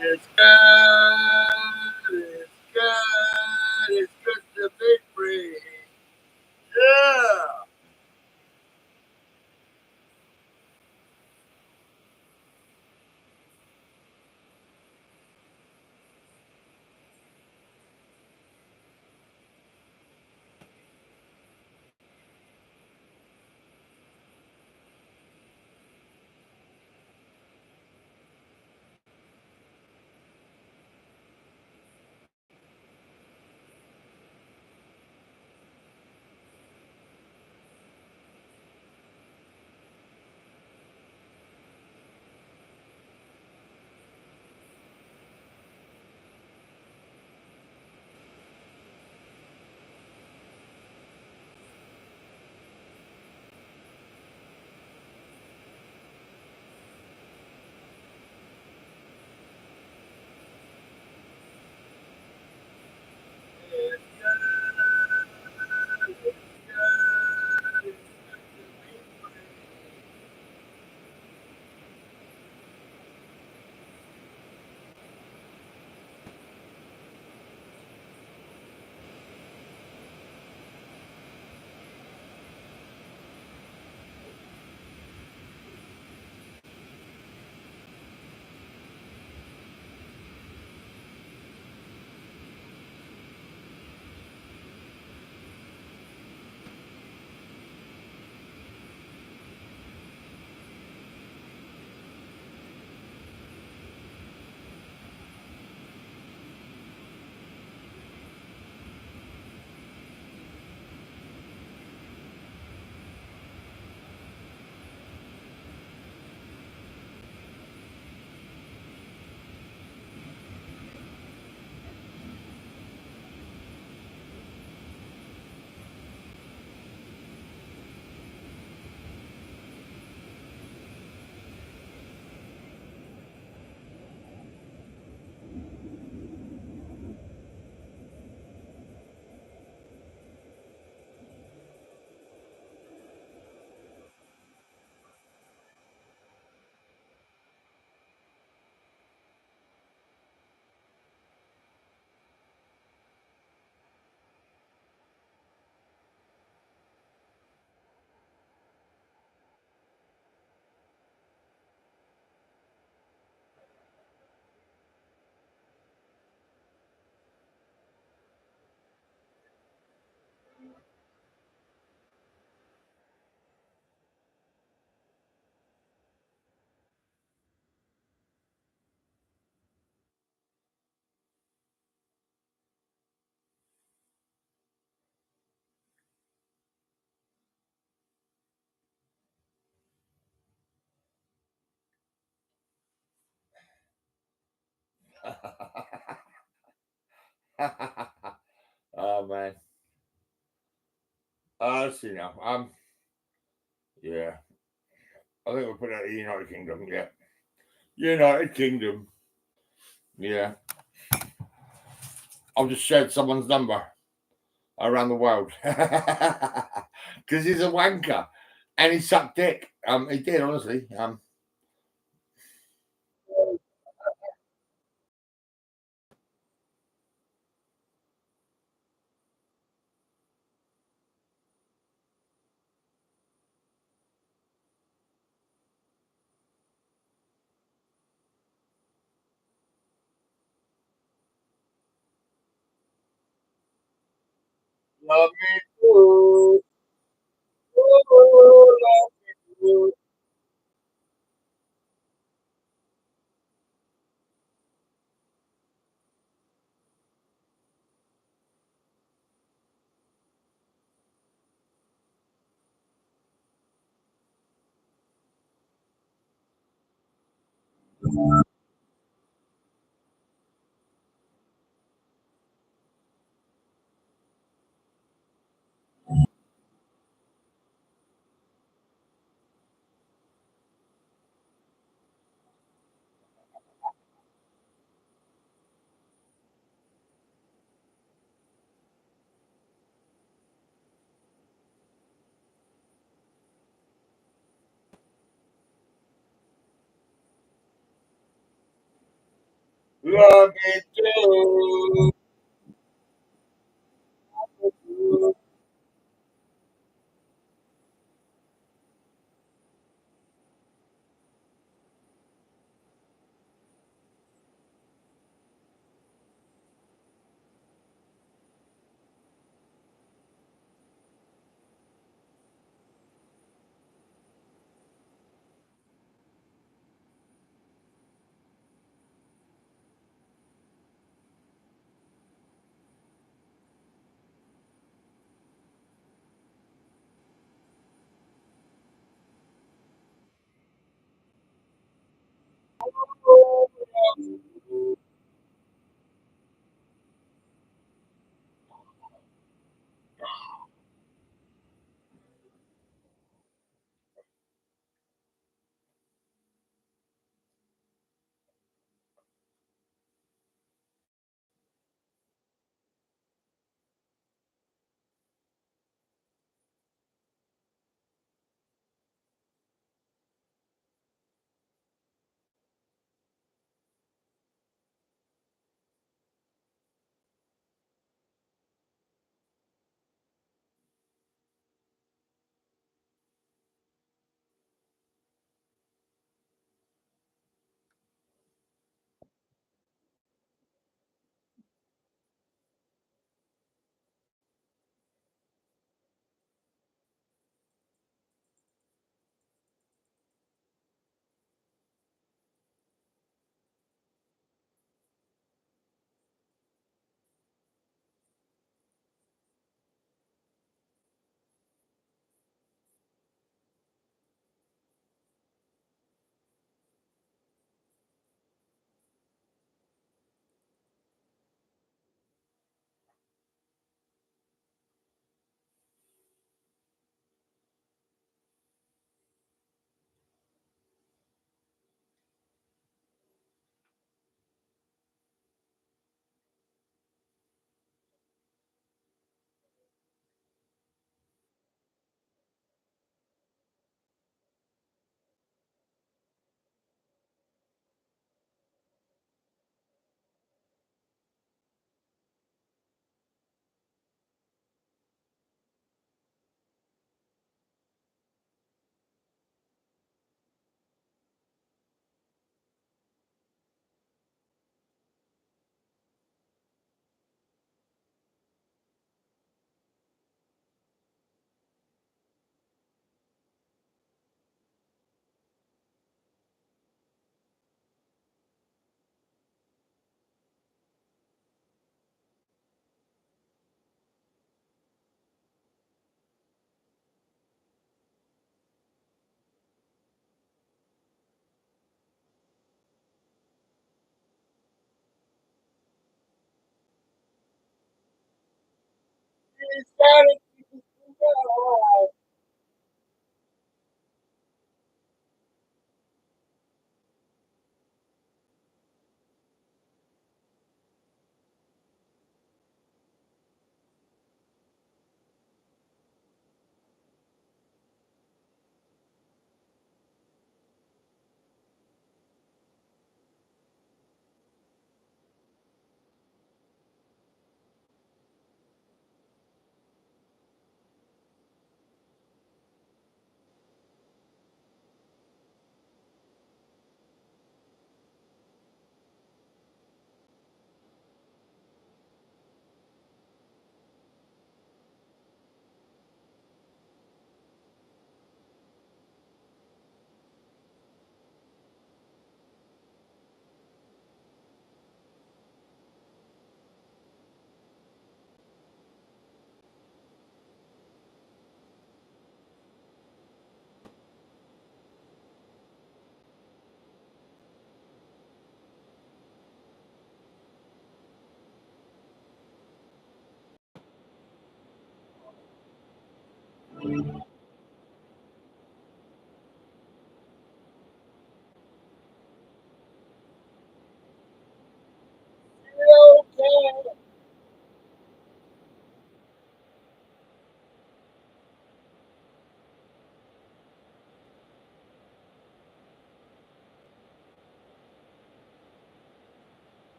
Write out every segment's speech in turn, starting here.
It's good. It's good. It's good to be free. Yeah. It's good. It's good. It's good to be free. Oh man. You know, yeah. I think we'll put out the United Kingdom. Yeah, United Kingdom. Yeah, I'll just share someone's number around the world because he's a wanker and he sucked dick. He did honestly. Love me too. Ooh, love me too. love it too.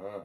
Uh,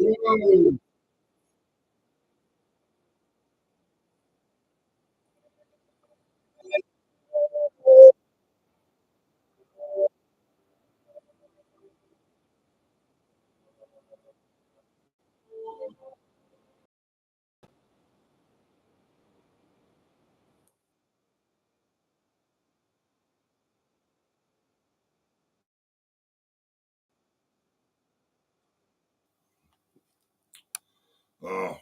Oh, oh,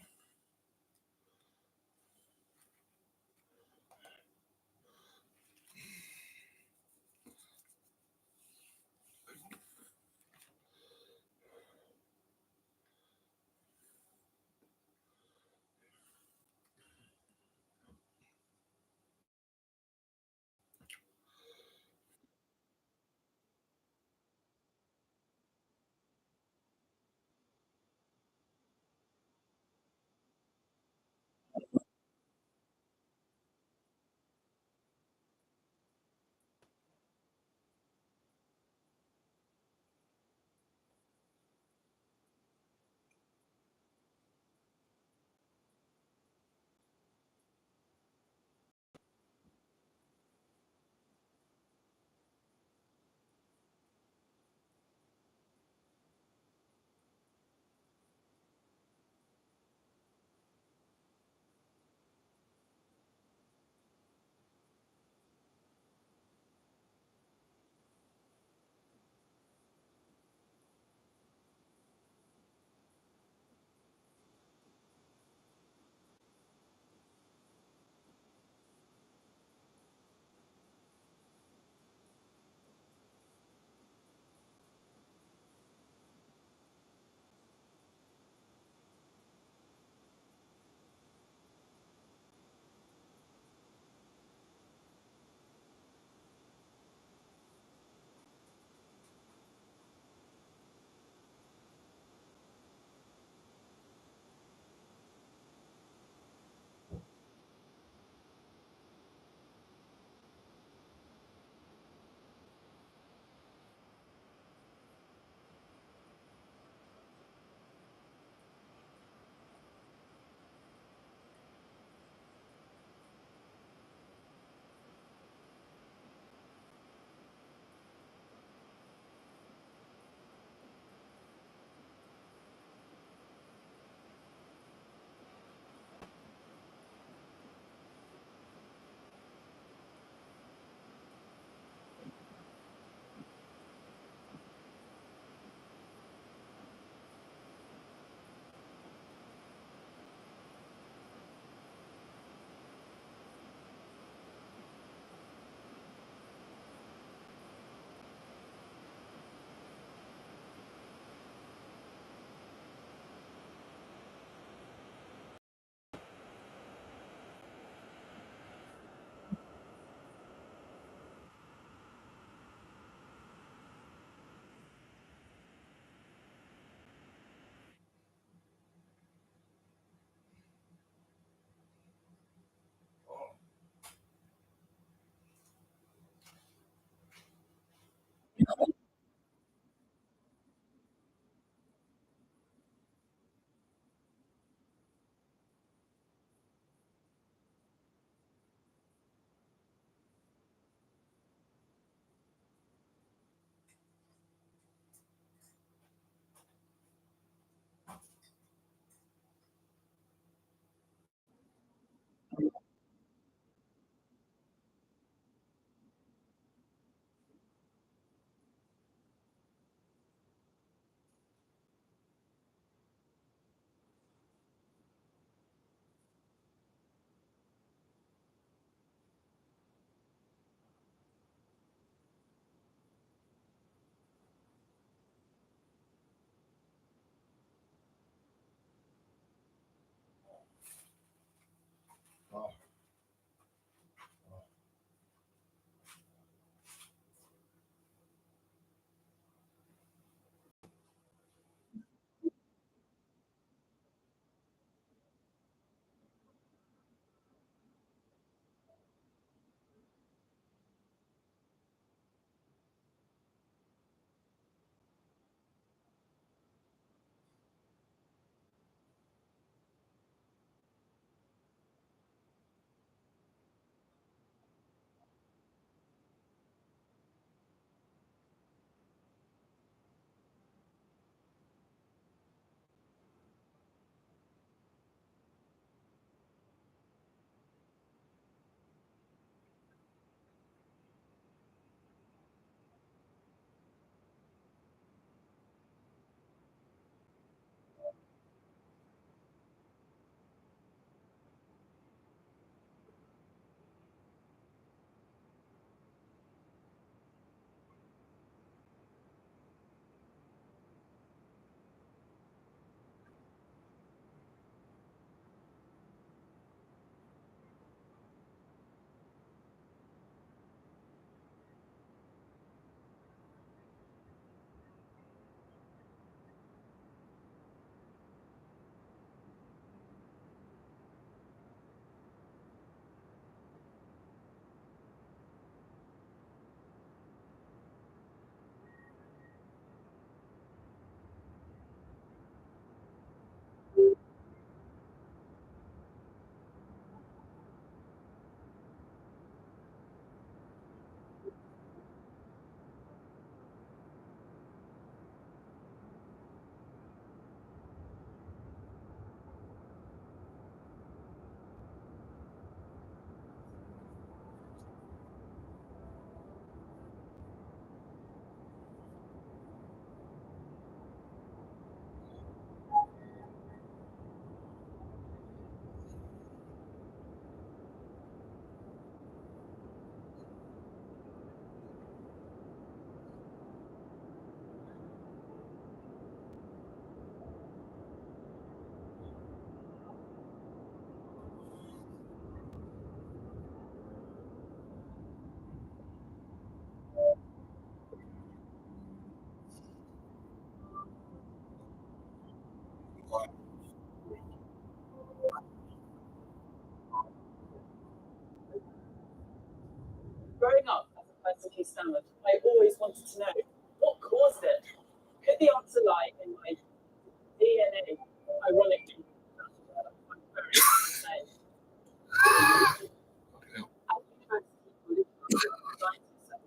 he stammered. I always wanted to know what caused it. Could the answer lie in my DNA? Ironically, that's what I'm very happy to say. As we try to keep living our scientists at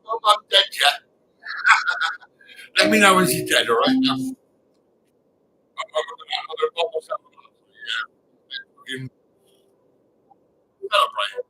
Oh, I'm dead yet. Let me know when she's dead, all right? I'm gonna bomb myself. You can celebrate.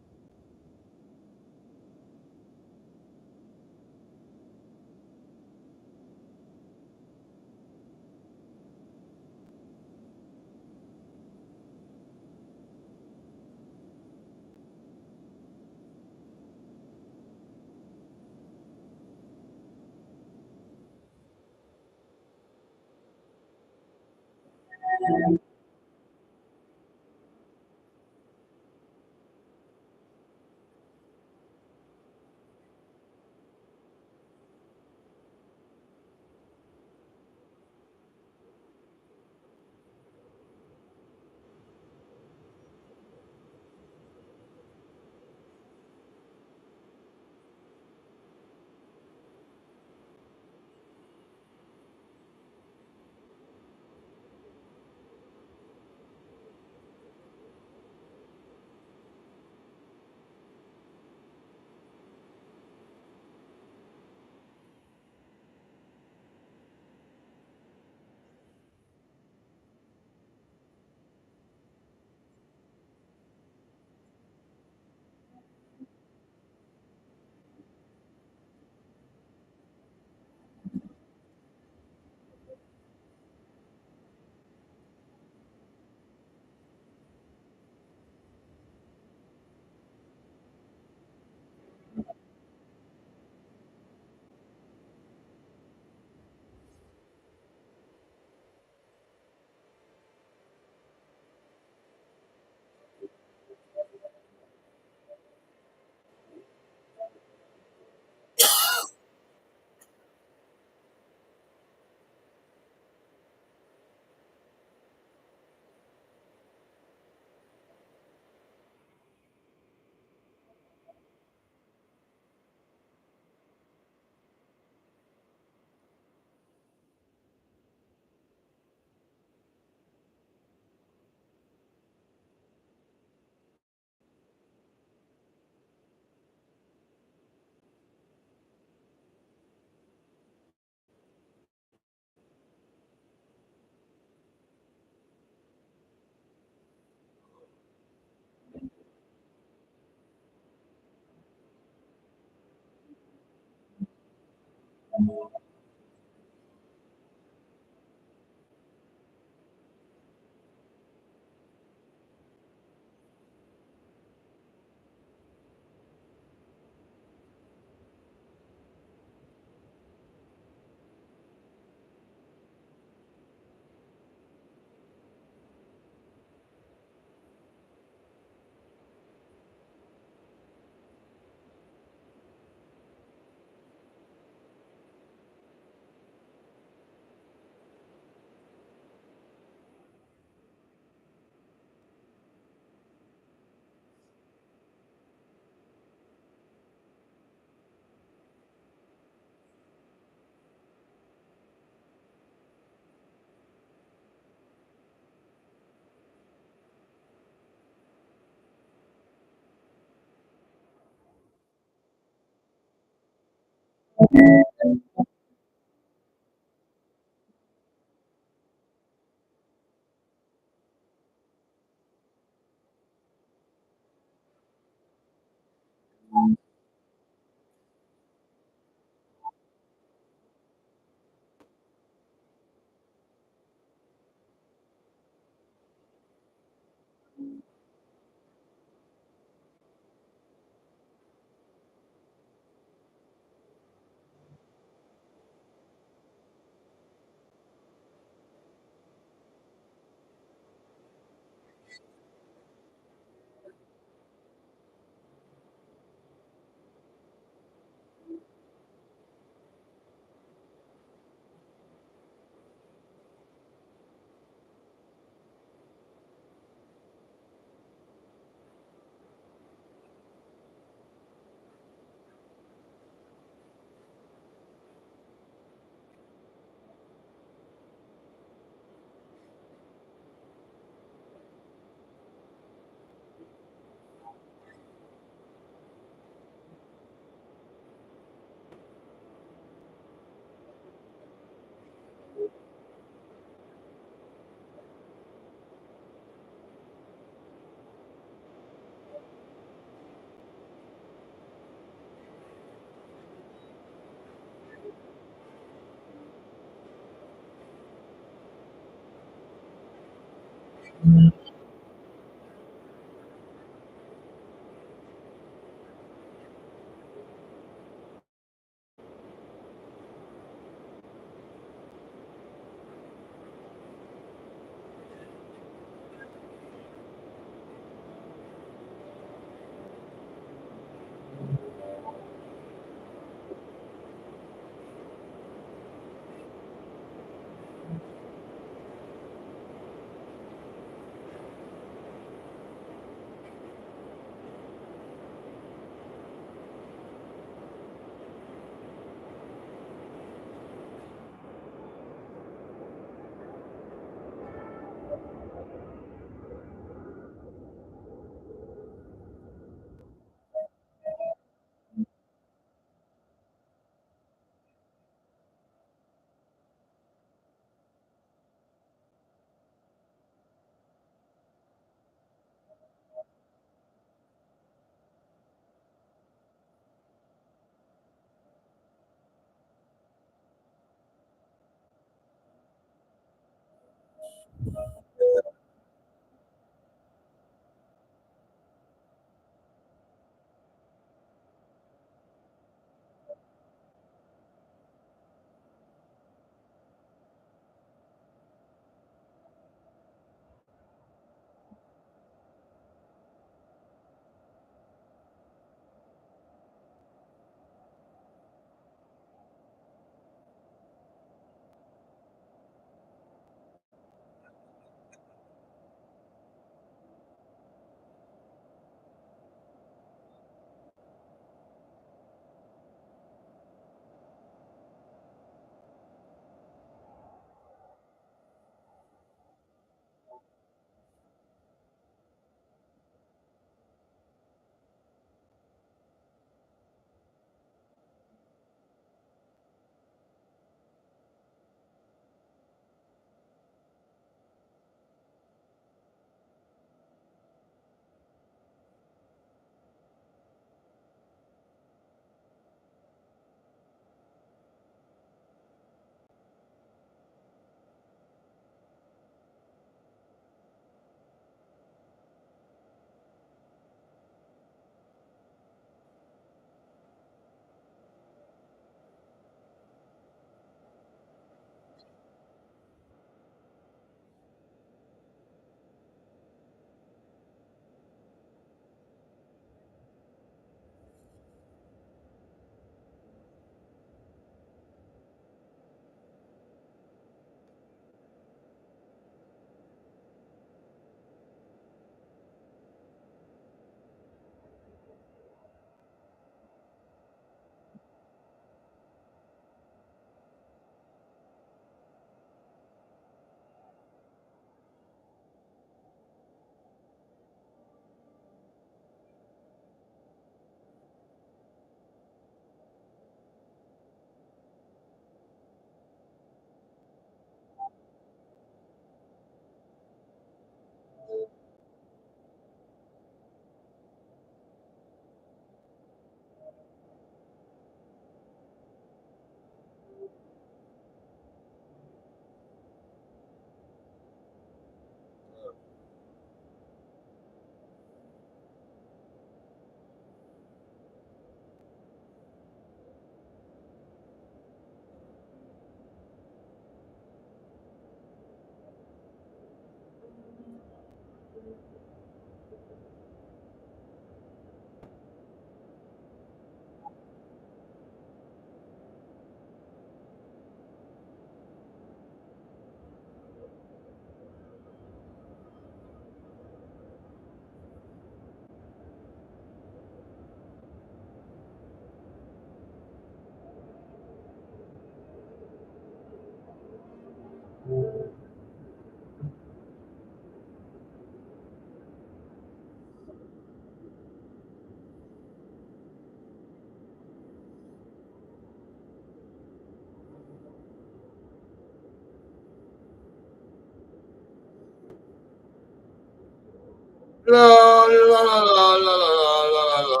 La la la la la la la la.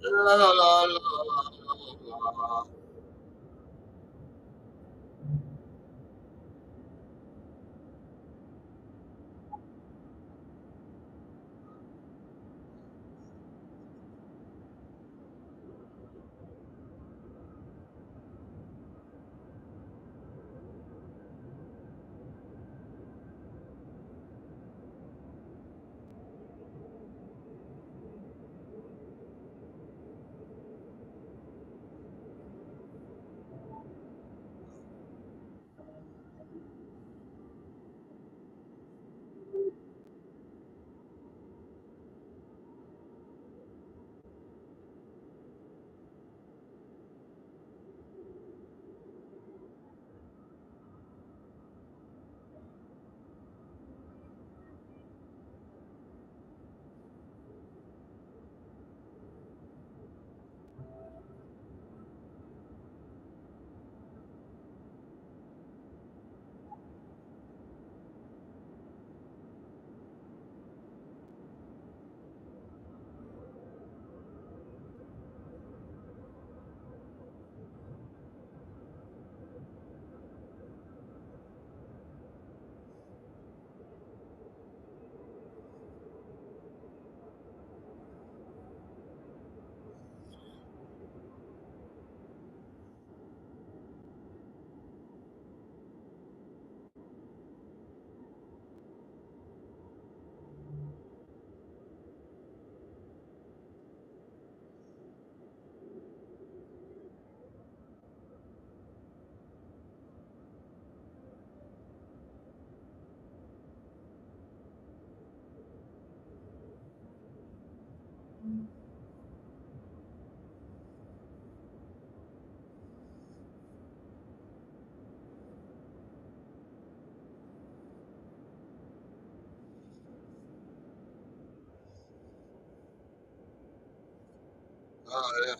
La la la la la la. Oh, yeah.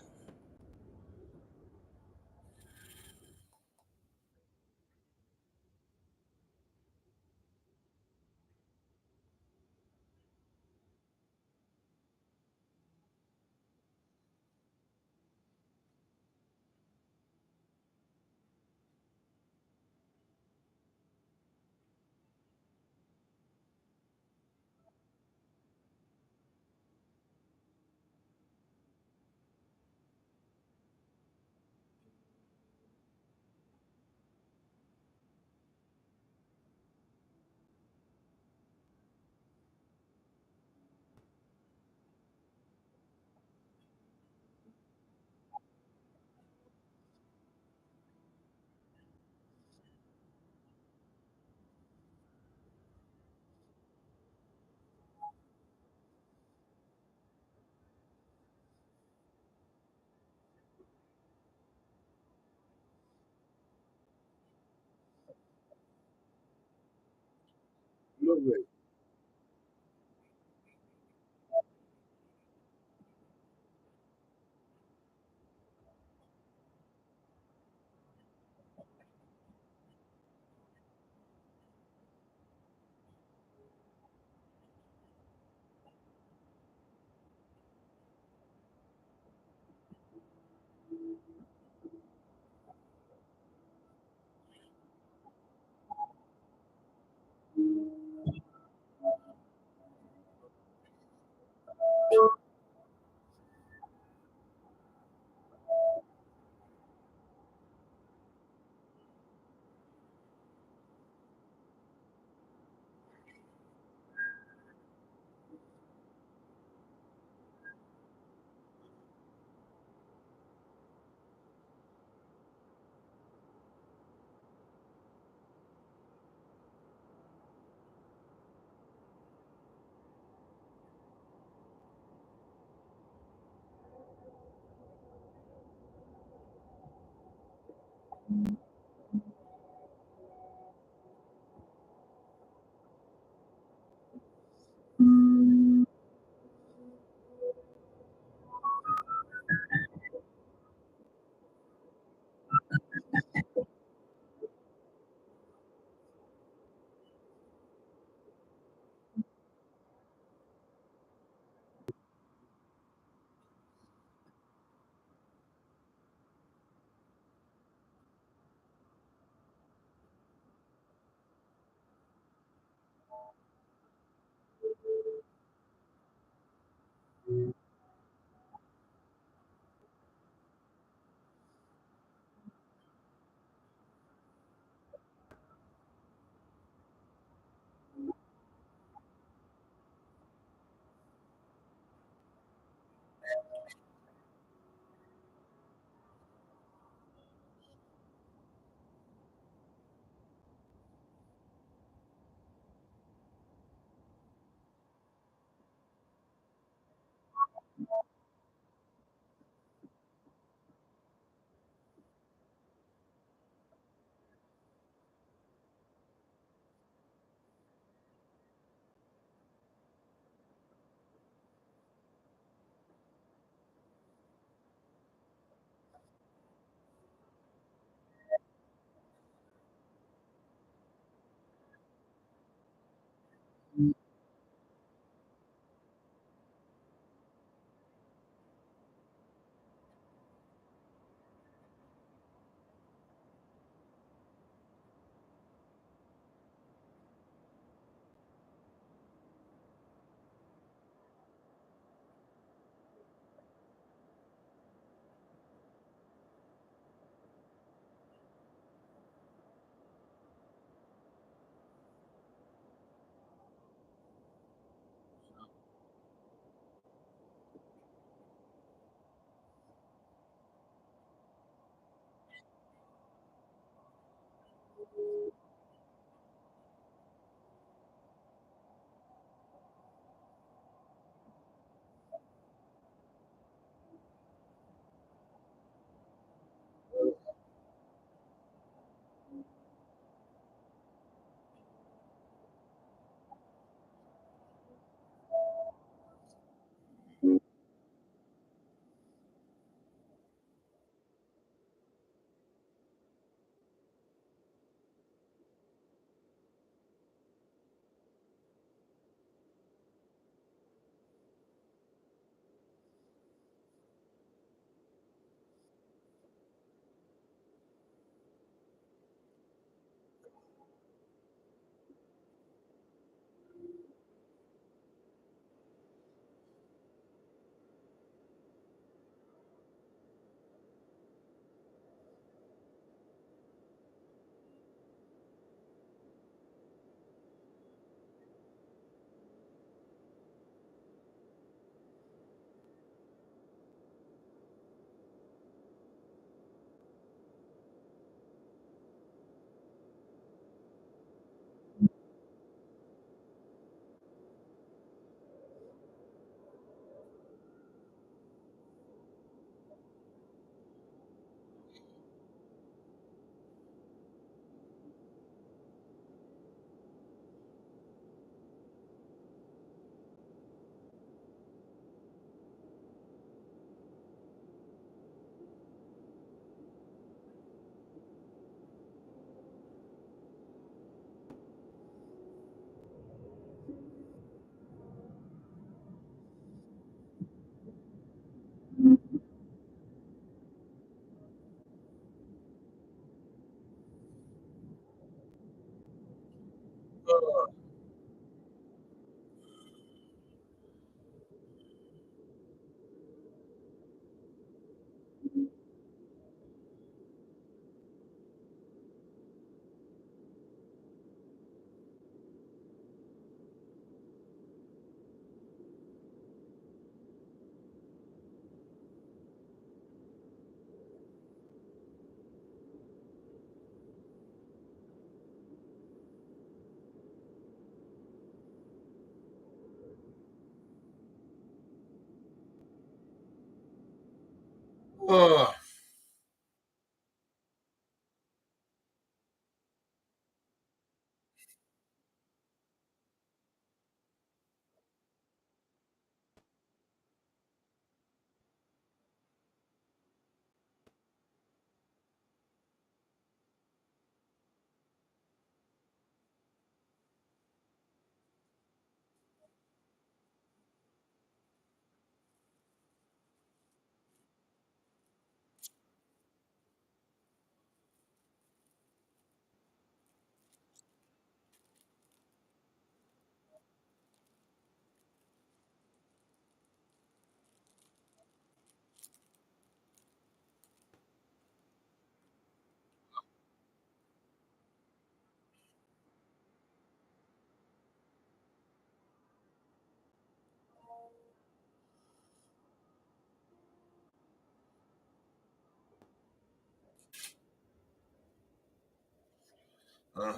Lovely. Oh, uh,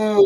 Mm.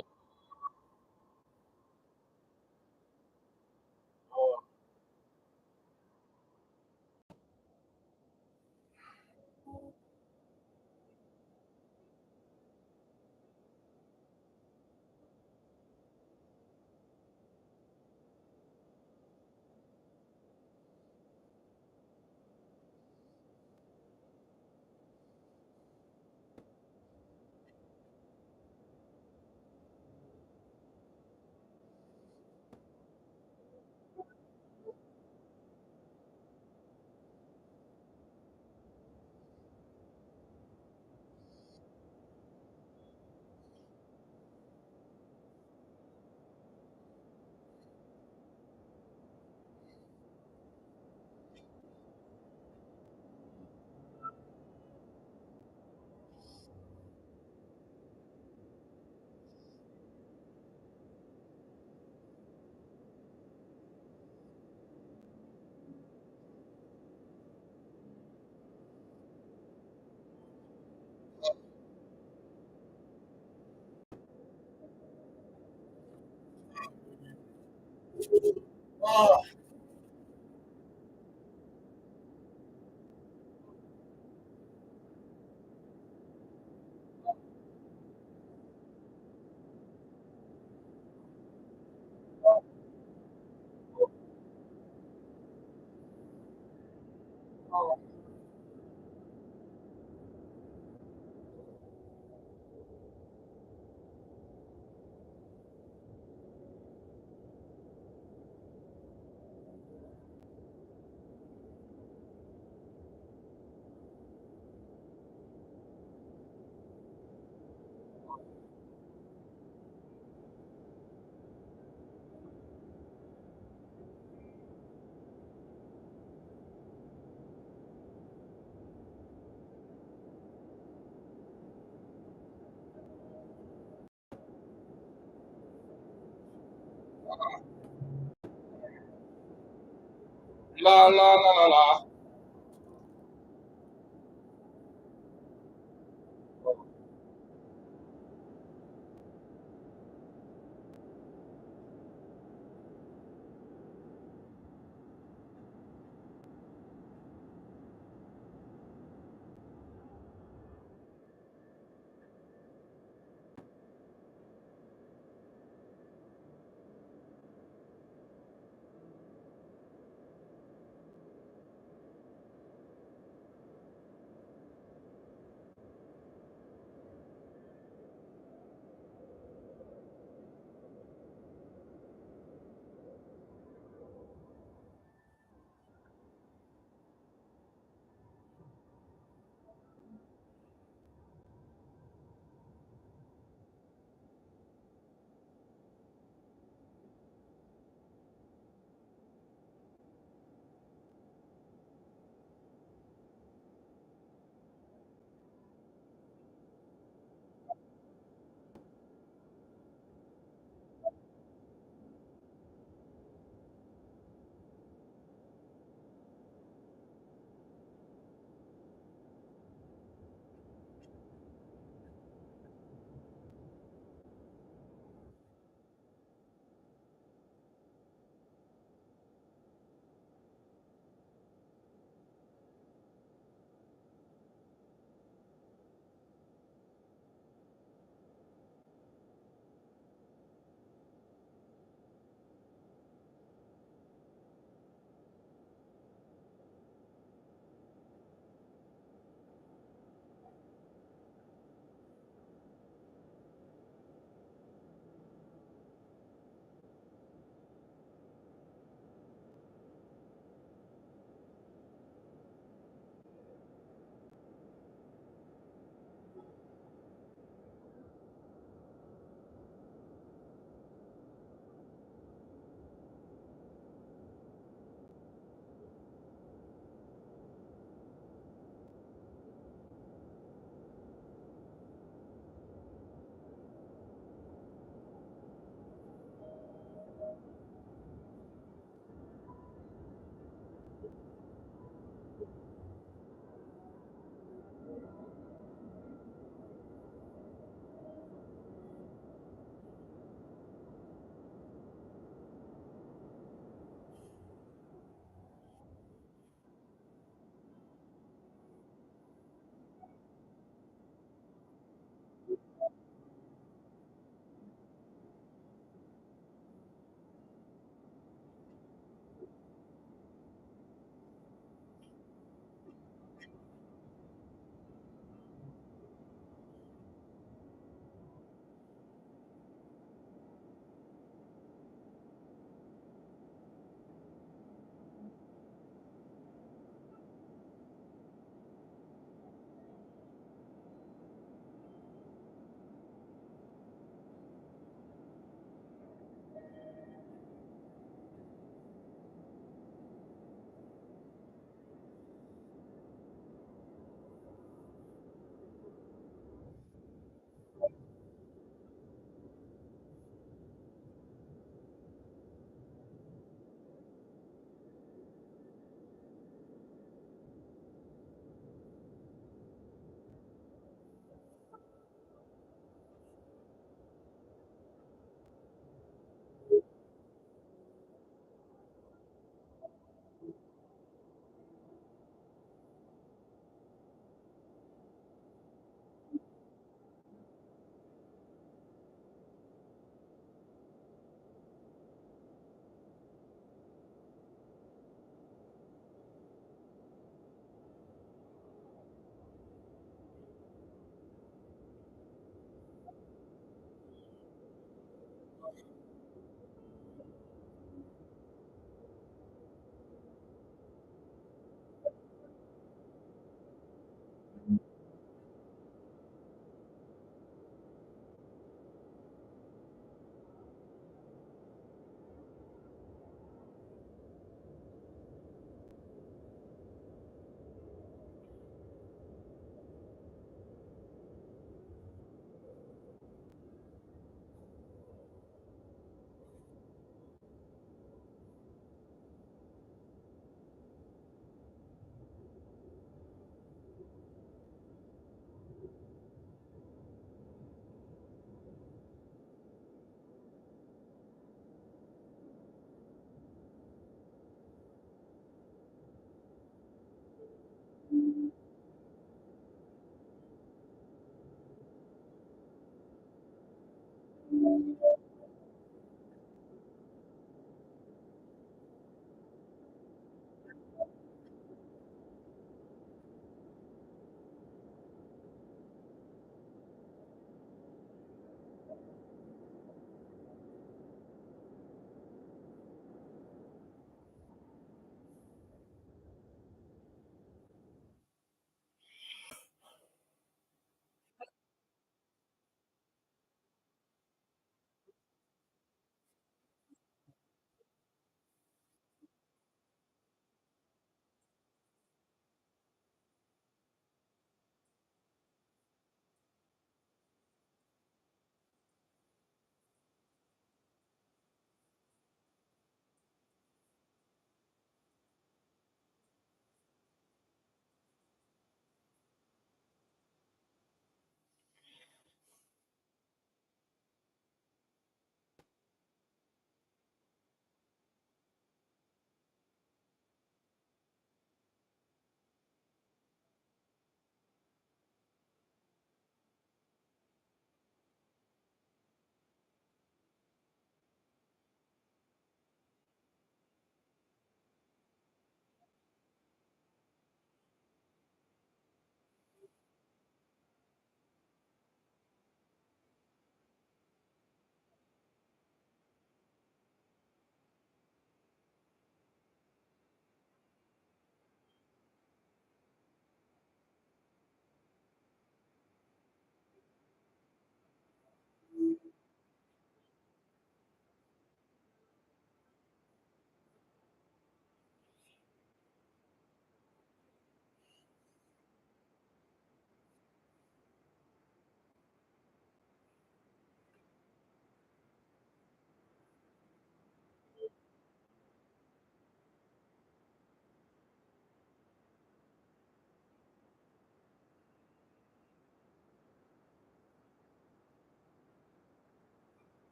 Oh, Oh, oh, la la la la la.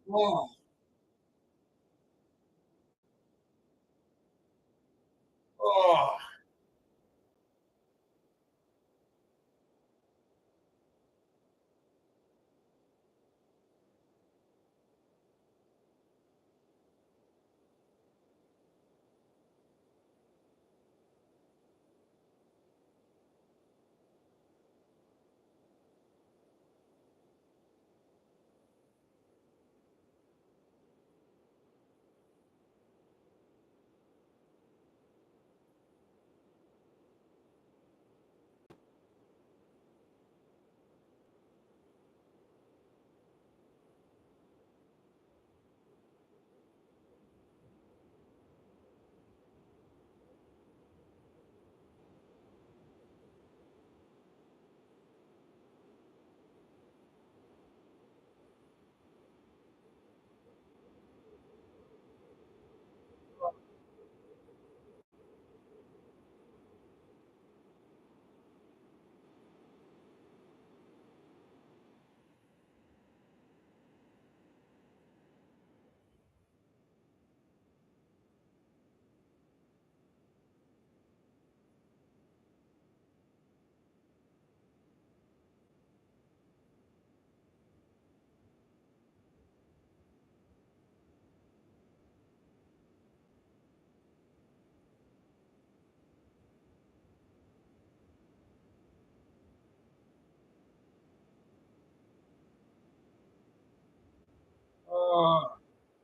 Oh, oh.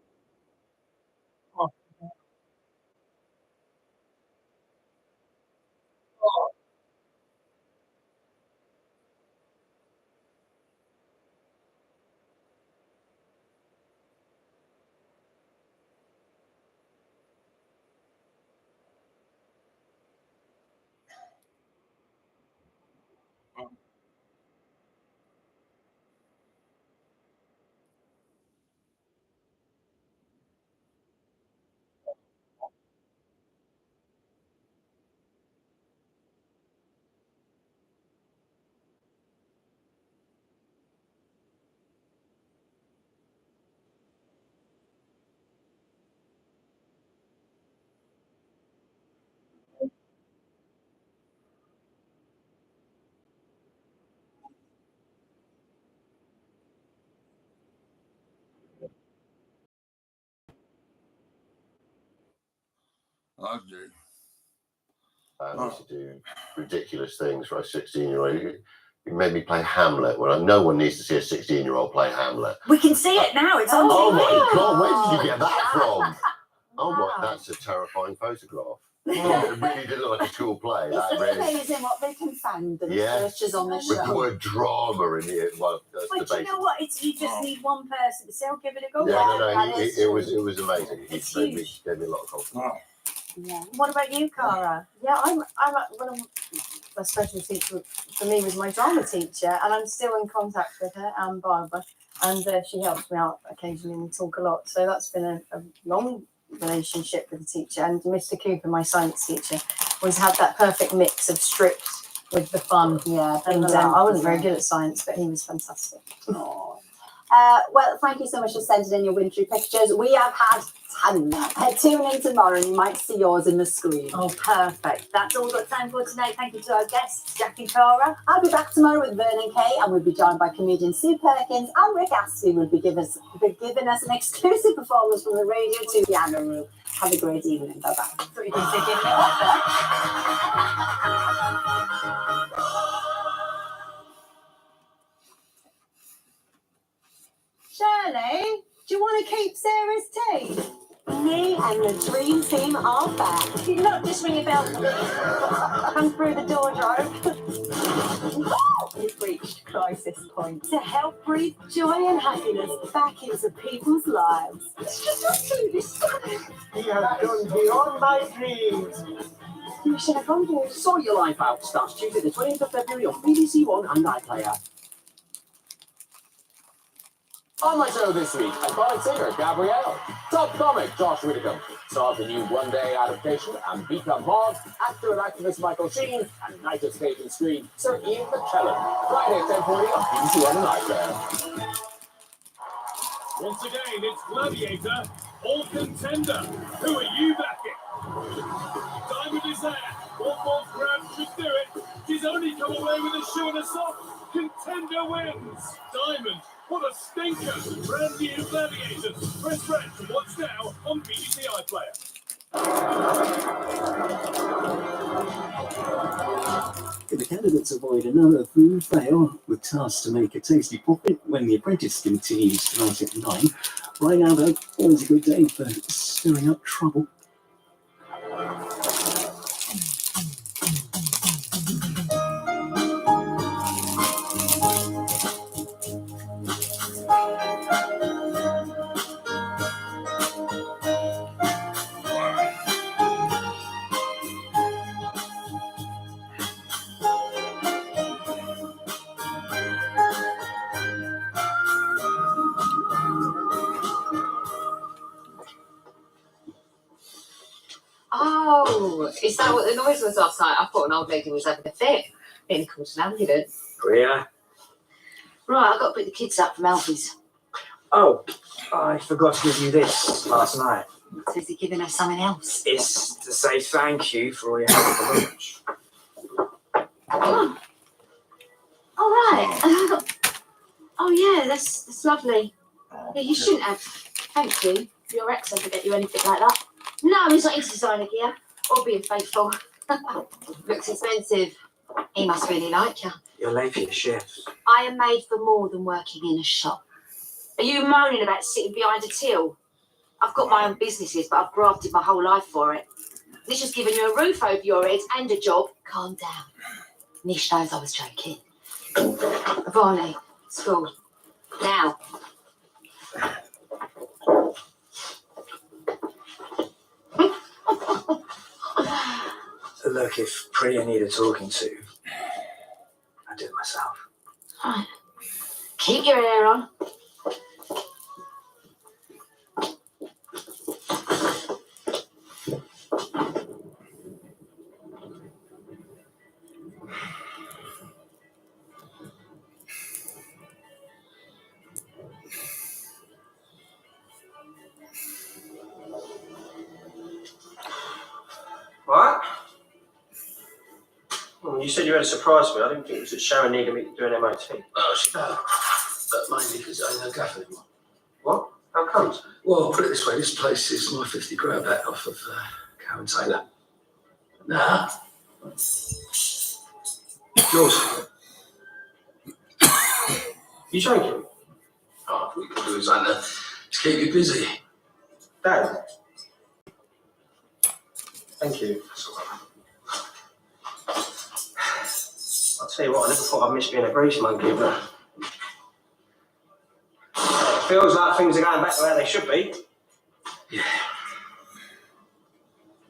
Oh, oh, oh. Okay. I used to do ridiculous things for a 16-year-old. You made me play Hamlet. Well, no one needs to see a 16-year-old play Hamlet. We can see it now. It's on Oh TV. my God, where did you get that from? Oh my, Wow. that's a terrifying photograph. It really did look like a school play. It's That really, amazing what they can find, the Yeah. researchers on this with the show. word drama in it. Well, that's But the you basic. know what? You just need one person to say, "I'll give it a go." Yeah, no, that is it true. was amazing. It's It huge. gave me a lot of confidence. Oh. Yeah. What about you, Cara? Yeah, I'm when I'm my special teacher for me was my drama teacher, and I'm still in contact with her, Barbara, and she helps me out occasionally and we talk a lot. So that's been a long relationship with the teacher. And Mr. Cooper, my science teacher, always had that perfect mix of strict with the fun. Yeah, And I wasn't very good at science, but he was fantastic. Oh. Well, thank you so much for sending in your wintry pictures. We have had 10. Tune in tomorrow and you might see yours in the screen. Oh, perfect. That's all we've got time for today. Thank you to our guests, Jackie Cara. I'll be back tomorrow with Vernon Kay, and we'll be joined by comedian Sue Perkins and Rick Astley will be giving us an exclusive performance from the radio to piano room. Have a great evening. Bye-bye. I thought you were going to say giving it up there. Shirley, do you want to keep Sarah's tea? Me and the dream team are back. Did you not just ring a bell for me? Come through the door, Joe. We've reached crisis point to help breathe joy and happiness back into people's lives. It's just absolutely stunning. You have gone beyond my dreams. You should have gone to Sort Your Life Out starts Tuesday the 20th of February on BBC One and iPlayer. On my show this week, iconic singer Gabrielle, top comic Josh Whittaker, star of the new one-day adaptation and Become Mog, actor and activist Michael Sheen, and Night of Stage and Screen Sir Ian McKellen. Friday at 10:40 on BBC One and iPlayer. Once again, it's Gladiator or Contender. Who are you backing? Diamond is there. All crowd should do it. She's only come away with a shoe and a sock. Contender wins. Diamond. What a stinker! Brand new Gladiators. Press red to watch now on BBC iPlayer. Can the candidates avoid another food fail? We're tasked to make a tasty profit when The Apprentice continues tonight at 9. Right now, though, always a good day for stirring up trouble. Oh, is that what the noise was last night? I thought an old lady was having a fit. Nearly called an ambulance. Really? Right, I've got to pick the kids up from Alfie's. Oh, I forgot to give you this last night. So is he giving us something else? It's to say thank you for all your help for lunch. Oh, all right. Oh, yeah, that's lovely. Yeah, you shouldn't have. Thank you. Your ex never get you anything like that. No, he's not into designer gear or being faithful. Looks expensive. He must really like you. You're late for your shifts. I am made for more than working in a shop. Are you moaning about sitting behind a till? I've got my own businesses, but I've grafted my whole life for it. This has given you a roof over your head and a job. Calm down. Nish knows I was joking. Varney, school. Now. So look, if Priya needed talking to, I do it myself. Right. Keep your hair on. What? Well, you said you had a surprise for me. I didn't think it was that Sharon needed me to do an MOT. Oh, she no. But mainly because I ain't no gaff anymore. What? How comes? Well, put it this way, this place is my 50 grand bet off of Karen Taylor. Nah. Yours? You joking? Oh, we could do is to keep you busy. Dad? Thank you. That's all right. I'll tell you what, I never thought I'd miss being a grease monkey, but it feels like things are going back to where they should be. Yeah.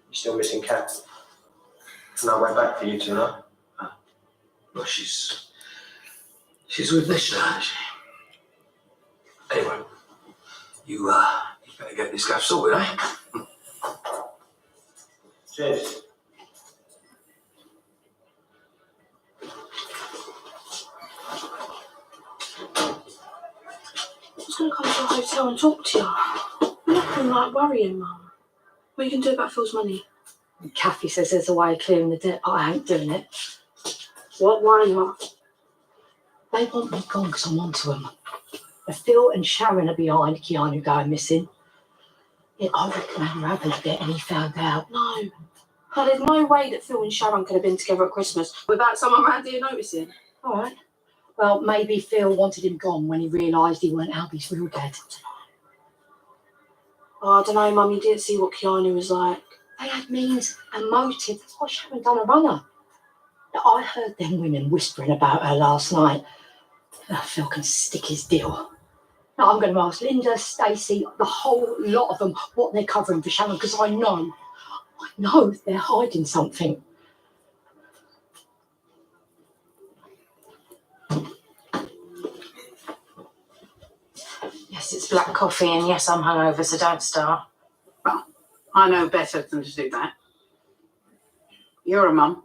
You're still missing Kat. No way back for you two, no? Well, she's with Nish now, isn't she? Anyway, you better get this gaff sorted, eh? Cheers. I was going to come to the hotel and talk to you. You're looking like worrying, Mum. What are you going to do about Phil's money? Kathy says there's a way of clearing the debt, but I ain't doing it. What? Why not? They want me gone because I'm onto them. Phil and Sharon are behind Keanu going missing. Yeah, I reckon they were having a bit and he found out. No. No, there's no way that Phil and Sharon could have been together at Christmas without someone around here noticing. All right. Well, maybe Phil wanted him gone when he realised he weren't Albie's real dad. Oh, I don't know, Mum. You didn't see what Keanu was like. They had means and motive. That's why Sharon done a runner. Now, I heard them women whispering about her last night. Phil can stick his deal. Now, I'm going to ask Linda, Stacey, the whole lot of them what they're covering for Sharon, because I know they're hiding something. Yes, it's black coffee, and yes, I'm hungover, so don't start. Well, I know better than to do that. You're a mum.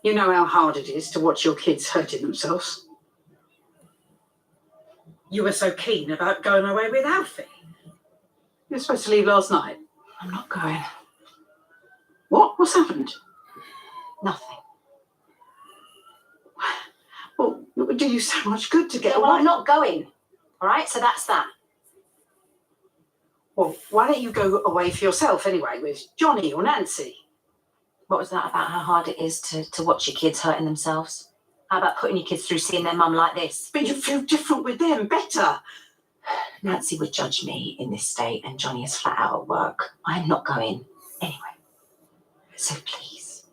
You know how hard it is to watch your kids hurting themselves. You were so keen about going away with Alfie. You were supposed to leave last night. I'm not going. What? What's happened? Nothing. Well, it would do you so much good to get Well, away. I'm not going. All right, so that's that. Well, why don't you go away for yourself anyway with Johnny or Nancy? What was that about how hard it is to watch your kids hurting themselves? How about putting your kids through seeing their mum like this? But you feel different with them, better. Nancy would judge me in this state, and Johnny is flat out at work. I'm not going anyway. So please.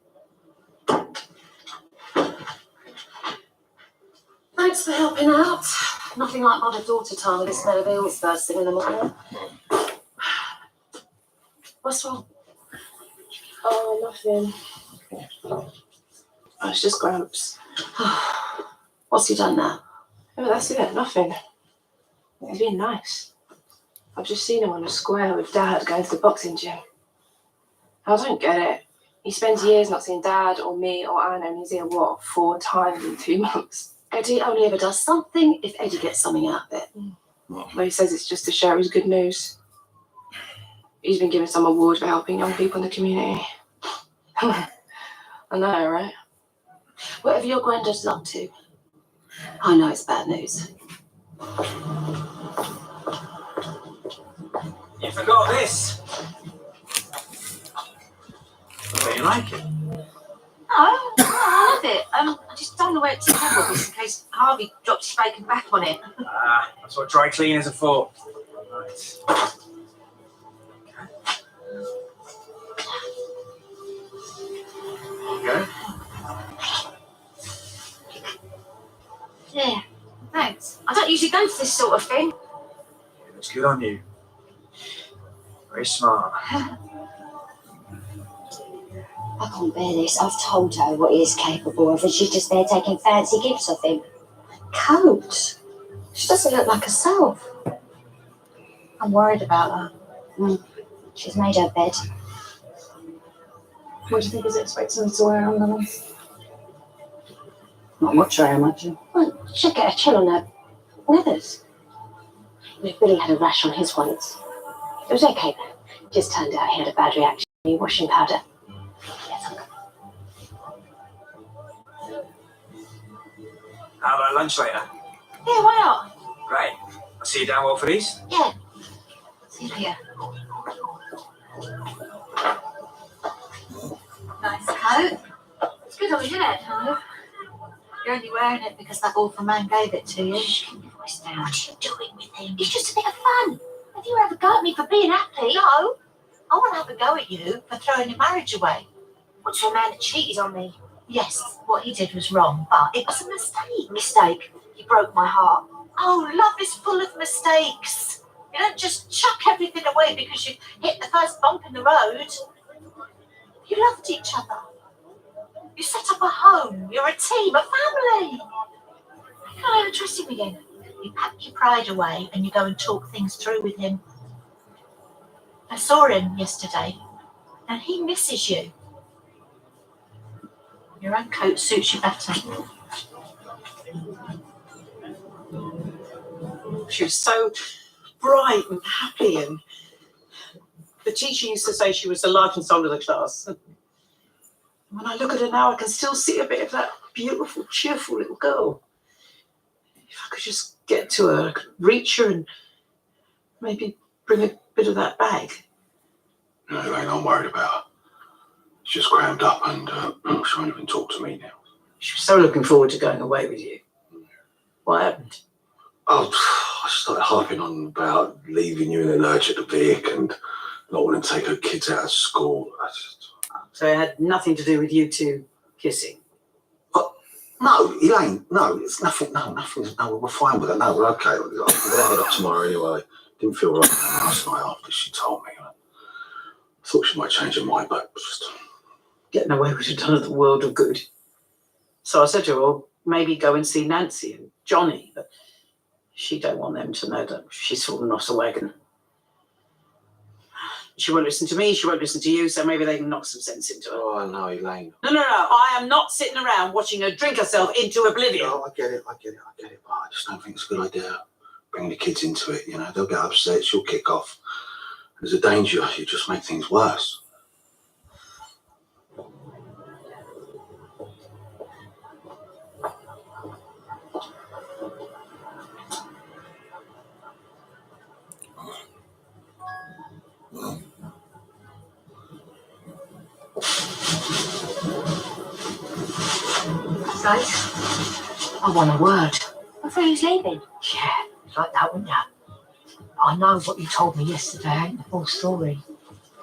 Thanks for helping out. Nothing like mother-daughter time with the smell of eels first thing in the morning. What's wrong? Oh, nothing. Oh, it's just Gramps. What's he done now? Oh, that's it, nothing. He's been nice. I've just seen him on a square with Dad going to the boxing gym. I don't get it. He spends years not seeing Dad or me or Anna, and he's here, what, 4 times in 2 months? Eddie only ever does something if Eddie gets something out of it. Well, he says it's just to share his good news. He's been given some award for helping young people in the community. I know, right? Whatever your granddad's up to, I know it's bad news. You forgot this. Do you like it? Oh, I love it. I just don't know where it's table just in case Harvey drops his bacon back on it. Ah, that's what dry cleaners are for. Right. There you go. Yeah, thanks. I don't usually go to this sort of thing. It looks good on you. Very smart. I can't bear this. I've told her what he is capable of, and she's just there taking fancy gifts of him. Coat. She doesn't look like herself. I'm worried about her. She's made her bed. What do you think he's expecting me to wear underneath? Not much, I imagine. Well, she'll get a chill on her withers. Billy had a rash on his once. It was okay though. Just turned out he had a bad reaction to washing powder. How about lunch later? Yeah, why not? Great. I'll see you down well for these. Yeah. See you later. Nice coat. It's good on you, isn't it? No. You're only wearing it because that awful man gave it to you. Shh, keep your voice down. What are you doing with him? It's just a bit of fun. Have you ever go at me for being happy? No. I want to have a go at you for throwing your marriage away. What's for a man that cheated on me? Yes, what he did was wrong, but it was a mistake. Mistake. You broke my heart. Oh, love is full of mistakes. You don't just chuck everything away because you hit the first bump in the road. You loved each other. You set up a home. You're a team, a family. Can I ever trust him again? You pack your pride away and you go and talk things through with him. I saw him yesterday, and he misses you. Your own coat suits you better. She was so bright and happy, and the teacher used to say she was the life and soul of the class. When I look at her now, I can still see a bit of that beautiful, cheerful little girl. If I could just get to her, I could reach her and maybe bring a bit of that back. No, Elaine, I'm worried about her. She's just crammed up and she won't even talk to me now. She was so looking forward to going away with you. What happened? Oh, I started harping on about leaving you in the lurch at the Vic and not wanting to take her kids out of school. So it had nothing to do with you two kissing? No, Elaine, no, it's nothing. No, we're fine with it. No, we're okay. We're going to head up tomorrow anyway. Didn't feel right last night after she told me. I thought she might change her mind, but just... Getting away would have done her the world of good. So I said to her, well, maybe go and see Nancy and Johnny, but she don't want them to know that she's fallen off the wagon. She won't listen to me, she won't listen to you, so maybe they can knock some sense into her. Oh, no, Elaine. No, I am not sitting around watching her drink herself into oblivion. No, I get it, but I just don't think it's a good idea. Bring the kids into it, you know, they'll get upset, she'll kick off. There's a danger, you just make things worse. Right. I want a word. I thought he was leaving. Yeah, like that, wouldn't you? I know what you told me yesterday ain't the full story.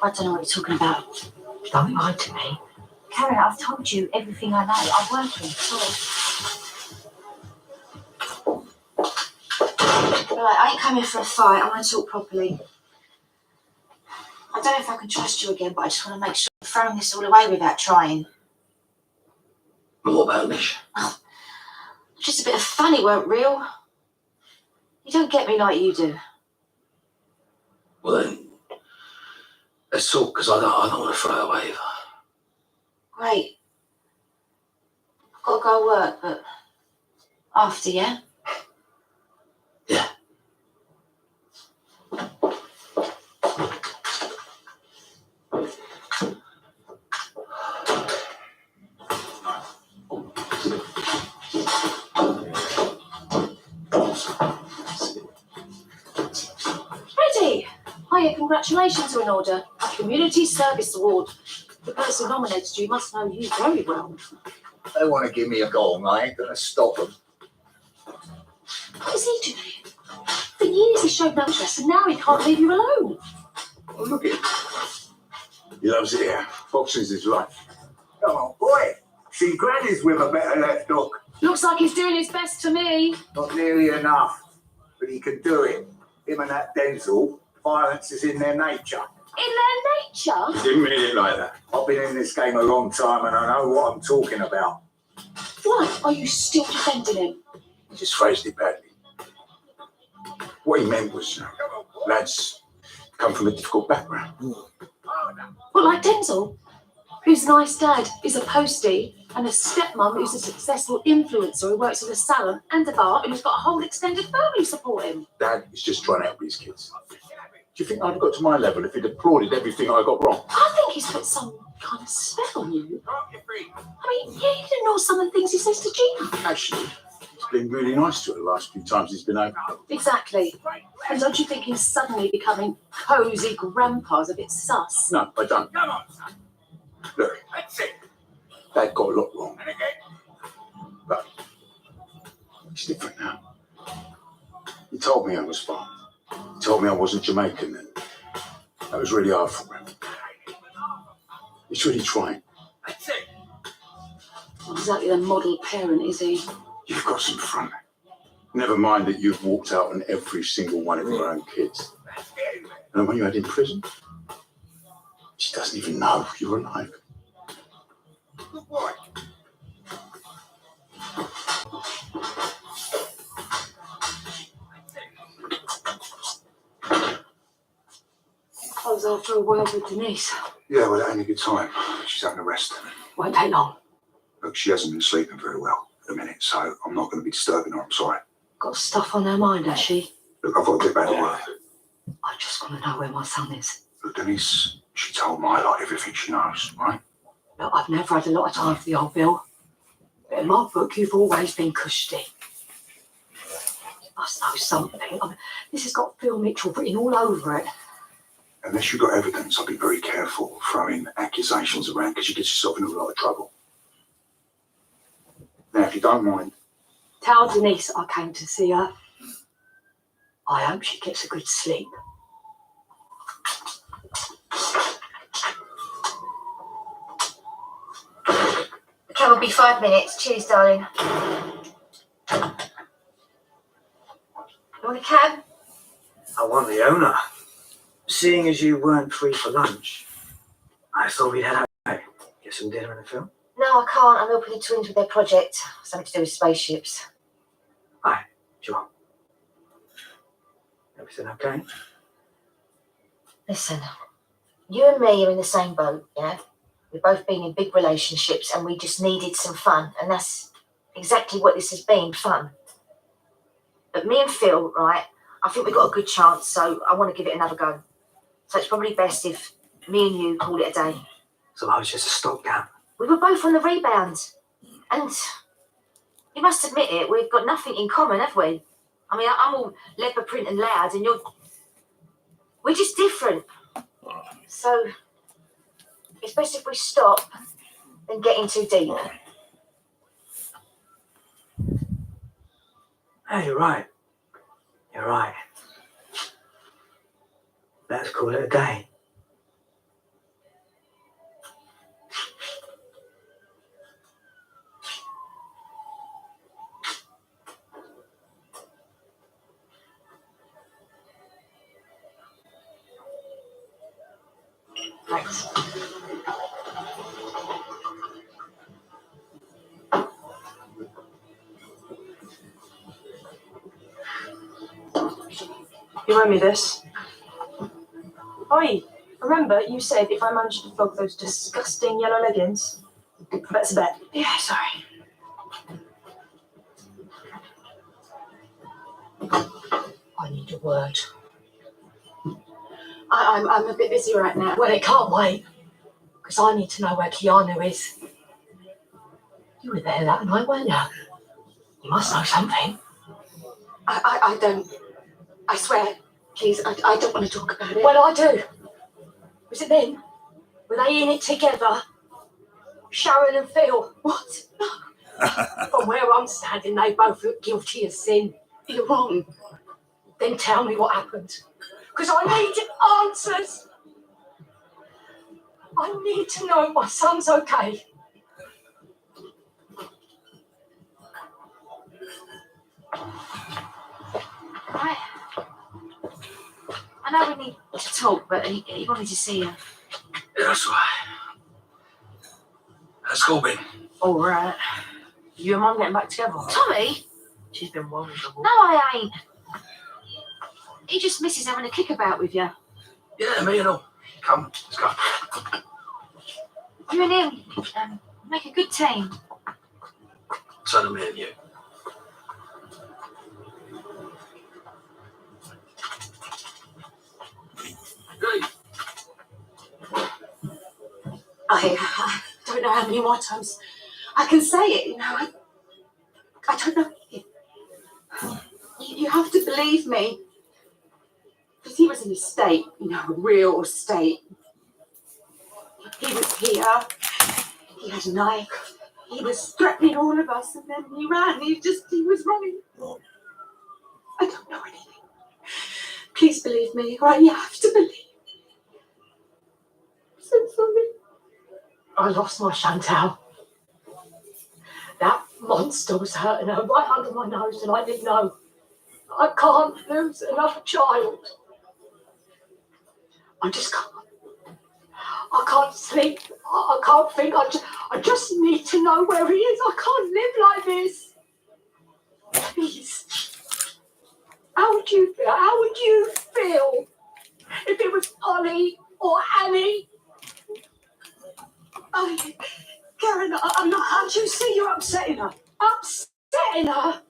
I don't know what you're talking about. Don't lie to me. Karen, I've told you everything I know. I'm working. Sorry. Right, I ain't coming for a fight. I want to talk properly. I don't know if I can trust you again, but I just want to make sure I'm throwing this all away without trying. What about Nish? Oh, just a bit of funny weren't real. You don't get me like you do. Well then, let's talk, because I don't want to throw it away either. Great. I've got to go work, but after, yeah? Yeah. Ready? Hiya, congratulations are in order. A Community Service Award. The person nominated you must know you very well. They want to give me a gong, I ain't going to stop them. What is he doing? For years he showed no interest and now he can't leave you alone. Oh, look at him. He loves it here. Boxing's his life. Come on, boy. See, Granny's with a better left hook. Looks like he's doing his best to me. Not nearly enough, but he can do it. Him and that Denzel, violence is in their nature. In their nature? Didn't mean it like that. I've been in this game a long time and I know what I'm talking about. Why are you still defending him? He just phrased it badly. What he meant was, lads come from a difficult background. Well, like Denzel, whose nice dad is a postie, and a stepmom who's a successful influencer who works in a salon and a bar and who's got a whole extended family support him. Dad is just trying to help his kids. Do you think I'd have got to my level if he'd applauded everything I got wrong? I think he's put some kind of spell on you. I mean, yeah, you didn't know some of the things he says to Gina. Actually, he's been really nice to her the last few times he's been over. Exactly. And don't you think him suddenly becoming cosy grandpa's a bit sus? No, I don't. Come on, son. Look, that's it. Dad got a lot wrong. But it's different now. He told me I was farmed. He told me I wasn't Jamaican then. That was really hard for him. He's really trying. That's it. Not exactly the model parent, is he? You've got some front. Never mind that you've walked out on every single one of your own kids. And when you had in prison, she doesn't even know you're alive. Good boy. was after a word with Denise. Yeah, well, it ain't a good time. She's having a rest. Won't take long. Look, she hasn't been sleeping very well at the minute, so I'm not going to be disturbing her. I'm sorry. Got stuff on her mind, has she? Look, I've got to get back to work. I just want to know where my son is. Look, Denise, she told my lot everything she knows, right? Look, I've never had a lot of time for the old Bill. But in my book, you've always been cushy. You must know something. I mean, this has got Phil Mitchell written all over it. Unless you've got evidence, I'll be very careful throwing accusations around because you get yourself in a lot of trouble. Now, if you don't mind, Tell Denise I came to see her. I hope she gets a good sleep. The cab will be 5 minutes. Cheers, darling. You want a cab? I want the owner. Seeing as you weren't free for lunch, I thought we'd head out, get some dinner and a film. No, I can't. I'm helping the twins with their project. Something to do with spaceships. Aye, sure. Everything okay? Listen, you and me are in the same boat, yeah? We've both been in big relationships and we just needed some fun. And that's exactly what this has been, fun. But me and Phil, right, I think we've got a good chance, so I want to give it another go. So it's probably best if me and you call it a day. So I was just a stopgap. We were both on the rebound. And you must admit it, we've got nothing in common, have we? I mean, I'm all leopard print and loud, and we're just different. So it's best if we stop than getting too deep. Hey, you're right. You're right. Let's call it a day. Thanks. You owe me this. Oi, remember you said if I managed to flog those disgusting yellow leggings, that's a bet. Yeah, sorry. I need a word. I'm a bit busy right now. Well, it can't wait. Because I need to know where Keanu is. You were there that night, weren't you? You must know something. I don't. I swear. Please, I don't want to talk about it. Well, I do. Was it them? Were they in it together? Sharon and Phil? What? From where I'm standing, they both look guilty of sin. You're wrong. Then tell me what happened. Because I need answers. I need to know my son's okay. I know we need to talk, but he wanted to see you. Yeah, that's right. How's school been? All right. You and Mum getting back together? Tommy? She's been well miserable. No, I ain't. He just misses having a kickabout with you. Yeah, me and all. Come, let's go. You and him make a good team. So do me and you. Hey. I don't know how many more times I can say it, you know. I don't know. You have to believe me. Because he was in a state, you know, a real state. He was here. He had a knife. He was threatening all of us, and then he ran. He was running. I don't know anything. Please believe me, right? You have to believe. I'm so sorry. I lost my Chantal. That monster was hurting her right under my nose, and I didn't know. I can't lose another child. I just can't. I can't sleep. I can't think. I just need to know where he is. I can't live like this. Please. How would you feel? How would you feel if it was Ollie or Annie. Oh, Karen, I'm not. Can't you see you're upsetting her? Upsetting her?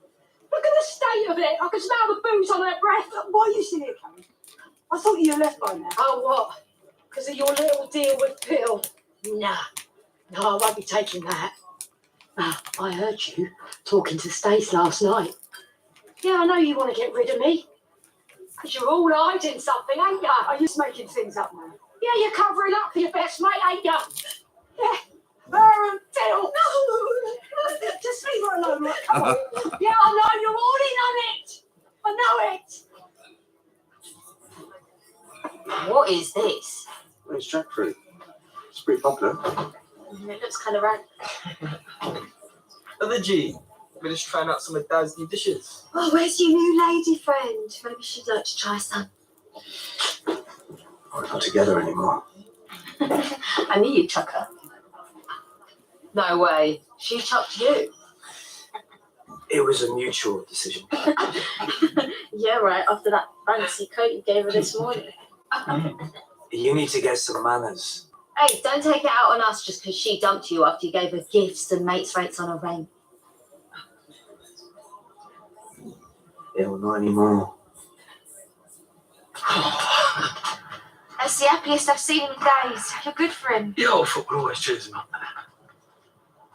Look at the state of it. I can smell the booze on her breath. Why are you still here, Karen? I thought you left by now. Oh, what? Because of your little deal with Bill? Nah. No, I won't be taking that. I heard you talking to Stace last night. Yeah, I know you want to get rid of me. Because you're all hiding something, ain't you? Are you just making things up now? Yeah, you're covering up for your best mate, ain't you? Yeah. Her and Bill. No. Just leave her alone, right? Come on. Yeah, I know you're all in on it. I know it. What is this? It's jackfruit. It's pretty popular. It looks kind of red. Other G, we're just trying out some of Dad's new dishes. Oh, where's your new lady friend? Maybe she'd like to try some. We're not together anymore. I knew you'd chuck her. No way. She chucked you. It was a mutual decision. Yeah, right. After that fancy coat you gave her this morning. You need to get some manners. Hey, don't take it out on us just because she dumped you after you gave her gifts and mates rates on her rent. Yeah, well, not anymore. That's the happiest I've seen him in days. You're good for him. Yeah, I thought we'd always choose him up there.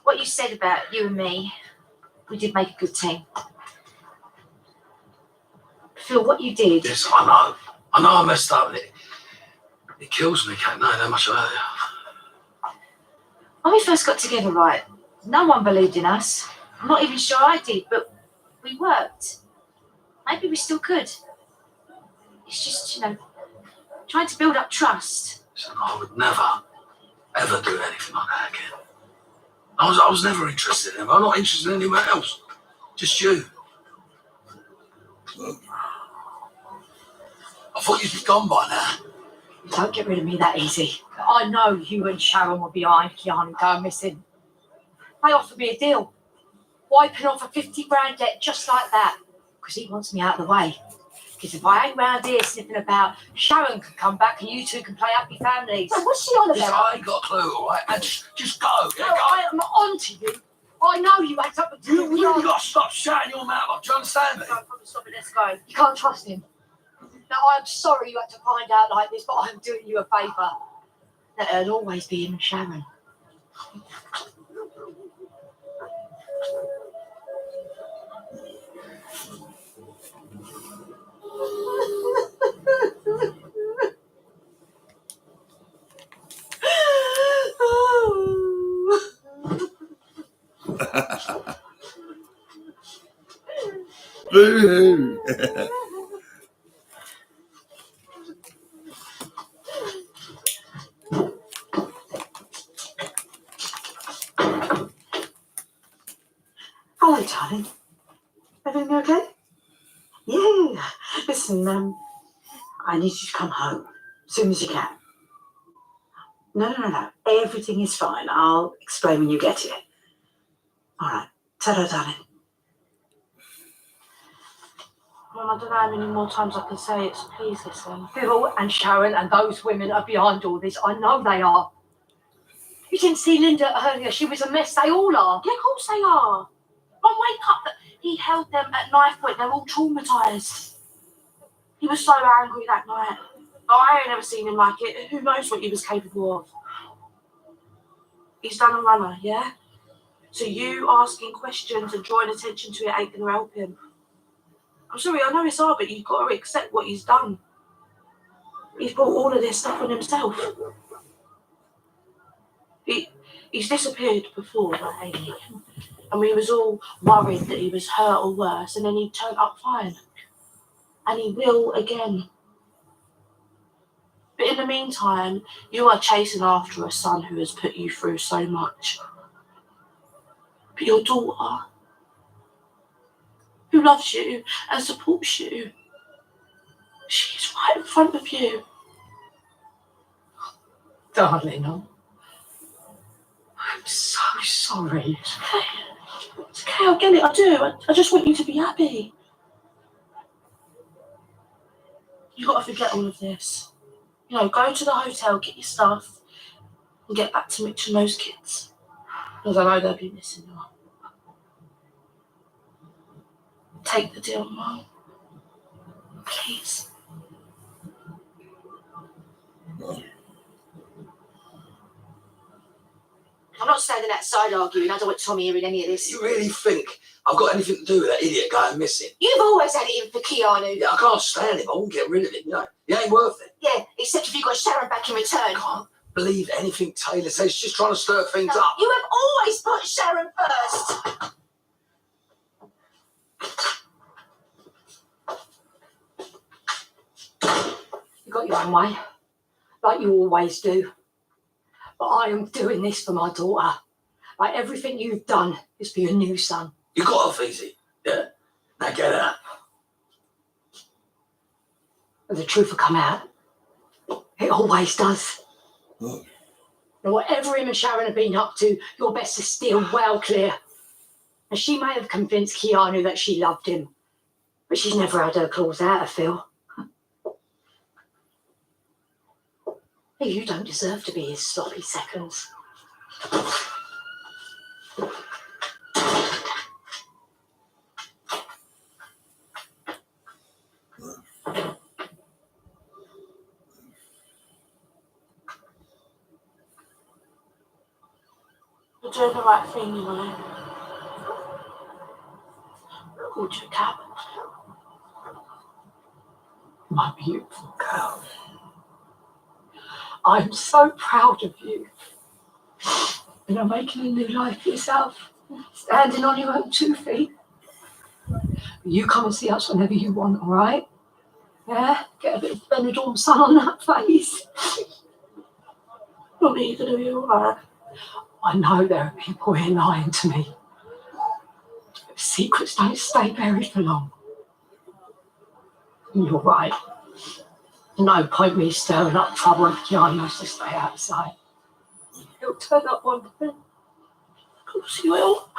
What you said about you and me, we did make a good team. Phil, what you did. Yes, I know. I know I messed up and it kills me, can't know how much I hurt you. When we first got together, right, no one believed in us. I'm not even sure I did, but we worked. Maybe we still could. It's just, trying to build up trust. So I would never, ever do anything like that again. I was never interested in him. I'm not interested in anyone else. Just you. I thought you'd be gone by now. Don't get rid of me that easy. I know you and Sharon were behind Keanu going missing. They offered me a deal. Wiping off a 50 grand debt just like that. Because he wants me out of the way. Because if I ain't round here sniffing about, Sharon can come back and you two can play happy families. So what's she on Listen, about? I ain't got a clue, all right? And just go. Yeah, No, go. I am on to you. I know you ain't up with You really got to stop shouting your mouth off. Do you understand me? No, probably stop it, let's go. You can't trust him. Now, I'm sorry you had to find out like this, but I'm doing you a favour. That it'll always be him and Sharon. Boo-hoo. Hello, darling. Everything okay? Yeah. Listen, I need you to come home as soon as you can. No. Everything is fine. I'll explain when you get here. All right. Ta-da, darling. Mum, I don't know how many more times I can say it, so please listen. Phil and Sharon and those women are behind all this. I know they are. You didn't see Linda earlier. She was a mess. They all are. Yeah, of course they are. Mum, wake up. He held them at knife point. They're all traumatised. He was so angry that night. I ain't never seen him like it. Who knows what he was capable of? He's done a runner, yeah? So you asking questions and drawing attention to it ain't going to help him. I'm sorry, I know it's hard, but you've got to accept what he's done. He's brought all of this stuff on himself. He's disappeared before, right? And we was all worried that he was hurt or worse, and then he turned up fine. And he will again. But in the meantime, you are chasing after a son who has put you through so much. But your daughter, who loves you and supports you, she's right in front of you. Darling, I'm so sorry. It's okay, I get it, I do. I just want you to be happy. You got to forget all of this. You know, go to the hotel, get your stuff, and get back to Mitch and those kids. Because I know they'll be missing you. Take the deal, Mum. Please. I'm not standing outside arguing. I don't want Tommy hearing any of this. You really think I've got anything to do with that idiot going missing? You've always had it in for Keanu. Yeah, I can't stand him. I won't get rid of him. You know, he ain't worth it. Yeah, except if you got Sharon back in return. I can't believe anything Taylor says. She's just trying to stir things up. You have always put Sharon first. You got your own way, like you always do. But I am doing this for my daughter. Like everything you've done is for your new son. You got off easy. Yeah. Now get out. And the truth will come out. It always does. And whatever him and Sharon have been up to, your best is still well clear. And she may have convinced Keanu that she loved him, but she's never had her claws out of Phil. You don't deserve to be his sloppy seconds. You're doing the right thing, you know. Called you a cab. My beautiful girl. I'm so proud of you. You know, making a new life for yourself. Standing on your own 2 feet. You come and see us whenever you want, all right? Yeah? Get a bit of Benidorm sun on that face. What are you going to be all right? I know there are people here lying to me. Secrets don't stay buried for long. You're right. No point me stirring up trouble if Keanu has to stay outside. He'll turn up one day. Of course he will.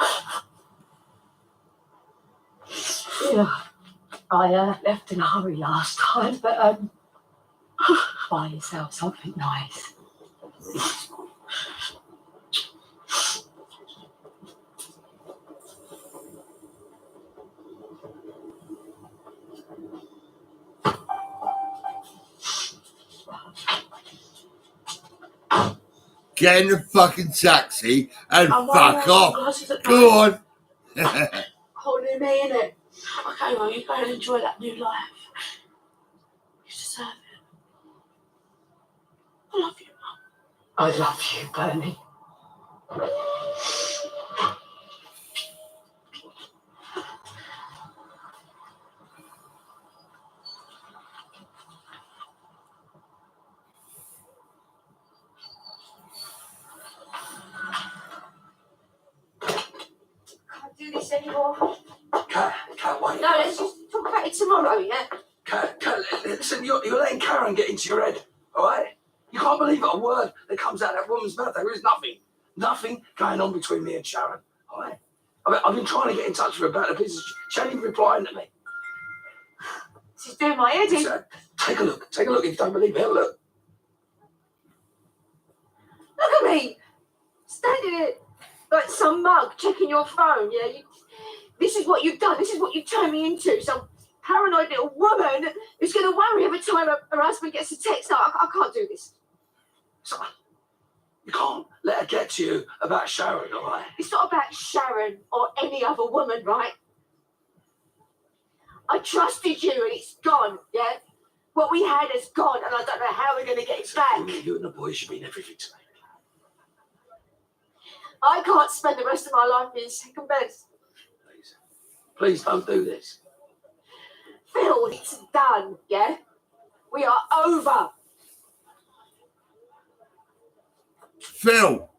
Yeah. I left in a hurry last time, but buy yourself something nice. Get in the fucking taxi and fuck off. Go on. Holding me in it. Okay, well, you go and enjoy that new life. You deserve it. I love you, Mum. I love you, Bernie. Do this anymore. Cat, wait. No, let's just talk about it tomorrow, yeah? Cat, listen, you're letting Karen get into your head, all right? You can't believe a word that comes out of that woman's mouth. There is nothing going on between me and Sharon, all right? I've been trying to get in touch with her about the business. She ain't even replying to me. She's doing my head in. Take a look if you don't believe me. Have a look. Look at me. Standing here like some mug checking your phone, yeah? This is what you've done. This is what you've turned me into. Some paranoid little woman who's going to worry every time her husband gets a text. No, I can't do this. So, you can't let her get to you about Sharon, all right? It's not about Sharon or any other woman, right? I trusted you and it's gone, yeah? What we had is gone and I don't know how we're going to get it back. You and the boys should mean everything to me. I can't spend the rest of my life being second best. Please don't do this. Phil, it's done, yeah? We are over. Phil,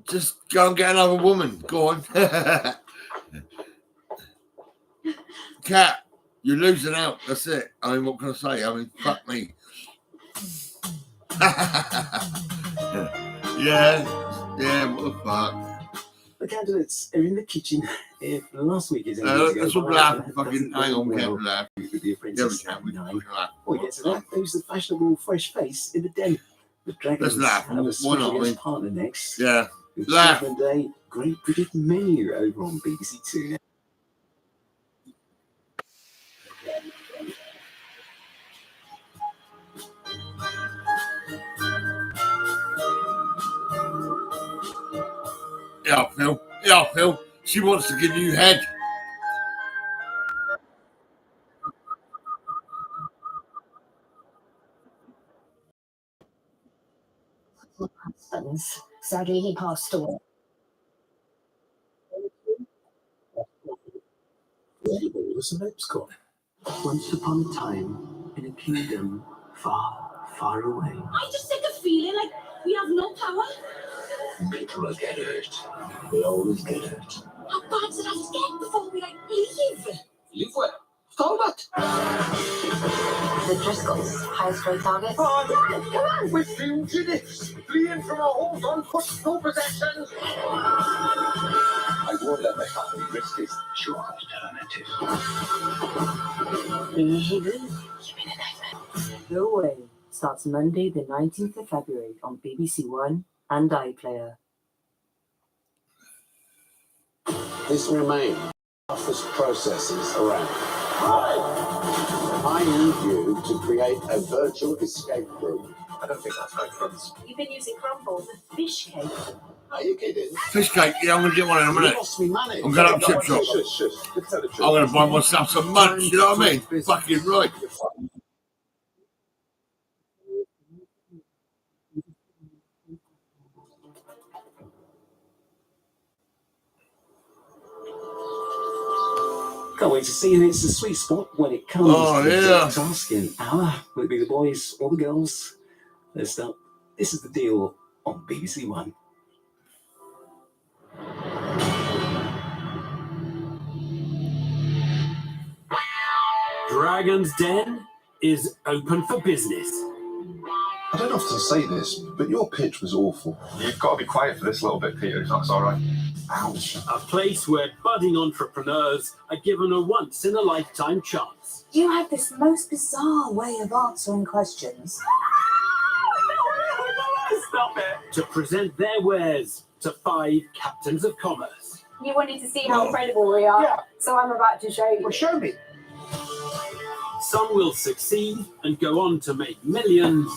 just go and get another woman. Go on. Cat, you're losing out. That's it. I mean, what can I say? I mean, fuck me. Yeah, what the fuck? The candidates are in the kitchen If last week is Let's all laugh. Fucking hang on, we can't laugh. with the apprentice Yeah, we can. We can laugh. or gets to who's the fashionable fresh face in the den. The Dragons laugh. have a Why special not? I guest mean, partner next. Yeah. With Laugh. Chapman Day, great British menu over on BBC Two now. Yeah, Phil. Yeah, Phil. She wants to give you head. Husbands. Sadly, he passed away. Where all the celebs gone? Once upon a time, in a kingdom far, far away. I just get the feeling like we have no power. People will get hurt. They always get hurt. How bad does it have to get before we leave? Leave where? Stall that. The Driscolls, highest grade target. Oh, come on, we're fugitives, fleeing from our homes on foot, no possessions. I won't let my family risk this. Sure, alternative. No Way starts Monday, the 19th of February on BBC One and iPlayer. This remain office processes around. I need you to create a virtual escape room. I don't think that's right, friends. You've been using crumbles and fish cake. Are you kidding? Fish cake. Yeah, I'm going to get one in a minute. You lost me money. I'm going up chip shop. I'm going to buy myself some munch. You know what I mean? Fucking right. Can't wait to see it. It's a sweet spot when it comes Oh, to yeah. the task in hour. Will it be the boys or the girls? Let's start. This is The Deal on BBC One. Dragon's Den is open for business. I don't often say this, but your pitch was awful. You've got to be quiet for this little bit, Peter, if that's all right. Ouch. A place where budding entrepreneurs are given a once-in-a-lifetime chance. You have this most bizarre way of answering questions. Stop it! To present their wares to 5 captains of commerce. You wanted to see how credible we are, so I'm about to show you. Well, show me. Some will succeed and go on to make millions.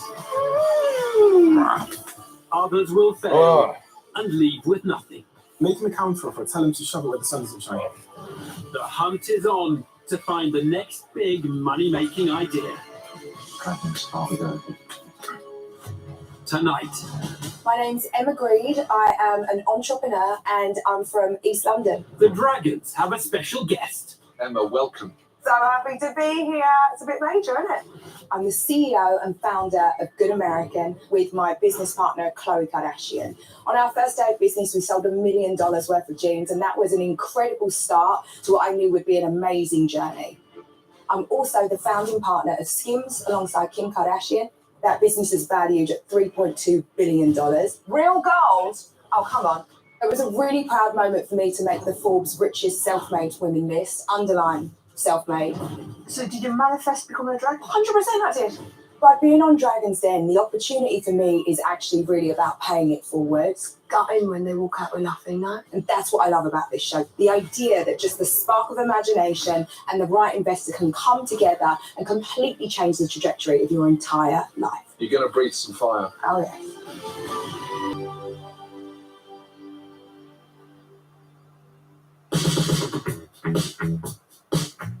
Others will fail and leave with nothing. Make him a counter offer. Tell him to shove it where the sun doesn't shine. The hunt is on to find the next big money-making idea. Goodness, are we going? Tonight, My name's Emma Greed. I am an entrepreneur and I'm from East London. the Dragons have a special guest. Emma, welcome. So happy to be here. It's a bit major, isn't it? I'm the CEO and founder of Good American with my business partner, Khloe Kardashian. On our first day of business, we sold $1 million worth of jeans, and that was an incredible start to what I knew would be an amazing journey. I'm also the founding partner of Skims alongside Kim Kardashian. That business is valued at $3.2 billion. Real gold? Oh, come on. It was a really proud moment for me to make the Forbes richest self-made women list, underline self-made. So did you manifest becoming a dragon? 100% I did. By being on Dragon's Den, the opportunity for me is actually really about paying it forward. Gutting when they walk out with nothing, no? And that's what I love about this show. The idea that just the spark of imagination and the right investor can come together and completely change the trajectory of your entire life. You're going to breathe some fire. Oh, yeah.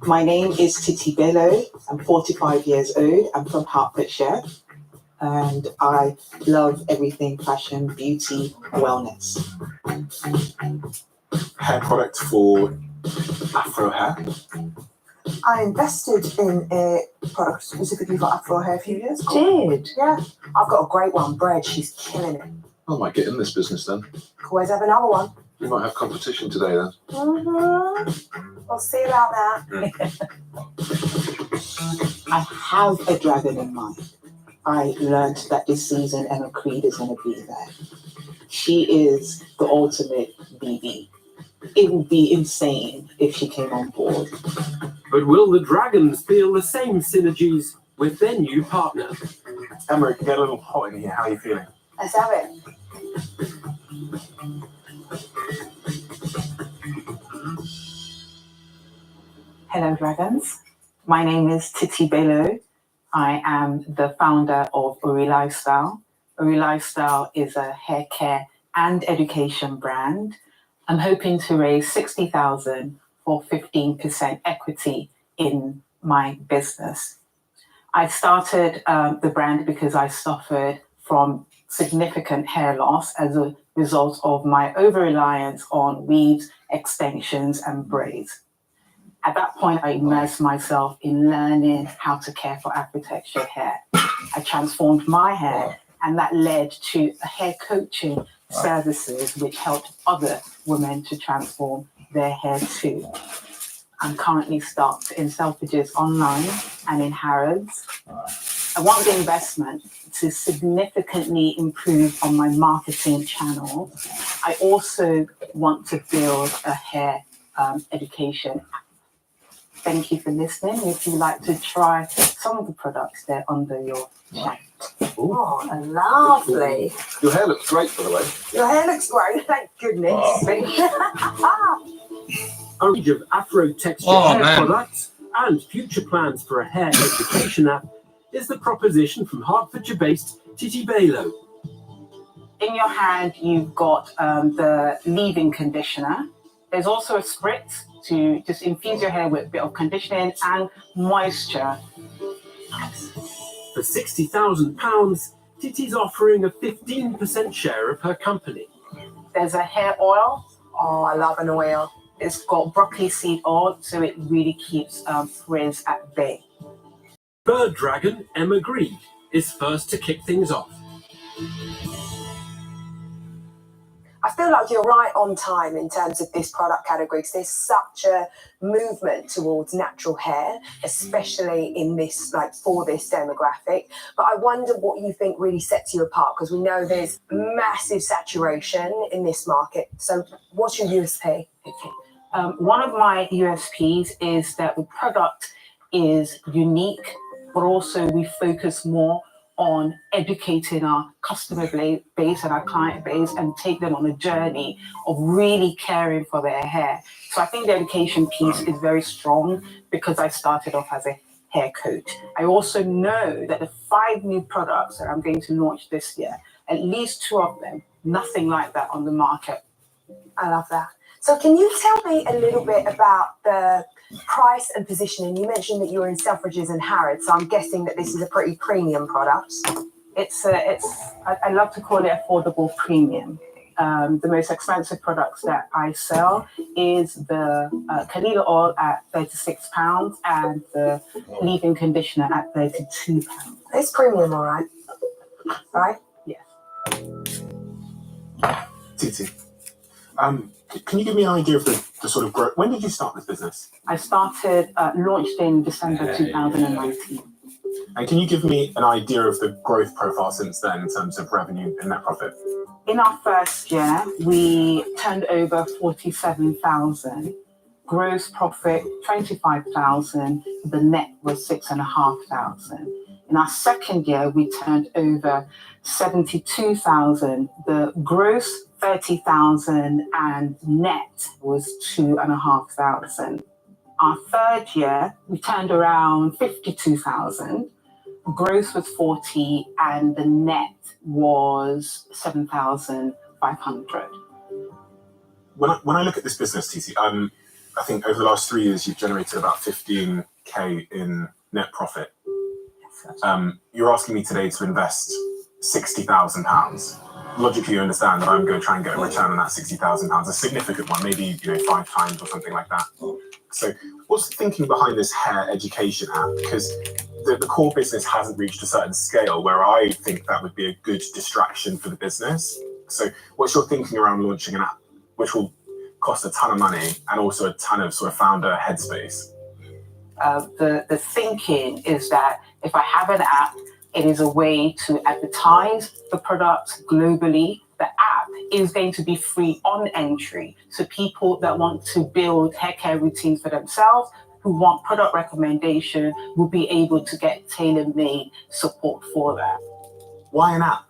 My name is Titi Bello. I'm 45 years old. I'm from Hertfordshire. And I love everything fashion, beauty, wellness. Hair product for Afro hair. I invested in a product specifically for Afro hair a few years ago. Did? Yeah. I've got a great one. Bread. She's killing it. I might get in this business then. Always have another one. We might have competition today then. We'll see about that. I have a dragon in mind. I learned that this season Emma Creed is going to be there. She is the ultimate BB. it would be insane if she came on board. But will the Dragons feel the same synergies with their new partner? Emma, it can get a little hot in here. How are you feeling? Let's have it. Hello, Dragons. My name is Titi Bello. I am the founder of Uri Lifestyle. Uri Lifestyle is a hair care and education brand. I'm hoping to raise 60,000 for 15% equity in my business. I started the brand because I suffered from significant hair loss as a result of my over-reliance on weaves, extensions, and braids. At that point, I immersed myself in learning how to care for Afro-textured hair. I transformed my hair, and that led to hair coaching services, which helped other women to transform their hair too. I'm currently stocked in Selfridges online and in Harrods. I want the investment to significantly improve on my marketing channel. I also want to build a hair education app. Thank you for listening. If you'd like to try some of the products, they're under your chat. Oh, lovely. Your hair looks great, by the way. Your hair looks great, thank goodness. A range of Afro-textured hair products and future plans for a hair education app is the proposition from Hertfordshire-based Titi Bello. In your hand, you've got the leave-in conditioner. There's also a spritz to just infuse your hair with a bit of conditioning and moisture. For £60,000, Titi's offering a 15% share of her company. There's a hair oil. Oh, I love an oil. It's got broccoli seed oil, so it really keeps frizz at bay. Bird Dragon Emma Green is first to kick things off. I feel like you're right on time in terms of this product category because there's such a movement towards natural hair, especially in this, like for this demographic. But I wonder what you think really sets you apart because we know there's massive saturation in this market. So what's your USP? Okay. One of my USPs is that the product is unique, but also we focus more on educating our customer base and our client base and take them on a journey of really caring for their hair. So I think the education piece is very strong because I started off as a hair coach. I also know that the 5 new products that I'm going to launch this year, at least 2 of them, nothing like that on the market. I love that. So can you tell me a little bit about the price and positioning? You mentioned that you're in Selfridges and Harrods, so I'm guessing that this is a pretty premium product. I love to call it affordable premium. The most expensive products that I sell is the Kalila oil at £36 and the leave-in conditioner at £32. It's premium, all right. Right? Yes. Titi, can you give me an idea of the sort of growth? When did you start this business? I launched in December 2019. And can you give me an idea of the growth profile since then in terms of revenue and net profit? In our first year, we turned over 47,000. Gross profit 25,000. The net was 6,500. In our second year, we turned over 72,000. The gross 30,000 and net was 2,500. Our third year, we turned around 52,000. Gross was 40 and the net was 7,500. When I look at this business, Titi, I think over the last 3 years, you've generated about 15K in net profit. You're asking me today to invest £60,000. Logically, you understand that I'm going to try and get a return on that £60,000, a significant one, maybe 5 times or something like that. So what's the thinking behind this hair education app? Because the core business hasn't reached a certain scale where I think that would be a good distraction for the business. So what's your thinking around launching an app which will cost a ton of money and also a ton of sort of founder headspace? The thinking is that if I have an app, it is a way to advertise the product globally, the app is going to be free on entry. So people that want to build hair care routines for themselves, who want product recommendation, will be able to get tailor-made support for that. Why an app?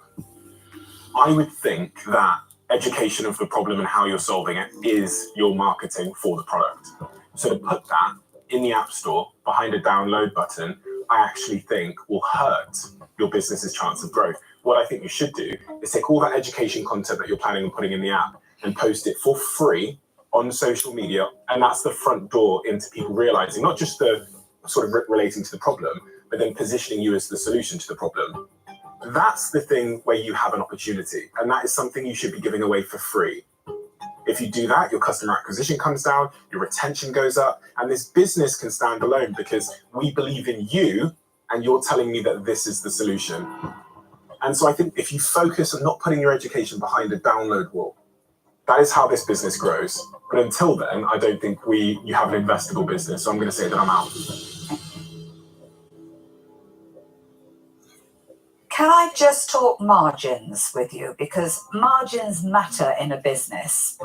I would think that education of the problem and how you're solving it is your marketing for the product. So to put that in the App Store behind a download button, I actually think will hurt your business's chance of growth. What I think you should do is take all that education content that you're planning on putting in the app and post it for free on social media. And that's the front door into people realizing not just the sort of relating to the problem, but then positioning you as the solution to the problem. That's the thing where you have an opportunity, and that is something you should be giving away for free. If you do that, your customer acquisition comes down, your retention goes up, and this business can stand alone because we believe in you and you're telling me that this is the solution. And so I think if you focus on not putting your education behind a download wall, that is how this business grows. But until then, I don't think you have an investable business. So I'm going to say that I'm out. Can I just talk margins with you? Because margins matter in a business.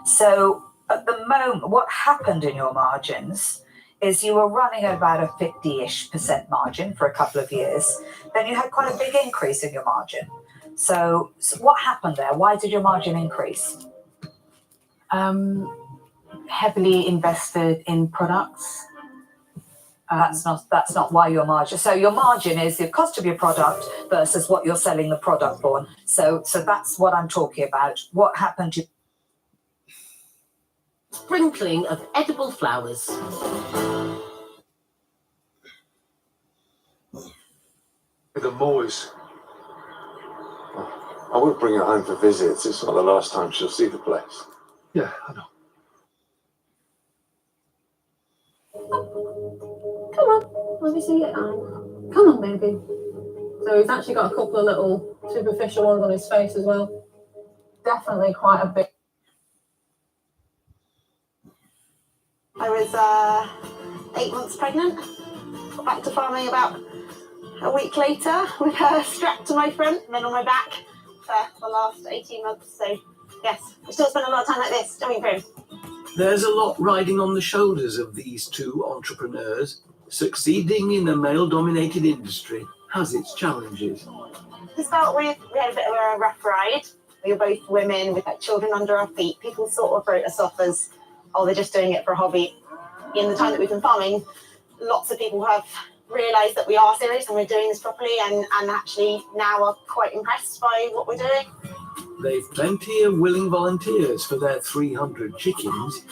So at the moment, what happened in your margins is you were running at about a 50-ish% margin for a couple of years. Then you had quite a big increase in your margin. So what happened there? Why did your margin increase? Heavily invested in products. That's not why your margin. So your margin is the cost of your product versus what you're selling the product for. So that's what I'm talking about. What happened to sprinkling of edible flowers? The boys. I won't bring her home for visits. It's not the last time she'll see the place. Yeah, I know. Come on, let me see it. Come on, baby. So he's actually got a couple of little superficial ones on his face as well. Definitely quite a big. I was 8 months pregnant. Got back to farming about a week later with her strapped to my front and then on my back for the last 18 months. So yes, we still spend a lot of time like this, don't we, Prim? There's a lot riding on the shoulders of these two entrepreneurs. Succeeding in a male-dominated industry has its challenges. To start with, we had a bit of a rough ride. We were both women with children under our feet. People sort of wrote us off as, oh, they're just doing it for a hobby. In the time that we've been farming, lots of people have realised that we are serious and we're doing this properly and actually now are quite impressed by what we're doing. They've plenty of willing volunteers for their 300 chickens.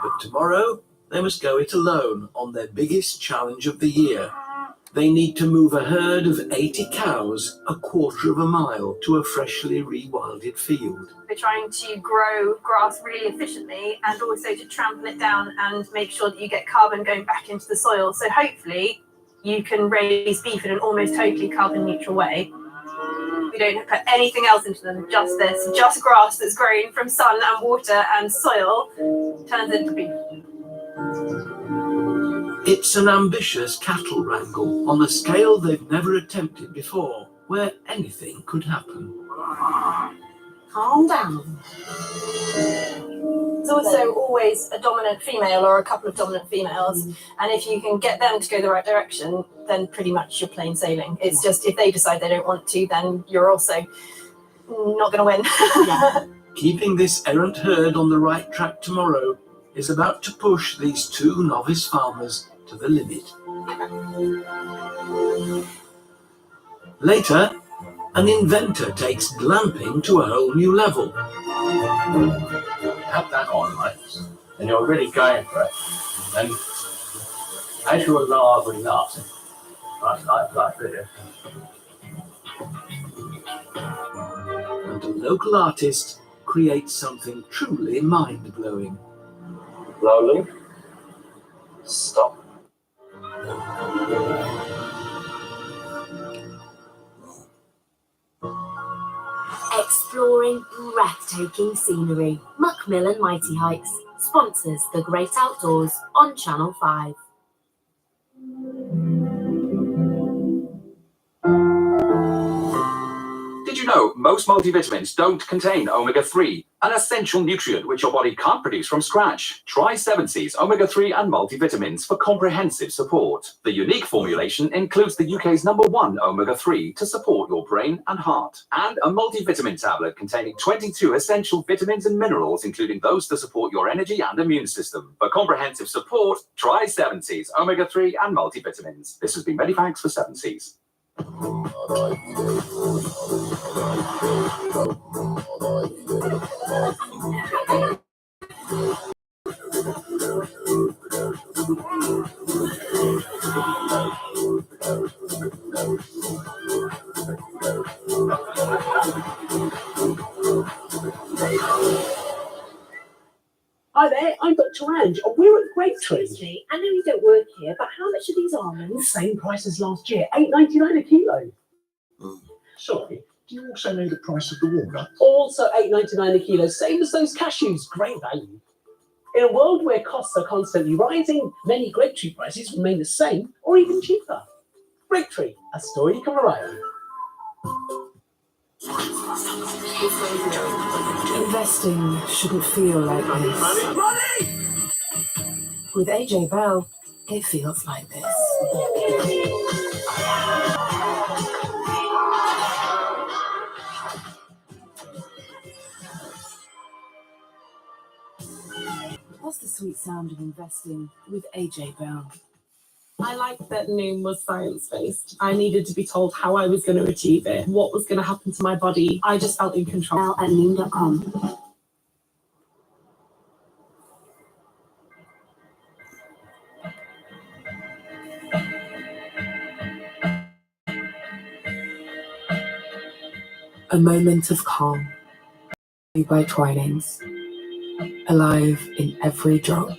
But tomorrow, they must go it alone on their biggest challenge of the year. They need to move a herd of 80 cows a quarter of a mile to a freshly rewilded field. We're trying to grow grass really efficiently and also to trample it down and make sure that you get carbon going back into the soil. So hopefully you can raise beef in an almost totally carbon neutral way. We don't put anything else into them, just this, just grass that's grown from sun and water and soil turns into beef. It's an ambitious cattle wrangle on a scale they've never attempted before, where anything could happen. Calm down. There's also always a dominant female or a couple of dominant females, and if you can get them to go the right direction, then pretty much you're plain sailing. It's just if they decide they don't want to, then you're also not going to win. Keeping this errant herd on the right track tomorrow is about to push these two novice farmers to the limit. Later, an inventor takes glamping to a whole new level. Have that on, right? And you're really going for it. And as you're larvaing up, like this. And a local artist creates something truly mind-blowing. Slowly. Stop. Exploring breathtaking scenery. Muckmill and Mighty Heights sponsors The Great Outdoors on Channel 5. you know most multivitamins don't contain omega-3, an essential nutrient which your body can't produce from scratch? Try 7C's omega-3 and multivitamins for comprehensive support. The unique formulation includes the UK's #1 omega-3 to support your brain and heart, and a multivitamin tablet containing 22 essential vitamins and minerals, including those to support your energy and immune system. For comprehensive support, try 7C's omega-3 and multivitamins. This has been Medifax for 7C's. Hi there, I'm Dr. Ange, and we're at Grape Tree. Excuse me, I know you don't work here, but how much are these almonds? Same price as last year, $8.99 a kilo. Sorry, do you also know the price of the walnut? Also $8.99 a kilo, same as those cashews, great value. In a world where costs are constantly rising, many Grape Tree prices remain the same or even cheaper. Grape Tree, a store you can rely on. Investing shouldn't feel like this. Money! With AJ Bell, it feels like this. What's the sweet sound of investing with AJ Bell? I liked that Noom was science-based. I needed to be told how I was going to achieve it, what was going to happen to my body. I just felt in control. At Noom.com. A moment of calm by Twinings. Alive in every drop.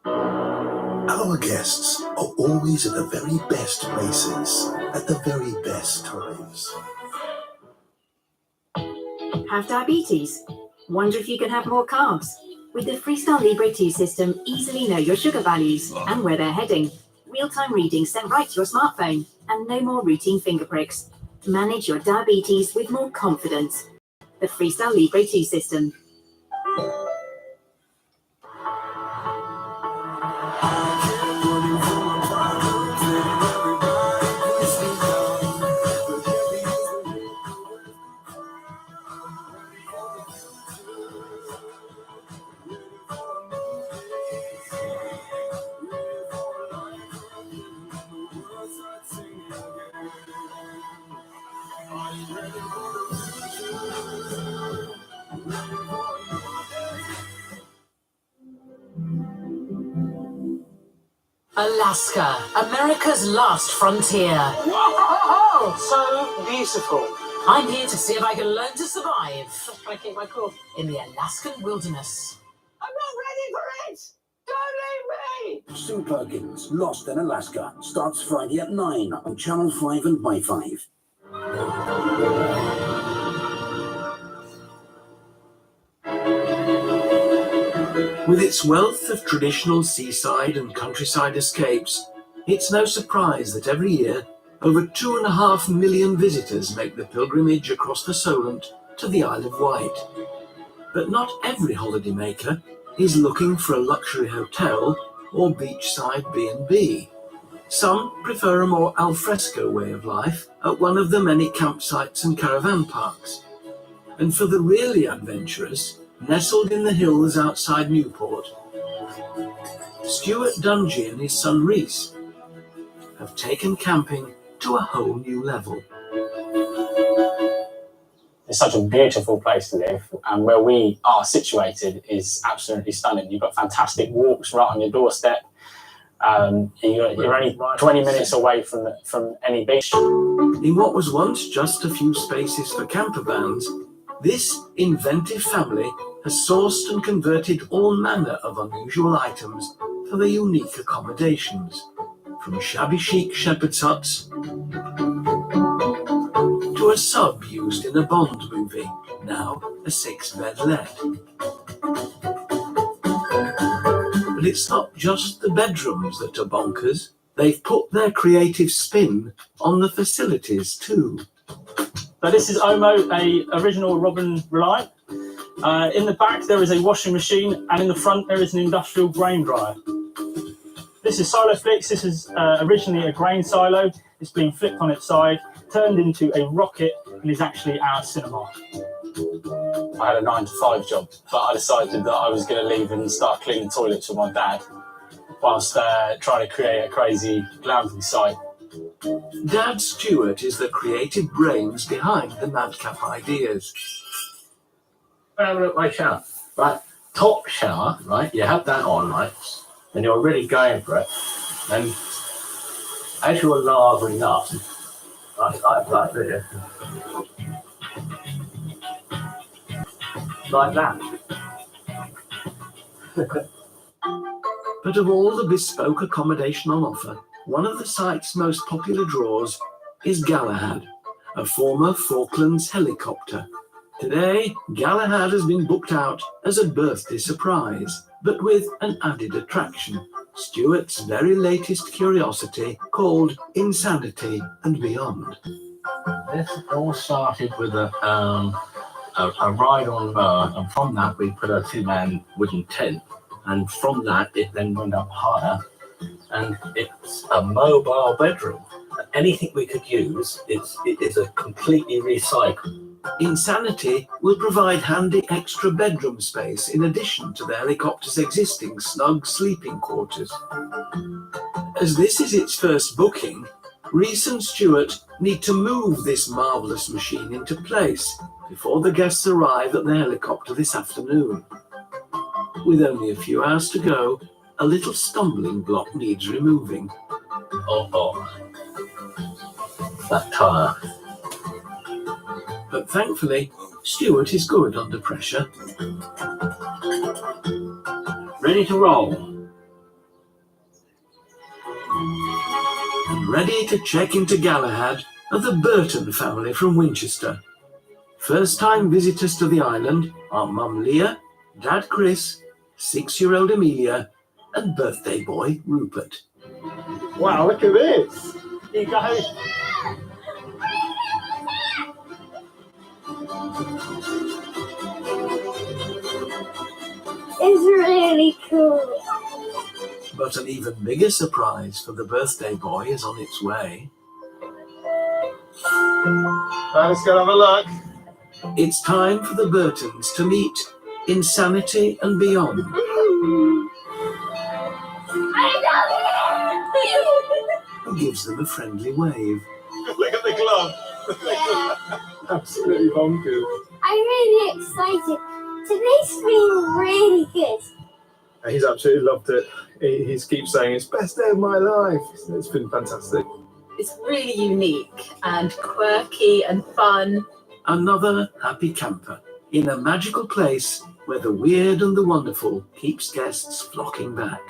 Our guests are always at the very best places at the very best times. Have diabetes? Wonder if you can have more carbs? With the Freestyle Libre 2 system, easily know your sugar values and where they're heading. Real-time readings sent right to your smartphone, and no more routine finger pricks. Manage your diabetes with more confidence. The Freestyle Libre 2 system. Alaska, America's last frontier. Whoa! So beautiful. I'm here to see if I can learn to survive. Just trying to keep my cool. In the Alaskan wilderness. I'm not ready for it! Don't leave me! Sue Perkins, Lost in Alaska, starts Friday at 9 on Channel 5 and by 5. With its wealth of traditional seaside and countryside escapes, it's no surprise that every year over 2.5 million visitors make the pilgrimage across the Solent to the Isle of Wight. But not every holidaymaker is looking for a luxury hotel or beachside B&B. Some prefer a more alfresco way of life at one of the many campsites and caravan parks. And for the really adventurous, nestled in the hills outside Newport, Stuart Dungy and his son Rhys have taken camping to a whole new level. It's such a beautiful place to live, and where we are situated is absolutely stunning. You've got fantastic walks right on your doorstep. You're only 20 minutes away from any beach. In what was once just a few spaces for camper vans, this inventive family has sourced and converted all manner of unusual items for their unique accommodations, from shabby chic shepherd's huts to a sub used in a Bond movie, now a 6-bed let. But it's not just the bedrooms that are bonkers. they've put their creative spin on the facilities too. So this is Omo, a original Robin Reliant. In the back there is a washing machine, and in the front there is an industrial grain dryer. This is Siloflix. This is originally a grain silo. It's been flipped on its side, turned into a rocket, and is actually our cinema. I had a 9-to-5 job, but I decided that I was going to leave and start cleaning toilets with my dad, whilst trying to create a crazy glamby site. Dad Stewart is the creative brains behind the madcap ideas. Have a look at my shower, right? Top shower, right? You have that on, right? And you're really going for it. And as you're lavering up, like this, like that. But of all the bespoke accommodation on offer, one of the site's most popular draws is Galahad, a former Falklands helicopter. Today, Galahad has been booked out as a birthday surprise, but with an added attraction, Stuart's very latest curiosity called Insanity and Beyond. This all started with a ride on bird, and from that we put a 2-man wooden tent, and from that it then went up higher, and it's a mobile bedroom. Anything we could use is a completely recycled. Insanity will provide handy extra bedroom space in addition to the helicopter's existing snug sleeping quarters. As this is its first booking, Reese and Stuart need to move this marvellous machine into place before the guests arrive at the helicopter this afternoon. With only a few hours to go, a little stumbling block needs removing. Oh, that tyre. But thankfully, Stuart is good under pressure. Ready to roll. And ready to check into Galahad are the Burton family from Winchester. First-time visitors to the island are Mum Leah, Dad Chris, 6-year-old Amelia, and birthday boy Rupert. Wow, look at this! Here you go. It's really cool. But an even bigger surprise for the birthday boy is on its way. Let's go have a look. It's time for the Burtons to meet Insanity and Beyond. Who gives them a friendly wave. Look at the glove. Absolutely bonkers. I'm really excited. Today's been really good. He's absolutely loved it. He keeps saying it's best day of my life. It's been fantastic. It's really unique and quirky and fun. Another happy camper in a magical place where the weird and the wonderful keeps guests flocking back.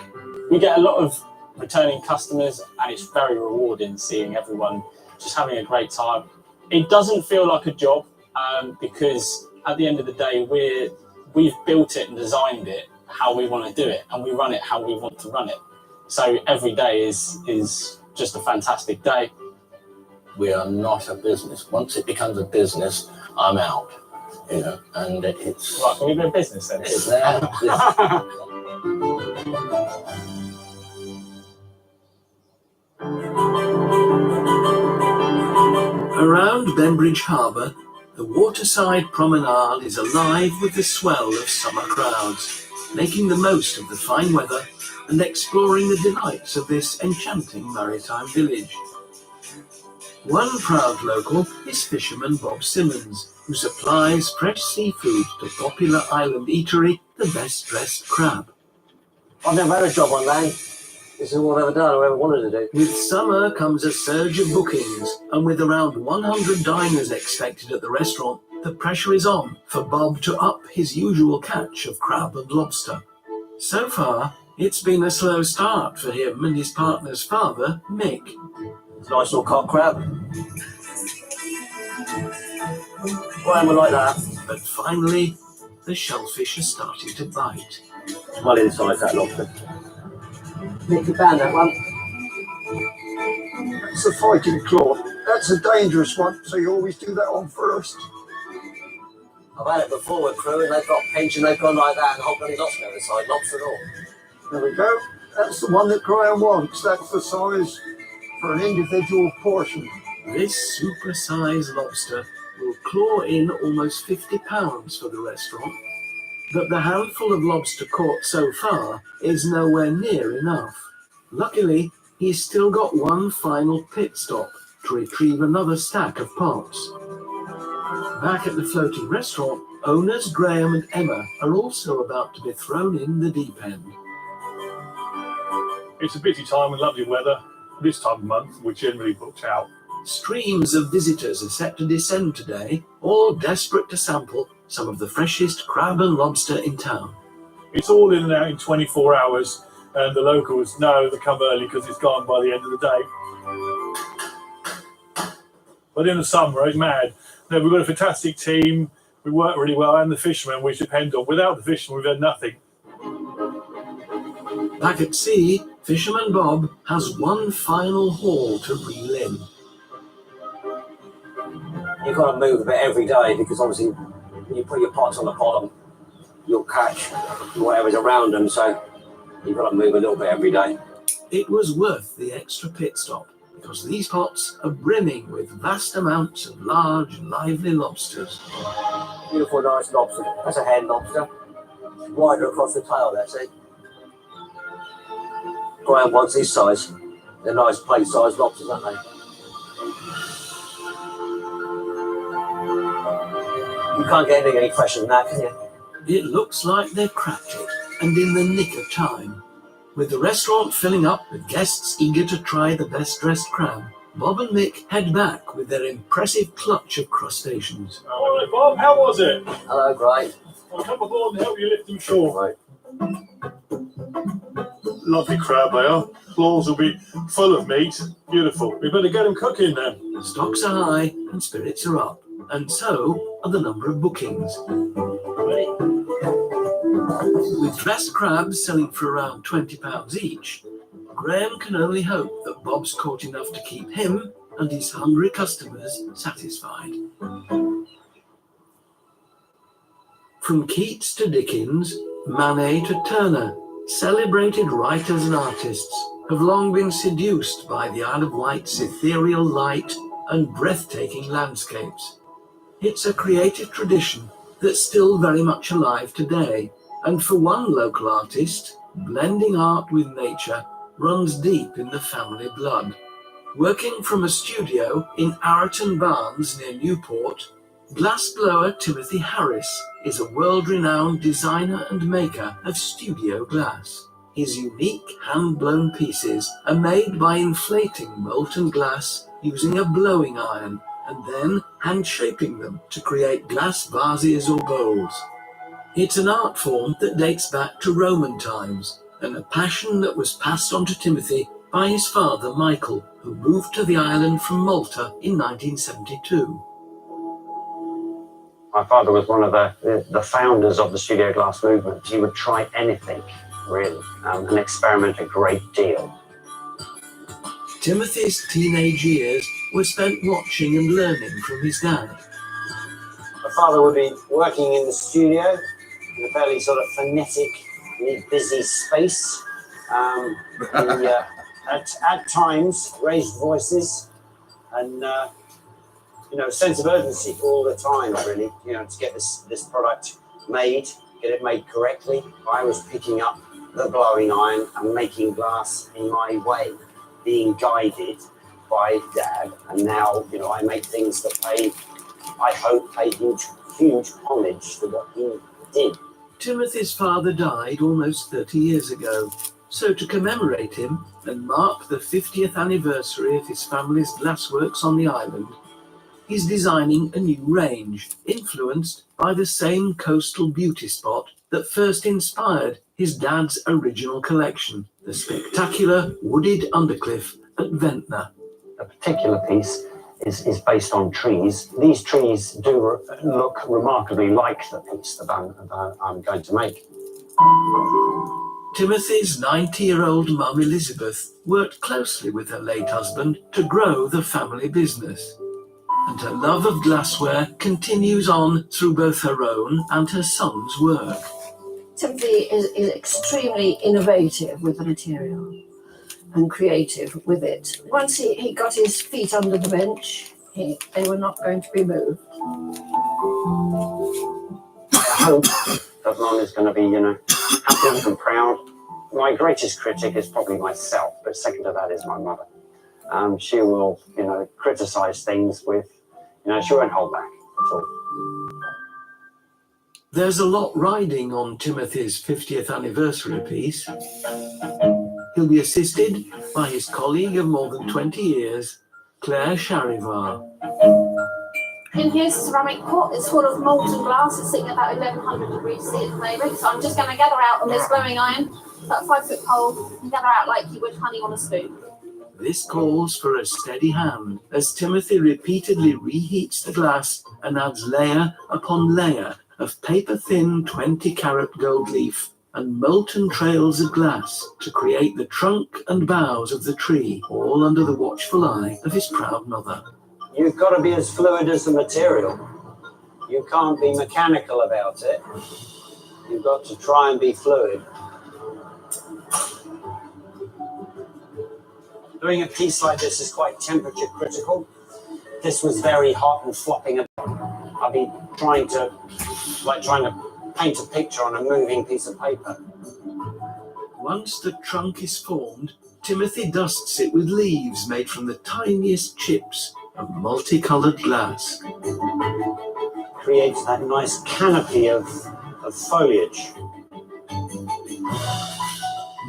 We get a lot of returning customers, and it's very rewarding seeing everyone just having a great time. It doesn't feel like a job because at the end of the day, we've built it and designed it how we want to do it, and we run it how we want to run it. So every day is just a fantastic day. We are not a business. Once it becomes a business, I'm out. You know, and it's right. Can we be a business then? It's there. Around Bembridge Harbour, the waterside promenade is alive with the swell of summer crowds, making the most of the fine weather and exploring the delights of this enchanting maritime village. One proud local is fisherman Bob Simmons, who supplies fresh seafood to popular island eatery The Best Dressed Crab. I've never had a job on land. This is all I've ever done or ever wanted to do. With summer comes a surge of bookings, and with around 100 diners expected at the restaurant, the pressure is on for Bob to up his usual catch of crab and lobster. So far, it's been a slow start for him and his partner's father, Mick. It's a nice little cock crab. Why am I like that? But finally, the shellfish are starting to bite. Well inside that lobster. Nick, you found that one? That's a fighting claw. That's a dangerous one, so you always do that one first. I've had it before with crew, and they've got pinch and they've gone like that, and the whole bloody lob's on the other side, lobster and all. There we go. That's the one that Graham wants. That's the size for an individual portion. This super-sized lobster will claw in almost £50 for the restaurant, but the handful of lobster caught so far is nowhere near enough. Luckily, he's still got one final pit stop to retrieve another stack of pots. Back at the floating restaurant, owners Graham and Emma are also about to be thrown in the deep end. It's a busy time with lovely weather. This time of month, we're generally booked out. Streams of visitors are set to descend today, all desperate to sample some of the freshest crab and lobster in town. It's all in and out in 24 hours, and the locals know they come early because it's gone by the end of the day. But in the summer, it's mad. No, we've got a fantastic team. We work really well, and the fishermen we depend on. Without the fishermen, we've had nothing. Back at sea, Fisherman Bob has one final haul to reel in. You've got to move a bit every day because obviously when you put your pots on the bottom, you'll catch whatever's around them, so you've got to move a little bit every day. It was worth the extra pit stop because these pots are brimming with vast amounts of large, lively lobsters. Beautiful, nice lobster. That's a hen lobster. Wider across the tail, that's it. Graham wants his size. They're nice plate-sized lobsters, aren't they? You can't get anything any fresher than that, can you? It looks like they've cracked it, and in the nick of time. With the restaurant filling up with guests eager to try the best-dressed crab, Bob and Mick head back with their impressive clutch of crustaceans. All right, Bob, how was it? Hello, great. I'll come aboard and help you lift them ashore. Right. Lovely crab they are. Claws will be full of meat. Beautiful. We better get them cooking then. Stocks are high and spirits are up, and so are the number of bookings. With dressed crabs selling for around £20 each, Graham can only hope that Bob's caught enough to keep him and his hungry customers satisfied. From Keats to Dickens, Manet to Turner, celebrated writers and artists have long been seduced by the Isle of Wight's ethereal light and breathtaking landscapes. It's a creative tradition that's still very much alive today, and for one local artist, blending art with nature runs deep in the family blood. Working from a studio in Arreton Barns near Newport, glassblower Timothy Harris is a world-renowned designer and maker of studio glass. His unique hand-blown pieces are made by inflating molten glass using a blowing iron and then hand-shaping them to create glass vases or bowls. It's an art form that dates back to Roman times and a passion that was passed on to Timothy by his father Michael, who moved to the island from Malta in 1972. My father was one of the founders of the studio glass movement. He would try anything, really, and experiment a great deal. Timothy's teenage years were spent watching and learning from his dad. My father would be working in the studio in a fairly sort of frenetically busy space. He, at times, raised voices and sense of urgency all the time, really, to get this product made, get it made correctly. I was picking up the blowing iron and making glass in my way, being guided by Dad, and now, I make things that I hope pay huge homage to what he did. Timothy's father died almost 30 years ago, so to commemorate him and mark the 50th anniversary of his family's glassworks on the island, he's designing a new range, influenced by the same coastal beauty spot that first inspired his dad's original collection, the spectacular wooded undercliff at Ventnor. A particular piece is based on trees. These trees do look remarkably like the piece that I'm going to make. Timothy's 90-year-old mum Elizabeth worked closely with her late husband to grow the family business. And her love of glassware continues on through both her own and her son's work. Timothy is extremely innovative with the material and creative with it. Once he got his feet under the bench, they were not going to be moved. I hope that Mum is going to be, happy and proud. My greatest critic is probably myself, but second to that is my mother. She will, criticise things with, she won't hold back at all. There's a lot riding on Timothy's 50th anniversary piece. He'll be assisted by his colleague of more than 20 years, Claire Charivar. In his ceramic pot is full of molten glass. It's sitting at about 1100 degrees C at the moment. So I'm just going to gather out on this glowing iron, about 5-foot pole, and gather out like you would honey on a spoon. This calls for a steady hand as Timothy repeatedly reheats the glass and adds layer upon layer of paper-thin 20-carat gold leaf and molten trails of glass to create the trunk and boughs of the tree, all under the watchful eye of his proud mother. You've got to be as fluid as the material. You can't be mechanical about it. You've got to try and be fluid. Doing a piece like this is quite temperature critical. This was very hot and flopping about. I've been trying to paint a picture on a moving piece of paper. Once the trunk is formed, Timothy dusts it with leaves made from the tiniest chips of multicolored glass. Creates that nice canopy of foliage.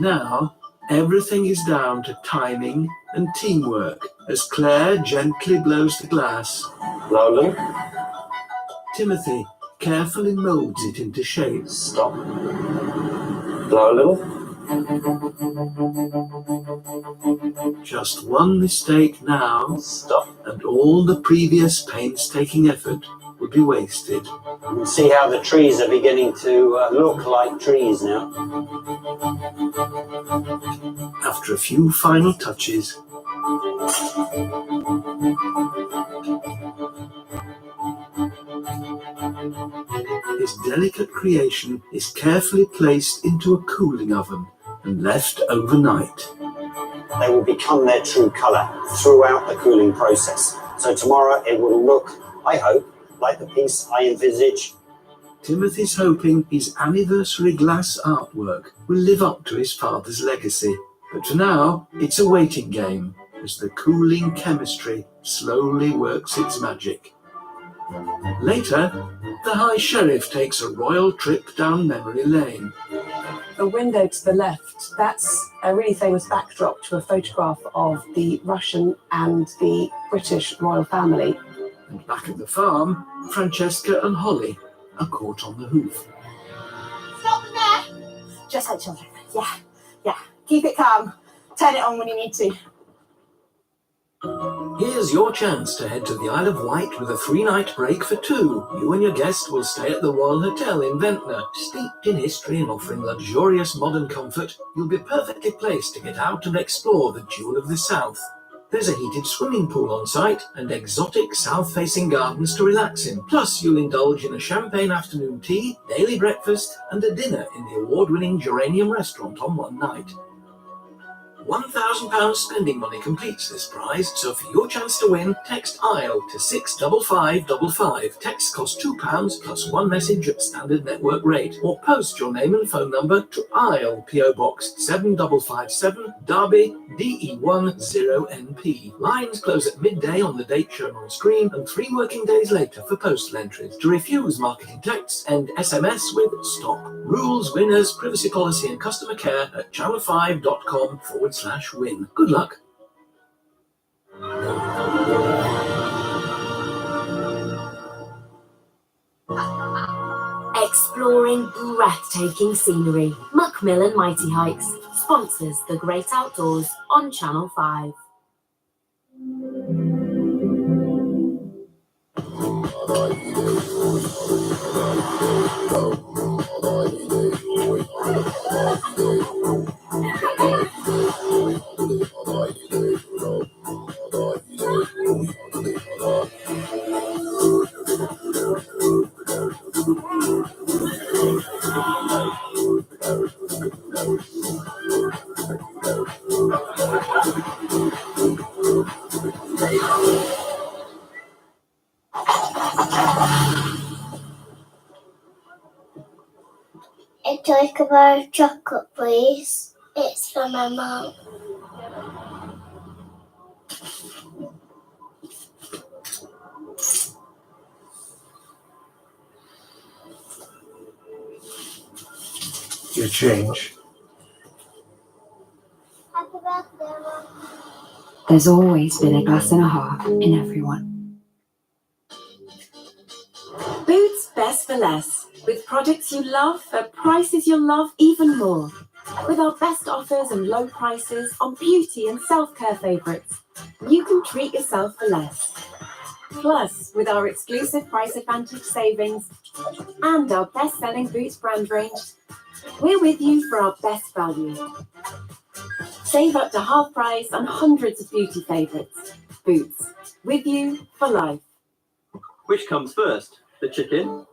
Now, everything is down to timing and teamwork as Claire gently blows the glass. Slowly. Timothy carefully molds it into shape. Stop. Blow a little. Just one mistake now. Stop. And all the previous painstaking effort would be wasted. You can see how the trees are beginning to look like trees now. After a few final touches, his delicate creation is carefully placed into a cooling oven and left overnight. They will become their true colour throughout the cooling process. So tomorrow it will look, I hope, like the piece I envisage. Timothy's hoping his anniversary glass artwork will live up to his father's legacy. But for now, it's a waiting game as the cooling chemistry slowly works its magic. Later, the High Sheriff takes a royal trip down memory lane. The window to the left, that's a really famous backdrop to a photograph of the Russian and the British royal family. And back at the farm, Francesca and Holly are caught on the hoof. Stop there! Just like children. Yeah. Keep it calm. Turn it on when you need to. Here's your chance to head to the Isle of Wight with a 3-night break for 2. You and your guest will stay at the Royal Hotel in Ventnor. Steeped in history and offering luxurious modern comfort, you'll be perfectly placed to get out and explore the Jewel of the South. There's a heated swimming pool on site and exotic south-facing gardens to relax in. Plus, you'll indulge in a champagne afternoon tea, daily breakfast, and a dinner in the award-winning Geranium restaurant on one night. £1,000 spending money completes this prize, so for your chance to win, text ISLE to 65555. Text costs £2 plus 1 message at standard network rate, or post your name and phone number to ISLE, PO Box 7557, Derby, DE10NP. Lines close at midday on the date shown on screen, and 3 working days later for postal entries. To refuse marketing texts, and SMS with STOP. Rules, winners, privacy policy and customer care at channel5.com/win. Good luck. Exploring breathtaking scenery. Muckmill and Mighty Hikes sponsors the great outdoors on Channel 5. A toy bar of chocolate, please. It's for my mum. Your change. Happy birthday, Mum. There's always been a glass and a half in everyone. Boots Best for Less. With products you love at prices you'll love even more. With our best offers and low prices on beauty and self-care favourites, you can treat yourself for less. Plus, with our exclusive price advantage savings and our best-selling Boots brand range, we're with you for our best value. Save up to half price on hundreds of beauty favourites. Boots, with you for life. Which comes first, the chicken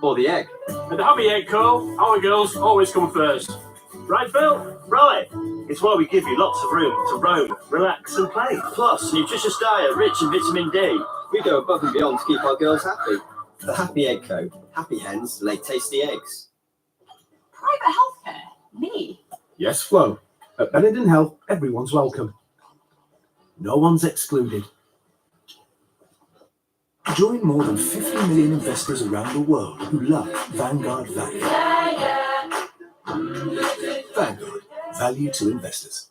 or the egg? And the hubby egg, Cole. Our girls always come first. Right, Bill? Right. It's why we give you lots of room to roam, relax and play. Plus, nutritious diet rich in vitamin D. We go above and beyond to keep our girls happy. The Happy Egg Co. Happy hens lay tasty eggs. Private healthcare? Me? Yes, Flo. At Benenden Health, everyone's welcome. No one's excluded. Join more than 50 million investors around the world who love Vanguard Value. Vanguard, value to investors.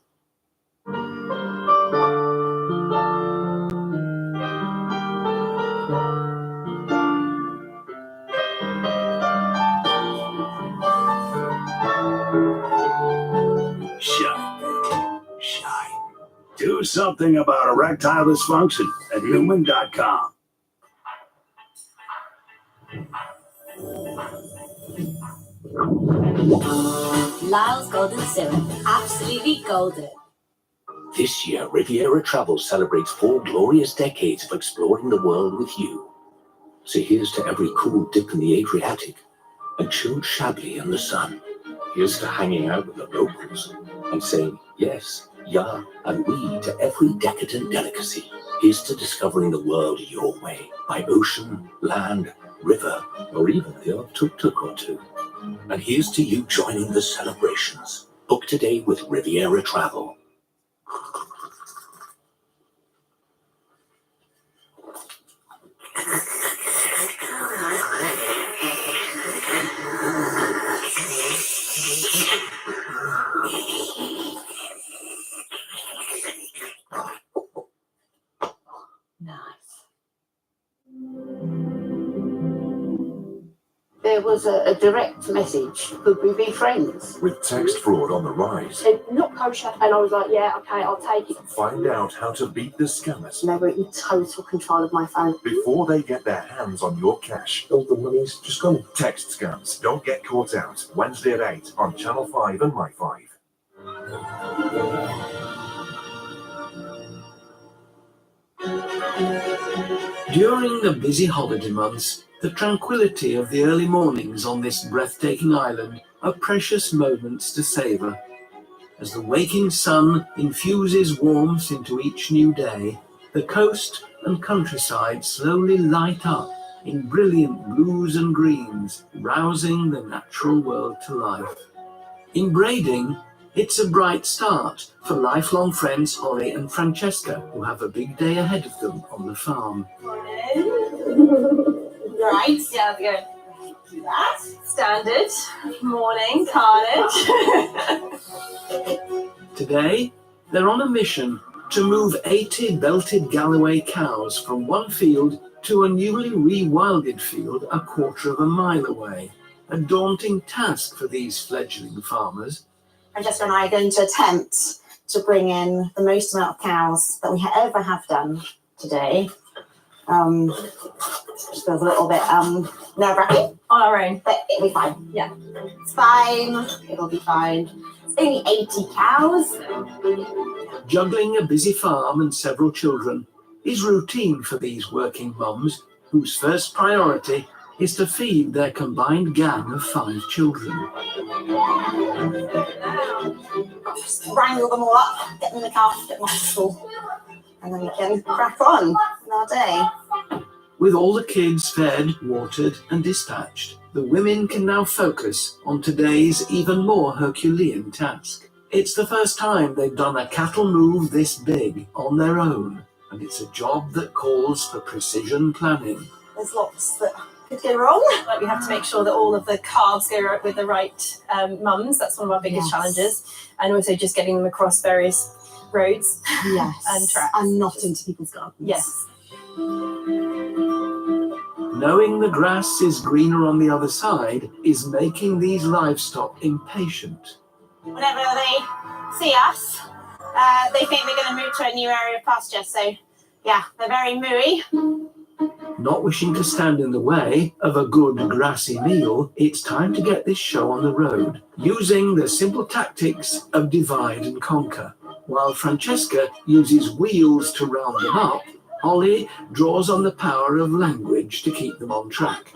Shine. Do something about erectile dysfunction at Lumen.com. Lyle's Golden Syrup. Absolutely golden. This year, Riviera Travel celebrates 4 glorious decades of exploring the world with you. So here's to every cool dip in the Adriatic, a chilled Chablis in the sun. Here's to hanging out with the locals and saying yes, yeah, and we to every decadent delicacy. Here's to discovering the world your way, by ocean, land, river, or even the odd tuk-tuk or two. And here's to you joining the celebrations. Book today with Riviera Travel. There was a direct message. Could we be friends? With text fraud on the rise, Said, not kosher. And I was like, yeah, okay, I'll take it. find out how to beat the scammers They were in total control of my phone. before they get their hands on your cash. All the money's just gone. Text scams. Don't get caught out. Wednesday at 8 on Channel 5 and My 5. During the busy holiday months, the tranquility of the early mornings on this breathtaking island are precious moments to savour. As the waking sun infuses warmth into each new day, the coast and countryside slowly light up in brilliant blues and greens, rousing the natural world to life. In Brading, it's a bright start for lifelong friends Holly and Francesca, who have a big day ahead of them on the farm. Right, yeah, we go do that. Standard. Morning, carnage. Today, they're on a mission to move 80 belted Galloway cows from one field to a newly rewilded field a quarter of a mile away. A daunting task for these fledgling farmers. Francesca and I are going to attempt to bring in the most amount of cows that we ever have done today. Just feels a little bit nerve-wracking. On our own. But it'll be fine. Yeah. It's fine. It'll be fine. It's only 80 cows. Juggling a busy farm and several children is routine for these working mums whose first priority is to feed their combined gang of 5 children. Just wrangle them all up, get them in the car, get them off to school, and then we can crack on in our day. With all the kids fed, watered, and dispatched, the women can now focus on today's even more Herculean task. It's the first time they've done a cattle move this big on their own, and it's a job that calls for precision planning. There's lots that could go wrong. Like we have to make sure that all of the calves go with the right mums. That's one of our biggest challenges. And also just getting them across various roads and tracks. And not into people's gardens. Yes. Knowing the grass is greener on the other side is making these livestock impatient. Whenever they see us, they think they're going to move to a new area of pasture. So, yeah, they're very mooey. Not wishing to stand in the way of a good grassy meal, it's time to get this show on the road, using the simple tactics of divide and conquer. While Francesca uses wheels to round them up, Holly draws on the power of language to keep them on track.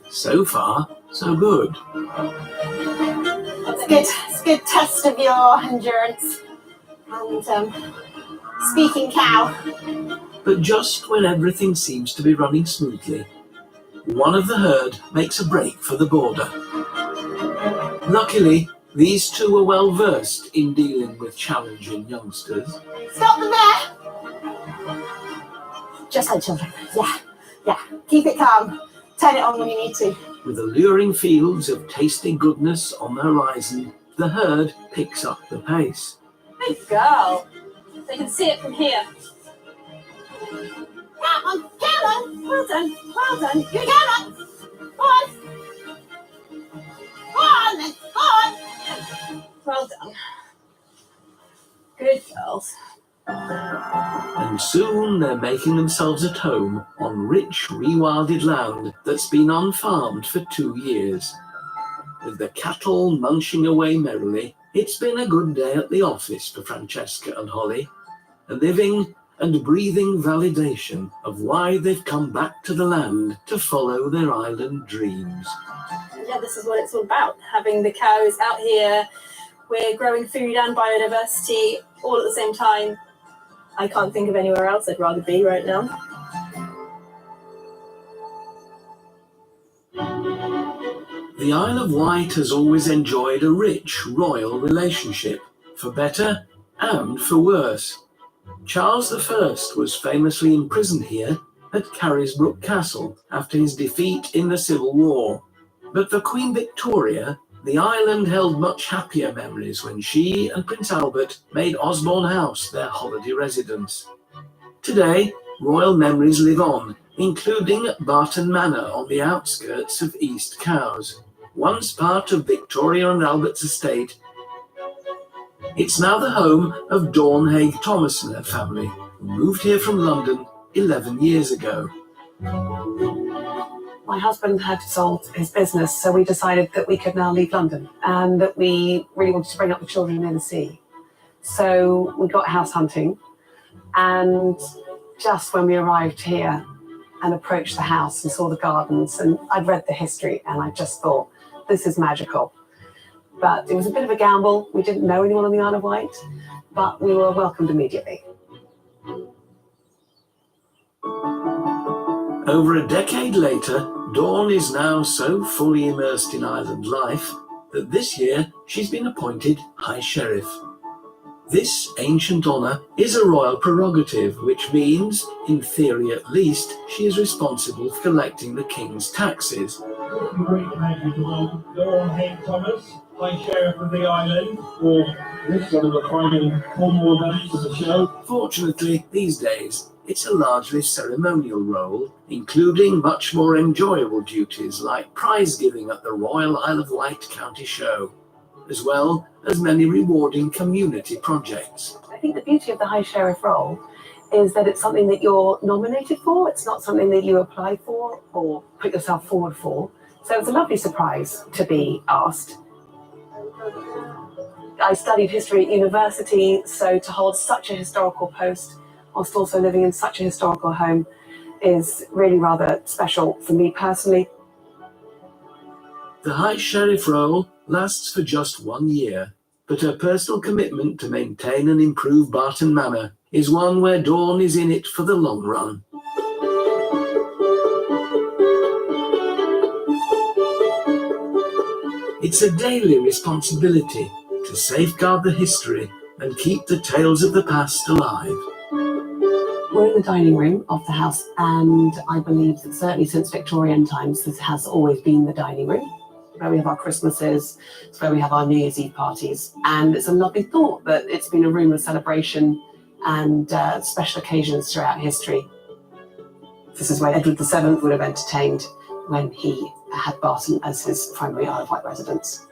So far, so good. It's a good test of your endurance and speaking cow. But just when everything seems to be running smoothly, one of the herd makes a break for the border. Luckily, these two are well versed in dealing with challenging youngsters. Stop them there! Just like children. Yeah. Keep it calm. Turn it on when you need to. With alluring fields of tasty goodness on the horizon, the herd picks up the pace. Good girl. They can see it from here. Come on. Well done. You come on. Go on. Go on then. Go on. Well done. Good girls. And soon they're making themselves at home on rich, rewilded land that's been unfarmed for 2 years. With the cattle munching away merrily, it's been a good day at the office for Francesca and Holly, a living and breathing validation of why they've come back to the land to follow their island dreams. Yeah, this is what it's all about. Having the cows out here, we're growing food and biodiversity all at the same time. I can't think of anywhere else I'd rather be right now. The Isle of Wight has always enjoyed a rich royal relationship, for better and for worse. Charles I was famously imprisoned here at Carisbrooke Castle after his defeat in the Civil War. But for Queen Victoria, the island held much happier memories when she and Prince Albert made Osborne House their holiday residence. Today, royal memories live on, including Barton Manor on the outskirts of East Cowes. Once part of Victoria and Albert's estate, it's now the home of Dawn Haig Thomas and her family, who moved here from London 11 years ago. My husband had sold his business, so we decided that we could now leave London and that we really wanted to bring up the children in the sea. So we got house hunting, and just when we arrived here and approached the house and saw the gardens, and I'd read the history and I just thought, this is magical. But it was a bit of a gamble. We didn't know anyone on the Isle of Wight, but we were welcomed immediately. Over a decade later, Dawn is now so fully immersed in island life that this year she's been appointed High Sheriff. This ancient honour is a royal prerogative, which means, in theory at least, she is responsible for collecting the King's taxes. Great pleasure to welcome Dawn Haig Thomas, High Sheriff of the island, for this one of the final formal events of the show. Fortunately, these days, it's a largely ceremonial role, including much more enjoyable duties like prize giving at the Royal Isle of Wight County Show, as well as many rewarding community projects. I think the beauty of the High Sheriff role is that it's something that you're nominated for. It's not something that you apply for or put yourself forward for. So it's a lovely surprise to be asked. I studied history at university, so to hold such a historical post whilst also living in such a historical home is really rather special for me personally. The High Sheriff role lasts for just 1 year, but her personal commitment to maintain and improve Barton Manor is one where Dawn is in it for the long run. It's a daily responsibility to safeguard the history and keep the tales of the past alive. We're in the dining room of the house, and I believe that certainly since Victorian times, this has always been the dining room. It's where we have our Christmases, it's where we have our New Year's Eve parties, and it's a lovely thought that it's been a room of celebration and special occasions throughout history. This is where Edward VII would have entertained when he had Barton as his primary Isle of Wight residence.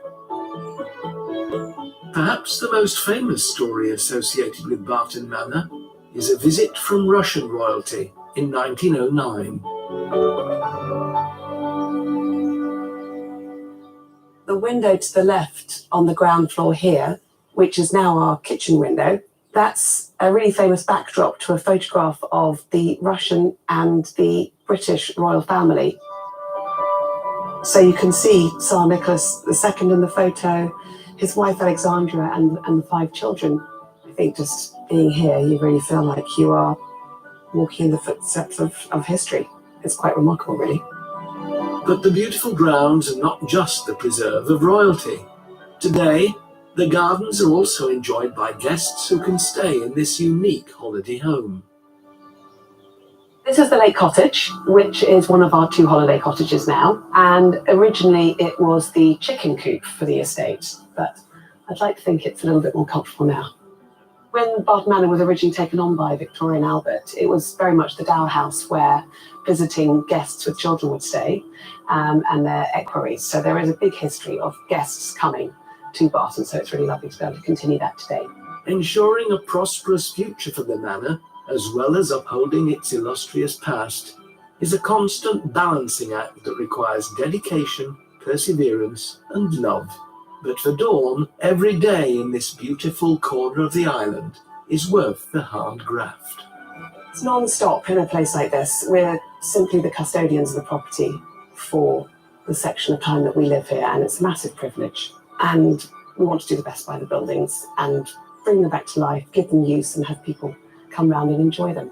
Perhaps the most famous story associated with Barton Manor is a visit from Russian royalty in 1909. The window to the left on the ground floor here, which is now our kitchen window, that's a really famous backdrop to a photograph of the Russian and the British royal family. So you can see Tsar Nicholas II in the photo, his wife Alexandra and the 5 children. I think just being here, you really feel like you are walking in the footsteps of history. It's quite remarkable, really. But the beautiful grounds are not just the preserve of royalty. Today, the gardens are also enjoyed by guests who can stay in this unique holiday home. This is the Lake Cottage, which is one of our 2 holiday cottages now. And originally it was the chicken coop for the estate, but I'd like to think it's a little bit more comfortable now. When Barton Manor was originally taken on by Victoria and Albert, it was very much the dower house where visiting guests with children would stay and their equerries. So there is a big history of guests coming to Barton, so it's really lovely to be able to continue that today. Ensuring a prosperous future for the manor, as well as upholding its illustrious past, is a constant balancing act that requires dedication, perseverance, and love. But for Dawn, every day in this beautiful corner of the island is worth the hard graft. It's non-stop in a place like this. We're simply the custodians of the property for the section of time that we live here, and it's a massive privilege. And we want to do the best by the buildings and bring them back to life, give them use, and have people come round and enjoy them.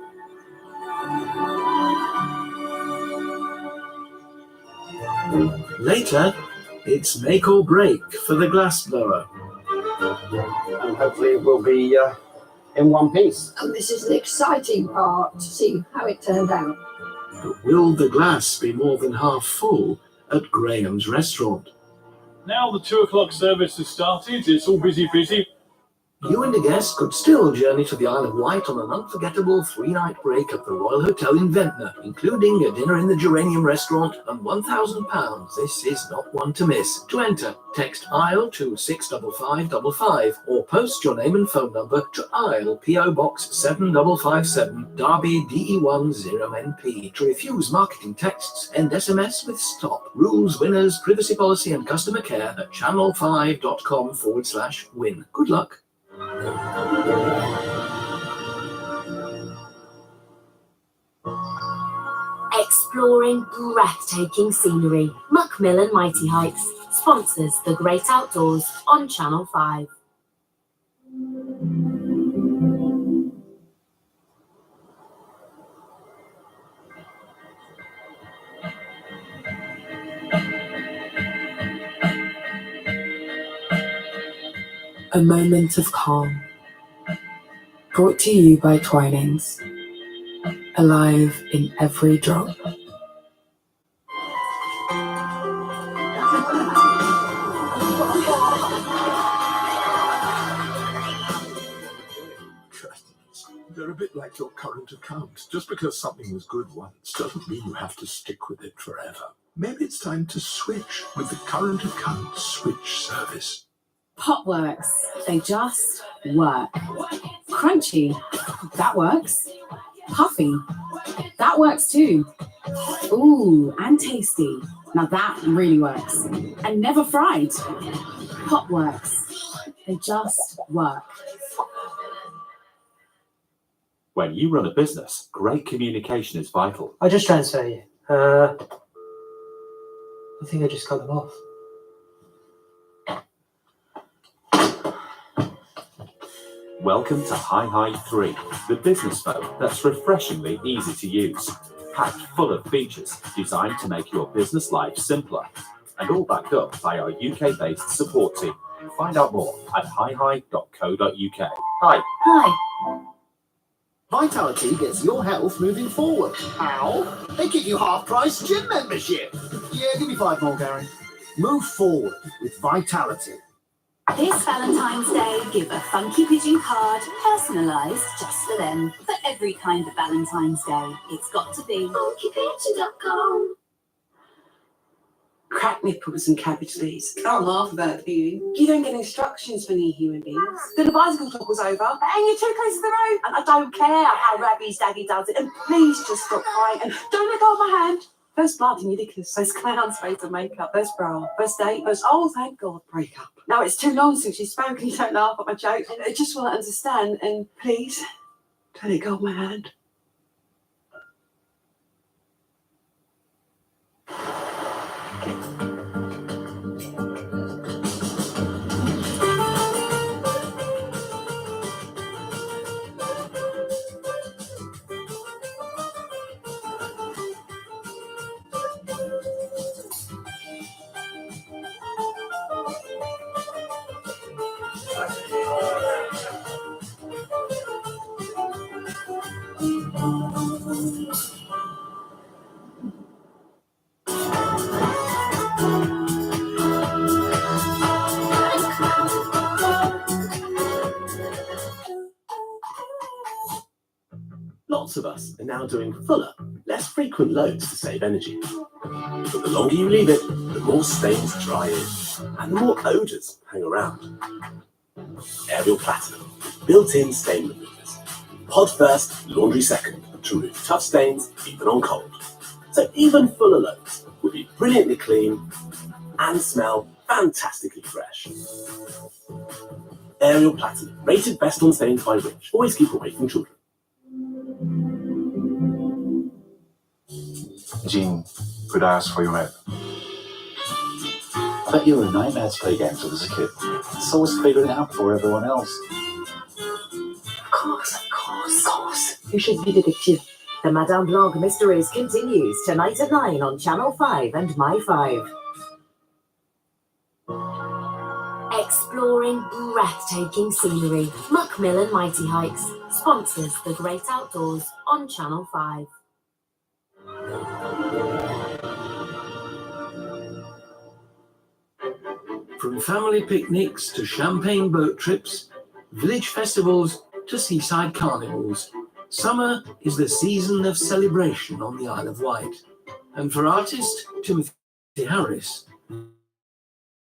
Later, it's make or break for the glassblower. And hopefully we'll be in one piece. And this is the exciting part, to see how it turned out. But will the glass be more than half full at Graham's restaurant? Now the 2 o'clock service has started. It's all busy. You and a guest could still journey to the Isle of Wight on an unforgettable 3-night break at the Royal Hotel in Ventnor, including a dinner in the Geranium restaurant and £1,000. This is not one to miss. To enter, text ISLE to 65555 or post your name and phone number to ISLE PO Box 7557 Derby DE1 0NP. To refuse marketing texts, end SMS with STOP. Rules, winners, privacy policy and customer care at channel5.com/win. Good luck. Exploring breathtaking scenery, Muckmill and Mighty Heights sponsors The Great Outdoors on Channel 5. A moment of calm. Brought to you by Twinings. Alive in every drop. They're a bit like your current account. Just because something was good once doesn't mean you have to stick with it forever. Maybe it's time to switch with the current account switch service. Potworks, they just work. Crunchy, that works. Puffy, that works too. Ooh, and tasty. Now that really works. And never fried. Potworks, They just work. When you run a business, great communication is vital. I'll just transfer you. I think I just cut them off. Welcome to Hi 3, the business phone that's refreshingly easy to use, packed full of features designed to make your business life simpler, and all backed up by our UK-based support team. Find out more at hihi.co.uk. Hi. Hi. Vitality gets your health moving forward. How? They give you half-price gym membership. Yeah, give me 5 more, Gary. Move forward with Vitality. This Valentine's Day, give a funky pigeon card, personalised just for them. For every kind of Valentine's Day, it's got to be funkypigeon.com. Crack nipples and cabbage leaves. Can't laugh about it, do you? You don't get instructions for new human beings. Then the bicycle topple's over, and you're too close to the road. And I don't care how Rabbi's daddy does it. And please just stop crying. And don't let go of my hand. First blood and ridiculous. First clown's face and makeup. First bra. First date. First, oh, thank God, breakup. Now it's too long since you've spoken. You don't laugh at my jokes. And I just want to understand. And please, don't let go of my hand. Lots of us are now doing fuller, less frequent loads to save energy. But the longer you leave it, the more stains dry in, and the more odours hang around. Ariel Platinum, built-in stain removers. Pod first, laundry second, to remove tough stains even on cold. So even fuller loads will be brilliantly clean and smell fantastically fresh. Ariel Platinum, rated best on stains by Rich. Always keep away from children. Jean, could I ask for your help? I bet you were a nightmare to play games with as a kid. It's always figuring it out before everyone else. Of course. You should be detective. The Madame Blanc Mysteries continues tonight at 9 on Channel 5 and My 5. Exploring breathtaking scenery. Macmillan Mighty Hikes sponsors the great outdoors on Channel 5. From family picnics to champagne boat trips, village festivals to seaside carnivals, summer is the season of celebration on the Isle of Wight. And for artist Timothy Harris,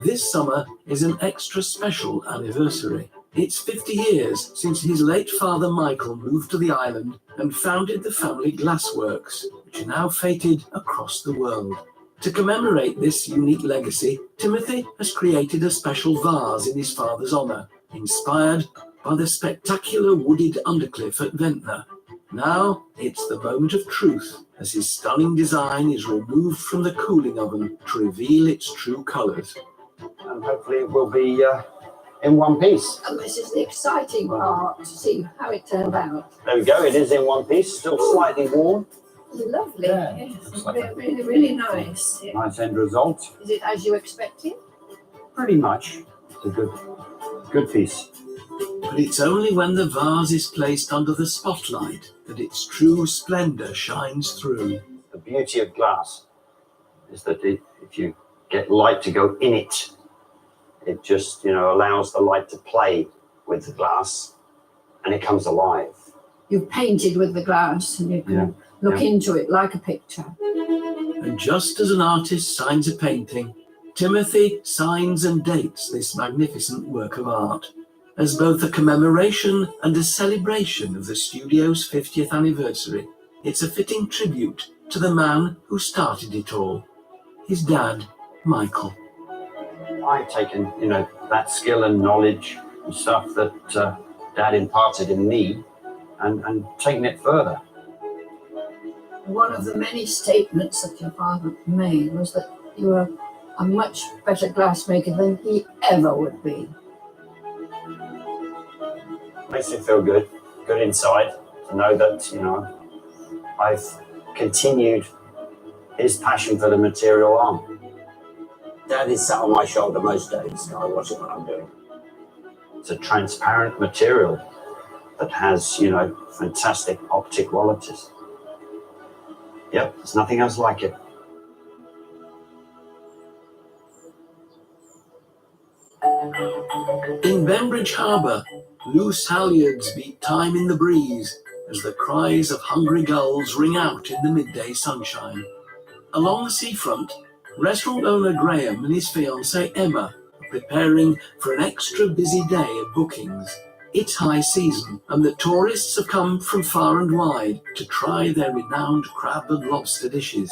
this summer is an extra special anniversary. It's 50 years since his late father Michael moved to the island and founded the family glassworks, which are now feted across the world. To commemorate this unique legacy, Timothy has created a special vase in his father's honour, inspired by the spectacular wooded undercliff at Ventnor. Now it's the moment of truth as his stunning design is removed from the cooling oven to reveal its true colours. And hopefully it will be in one piece. And this is the exciting part, to see how it turned out. There we go, it is in one piece, still slightly warm. Lovely. Yeah. Yes, really, really nice. Yeah. Nice end result. Is it as you expected? Pretty much. It's a good piece. But it's only when the vase is placed under the spotlight that its true splendour shines through. The beauty of glass is that if you get light to go in it, it just, allows the light to play with the glass and it comes alive. You've painted with the glass and you can look into it like a picture. And just as an artist signs a painting, Timothy signs and dates this magnificent work of art as both a commemoration and a celebration of the studio's 50th anniversary. It's a fitting tribute to the man who started it all, his dad, Michael. I've taken, that skill and knowledge and stuff that Dad imparted in me and taken it further. One of the many statements that your father made was that you were a much better glassmaker than he ever would be. Makes me feel good inside to know that, you know, I've continued his passion for the material on. Dad is sat on my shoulder most days. I watch it when I'm doing. It's a transparent material that has, you know, fantastic optic qualities. Yep, there's nothing else like it. In Bembridge Harbour, loose halyards beat time in the breeze as the cries of hungry gulls ring out in the midday sunshine. Along the seafront, restaurant owner Graham and his fiancée Emma are preparing for an extra busy day of bookings. It's high season, and the tourists have come from far and wide to try their renowned crab and lobster dishes.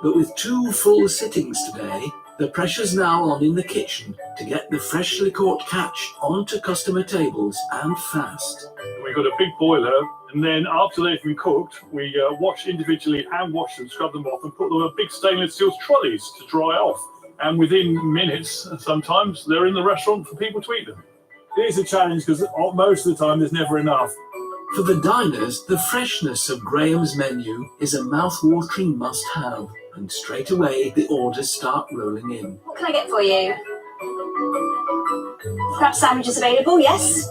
But with 2 full sittings today, the pressure's now on in the kitchen to get the freshly caught catch onto customer tables and fast. We've got a big boiler, and then after they've been cooked, we wash individually, hand wash them, scrub them off, and put them on big stainless steel trolleys to dry off. And within minutes, sometimes, they're in the restaurant for people to eat them. It is a challenge because most of the time there's never enough. For the diners, the freshness of Graham's menu is a mouth-watering must-have, and straight away the orders start rolling in. What can I get for you? Crab sandwiches available, yes.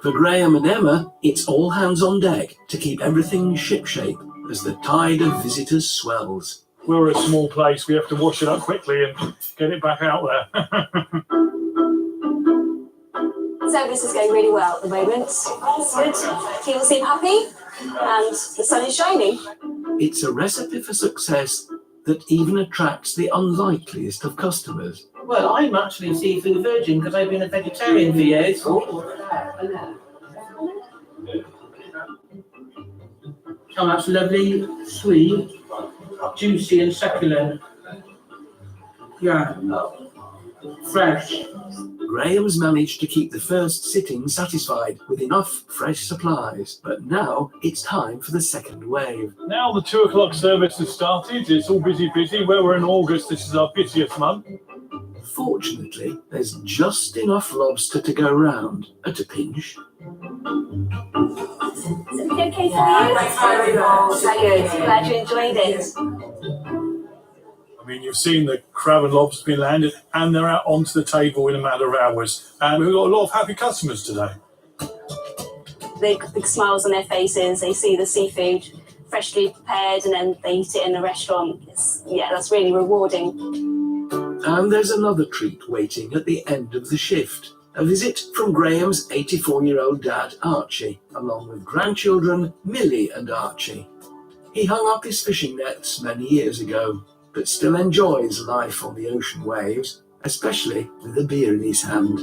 For Graham and Emma, it's all hands on deck to keep everything shipshape as the tide of visitors swells. We're a small place, we have to wash it up quickly and get it back out there. Service is going really well at the moment. It's good. People seem happy and the sun is shining. It's a recipe for success that even attracts the unlikeliest of customers. Well, I'm actually a seafood virgin because I've been a vegetarian for years. Oh, that's lovely, sweet, juicy and succulent. Yeah, fresh. Graham's managed to keep the first sitting satisfied with enough fresh supplies, but now it's time for the second wave. Now the 2 o'clock service has started. It's all busy. Where we're in August, this is our busiest month. Fortunately, there's just enough lobster to go round at a pinch. Is it okay for you? Oh, so good. Glad you enjoyed it. I mean, you've seen the crab and lobster being landed, and they're out onto the table in a matter of hours. And we've got a lot of happy customers today. They've got big smiles on their faces. They see the seafood freshly prepared, and then they eat it in the restaurant. That's really rewarding. And there's another treat waiting at the end of the shift. A visit from Graham's 84-year-old dad, Archie, along with grandchildren Millie and Archie. He hung up his fishing nets many years ago, but still enjoys life on the ocean waves, especially with a beer in his hand.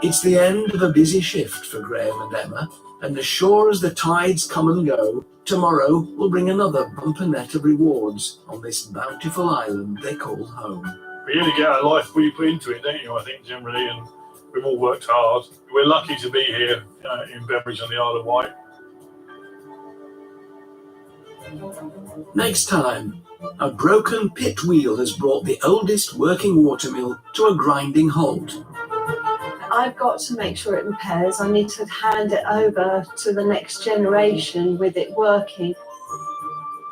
It's the end of a busy shift for Graham and Emma, and as sure as the tides come and go, tomorrow will bring another bumper net of rewards on this bountiful island they call home. We only get our life we put into it, don't you, I think, generally, and we've all worked hard. We're lucky to be here in Bembridge on the Isle of Wight. Next time, a broken pit wheel has brought the oldest working watermill to a grinding halt. I've got to make sure it repairs. I need to hand it over to the next generation with it working.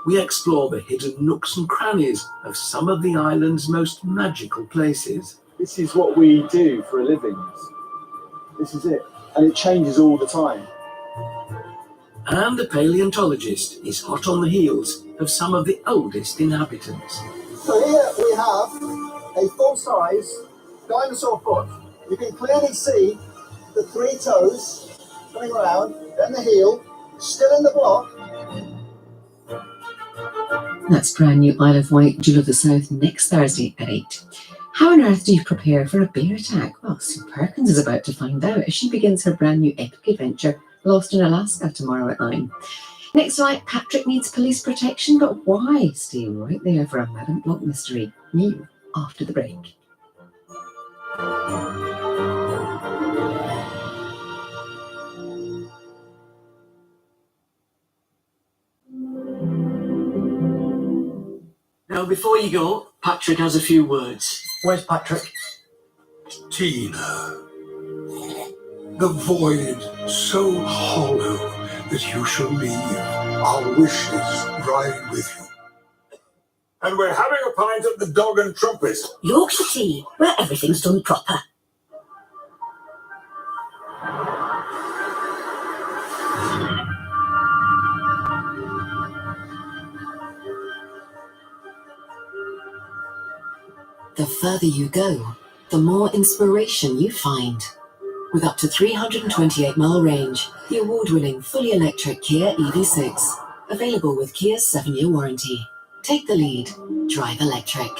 We explore the hidden nooks and crannies of some of the island's most magical places. This is what we do for a living. This is it. And it changes all the time. And the paleontologist is hot on the heels of some of the oldest inhabitants. So here we have a full-size dinosaur foot. You can clearly see the 3 toes coming around, then the heel, still in the block. That's brand new Isle of Wight, Jewel of the South, next Thursday at 8. How on earth do you prepare for a bear attack? Well, Sue Perkins is about to find out as she begins her brand new epic adventure, Lost in Alaska, tomorrow at 9. Next night, Patrick needs police protection, but why? Stay right there for a Madame Blanc mystery. New after the break. Now, before you go, Patrick has a few words. Where's Patrick? Tina, the void so hollow that you shall leave. Our wishes ride with you. And we're having a pint at the Dog and Trumpet. Yorkshire tea, where everything's done proper. The further you go, the more inspiration you find. With up to 328-mile range, the award-winning fully electric Kia EV6, available with Kia's 7-year warranty. Take the lead, drive electric.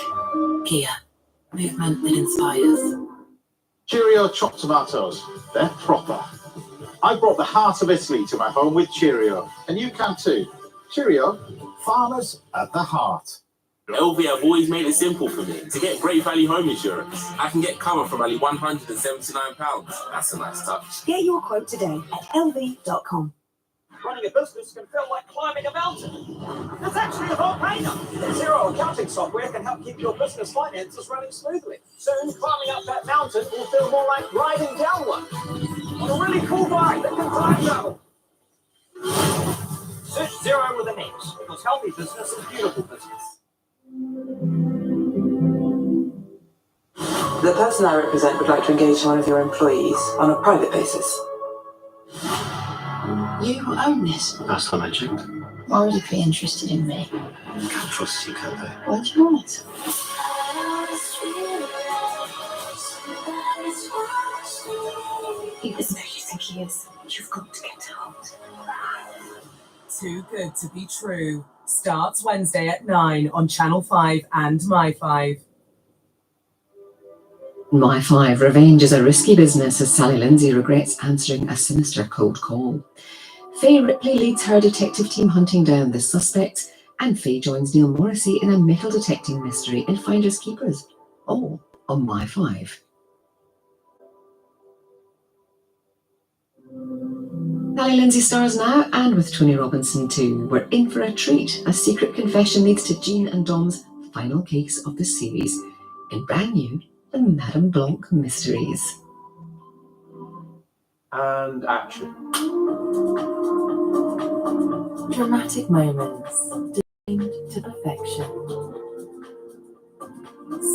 Kia, movement that inspires. Cheerio chopped tomatoes. They're proper. I brought the heart of Italy to my home with Cheerio, and you can too. Cheerio, farmers at the heart. LV have always made it simple for me to get great value home insurance. I can get cover from only £179. That's a nice touch. Get your quote today at lv.com. Running a business can feel like climbing a mountain. There's actually a volcano. Xero accounting software can help keep your business finances running smoothly. Soon, climbing up that mountain will feel more like riding down one. On a really cool bike that can time travel. Search Xero with an X, because healthy business is beautiful business. The person I represent would like to engage one of your employees on a private basis. You own this. Last time I checked. Why would you be interested in me? Can't trust you, can they? Why do you want it? He isn't who you think he is. You've got to get out. Too Good to Be True starts Wednesday at 9 on Channel 5 and My5. My5 revenge is a risky business as Sally Lindsay regrets answering a sinister cold call. Faye Ripley leads her detective team hunting down the suspects, and Faye joins Neil Morrissey in a metal detecting mystery in Finders Keepers, all on My5. Sally Lindsay stars now, and with Tony Robinson too. We're in for a treat. A secret confession leads to Jean and Dom's final case of the series in brand new The Madame Blanc Mysteries. And action. Dramatic moments designed to perfection.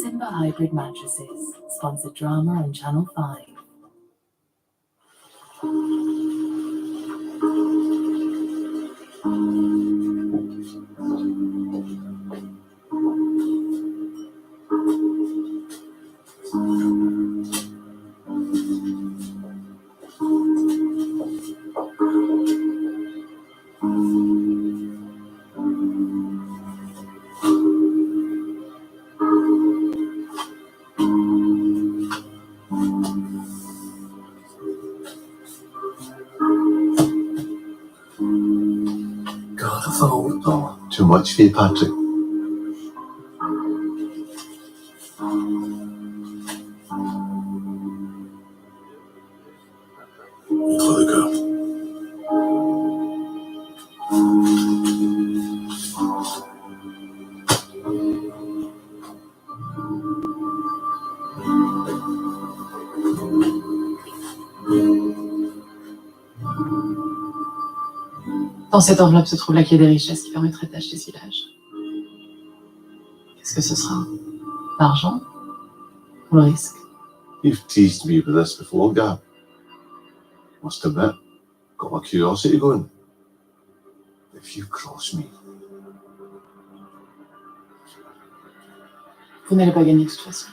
Simba Hybrid Mattresses, sponsored drama on Channel 5. Too much for you, Patrick. Dans cette enveloppe se trouve la clé des richesses qui permettrait d'acheter ce village. Qu'est-ce que ce sera? L'argent ou le risque? You've teased me with this before, Gab. Must admit, got my curiosity going. If you cross me. Vous n'allez pas gagner de toute façon.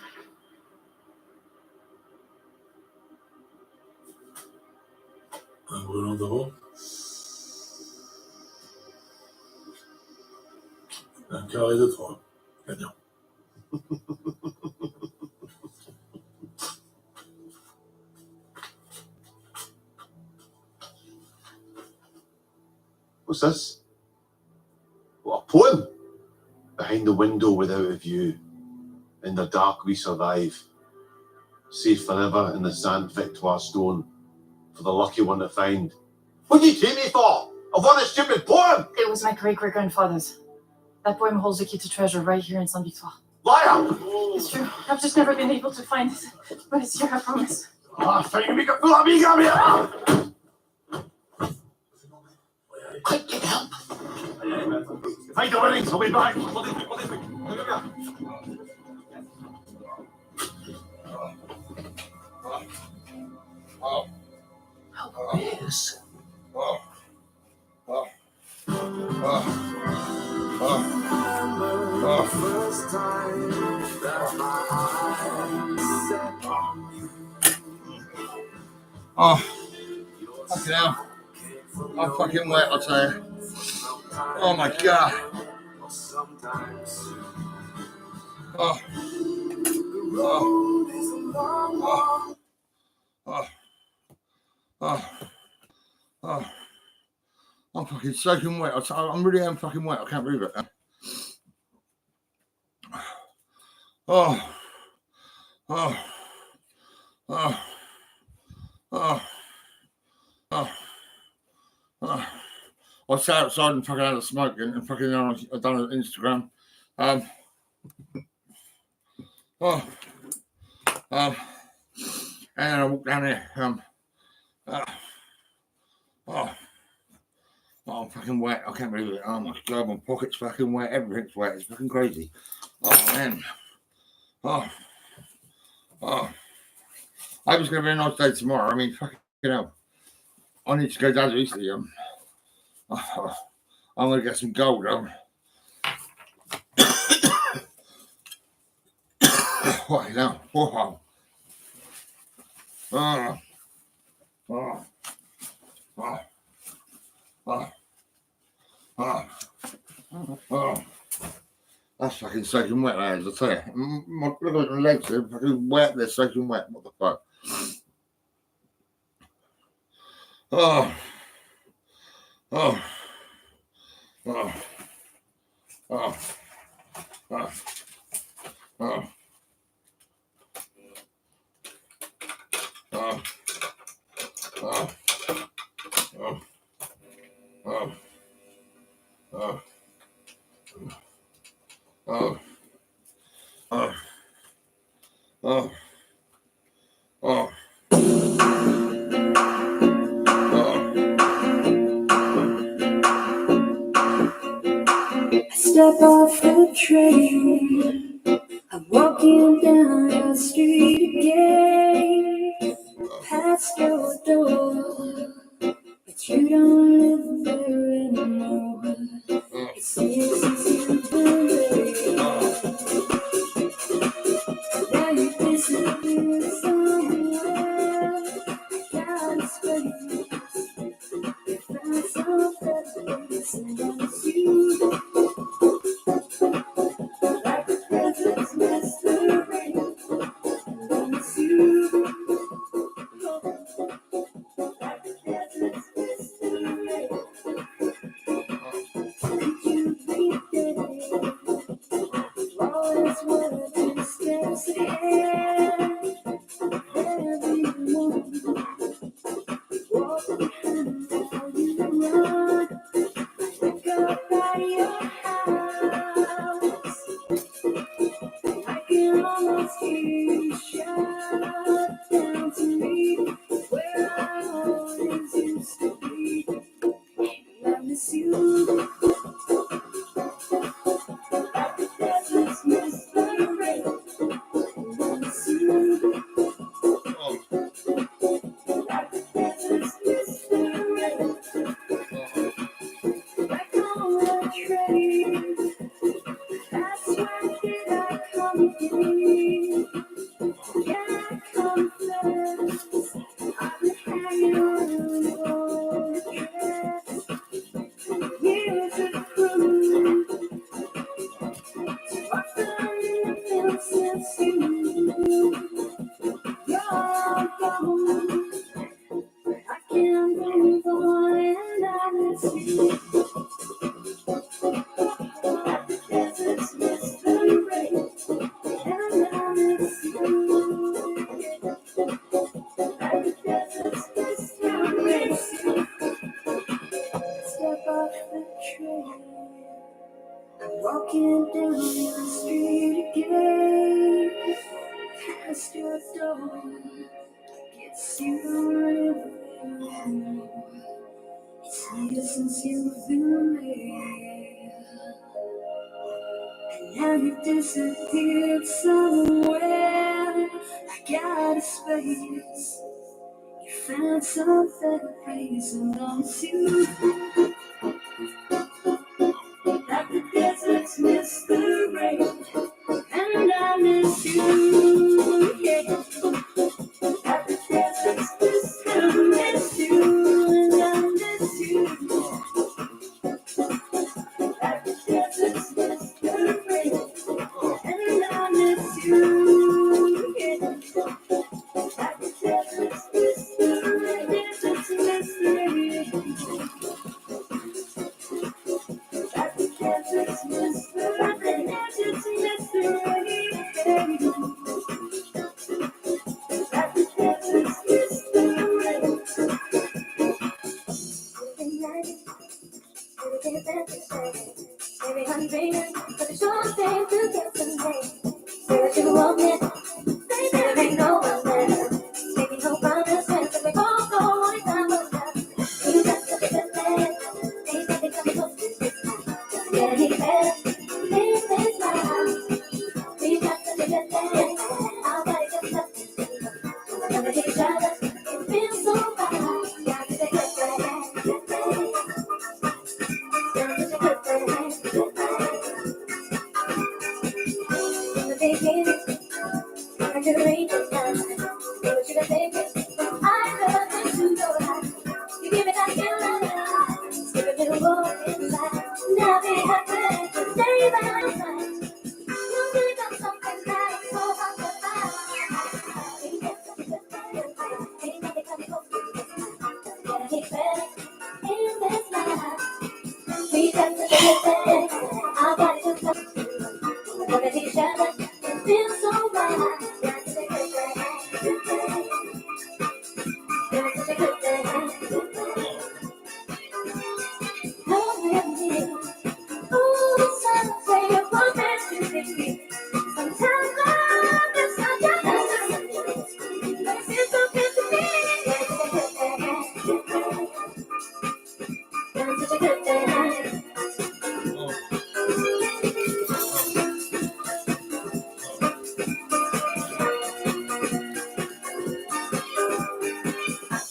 Un brûlant d'euros. Un carré de 3. Gagnant. What's this? What, a poem? Behind the window without a view. In the dark we survive. Safe forever in the Saint Victoire stone. For the lucky one to find. What do you take me for? I've won a stupid poem! It was my great-great-grandfather's. That poem holds the key to treasure right here in Saint Victoire. Liar! It's true. I've just never been able to find it. But it's here, I promise. Quick, get help! Find the winnings, I'll be back! Yes. First time that my eyes set on you. Fucking hell. I'm fucking wet, I'll tell you. Oh my god. Oh. I'm fucking soaking wet. I'm really am fucking wet. I can't believe it. I sat outside and fucking had a smoke and fucking I've done an Instagram. And then I walked down here. I'm fucking wet. I can't believe it. Oh my god, my pocket's fucking wet. Everything's wet. It's fucking crazy. Oh man. I hope it's gonna be a nice day tomorrow. I mean, fucking hell. I need to go down to Eastleigh. I'm gonna get some gold. What now? Wow. That's fucking soaking wet, lads, I tell you. Look at my legs, they're fucking wet, they're soaking wet. What the fuck? Step off the train, I'm walking down the street again, past your door, but you don't live there anymore. It's easy to believe. Now you disappear somewhere. Got a space. You found some better place, and that's you. Like the desert's mystery, and that's you. Like the desert's mystery. Did you think that flowers were two steps ahead? Everyone walk behind while you run. Look up by your house. I can almost hear you shout down to me where I always used to be. I miss you. Like the desert's mystery. I miss you. Like the desert's mystery. Like on a train. That's where did I come from? Can I confess? I've been hanging on your dress. Years of cruise. What's done since you? You're gone. I can't move on and I miss you. Walking down the street again, past your door, gets you everywhere. It's years since you've been there, and now you've disappeared somewhere. I got a space, you found some better place, and I miss you. Like the deserts miss the rain, and I miss you, yeah. Like the deserts miss you, and I miss you. Like the deserts miss the rain, and I miss you, yeah. Like the deserts miss the rain, deserts miss the rain. Like the deserts miss the rain, deserts miss the rain. Like the deserts miss the rain. Every night, every day that you say, every I'm dreaming, but the short day to get some rain. Say what you want me, baby, there ain't no one there. Making no promises, and we both go on it down the line. You got such a good man, ain't nothing coming close to this time. Just get it better, this is my house. We got such a good man, our body just nothing. Never hit each other, it feels so right. Got such a good man, good man. Got such a good man, good man. In the beginning, I could read your mind. What you gonna think it? I heard into your eyes. You give me that feeling, give a little more inside. Now we have to stay by my side. You think I'm something that is so hard to find. You get such a good man, ain't nothing coming close to this. Gotta get better in this life. We got such a good man, our bodies just love. Look at each other, it feels so right. Got such a good man, good man. Got such a good man, good man. Love with me. Ooh, some say you're perfect to me. Sometimes I guess I just but it feels so good to me. Got such a good man, good man. Got such a good man.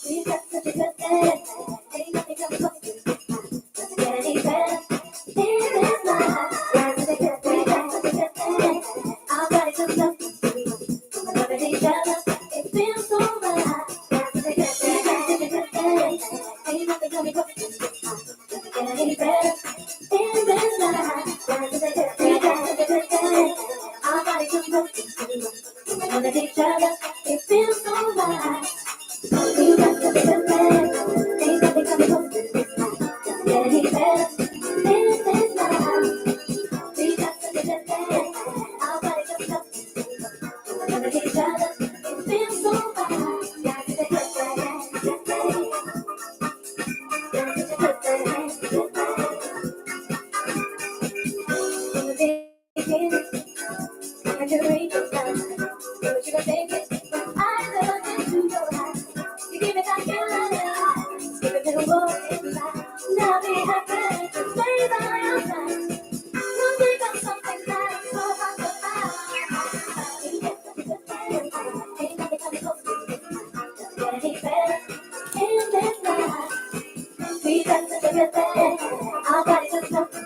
We got such a good man, ain't nothing coming close to this. Doesn't get any better in this life. Got such a good man, got such a good man. Our bodies just love to love at each other, it feels so right. Got such a good man, got such a good man. Ain't nothing coming close to this. Doesn't get any better in this life. Got such a good man, got such a good man. Our bodies just love to love at each other, it feels so right. You got such a good man, ain't nothing coming close to this. Doesn't get any better in this life. We got such a good man, our bodies just love to love at each other, it feels so right. Got such a good man, good man. Got such a good man, good man. In the beginning, I could read your mind. What you gonna think it? I look into your eyes. You give me that feeling, give a little more inside. Now we have to stay by your side. You think I'm something that is so hard to find. You get such a good man, ain't nothing coming close to this. Just get any better in this life. We got such a good man, our bodies just love to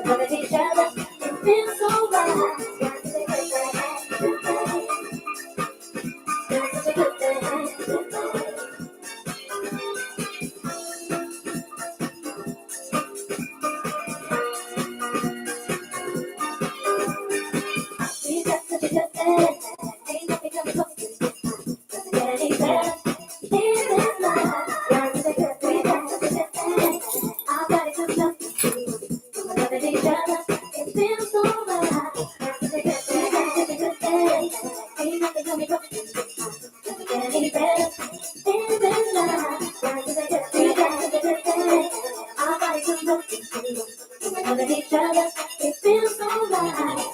love at each other, it feels so right. Got such a good man, good man. Got such a good man, good man. We got such a good man, ain't nothing coming close to this. Doesn't get any better in this life. Got such a good man, got such a good man. Our bodies just love to love at each other, it feels so right. Got such a good man, got such a good man. Ain't nothing coming close to this. Doesn't get any better in this life. Got such a good man, got such a good man. Our bodies just love to love at each other. It feels so right.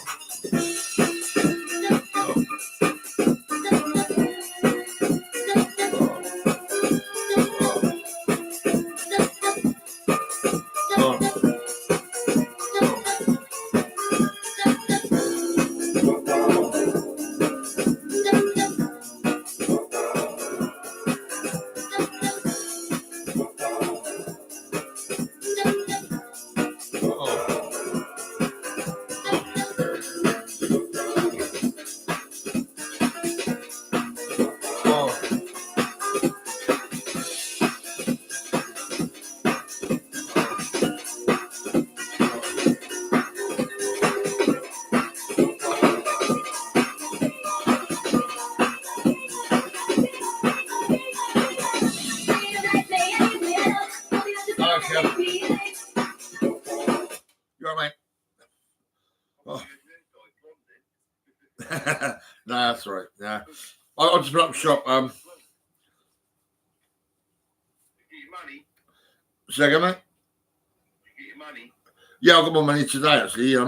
You're right, mate. Oh. Nah, that's all right. Yeah, I'll just put up shop. Say again, mate. Yeah, I got my money today. Actually, I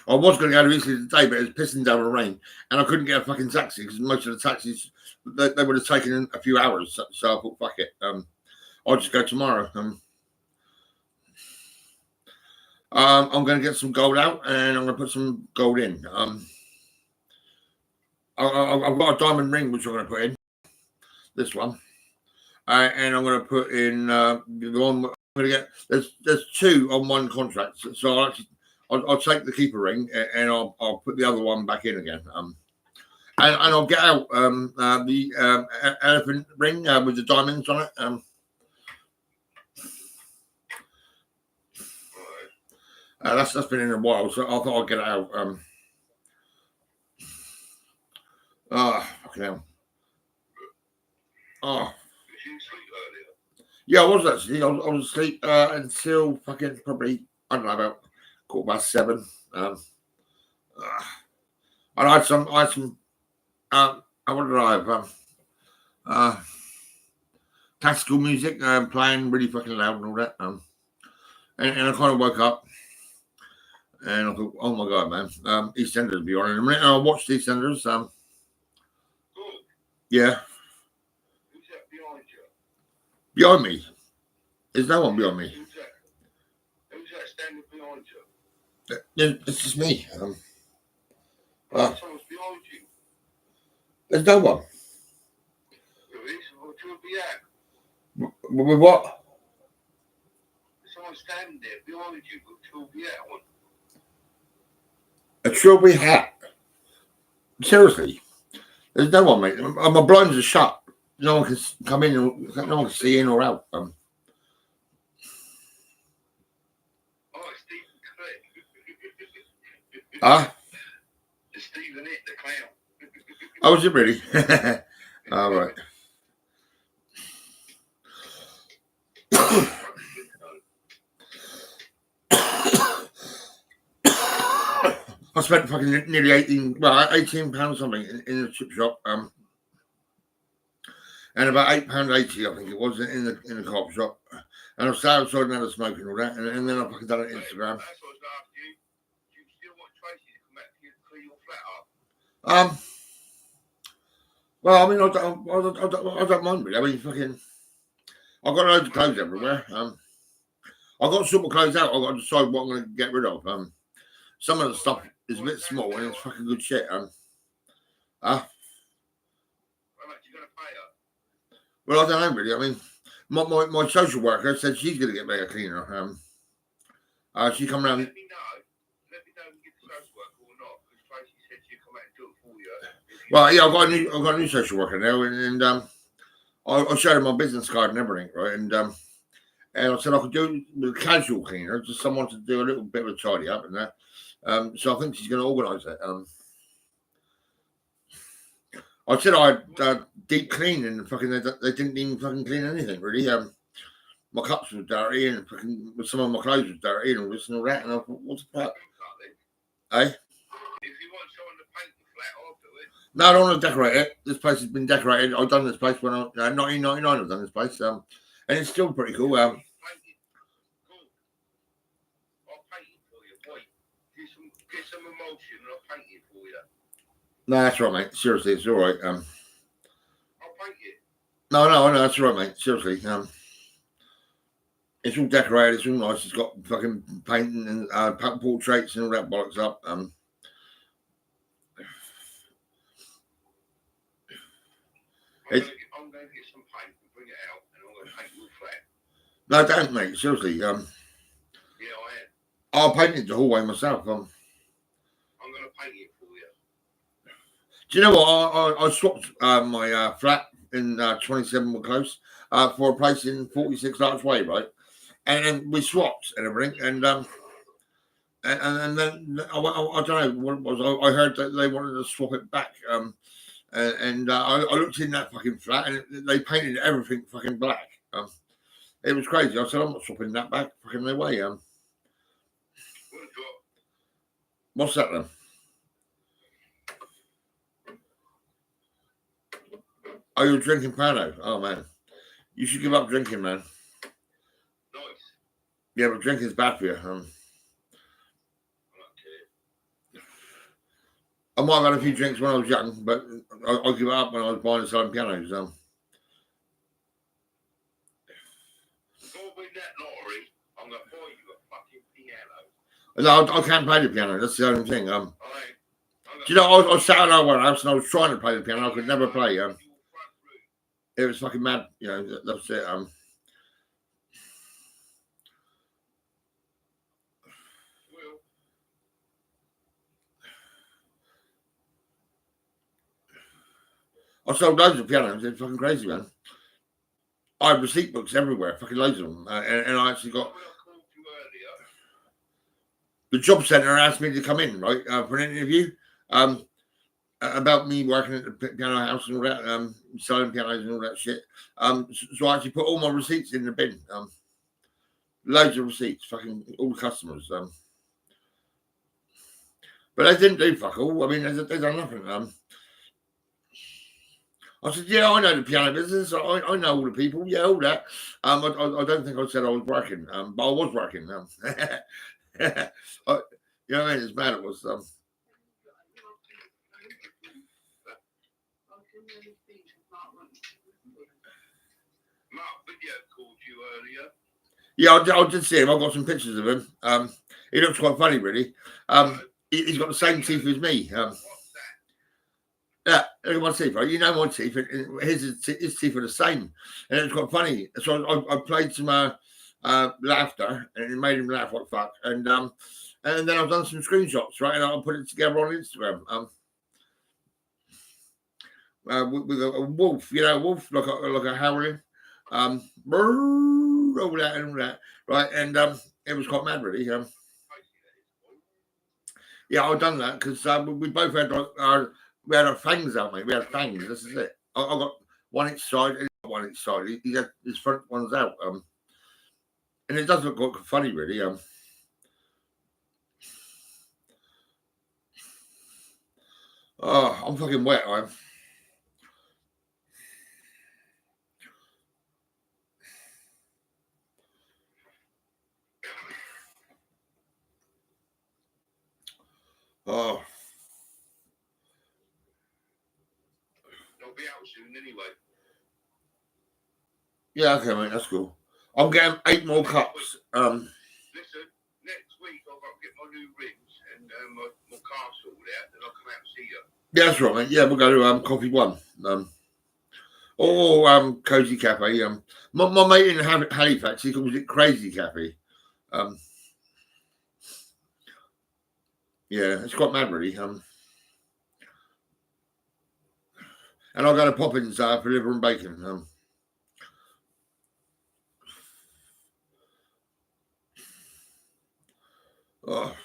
was going to go to Italy today, but it was pissing down with rain, and I couldn't get a fucking taxi because most of the taxis they would have taken a few hours. So I thought, fuck it. I'll just go tomorrow. I'm going to get some gold out, and I'm going to put some gold in. I've got a diamond ring which I'm going to put in. This one, and I'm going to put in the one I'm going to get. There's two on one contract, so I'll take the keeper ring and I'll put the other one back in again. And I'll get out the elephant ring with the diamonds on it. That's been in a while, so I thought I'd get it out. Fucking hell. Oh. Yeah, I was actually. I was asleep until fucking probably, I don't know, about 7:15. And I had some. What did I have? Classical music playing really fucking loud and all that. And I kind of woke up and I thought, oh my god, man, EastEnders will be on in a minute. And I watched EastEnders. Yeah. Behind me. There's no one behind me. Who's that standing behind you? It's just me. Someone's behind you. There's no one. What you be at? With what? Someone standing there behind you. What you be at? A strawberry hat. Seriously. There's no one, mate. My blinds are shut. No one can come in. No one can see in or out. It's Stephen It, the clown. Oh, was it really? All right. I spent fucking nearly £18 something in the chip shop, and about £8.80 I think it was in the co-op shop, and I sat outside and had a smoke and all that, and then I fucking done it on Instagram. Well, I mean, I don't mind really. I mean, fucking, I've got loads of clothes everywhere. I've got to sort my clothes out. I've got to decide what I'm going to get rid of. Some of the stuff is a bit small and it's fucking good shit. Well, I don't know really. I mean, my social worker said she's going to get me a cleaner. She come round. Let me know if you get the social worker or not, because Tracy said she'd come out and do it for you. Well, yeah, I've got a new social worker now, and I showed her my business card and everything, right? And I said I could do with a casual cleaner, just someone to do a little bit of a tidy up and that. So I think she's going to organise it. I said I had deep clean and fucking they didn't even fucking clean anything really. My cups were dirty and fucking some of my clothes were dirty and all this and all that. And I thought, what's the fuck? Eh? If you want someone to paint the flat, I'll do it. No, I don't want to decorate it. This place has been decorated. I've done this place when 1999. I've done this place, and it's still pretty cool. get some emulsion and I'll paint it for you. No, that's right, mate. Seriously, it's all right. I'll paint it. No, that's all right, mate. Seriously, it's all decorated. It's all nice. It's got fucking painting and portraits and all that bollocks up. I'm going to get some paint and bring it out, and I'm going to paint your flat. No, don't, mate. Seriously, Yeah, I am. I'll paint it the hallway myself. I'm going to paint it for you. Do you know what? I swapped my flat in 27 Close for a place in 46 Archway, right? And we swapped and everything, and then I don't know what it was. I heard that they wanted to swap it back, and I looked in that fucking flat, and they painted everything fucking black. It was crazy. I said, I'm not swapping that back. Fucking no way. What's that then? Oh, you're drinking Pano? Oh man, you should give up drinking, man. Nice. Yeah, but drinking's bad for you. I might have had a few drinks when I was young, but I give it up when I was buying and selling pianos. If I win that lottery, I'm going to buy you a fucking piano. No, I can't play the piano. That's the only thing. Do you know, I was sat at our warehouse and I was trying to play the piano. I could never play. It was fucking mad. You know, that's it. I sold loads of pianos. It's fucking crazy, man. I have receipt books everywhere, fucking loads of them. And I actually got... The job centre asked me to come in, right, for an interview about me working at the piano house and all that, selling pianos and all that shit. So I actually put all my receipts in the bin. Loads of receipts, fucking all the customers. But they didn't do fuck all. I mean, they done nothing. I said, yeah, I know the piano business. I know all the people. Yeah, all that. I don't think I said I was working, but I was working. You know what I mean? It's mad it was. Mark Video called you earlier. Yeah, I did see him. I've got some pictures of him. He looks quite funny, really. He's got the same teeth as me. Yeah, look at my teeth, right? You know my teeth. His teeth are the same. And it's quite funny. So I played some laughter, and it made him laugh like fuck. And then I've done some screenshots, right? And I'll put it together on Instagram. With a wolf, you know, a wolf like a howling, all that and all that, right? And it was quite mad, really. Yeah, I've done that because we both had we had our fangs out, mate. We had fangs. This is it. I got one each side, and one each side. He had his front ones out, and it does look quite funny, really. Oh, I'm fucking wet. I am. Oh. I'll be out soon anyway. Yeah, okay, mate, that's cool. I'm getting 8 more cups. Listen, next week I've got to get my new rims and my car sorted out, and I'll come out and see you. Yeah, that's right, mate. Yeah, we'll go to Coffee One. Or Cozy Cafe. My mate in Halifax, he calls it Crazy Cafe. Yeah, it's quite mad, really. And I'll go to Poppins for liver and bacon. Oh.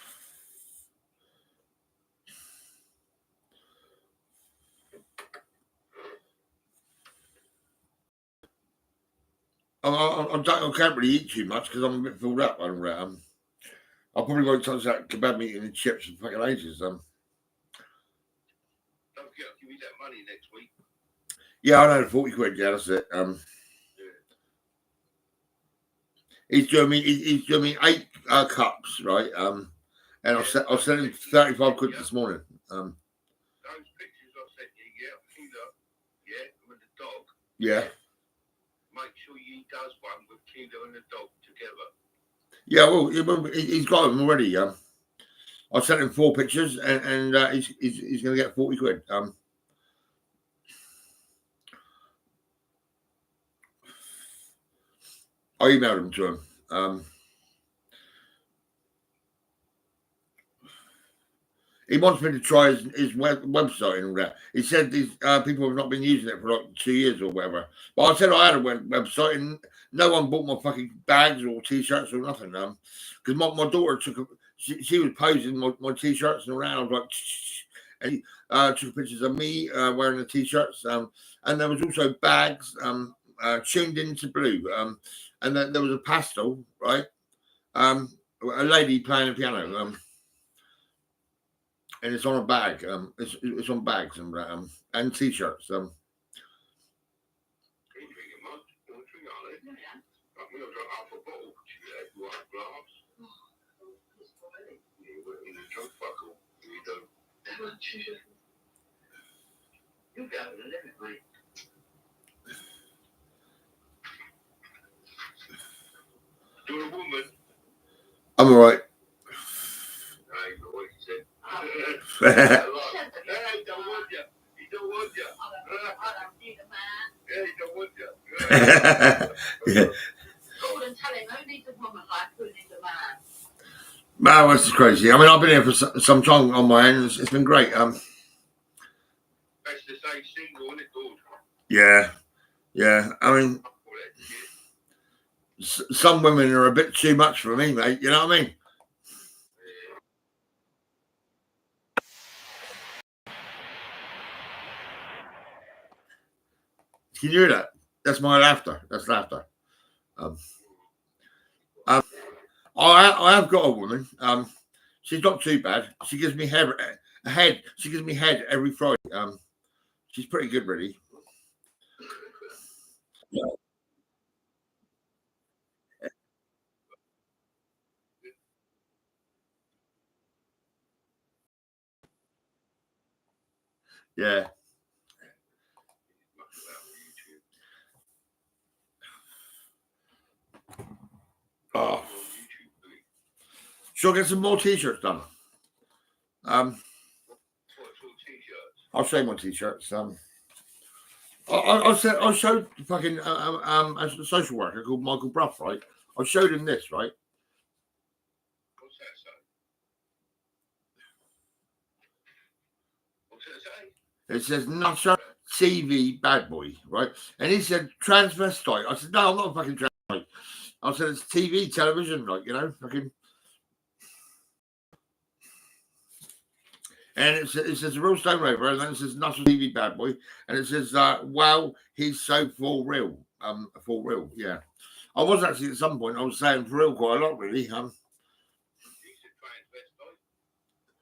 I can't really eat too much because I'm a bit filled up. I probably won't touch that kebab meat and chips for fucking ages. Don't forget, I'll give you that money next week. Yeah, I know, 40 quid. Yeah, that's it. He's doing me 8 cups, right? And I sent him 35 quid this morning. Those pictures I sent you, yeah, Kilo, yeah, with the dog. Yeah. Make sure he does one with Kilo and the dog together. Yeah, well, he's got them already. I sent him 4 pictures, and he's going to get 40 quid. I emailed him to him. He wants me to try his website and all that. He said these people have not been using it for like 2 years or whatever. But I said I had a website and no one bought my fucking bags or t-shirts or nothing. Because my daughter she was posing my t-shirts and all that. I was like, and took pictures of me wearing the t-shirts. And there was also bags tuned into blue. And then there was a pastel, right? A lady playing the piano. And it's on a bag. It's on bags and t-shirts. You're a woman. I'm all right. Hey, don't want you. He don't want you. Yeah, he don't want you. Yeah. Call and tell him who needs a woman like who needs a man. Man, this is crazy. I mean, I've been here for some time on my own. It's been great. Best to say single, isn't it, good? Yeah. I mean, some women are a bit too much for me, mate. You know what I mean? Can you hear that? That's my laughter. That's laughter. I have got a woman. She's not too bad. She gives me head. She gives me head every Friday. She's pretty good, really. Yeah. Oh. She'll get some more t-shirts done. I'll show you my t-shirts. I showed fucking a social worker called Michael Bruff, right? I showed him this, right? What's that say? What's that say? It says Nutter TV bad boy, right? And he said transvestite. I said, no, I'm not a fucking transvestite. I said it's TV, television, like, you know, fucking. And it says Real Stone Rover, and then it says Nutter TV bad boy, and it says, wow, he's so for real. For real, yeah. I was actually at some point, I was saying for real quite a lot, really.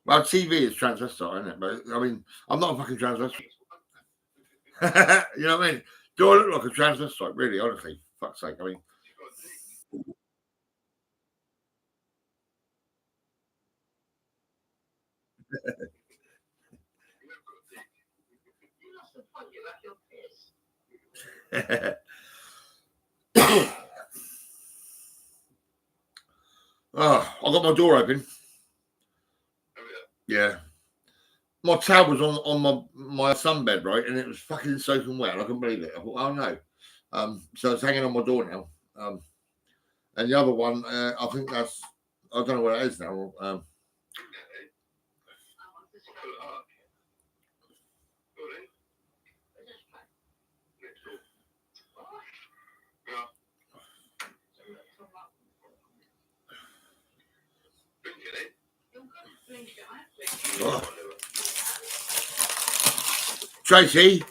Well, TV is transvestite, isn't it? But I mean, I'm not a fucking transvestite. You know what I mean? Do I look like a transvestite? Really, honestly, fuck's sake. I mean, oh, I got my door open. Yeah. My towel was on my sunbed, right? And it was fucking soaking wet. I couldn't believe it. I thought, oh no. So it's hanging on my door now. And the other one, I think that's, I don't know what it is now. Oh. Tracy, do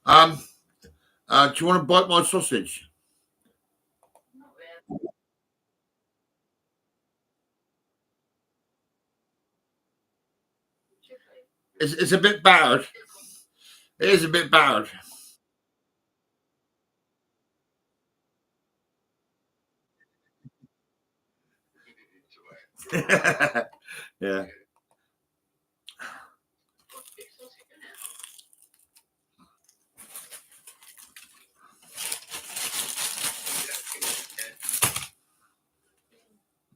you want to bite my sausage? It's a bit battered. It is a bit battered. Yeah.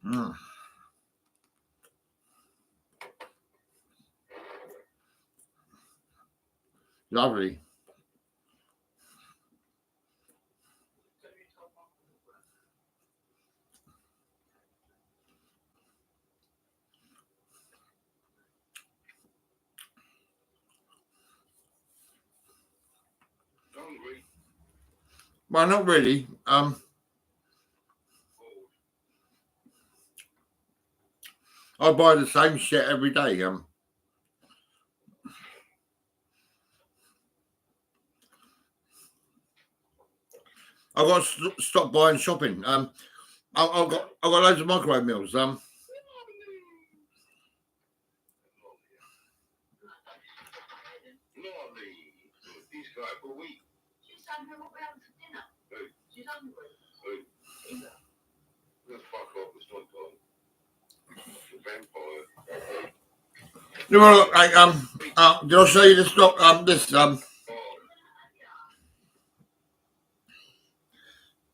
Mm. Lovely. Well, not really. I buy the same shit every day. I've got to stop buying shopping. I've got loads of microwave meals. These guys for a week. She's hungry. What we having for dinner? She's hungry. Let's fuck off. It's not done. The vampire. You want to look like did I show you this stock?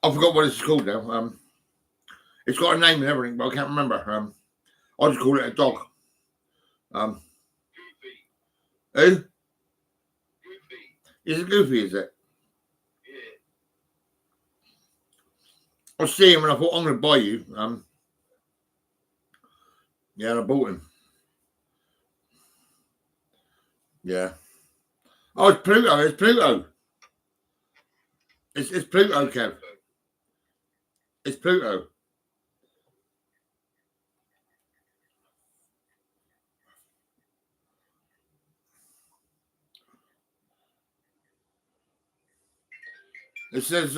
I forgot what it's called now. It's got a name and everything, but I can't remember. I just call it a dog. Who? Is it Goofy? Is it? I see him and I thought I'm going to buy you. Yeah, and I bought him. Yeah. Oh, it's Pluto. It's Pluto. It's Pluto, Kev. It's Pluto. It says,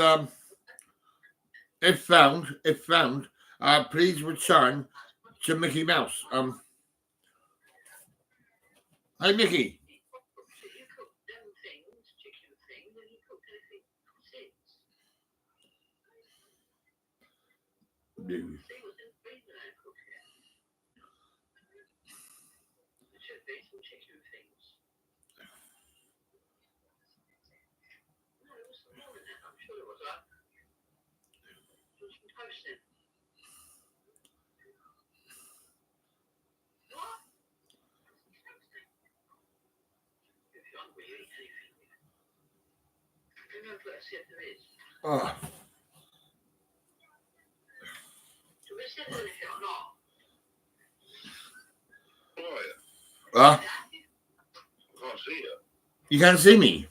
if found, please return to Mickey Mouse. Hey, Mickey. Dude. Oh. I can't see you. You can't see me.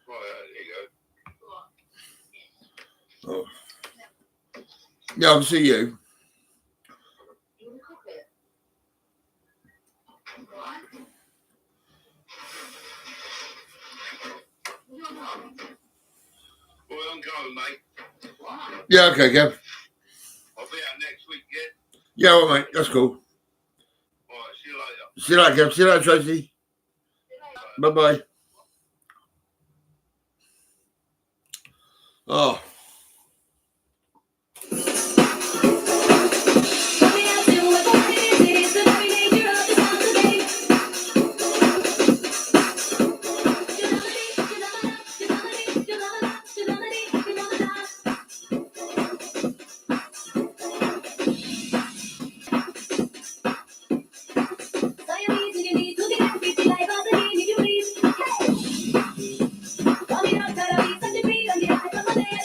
There you Oh. Yeah, I can see you. Well, I'm going, mate. Yeah, okay, Kev. I'll be out next week, yeah? Yeah, all right, mate. That's cool. All right, see you later. See you later, Kev. See you later, Tracy. Bye-bye. Oh.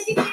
Hey!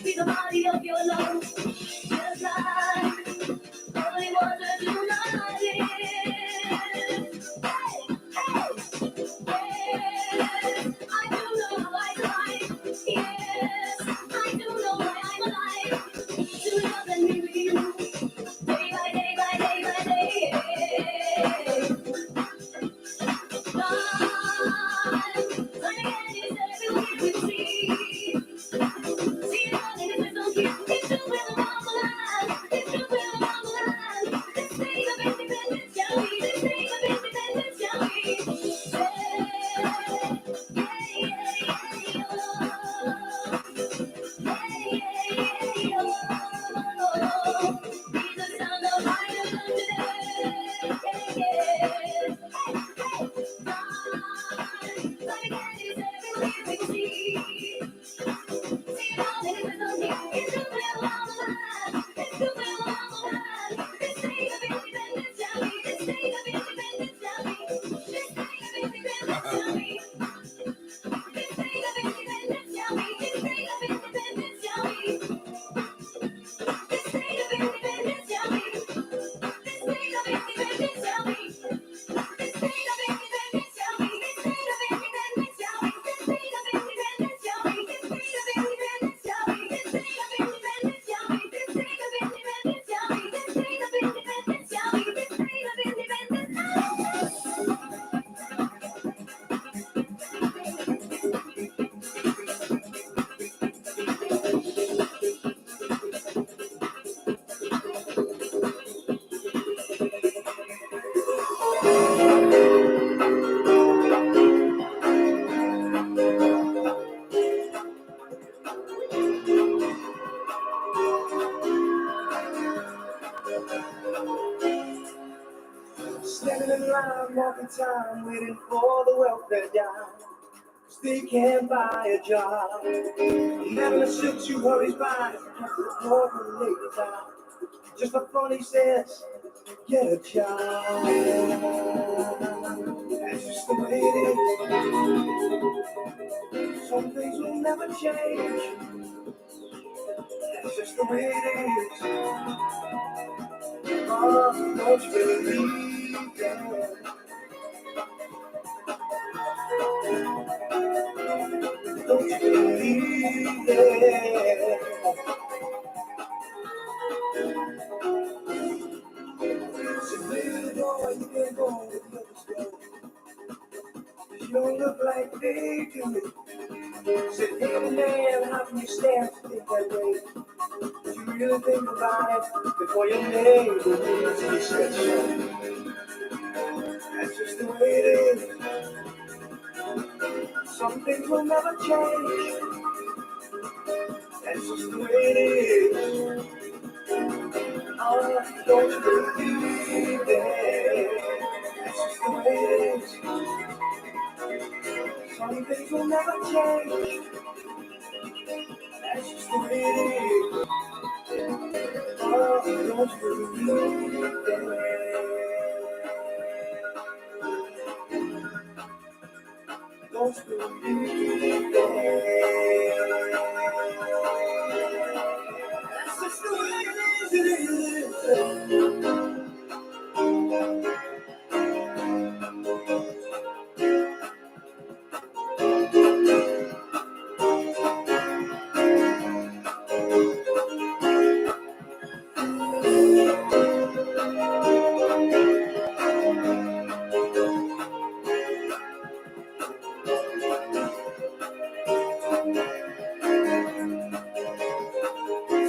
Be the body of your love. Just like holy water to my lips. Hey, I do know why I'm alive. Yes, I do know why I'm alive. To love and be with you. Day by day by day by day. When again you said everywhere we see. See it all in the crystal clear. It's true when I'm alive. It's true when I'm alive. This day of independence, shall we? This day of independence, shall we? Be the sound of violence today. Like again is everywhere we see. See it all in the crystal clear. It's true when I'm alive. It's true when I'm alive. This day of independence, shall we? This day of independence, shall we? This day of independence, shall we? This day of independence, shall we? This day of independence, shall we? This day of independence, shall we? This day of independence, shall we? This day of independence, shall we? This day of independence, shall we? This day of independence, shall we? This day of independence, shall we? This day of independence, shall we? This day of independence, shall we? This day of independence, shall we? This day of Standing in line, walking time, waiting for the welfare guy. 'Cause they can't buy a job. Never a six who hurries by, just a poor lady time. Just a funny says, get a job. That's just the way it is. Some things will never change. That's just the way it is. Oh, don't you believe that? Don't you believe that? So little boy, you can't go with the other school. You don't look like they do. Said, hey man, how can you stand to think that way? If you really think about it before you name it, that's just the way it is. Some things will never change. That's just the way it is. Oh, don't you believe that? That's just the way it is. Some things will never change. That's just the way it is. Oh, don't you believe that? Don't you believe that? That's just the way it is.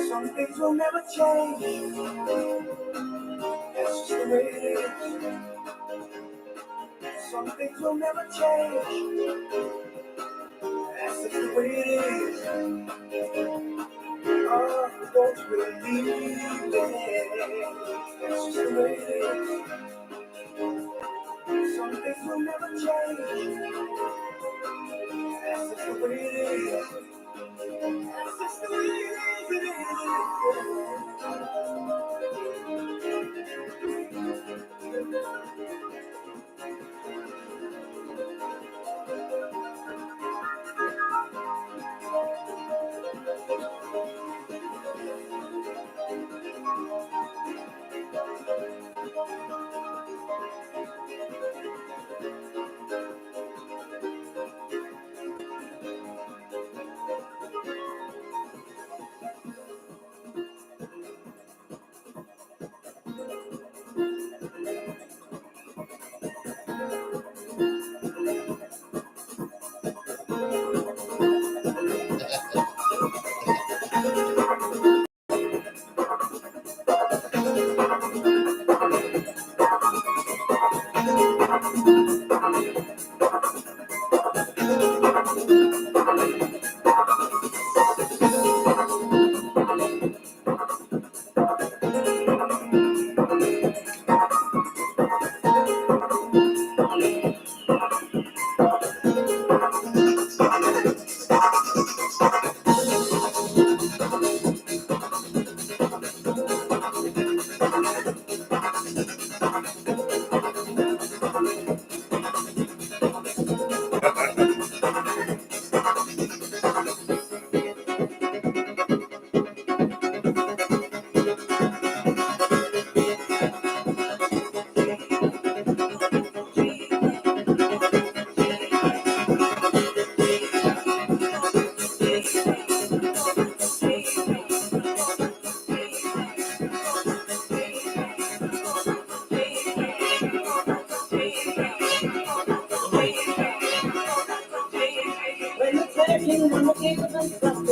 Some things will never change. That's just the way it is. Some things will never change. That's just the way it is. Oh, don't you believe that? That's just the way it is. Some things will never change. That's just the way it is. That's just the way it is.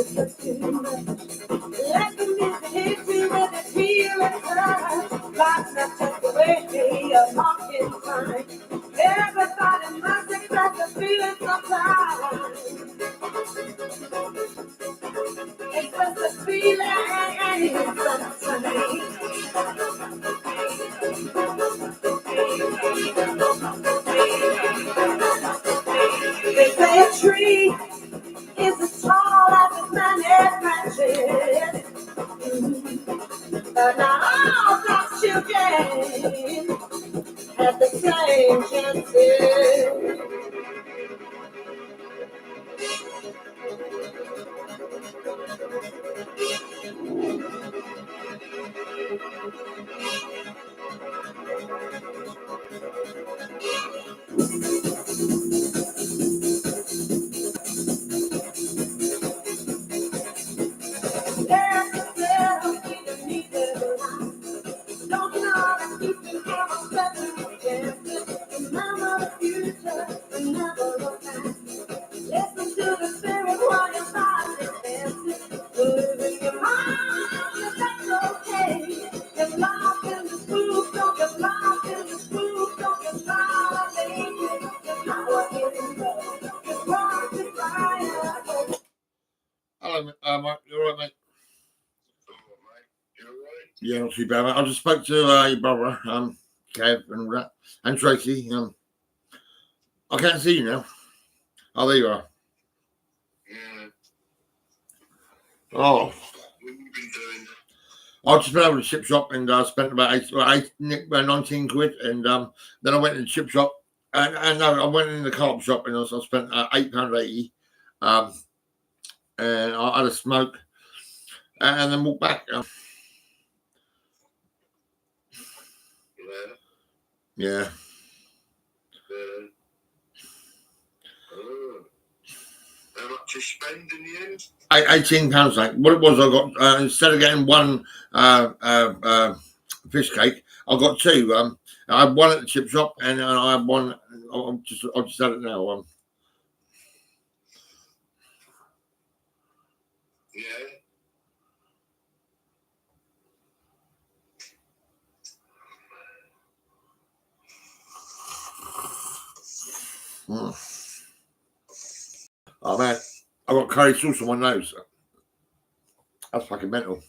it's just too much. Let the music hit me with its healing touch. Life's not just a way of walking time. Everybody must express the feeling sometimes. Express the feeling sometimes. They say a tree is as tall as its many branches. But not all God's children have the same chances. There's a little thing you need to don't you know that you can have a better chance? Remember the future and never look back. Listen to the spirit while your body dances. Believe in your mind, that's okay. Get lost in the groove, don't get lost in the groove, don't get lost in it. Your power is love, your rock is fire. Hello, Mike. You all right, mate? Yeah, not too bad, mate. I just spoke to your brother, Kev, and Tracy. I can't see you now. Oh, there you are. Yeah. Oh. What have you been doing? I just been over to the chip shop and spent about 19 quid, and then I went to the chip shop and no, I went in the carp shop and I spent £8.80, and I had a smoke and then walked back. Yeah. How much you spend in the end? £18. Like what it was, I got instead of getting one fish cake, I got two. I had one at the chip shop and I had one. I just had it now. Yeah. Oh man, I got curry sauce on my nose. That's fucking mental.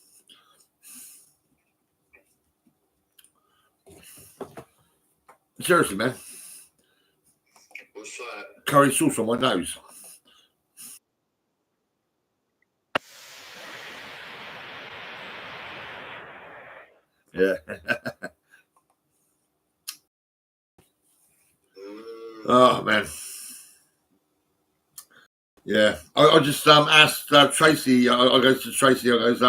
Seriously, man. What's that? Curry sauce on my nose. Yeah. Oh man. Yeah. I just asked Tracy. I goes to Tracy. I goes, do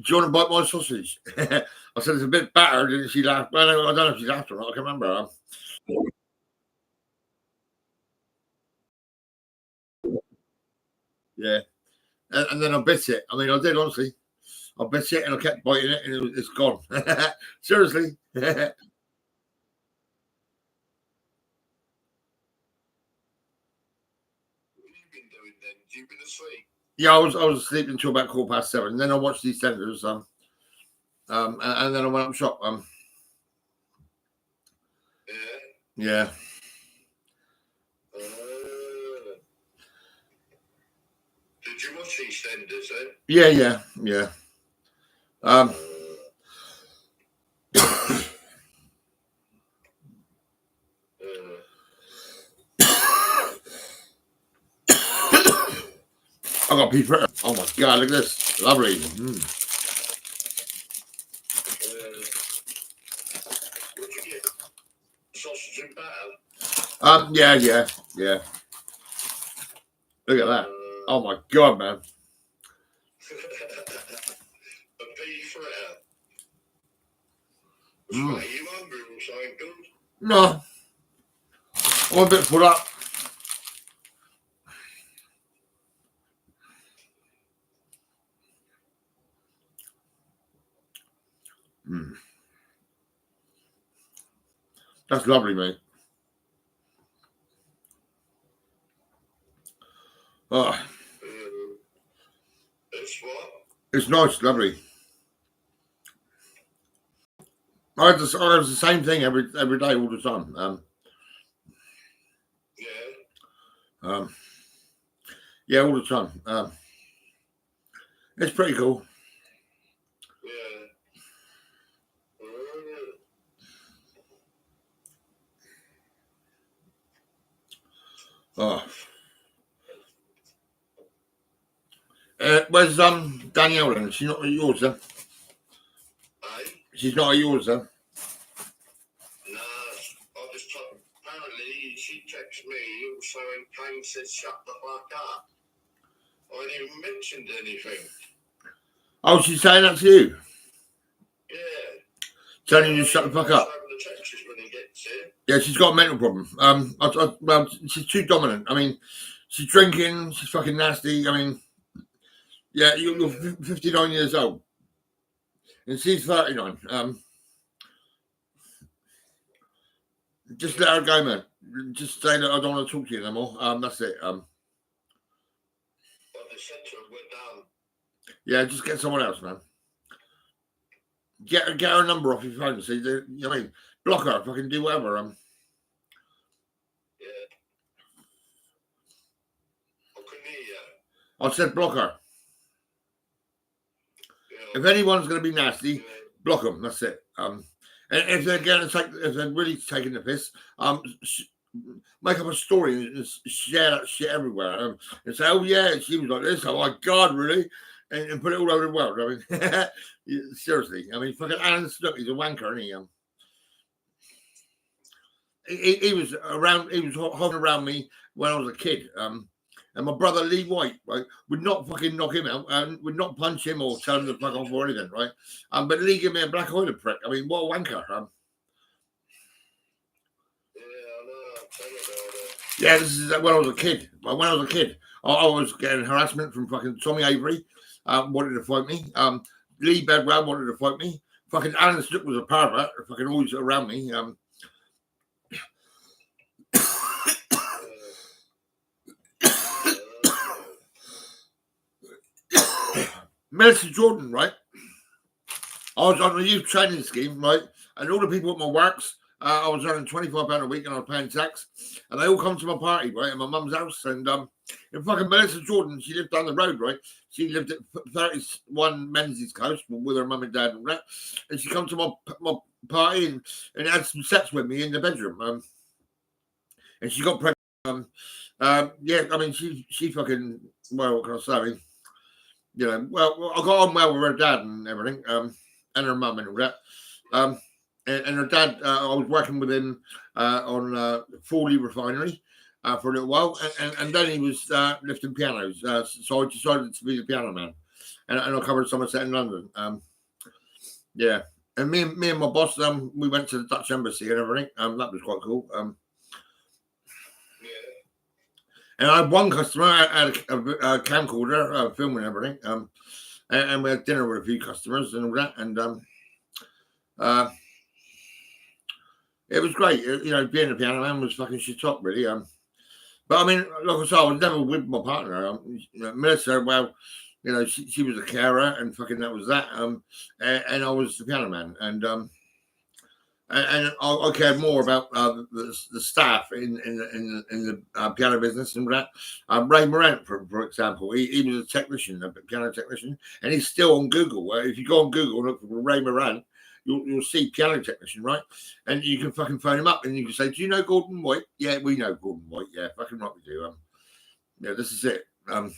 you want to bite my sausage? I said it's a bit battered, and she laughed. Well, I don't know if she laughed or not. I can't remember. Yeah. And then I bit it. I mean, I did honestly. I bit it and I kept biting it, and it's gone. Seriously. What have you been doing then? Have you been asleep? Yeah, I was asleep until about 7:15. And then I watched EastEnders. And then I went up shop. Yeah. Did you watch EastEnders then? Yeah. I got beef fritter. Oh my god, look at this. Lovely. What'd you get? Sausage and batter? Yeah. Look at that. Oh my god, man. A beef fritter? Are you hungry or something good? No. I'm a bit full up. That's lovely, mate. Oh. It's nice, lovely. I have the same thing every day, all the time. Yeah, all the time. It's pretty cool. Oh. Where's Danielle then? She's not at yours then? She's not at yours then? Apparently, she texted me also and Kane said shut the fuck up. I didn't even mention anything. Oh, she's saying that to you? Yeah. Telling you to shut the fuck up? The texts when he gets here. Yeah, she's got a mental problem. Well, she's too dominant. I mean, she's drinking. She's fucking nasty. I mean, yeah, you're 59 years old, and she's 39. Just let her go, man. Just say that I don't want to talk to you anymore. That's it. Yeah, just get someone else, man. Get her number off your phone. See, you know what I mean? Block her. Fucking do whatever. I said block her. If anyone's going to be nasty, block them. That's it. And if they're going to if they're really taking the piss, make up a story and share that shit everywhere. And say, oh yeah, she was like this. Oh my God, really? And put it all over the world. I mean, seriously. I mean, fucking Alan Snook, he's a wanker, isn't he? He was around. He was hovering around me when I was a kid. And my brother Lee White, right, would not fucking knock him out and would not punch him or tell him to fuck off or anything, right? But Lee gave me a black-eyed prick. I mean, what a wanker. Yeah, this is when I was a kid. When I was a kid, I was getting harassment from fucking Tommy Avery, wanted to fight me. Lee Bedwell wanted to fight me. Fucking Alan Snook was a pervert, fucking always around me. Melissa Jordan, right? I was on a youth training scheme, right? And all the people at my works, I was earning £25 a week and I was paying tax. And they all come to my party, right? At my mum's house. And in fucking Melissa Jordan, she lived down the road, right? She lived at 31 Menzies Close with her mum and dad and that. And she come to my party and had some sex with me in the bedroom. And she got pregnant. Yeah, I mean, she fucking, well, what can I say? I mean, you know, well, I got on well with her dad and everything, and her mum and all that. And her dad, I was working with him on Fawley Refinery for a little while, and then he was lifting pianos. So I decided to be the piano man, and I covered Somerset in London. Yeah, and me and my boss, we went to the Dutch embassy and everything. That was quite cool. And I had one customer, I had a camcorder, filming everything, and we had dinner with a few customers and all that, and it was great. You know, being a piano man was fucking shit top, really. But I mean, like I said, I was never with my partner. Melissa, well, you know, she was a carer, and fucking that was that. And I was the piano man, and I cared more about the staff in the piano business and that. Ray Morant, for example, he was a technician, a piano technician, and he's still on Google. If you go on Google and look for Ray Morant, you'll see piano technician, right? And you can fucking phone him up and you can say, do you know Gordon White? Yeah, we know Gordon White. Yeah, fucking right we do. Yeah, this is it. I'm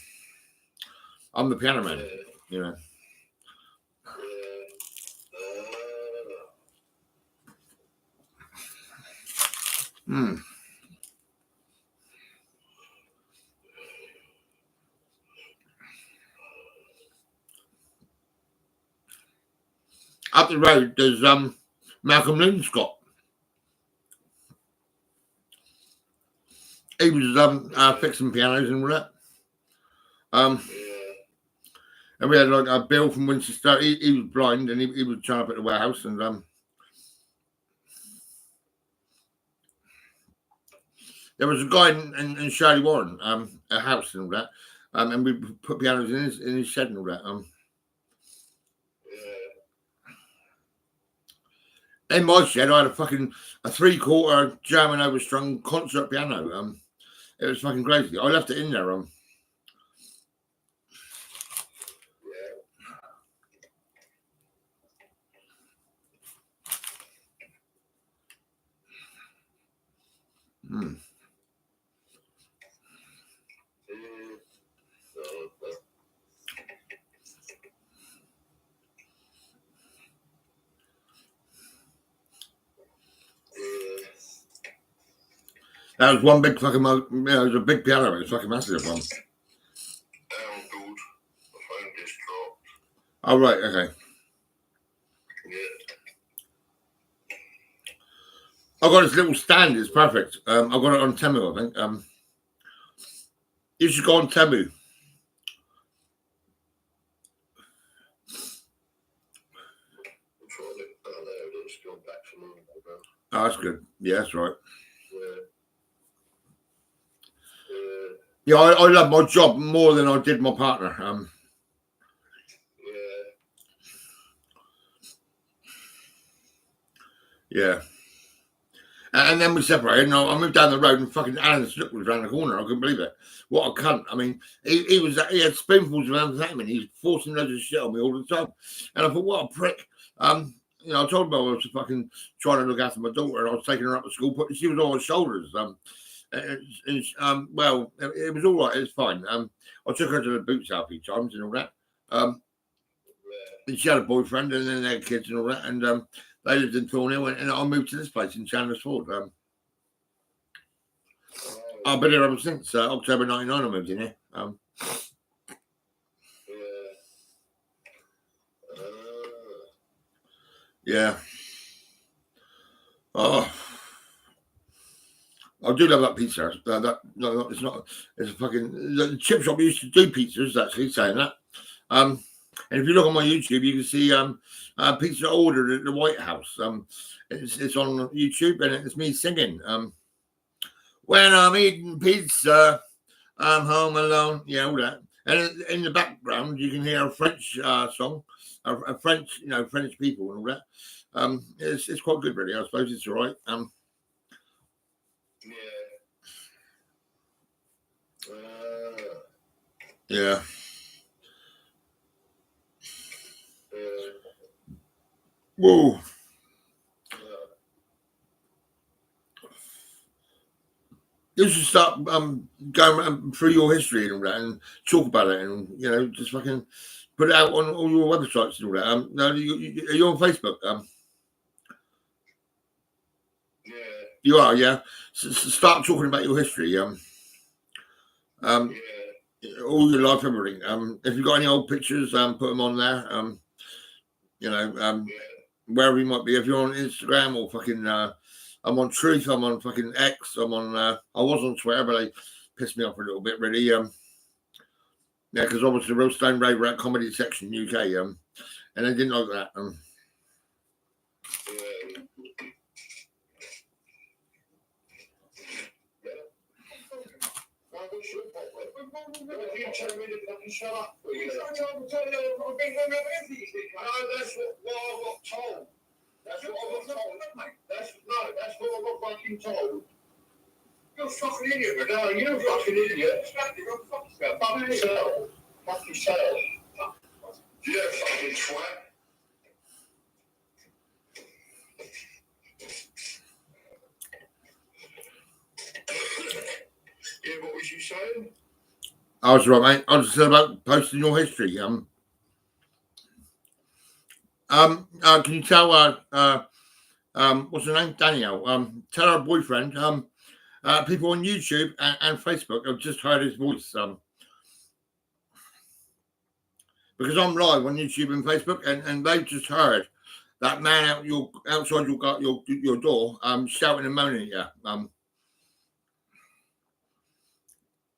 the piano man, you know. Up the road, there's Malcolm Linscott. He was fixing pianos and all that. And we had like a Bill from Winchester. He was blind and he was trying up at the warehouse, and there was a guy in Shirley Warren, a house and all that. And we put pianos in his shed and all that. In my shed, I had a 3/4 German overstrung concert piano. It was fucking crazy. I left it in there. That was one big fucking, it was a big piano. It was fucking massive. Oh, right, okay. I got this little stand. It's perfect. I got it on Temu, I think. You should go on Temu. Oh, that's good. Yeah, that's right. Yeah, I love my job more than I did my partner. Yeah. And then we separated, and I moved down the road, and fucking Alan Snook was around the corner. I couldn't believe it. What a cunt! I mean, he had spoonfuls of amphetamine. He was forcing loads of shit on me all the time, and I thought, what a prick. You know, I told him I was fucking trying to look after my daughter, and I was taking her up to school, but she was on my shoulders. Well, it was all right. It was fine. I took her to the boots out a few times and all that. And she had a boyfriend, and then they had kids and all that, and they lived in Thornhill, and I moved to this place in Chandler's Ford. I've been here ever since October '99. I moved in here. Yeah. Oh, I do love that pizza. No, it's not. It's a fucking the chip shop used to do pizzas. Actually, saying that. And if you look on my YouTube, you can see pizza ordered at the White House. It's on YouTube, and it's me singing. When I'm eating pizza, I'm home alone. Yeah, all that. And in the background, you can hear a French song, a French, French people and all that. It's quite good, really. I suppose it's all right. Yeah. Whoa. You should start going through your history and all that, and talk about it, and just fucking put it out on all your websites and all that. Now, are you on Facebook? You are, yeah. So start talking about your history. All your life, everything. If you've got any old pictures, put them on there. Wherever you might be. If you're on Instagram or fucking, I'm on Truth. I'm on fucking X. I'm on. I was on Twitter, but they pissed me off a little bit, really. Yeah, because I was the Real Stone Raver at Comedy Section UK. And they didn't like that. Shut up. That's what I got told. That's what I got told. That's what I got fucking told. You're a fucking idiot, but you're a fucking idiot. Fuck yourself. Fuck yourself. You're a fucking twat. Yeah, what was you saying? I was right, mate. I was about posting your history. Can you tell what's her name? Danielle. Tell her boyfriend. People on YouTube and Facebook have just heard his voice. Because I'm live on YouTube and Facebook, and they've just heard that man outside your door, shouting and moaning at you.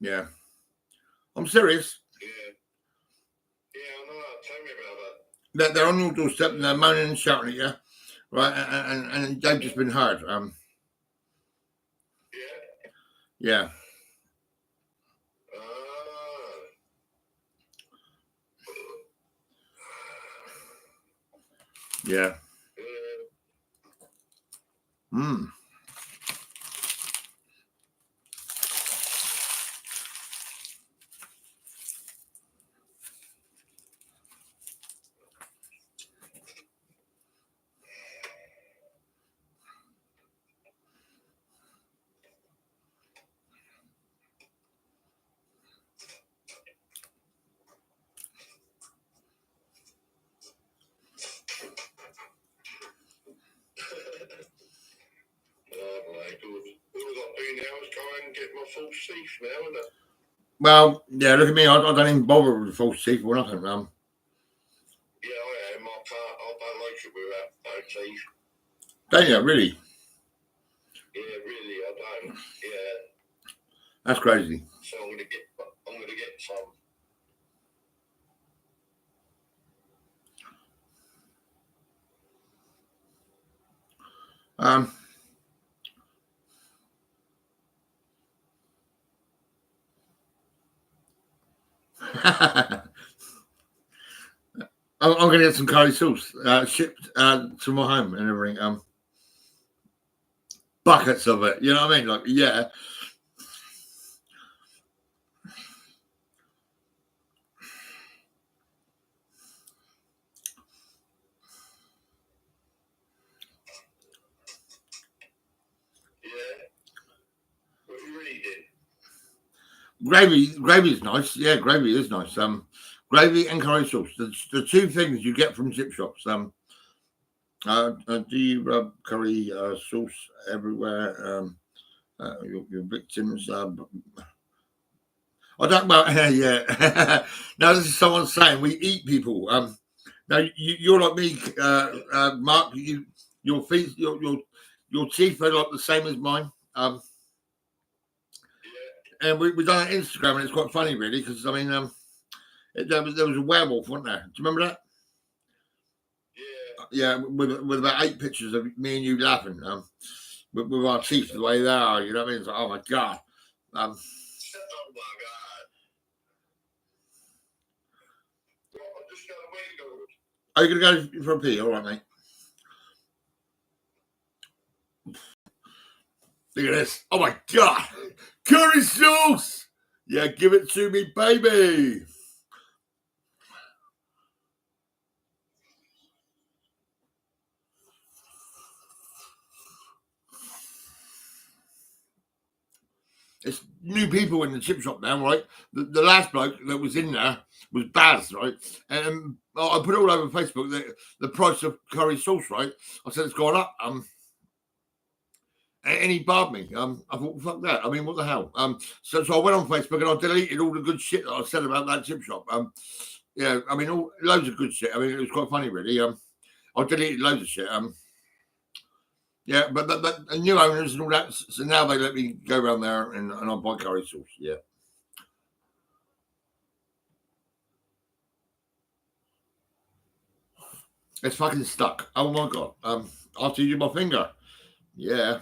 Yeah. I'm serious. Yeah, I know. Tell me about that. They're on your doorstep and they're moaning and shouting at you, right? And they've just been heard. Yeah. Yeah. Mm. Well, yeah, look at me. I don't even bother with the false teeth or nothing. Yeah, I am. I don't like it without no teeth. Don't you, really? Yeah, really, I don't. Yeah. That's crazy. So I'm gonna get some. I'm gonna get some curry sauce shipped to my home and everything. Buckets of it. You know what I mean? Like, yeah. What are you reading? Gravy is nice. Yeah, gravy is nice. Gravy and curry sauce. The two things you get from chip shops. Do you rub curry sauce everywhere? Your victims. I don't know. Yeah. Now this is someone saying we eat people. Now you're like me, Mark. Your feet, your teeth are like the same as mine. And we done it on Instagram, and it's quite funny, really, because I mean, there was a werewolf, wasn't there? Do you remember that? Yeah, with about 8 pictures of me and you laughing, with our teeth the way they are. You know what I mean? It's like, oh my god. Are you gonna go for a pee? All right, mate. Look at this. Oh my god. Curry sauce. Yeah, give it to me, baby. It's new people in the chip shop now, right? The last bloke that was in there was Baz, right? And I put it all over Facebook, the price of curry sauce, right? I said it's gone up. And he barred me. I thought, fuck that. I mean, what the hell? So I went on Facebook and I deleted all the good shit that I said about that chip shop. Yeah, I mean, loads of good shit. I mean, it was quite funny, really. I deleted loads of shit. Yeah, but the new owners and all that. So now they let me go around there and I buy curry sauce. Yeah. It's fucking stuck. Oh my god. After you do my finger. Yeah.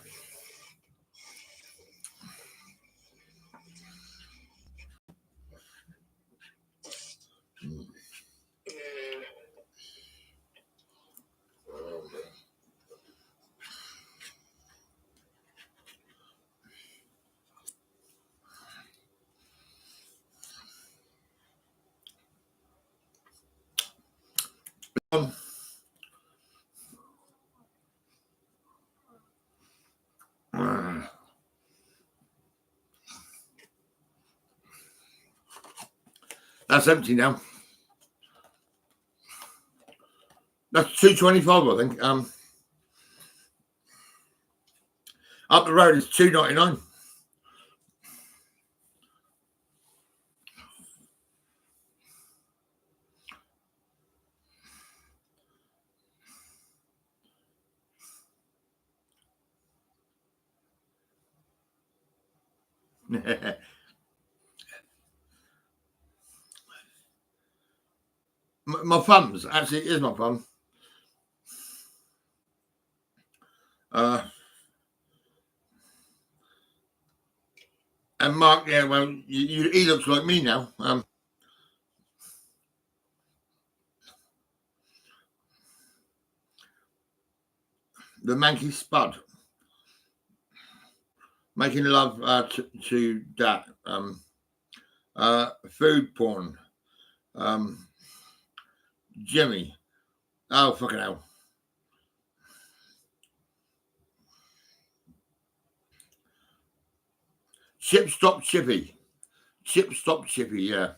That's empty now. That's $2.25, I think. Up the road is $2.99. My thumbs, actually, it is my thumb. And Mark, yeah, well, he looks like me now. The Manky Spud. Making love to that. Food porn. Jimmy. Oh, fucking hell. Chip Stop Chippy. Chip Stop Chippy, yeah.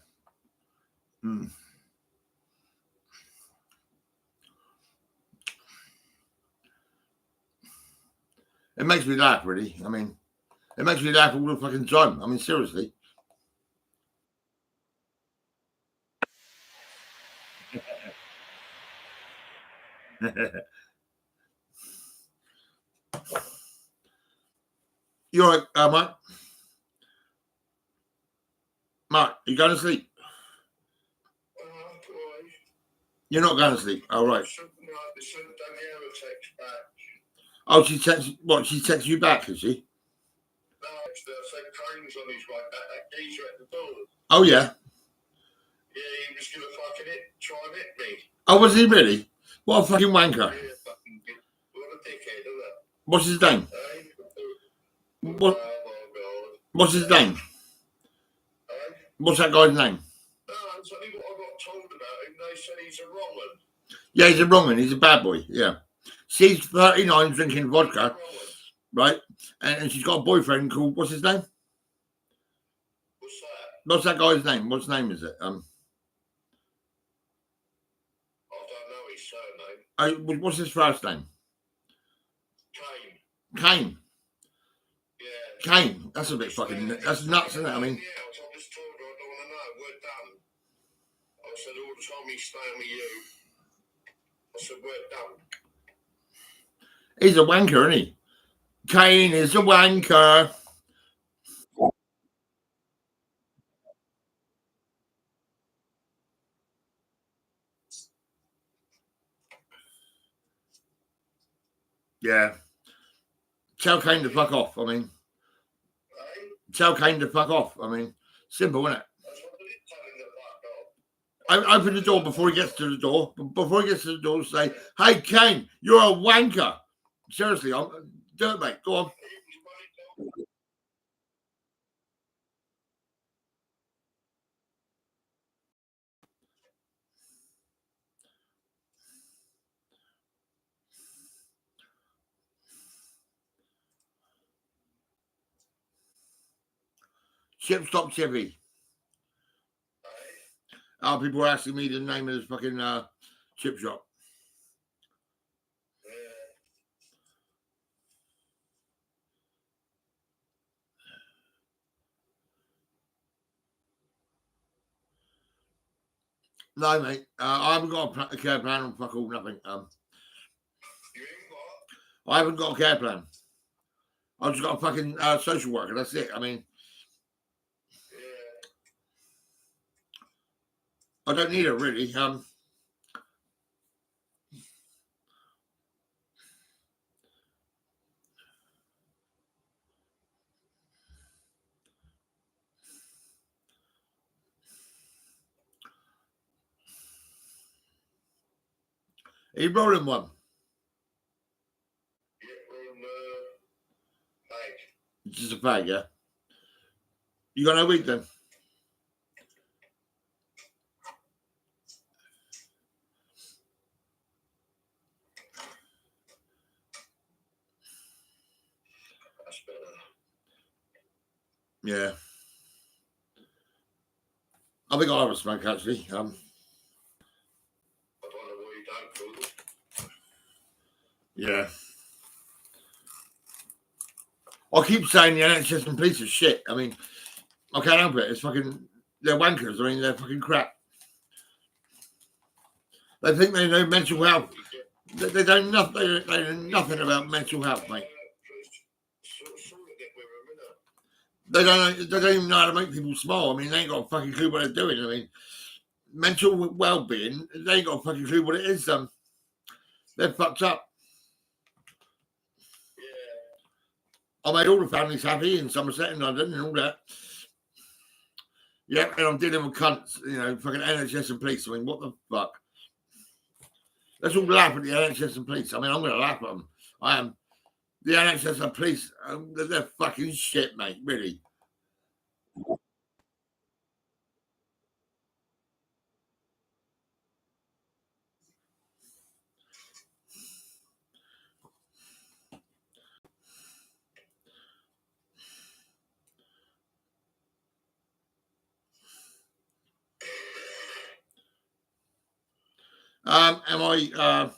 It makes me laugh, really. I mean, it makes me laugh all the fucking time. I mean, seriously. You're right, Mike. Mike, you going to sleep? You're not going to sleep. All right. Oh, she texts. What? She texts you back, is she? Oh yeah. Yeah, he was gonna fucking try and hit me. Oh, was he really? What a fucking wanker! What a dickhead, isn't it? What's his name? What? What's his name? What's that guy's name? No, that's only what I got told about him. They said he's a wrong one. Yeah, he's a wrong one. He's a bad boy. Yeah. She's 39 drinking vodka, right? And she's got a boyfriend called, what's his name? What's that? What's that guy's name? What's name is it? I don't know his surname. What's his first name? Kane. Yeah. Kane. That's a bit fucking, that's nuts, isn't it? I mean. Yeah, I just told her I don't want to know. We're done. I said all the time he's staying with you. I said we're done. He's a wanker, isn't he? Kane is a wanker. Yeah. Tell Kane to fuck off. I mean, tell Kane to fuck off. I mean, simple, isn't it? Open the door before he gets to the door. Before he gets to the door, say, "Hey, Kane, you're a wanker." Seriously, do it, mate. Go on. Chip Stop Chippy. People are asking me the name of this fucking chip shop. No, mate. I haven't got a care plan on fuck all nothing. I haven't got a care plan. I've just got a fucking social worker. That's it. I mean, I don't need it really. Are you rolling one? Just a fag, yeah. You got no weed then? Yeah. I think I'll have a smoke actually. Yeah. I keep saying the NHS and police are shit. I mean, I can't help it. It's fucking, they're wankers. I mean, they're fucking crap. They think they know mental health. They don't know nothing about mental health, mate. They don't even know how to make people smile. I mean, they ain't got a fucking clue what they're doing. I mean, mental well-being, they ain't got a fucking clue what it is. They're fucked up. I made all the families happy in Somerset and London and all that. Yeah, and I'm dealing with cunts, you know, fucking NHS and police. I mean, what the fuck? Let's all laugh at the NHS and police. I mean, I'm going to laugh at them. I am. The NHS and police, they're fucking shit, mate. Really. Am I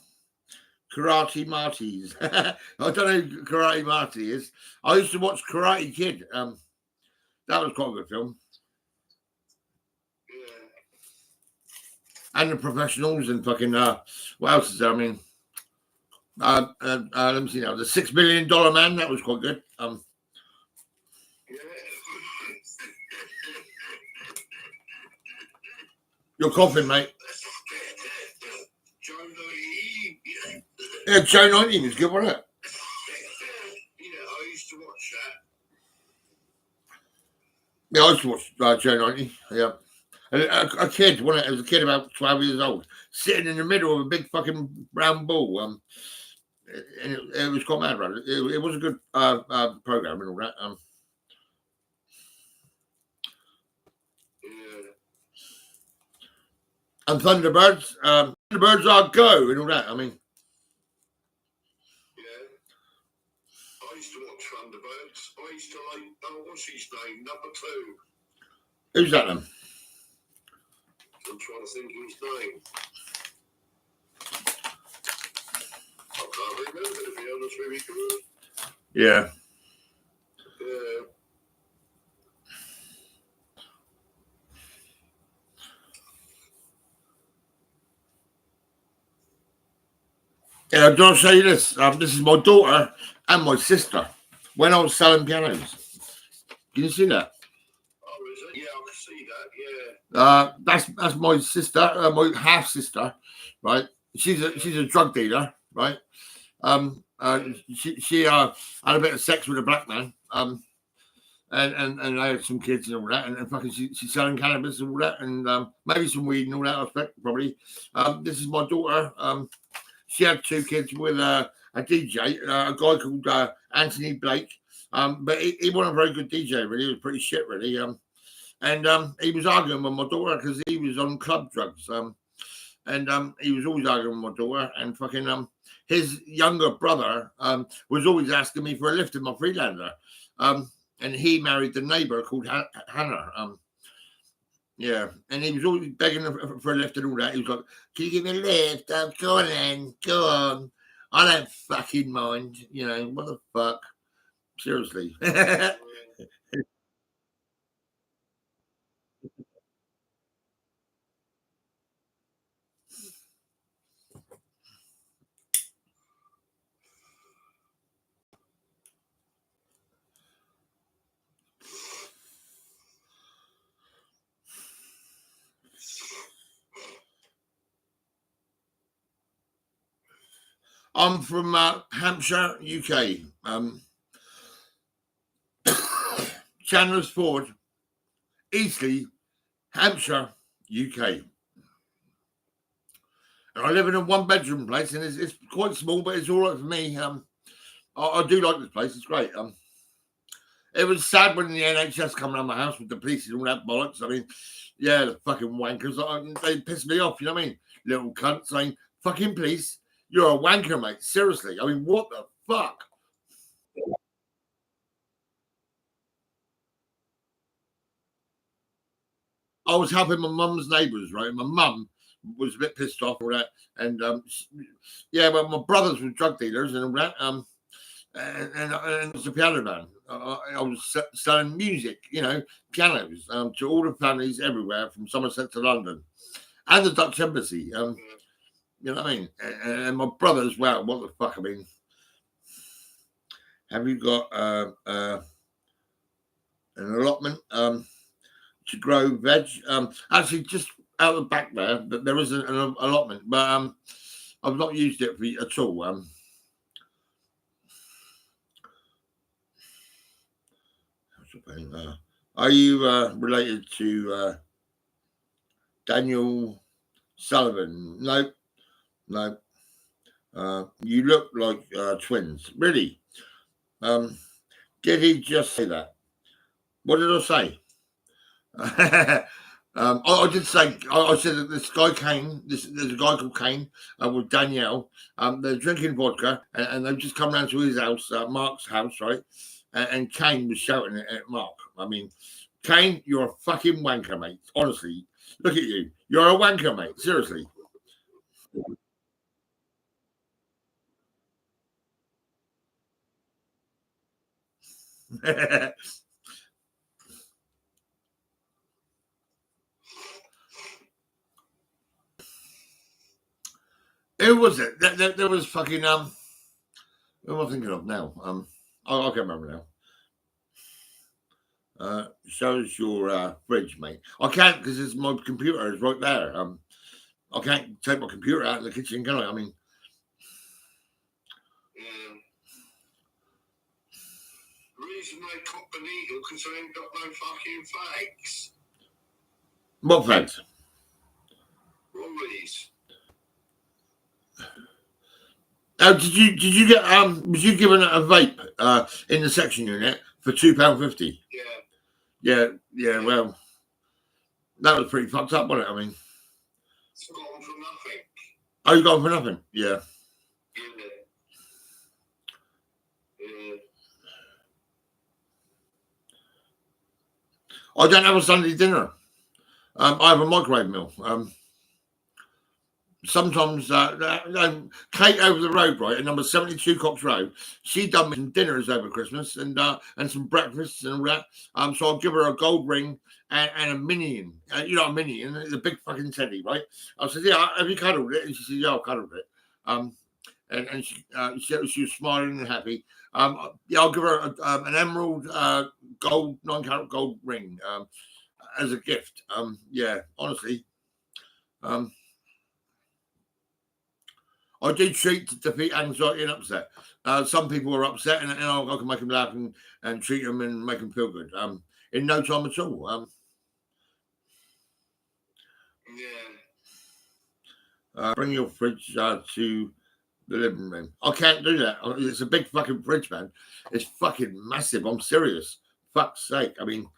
Karate Marty's? I don't know who Karate Marty is. I used to watch Karate Kid. That was quite a good film. And The Professionals and fucking what else is there? I mean, let me see now. The $6 Million Man, that was quite good. You're coughing, mate. Yeah, Joe 90 was good, wasn't it? Yeah, I used to watch that. Yeah, I used to watch Joe 90. Yeah. And a kid, wasn't it? As a kid about 12 years old, sitting in the middle of a big fucking round ball. And it was quite mad, right? It was a good program and all that. And Thunderbirds, Thunderbirds are go and all that. I mean, I used to watch Thunderbirds. I used to like, what's his name? Number 2. Who's that then? I'm trying to think of his name. I can't remember, to be honest with you. Yeah. Yeah, do I say this? This is my daughter and my sister when I was selling pianos. Can you see that? Oh, is it? Yeah, I can see that. Yeah. That's my sister, my half sister, right? She's a drug dealer, right? She had a bit of sex with a black man, and I had some kids and all that, and fucking she's selling cannabis and all that, and maybe some weed and all that. I expect probably. This is my daughter. She had 2 kids with a DJ, a guy called Anthony Blake. But he wasn't a very good DJ, really. He was pretty shit, really. And he was arguing with my daughter because he was on club drugs. And he was always arguing with my daughter. And fucking his younger brother was always asking me for a lift in my Freelander. And he married the neighbor called Hannah. Yeah, and he was always begging for a lift and all that. He was like, "Can you give me a lift? Go on then, go on. I don't fucking mind. You know, what the fuck? Seriously." I'm from Hampshire, UK. Chandler's Ford, Eastleigh, Hampshire, UK. And I live in a 1-bedroom place, and it's quite small, but it's all right for me. I do like this place. It's great. It was sad when the NHS come around my house with the police and all that bollocks. I mean, yeah, the fucking wankers. They pissed me off, you know what I mean? Little cunts saying, "Fucking police, you're a wanker, mate." Seriously. I mean, what the fuck? I was helping my mum's neighbours, right? My mum was a bit pissed off all that. And yeah, well, my brothers were drug dealers and all that. And it was a piano man. I was selling music, you know, pianos to all the families everywhere from Somerset to London and the Dutch Embassy. You know what I mean? And my brothers, well, what the fuck? I mean, have you got an allotment to grow veg? Actually, just out the back there is an allotment, but I've not used it at all. Are you related to Daniel Sullivan? No. You look like twins. Really? Did he just say that? What did I say? I did say, I said that this guy Kane, there's a guy called Kane with Danielle. They're drinking vodka and they've just come round to his house, Mark's house, right? And Kane was shouting at Mark. I mean, Kane, you're a fucking wanker, mate. Honestly, look at you. You're a wanker, mate. Seriously. Who was it? There was fucking who am I thinking of now? I can't remember now. Shows your fridge, mate. I can't because my computer is right there. I can't take my computer out of the kitchen, can I? I mean, The reason they caught the needle because they ain't got no fucking facts. what facts? Rollies. Did you get was you given a vape in the section unit for £2.50? Yeah. Well, that was pretty fucked up, wasn't it? I mean, It's gone for nothing. oh, you got them for nothing? Yeah. I don't have a Sunday dinner. I have a microwave meal. Sometimes Kate over the road, right, at number 72 Cox Road, she done me some dinners over Christmas and some breakfasts and all that. So I'll give her a gold ring and a minion. You know, a minion, the big fucking teddy, right? I said, yeah, have you cuddled it? And she said, yeah, I've cuddled it. And she was smiling and happy. Yeah, I'll give her an emerald gold 9-carat gold ring as a gift. Yeah, honestly. I do treat to defeat anxiety and upset. Some people are upset, and I can make them laugh and treat them and make them feel good. In no time at all. Bring your fridge to the living room. I can't do that. It's a big fucking fridge, man. It's fucking massive. I'm serious. Fuck's sake. I mean.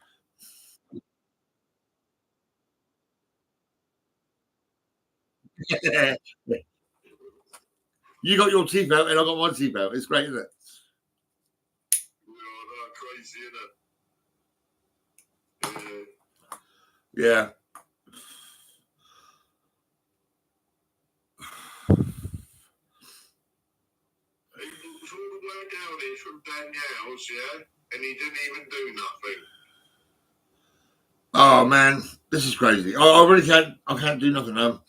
You got your teeth out and I got my teeth out. It's great, isn't it? Crazy, isn't it? Yeah. He walks all the way down here from Danielle's, yeah, and he didn't even do nothing. Oh man, this is crazy. I really can't. I can't do nothing.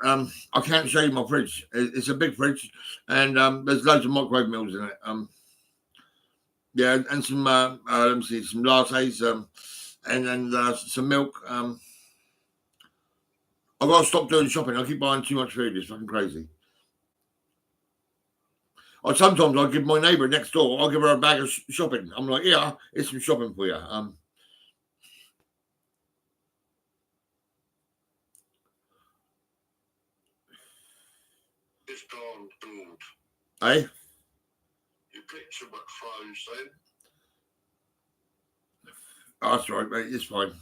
I can't show you my fridge. It's a big fridge, and there's loads of microwave meals in it. Yeah, and some let me see, some lattes, and then some milk. I've got to stop doing shopping. I keep buying too much food. It's fucking crazy. Or sometimes I give my neighbour next door. I'll give her a bag of shopping. I'm like, yeah, it's some shopping for you. It's gone good. Eh? Your picture got frozen. Oh, that's right, mate. It's fine.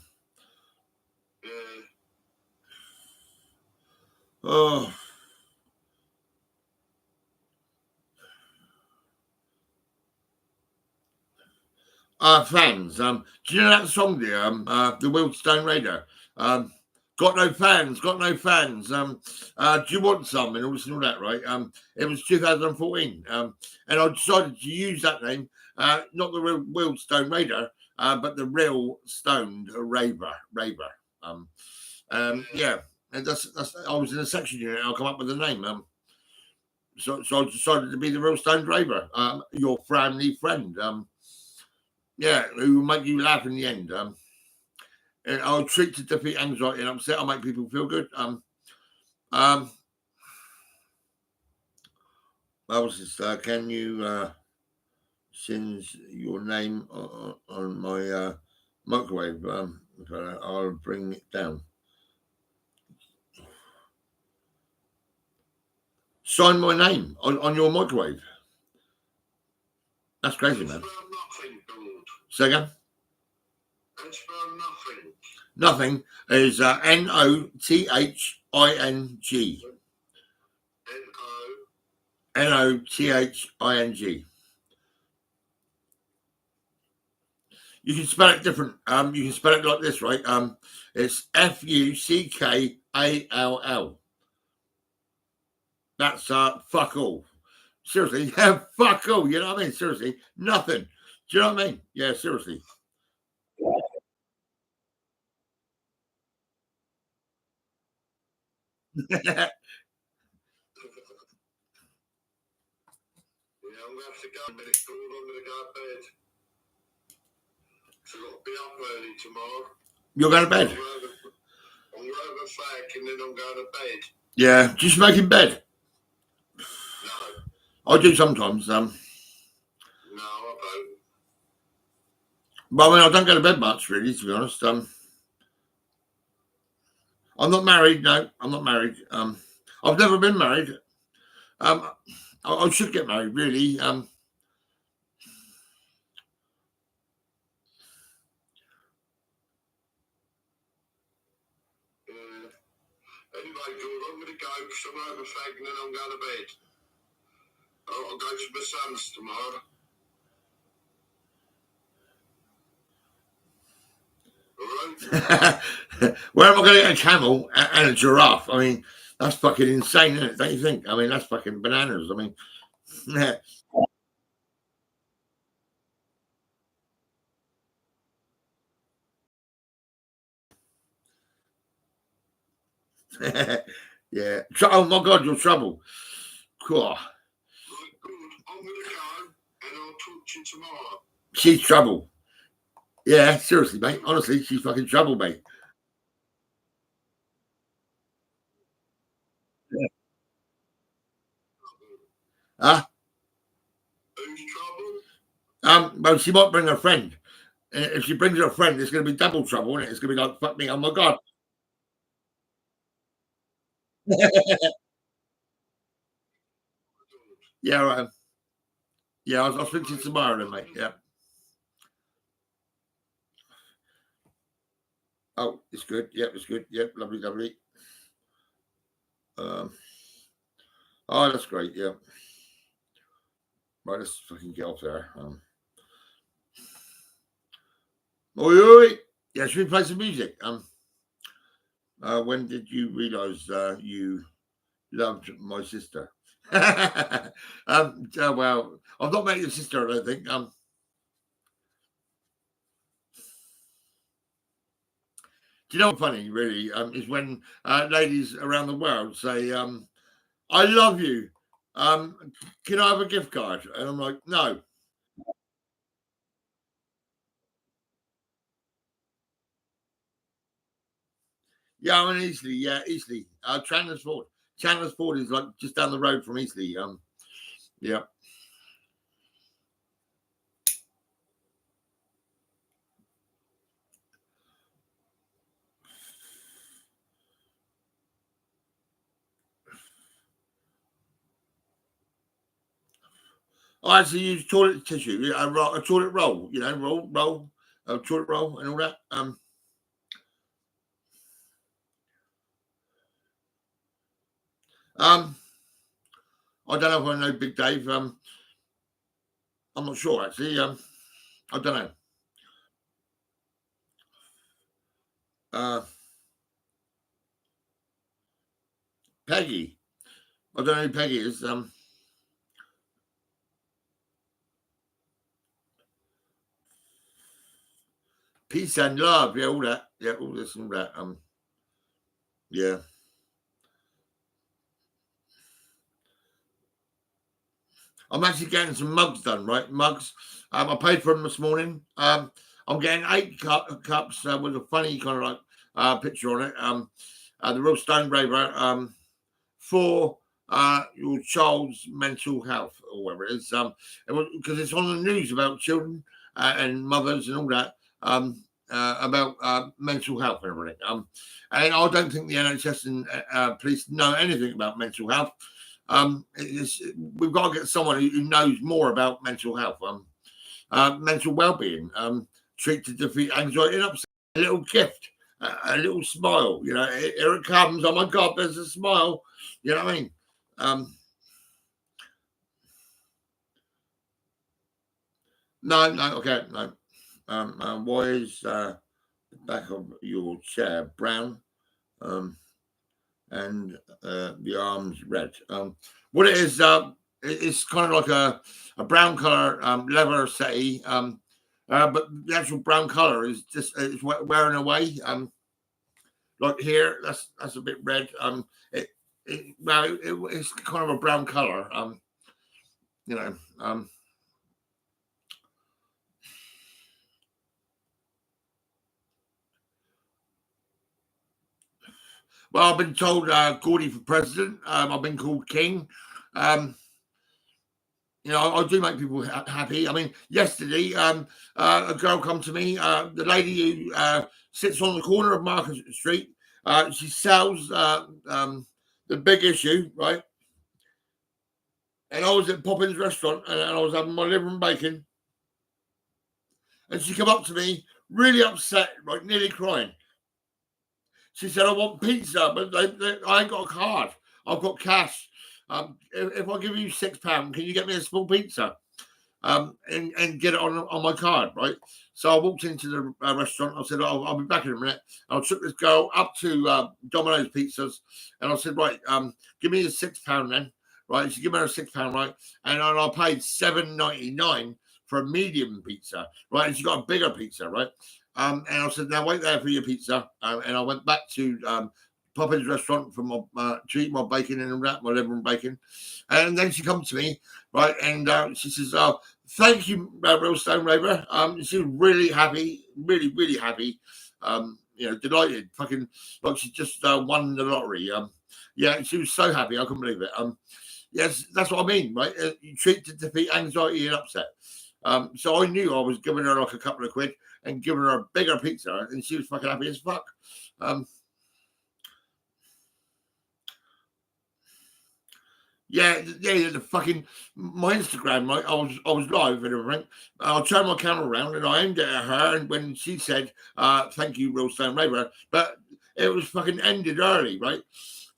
Oh. Fans. Do you know that song there? The Wheelstone Raider. Got no fans. Do you want some? And all this and all that, right? It was 2014. And I decided to use that name, not the real Wheelstone Raider, but the real Stoned Raver. Yeah. And that's I was in a section unit. I'll come up with a name. So I decided to be the real Stoned Raver. Your family friend. Yeah, who will make you laugh in the end. And I'll treat to defeat anxiety and upset. I'll make people feel good. What was this? Can you send your name on my microwave? I'll bring it down. sign my name on your microwave. That's crazy, man. Say again? Nothing is Nothing. Nothing. You can spell it different. You can spell it like this, right? It's Fuckall. That's fuck all. Seriously, yeah, fuck all. You know what I mean? Seriously, nothing. Do you know what I mean? Yeah, seriously. You're going to bed? I'm going to have a fag and then I'm going to bed. Yeah, just making bed. I do sometimes. No, I don't. But I mean, I don't go to bed much, really, to be honest. I'm not married. No, I'm not married. I've never been married. I should get married, really. Anyway, George, I'm going to go because I'm going to have a fag and then I'm going to bed. I'll go to my son's tomorrow. Where am I going to get a camel and a giraffe? I mean, that's fucking insane, isn't it? Don't you think? I mean, that's fucking bananas. I mean, yeah. Oh my God, you're trouble. Cool. I'm going to go and I'll talk to you tomorrow. She's trouble. Yeah, seriously, mate. Honestly, she's fucking trouble, mate. Yeah. Huh? Who's trouble? Well, she might bring her friend. If she brings her friend, it's going to be double trouble, isn't it? It's going to be like, fuck me, oh my God. Yeah, right. Yeah, I'll speak to you tomorrow then, mate. Yeah. Oh, it's good. Yep, it's good. Yep, lovely, lovely. Oh, that's great. Yeah. Right, let's fucking get off there. Oi. Yeah, should we play some music? When did you realise you loved my sister? Well, I've not met your sister, I don't think. Do you know what's funny, really, is when ladies around the world say, I love you. Can I have a gift card? And I'm like, no. Yeah, I mean, easily. Yeah, easily. Chandler's Ford. Chandler's Ford is like just down the road from Eastleigh. Yeah. I actually use toilet tissue, a toilet roll, you know, roll, toilet roll, and all that. I don't know if I know Big Dave. I'm not sure actually. I don't know. Peggy. I don't know who Peggy is. Peace and love, yeah, all that, yeah, all this and all that. Yeah. I'm actually getting some mugs done, right? Mugs. I paid for them this morning. I'm getting 8 cups with a funny kind of like picture on it. The real stone graver for your child's mental health or whatever it is. Because it's on the news about children and mothers and all that. About mental health and everything. And I don't think the NHS and police know anything about mental health. we've got to get someone who knows more about mental health, mental well-being, treat to defeat anxiety and upset. A little gift, a little smile. You know, here it comes. Oh my God, there's a smile. You know what I mean? No. Why is the back of your chair brown? And the arms red. What it is, it's kind of like a brown color leather settee, but the actual brown color is just it's wearing away. Like here, that's a bit red. It's kind of a brown color. You know. Well, I've been told Gordy for president. I've been called king. You know, I do make people happy. I mean, yesterday, a girl come to me, the lady who sits on the corner of Market Street. She sells the Big Issue, right? And I was at Poppins restaurant, and I was having my liver and bacon. And she came up to me, really upset, like nearly crying. She said, I want pizza, but I ain't got a card. I've got cash. If I give you £6, can you get me a small pizza? And get it on my card, right? So I walked into the restaurant. I said, I'll be back in a minute. I took this girl up to Domino's Pizzas, and I said, right, give me the £6 then, right? She gave me her £6, right? And I paid $7.99 for a medium pizza, right? And she got a bigger pizza, right? And I said, now wait there for your pizza. And I went back to Poppins restaurant for my to eat my bacon and that, my liver and bacon. And then she comes to me, right, and she says, "Oh, thank you, Real Stone Raver." She was really happy, really, really happy. You know, delighted, fucking like she just won the lottery. Yeah, she was so happy, I couldn't believe it. Yes, that's what I mean, right? You treat to defeat anxiety and upset. So I knew I was giving her like a couple of quid and giving her a bigger pizza, and she was fucking happy as fuck. Yeah, the fucking my Instagram, right? I was live and everything. I turned my camera around and I aimed it at her, and when she said, "Thank you, Real Stone Raver," but it was fucking ended early, right?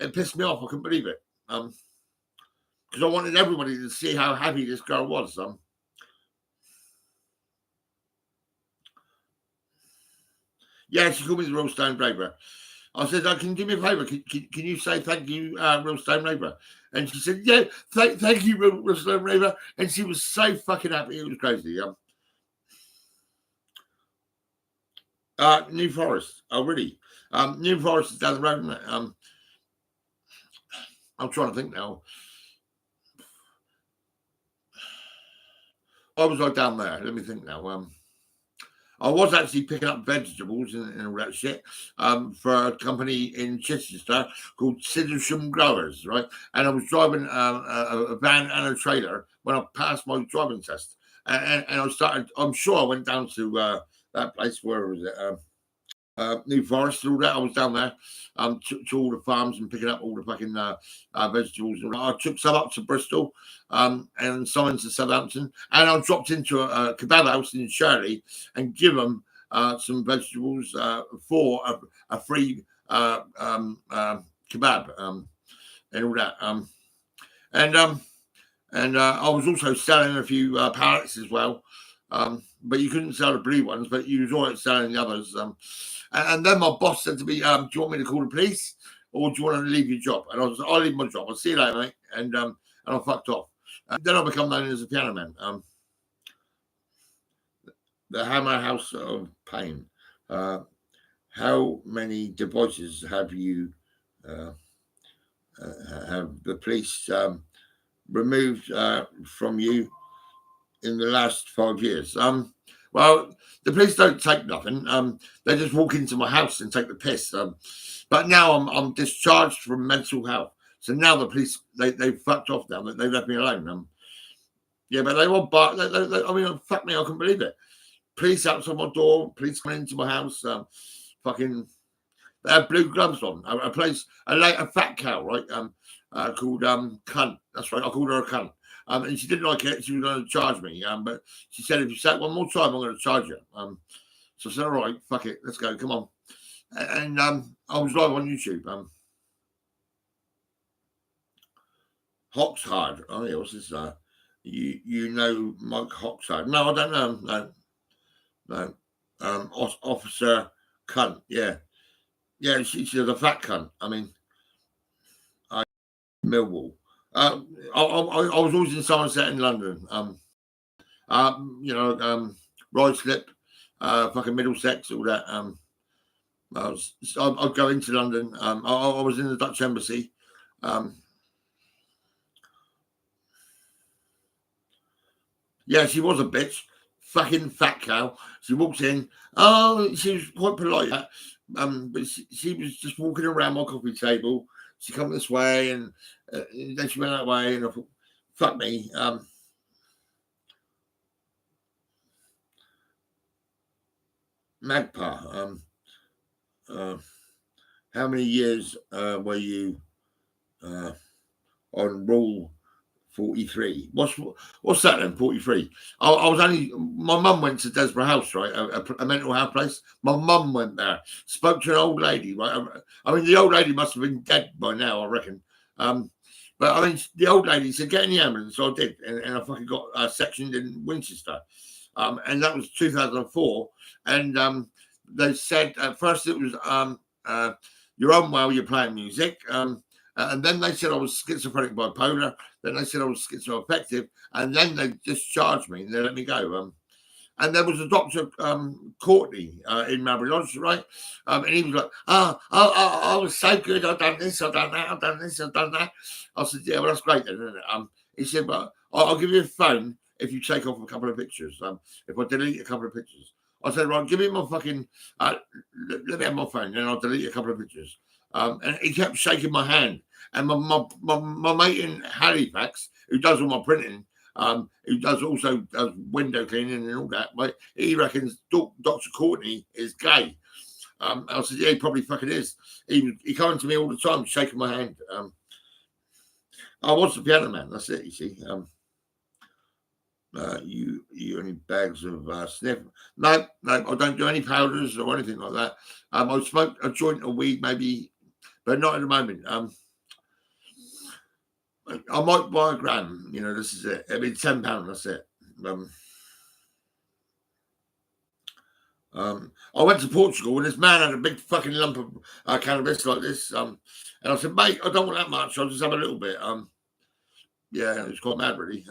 It pissed me off. I couldn't believe it. Because I wanted everybody to see how happy this girl was. Yeah, she called me the Real Stone Raver. I said, can you do me a favour? Can you say thank you, Real Stone Raver? And she said, yeah, thank you, Real Stone Raver. And she was so fucking happy. It was crazy. New Forest. Oh, really? New Forest is down the road, isn't it? I'm trying to think now. I was like down there. Let me think now. I was actually picking up vegetables and all that shit for a company in Chichester called Siddersham Growers, right? And I was driving a van and a trailer when I passed my driving test. And I started, I'm sure I went down to that place, where was it? New Forest, all that. I was down there to all the farms and picking up all the fucking vegetables. I took some up to Bristol and some into Southampton, and I dropped into a kebab house in Shirley and give them some vegetables for a free kebab and all that. And I was also selling a few pallets as well, but you couldn't sell the blue ones, but you was all right selling the others. And then my boss said to me, do you want me to call the police, or do you want to leave your job? And I was like, I'll leave my job. I'll see you later, mate. And I fucked off. And then I become known as a piano man. The Hammer House of Pain. How many devices have you have the police removed from you in the last 5 years? Well, the police don't take nothing. They just walk into my house and take the piss. But now I'm discharged from mental health. So now the police they fucked off now. They left me alone. Yeah, but they won't. But I mean, fuck me, I couldn't believe it. Police outside my door. Police coming into my house. Fucking They had blue gloves on. A place, a fat cow, right? Called cunt. That's right. I called her a cunt. And she didn't like it. She was going to charge me. But she said, if you say it one more time, I'm going to charge you. So I said, all right, fuck it, let's go. Come on. And I was live on YouTube. Hoxhard. Oh yeah, what's this? You know Mike Hoxhard? No, I don't know. No. Officer cunt. Yeah. She's a fat cunt. I mean, Millwall. I was always in Somerset in London. Ruislip, fucking Middlesex, all that. I'd go into London. I was in the Dutch embassy. Yeah, she was a bitch. Fucking fat cow. She walked in. Oh, she was quite polite. But she was just walking around my coffee table. She come this way and then she went that way, and I thought, fuck me. Magpie. How many years were you on Rule 43? What's that then? 43. I was only. My mum went to Desborough House, right? A mental health place. My mum went there. Spoke to an old lady, right? I mean, the old lady must have been dead by now, I reckon. But I mean, the old lady said, "Get in the ambulance." So I did, and I fucking got sectioned in Winchester, and that was 2004. And they said at first it was you're unwell, you're playing music. And then they said I was schizophrenic bipolar. Then they said I was schizoaffective. And then they discharged me and they let me go. And there was a Dr. Courtney in Mabry Lodge, right? And he was like, I was so good. I've done this, I've done that, I've done this, I've done that. I said, yeah, well, that's great then, isn't it? He said, well, I'll give you a phone if you take off a couple of pictures. If I delete a couple of pictures. I said, right, give me my fucking, let me have my phone, and I'll delete a couple of pictures. And he kept shaking my hand. And my mate in Halifax, who does all my printing, who does window cleaning and all that, but he reckons Dr. Courtney is gay. I said, yeah, he probably fucking is. He coming to me all the time, shaking my hand. I was the piano man, that's it, you see. You any bags of sniff? No, I don't do any powders or anything like that. I smoke a joint of weed maybe, but not at the moment. I might buy a gram, this is it. I mean, £10, that's it. I went to Portugal and this man had a big fucking lump of cannabis like this. And I said, mate, I don't want that much. I'll just have a little bit. Yeah, it was quite mad, really.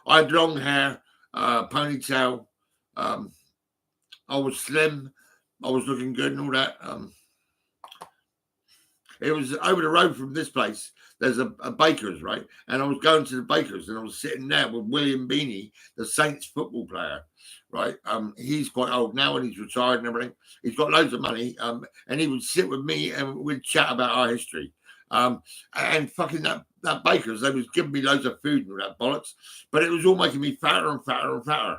I had long hair, ponytail. I was slim. I was looking good and all that. It was over the road from this place. There's a baker's, right? And I was going to the baker's and I was sitting there with William Beanie, the Saints football player, right? He's quite old now and he's retired and everything. He's got loads of money. And he would sit with me and we'd chat about our history. And fucking that baker's, they was giving me loads of food and all that bollocks, but it was all making me fatter and fatter and fatter.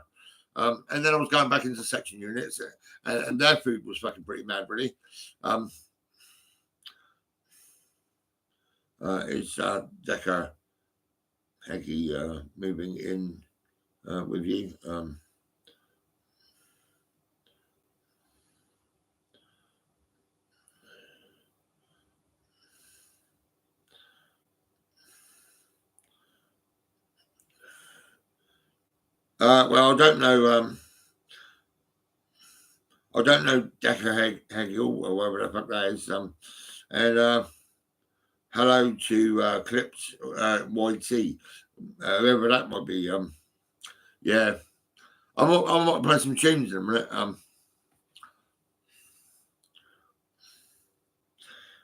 And then I was going back into section units and their food was fucking pretty mad, really. Is Decker Heggie moving in with you? Well, I don't know. I don't know Decker Hegel or whatever the fuck that is. And hello to Clips YT, whoever that might be. Yeah, I might play some tunes in a minute.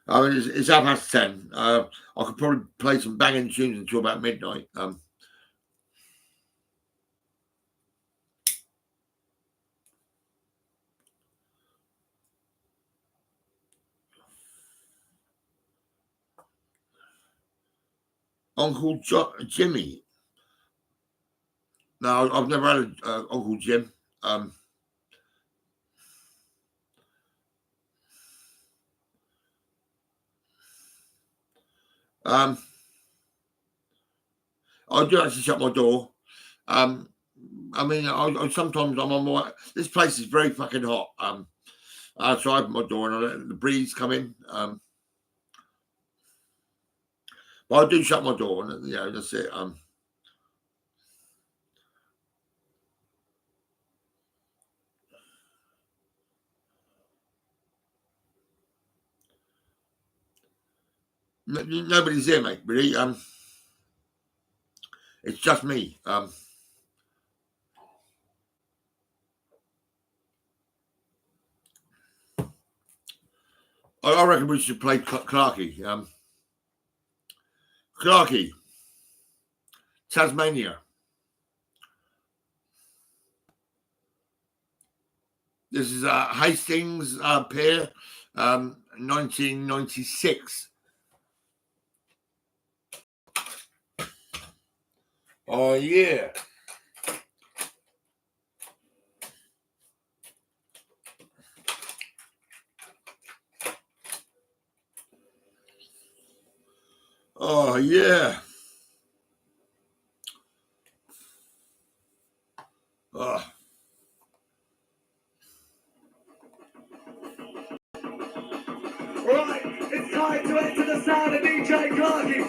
I mean, it's 10:30. I could probably play some banging tunes until about midnight. Uncle Jimmy. No, I've never had Uncle Jim. I do actually shut my door. I mean, I sometimes I'm on my. This place is very fucking hot. So I open my door and I let the breeze come in. But I do shut my door, and that's it. Nobody's here, mate. Really. It's just me. I reckon we should play Clarky. Clarky, Tasmania. This is Hastings Pier, 1996. Oh yeah. Oh yeah. Oh. Right, it's time to enter the sound of DJ Clarky.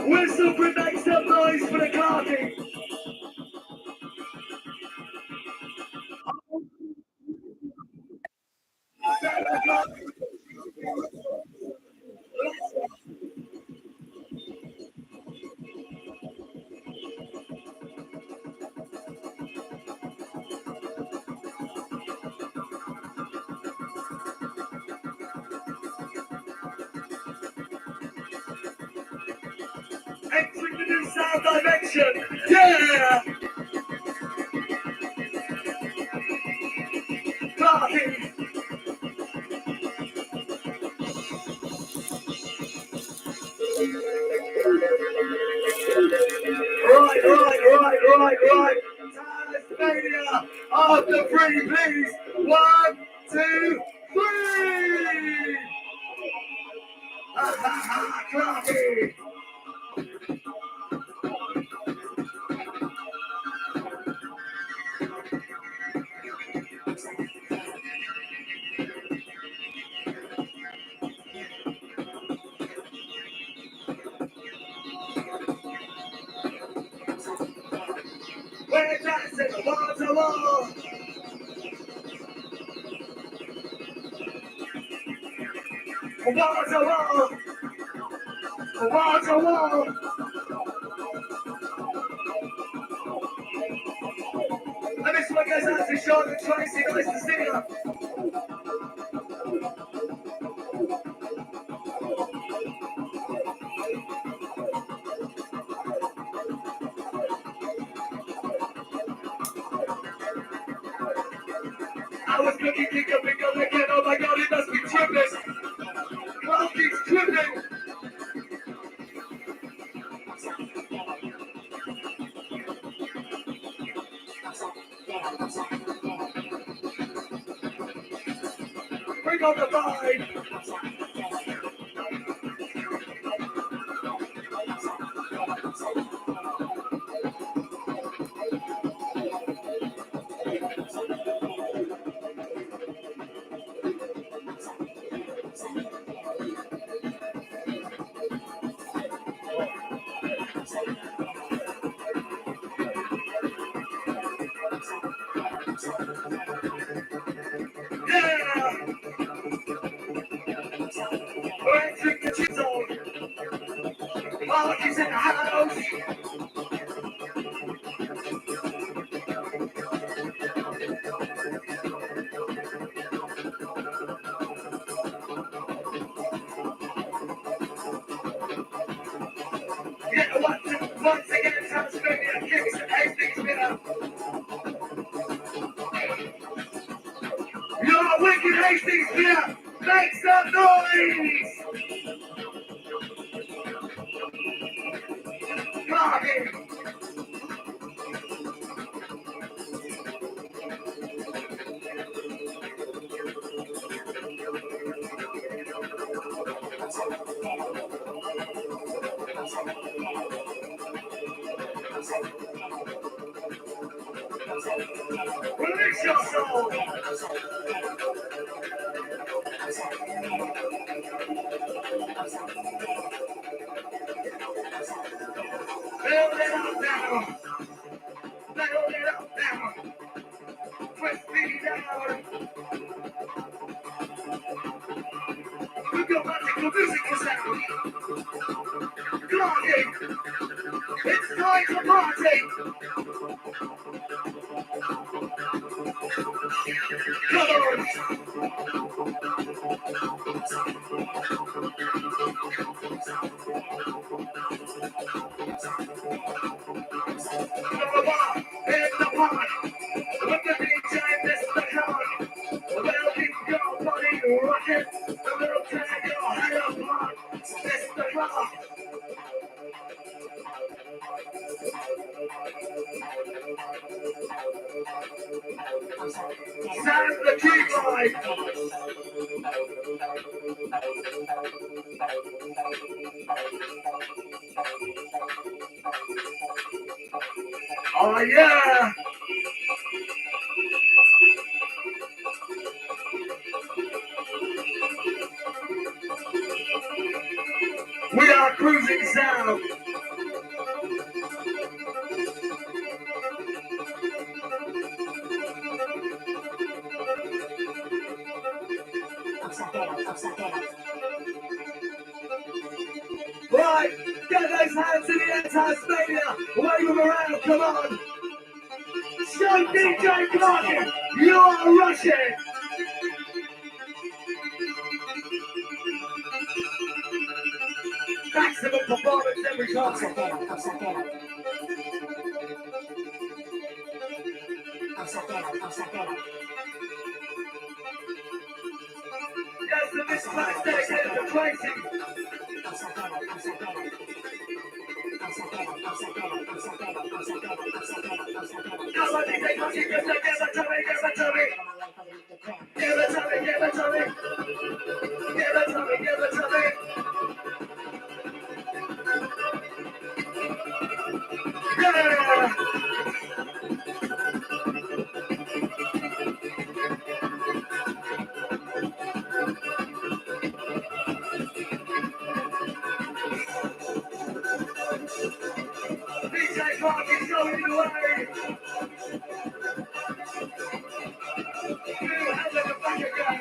Whistle for make some noise for the Clarky. Entering the new sound dimension. Yeah! Clarky. Right. Tasmania, after three, please. 1, 2, 3. Clarky. We're dancing wall to wall. Wall to wall. Wall to wall. And this one goes out to Sean and Tracy. Nice to see you. I was looking, again. Oh my God, it must be tripping. Clarky's tripping. Bring on the vibe. Yeah! We're entering the chill zone. Clarky's in the house. Yeah, once again, Tasmania kicks and Hastings winner. You're a wicked Hastings winner. Make some noise. Clarky. Release your soul. Build it up now. Build it up now. Twist me down. With your magical musical sound. Party. It's time to party. Come on. In the park, with the DJ, Mr. Khan. Well, keep your body rocking. A little tag your head apart, Mr. Khan. Sound the keyboard. Oh yeah! We are cruising sound. Right, get those hands in the air, Tasmania. Wave them around, come on. Show DJ Clarkin, you are rushing. Maximum performance every time. Yes, and this class dedicated to Tracy. Nobody take my secrets, give it to me, give it to me. Give it to me, give it to me. Give it to me, give it to me. Yeah! DJ Clark is showing the way. You have it back again.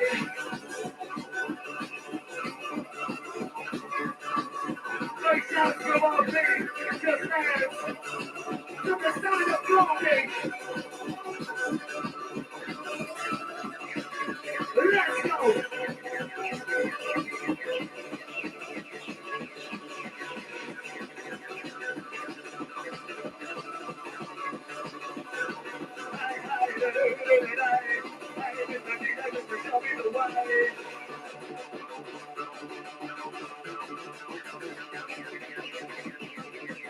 Great sound from our team just now. From the sound of Clarky. Let's go.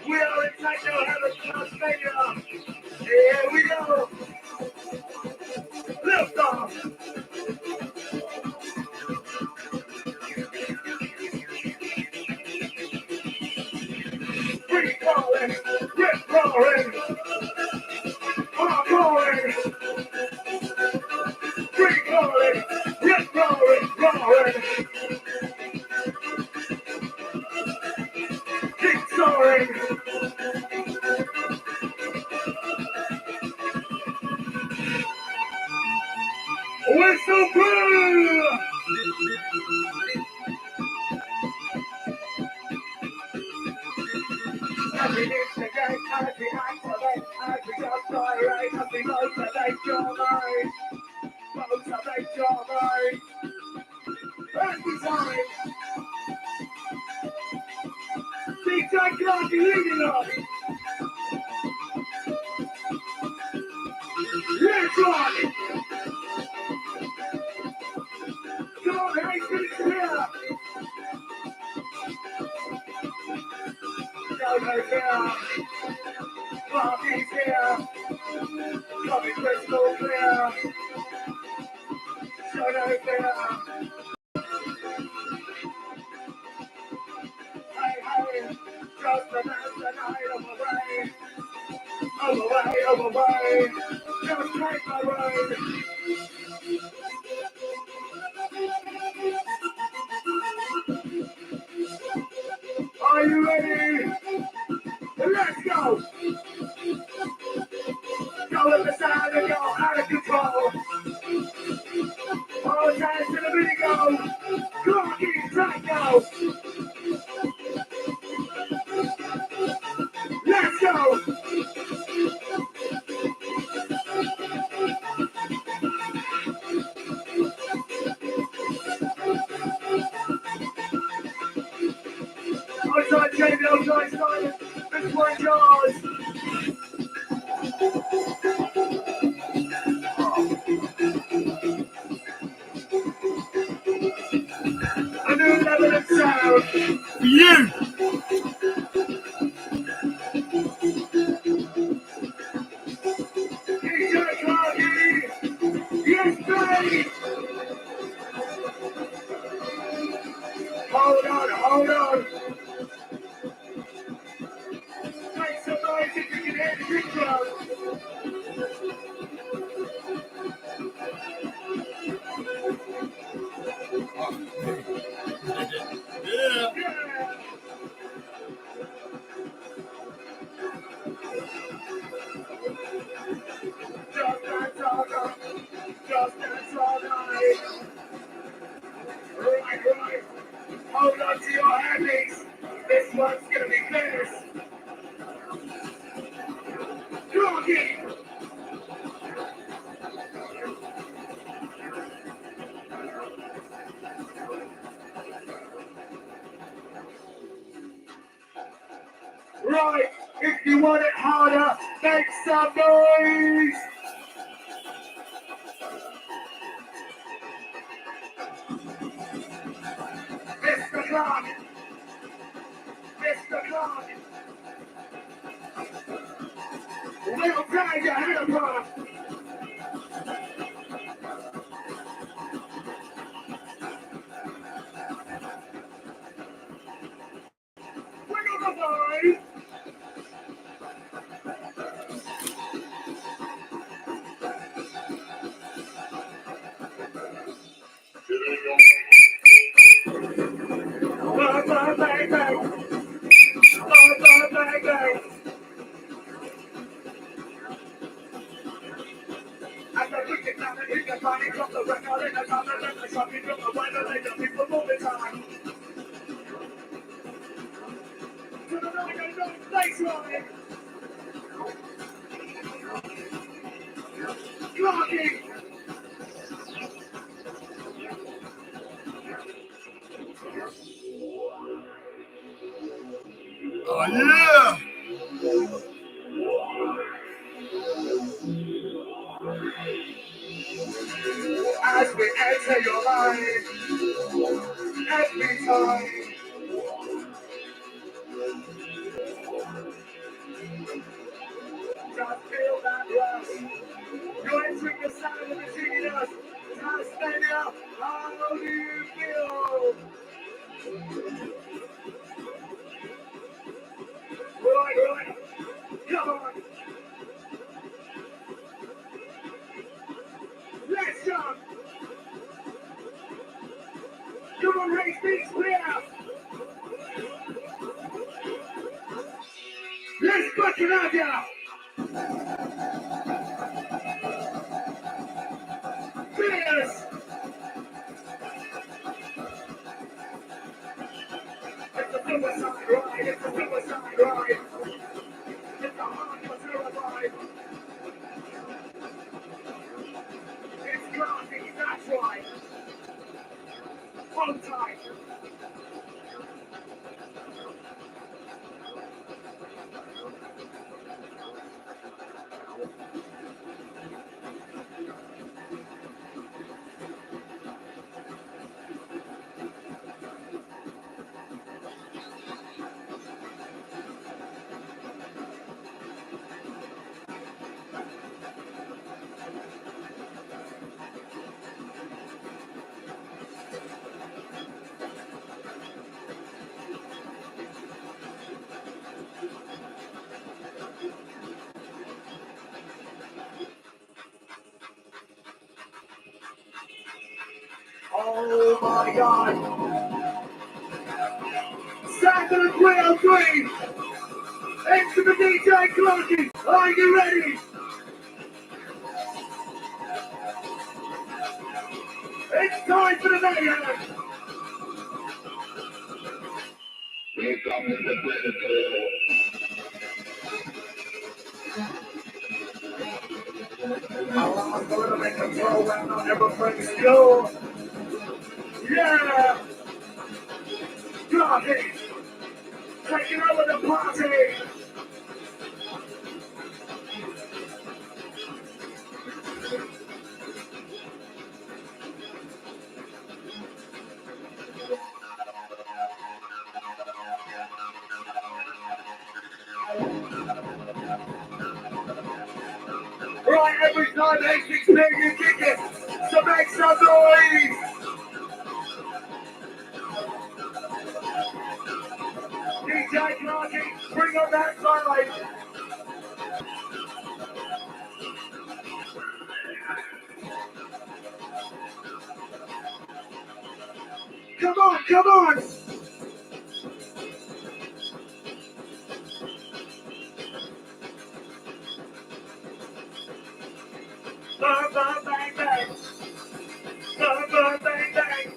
We are in Techno Heaven, Tasmania. Here we go. Lift off. Free falling, rip roaring, hardcoring. Free falling, rip roaring, roaring. Keep soaring. Whistle blow! Every instigate, every activate, every just gyrate, every motivate your mind. Motivate your mind. Every time. DJ Clark leading us. Let's rock! Come on, Hastings here! No fear! Party's here! Coming crystal clear! So no fear! Hey, hey! Go way. Just take my road. Are you ready? Let's go! Go with the sound and go out of control. All time to the video. Clocking, track go. Let's go! Outside Jamie, outside Simon. This one's yours. A new level of sound for you. DJ Clarky. Yes, baby. Hold on. Make some noise if you can hear the picture. Just dance all night. Right. Hold on to your habits. This one's gonna be fierce. Clarky. Right, if you want it harder, make some noise! Mr. Clark! Little drag your head across! Wiggle the boy! Bang. As I look at that, hit the body, drop the record in the corner, let the shot be drop the weather, let the people move the time. To the right and left, baseline. Clarky. Oh yeah! As we enter your life, every time. Just feel that rush. You're entering the sound of the genius. Tasmania, how do you feel? Right. Come on. Let's jump. Come on, race beats clear. Let's fuck it out now. Fierce. It's a suicide ride. It's a hardcore terrified. It's Clarky, that's right. Hold tight. Oh my God. Stand to the 303. Into the DJ Closing. Are you ready? It's time for the mayhem. Here comes the predator. I'm gonna make a throw and not ever breaks you. Yeah! Johnny! Taking over the party! Right, every time they keep making tickets, so make some noise! DJ Clarky, bring up that side! Come on, come on! Bang, bang, bang, bang! Bang, bang, bang, bang!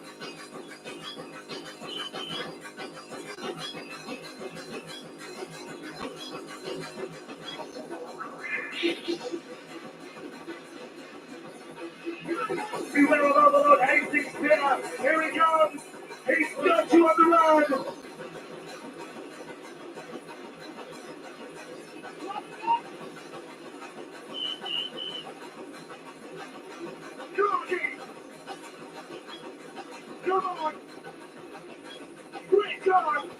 Beware of Overlord Hastings here! Here he comes! He's got you on the run! Come on! Quick on!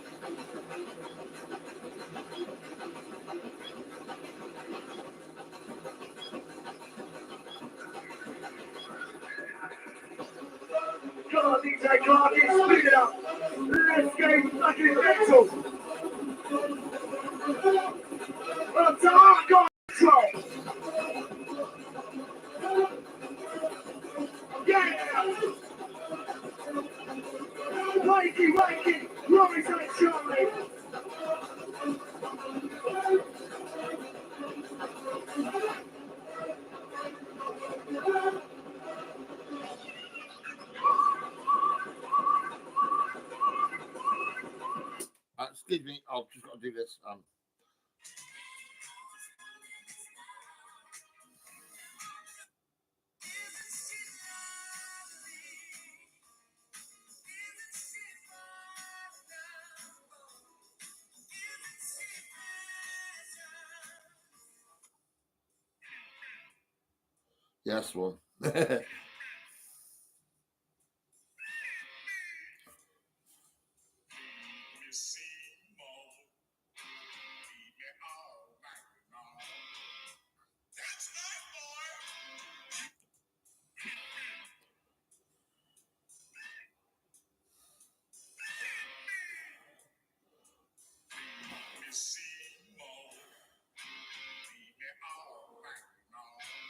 Come on, DJ Clarky, speed it up! Let's get fucking mental! Up to hardcore control! Yeah! Wakey, wakey! Rory's on Charlie! Excuse me, I've just got to do this. Yes, one.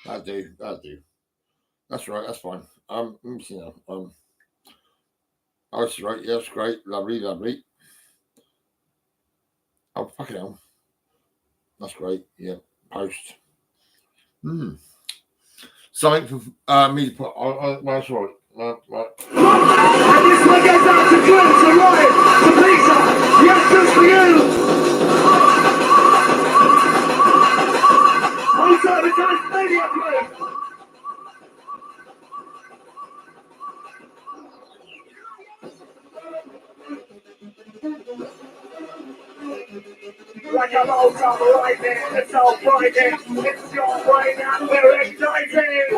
That'll do. That's right, that's fine. Let me see now. Oh, that's right, yes, great, lovely. Oh, fucking hell. That's great, yeah, post. Something for me to put, well, that's right. Right. And this one goes out to Glenn, to Ryan, to Peter. Yes, just for you. Also, the Tasmania crew. Like a old time right there, it's all Friday. It's your brain and we're excited.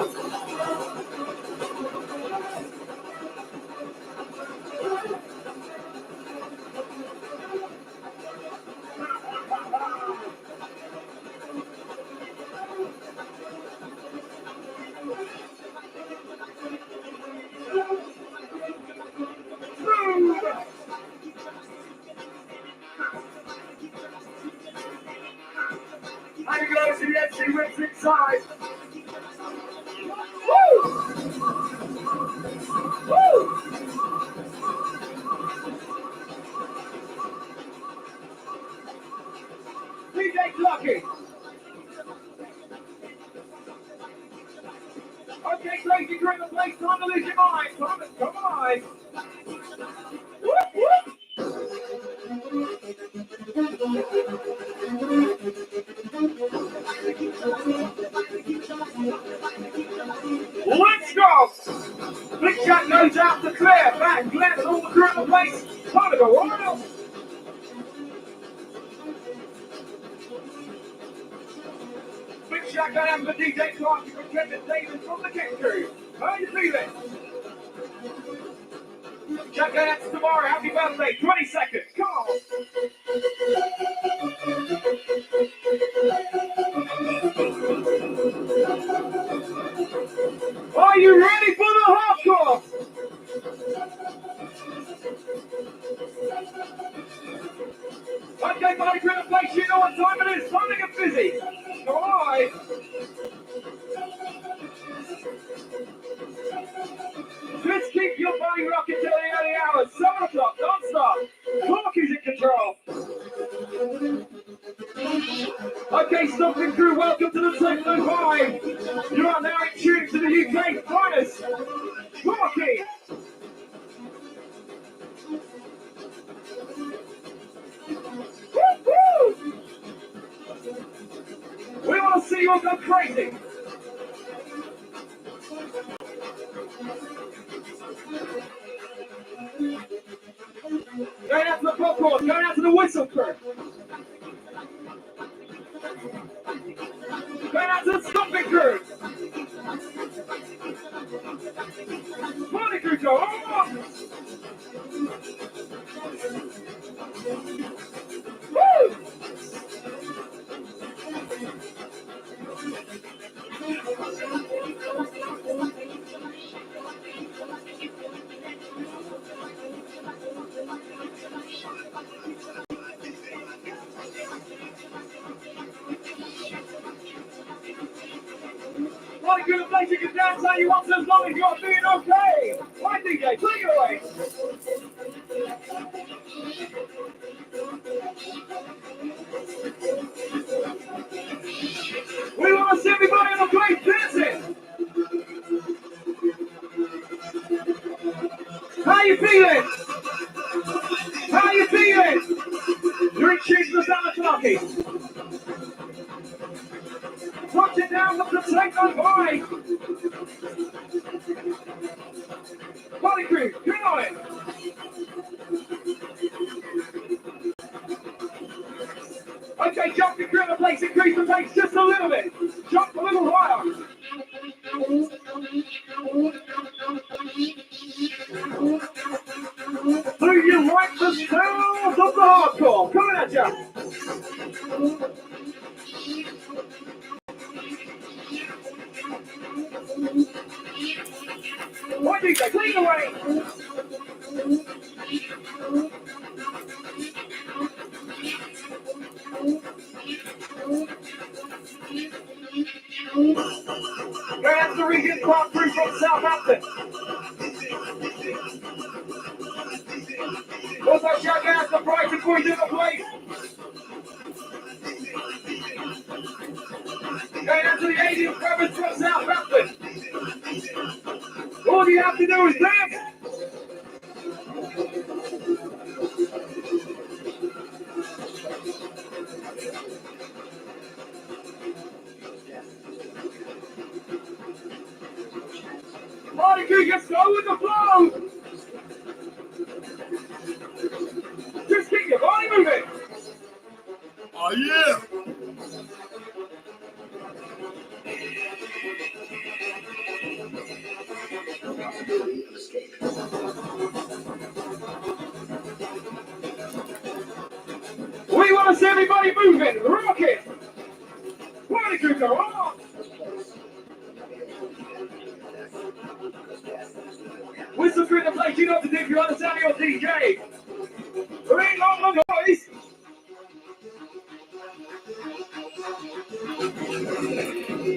How you guys see the MC rips inside? Woo! Woo! DJ Lucky. Okay, crazy, you're in the place. Time to lose your mind. Come on. Whoop, whoop. Let's go! Big Shot goes out to Claire. Back, Claire's all through the place. Time to go wild. Big Shot going out to DJ Clark to protect David from the get-through. How you feeling? Shot going out to tomorrow. Happy birthday. 20 seconds. Come on. Are you ready for the hardcore? Okay, buddy, we're in a place. You know what time it is. Time to get busy. All right. Just keep your body rocking till the early hours. 7 o'clock, non-stop. Clark is in control. Okay, Stockton crew, welcome to the Techno Vibe. You are now in tune to the UK's finest. Clarky. Woo-hoo! We want to see you all go crazy. Going out to the popcorn, going out to the whistle crew. Going out to the stomping crew. Party crew, go on. Woo! Party crew, the place you can dance how you want as long as you're feeling okay. Right, DJ, take it away. We want to see everybody in the place dancing. How you feeling? How you feeling? You're in tune to the sound of Clarky. Watch it down with the Techno Vibe. Party crew, get on it. Okay, jump the crew in the place, increase the pace just a little bit. Jump a little higher. Do you like the sounds of the hardcore? Coming at ya. What do you say? Take it away. Going out to the Regent Park crew from Southampton. Also shout out to Brighton boys in the place. Going out to the 80th Brothers from Southampton. All you have to do is dance. Party crew, just go with the flow. Just keep your body moving. Oh, yeah. We want to see everybody moving. Rock it. Party crew, go on. Whistle through the place, you know what to do if you understand your DJ. Bring on the noise.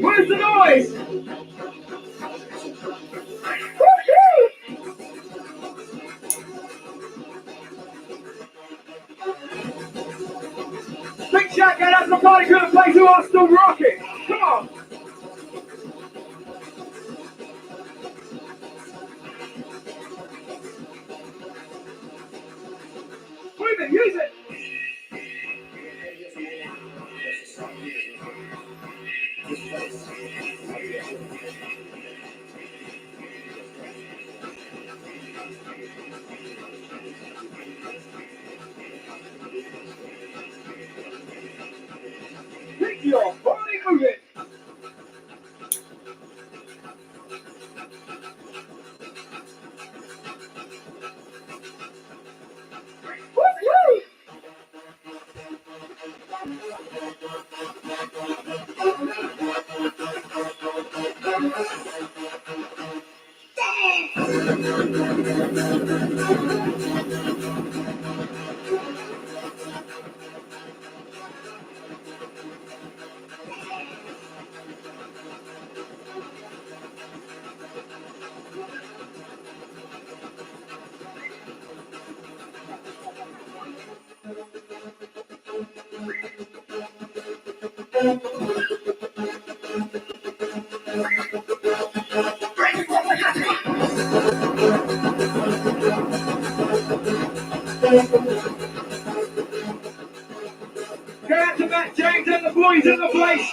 Where's the noise? Woo-hoo! can't get up, somebody to the place who are still rocking. Come on. Move it, use it. Keep your body moving. Woo-hoo! Get out to Matt James and the boys in the place.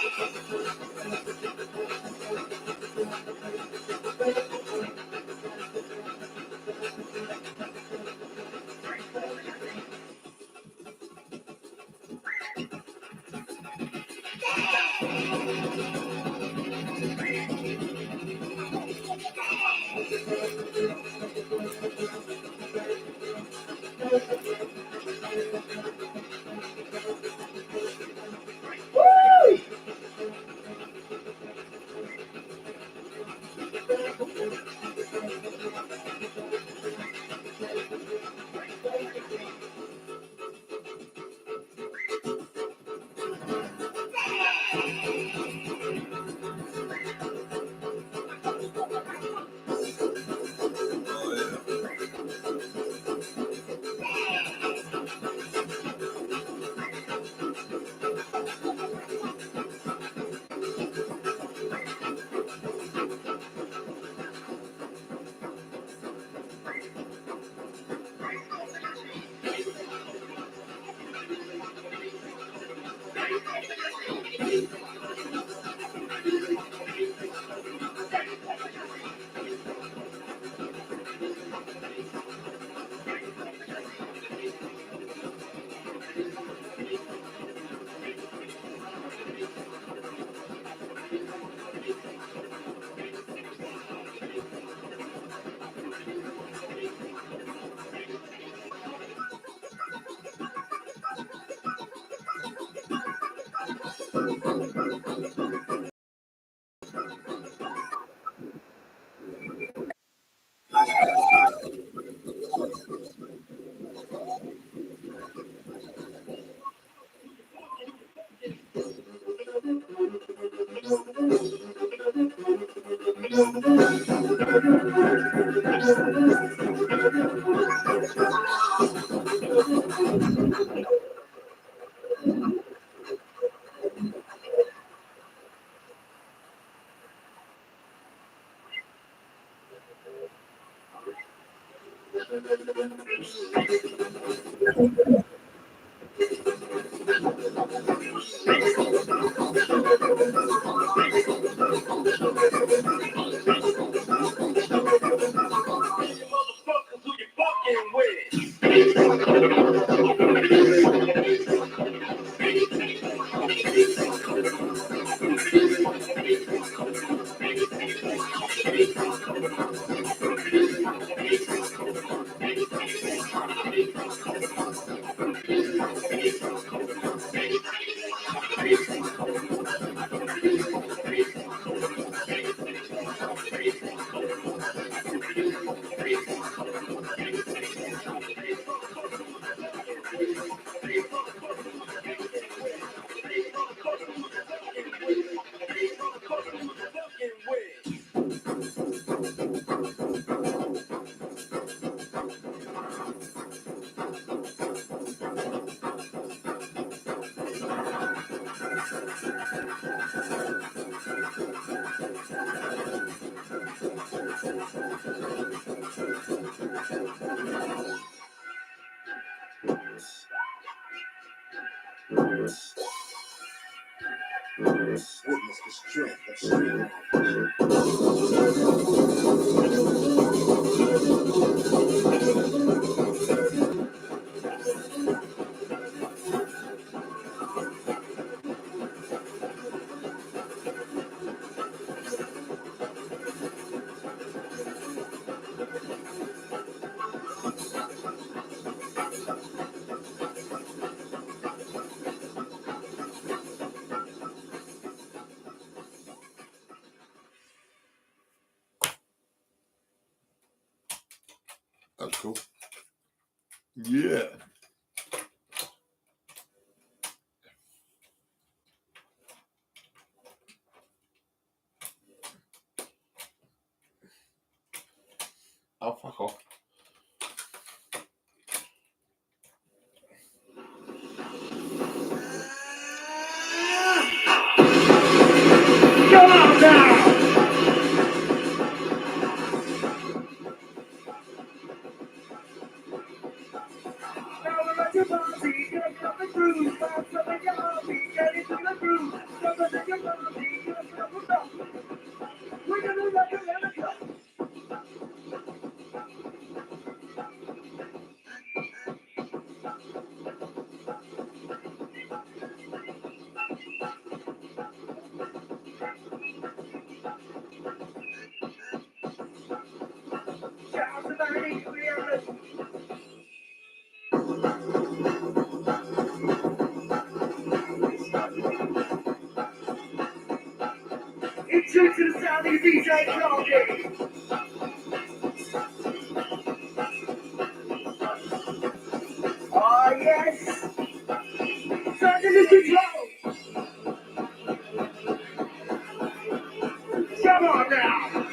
Woo! Witness the strength of street That's cool. Yeah. Oh, fuck off. Come on now! Now we're at your party, get up the groove, bounce up in your heartbeat, get into the groove, jump up in your party, get up the groove. We're gonna rock it and a cup. Shout to the ladies, we are ready. It's true to the sound of DJ Clarky. Oh yes! Turn to the control! Come on now!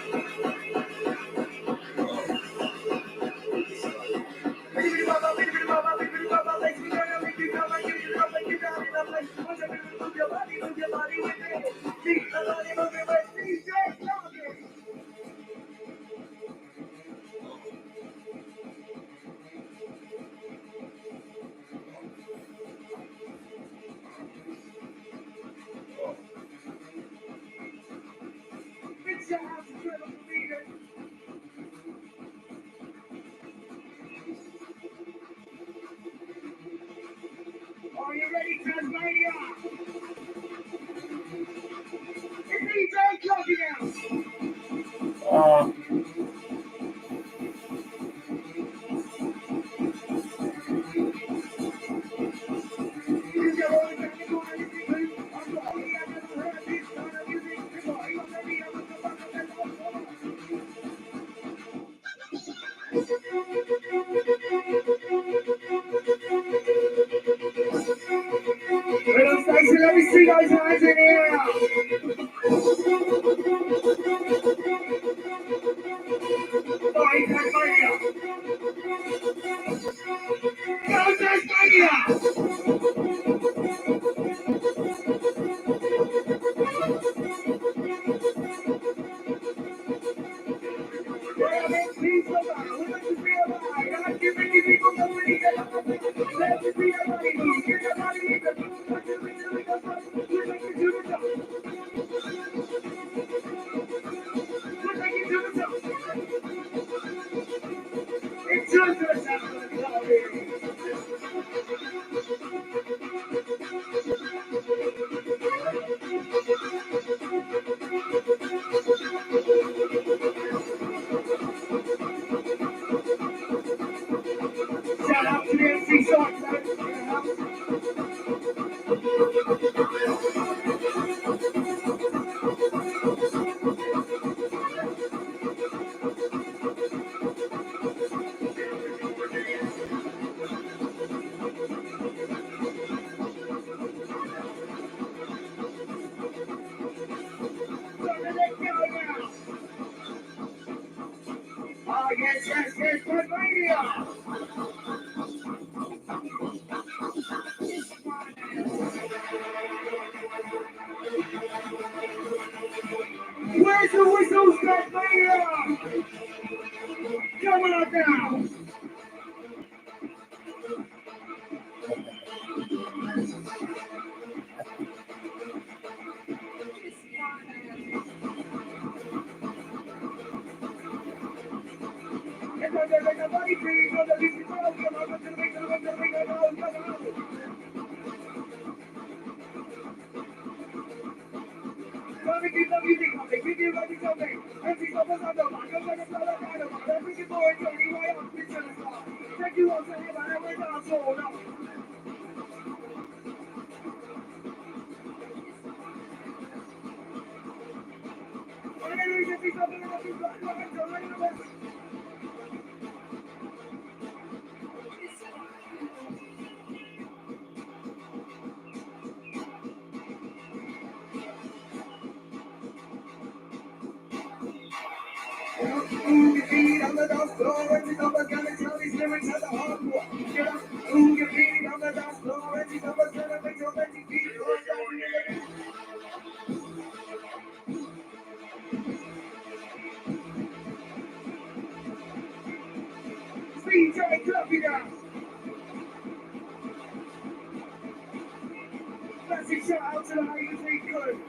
Are you ready, Tasmania? It's DJ Clarky now! Little Stacy, let me see those hands in here. Sorry, Tasmania. Go Tasmania! We're making peace of our we're going to be alive. I'm giving you people the money that I'm going to let me see your money move. Get your money in the move. What you really doing? We're making to the top. We're making to the top. It's just the sound of the club. Shout out to the MC Sharks, oh, yes, yes, yes, Tasmania! Massive shout out to the ladies crew.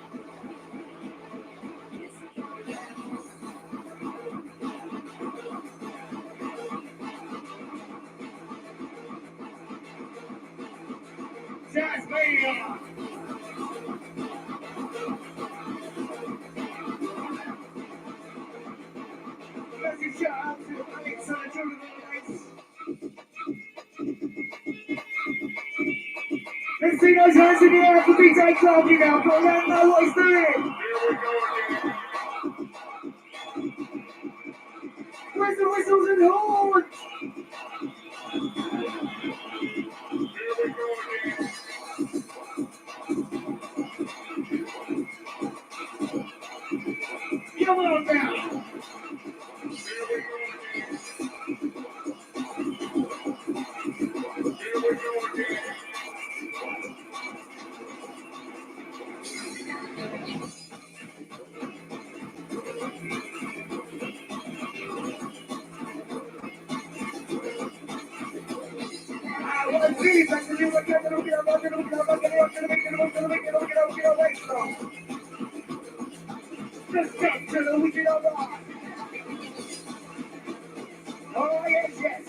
Tasmania. Massive shout out to Alex and the children of the race. Let's see those hands in the air for BJ Clarkie now, but let him know what he's doing. Where's the whistles and horns? Come on now. Let's get to the wicked of God. Oh, yes, yes.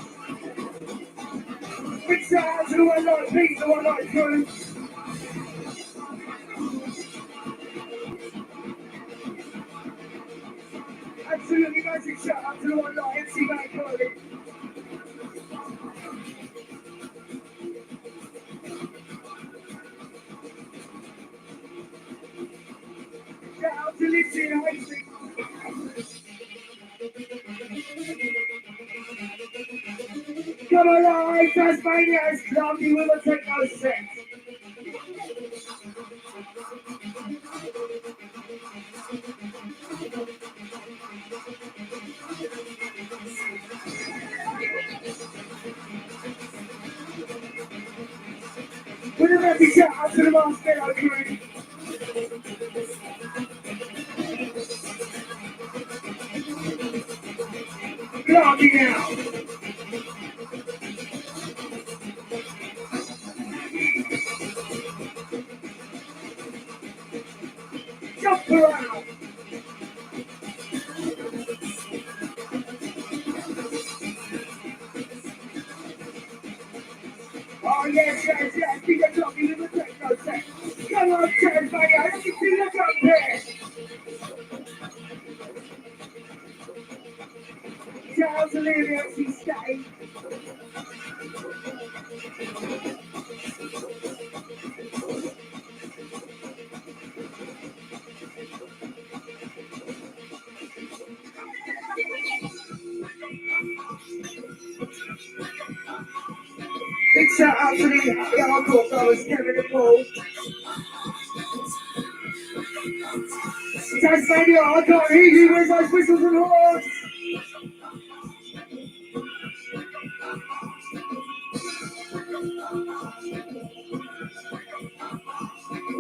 Big shout out to the one night Pete, the one night crew. Absolutely massive shout out to the one night MC Van Curly. Shout out to Lindsay and Hastings. Come alive, Tasmania is Clarkie with a techno set. With a massive shout out to the Marshmallow crew. Clarkie now. Jump around. Oh yes, yes, yes, be the Clarkie with the techno set. Come on, Tasmania, let me see the jump here. Shout out to Lily as she stayed. Big shout out to the hardcore fellas, Kevin and Paul. Tasmania, I can't hear you. Where's those whistles and horns?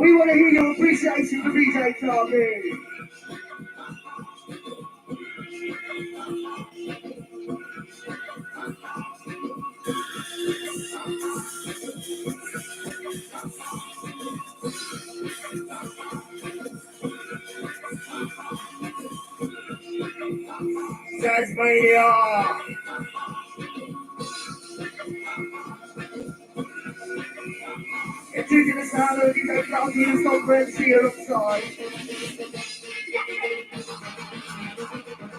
We want to hear your appreciation for BJ Clarkie. Tasmania! chicken and salad, you got coffee and some bread here upside.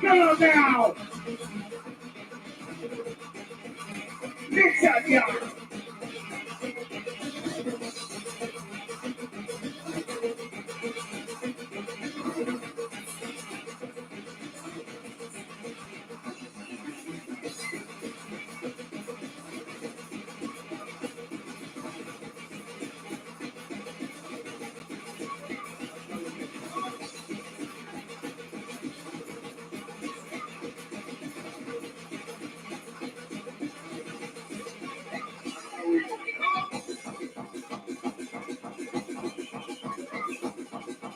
Come on now! Mix that guy!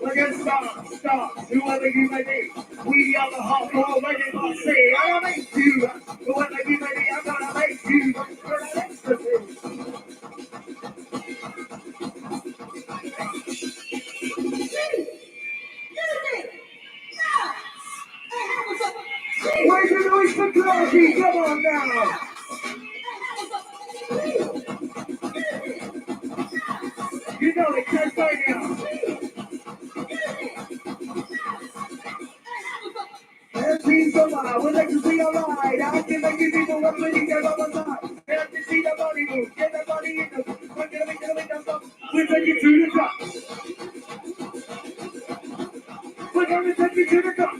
We're gonna start, whoever you may be. We are the hardcore ready to see. I'm gonna make you, whoever you may be, I'm gonna make you for an ecstasy. Where's the noise for Clarky? Come on now! You know it, Tasmania! Everything's alive, we're like to see alright. I can make you people want to make you on the side. They have to see the body move, get the body in the we're gonna make them stop. We're taking you to the top. We're gonna take you to the top.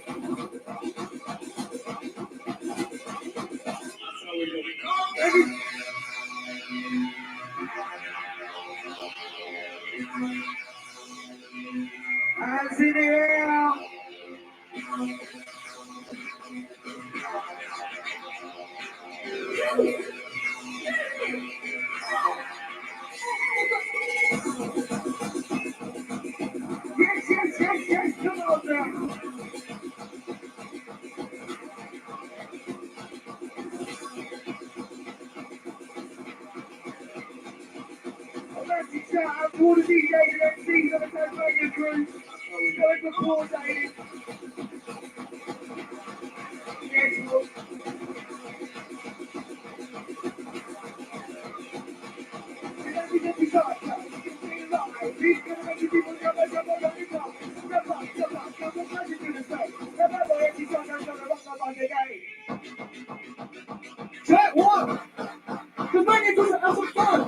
That's how we do it. Hands in the air. Yes, come on now. A massive shout out to all the DJs and MCs on the Tasmania crew. Going for 4 days. Yes, look. He's gonna make you people jump on the top. Step up, jump on, what you gonna say? Remember, every song I'm gonna rock up on the game. Check one! The money was have some fun!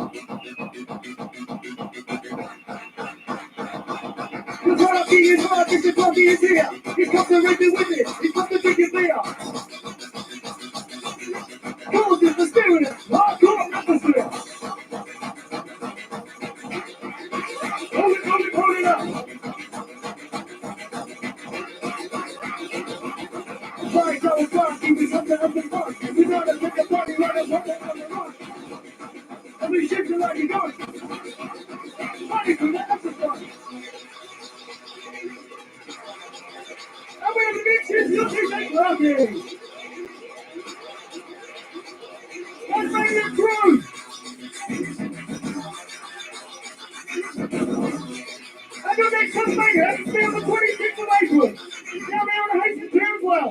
The party is hard, the party is here! He's got the ready with it, he's got the biggest beer! Cold is the spirit, hardcore atmosphere! Hold it up! Right, go, party, we come to have the fun! We gotta take the party right up on the run! And we shift it like you gun! Party to the exercise! And we're in the mixes, looking like lucky! Let's make it through! And your next Tasmania will be on the 26th of April. Down there on the Hastings Pier as well.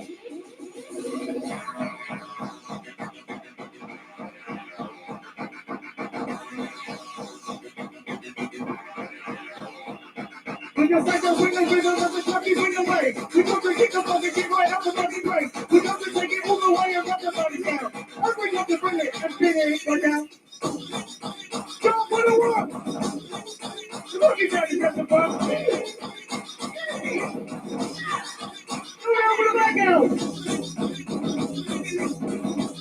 We just like the window of the truckie window way. We got to get the bucket, get right up the bucket break. We got to take it all the way and run the body down. And we got to bring it and spin it right down. Jump for the one! The monkey down is at the bottom. Around with the back out!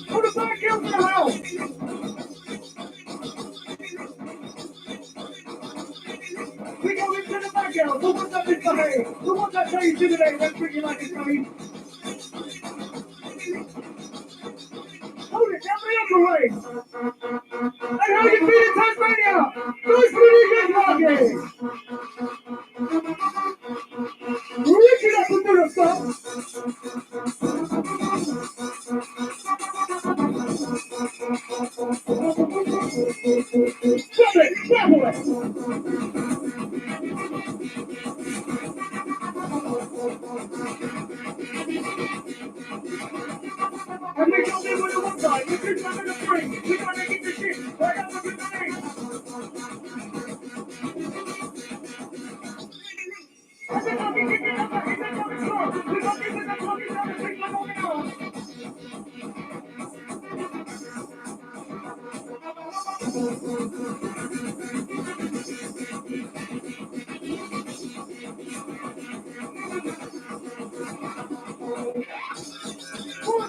Put the back out to the house! We go into the back out! The ones that misbehave! The ones that tell you today that's freaking like it's coming! Hold it, down the upper way! And how you feel in Tasmania? Those pretty good lucky! Reach it up and do the stuff! Stop it! Stop it! And we don't live with the one side, we do something to bring. We gotta get the shit right out of the name. Oh,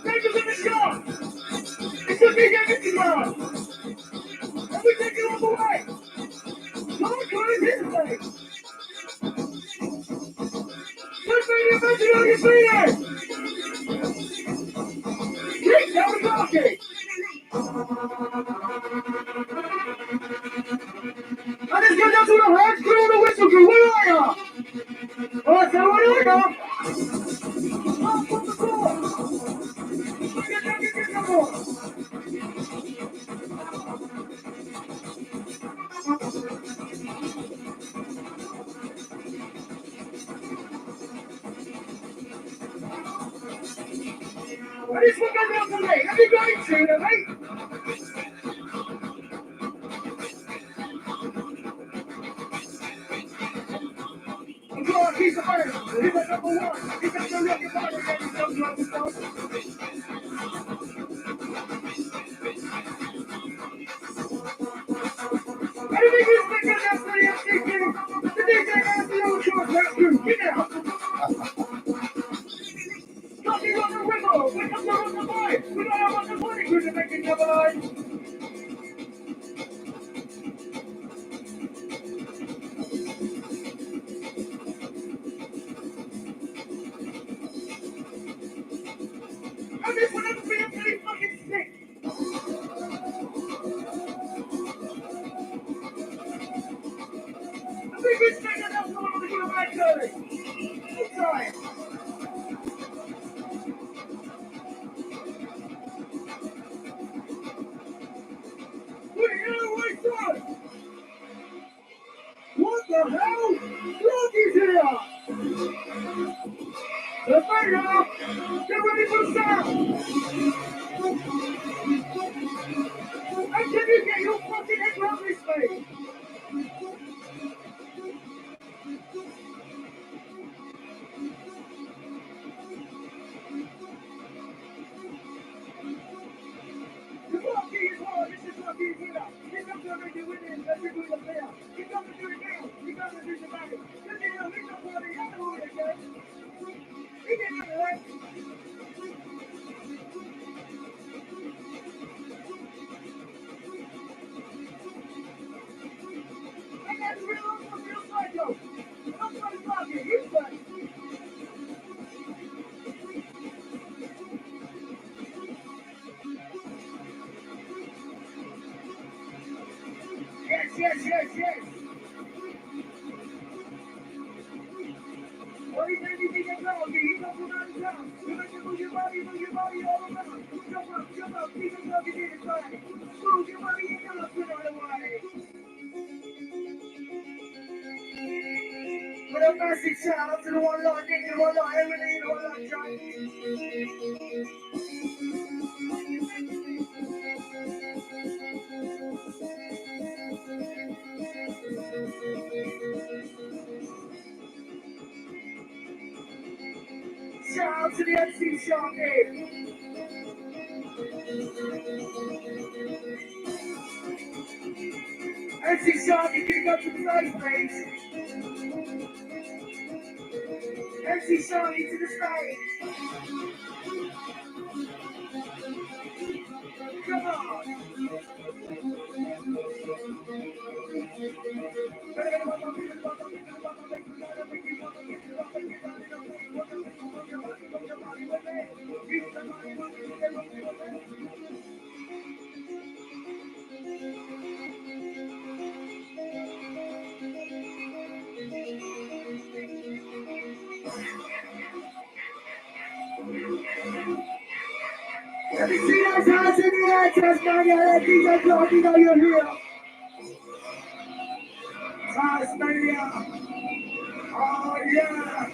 take us in the shot! It's a big energy bar! And we take it all the way! Come on, Curtis, hit the thing! Let's make the invention on your feet! Kick down the donkey! I just got down to the hands, put on the whistle crew, where are ya? Oh, I said, where are ya? Oh, put the floor! Get the floor! I just want to go down to me. Everybody tune it, mate. I'm going to keep the fire. He's at number one. He's at the lucky fire. He's at the lucky fire. Anything you think of that for the FCQ? The DJ has the old short rap crew. Get out. Talking on the whistle. We come down on the line. We don't have the money crew to make it double line. And this will never be a pretty fucking stick. I think it's taking enough to want to do a back early. Let's try it. What the hell are we doing? What the hell? Rocky's here! The finger! Get ready for start! And can you get your fucking head around this thing? The Rocky is hard, this is Rocky's winner. He's not going to do winning, let's do the player. He's got to do it now, he's got to do the battle. Look at him, he's not going to get all it again. He didn't have that. And that's real psycho. I'm going to talk to you, but... Yes. What do you think you can go? He's up and down the ground. You make it move your body all around. Jump up, keep it up, you need it right. Move your body in up and out of the way. What a massive shout out to the one line, Nick, the one line, Emily, the one line, John. Shout out to the MC Sharky. MC Sharky, can you go to the stage, please? MC Sharky to the stage. Come on. Let me see those hands in the air, Tasmania. DJ Clark, you know you're here. Tasmania. Oh, yeah.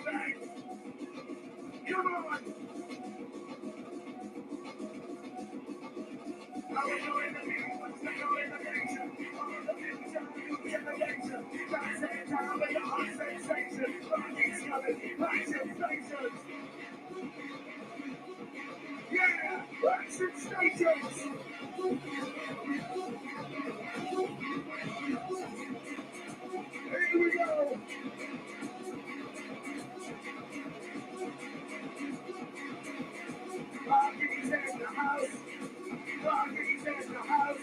Bang. Come on. How are we doing? Yeah, action stations. Here we go. Rocky's in the house. Rocky's in the house.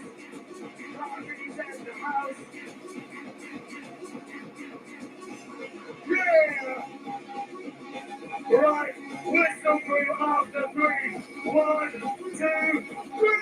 Rocky's in the house. Yeah. Right, whistle through after 3. 1, 2, 3.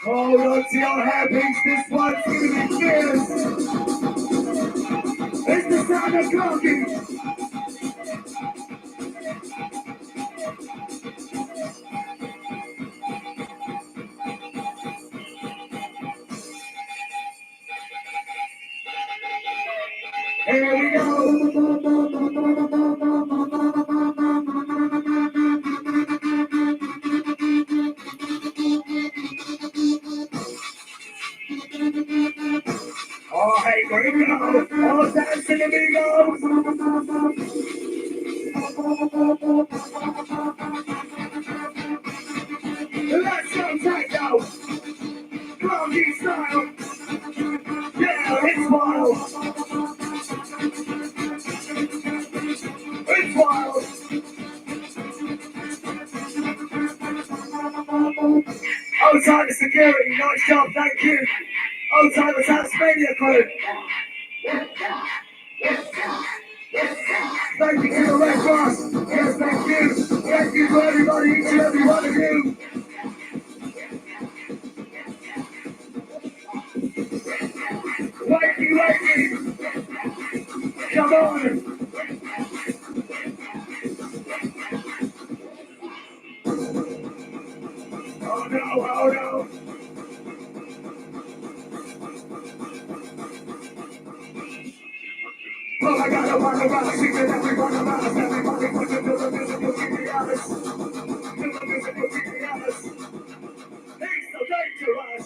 Hold on to your hairpins, this one's gonna be fierce. It's the sound of clocking. Here we go. Oh, hey, here we go. All dancing amigos. Let's go techno. Clocking style. Yeah, it's wild. It's wild. Outside the security, nice job, thank you. Outside the Tasmania crew. Thank you to the Red Cross. Yes, thank you. Thank you to everybody, each and every one of you. Wakey. Come on. Oh no. Well, I gotta walk around, see that everyone around us, everybody puts it to the musical, keep me honest. To the musical, keep me honest. He's so dangerous.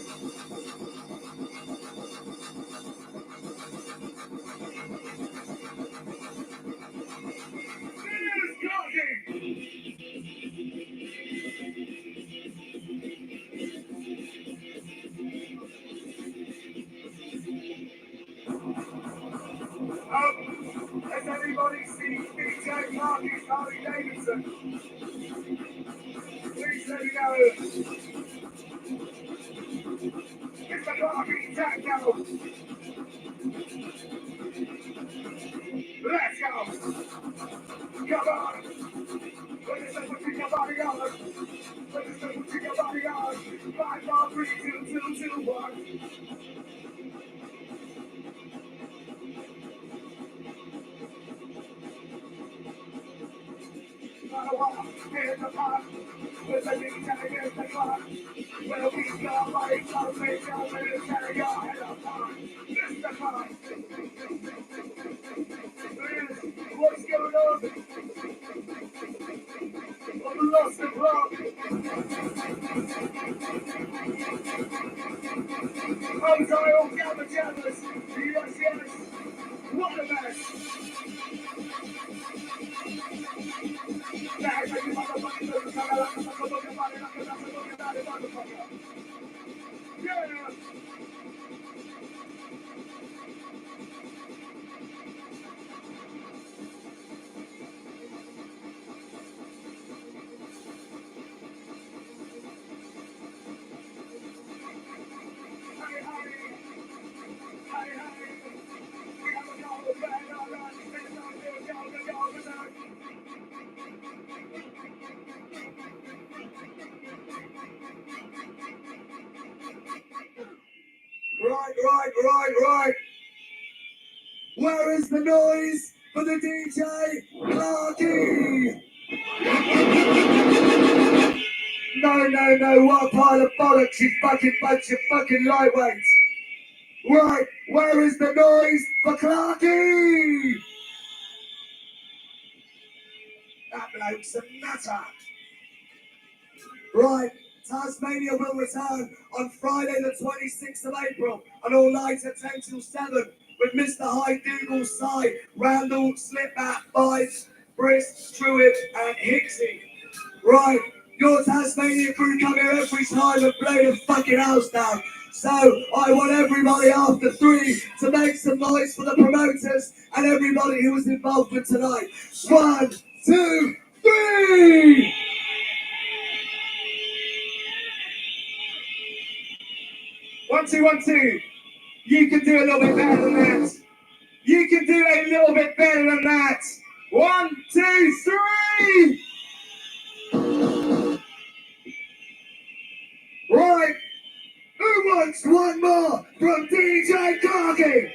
It is talking. Has anybody seen DJ Marcus Harley Davidson? Please let me know. It's the Clarky Techno. Let's go. Come on. Put yourself with your body on. Put yourself with your body on. 5, 4, 3, 2, 2, 2, 1. Here's the part. With the DJ, here's the clock. Where we go, body, so make your little carry your head up on. It's the clock. What's going on? I'm lost in rock. I'm sorry, all gather jammers. Yes. What a mess. Yeah. Right. Where is the noise for the DJ Clarky? No, what a pile of bollocks, you fucking bunch of fucking lightweights. Right, where is the noise for Clarky? That bloke's a nutter. Right, Tasmania will return on Friday the 26th of April on all nights at 10 till 7 with Mr. Hyde, Dougal, Sy, Randall, Slipback, Bites, Brisk, Truitt and Hicksy. Right, your Tasmania crew come here every time and blow the fucking house down. So I want everybody after 3 to make some noise for the promoters and everybody who was involved with tonight. 1, 2, 3! One, two. You can do a little bit better than that. You can do a little bit better than that. 1, 2, 3! Right. Who wants one more from DJ Clarky?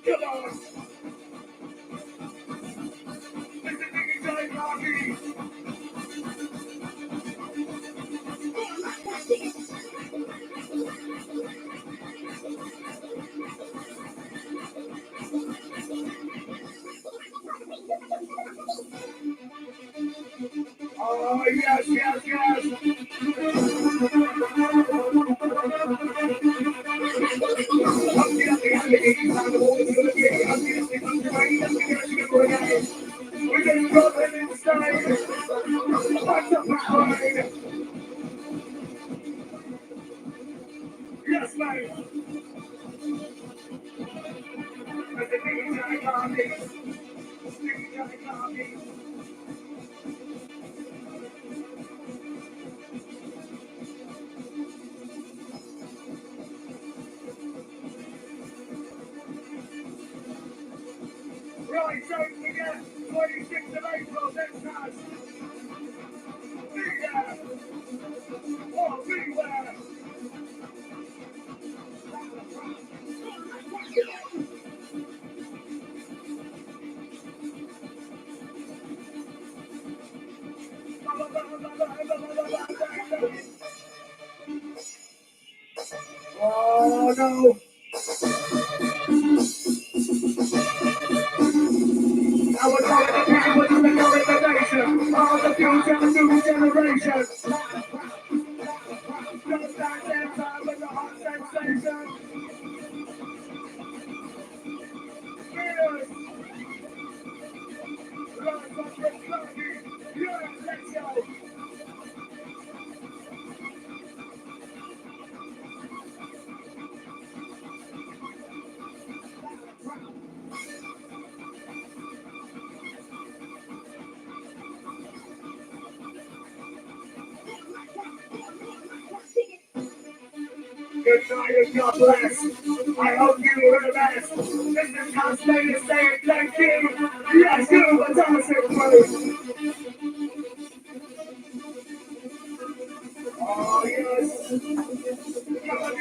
Come on. Oh, yes. We're going to drop it inside. What's the power? Yes, mate. DJ Clarky. Right, don't forget, 26th of April, next time. Be there. Or beware. Oh, no. I was calling the people to the nation. All the future, the new generation. Just like that time with the hot sensation. Yes. Right, fucking Clarky. Yeah, let's go. Good night and God bless. I hope you were the best. This is Tasmania saying thank you. Yes, you were dancing through. Oh, yes. Come on,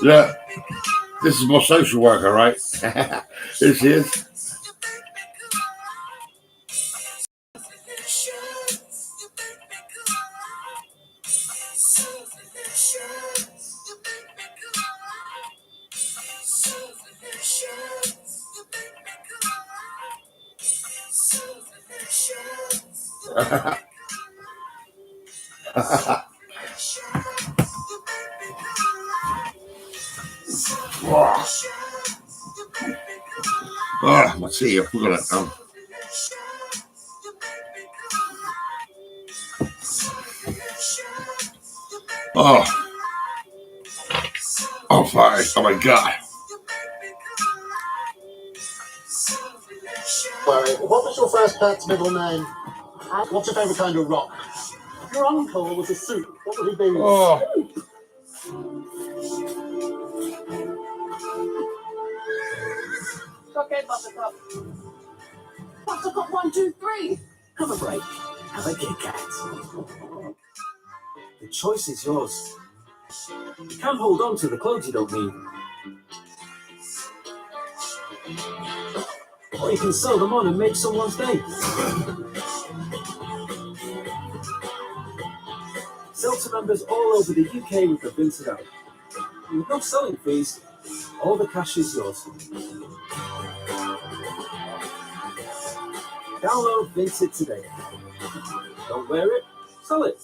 Yeah, this is my social worker, right? This is. Oh, my tea, I forgot it. Oh, fine. Oh, my God. Larry, what was your first pet's middle name? What's your favourite kind of rock? If your uncle was a soup, what would he be? Oh. Okay, Buttercup. Buttercup 1, 2, 3. Have a break. Have a Kit Kat. The choice is yours. You can hold on to the clothes you don't need. Or you can sew them on and make someone's day. Sell to members all over the UK with the Vincent app. With no selling fees, all the cash is yours. Download Vincent today. Don't wear it, sell it.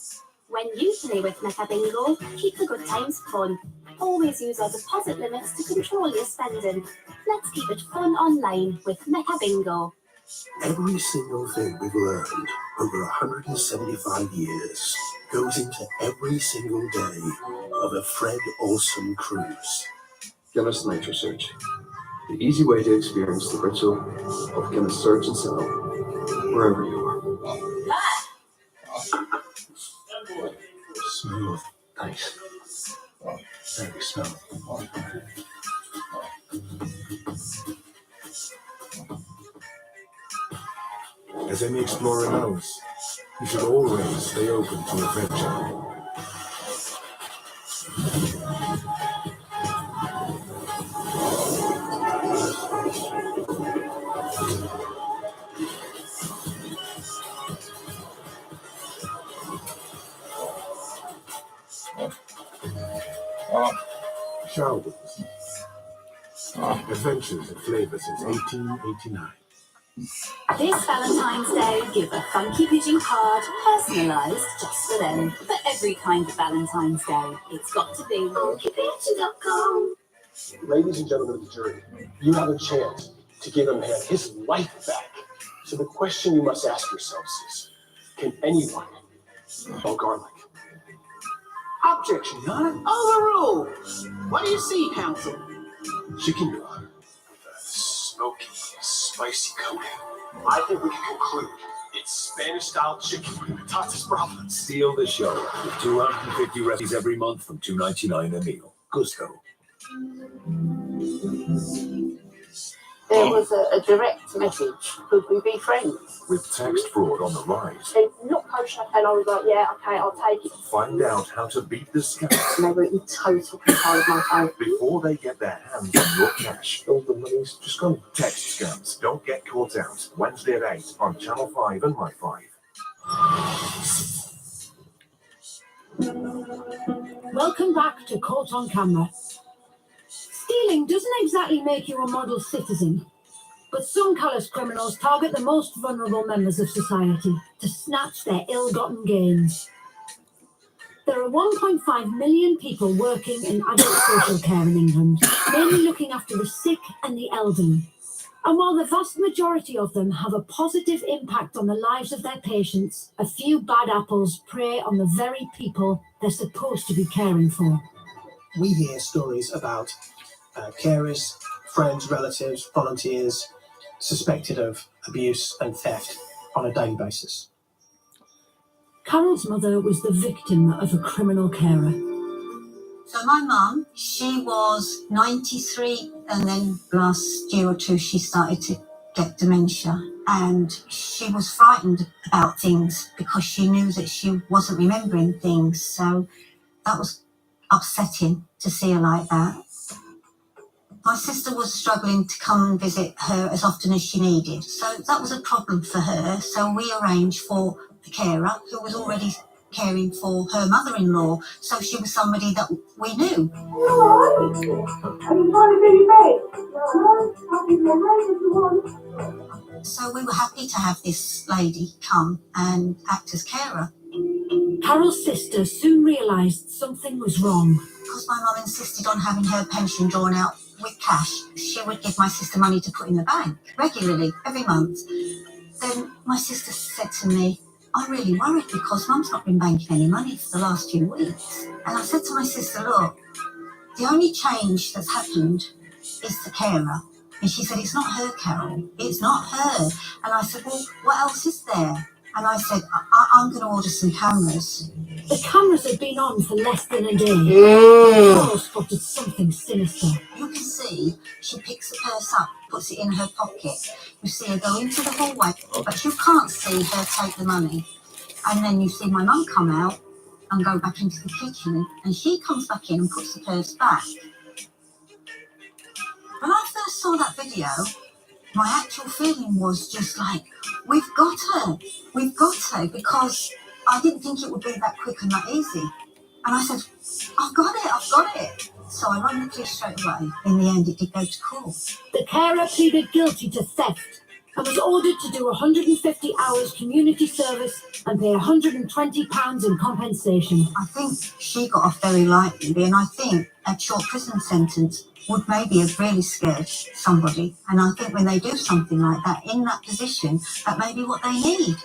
When you play with Mecca Bingo, keep the good times fun. Always use our deposit limits to control your spending. Let's keep it fun online with Mecca Bingo. Every single thing we've learned over 175 years goes into every single day of a Fred Olsen cruise. Guinness Night Research. The easy way to experience the ritual of Guinness Search and Sell wherever you are. Smooth. Nice. Very smooth. As any explorer knows, you should always stay open to adventure. Sharwood's. Adventures and flavor since 1889. This Valentine's Day, give a funky pigeon card, personalised just for them. For every kind of Valentine's Day, it's got to be funkypigeon.com. Ladies and gentlemen of the jury, you have a chance to give a man his life back. So the question you must ask yourselves is, can anyone spell garlic? Objection, Your Honor. Overruled. What do you see, counsel? Chicken, Your Honor. Smoky, spicy coating. I think we can conclude it's Spanish-style chicken with patatas bravas. Steal the show with 250 recipes every month from $2.99 a meal. Gusto. There was a direct message. Could we be friends? With text fraud on the rise, They not kosher, and I was like, yeah, okay, I'll take it. find out how to beat the scams And they were in total control of my phone. before they get their hands on your cash. All the money's just gone. Text scams. Don't get caught out. Wednesday at 8 on Channel 5 and My 5. Welcome back to Caught on Camera. Stealing doesn't exactly make you a model citizen, but some callous criminals target the most vulnerable members of society to snatch their ill-gotten gains. There are 1.5 million people working in adult social care in England, mainly looking after the sick and the elderly. And while the vast majority of them have a positive impact on the lives of their patients, a few bad apples prey on the very people they're supposed to be caring for. We hear stories about carers, friends, relatives, volunteers suspected of abuse and theft on a daily basis. Carol's mother was the victim of a criminal carer. So my mum, she was 93, and then last year or two she started to get dementia, and she was frightened about things because she knew that she wasn't remembering things. So that was upsetting to see her like that. My sister was struggling to come and visit her as often as she needed, so that was a problem for her. So we arranged for the carer who was already caring for her mother-in-law, so she was somebody that we knew. So we were happy to have this lady come and act as carer. Carol's sister soon realised something was wrong. Because my mum insisted on having her pension drawn out with cash, she would give my sister money to put in the bank regularly, every month. Then my sister said to me, I'm really worried because Mum's not been banking any money for the last few weeks. And I said to my sister, look, the only change that's happened is the carer. And she said, it's not her, Carol. It's not her. And I said, well, what else is there? And I said, I'm going to order some cameras. The cameras had been on for less than a day. Carol spotted something sinister. You can see she picks the purse up, puts it in her pocket. You see her go into the hallway, but you can't see her take the money. And then you see my mum come out and go back into the kitchen, and she comes back in and puts the purse back. When I first saw that video, my actual feeling was just like, we've got her, because I didn't think it would be that quick and that easy. And I said, I've got it. So I rang the police straight away. In the end, it did go to court. The carer pleaded guilty to theft and was ordered to do 150 hours community service and pay £120 in compensation. I think she got off very lightly, and I think a short prison sentence would maybe have really scared somebody. And I think when they do something like that in that position, that may be what they need.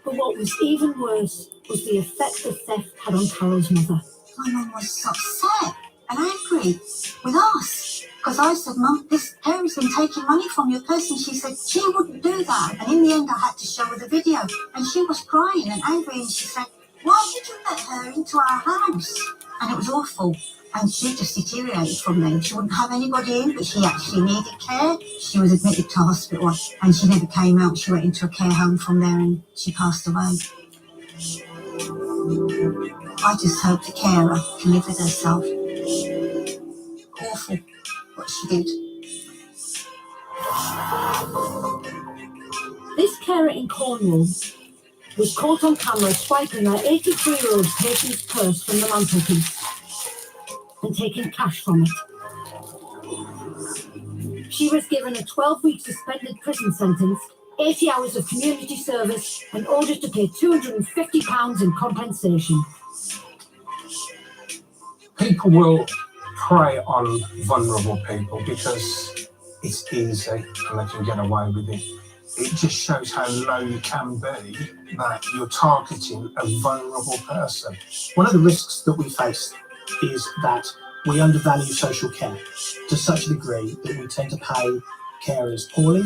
But what was even worse was the effect the theft had on Carol's mother. My mum was upset and angry with us. Because I said, Mum, this carer been taking money from your purse. And she said, she wouldn't do that. And in the end, I had to show her the video. And she was crying and angry. And she said, why did you let her into our house? And it was awful. And she just deteriorated from then. She wouldn't have anybody in, but she actually needed care. She was admitted to hospital and she never came out. She went into a care home from there and she passed away. I just hope the carer can live with herself. Awful what she did. This carer in Cornwall was caught on camera swiping her 83-year-old patient's purse from the mantelpiece and taking cash from it. She was given a 12-week suspended prison sentence, 80 hours of community service, and ordered to pay £250 in compensation. People will prey on vulnerable people because it's easy and they can get away with it. It just shows how low you can be that you're targeting a vulnerable person. One of the risks that we face is that we undervalue social care to such a degree that we tend to pay carers poorly.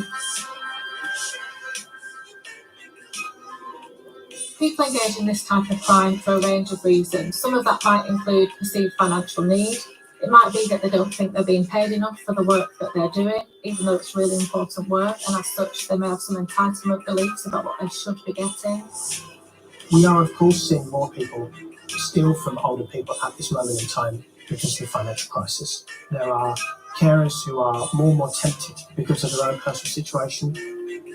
People engage in this type of crime for a range of reasons. Some of that might include perceived financial need. It might be that they don't think they're being paid enough for the work that they're doing, even though it's really important work, and as such they may have some entitlement beliefs about what they should be getting. We are, of course, seeing more people steal from older people at this moment in time because of the financial crisis. There are carers who are more and more tempted because of their own personal situation.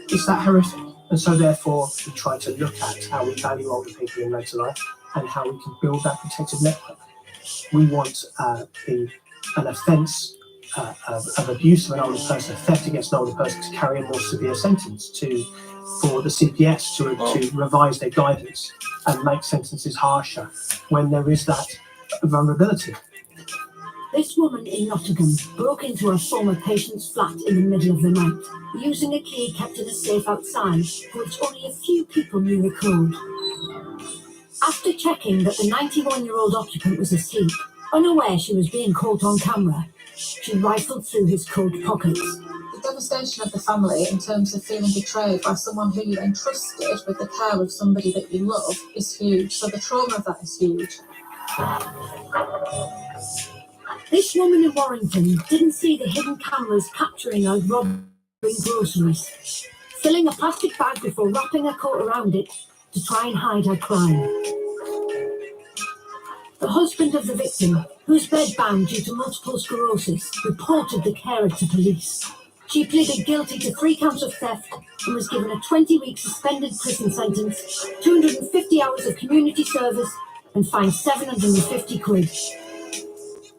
It's that horrific. And so therefore we try to look at how we value older people in later life and how we can build that protective network. We want an offence of abuse of an older person, theft against an older person, to carry a more severe sentence, for the CPS to revise their guidance and make sentences harsher when there is that vulnerability. This woman in Nottingham broke into her former patient's flat in the middle of the night, using a key kept in a safe outside, for which only a few people knew the code. After checking that the 91-year-old occupant was asleep, unaware she was being caught on camera, she rifled through his coat pockets. The devastation of the family in terms of feeling betrayed by someone who you entrusted with the care of somebody that you love is huge, so the trauma of that is huge. This woman in Warrington didn't see the hidden cameras capturing her robbing groceries, filling a plastic bag before wrapping her coat around it to try and hide her crime. the husband of the victim, who was bedbound due to multiple sclerosis, reported the carer to police. She pleaded guilty to 3 counts of theft and was given a 20-week suspended prison sentence, 250 hours of community service, and fined 750 quid.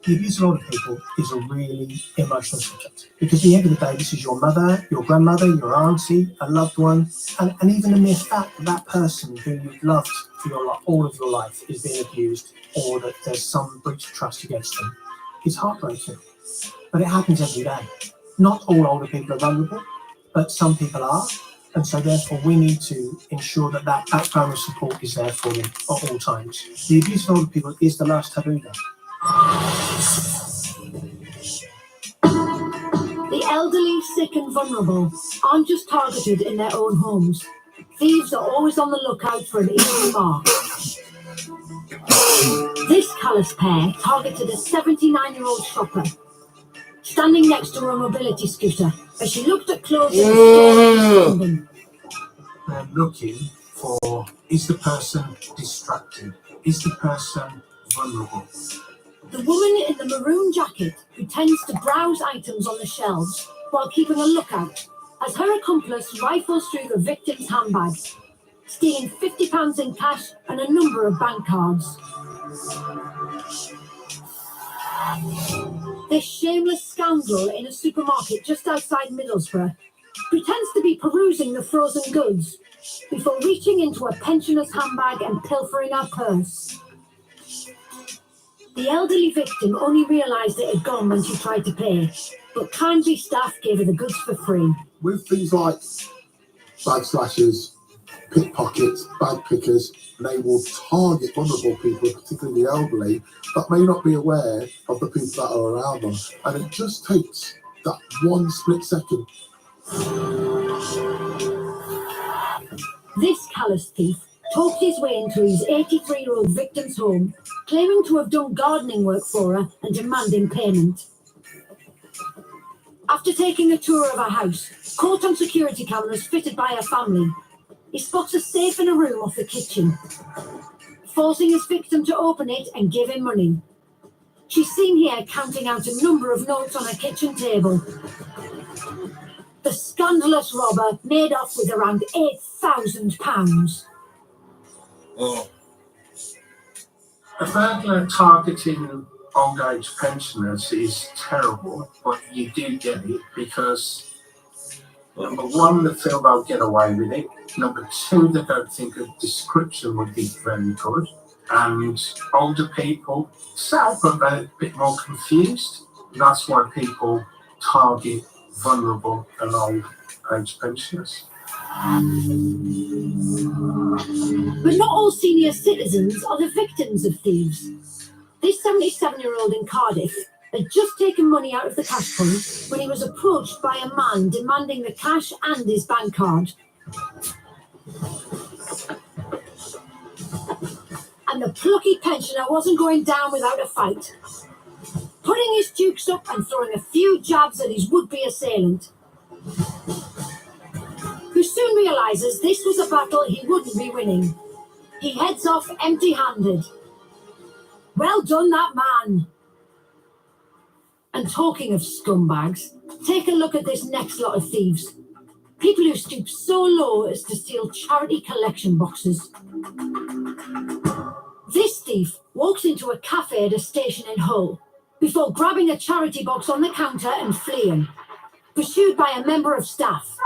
The abuse of older people is a really emotional subject because at the end of the day, this is your mother, your grandmother, your auntie, a loved one, and even the mere fact that that person who you've loved for all of your life is being abused or that there's some breach of trust against them is heartbreaking. But it happens every day. Not all older people are vulnerable, but some people are, and so therefore we need to ensure that that backbone of support is there for them at all times. The abuse of older people is the last taboo though. The elderly, sick and vulnerable aren't just targeted in their own homes. Thieves are always on the lookout for an easy mark. This callous pair targeted a 79-year-old shopper, standing next to her mobility scooter as she looked at clothes in the store. They're looking for, is the person distracted? Is the person vulnerable? The woman in the maroon jacket who tends to browse items on the shelves while keeping a lookout as her accomplice rifles through the victim's handbag, stealing £50 in cash and a number of bank cards. This shameless scoundrel in a supermarket just outside Middlesbrough pretends to be perusing the frozen goods before reaching into a pensioner's handbag and pilfering her purse. The elderly victim only realised it had gone when she tried to pay, but kindly staff gave her the goods for free. With things like bag slashers, pickpockets, bag pickers, they will target vulnerable people, particularly the elderly, that may not be aware of the people that are around them. And it just takes that one split second. This callous thief talked his way into his 83-year-old victim's home, claiming to have done gardening work for her and demanding payment. After taking a tour of her house, caught on security cameras fitted by her family, he spots a safe in a room off the kitchen, forcing his victim to open it and give him money. She's seen here counting out a number of notes on her kitchen table. The scandalous robber made off with around £8,000. Oh. A burglar targeting old age pensioners is terrible, but you do get it because number one, they feel they'll get away with it. Number two, they don't think a description would be very good. And older people, sad, but they're a bit more confused. That's why people target vulnerable and old age pensioners. But not all senior citizens are the victims of thieves. This 77-year-old in Cardiff had just taken money out of the cash point when he was approached by a man demanding the cash and his bank card. And the plucky pensioner wasn't going down without a fight, putting his dukes up and throwing a few jabs at his would-be assailant, who soon realises this was a battle he wouldn't be winning. He heads off empty-handed. Well done, that man. And talking of scumbags, take a look at this next lot of thieves. People who stoop so low as to steal charity collection boxes. This thief walks into a cafe at a station in Hull before grabbing a charity box on the counter and fleeing, pursued by a member of staff.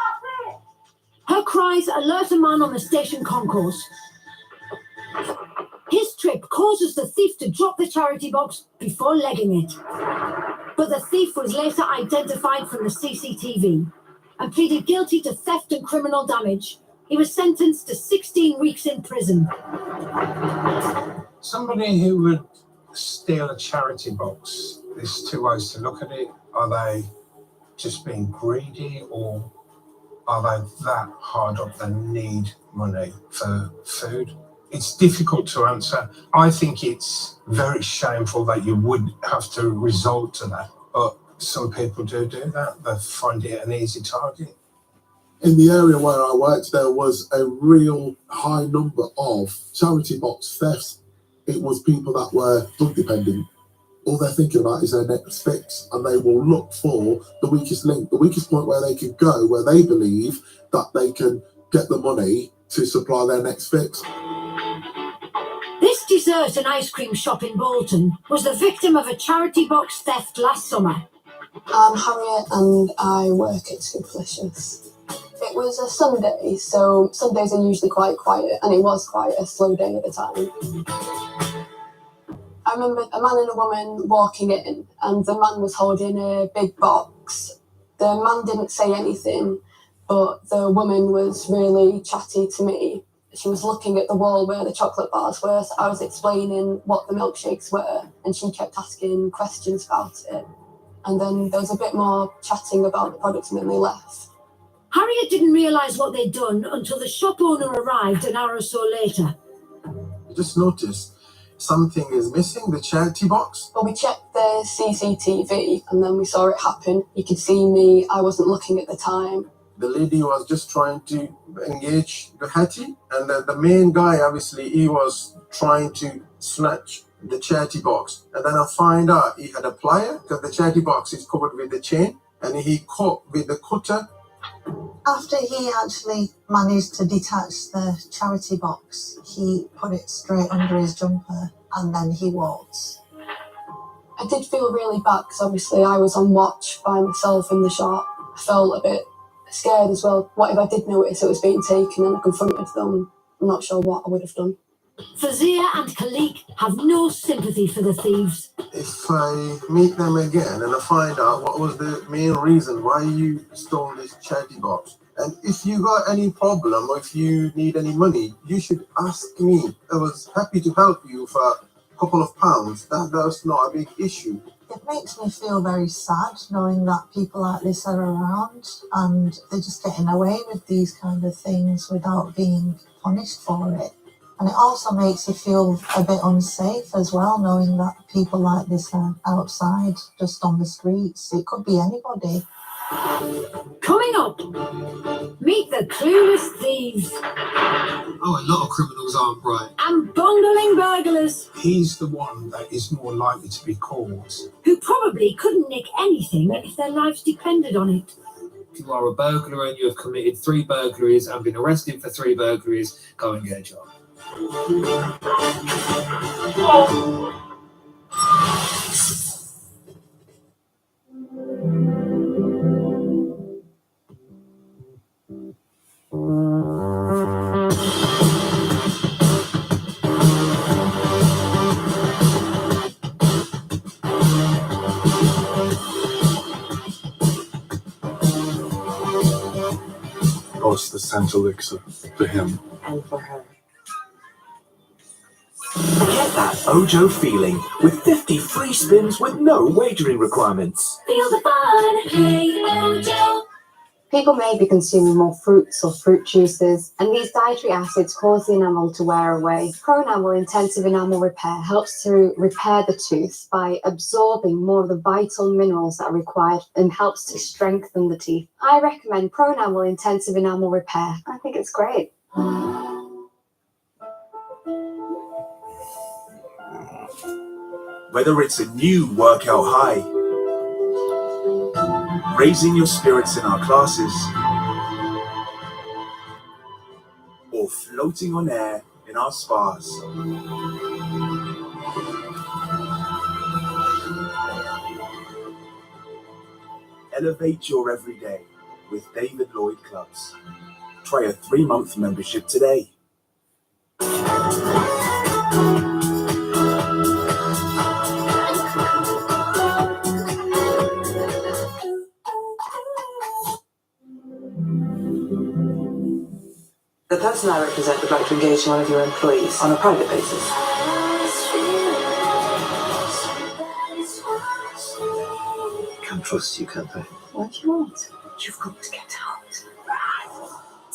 Her cries alert a man on the station concourse. His trip causes the thief to drop the charity box before legging it. But the thief was later identified from the CCTV and pleaded guilty to theft and criminal damage. He was sentenced to 16 weeks in prison. Somebody who would steal a charity box, there's two ways to look at it. Are they just being greedy, or are they that hard up they need money for food? It's difficult to answer. I think it's very shameful that you would have to resort to that, but some people do that. They find it an easy target. In the area where I worked, there was a real high number of charity box thefts it was people that were drug dependent. All they're thinking about is their next fix, and they will look for the weakest link, the weakest point where they can go, where they believe that they can get the money to supply their next fix. This dessert and ice cream shop in Bolton was the victim of a charity box theft last summer. I'm Harriet and I work at Superlicious. It was a Sunday, so Sundays are usually quite quiet, and it was quite a slow day at the time. I remember a man and a woman walking in, and the man was holding a big box. The man didn't say anything, but the woman was really chatty to me. She was looking at the wall where the chocolate bars were, so I was explaining what the milkshakes were, and she kept asking questions about it. And then there was a bit more chatting about the products, and then they left. Harriet didn't realise what they'd done until the shop owner arrived an hour or so later. I just noticed something is missing, the charity box. Well, we checked the CCTV and then we saw it happen. You could see me, I wasn't looking at the time. The lady was just trying to engage the Hattie, and the main guy, obviously, he was trying to snatch the charity box. And then I find out he had a plier, because the charity box is covered with the chain, and he cut with the cutter. After he actually managed to detach the charity box, he put it straight under his jumper and then he walked. I did feel really bad because obviously I was on watch by myself in the shop. I felt a bit scared as well. What if I did notice it was being taken and I confronted them? I'm not sure what I would have done. Fazia and Khalik have no sympathy for the thieves. If I meet them again and I find out what was the main reason why you stole this charity box, and if you got any problem or if you need any money, you should ask me. I was happy to help you for a couple of pounds. That's not a big issue. It makes me feel very sad knowing that people like this are around and they're just getting away with these kind of things without being punished for it. And it also makes you feel a bit unsafe as well, knowing that people like this are outside, just on the streets. It could be anybody. Coming up, meet the clueless thieves. Oh, a lot of criminals aren't bright. And bungling burglars. He's the one that is more likely to be caught. Who probably couldn't nick anything if their lives depended on it. If you are a burglar and you have committed 3 burglaries and been arrested for 3 burglaries, go and get a job. Oh, it's the scent elixir for him. And for her. Get that Ojo feeling with 50 free spins with no wagering requirements. Feel the fun, hey Ojo. People may be consuming more fruits or fruit juices, and these dietary acids cause the enamel to wear away. Pronamel Intensive Enamel Repair helps to repair the tooth by absorbing more of the vital minerals that are required and helps to strengthen the teeth. I recommend Pronamel Intensive Enamel Repair. I think it's great. Whether it's a new workout high, raising your spirits in our classes, or floating on air in our spas. Elevate your everyday with David Lloyd Clubs. Try a 3-month membership today. The person I represent would like to engage one of your employees on a private basis. Can't trust you, can't they? What do you want? You've got to get out.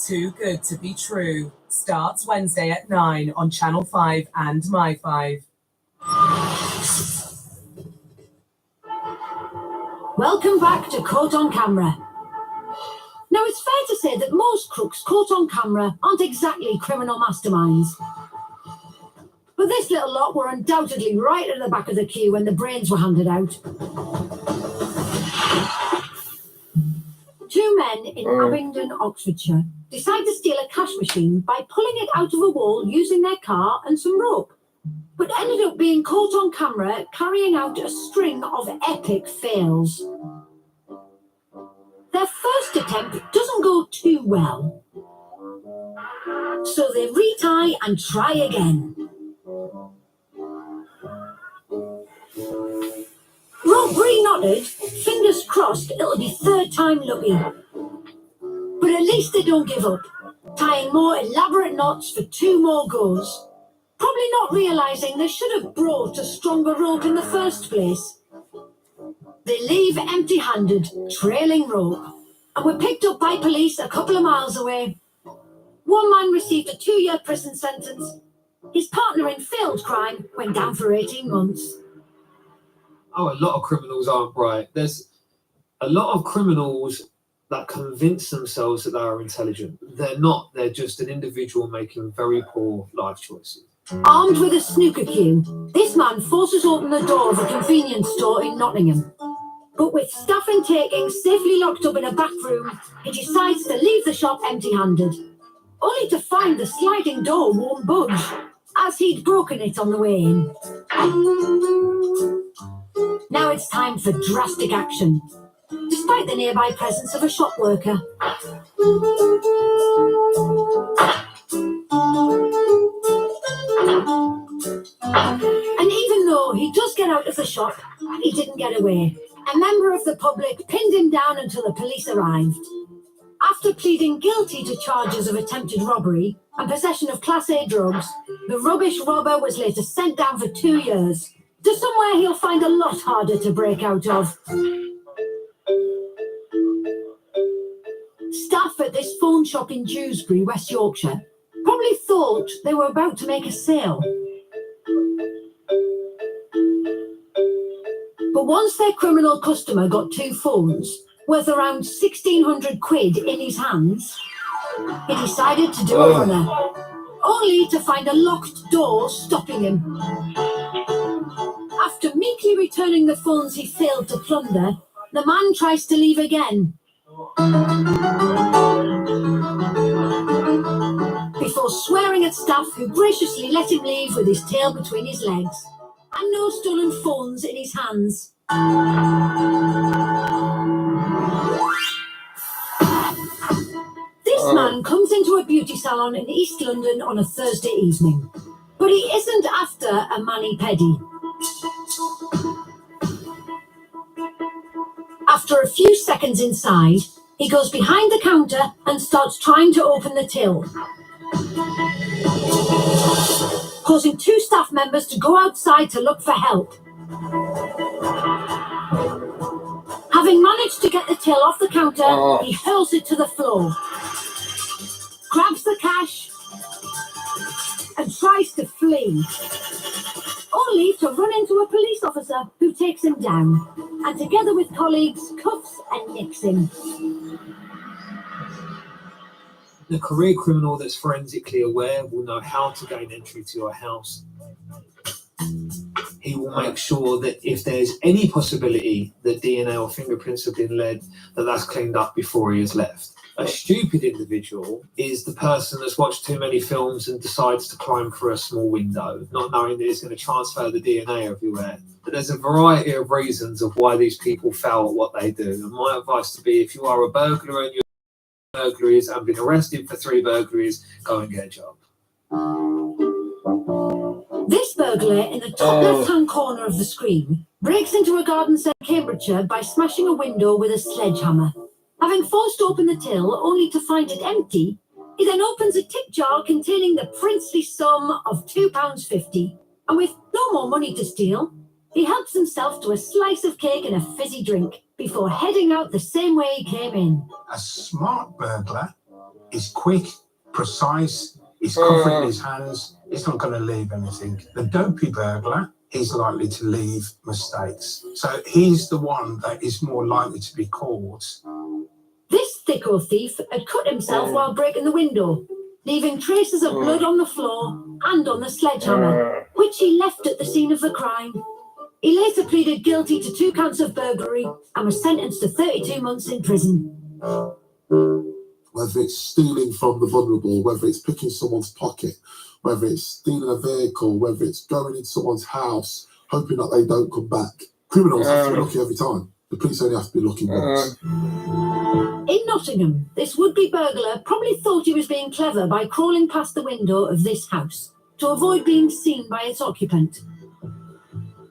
Too Good to Be True starts Wednesday at 9 on Channel 5 and My5. Welcome back to Caught on Camera. Now, it's fair to say that most crooks caught on camera aren't exactly criminal masterminds. But this little lot were undoubtedly right at the back of the queue when the brains were handed out. Two men in Abingdon, Oxfordshire, decide to steal a cash machine by pulling it out of a wall using their car and some rope, but ended up being caught on camera carrying out a string of epic fails. Their first attempt doesn't go too well, so they retie and try again. Rope re-knotted, fingers crossed it'll be third time lucky. But at least they don't give up, tying more elaborate knots for 2 more goes. Probably not realising they should have brought a stronger rope in the first place. They leave empty-handed, trailing rope, and were picked up by police a couple of miles away. One man received a 2-year prison sentence. His partner in failed crime went down for 18 months. Oh, a lot of criminals aren't bright. There's a lot of criminals that convince themselves that they are intelligent. They're not. They're just an individual making very poor life choices. Armed with a snooker cue, this man forces open the door of a convenience store in Nottingham. But with stuff and takings safely locked up in a back room, he decides to leave the shop empty-handed, only to find the sliding door won't budge, as he'd broken it on the way in. Now it's time for drastic action, despite the nearby presence of a shop worker. And even though he does get out of the shop, he didn't get away. A member of the public pinned him down until the police arrived. After pleading guilty to charges of attempted robbery and possession of Class A drugs, the rubbish robber was later sent down for 2 years, to somewhere he'll find a lot harder to break out of. Staff at this phone shop in Dewsbury, West Yorkshire, probably thought they were about to make a sale. But once their criminal customer got 2 phones, worth around 1,600 quid in his hands, he decided to do a runner, only to find a locked door stopping him. After meekly returning the phones he failed to plunder, the man tries to leave again. Before swearing at staff who graciously let him leave with his tail between his legs, and no stolen phones in his hands. This man comes into a beauty salon in East London on a Thursday evening, but he isn't after a mani-pedi. After a few seconds inside, he goes behind the counter and starts trying to open the till, causing 2 staff members to go outside to look for help. Having managed to get the till off the counter, he hurls it to the floor, grabs the cash, and tries to flee, only to run into a police officer who takes him down, and together with colleagues, cuffs and nicks him. The career criminal that's forensically aware will know how to gain entry to your house. He will make sure that if there's any possibility that DNA or fingerprints have been led, that's cleaned up before he has left. A stupid individual is the person that's watched too many films and decides to climb through a small window, not knowing that it's going to transfer the DNA everywhere. But there's a variety of reasons of why these people fail at what they do. And my advice to be, if you are a burglar and you're burglaries and been arrested for 3 burglaries, go and get a job. This burglar in the top left-hand corner of the screen breaks into a garden centre in Cambridgeshire by smashing a window with a sledgehammer. Having forced open the till only to find it empty, he then opens a tip jar containing the princely sum of £2.50, and with no more money to steal, he helps himself to a slice of cake and a fizzy drink before heading out the same way he came in. A smart burglar is quick, precise, he's confident in his hands, he's not going to leave anything. The dopey burglar is likely to leave mistakes. So he's the one that is more likely to be caught. This thicko thief had cut himself while breaking the window, leaving traces of blood on the floor and on the sledgehammer. which he left at the scene of the crime. He later pleaded guilty to 2 counts of burglary and was sentenced to 32 months in prison. Whether it's stealing from the vulnerable, whether it's picking someone's pocket, whether it's stealing a vehicle, whether it's going in someone's house, hoping that they don't come back. Criminals have to be lucky every time. The police only have to be looking once. In Nottingham, this would-be burglar probably thought he was being clever by crawling past the window of this house to avoid being seen by its occupant.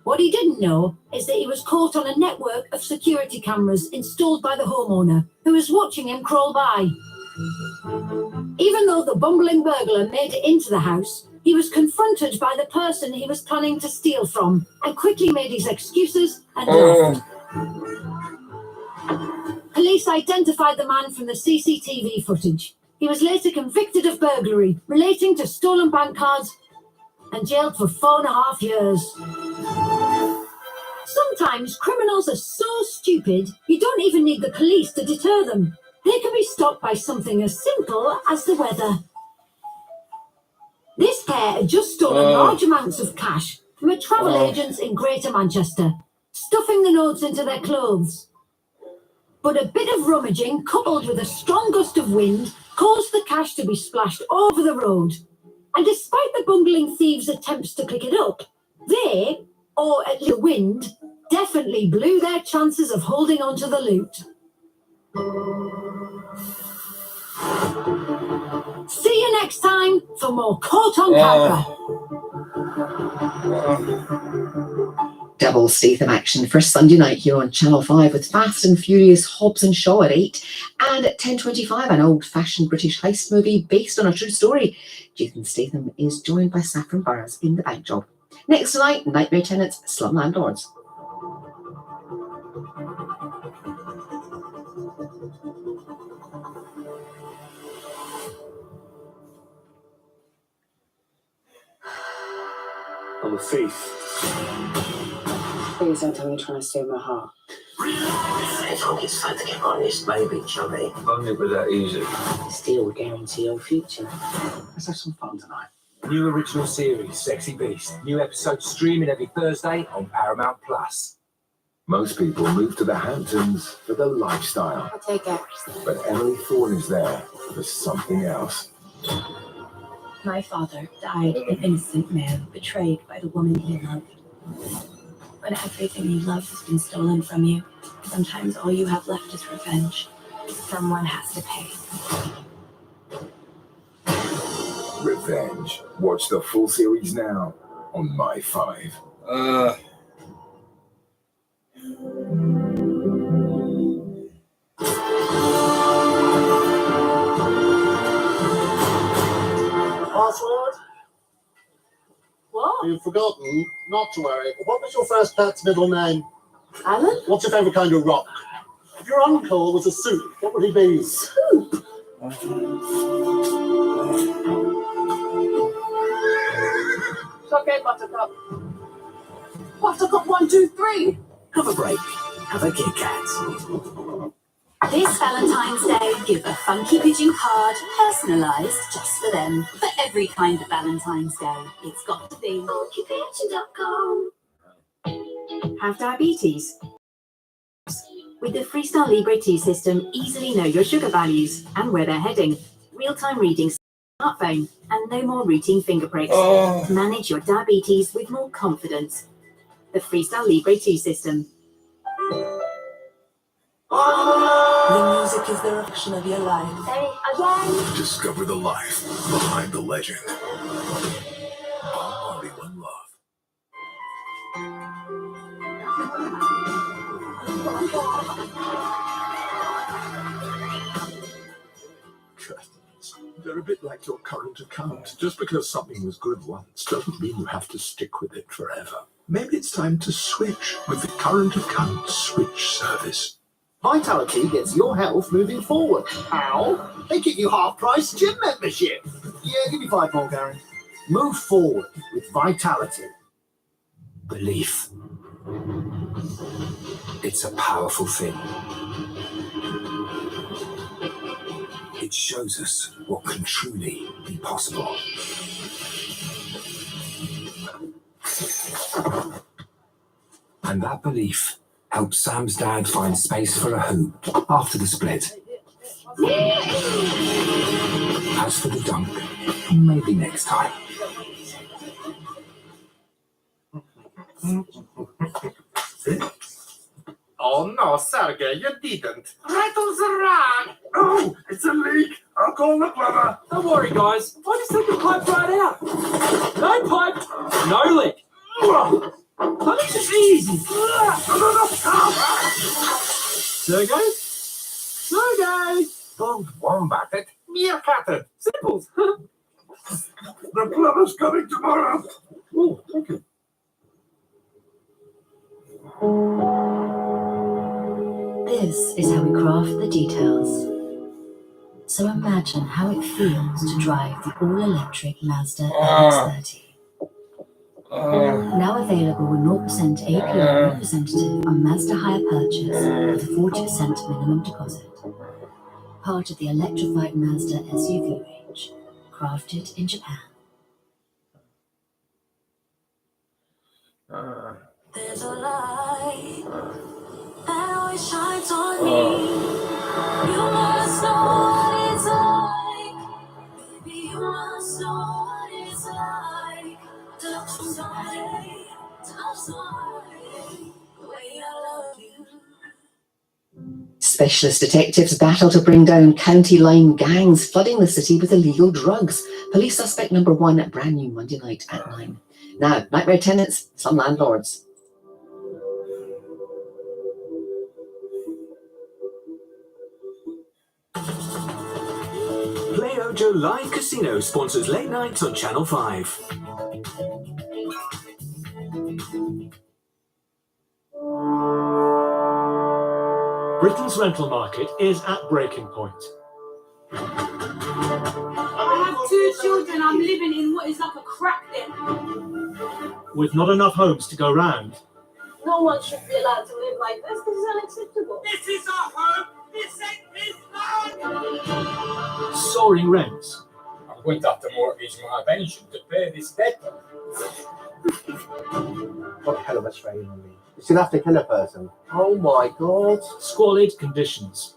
What he didn't know is that he was caught on a network of security cameras installed by the homeowner, who was watching him crawl by. Even though the bumbling burglar made it into the house, he was confronted by the person he was planning to steal from and quickly made his excuses and left. Police identified the man from the CCTV footage. He was later convicted of burglary relating to stolen bank cards and jailed for 4.5 years. Sometimes criminals are so stupid you don't even need the police to deter them. They can be stopped by something as simple as the weather. This pair had just stolen large amounts of cash from a travel agent in Greater Manchester, stuffing the notes into their clothes. But a bit of rummaging, coupled with a strong gust of wind, caused the cash to be splashed over the road. And despite the bungling thieves' attempts to pick it up, they, or at least the wind, definitely blew their chances of holding on to the loot. See you next time for more Caught on Camera. Double Statham action for Sunday night here on Channel 5 with Fast and Furious Hobbs and Shaw at 8 and at 10:25 an old-fashioned British heist movie based on a true story. Jason Statham is joined by Saffron Burrows in The Bank Job. Next tonight, Nightmare Tenants, Slum Landlords. I'm a thief. Please don't tell me you're trying to steal my heart. Everyone gets fun to get honest, maybe, chummy. Only with that easy. Still guarantee your future. Let's have some fun tonight. New original series, Sexy Beast. New episodes streaming every Thursday on Paramount Plus. Most people move to the Hamptons for the lifestyle, I'll take it. but Emily Thorne is there for something else. My father died an innocent man betrayed by the woman he loved. When everything you love has been stolen from you, sometimes all you have left is revenge. Someone has to pay. Revenge. Watch the full series now on My 5. Password? What? You've forgotten? Not to worry. What was your first pet's middle name? Alan? What's your favourite kind of rock? If your uncle was a soup, what would he be? Soup? It's okay, Buttercup. Buttercup 1, 2, 3. Have a break. Have a Kit Kat. This Valentine's Day, give a funky pigeon card, personalised just for them. For every kind of Valentine's Day, it's got to be funkypigeon.com. Have diabetes? With the Freestyle Libre 2 system, easily know your sugar values and where they're heading. Real-time readings, smartphone, and no more routine finger pricks. Manage your diabetes with more confidence. The Freestyle Libre 2 system. The music is the reflection of your life. Again. Discover the life behind the legend. Bob Marley, One Love. They're a bit like your current account. Just because something was good once doesn't mean you have to stick with it forever. Maybe it's time to switch with the current account switch service. Vitality gets your health moving forward. How? They give you half-price gym membership. Yeah, give me 5 more, Gary. Move forward with Vitality. Belief. It's a powerful thing. It shows us what can truly be possible. And that belief helped Sam's dad find space for a hoop after the split. As for the dunk, maybe next time. Oh no, Sergey, you didn't. Rattle the rag! Oh, it's a leak. I'll call the plumber. Don't worry, guys. I just took the pipe right out. No pipe, no leak. That makes it easy. Sergey? Sergey! Don't wombat it. Meerkat it. Simple. The plumber's coming tomorrow. Oh, thank you. This is how we craft the details. So imagine how it feels to drive the all-electric Mazda MX-30. Now available with 0% APR representative on Mazda hire purchase with a 40% minimum deposit. Part of the electrified Mazda SUV range, crafted in Japan. There's a light that always shines on me. You must know what it's like. Baby, you must know what it's like. Touch somebody, the way I love you. Specialist detectives battle to bring down county line gangs flooding the city with illegal drugs. Police suspect number 1 brand new Monday night at 9. Now, nightmare tenants, some landlords. Play Ojo Live Casino sponsors late nights on Channel 5. Britain's rental market is at breaking point. I have 2 children. I'm living in what is like a crack den. With not enough homes to go round, No one should be allowed to live like this. This is unacceptable. This is our home. This ain't his land. soaring rents, I'm going to have to mortgage my pension to pay this debt. What hell of a strain on me. You still have to kill a person. Oh my god. squalid conditions.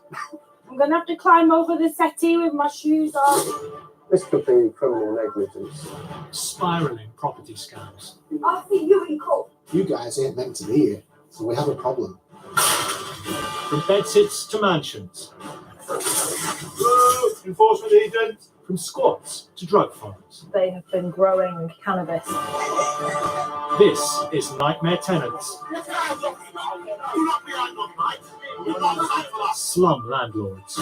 I'm gonna have to climb over the settee with my shoes on. This could be criminal negligence. Spiraling property scams. I think you're in court. You guys ain't meant to be here, so we have a problem. From bedsits to mansions. Enforcement agent. From squats to drug farms. They have been growing cannabis. This is Nightmare Tenants. Slum landlords.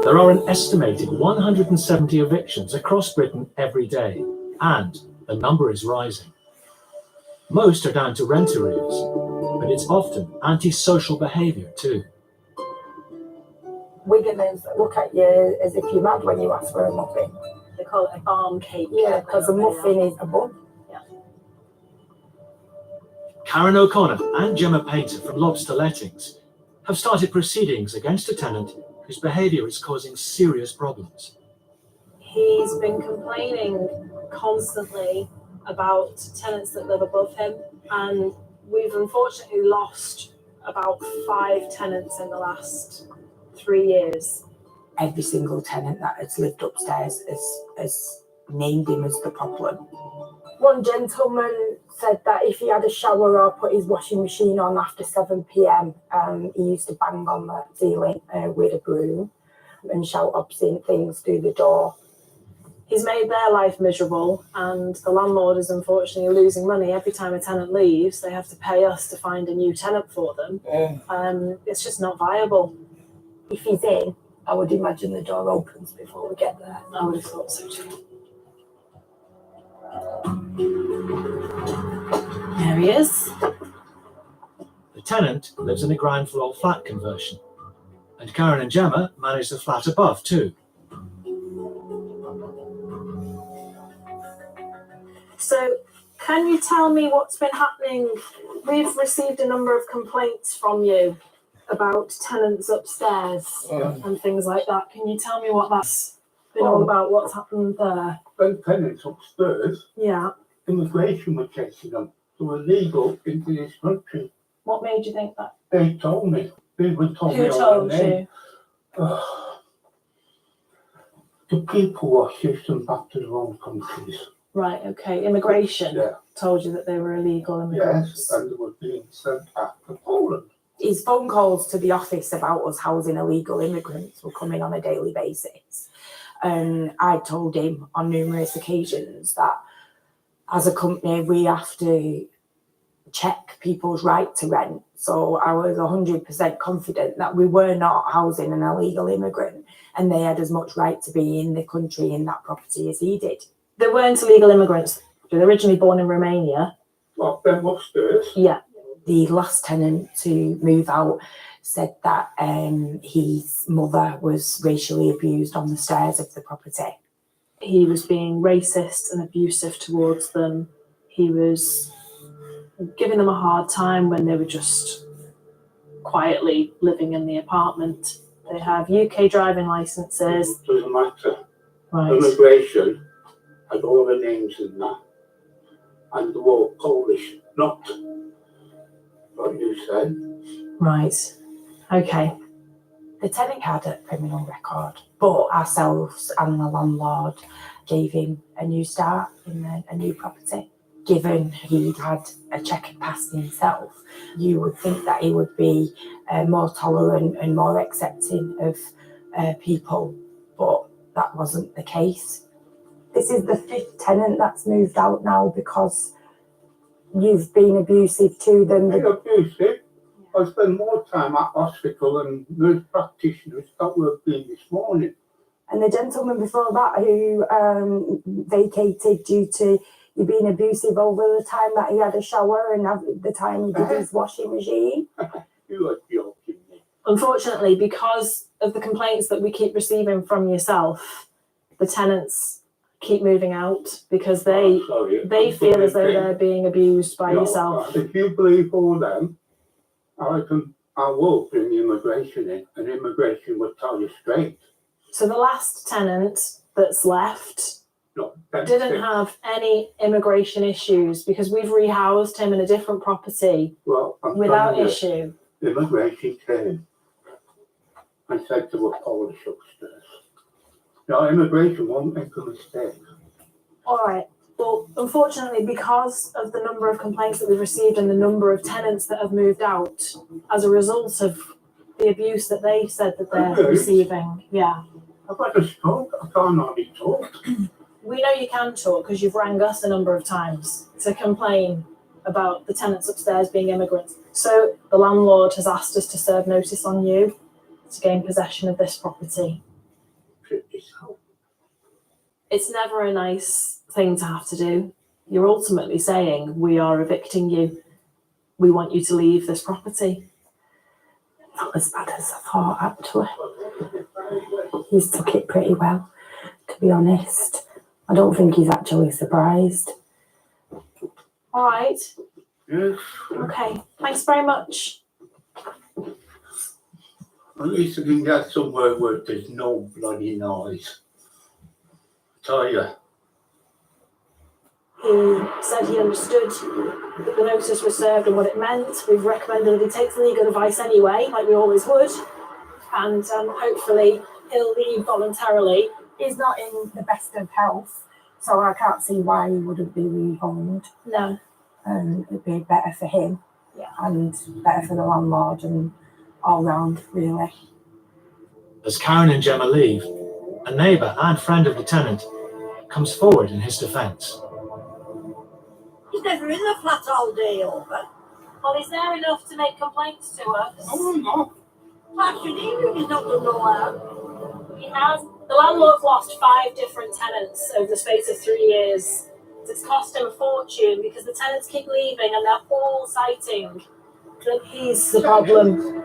There are an estimated 170 evictions across Britain every day, and the number is rising. Most are down to rent arrears, but it's often antisocial behaviour too. Wiganers look at you as if you're mad when you ask for a muffin. They call it a barn cake. Yeah, because a muffin is a bun. Karen O'Connor and Gemma Painter from Lobster Lettings have started proceedings against a tenant whose behaviour is causing serious problems. He's been complaining constantly about tenants that live above him, and we've unfortunately lost about 5 tenants in the last 3 years. Every single tenant that has lived upstairs has named him as the problem. One gentleman said that if he had a shower or put his washing machine on after 7 p.m, he used to bang on the ceiling with a broom and shout obscene things through the door. He's made their life miserable, and the landlord is unfortunately losing money. Every time a tenant leaves, they have to pay us to find a new tenant for them. It's just not viable. If he's in, I would imagine the door opens before we get there. I would have thought so too. There he is. The tenant lives in a ground floor flat conversion, and Karen and Gemma manage the flat above too. So, can you tell me what's been happening? We've received a number of complaints from you. about tenants upstairs Yeah. and things like that. Can you tell me what that's been all about? What's happened there? When tenants upstairs, Yeah. immigration were chasing them. They were illegal into this country. What made you think that? They told me. People told me Who all told their name. you? The people were shipped them back to their own countries. Right, okay. Immigration Yeah. told you that they were illegal immigrants. Yes, and they were being sent back to Poland. His phone calls to the office about us housing illegal immigrants were coming on a daily basis. And I told him on numerous occasions that as a company, we have to check people's right to rent. So I was 100% confident that we were not housing an illegal immigrant and they had as much right to be in the country in that property as he did. They weren't illegal immigrants. They were originally born in Romania. Well, them upstairs. Yeah. The last tenant to move out said that his mother was racially abused on the stairs of the property. He was being racist and abusive towards them. He was giving them a hard time when they were just quietly living in the apartment. They have UK driving licenses. Doesn't matter. Right. Immigration had all the names in that. And they were Polish, not what you said. Right. Okay. The tenant had a criminal record, but ourselves and the landlord gave him a new start in a new property. Given he'd had a checkered past himself, you would think that he would be more tolerant and more accepting of people, but that wasn't the case. This is the 5th tenant that's moved out now because you've been abusive to them. They're abusive. I spend more time at hospital and nurse practitioners that were being this morning. And the gentleman before that who vacated due to you being abusive over the time that he had a shower and the time he did his washing machine. You are joking me. Unfortunately, because of the complaints that we keep receiving from yourself, the tenants keep moving out because they feel as though they're being abused by yourself. If you believe all them, I will bring immigration in, and immigration will tell you straight. So the last tenant that's left didn't have any immigration issues because we've rehoused him in a different property without issue. Immigration came and said they were Polish upstairs. No, immigration won't make a mistake. All right. Well, unfortunately, because of the number of complaints that we've received and the number of tenants that have moved out as a result of the abuse that they said that they're receiving, yeah. I've had a stroke. I can't hardly talk. We know you can talk because you've rang us a number of times to complain about the tenants upstairs being immigrants. So the landlord has asked us to serve notice on you to gain possession of this property. It's never a nice thing to have to do. You're ultimately saying we are evicting you. We want you to leave this property. Not as bad as I thought, actually. He's took it pretty well, to be honest. I don't think he's actually surprised. All right. Yes. Okay. Thanks very much. At least I can get somewhere where there's no bloody noise. I tell you. He said he understood that the notice was served and what it meant. We've recommended that he takes legal advice anyway, like we always would. And hopefully he'll leave voluntarily. He's not in the best of health, so I can't see why he wouldn't be rehomed. No. It'd be better for him, and better for the landlord and all round, really. As Karen and Gemma leave, a neighbour and friend of the tenant comes forward in his defence. He's never in the flat all day over. Well, he's there enough to make complaints to us. Oh, no. Why should he do? He's not done no harm. He has. The landlord's lost 5 different tenants over the space of 3 years. It's cost him a fortune because the tenants keep leaving and they're all citing that he's the problem.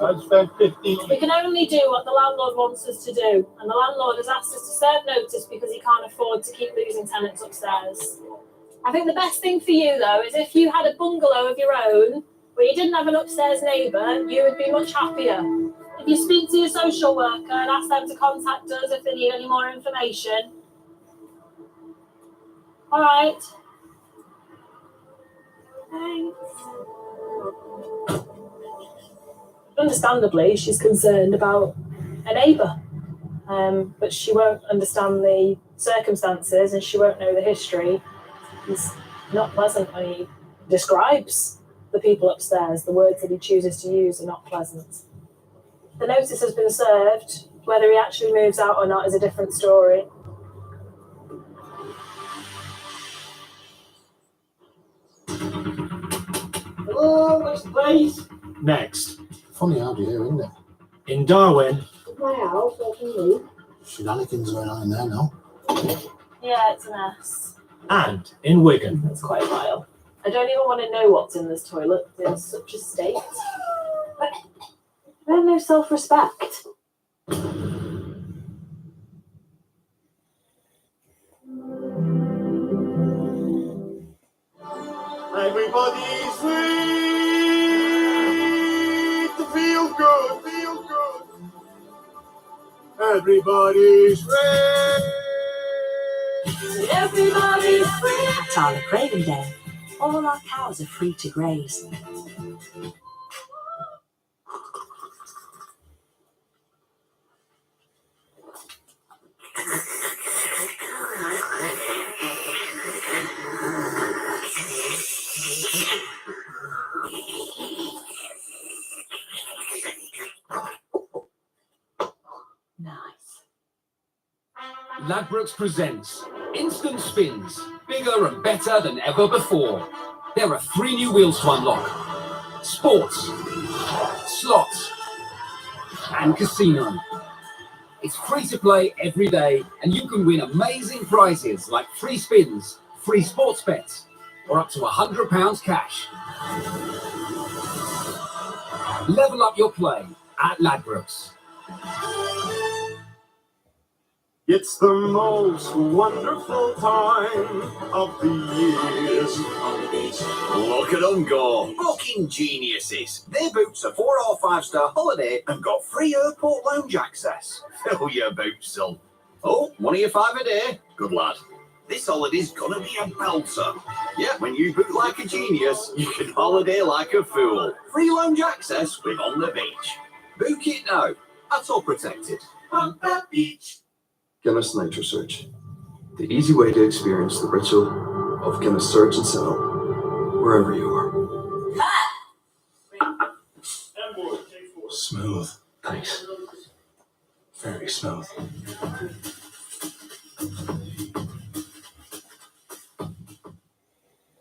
I spent 15 We can only do what the landlord wants us to do, and the landlord has asked us to serve notice because he can't afford to keep losing tenants upstairs. I think the best thing for you, though, is if you had a bungalow of your own you didn't have an upstairs neighbour, you would be much happier. If you speak to your social worker and ask them to contact us if they need any more information. All right. Thanks. Understandably, she's concerned about a neighbour, but she won't understand the circumstances and she won't know the history. It's not pleasant when he describes the people upstairs. The words that he chooses to use are not pleasant. The notice has been served. Whether he actually moves out or not is a different story. Hello, next place. Next, Funny out here, isn't it? in Darwin, My house, I can leave. Shenanigans going on in there now. Yeah, it's a mess. and in Wigan. It's quite vile. I don't even want to know what's in this toilet. It's in such a state. But I have no self-respect. Everybody's free to feel good, feel good. Everybody's free. Everybody's free. At Arla Cravendale, all our cows are free to graze. Ladbrokes presents Instant Spins, bigger and better than ever before. There are 3 new wheels to unlock: sports, slots, and casino. It's free to play every day, and you can win amazing prizes like free spins, free sports bets, or up to £100 cash. Level up your play at Ladbrokes. It's the most wonderful time of the year. Look at them go. Fucking geniuses. Their boots are 4 or 5-star holiday and got free airport lounge access. Fill your boots, son. Oh, one of your 5 a day? Good lad. This holiday's gonna be a belter. Yeah, when you book like a genius, you can holiday like a fool. Free lounge access with On the Beach. Book it now. That's all protected. On the beach. Guinness Nitro Search. The easy way to experience the ritual of Guinness Search and Settle wherever you are. Smooth. Thanks. Very smooth.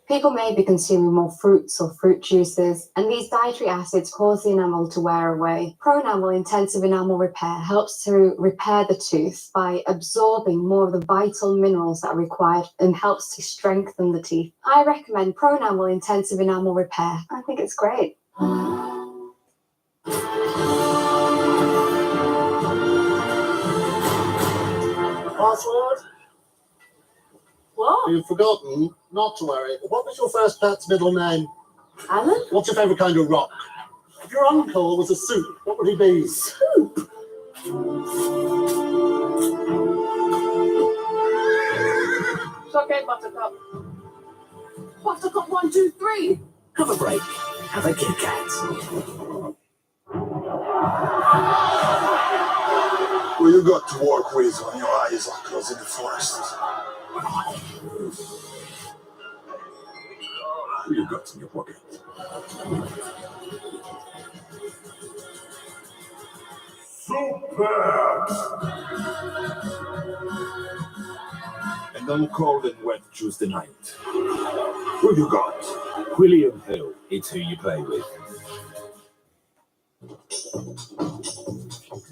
People may be consuming more fruits or fruit juices, and these dietary acids cause the enamel to wear away. Pronamel Intensive Enamel Repair helps to repair the tooth by absorbing more of the vital minerals that are required and helps to strengthen the teeth. I recommend Pronamel Intensive Enamel Repair. I think it's great. Password? What? You've forgotten? Not to worry. What was your first pet's middle name? Alan? What's your favourite kind of rock? If your uncle was a soup, what would he be? Soup? It's okay, Buttercup. Buttercup 1, 2, 3. Have a break. Have a Kit Kat. Well, you got to work with when your eyes are closed in the forest. What you got in your pocket? Super! And uncold and wet Tuesday night. Who you got? William Hill. It's who you play with.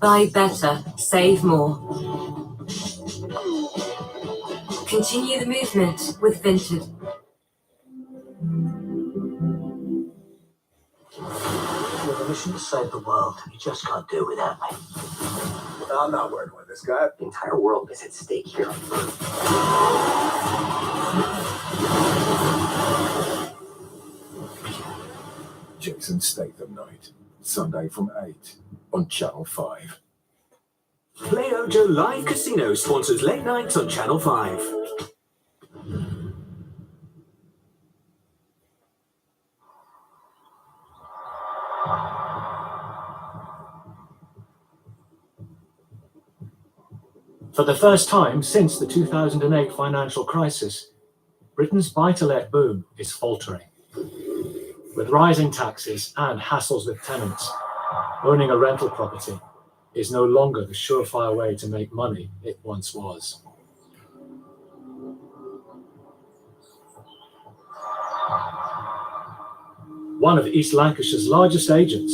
Buy better, save more. Continue the movement with Vinted. With a mission to save the world, you just can't do it without me. I'm not working with this guy. The entire world is at stake here. Jason Statham Night, Sunday from 8 on Channel 5. Play Ojo Live Casino sponsors late nights on Channel 5. For the first time since the 2008 financial crisis, Britain's buy-to-let boom is faltering. With rising taxes and hassles with tenants, owning a rental property is no longer the surefire way to make money it once was. One of East Lancashire's largest agents,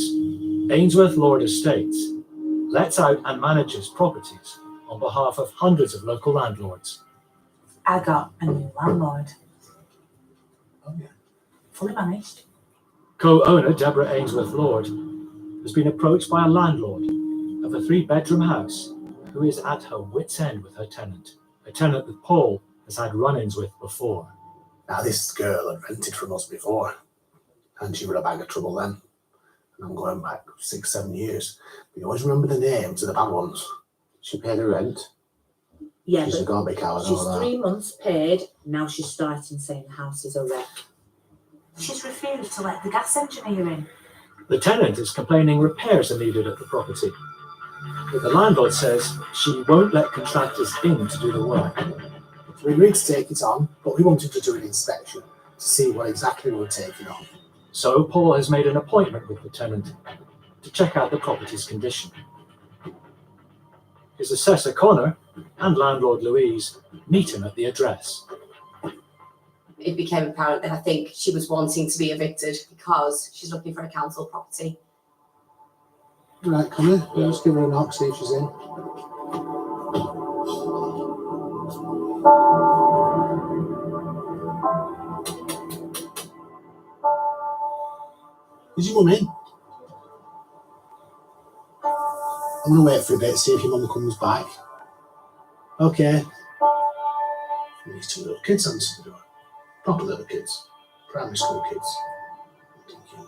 Ainsworth Lord Estates, lets out and manages properties on behalf of hundreds of local landlords. I got a new landlord. Oh yeah. Fully managed. Co-owner Deborah Ainsworth Lord has been approached by a landlord of a 3-bedroom house who is at her wit's end with her tenant, a tenant that Paul has had run-ins with before. Now, this girl had rented from us before, and she were a bag of trouble then. And I'm going back 6-7 years. But you always remember the names of the bad ones. She paid her rent. Yeah, She's a but garbage cow and she's all that. 3 months paid. Now she's starting saying the house is a wreck. She's refused to let the gas engineer in. The tenant is complaining repairs are needed at the property. But the landlord says she won't let contractors in to do the work. We agreed to take it on, but we wanted to do an inspection to see what exactly we were taking on. So Paul has made an appointment with the tenant to check out the property's condition. His assessor Connor and landlord Louise meet him at the address. It became apparent that I think she was wanting to be evicted because she's looking for a council property. Right, come here. We'll just give her a knock, see if she's in. Is your mum in? I'm going to wait for a bit, see if your mum comes back. Okay. These 2 little kids answer the door. Proper little kids. Primary school kids. I'm thinking,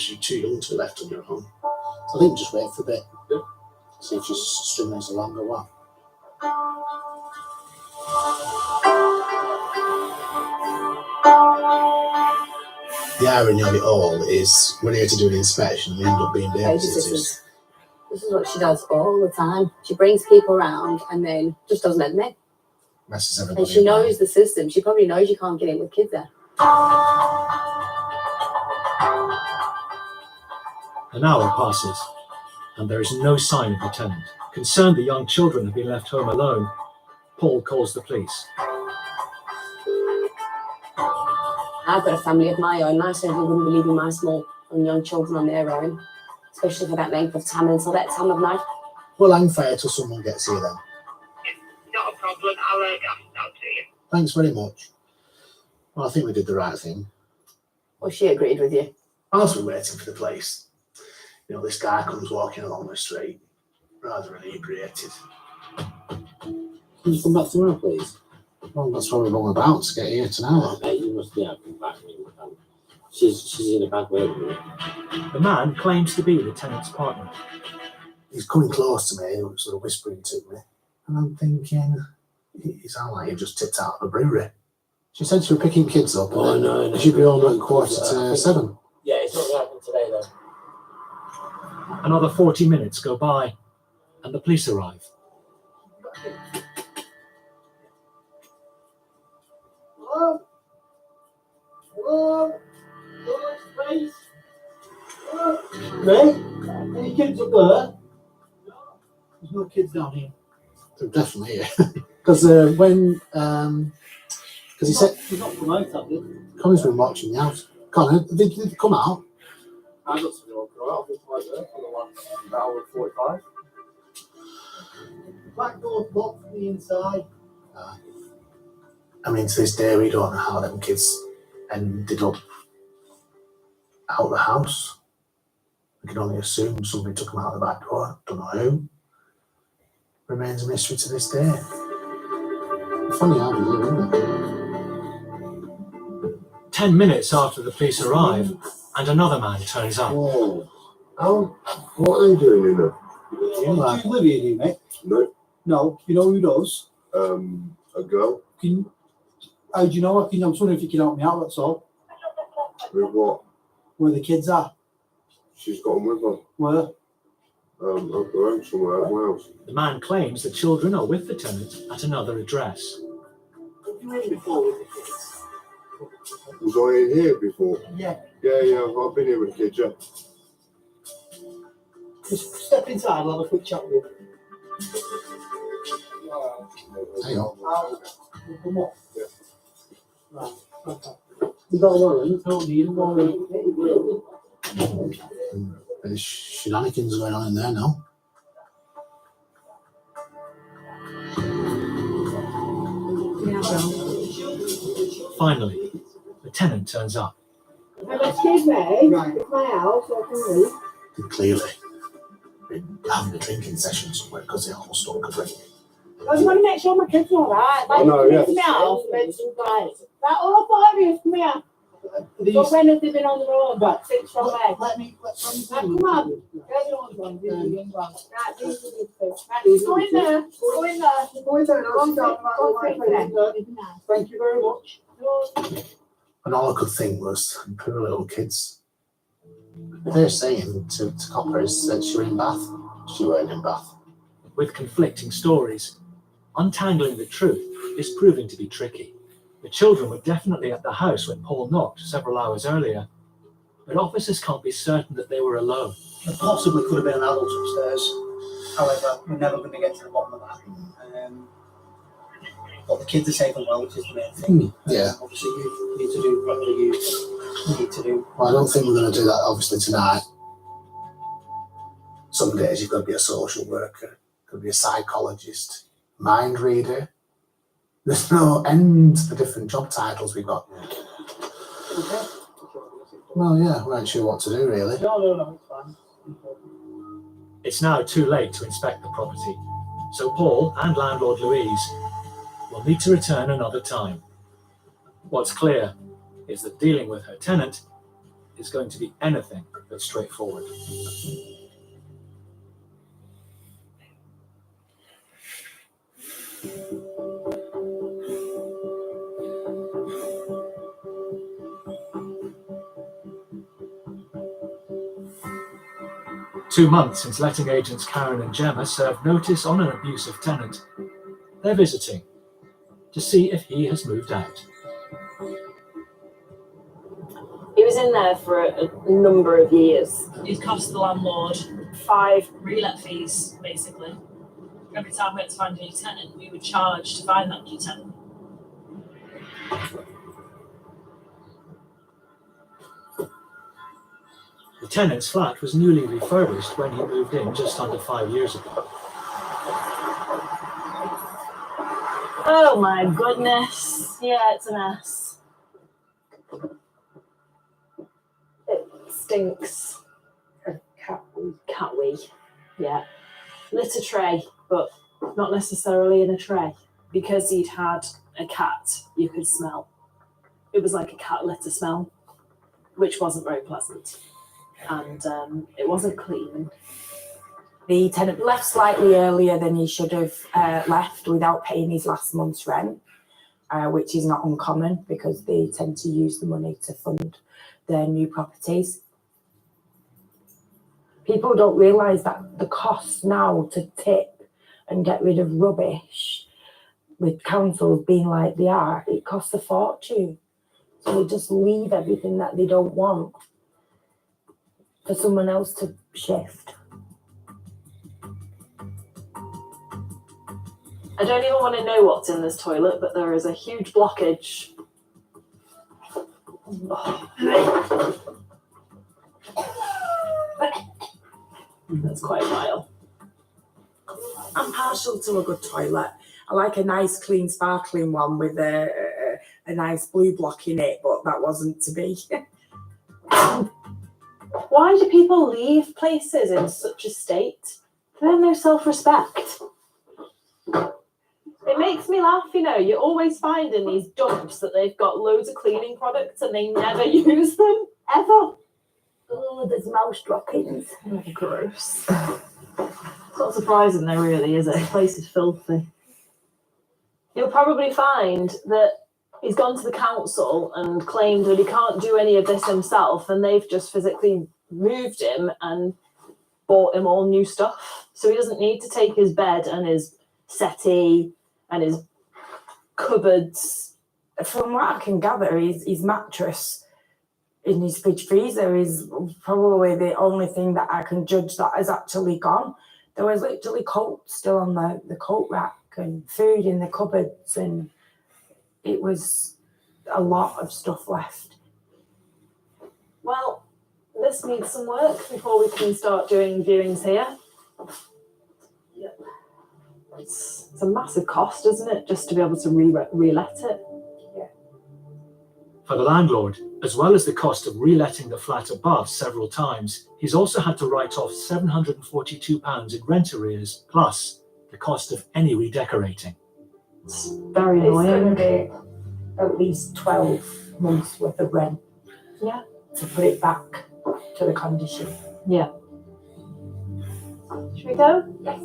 you're too young to be left on your own. I think just wait for a bit. Yeah. See if she's stringing us along or what. The irony of it all is we're here to do an inspection and we end up being babysitters. This is what she does all the time. She brings people around and then just doesn't admit. Messes everybody And she up. knows the system. She probably knows you can't get in with kids there. An hour passes, and there is no sign of the tenant. Concerned the young children have been left home alone, Paul calls the police. I've got a family of my own. I certainly wouldn't be leaving my small and young children on their own, especially for that length of time until that time of night. We'll hang fire till someone gets here then. Not a problem. I'll get out to you. Thanks very much. Well, I think we did the right thing. Well, she agreed with you. Whilst we're waiting for the police, you know, this guy comes walking along the street, rather inebriated. Can you come back tomorrow, please? Well, that's what we're all about, to get here tonight. You must be out back. She's in a bad way. The man claims to be the tenant's partner. He's coming close to me, sort of whispering to me. And I'm thinking, he sounds like he just tipped out of a brewery. She said she was picking kids up, and then she'd be home at 6:45. Yeah, it's not going to happen today, though. Another 40 minutes go by, and the police arrive. Hello? Hello? Space? Ray? Any kids up there? There's no kids down here. They're definitely here. Because because he said... He's not come out, have they? Connor's been watching the house. Connor, did they come out? I got some more go out. I've been right there for the last hour and 45. Back door's locked from the inside. I mean, to this day, we don't know how them kids ended up out the house. We can only assume somebody took them out the back door. Don't know who. Remains a mystery to this day. Funny how we live, isn't it? 10 minutes after the police arrive, and another man turns up. Whoa. What are they doing in there? Do you live here, do you, mate? No. No. You know who does? A girl. How do you know? I'm wondering if you can help me out, that's all. With what? Where the kids are. She's got them with her. Where? At her home somewhere at Wales. The man claims the children are with the tenant at another address. Have you been before with the kids? Was I in here before? Yeah. Yeah, I've been here with the kids, yeah. Just step inside, I'll have a quick chat with you. Hang on. Come on. Yeah. Right. Okay. You got a warrant? Don't need a warrant. There's shenanigans going on in there now. Finally, the tenant turns up. Excuse me, it's my house, I can leave. They've clearly been having a drinking session somewhere because they almost don't drink. I just want to make sure my kids are alright. Like, know, yeah. it's my house, but it's right. Right, all 5 years, come here. But when have they been on the road? Right, 6 from there. Come on. There's the old one, these are the young ones. Right, these are the two. Right, go in there. Go in there. Go in there. Go in there. Thank you very much. And all I could think was, poor little kids. They're saying to coppers that she were in Bath. She weren't in Bath. With conflicting stories, untangling the truth is proving to be tricky. The children were definitely at the house when Paul knocked several hours earlier, but officers can't be certain that they were alone. There possibly could have been an adult upstairs. However, we're never going to get to the bottom of that. But the kids are safe and well, which is the main thing. Yeah. Obviously, you need to do whatever you need to do. Well, I don't think we're going to do that, obviously, tonight. Some days you've got to be a social worker, could be a psychologist, mind reader. There's no end to the different job titles we've got. Okay. Well, yeah, we aren't sure what to do, really. No, it's fine. It's now too late to inspect the property, so Paul and landlord Louise will need to return another time. What's clear is that dealing with her tenant is going to be anything but straightforward. Two months since letting agents Karen and Gemma served notice on an abusive tenant. They're visiting to see if he has moved out. He was in there for a number of years. He'd cost the landlord 5 relet fees, basically. Every time we had to find a new tenant, we would charge to find that new tenant. The tenant's flat was newly refurbished when he moved in just under 5 years ago. Oh my goodness. Yeah, it's a mess. It stinks. Cat wee. Yeah. Litter tray, but not necessarily in a tray. Because he'd had a cat, you could smell. It was like a cat litter smell, which wasn't very pleasant. And it wasn't clean. The tenant left slightly earlier than he should have left without paying his last month's rent, which is not uncommon because they tend to use the money to fund their new properties. People don't realise that the cost now to tip and get rid of rubbish, with councils being like they are, it costs a fortune. So they just leave everything that they don't want for someone else to shift. I don't even want to know what's in this toilet, but there is a huge blockage. That's quite vile. I'm partial to a good toilet. I like a nice, clean, sparkling one with a nice blue block in it, but that wasn't to be. Why do people leave places in such a state? They have no self-respect. It makes me laugh, you know. You always find in these dumps that they've got loads of cleaning products and they never use them, ever. Oh, there's mouse droppings. Oh, gross. It's not surprising though, really, is it? The place is filthy. You'll probably find that he's gone to the council and claimed that he can't do any of this himself, and they've just physically moved him and bought him all new stuff. So he doesn't need to take his bed and his settee and his cupboards. From what I can gather, his mattress in his fridge freezer is probably the only thing that I can judge that has actually gone. There was literally coats still on the coat rack and food in the cupboards, and it was a lot of stuff left. Well, this needs some work before we can start doing viewings here. Yep. It's a massive cost, isn't it, just to be able to re-let it? For the landlord, as well as the cost of reletting the flat above several times, he's also had to write off £742 in rent arrears, plus the cost of any redecorating. It's very It's going annoying. to be at least 12 months worth of rent. Yeah. To put it back to the condition. Yeah. Should we go? Yes.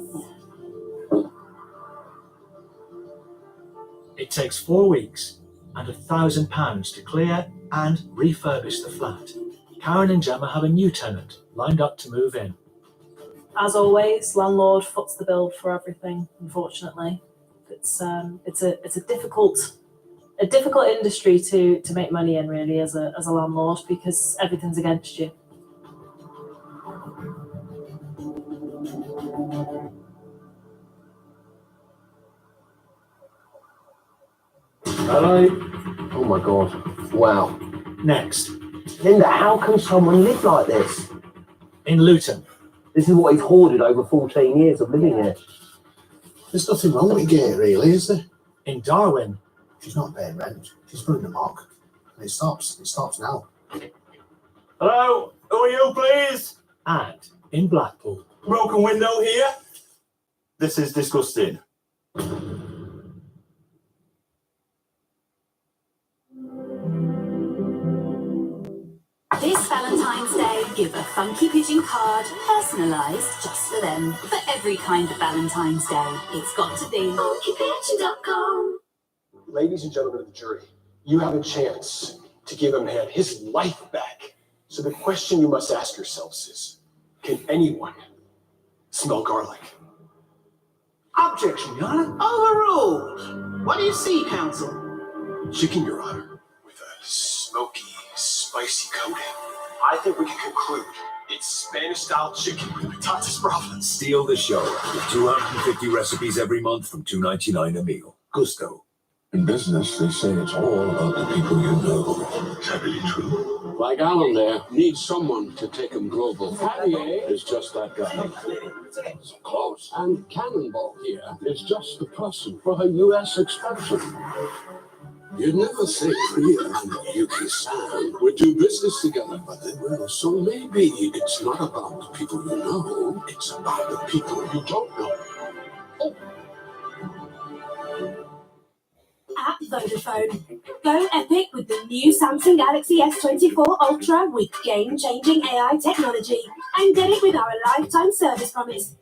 It takes 4 weeks and £1,000 to clear and refurbish the flat. Karen and Gemma have a new tenant lined up to move in. As always, landlord foots the bill for everything, unfortunately. It's a difficult industry to make money in, really, as a landlord, because everything's against you. Hello? Oh my god. Wow. Next, Linda, how can someone live like this? in Luton. This is what he's hoarded over 14 years of living here. There's nothing wrong with Gate, really, is there? In Darwin. She's not paying rent. She's running amok. And it stops. It stops now. Hello? Who are you, please? And in Blackpool. Broken window here? This is disgusting. This Valentine's Day, give a funky pigeon card, personalised just for them. For every kind of Valentine's Day, it's got to be funkypigeon.com. Ladies and gentlemen of the jury, you have a chance to give a man his life back. So the question you must ask yourselves is, can anyone smell garlic? Objection, Your Honor. Overruled. What do you see, counsel? Chicken, Your Honor, with a smoky, spicy coating. I think we can conclude it's Spanish-style chicken with patatas bravas. Steal the show with 250 recipes every month from $2.99 a meal. Gusto. In business, they say it's all about the people you know. Is that really true? Like Alan there, needs someone to take him global. Harrier is just that guy. So close. And Cannonball here is just the person for her US expansion. You'd never say Priya and Yuki-san would do business together, but they will. So maybe it's not about the people you know, it's about the people you don't know. At Vodafone. Go epic with the new Samsung Galaxy S24 Ultra with game-changing AI technology and get it with our lifetime service promise.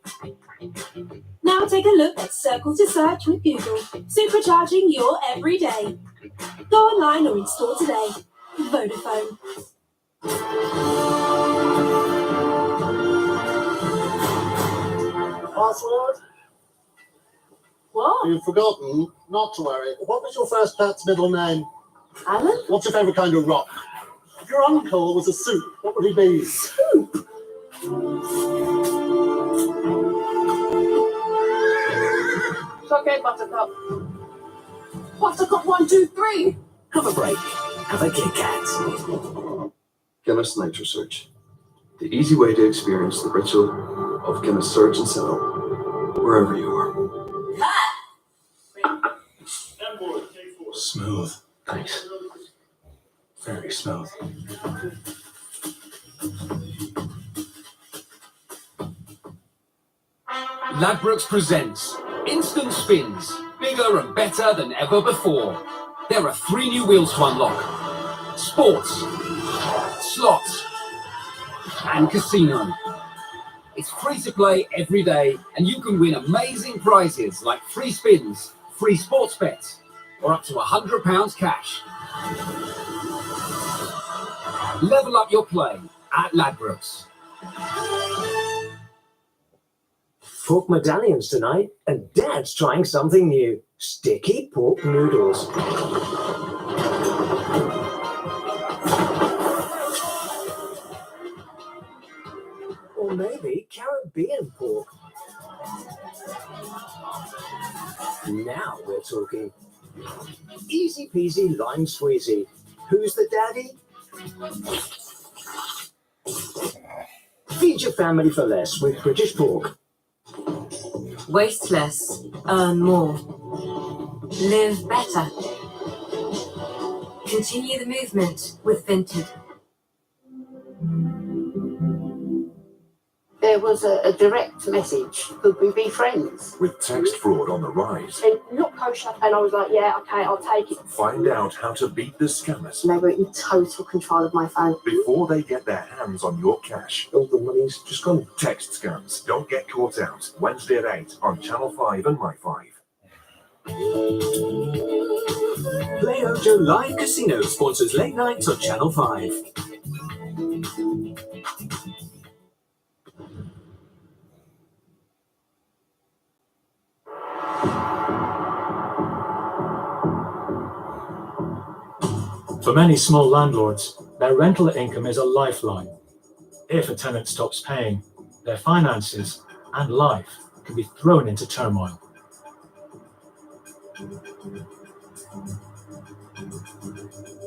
Now take a look at Circle to Search with Google, supercharging your everyday. Go online or install today. Vodafone. Password? What? You've forgotten. Not to worry. What was your first pet's middle name? Alan? What's your favourite kind of rock? If your uncle was a soup, what would he be? Soup? It's okay, Buttercup. Buttercup 1, 2, 3. Have a break. Have a Kit Kat. Chemist Nitro Search. The easy way to experience the ritual of chemist search and sell wherever you are. Smooth. Thanks. Very smooth. Ladbrokes presents Instant Spins, bigger and better than ever before. There are 3 new wheels to unlock. Sports, slots, and casino. It's free to play every day, and you can win amazing prizes like free spins, free sports bets, or up to £100 cash. Level up your play at Ladbrokes. Pork medallions tonight, and Dad's trying something new. Sticky pork noodles. Or maybe Caribbean pork. Now we're talking. Easy peasy lime squeezy. Who's the daddy? Feed your family for less with British pork. Waste less, earn more. Live better. Continue the movement with Vinted. There was a direct message. Could we be friends? With text fraud on the rise, And not kosher. And I was like, yeah, okay, I'll take it. find out how to beat the scammers And they were in total control of my phone. before they get their hands on your cash. All the money's just gone. Text scams. Don't get caught out. Wednesday at 8 on Channel 5 and My5. Play Ojo Live Casino sponsors late nights on Channel 5. For many small landlords, their rental income is a lifeline. If a tenant stops paying, their finances and life can be thrown into turmoil.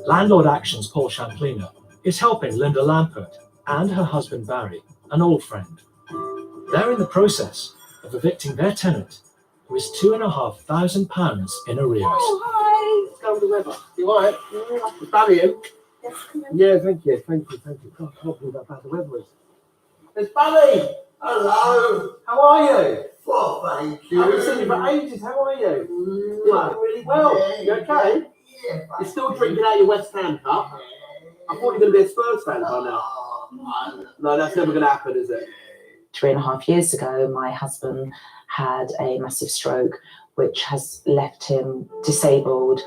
Landlord Action's Paul Champlina is helping Linda Lampert and her husband Barry, an old friend. They're in the process of evicting their tenant, who is £2,500 in arrears. Oh, hi. It's going to the weather. You all right? Is Barry in? Yes, yeah, thank you. God, I can't believe how bad the weather is. There's Barry. Hello. How are you? Well, thank you. I haven't seen you for ages. How are you? You're looking really well. You okay? Yeah. You're still drinking out your West Ham cup? I thought you were going to be a Spurs fan by now. No, that's never going to happen, is it? 3.5 years ago, my husband had a massive stroke, which has left him disabled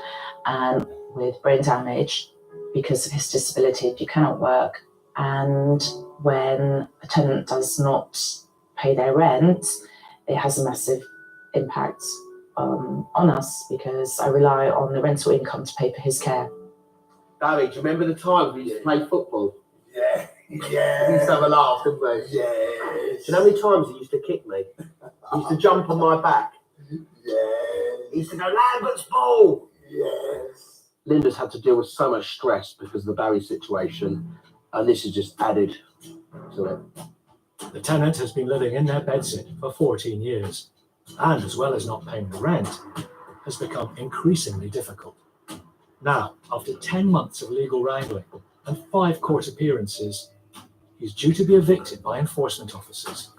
and with brain damage because of his disability. You cannot work. And when a tenant does not pay their rent, it has a massive impact on us because I rely on the rental income to pay for his care. Barry, do you remember the time we used to play football? Yeah. We used to have a laugh, didn't we? Yeah. Do you know how many times he used to kick me? He used to jump on my back. Yeah. He used to go, Lambert's ball! Yes. Linda's had to deal with so much stress because of the Barry situation, and this has just added to it. The tenant has been living in their bedsit for 14 years, and as well as not paying the rent, has become increasingly difficult. Now, after 10 months of legal wrangling and 5 court appearances, he's due to be evicted by enforcement officers.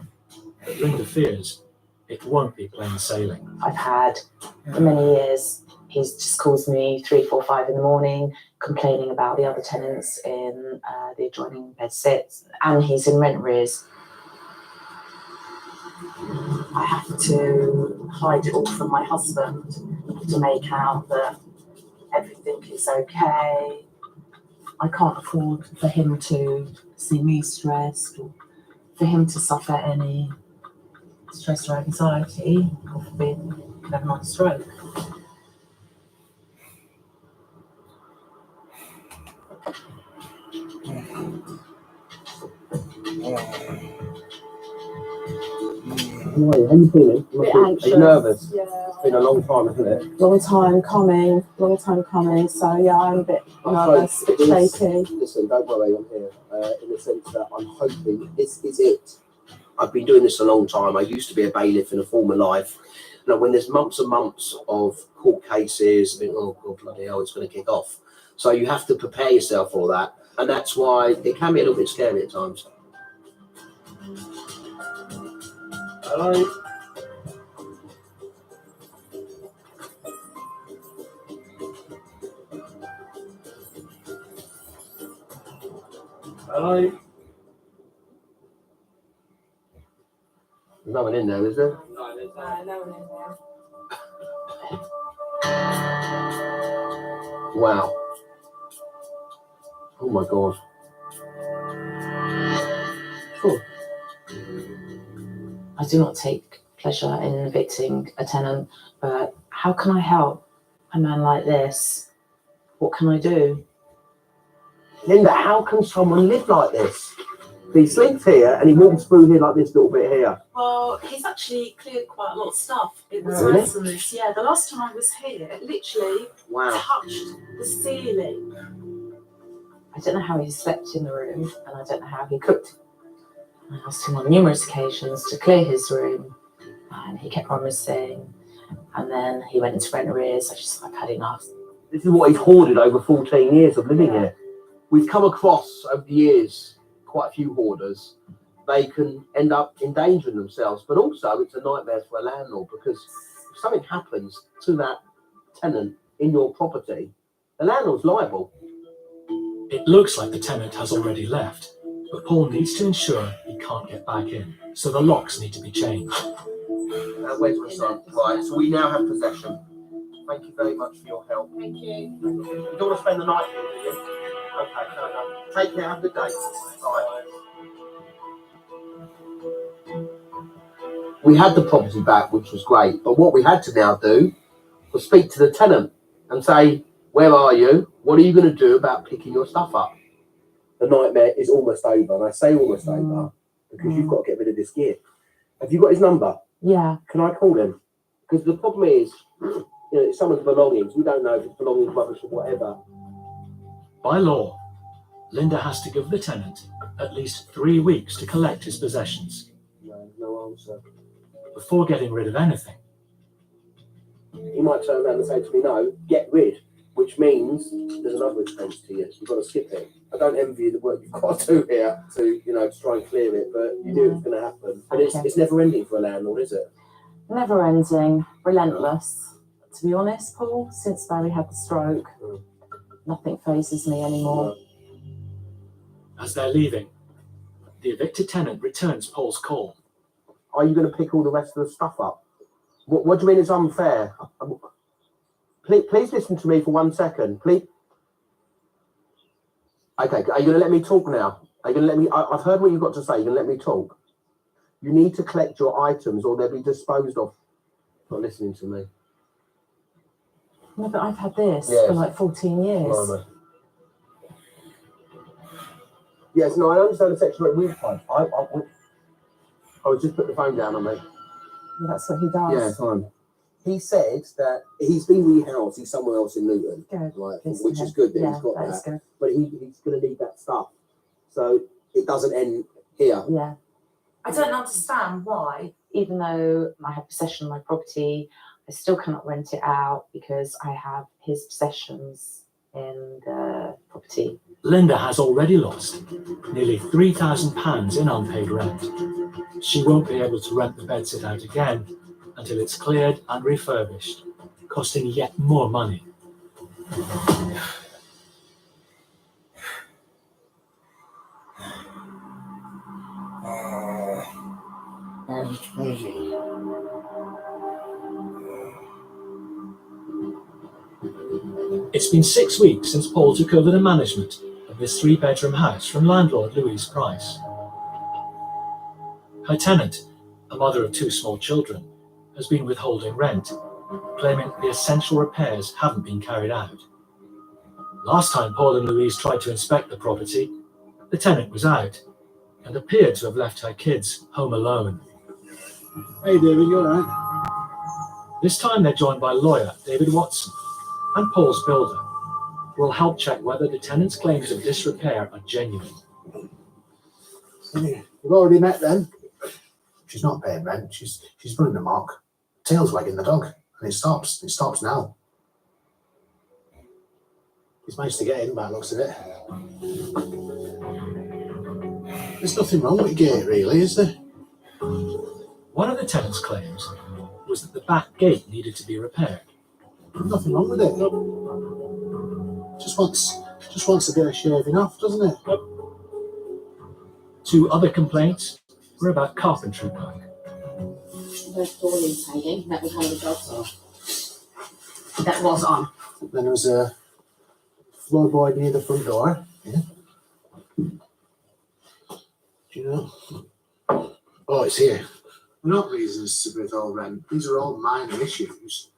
But Linda fears it won't be plain sailing. I've had for many years, he's just calls me 3, 4, 5 in the morning, complaining about the other tenants in the adjoining bedsits, and he's in rent arrears. I have to hide it all from my husband to make out that everything is okay. I can't afford for him to see me stressed or for him to suffer any stress or anxiety, or forbid, he could have another stroke. How are you feeling? Bit Are anxious. you nervous? Yeah. It's been a long time, isn't it? Long time coming. So yeah, I'm a bit nervous, a bit shaky. Listen, don't worry, I'm here. In the sense that I'm hoping this is it. I've been doing this a long time. I used to be a bailiff in a former life. Now, when there's months and months of court cases, I think, oh God, bloody hell, it's going to kick off. So you have to prepare yourself for that, and that's why it can be a little bit scary at times. Hello. Hello. There's no one in there, is there? No, there's No one in there. Wow. Oh my God. Cool. I do not take pleasure in evicting a tenant, but how can I help a man like this? What can I do? Linda, how can someone live like this? He sleeps here and he walks through here like this little bit here. Well, he's actually cleared quite a lot of stuff. It was Really? ransomed. Yeah, the last time I was here, it literally touched the ceiling. I don't know how he slept in the room, and I don't know how he cooked. I asked him on numerous occasions to clear his room, and he kept promising. And then he went into rent arrears. I've had enough. This is what he's hoarded over 14 years of living here. We've come across over the years quite a few hoarders. They can end up endangering themselves, but also it's a nightmare for a landlord because if something happens to that tenant in your property, the landlord's liable. It looks like the tenant has already left, but Paul needs to ensure he can't get back in, so the locks need to be changed. Where's my son? Right, so we now have possession. Thank you very much for your help. Thank you. You don't want to spend the night here, do you? Okay, no. Take care, have a good day. Bye. We had the property back, which was great, but what we had to now do was speak to the tenant and say, where are you? What are you going to do about picking your stuff up? The nightmare is almost over, and I say almost over because you've got to get rid of this gear. Have you got his number? Yeah. Can I call him? Because the problem is, it's someone's belongings. We don't know if it's belongings, rubbish, or whatever. By law, Linda has to give the tenant at least 3 weeks to collect his possessions. No answer. Before getting rid of anything. He might turn around and say to me, no, get rid, which means there's another expense to you. You've got to skip it. I don't envy you the work you've got to do here to try and clear it, but you knew it was going to happen. But it's never ending for a landlord, is it? Never ending, relentless. To be honest, Paul, since Barry had the stroke, nothing phases me anymore. As they're leaving, the evicted tenant returns Paul's call. Are you going to pick all the rest of the stuff up? What do you mean it's unfair? Please listen to me for 1 second. Please. Okay, are you going to let me talk now? Are you going to let me? I've heard what you've got to say. You're going to let me talk. You need to collect your items or they'll be disposed of. Not listening to me. No, but I've had this for like 14 years. Right. Yes, no, I understand the section rate we've had. I was just put the phone down on me. Yeah, that's what he does. Yeah, fine. He said that he's been rehoused. He's somewhere else in Luton, Good. right? Which is good that he's got that. Good. But he's going to need that stuff, so it doesn't end here. Yeah. I don't understand why. Even though I have possession of my property, I still cannot rent it out because I have his possessions in the property. Linda has already lost nearly £3,000 in unpaid rent. She won't be able to rent the bedsit out again until it's cleared and refurbished, costing yet more money. It's been 6 weeks since Paul took over the management of this 3-bedroom house from landlord Louise Price. Her tenant, a mother of 2 small children, has been withholding rent, claiming the essential repairs haven't been carried out. Last time Paul and Louise tried to inspect the property, the tenant was out and appeared to have left her kids home alone. Hey David, you alright? This time they're joined by lawyer David Watson and Paul's builder, who will help check whether the tenant's claims of disrepair are genuine. You've already met then? She's not paying rent, she's running amok. Tail's wagging the dog, and it stops now. He's managed to get in by the looks of it. There's nothing wrong with the gate really, is there? One of the tenant's claims was that the back gate needed to be repaired. Nothing wrong with it. Just wants a bit of shaving off, doesn't it? 2 other complaints were about carpentry work. There's door leads hanging. That was one of the jobs. That was on. Then there was a floorboard near the front door. Yeah. Do you know? Oh, it's here. Not reasons to withhold rent. These are all minor issues.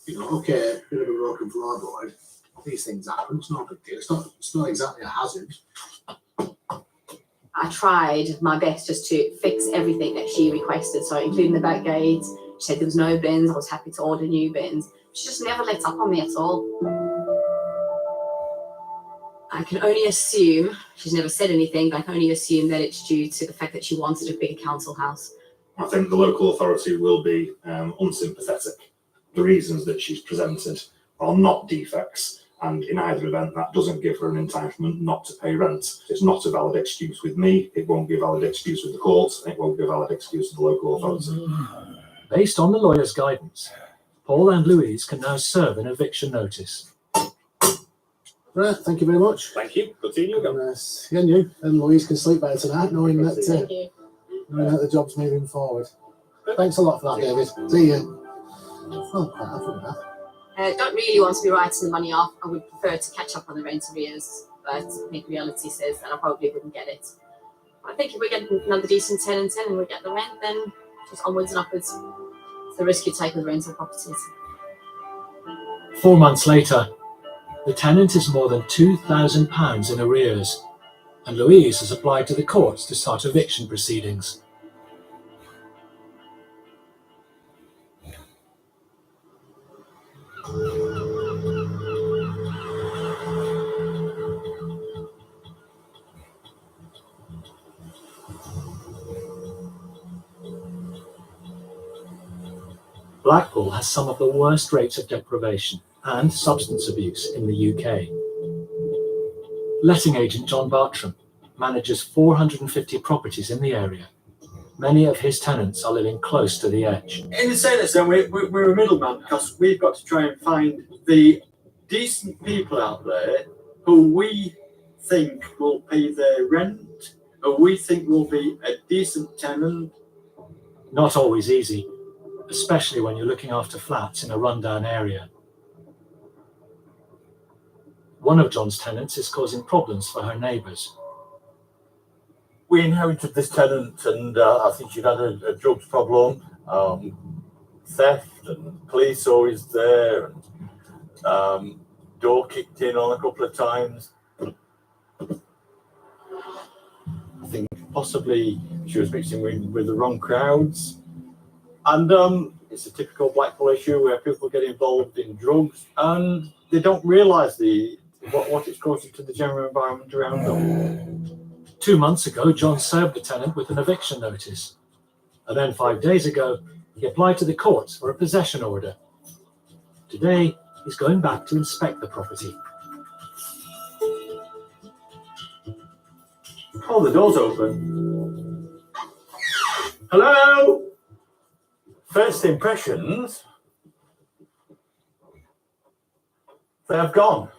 You know, okay, bit of a broken floorboard. These things happen. It's not a big deal. It's not exactly a hazard. I tried my best just to fix everything that she requested, so including the back gate. She said there was no bins. I was happy to order new bins. She just never let up on me at all. I can only assume, she's never said anything, but I can only assume that it's due to the fact that she wanted a bigger council house. I think the local authority will be unsympathetic. The reasons that she's presented are not defects, and in either event, that doesn't give her an entitlement not to pay rent. It's not a valid excuse with me, it won't be a valid excuse with the courts, and it won't be a valid excuse with the local authority. Based on the lawyer's guidance, Paul and Louise can now serve an eviction notice. Right, thank you very much. Thank you. Good seeing you again. Yeah, and you and Louise can sleep better tonight, knowing that the job's moving forward. Thanks a lot for that, David. See you. Oh, quite happy with that. I don't really want to be writing the money off. I would prefer to catch up on the rent arrears, but I think reality says that I probably wouldn't get it. I think if we get another decent tenant in and we get the rent, then just onwards and upwards. It's the risk you take with rental properties. 4 months later, the tenant is more than £2,000 in arrears, and Louise has applied to the courts to start eviction proceedings. Blackpool has some of the worst rates of deprivation and substance abuse in the UK. Letting agent John Bartram manages 450 properties in the area. Many of his tenants are living close to the edge. In the sense then, we're a middleman because we've got to try and find the decent people out there who we think will pay their rent, who we think will be a decent tenant. Not always easy, especially when you're looking after flats in a rundown area. One of John's tenants is causing problems for her neighbours. We inherited this tenant, and I think she'd had a drugs problem, theft, and police always there, and door kicked in on a couple of times. I think possibly she was mixing with the wrong crowds, and it's a typical Blackpool issue where people get involved in drugs and they don't realise what it's causing to the general environment around them. 2 months ago, John served the tenant with an eviction notice. And then 5 days ago, he applied to the courts for a possession order. Today, he's going back to inspect the property. Oh, the door's open. Hello? First impressions, they have gone.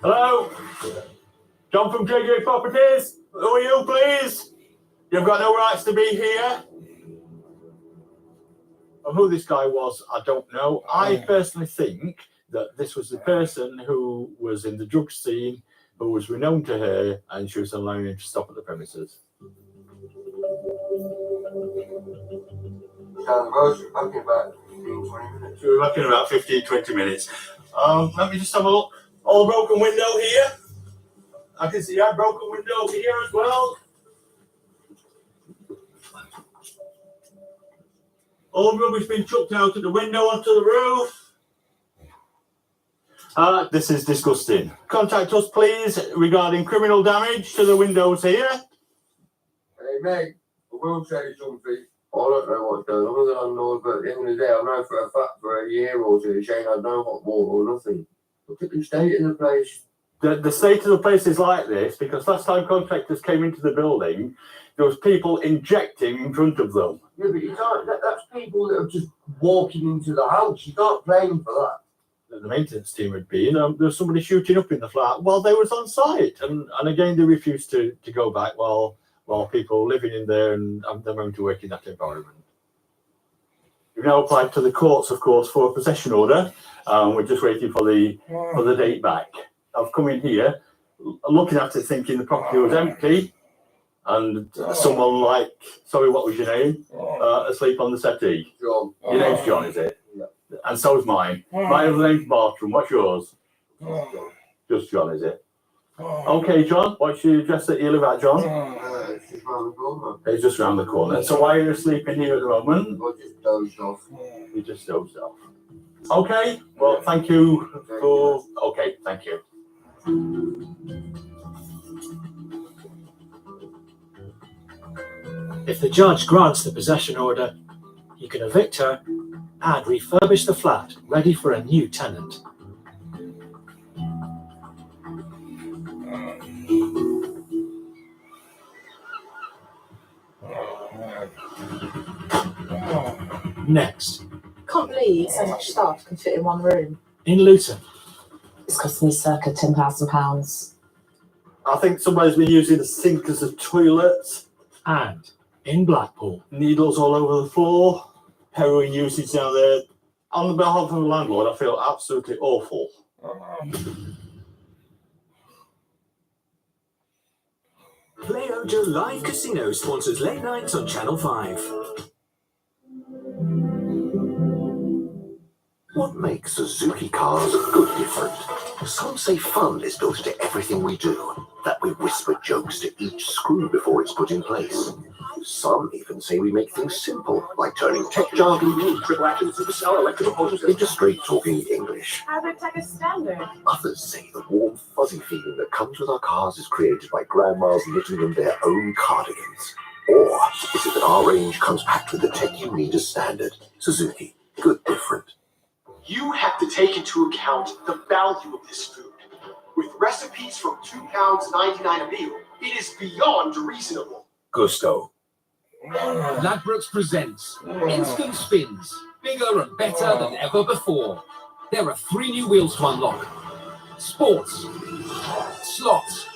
Hello? John from JJ Properties? Who are you, please? You've got no rights to be here. And who this guy was, I don't know. I personally think that this was the person who was in the drug scene, who was renowned to her, and she was allowing him to stop at the premises. We were back in about 15, 20 minutes. Let me just have a look. All broken window here. I can see a broken window here as well. All rubbish being chucked out of the window onto the roof. This is disgusting. Contact us, please, regarding criminal damage to the windows here. Hey, mate, I will tell you something. I don't know what's going on with the landlord, but at the end of the day, I know for a fact for a year or two, she ain't had no hot water or nothing. Look at the state of the place. The state of the place is like this because last time contractors came into the building, there was people injecting in front of them. Yeah, but you can't, that's people that are just walking into the house. You can't blame for that. the maintenance team had been, there was somebody shooting up in the flat while they was on site, and again they refused to go back while people living in there and them having to work in that environment. We've now applied to the courts, of course, for a possession order. We're just waiting for the date back. I've come in here, looking at it, thinking the property was empty, and someone like, sorry, what was your name? Asleep on the settee. John. Your name's John, is it? Yeah. And so is mine. My other name's Bartram. What's yours? John. Just John, is it? Okay, John. What's your address that you live at, John? It's just round the corner. It's just round the corner. So why are you sleeping here at the moment? I just dozed off. You just dozed off. Okay. Well, thank you for. Okay, thank you. If the judge grants the possession order, he can evict her and refurbish the flat ready for a new tenant. Next, Can't believe so much stuff can fit in one room. in Luton, It's cost me circa £10,000. I think somebody's been using the sink as a toilet. and in Blackpool, Needles all over the floor. Heroin usage down there. On behalf of the landlord, I feel absolutely awful. Playojo Live Casino sponsors late nights on Channel 5. What makes Suzuki cars good different? Some say fun is built into everything we do, that we whisper jokes to each screw before it's put in place. Some even say we make things simple, like turning tech jargon, triple action supercell electrical motors into straight talking English. Hybrid Tech is standard. Others say the warm, fuzzy feeling that comes with our cars is created by grandmas knitting them their own cardigans. Or is it that our range comes packed with the tech you need as standard? Suzuki, good different. You have to take into account the value of this food. With recipes from £2.99 a meal, it is beyond reasonable. Gusto. Ladbrokes presents Instant Spins, bigger and better than ever before. There are 3 new wheels to unlock: sports, slots,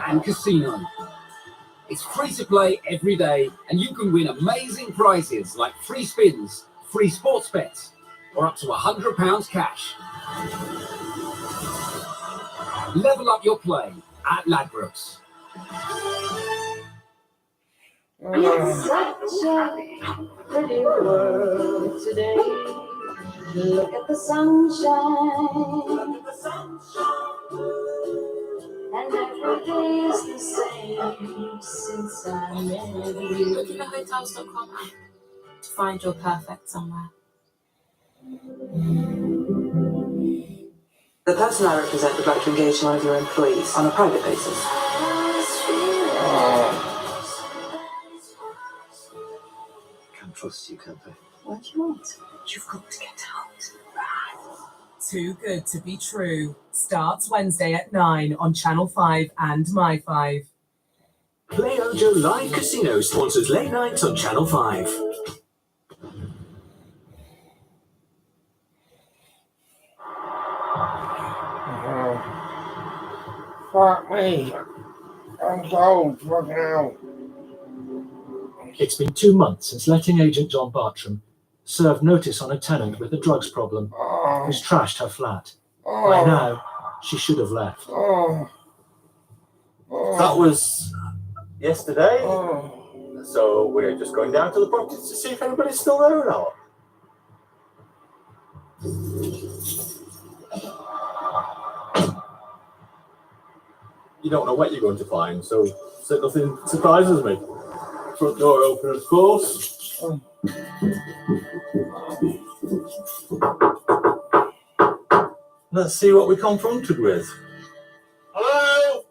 and casino. It's free to play every day, and you can win amazing prizes like free spins, free sports bets, or up to £100 cash. Level up your play at Ladbrokes. It's such a pretty world today. Look at the sunshine. And every day is the same since I met you. Go to thehotels.com to find your perfect somewhere. The person I represent would like to engage one of your employees on a private basis. Can't trust you, can't I? What do you want? You've got to get out. Too Good to Be True starts Wednesday at 9 on Channel 5 and My 5. Playojo Live Casino sponsors late nights on Channel 5. Fuck me. I'm cold. Fuck out. it's been 2 months since letting agent John Bartram served notice on a tenant with a drugs problem who's trashed her flat. By now, she should have left. That was yesterday. So we're just going down to the property to see if anybody's still there or not. You don't know what you're going to find, so nothing surprises me. Front door open, of course. Let's see what we're confronted with. Hello?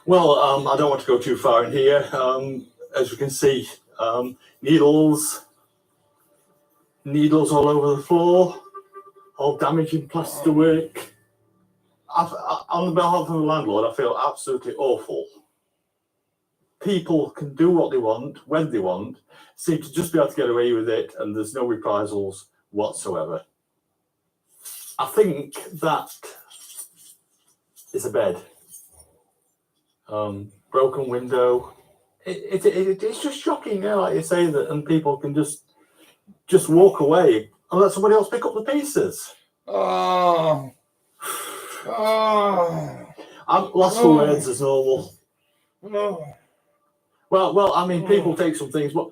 Well, I don't want to go too far in here. As you can see, needles all over the floor, all damaging plasterwork. On behalf of the landlord, I feel absolutely awful. People can do what they want, when they want, seem to just be able to get away with it, and there's no reprisals whatsoever. I think that is a bed. Broken window. It's just shocking, like you say, that, and people can just walk away and let somebody else pick up the pieces. I'm lost for words as normal. Well, I mean, people take some things, but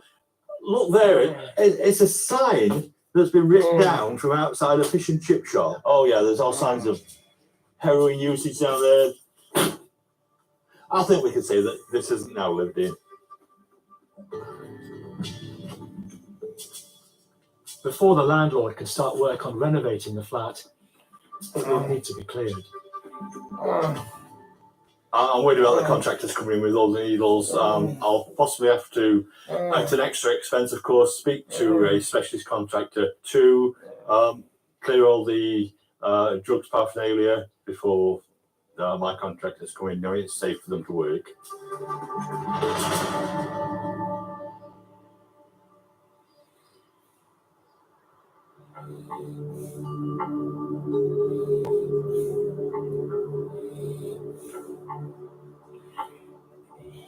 look there, it's a sign that's been written down from outside a fish and chip shop. Oh yeah, there's all signs of heroin usage down there. I think we can say that this isn't now lived in. Before the landlord can start work on renovating the flat, it will need to be cleared. I'm worried about the contractors coming in with all the needles. I'll possibly have to, at an extra expense, of course, speak to a specialist contractor to clear all the drugs paraphernalia before my contractors come in, knowing it's safe for them to work.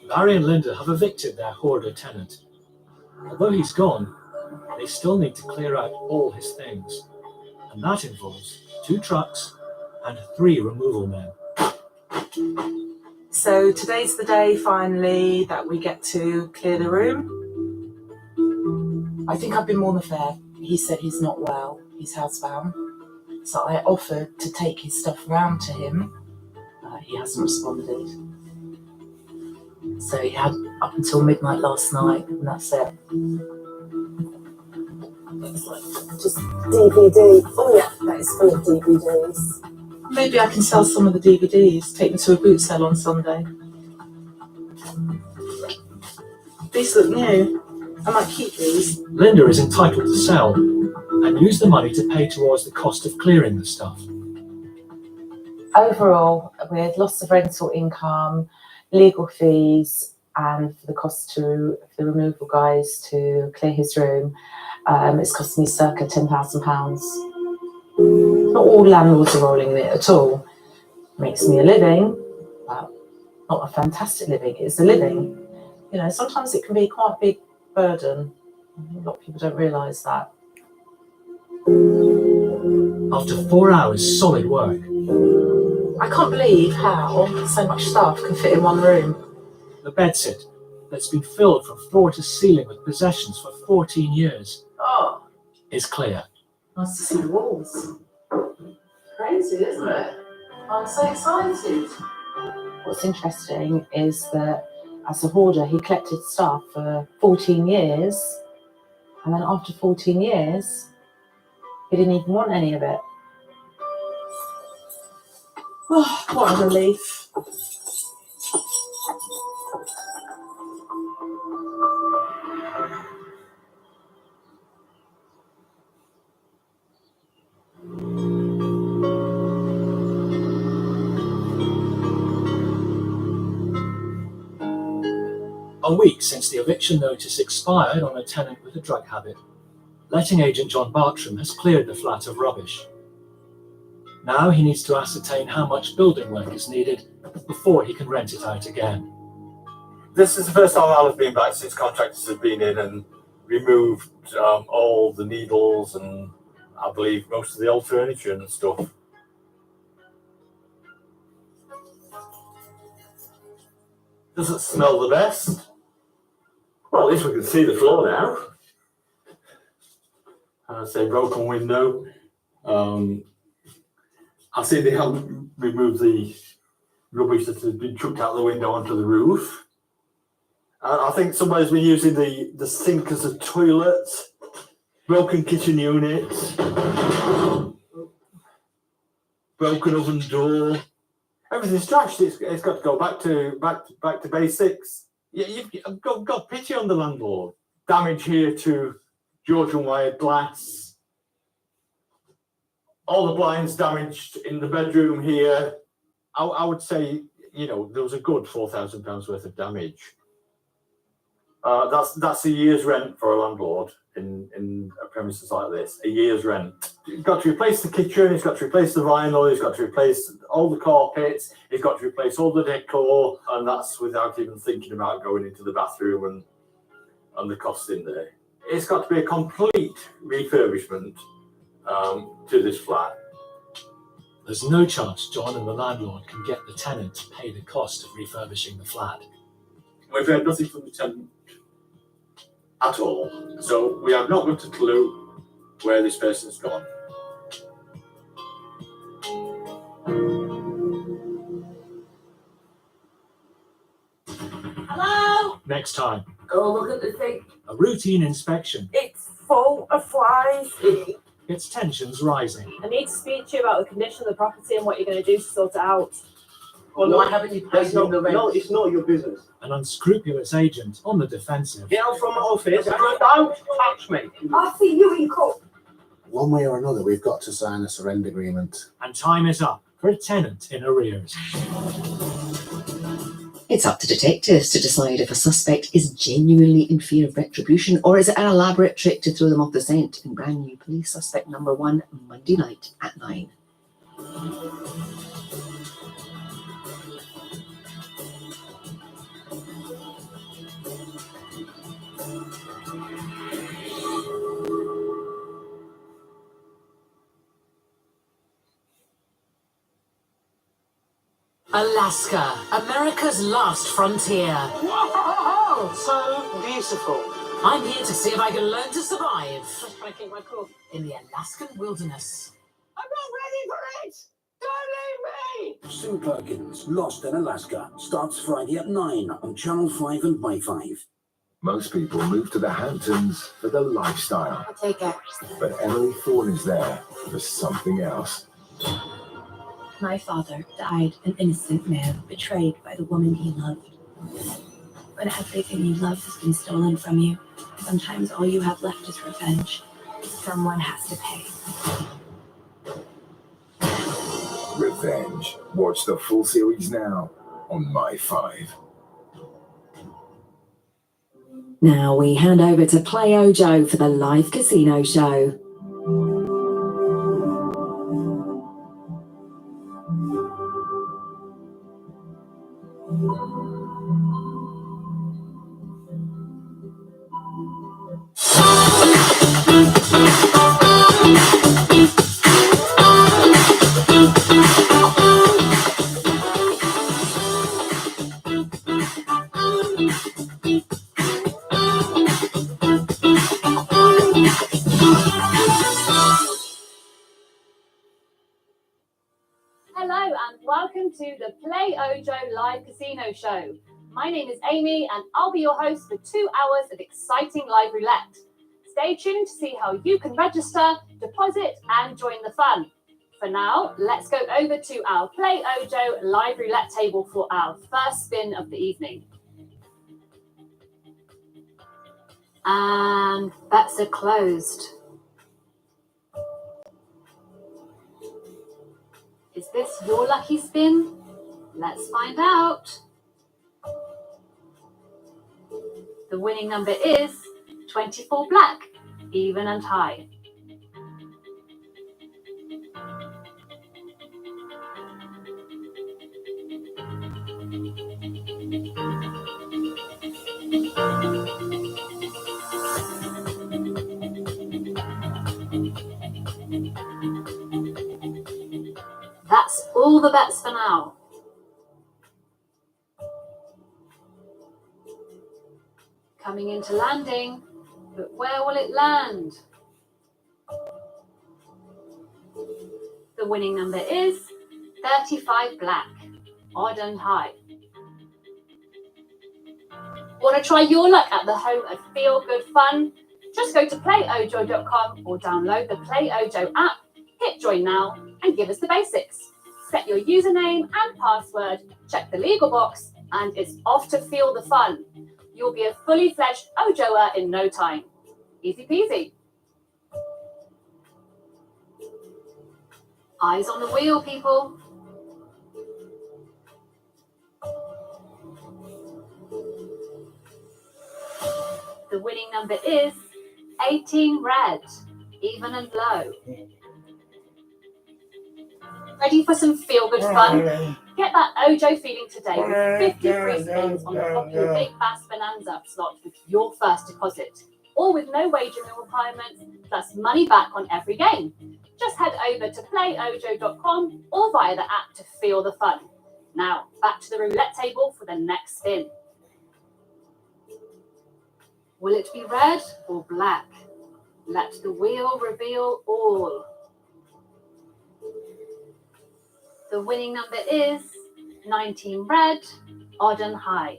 Larry and Linda have evicted their hoarder tenant. Although he's gone, they still need to clear out all his things, and that involves 2 trucks and 3 removal men. So today's the day finally that we get to clear the room. I think I've been more than fair. He said he's not well, he's housebound. So I offered to take his stuff round to him. He hasn't responded. So he had up until midnight last night, and that's it. It's like just DVD. Oh yeah, that is full of DVDs. Maybe I can sell some of the DVDs, take them to a boot sale on Sunday. These look new. I might keep these. Linda is entitled to sell and use the money to pay towards the cost of clearing the stuff. Overall, with loss of rental income, legal fees, and for the cost to the removal guys to clear his room, it's cost me circa £10,000. Not all landlords are rolling in it at all. Makes me a living, but not a fantastic living. It's a living. You know, sometimes it can be quite a big burden. A lot of people don't realise that. After 4 hours solid work, I can't believe how so much stuff can fit in one room. the bedsit that's been filled from floor to ceiling with possessions for 14 years Oh, is clear. nice to see the walls. Crazy, isn't it? I'm so excited. What's interesting is that as a hoarder, he collected stuff for 14 years, and then after 14 years, he didn't even want any of it. Oh, what a relief. A week since the eviction notice expired on a tenant with a drug habit, letting agent John Bartram has cleared the flat of rubbish. Now he needs to ascertain how much building work is needed before he can rent it out again. This is the first time I've been back since contractors have been in and removed all the needles and I believe most of the old furniture and stuff. Doesn't smell the best. Well, at least we can see the floor now. I say broken window. I see they haven't removed the rubbish that has been chucked out the window onto the roof. I think somebody's been using the sink as a toilet. Broken kitchen unit. Broken oven door. Everything's trashed. It's got to go back to basics. Yeah, you've got pity on the landlord. Damage here to Georgian wire glass. All the blinds damaged in the bedroom here. I would say, there was a good £4,000 worth of damage. That's a year's rent for a landlord in a premises like this. A year's rent. You've got to replace the kitchen. It's got to replace the vinyl. It's got to replace all the carpets. It's got to replace all the decor, and that's without even thinking about going into the bathroom and the cost in there. It's got to be a complete refurbishment to this flat. There's no chance John and the landlord can get the tenant to pay the cost of refurbishing the flat. We've heard nothing from the tenant at all, so we have not got a clue where this person's gone. Hello? Next time, Go look at the thing. a routine inspection It's full of flies. gets tensions rising. I need to speak to you about the condition of the property and what you're going to do to sort it out. Well, why haven't you paid him the rent? No, it's not your business. An unscrupulous agent on the defensive. Get out from my office. Don't touch me. I'll see you in court. One way or another, we've got to sign a surrender agreement. And time is up for a tenant in arrears. It's up to detectives to decide if a suspect is genuinely in fear of retribution or is it an elaborate trick to throw them off the scent in brand new Police Suspect Number 1, Monday night at 9. Alaska, America's last frontier. Whoa, so beautiful. I'm here to see if I can learn to survive I'm trying to keep my cool. in the Alaskan wilderness. I'm not ready for it. Don't leave me. Sue Perkins, Lost in Alaska, starts Friday at 9 on Channel 5 and My 5. Most people move to the Hamptons for the lifestyle, I'll take it. but Emily Thorne is there for something else. My father died an innocent man, betrayed by the woman he loved. When everything you love has been stolen from you, sometimes all you have left is revenge. Someone has to pay. Revenge. Watch the full series now on My 5. Now we hand over to Play Ojo for the live casino show. Hello and welcome to the Play Ojo live casino show. My name is Amy and I'll be your host for 2 hours of exciting live roulette. Stay tuned to see how you can register, deposit and join the fun. For now, let's go over to our Play Ojo live roulette table for our first spin of the evening. And bets are closed. Is this your lucky spin? Let's find out. The winning number is 24 black, even and high. That's all the bets for now. Coming into landing, but where will it land? The winning number is 35 black, odd and high. Want to try your luck at the home of Feel Good Fun? Just go to playojo.com or download the Play Ojo app, hit join now and give us the basics. Set your username and password, check the legal box, and it's off to feel the fun. You'll be a fully fledged Ojoer in no time. Easy peasy. Eyes on the wheel, people. The winning number is 18 red, even and low. Ready for some feel-good fun? Get that Ojo feeling today with 50 free spins on the popular Big Bass Bonanza slot with your first deposit, or with no wagering requirements, plus money back on every game. Just head over to playojo.com or via the app to feel the fun. Now, back to the roulette table for the next spin. Will it be red or black? Let the wheel reveal all. The winning number is 19 red, odd and high.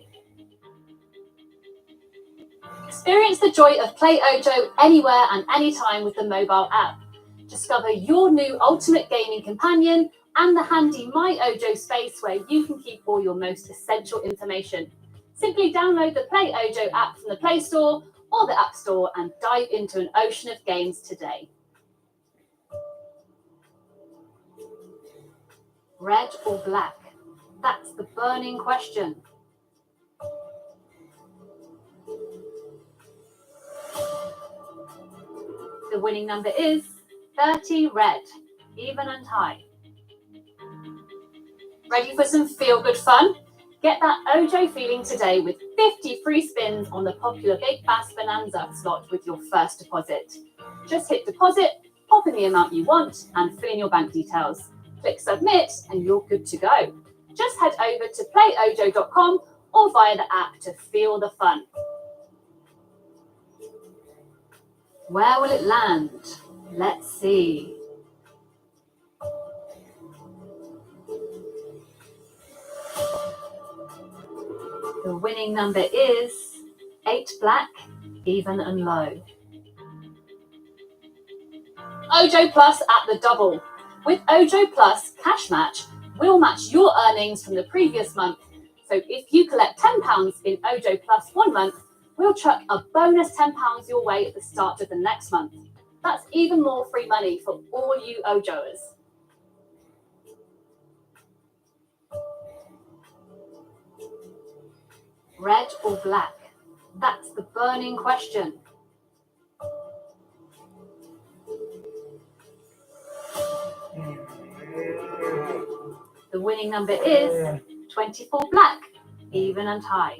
Experience the joy of Play Ojo anywhere and anytime with the mobile app. Discover your new ultimate gaming companion and the handy My Ojo space where you can keep all your most essential information. Simply download the Play Ojo app from the Play Store or the App Store and dive into an ocean of games today. Red or black? That's the burning question. The winning number is 30 red, even and high. Ready for some feel-good fun? Get that Ojo feeling today with 50 free spins on the popular Big Bass Bonanza slot with your first deposit. Just hit deposit, pop in the amount you want, and fill in your bank details. Click submit, and you're good to go. Just head over to playojo.com or via the app to feel the fun. Where will it land? Let's see. The winning number is 8 black, even and low. Ojo Plus at the double. With Ojo Plus Cash Match, we'll match your earnings from the previous month. So if you collect £10 in Ojo Plus one month, we'll chuck a bonus £10 your way at the start of the next month. That's even more free money for all you Ojoers. Red or black? That's the burning question. The winning number is 24 black, even and high.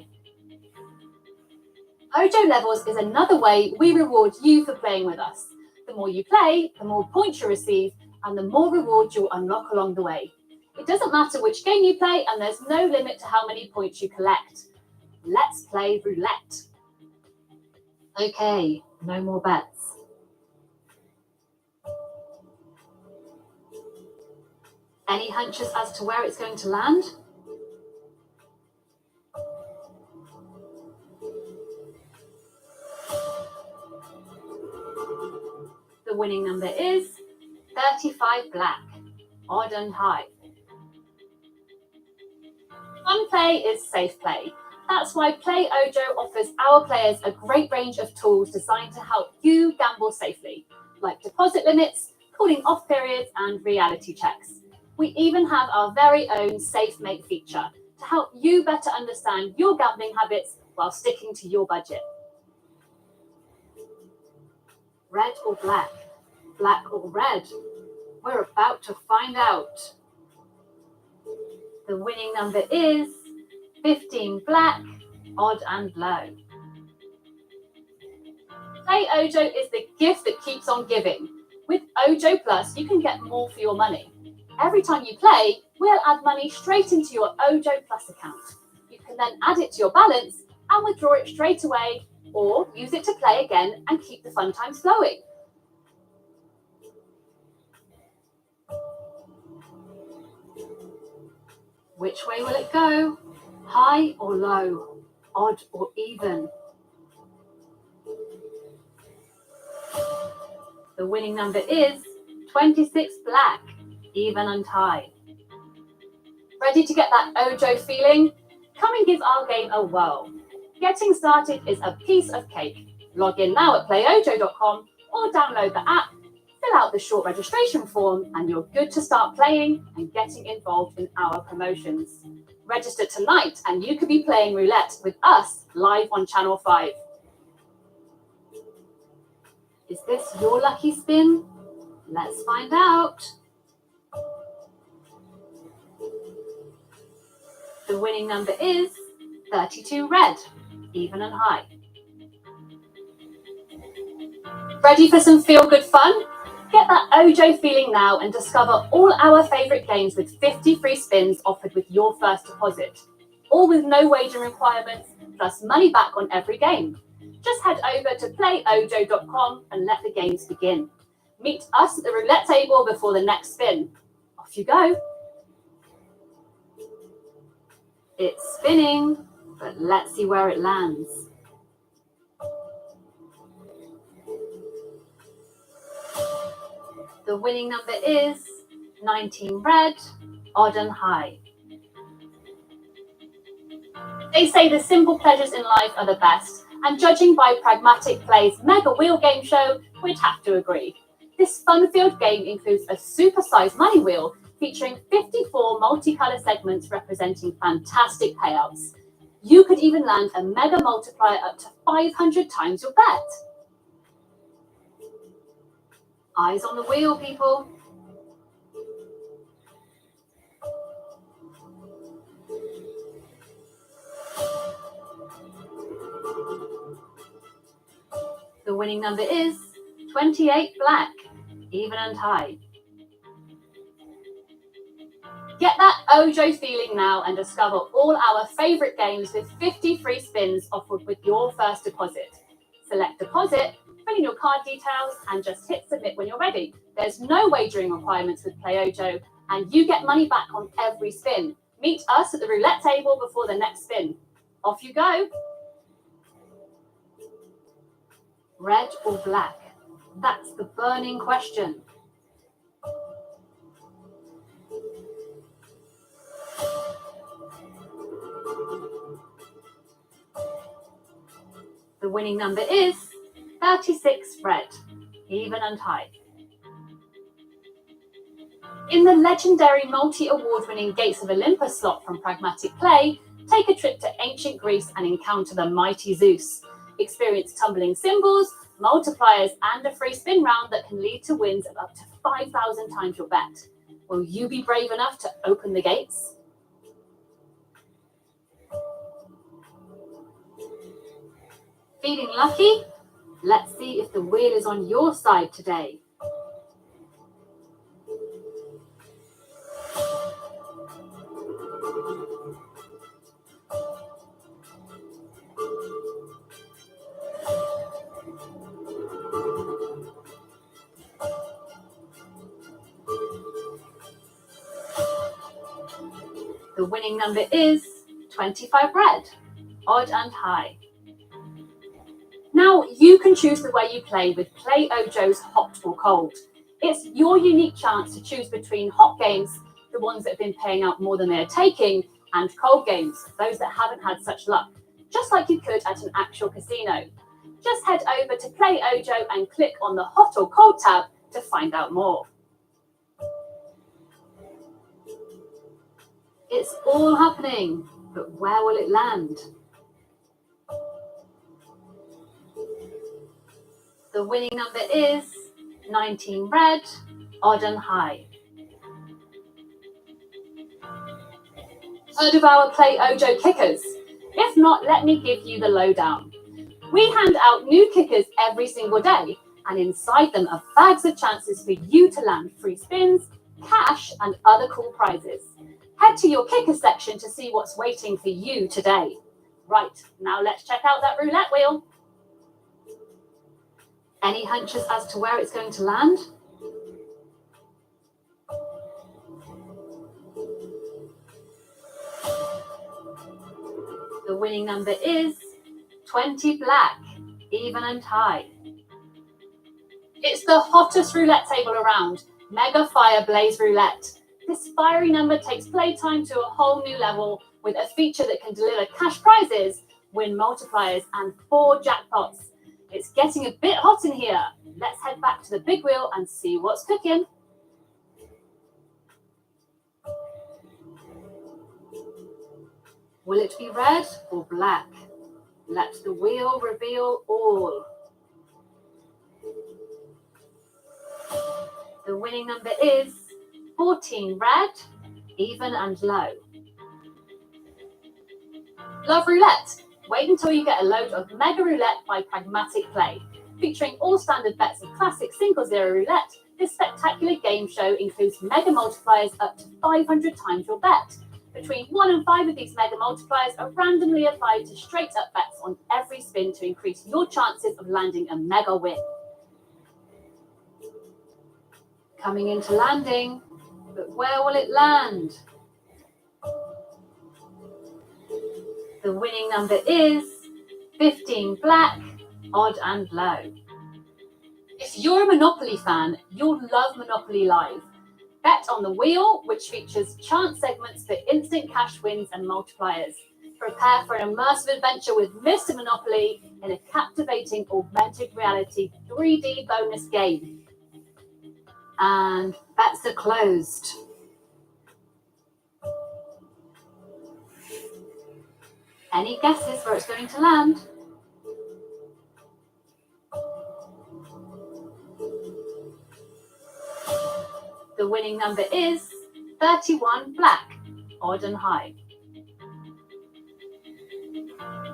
Ojo Levels is another way we reward you for playing with us. The more you play, the more points you receive, and the more rewards you'll unlock along the way. It doesn't matter which game you play, and there's no limit to how many points you collect. Let's play roulette. Okay, no more bets. Any hunches as to where it's going to land? The winning number is 35 black, odd and high. Fun play is safe play. That's why Play Ojo offers our players a great range of tools designed to help you gamble safely, like deposit limits, cooling off periods, and reality checks. We even have our very own Safe Mate feature to help you better understand your gambling habits while sticking to your budget. Red or black? Black or red? We're about to find out. The winning number is 15 black, odd and low. Play Ojo is the gift that keeps on giving. With Ojo Plus, you can get more for your money. Every time you play, we'll add money straight into your Ojo Plus account. You can then add it to your balance and withdraw it straight away, or use it to play again and keep the fun times flowing. Which way will it go? High or low? Odd or even? The winning number is 26 black, even and high. Ready to get that Ojo feeling? Come and give our game a whirl. Getting started is a piece of cake. Log in now at playojo.com or download the app, fill out the short registration form, and you're good to start playing and getting involved in our promotions. Register tonight and you could be playing roulette with us live on Channel 5. Is this your lucky spin? Let's find out. The winning number is 32 red, even and high. Ready for some feel-good fun? Get that Ojo feeling now and discover all our favourite games with 50 free spins offered with your first deposit. All with no wagering requirements, plus money back on every game. Just head over to playojo.com and let the games begin. Meet us at the roulette table before the next spin. Off you go. It's spinning, but let's see where it lands. The winning number is 19 red, odd and high. They say the simple pleasures in life are the best, and judging by Pragmatic Play's mega wheel game show, we'd have to agree. This fun-filled game includes a super-sized money wheel featuring 54 multicolour segments representing fantastic payouts. You could even land a mega multiplier up to 500 times your bet. Eyes on the wheel, people. The winning number is 28 black, even and high. Get that Ojo feeling now and discover all our favourite games with 50 free spins offered with your first deposit. Select deposit, fill in your card details and just hit submit when you're ready. There's no wagering requirements with Play Ojo and you get money back on every spin. Meet us at the roulette table before the next spin. Off you go. Red or black? That's the burning question. The winning number is 36 red, even and high. In the legendary multi-award winning Gates of Olympus slot from Pragmatic Play, take a trip to ancient Greece and encounter the mighty Zeus. Experience tumbling symbols, multipliers, and a free spin round that can lead to wins of up to 5,000 times your bet. Will you be brave enough to open the gates? Feeling lucky? Let's see if the wheel is on your side today. The winning number is 25 red, odd and high. Now you can choose the way you play with Play Ojo's Hot or Cold. It's your unique chance to choose between hot games, the ones that have been paying out more than they're taking, and cold games, those that haven't had such luck, just like you could at an actual casino. Just head over to Play Ojo and click on the Hot or Cold tab to find out more. It's all happening, but where will it land? The winning number is 19 red, odd and high. Heard of our Play Ojo kickers? If not, let me give you the lowdown. We hand out new kickers every single day, and inside them are bags of chances for you to land free spins, cash, and other cool prizes. Head to your kicker section to see what's waiting for you today. Right, now let's check out that roulette wheel. Any hunches as to where it's going to land? The winning number is 20 black, even and high. It's the hottest roulette table around, Mega Fire Blaze Roulette. This fiery number takes playtime to a whole new level with a feature that can deliver cash prizes, win multipliers, and 4 jackpots. It's getting a bit hot in here. Let's head back to the big wheel and see what's cooking. Will it be red or black? Let the wheel reveal all. The winning number is 14 red, even and low. Love Roulette. Wait until you get a load of Mega Roulette by Pragmatic Play. Featuring all standard bets of classic single zero roulette, this spectacular game show includes mega multipliers up to 500 times your bet. Between 1 and 5 of these mega multipliers are randomly applied to straight up bets on every spin to increase your chances of landing a mega win. Coming into landing, but where will it land? The winning number is 15 black, odd and low. If you're a Monopoly fan, you'll love Monopoly Live. Bet on the wheel, which features chance segments for instant cash wins and multipliers. Prepare for an immersive adventure with Mr. Monopoly in a captivating augmented reality 3D bonus game. And bets are closed. Any guesses where it's going to land? The winning number is 31 black, odd and high.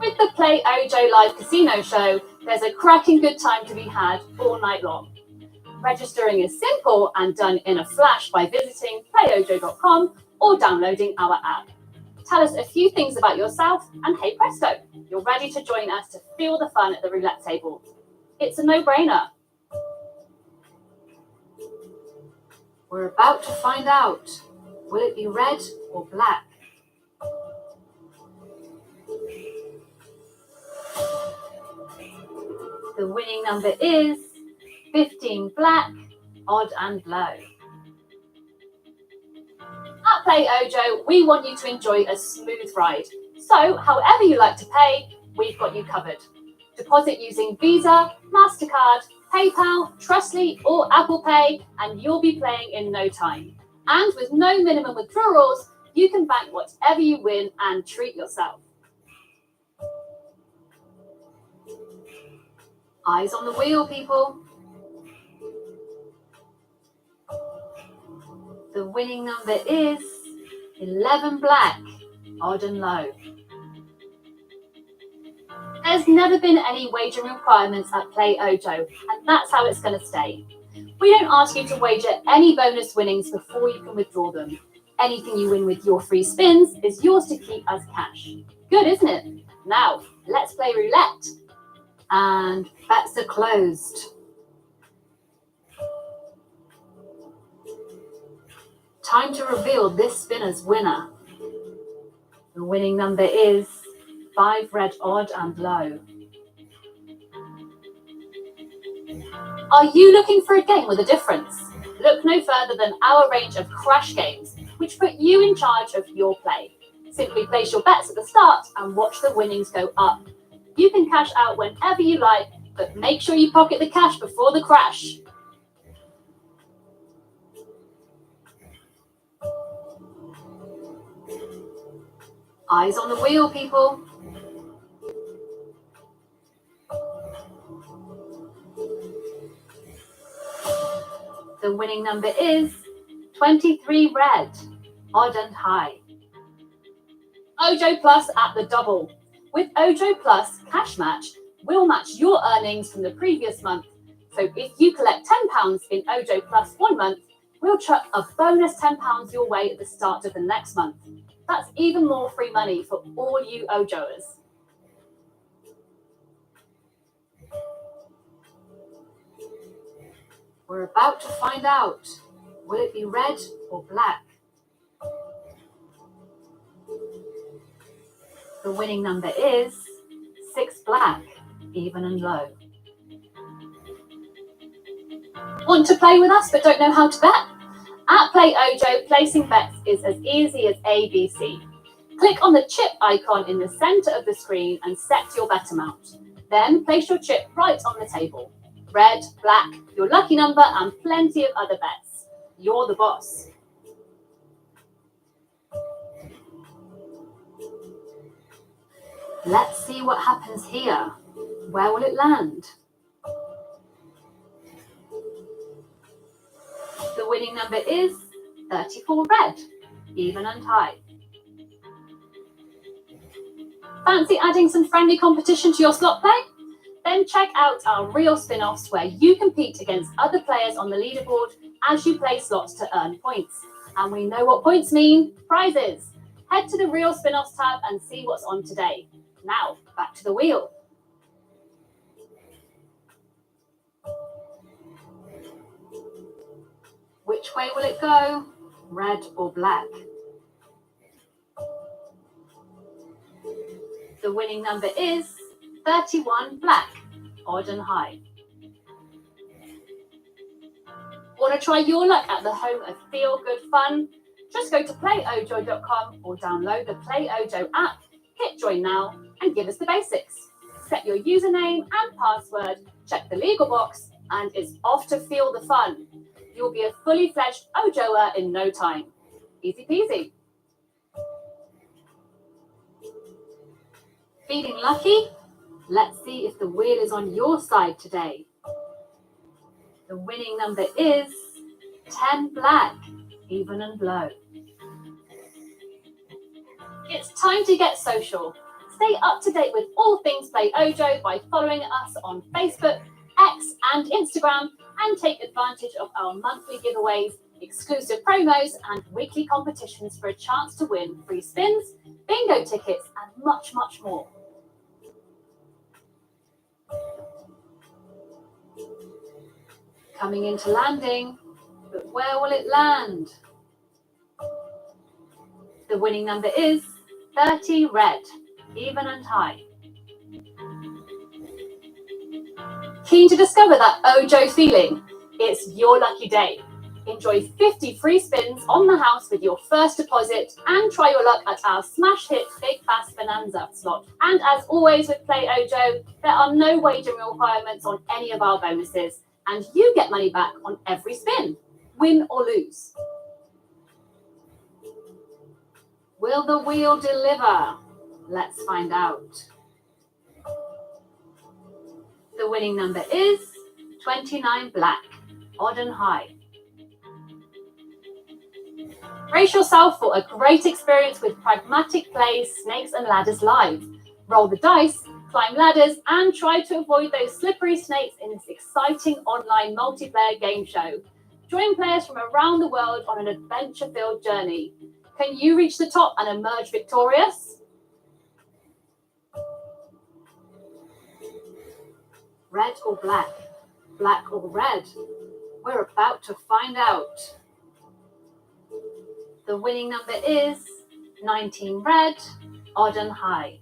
With the Play Ojo live casino show, there's a cracking good time to be had all night long. Registering is simple and done in a flash by visiting playojo.com or downloading our app. Tell us a few things about yourself and hey presto, you're ready to join us to feel the fun at the roulette table. It's a no-brainer. We're about to find out. Will it be red or black? The winning number is 15 black, odd and low. At Play Ojo, we want you to enjoy a smooth ride. So, however you like to pay, we've got you covered. Deposit using Visa, MasterCard, PayPal, Trustly or Apple Pay, and you'll be playing in no time. And with no minimum withdrawals, you can bank whatever you win and treat yourself. Eyes on the wheel, people. The winning number is 11 black, odd and low. There's never been any wagering requirements at Play Ojo, and that's how it's going to stay. We don't ask you to wager any bonus winnings before you can withdraw them. Anything you win with your free spins is yours to keep as cash. Good, isn't it? Now, let's play roulette. And bets are closed. Time to reveal this spinner's winner. The winning number is 5 red, odd and low. Are you looking for a game with a difference? Look no further than our range of crash games, which put you in charge of your play. Simply place your bets at the start and watch the winnings go up. You can cash out whenever you like, but make sure you pocket the cash before the crash. Eyes on the wheel, people. The winning number is 23 red, odd and high. Ojo Plus at the double. With Ojo Plus Cash Match, we'll match your earnings from the previous month. So if you collect £10 in Ojo Plus 1 month, we'll chuck a bonus £10 your way at the start of the next month. That's even more free money for all you Ojoers. We're about to find out. Will it be red or black? The winning number is 6 black, even and low. Want to play with us but don't know how to bet? At Play Ojo, placing bets is as easy as ABC. Click on the chip icon in the center of the screen and set your bet amount. Then place your chip right on the table. Red, black, your lucky number, and plenty of other bets. You're the boss. Let's see what happens here. Where will it land? number is 34 red, even and high. Fancy adding some friendly competition to your slot play? Then check out our real spin-offs where you compete against other players on the leaderboard as you play slots to earn points. And we know what points mean, prizes. Head to the real spin-offs tab and see what's on today. Now, back to the wheel. Which way will it go? Red or black? The winning number is 31 black, odd and high. Want to try your luck at the home of Feel Good Fun? Just go to playojo.com or download the PlayOjo app, hit join now and give us the basics. Set your username and password, check the legal box, and it's off to feel the fun. You'll be a fully fledged Ojoer in no time. Easy peasy. Feeling lucky? Let's see if the wheel is on your side today. The winning number is 10 black, even and low. It's time to get social. Stay up to date with all things Play Ojo by following us on Facebook, X and Instagram, and take advantage of our monthly giveaways, exclusive promos and weekly competitions for a chance to win free spins, bingo tickets and much, much more. Coming into landing, but where will it land? The winning number is 30 red, even and high. Keen to discover that Ojo feeling? It's your lucky day. Enjoy 50 free spins on the house with your first deposit and try your luck at our smash hit Big Bass Bonanza slot. And as always with Play Ojo, there are no wagering requirements on any of our bonuses, and you get money back on every spin, win or lose. Will the wheel deliver? Let's find out. The winning number is 29 black, odd and high. Brace yourself for a great experience with Pragmatic Play's Snakes and Ladders Live. Roll the dice, climb ladders, and try to avoid those slippery snakes in this exciting online multiplayer game show. Join players from around the world on an adventure-filled journey. Can you reach the top and emerge victorious? Red or black? Black or red? We're about to find out. The winning number is 19 red, odd and high.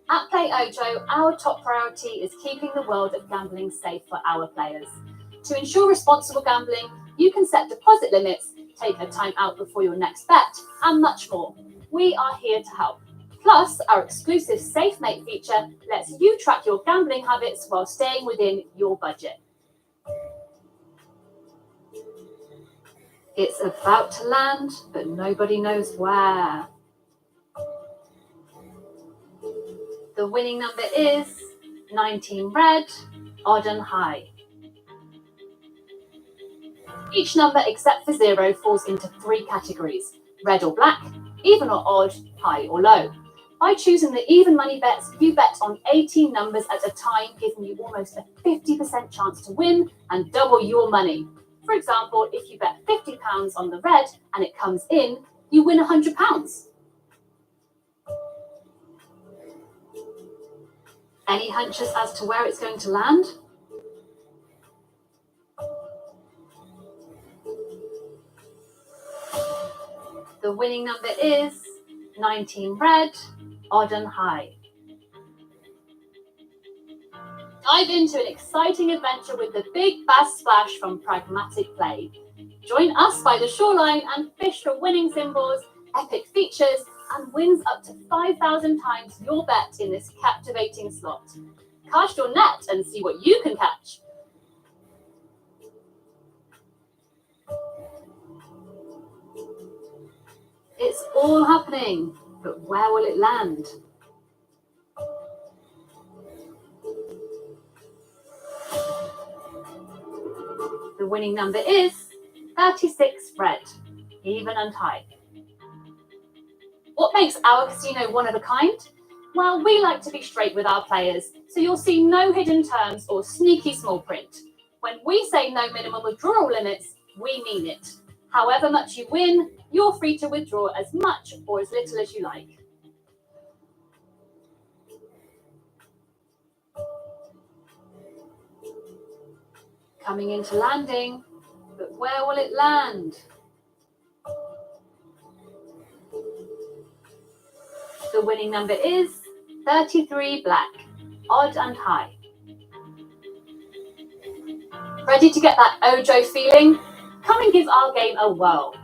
At Play Ojo, our top priority is keeping the world of gambling safe for our players. To ensure responsible gambling, you can set deposit limits, take a time out before your next bet, and much more. We are here to help. Plus, our exclusive SafeMate feature lets you track your gambling habits while staying within your budget. It's about to land, but nobody knows where. The winning number is 19 red, odd and high. Each number except for 0 falls into 3 categories: red or black, even or odd, high or low. By choosing the even money bets, you bet on 18 numbers at a time, giving you almost a 50% chance to win and double your money. For example, if you bet £50 on the red and it comes in, you win £100. Any hunches as to where it's going to land? The winning number is 19 red, odd and high. Dive into an exciting adventure with the Big Bass Splash from Pragmatic Play. Join us by the shoreline and fish for winning symbols, epic features, and wins up to 5,000 times your bet in this captivating slot. Cast your net and see what you can catch. It's all happening, but where will it land? The winning number is 36 red, even and high. What makes our casino one of a kind? Well, we like to be straight with our players, so you'll see no hidden terms or sneaky small print. When we say no minimum withdrawal limits, we mean it. However much you win, you're free to withdraw as much or as little as you like. Coming into landing, but where will it land? The winning number is 33 black, odd and high. Ready to get that Ojo feeling? Come and give our game a whirl.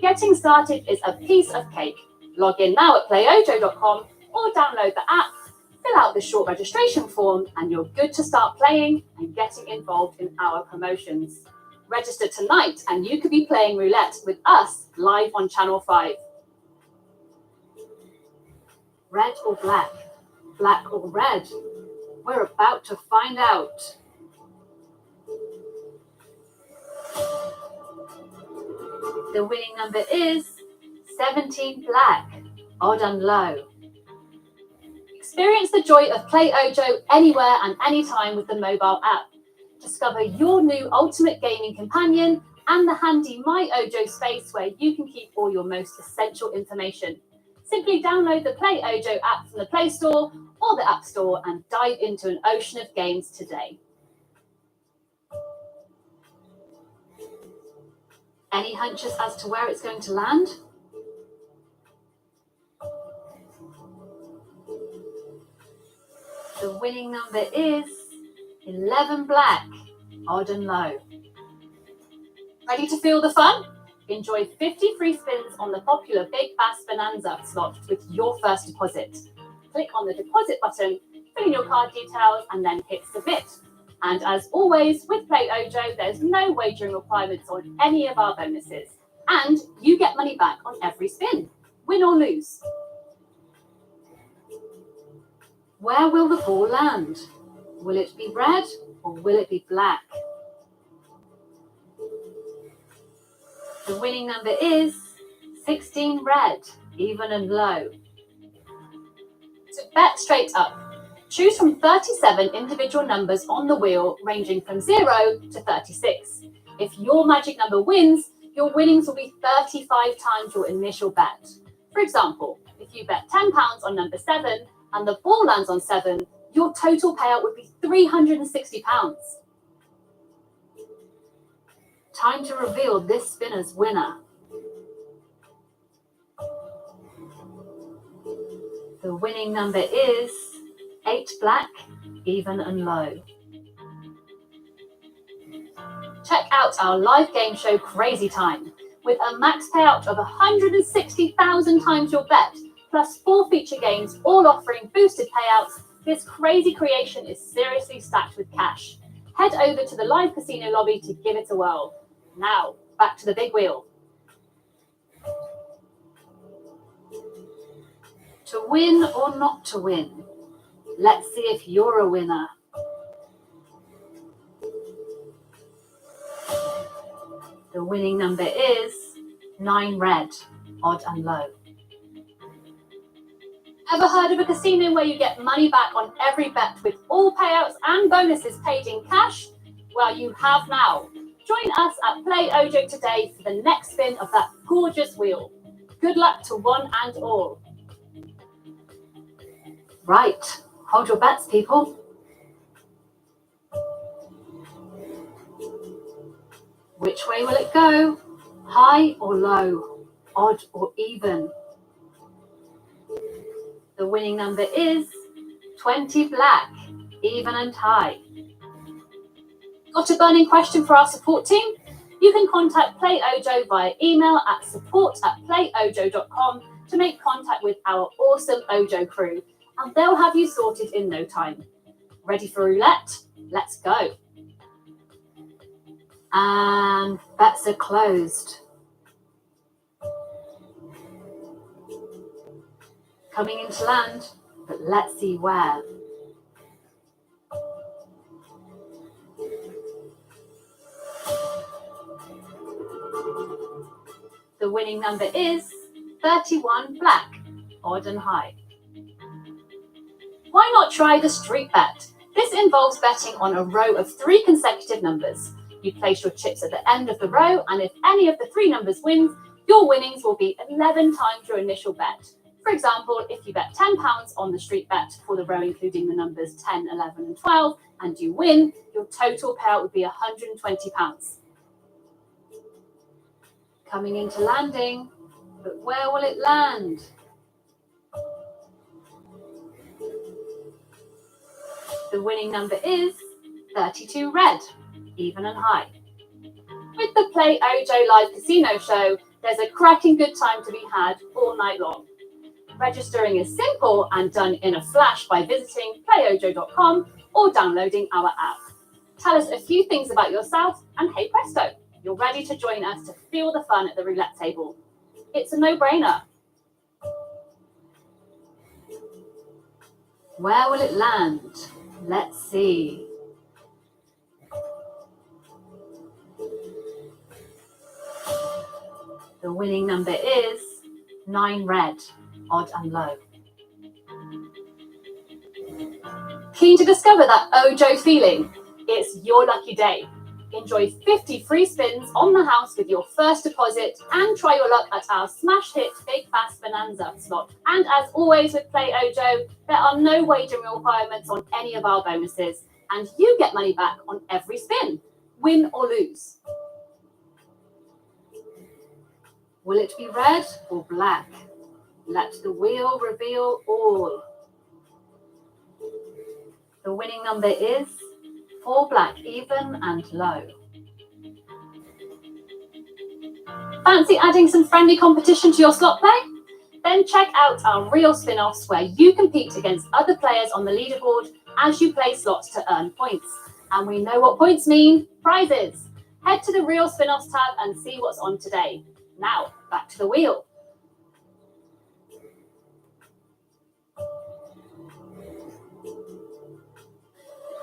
Getting started is a piece of cake. Log in now at playojo.com or download the app, fill out the short registration form, and you're good to start playing and getting involved in our promotions. Register tonight and you could be playing roulette with us live on Channel 5. Red or black? Black or red? We're about to find out. The winning number is 17 black, odd and low. Experience the joy of Play Ojo anywhere and anytime with the mobile app. Discover your new ultimate gaming companion and the handy My Ojo space where you can keep all your most essential information. Simply download the Play Ojo app from the Play Store or the App Store and dive into an ocean of games today. Any hunches as to where it's going to land? The winning number is 11 black, odd and low. Ready to feel the fun? Enjoy 50 free spins on the popular Big Bass Bonanza slot with your first deposit. Click on the deposit button, fill in your card details, and then hit submit. And as always, with Play Ojo, there's no wagering requirements on any of our bonuses. And you get money back on every spin, win or lose. Where will the ball land? Will it be red or will it be black? The winning number is 16 red, even and low. To bet straight up, choose from 37 individual numbers on the wheel ranging from 0 to 36. If your magic number wins, your winnings will be 35 times your initial bet. For example, if you bet £10 on number 7 and the ball lands on 7, your total payout would be £360. Time to reveal this spinner's winner. The winning number is 8 black, even and low. Check out our live game show Crazy Time. With a max payout of 160,000 times your bet, plus 4 feature games all offering boosted payouts, this crazy creation is seriously stacked with cash. Head over to the live casino lobby to give it a whirl. Now, back to the big wheel. To win or not to win? Let's see if you're a winner. The winning number is 9 red, odd and low. Ever heard of a casino where you get money back on every bet with all payouts and bonuses paid in cash? Well, you have now. Join us at Play Ojo today for the next spin of that gorgeous wheel. Good luck to one and all. Right, hold your bets, people. Which way will it go? High or low? Odd or even? The winning number is 20 black, even and high. Got a burning question for our support team? You can contact Play Ojo via email at support@playojo.com to make contact with our awesome Ojo crew, and they'll have you sorted in no time. Ready for roulette? Let's go. And bets are closed. Coming into land, but let's see where. The winning number is 31 black, odd and high. Why not try the street bet? This involves betting on a row of 3 consecutive numbers. You place your chips at the end of the row, and if any of the 3 numbers wins, your winnings will be 11 times your initial bet. For example, if you bet £10 on the street bet for the row including the numbers 10, 11 and 12, and you win, your total payout would be £120. Coming into landing, but where will it land? The winning number is 32 red, even and high. With the Play Ojo live casino show, there's a cracking good time to be had all night long. Registering is simple and done in a flash by visiting playojo.com or downloading our app. Tell us a few things about yourself and hey presto, you're ready to join us to feel the fun at the roulette table. It's a no-brainer. Where will it land? Let's see. The winning number is 9 red, odd and low. Keen to discover that Ojo feeling? It's your lucky day. Enjoy 50 free spins on the house with your first deposit and try your luck at our smash hit Big Fast Bonanza slot. And as always with Play Ojo, there are no wagering requirements on any of our bonuses, and you get money back on every spin, win or lose. Will it be red or black? Let the wheel reveal all. The winning number is 4 black, even and low. Fancy adding some friendly competition to your slot play? Then check out our real spin-offs where you compete against other players on the leaderboard as you play slots to earn points. And we know what points mean, prizes. Head to the real spin-offs tab and see what's on today. Now, back to the wheel.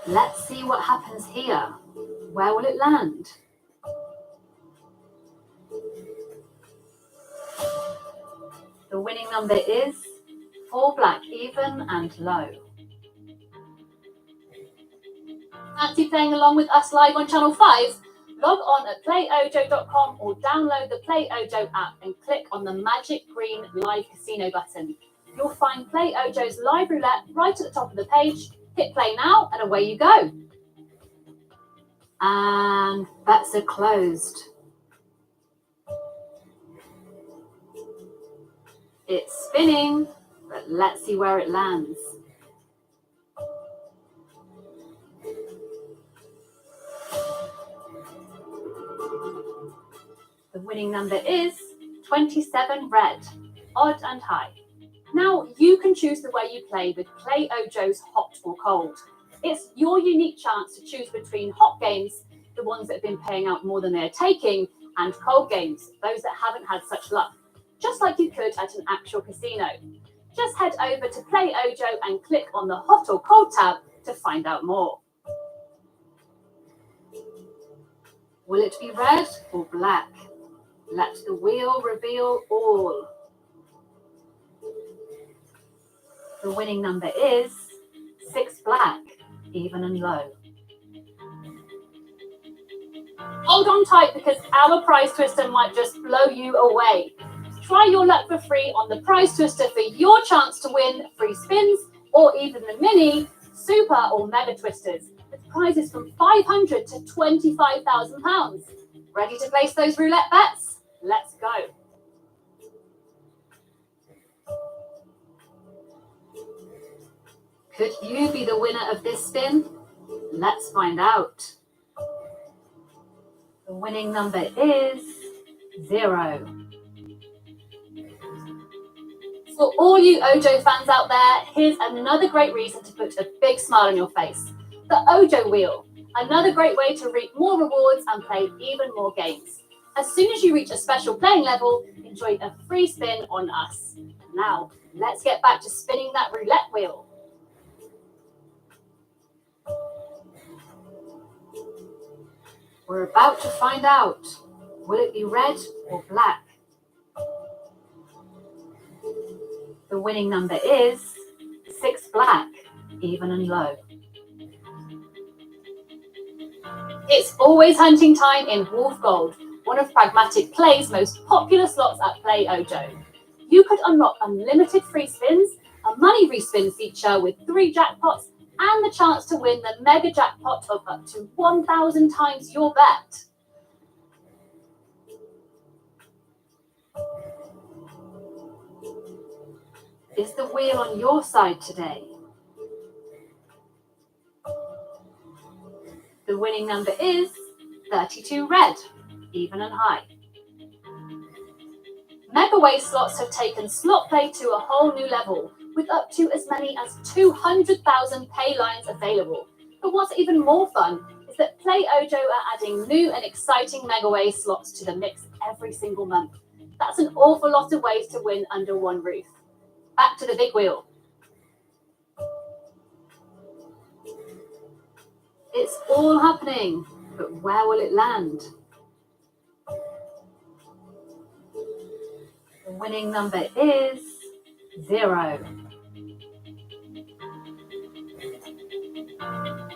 Let's see what happens here. Where will it land? The winning number is 4 black, even and low. Fancy playing along with us live on Channel 5? Log on at playojo.com or download the Play Ojo app and click on the magic green Live Casino button. You'll find Play Ojo's live roulette right at the top of the page. Hit play now and away you go. And bets are closed. It's spinning, but let's see where it lands. The winning number is 27 red, odd and high. Now you can choose the way you play with Play Ojo's hot or cold. It's your unique chance to choose between hot games, the ones that have been paying out more than they're taking, and cold games, those that haven't had such luck, just like you could at an actual casino. Just head over to Play Ojo and click on the hot or cold tab to find out more. Will it be red or black? Let the wheel reveal all. The winning number is 6 black, even and low. Hold on tight because our prize twister might just blow you away. Try your luck for free on the prize twister for your chance to win free spins or even the mini, super or mega twisters with prizes from £500 to £25,000. Ready to place those roulette bets? Let's go. Could you be the winner of this spin? Let's find out. The winning number is 0. For all you Ojo fans out there, here's another great reason to put a big smile on your face. The Ojo Wheel, another great way to reap more rewards and play even more games. As soon as you reach a special playing level, enjoy a free spin on us. Now, let's get back to spinning that roulette wheel. We're about to find out. Will it be red or black? The winning number is 6 black, even and low. It's always hunting time in Wolf Gold, one of Pragmatic Play's most popular slots at Play Ojo. You could unlock unlimited free spins, a money respin feature with 3 jackpots, and the chance to win the mega jackpot of up to 1,000 times your bet. Is the wheel on your side today? The winning number is 32 red, even and high. Megaway slots have taken slot play to a whole new level, with up to as many as 200,000 pay lines available. But what's even more fun is that Play Ojo are adding new and exciting Megaway slots to the mix every single month. That's an awful lot of ways to win under one roof. Back to the big wheel. It's all happening, but where will it land? The winning number is 0.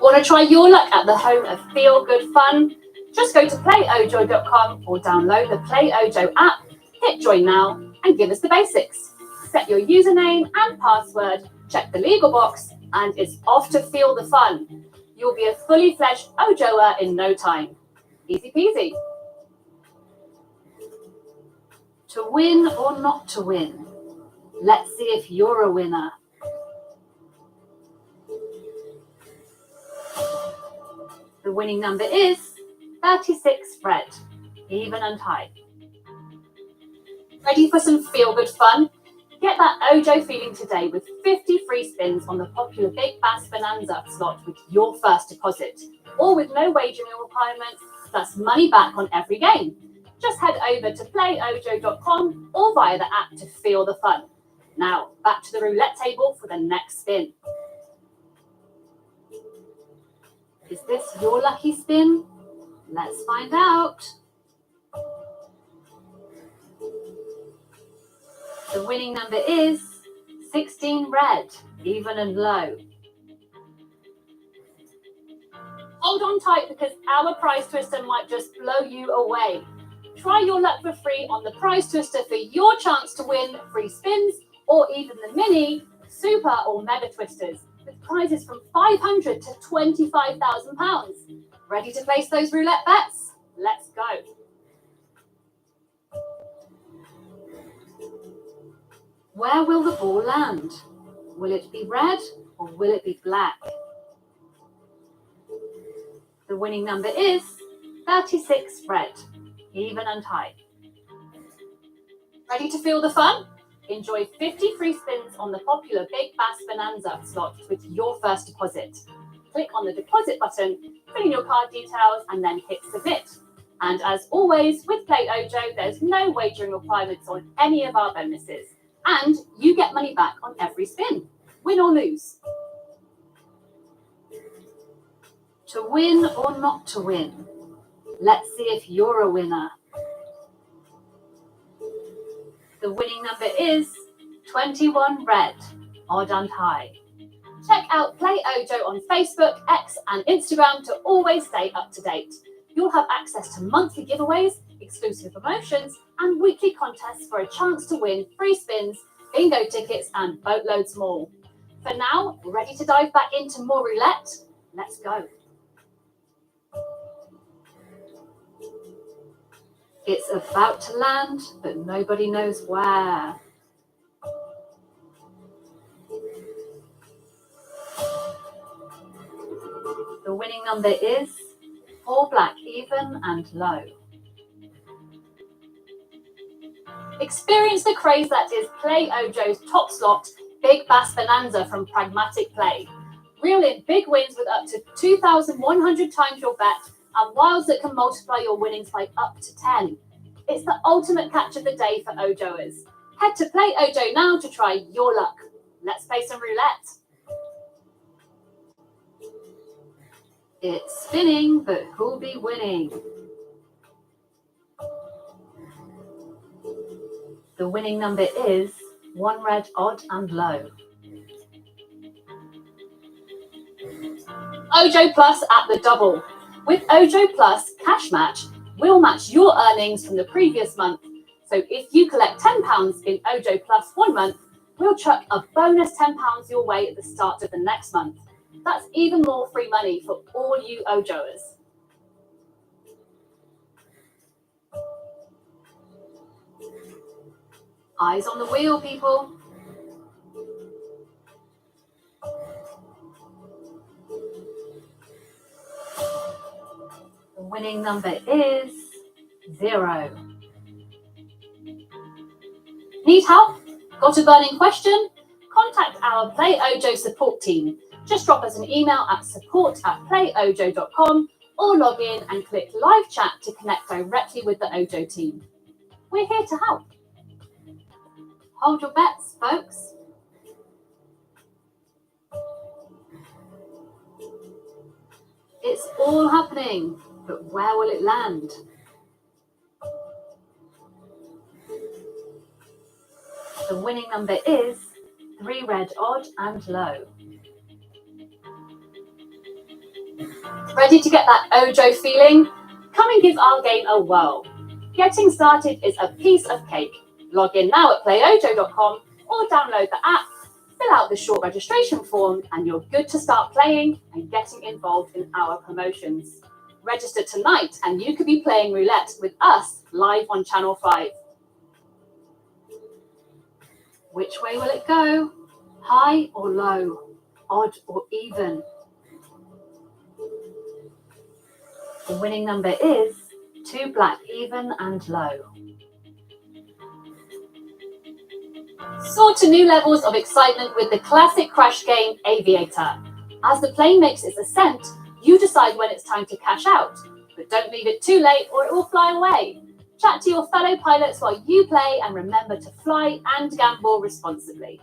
Want to try your luck at the home of Feel Good Fun? Just go to playojo.com or download the Play Ojo app, hit join now, and give us the basics. Set your username and password, check the legal box, and it's off to feel the fun. You'll be a fully fledged Ojoer in no time. Easy peasy. To win or not to win? Let's see if you're a winner. The winning number is 36 red, even and high. Ready for some feel-good fun? Get that Ojo feeling today with 50 free spins on the popular Big Bass Bonanza slot with your first deposit, or with no wagering requirements, plus money back on every game. Just head over to playojo.com or via the app to feel the fun. Now, back to the roulette table for the next spin. Is this your lucky spin? Let's find out. The winning number is 16 red, even and low. Hold on tight because our prize twister might just blow you away. Try your luck for free on the prize twister for your chance to win free spins or even the mini, super or mega twisters with prizes from £500 to £25,000. Ready to place those roulette bets? Let's go. Where will the ball land? Will it be red or will it be black? The winning number is 36 red, even and high. Ready to feel the fun? Enjoy 50 free spins on the popular Big Bass Bonanza slot with your first deposit. Click on the deposit button, fill in your card details, and then hit submit. And as always, with Play Ojo, there's no wagering requirements on any of our bonuses. And you get money back on every spin, win or lose. To win or not to win? Let's see if you're a winner. The winning number is 21 red, odd and high. Check out Play Ojo on Facebook, X and Instagram to always stay up to date. You'll have access to monthly giveaways, exclusive promotions and weekly contests for a chance to win free spins, bingo tickets and boatloads more. For now, ready to dive back into more roulette? Let's go. It's about to land, but nobody knows where. The winning number is 4 black, even and low. Experience the craze that is Play Ojo's top slot, Big Bass Bonanza from Pragmatic Play. Reel in big wins with up to 2,100 times your bet and wilds that can multiply your winnings by up to 10. It's the ultimate catch of the day for Ojoers. Head to Play Ojo now to try your luck. Let's play some roulette. It's spinning, but who'll be winning? The winning number is 1 red, odd and low. Ojo Plus at the double. With Ojo Plus Cash Match, we'll match your earnings from the previous month. So if you collect £10 in Ojo Plus 1 month, we'll chuck a bonus £10 your way at the start of the next month. That's even more free money for all you Ojoers. Eyes on the wheel, people. The winning number is 0. Need help? Got a burning question? Contact our Play Ojo support team. Just drop us an email at support@playojo.com or log in and click live chat to connect directly with the Ojo team. We're here to help. Hold your bets, folks. It's all happening, but where will it land? The winning number is 3 red, odd and low. Ready to get that Ojo feeling? Come and give our game a whirl. Getting started is a piece of cake. Log in now at playojo.com or download the app, fill out the short registration form, and you're good to start playing and getting involved in our promotions. Register tonight and you could be playing roulette with us live on Channel 5. Which way will it go? High or low? Odd or even? The winning number is 2 black, even and low. Soar to new levels of excitement with the classic crash game Aviator. As the plane makes its ascent, you decide when it's time to cash out, but don't leave it too late or it will fly away. Chat to your fellow pilots while you play and remember to fly and gamble responsibly.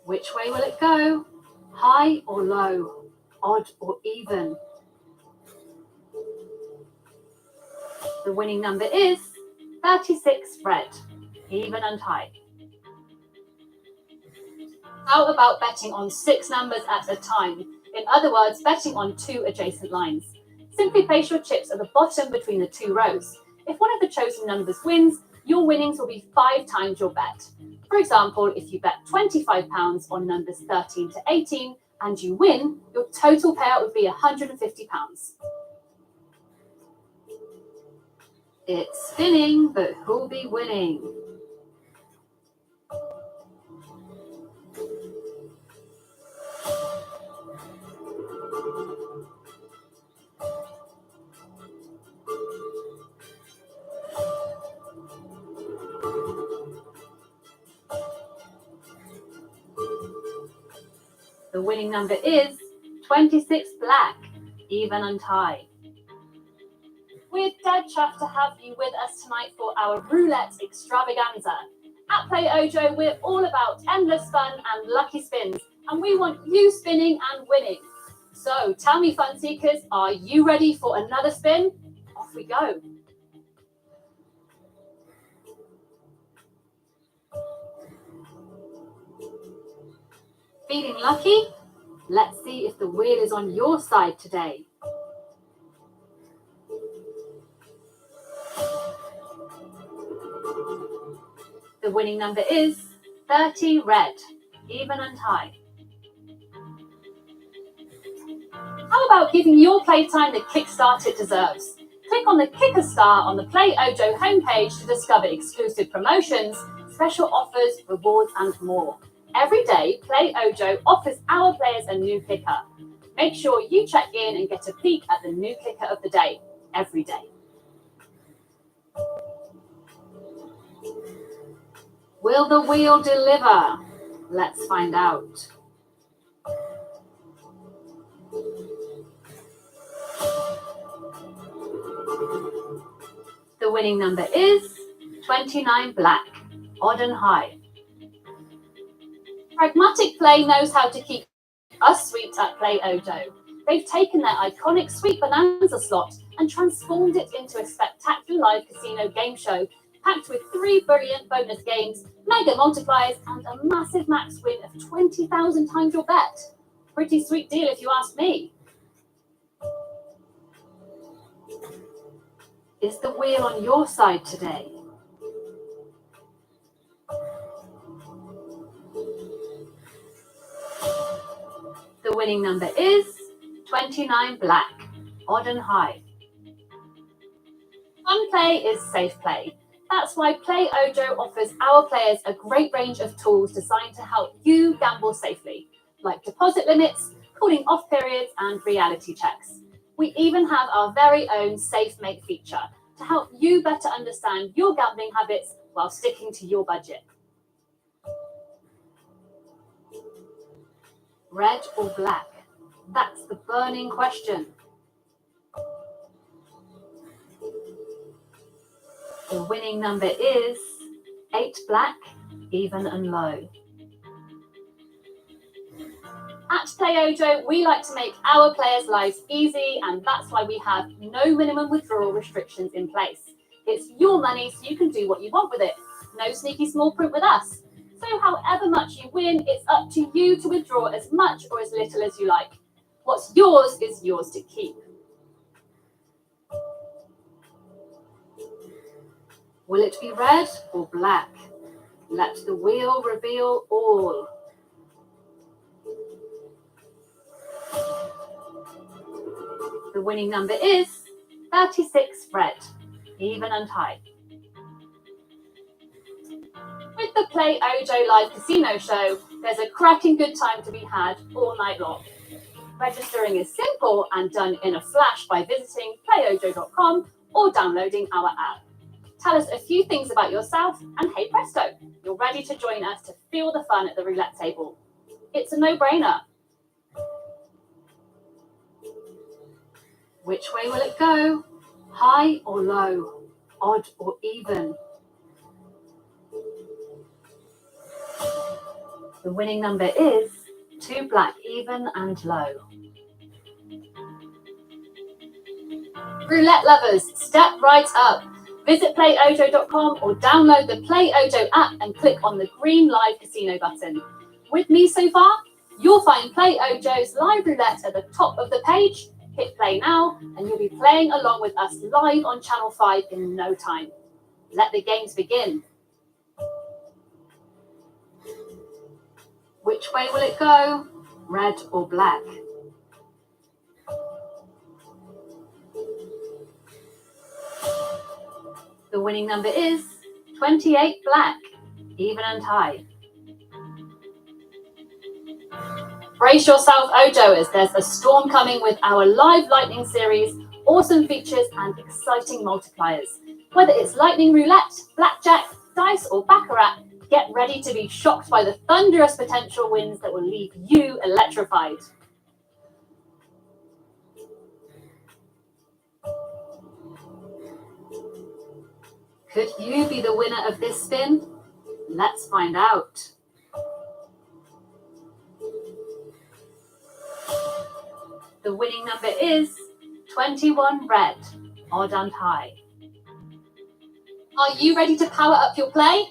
Which way will it go? High or low? Odd or even? The winning number is 36 red, even and high. How about betting on 6 numbers at a time? In other words, betting on 2 adjacent lines. Simply place your chips at the bottom between the 2 rows. If one of the chosen numbers wins, your winnings will be 5 times your bet. For example, if you bet £25 on numbers 13 to 18 and you win, your total payout would be £150. It's spinning, but who'll be winning? The winning number is 26 black, even and high. We're dead chuffed to have you with us tonight for our roulette extravaganza. At Play Ojo, we're all about endless fun and lucky spins, and we want you spinning and winning. So tell me, fun seekers, are you ready for another spin? Off we go. Feeling lucky? Let's see if the wheel is on your side today. The winning number is 30 red, even and high. How about giving your playtime the kickstart it deserves? Click on the Kick a Star on the Play Ojo homepage to discover exclusive promotions, special offers, rewards, and more. Every day, Play Ojo offers our players a new kicker. Make sure you check in and get a peek at the new kicker of the day, every day. Will the wheel deliver? Let's find out. The winning number is 29 black, odd and high. Pragmatic Play knows how to keep us sweet at Play Ojo. They've taken their iconic Sweet Bonanza slot and transformed it into a spectacular live casino game show packed with 3 brilliant bonus games, mega multipliers, and a massive max win of 20,000 times your bet. Pretty sweet deal if you ask me. Is the wheel on your side today? The winning number is 29 black, odd and high. Fun play is safe play. That's why Play Ojo offers our players a great range of tools designed to help you gamble safely, like deposit limits, cooling off periods, and reality checks. We even have our very own Safe Mate feature to help you better understand your gambling habits while sticking to your budget. Red or black? That's the burning question. The winning number is 8 black, even and low. At Play Ojo, we like to make our players' lives easy, and that's why we have no minimum withdrawal restrictions in place. It's your money, so you can do what you want with it. No sneaky small print with us. So however much you win, it's up to you to withdraw as much or as little as you like. What's yours is yours to keep. Will it be red or black? Let the wheel reveal all. The winning number is 36 red, even and high. With the Play Ojo live casino show, there's a cracking good time to be had all night long. Registering is simple and done in a flash by visiting playojo.com or downloading our app. Tell us a few things about yourself and hey presto, you're ready to join us to feel the fun at the roulette table. It's a no-brainer. Which way will it go? High or low? Odd or even? The winning number is 2 black, even and low. Roulette lovers, step right up. Visit playojo.com or download the Play Ojo app and click on the green live casino button. With me so far, you'll find Play Ojo's live roulette at the top of the page. Hit play now and you'll be playing along with us live on Channel 5 in no time. Let the games begin. Which way will it go? Red or black? The winning number is 28 black, even and high. Brace yourself, Ojoers. There's a storm coming with our live lightning series, awesome features and exciting multipliers. Whether it's lightning roulette, blackjack, dice or baccarat, get ready to be shocked by the thunderous potential wins that will leave you electrified. Could you be the winner of this spin? Let's find out. The winning number is 21 red, odd and high. Are you ready to power up your play?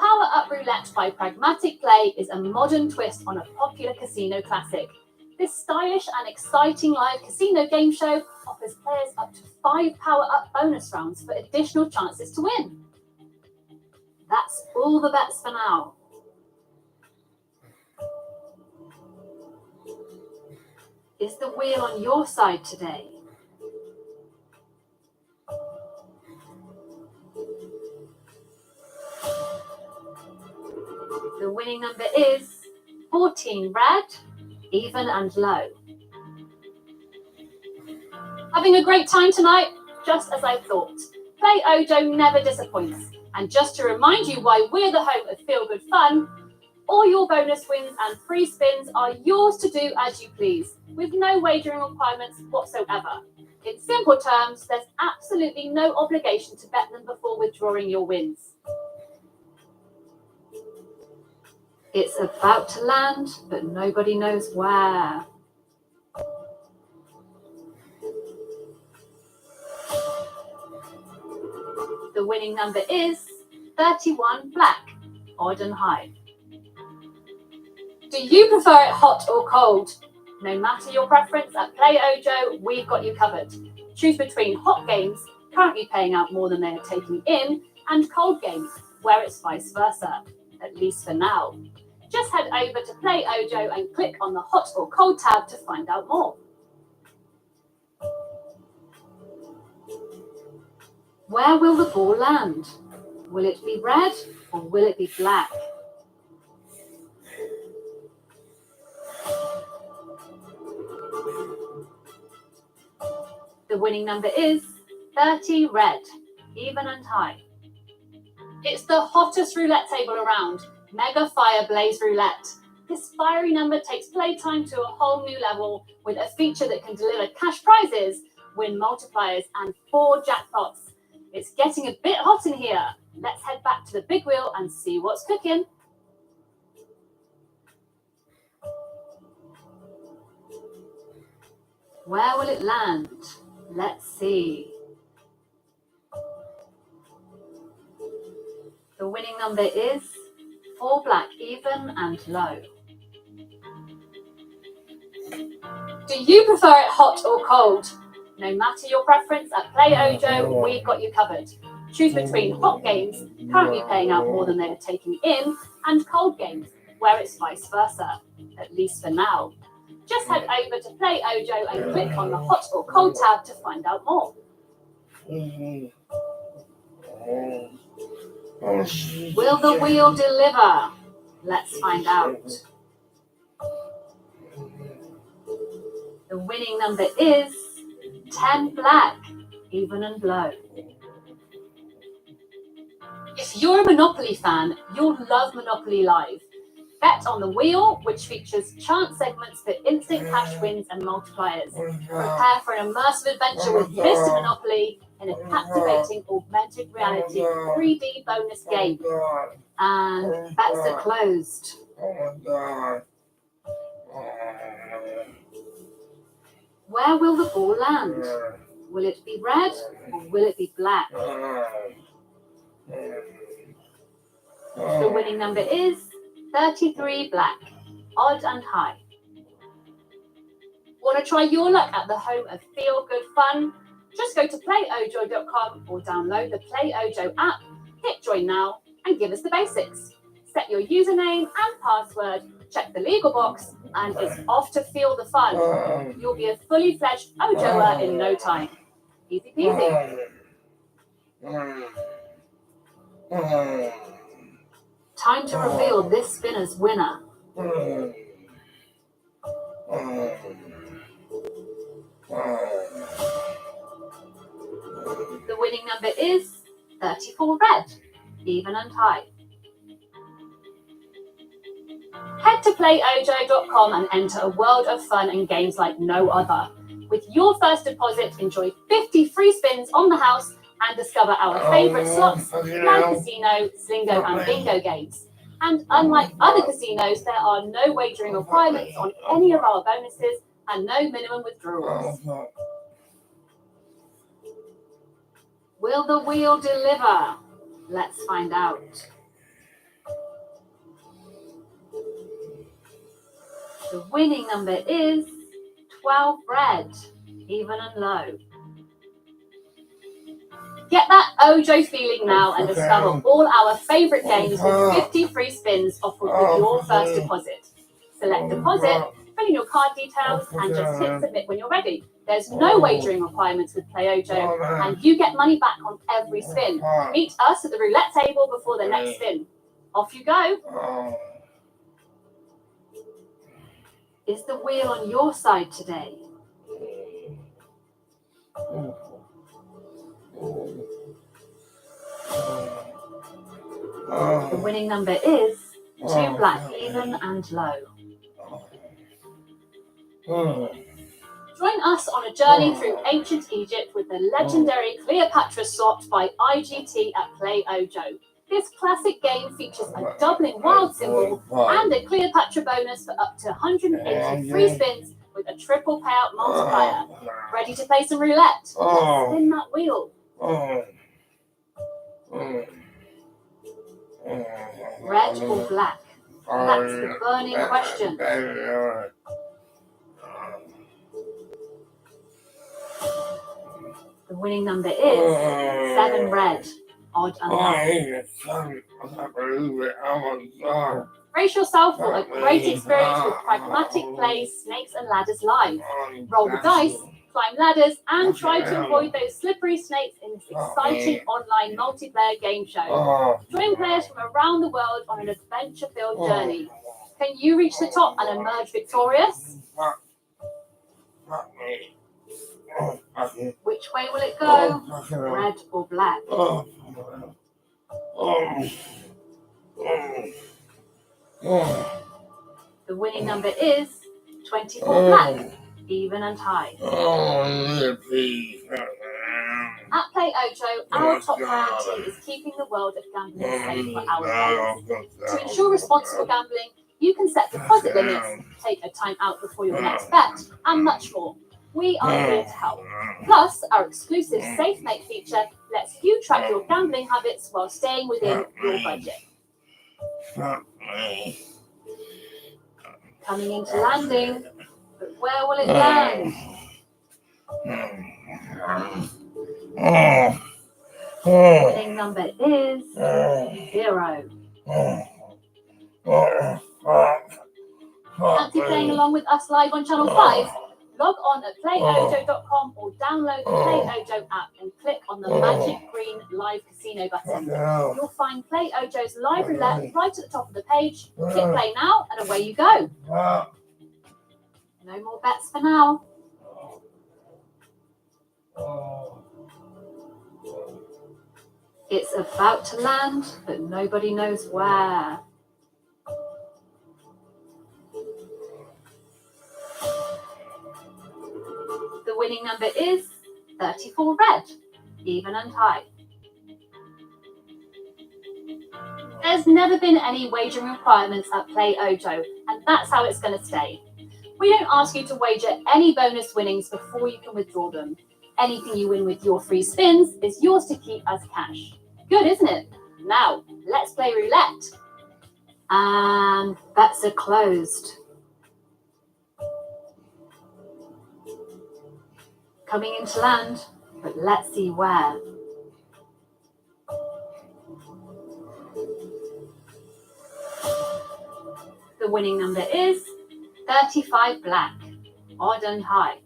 Power Up Roulette by Pragmatic Play is a modern twist on a popular casino classic. This stylish and exciting live casino game show offers players up to 5 power-up bonus rounds for additional chances to win. That's all the bets for now. Is the wheel on your side today? The winning number is 14 red, even and low. Having a great time tonight? Just as I thought. Play Ojo never disappoints. And just to remind you why we're the home of Feel Good Fun, all your bonus wins and free spins are yours to do as you please, with no wagering requirements whatsoever. In simple terms, there's absolutely no obligation to bet them before withdrawing your wins. It's about to land, but nobody knows where. The winning number is 31 black, odd and high. Do you prefer it hot or cold? No matter your preference, at Play Ojo, we've got you covered. Choose between hot games, currently paying out more than they are taking in, and cold games, where it's vice versa, at least for now. Just head over to Play Ojo and click on the hot or cold tab to find out more. Where will the ball land? Will it be red or will it be black? The winning number is 30 red, even and high. It's the hottest roulette table around, Mega Fire Blaze Roulette. This fiery number takes playtime to a whole new level with a feature that can deliver cash prizes, win multipliers, and 4 jackpots. It's getting a bit hot in here. Let's head back to the big wheel and see what's cooking. Where will it land? Let's see. The winning number is 4 black, even and low. Do you prefer it hot or cold? No matter your preference, at Play Ojo, we've got you covered. Choose between hot games, currently paying out more than they are taking in, and cold games, where it's vice versa, at least for now. Just head over to Play Ojo and click on the hot or cold tab to find out more. Will the wheel deliver? Let's find out. The winning number is 10 black, even and low. If you're a Monopoly fan, you'll love Monopoly Live. Bet on the wheel, which features chance segments for instant cash wins and multipliers. Prepare for an immersive adventure with Mr. Monopoly in a captivating augmented reality 3D bonus game. And bets are closed. Where will the ball land? Will it be red or will it be black? The winning number is 33 black, odd and high. Want to try your luck at the home of Feel Good Fun? Just go to playojo.com or download the Play Ojo app, hit join now and give us the basics. Set your username and password, check the legal box, and it's off to feel the fun. You'll be a fully fledged Ojoer in no time. Easy peasy. Time to reveal this spinner's winner. The winning number is 34 red, even and high. Head to playojo.com and enter a world of fun and games like no other. With your first deposit, enjoy 50 free spins on the house and discover our favourite slots, Live Casino, Slingo and Bingo games. And unlike other casinos, there are no wagering requirements on any of our bonuses and no minimum withdrawals. Will the wheel deliver? Let's find out. The winning number is 12 red, even and low. Get that Ojo feeling now and discover all our favourite games with 50 free spins offered with your first deposit. Select deposit, fill in your card details and just hit submit when you're ready. There's no wagering requirements with Play Ojo and you get money back on every spin. Meet us at the roulette table before the next spin. Off you go. Is the wheel on your side today? The winning number is 2 black, even and low. Join us on a journey through ancient Egypt with the legendary Cleopatra slot by IGT at Play Ojo. This classic game features a doubling wild symbol and a Cleopatra bonus for up to 180 free spins with a triple payout multiplier. Ready to play some roulette? Let's spin that wheel. Red or black? That's the burning question. The winning number is 7 red. Odd and low. Brace yourself for a great experience with pragmatic play Snakes and Ladders Live. Roll the dice, climb ladders, and try to avoid those slippery snakes in this exciting online multiplayer game show. Join players from around the world on an adventure-filled journey. Can you reach the top and emerge victorious? Which way will it go? Red or black? The winning number is 24 black, even and high. At Play Ojo, our top priority is keeping the world of gambling safe for our players. To ensure responsible gambling, you can set deposit limits, take a time out before your next bet, and much more. We are here to help. Plus, our exclusive SafeMate feature lets you track your gambling habits while staying within your budget. Coming into landing, but where will it land? Winning number is 0. Fancy playing along with us live on Channel 5? Log on at playojo.com or download the Play Ojo app and click on the magic green live casino button. You'll find Play Ojo's live roulette right at the top of the page. Click play now and away you go. No more bets for now. It's about to land, but nobody knows where. The winning number is 34 red, even and high. There's never been any wagering requirements at Play Ojo, and that's how it's going to stay. We don't ask you to wager any bonus winnings before you can withdraw them. Anything you win with your free spins is yours to keep as cash. Good, isn't it? Now, let's play roulette. And bets are closed. Coming into land, but let's see where. The winning number is 35 black, odd and high.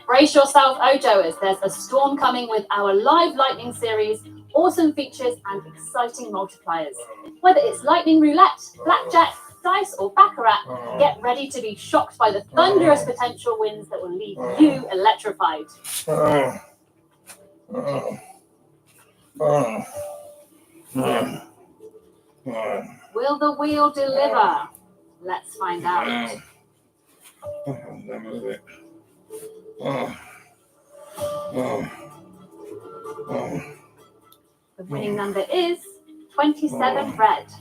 Brace yourself, Ojoers. There's a storm coming with our live lightning series, awesome features and exciting multipliers. Whether it's lightning roulette, blackjack, dice or baccarat, get ready to be shocked by the thunderous potential wins that will leave you electrified. Will the wheel deliver? Let's find out. The winning number is 27 red,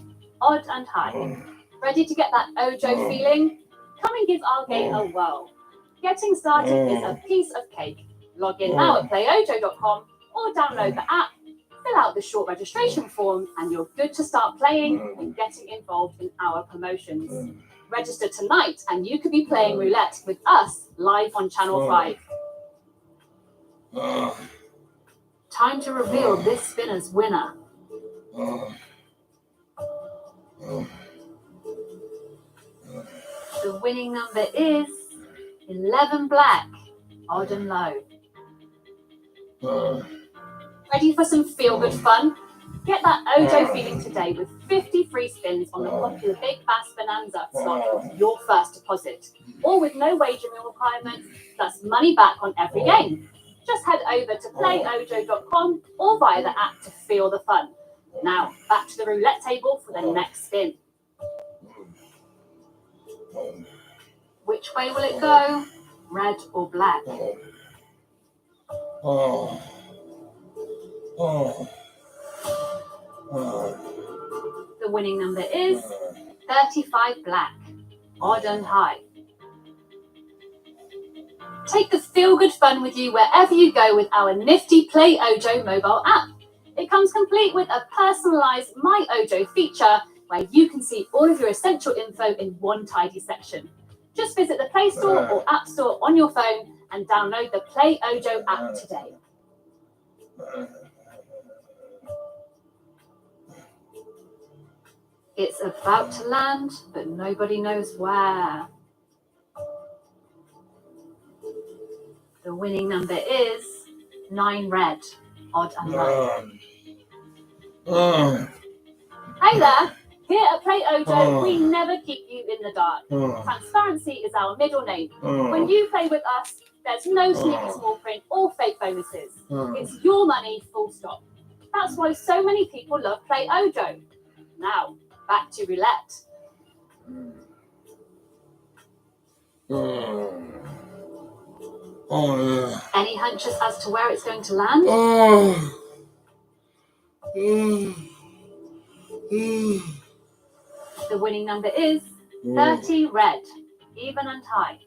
odd and high. Ready to get that Ojo feeling? Come and give our game a whirl. Getting started is a piece of cake. Log in now at playojo.com or download the app, fill out the short registration form, and you're good to start playing and getting involved in our promotions. Register tonight and you could be playing roulette with us live on Channel 5. Time to reveal this spinner's winner. The winning number is 11 black, odd and low. Ready for some feel-good fun? Get that Ojo feeling today with 50 free spins on the popular Big Bass Bonanza slot with your first deposit. Or with no wagering requirements, plus money back on every game. Just head over to playojo.com or via the app to feel the fun. Now, back to the roulette table for the next spin. Which way will it go? Red or black? The winning number is 35 black, odd and high. Take the feel-good fun with you wherever you go with our nifty Play Ojo mobile app. It comes complete with a personalised My Ojo feature where you can see all of your essential info in one tidy section. Just visit the Play Store or App Store on your phone and download the Play Ojo app today. It's about to land, but nobody knows where. The winning number is 9 red, odd and low. Hey there! Here at Play Ojo, we never keep you in the dark. Transparency is our middle name. When you play with us, there's no sneaky small print or fake bonuses. It's your money, full stop. That's why so many people love Play Ojo. Now, back to roulette. Any hunches as to where it's going to land? The winning number is 30 red, even and high.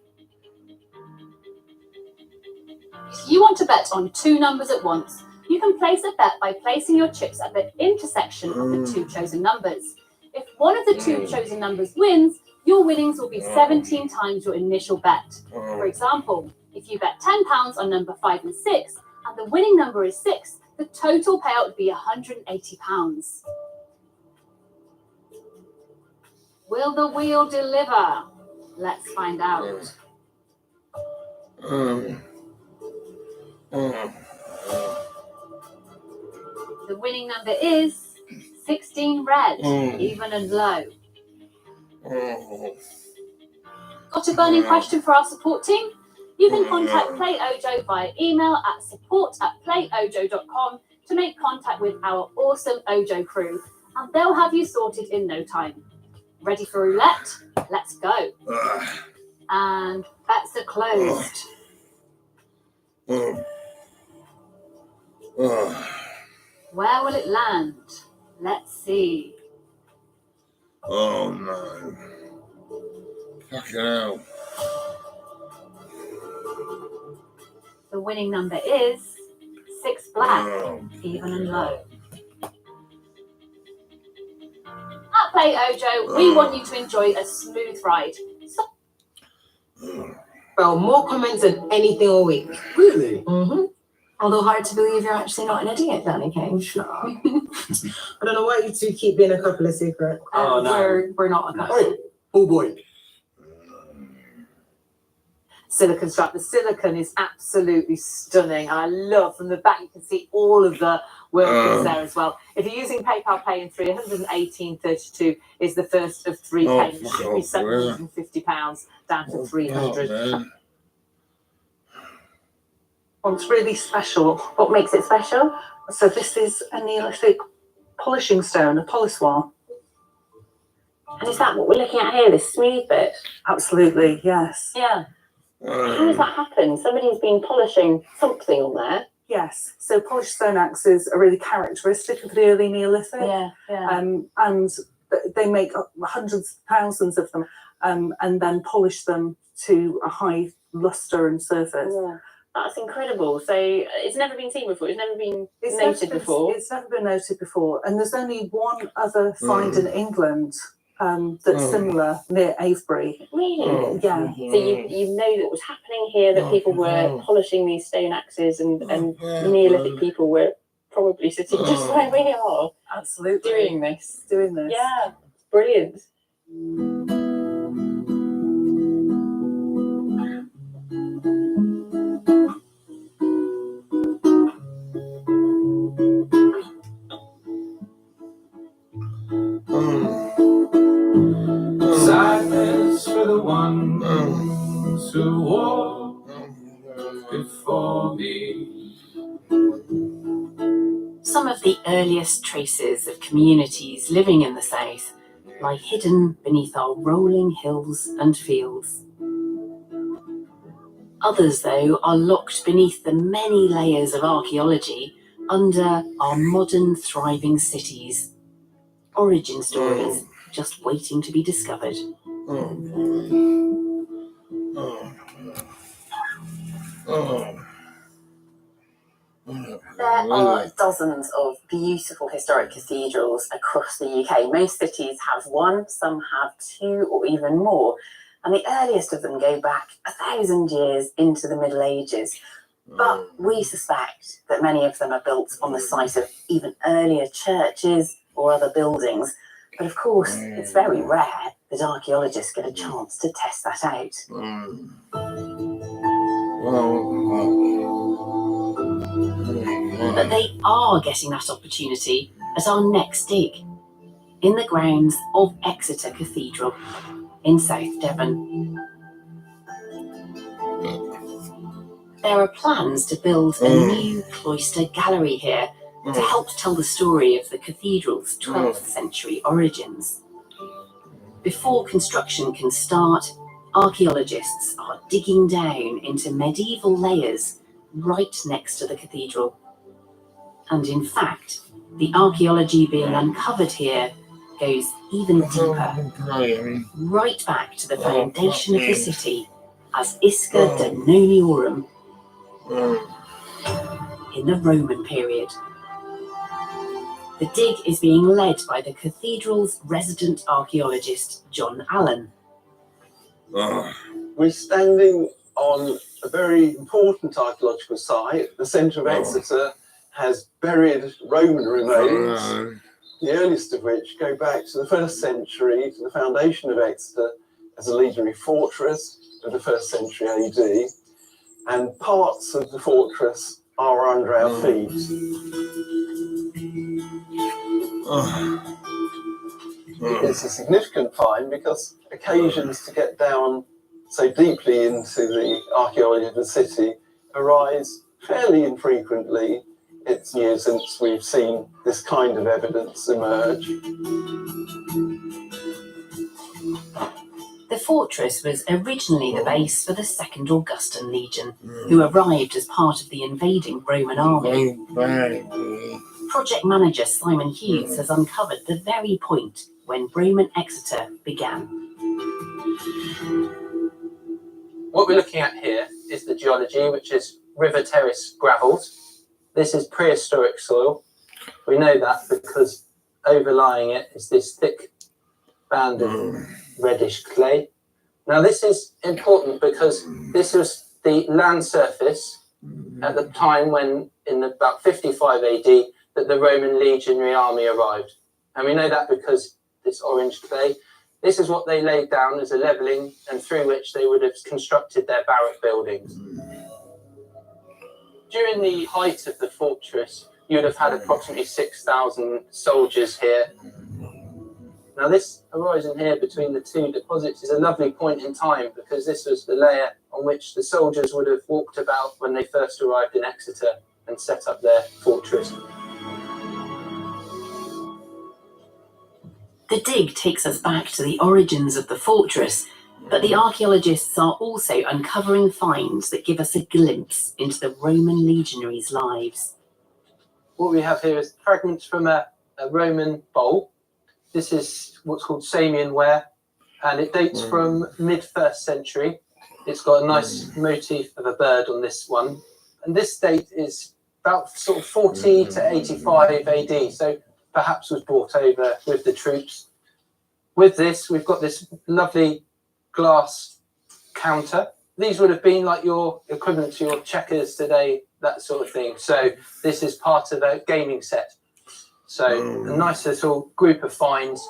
If you want to bet on 2 numbers at once, you can place a bet by placing your chips at the intersection of the 2 chosen numbers. If one of the 2 chosen numbers wins, your winnings will be 17 times your initial bet. For example, if you bet £10 on number 5 and 6, and the winning number is 6, the total payout would be £180. Will the wheel deliver? Let's find out. The winning number is 16 red, even and low. Got a burning question for our support team? You can contact Play Ojo via email at support@playojo.com to make contact with our awesome Ojo crew, and they'll have you sorted in no time. Ready for roulette? Let's go. And bets are closed. Where will it land? Let's see. Oh no. Fucking hell. The winning number is 6 black, even and low. At Play Ojo, we want you to enjoy a smooth ride. Well, more comments than anything all week. Really? Mm-hmm. Although hard to believe you're actually not an idiot, Danny King. Shut up. I don't know why you two keep being a couple of secret. Oh, no. We're not a couple. Oi, oh boy. Silicon strap. The silicon is absolutely stunning. And I love from the back, you can see all of the workers there as well. If you're using PayPal Pay in 3, 118.32 is the first of 3 payments. It should be £750 down to 300. What's really special? What makes it special? So this is a Neolithic polishing stone, a polissoir. And is that what we're looking at here, this smooth bit? Absolutely, yes. Yeah. How does that happen? Somebody's been polishing something on there. Yes. So polished stone axes are really characteristic of the early Neolithic. Yeah, yeah. And they make hundreds of thousands of them, and then polish them to a high luster and surface. Yeah. That's incredible. So it's never been seen before. It's never been noted before. It's never been noted before, and there's only one other find in England that's similar near Avebury. Really? Yeah. So you know that was happening here, that people were polishing these stone axes, and Neolithic people were probably sitting just where we are. Absolutely. Doing this. Yeah. Brilliant. Sadness for the ones who walked before me. Some of the earliest traces of communities living in the South lie hidden beneath our rolling hills and fields. Others, though, are locked beneath the many layers of archaeology under our modern thriving cities. Origin stories just waiting to be discovered. There are dozens of beautiful historic cathedrals across the UK. Most cities have one, some have two or even more. And the earliest of them go back 1,000 years into the Middle Ages. But we suspect that many of them are built on the site of even earlier churches or other buildings. But of course, it's very rare that archaeologists get a chance to test that out. But they are getting that opportunity at our next dig, in the grounds of Exeter Cathedral in South Devon. There are plans to build a new cloister gallery here to help tell the story of the cathedral's 12th century origins. Before construction can start, archaeologists are digging down into medieval layers right next to the cathedral. And in fact, the archaeology being uncovered here goes even deeper, right back to the foundation of the city as Isca Danoniorum in the Roman period. The dig is being led by the cathedral's resident archaeologist, John Allen. We're standing on a very important archaeological site. The centre of Exeter has buried Roman remains, the earliest of which go back to the 1st century, to the foundation of Exeter as a legionary fortress of the 1st century AD, and parts of the fortress are under our feet. It's a significant find because occasions to get down so deeply into the archaeology of the city arise fairly infrequently. It's years since we've seen this kind of evidence emerge. The fortress was originally the base for the 2nd Augustan Legion, who arrived as part of the invading Roman army. Project manager Simon Hughes has uncovered the very point when Roman Exeter began. What we're looking at here is the geology, which is river terrace gravels. This is prehistoric soil. We know that because overlying it is this thick band of reddish clay. Now this is important because this was the land surface at the time when, in about 55 AD, that the Roman legionary army arrived. And we know that because this orange clay, this is what they laid down as a levelling and through which they would have constructed their barrack buildings. During the height of the fortress, you would have had approximately 6,000 soldiers here. Now this horizon here between the two deposits is a lovely point in time because this was the layer on which the soldiers would have walked about when they first arrived in Exeter and set up their fortress. The dig takes us back to the origins of the fortress, but the archaeologists are also uncovering finds that give us a glimpse into the Roman legionaries' lives. What we have here is fragments from a Roman bowl. This is what's called Samian ware, and it dates from mid-1st century. It's got a nice motif of a bird on this one. And this date is about sort of 40 to 85 AD, so perhaps was brought over with the troops. With this, we've got this lovely glass counter. These would have been like your equivalent to your checkers today, that sort of thing. So this is part of a gaming set. So a nice little group of finds.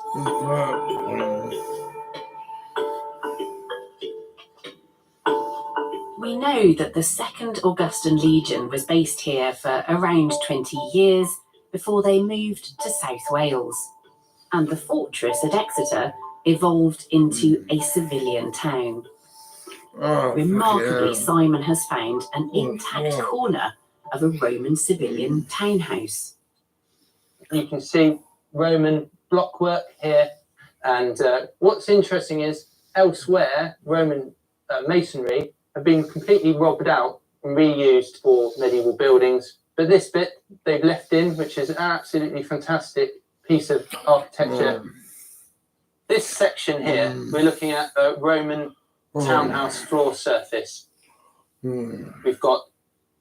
We know that the 2nd Augustan Legion was based here for around 20 years before they moved to South Wales. And the fortress at Exeter evolved into a civilian town. Remarkably, Simon has found an intact corner of a Roman civilian townhouse. You can see Roman blockwork here. And what's interesting is elsewhere, Roman masonry have been completely robbed out and reused for medieval buildings. But this bit they've left in, which is an absolutely fantastic piece of architecture. This section here, we're looking at a Roman townhouse floor surface. We've got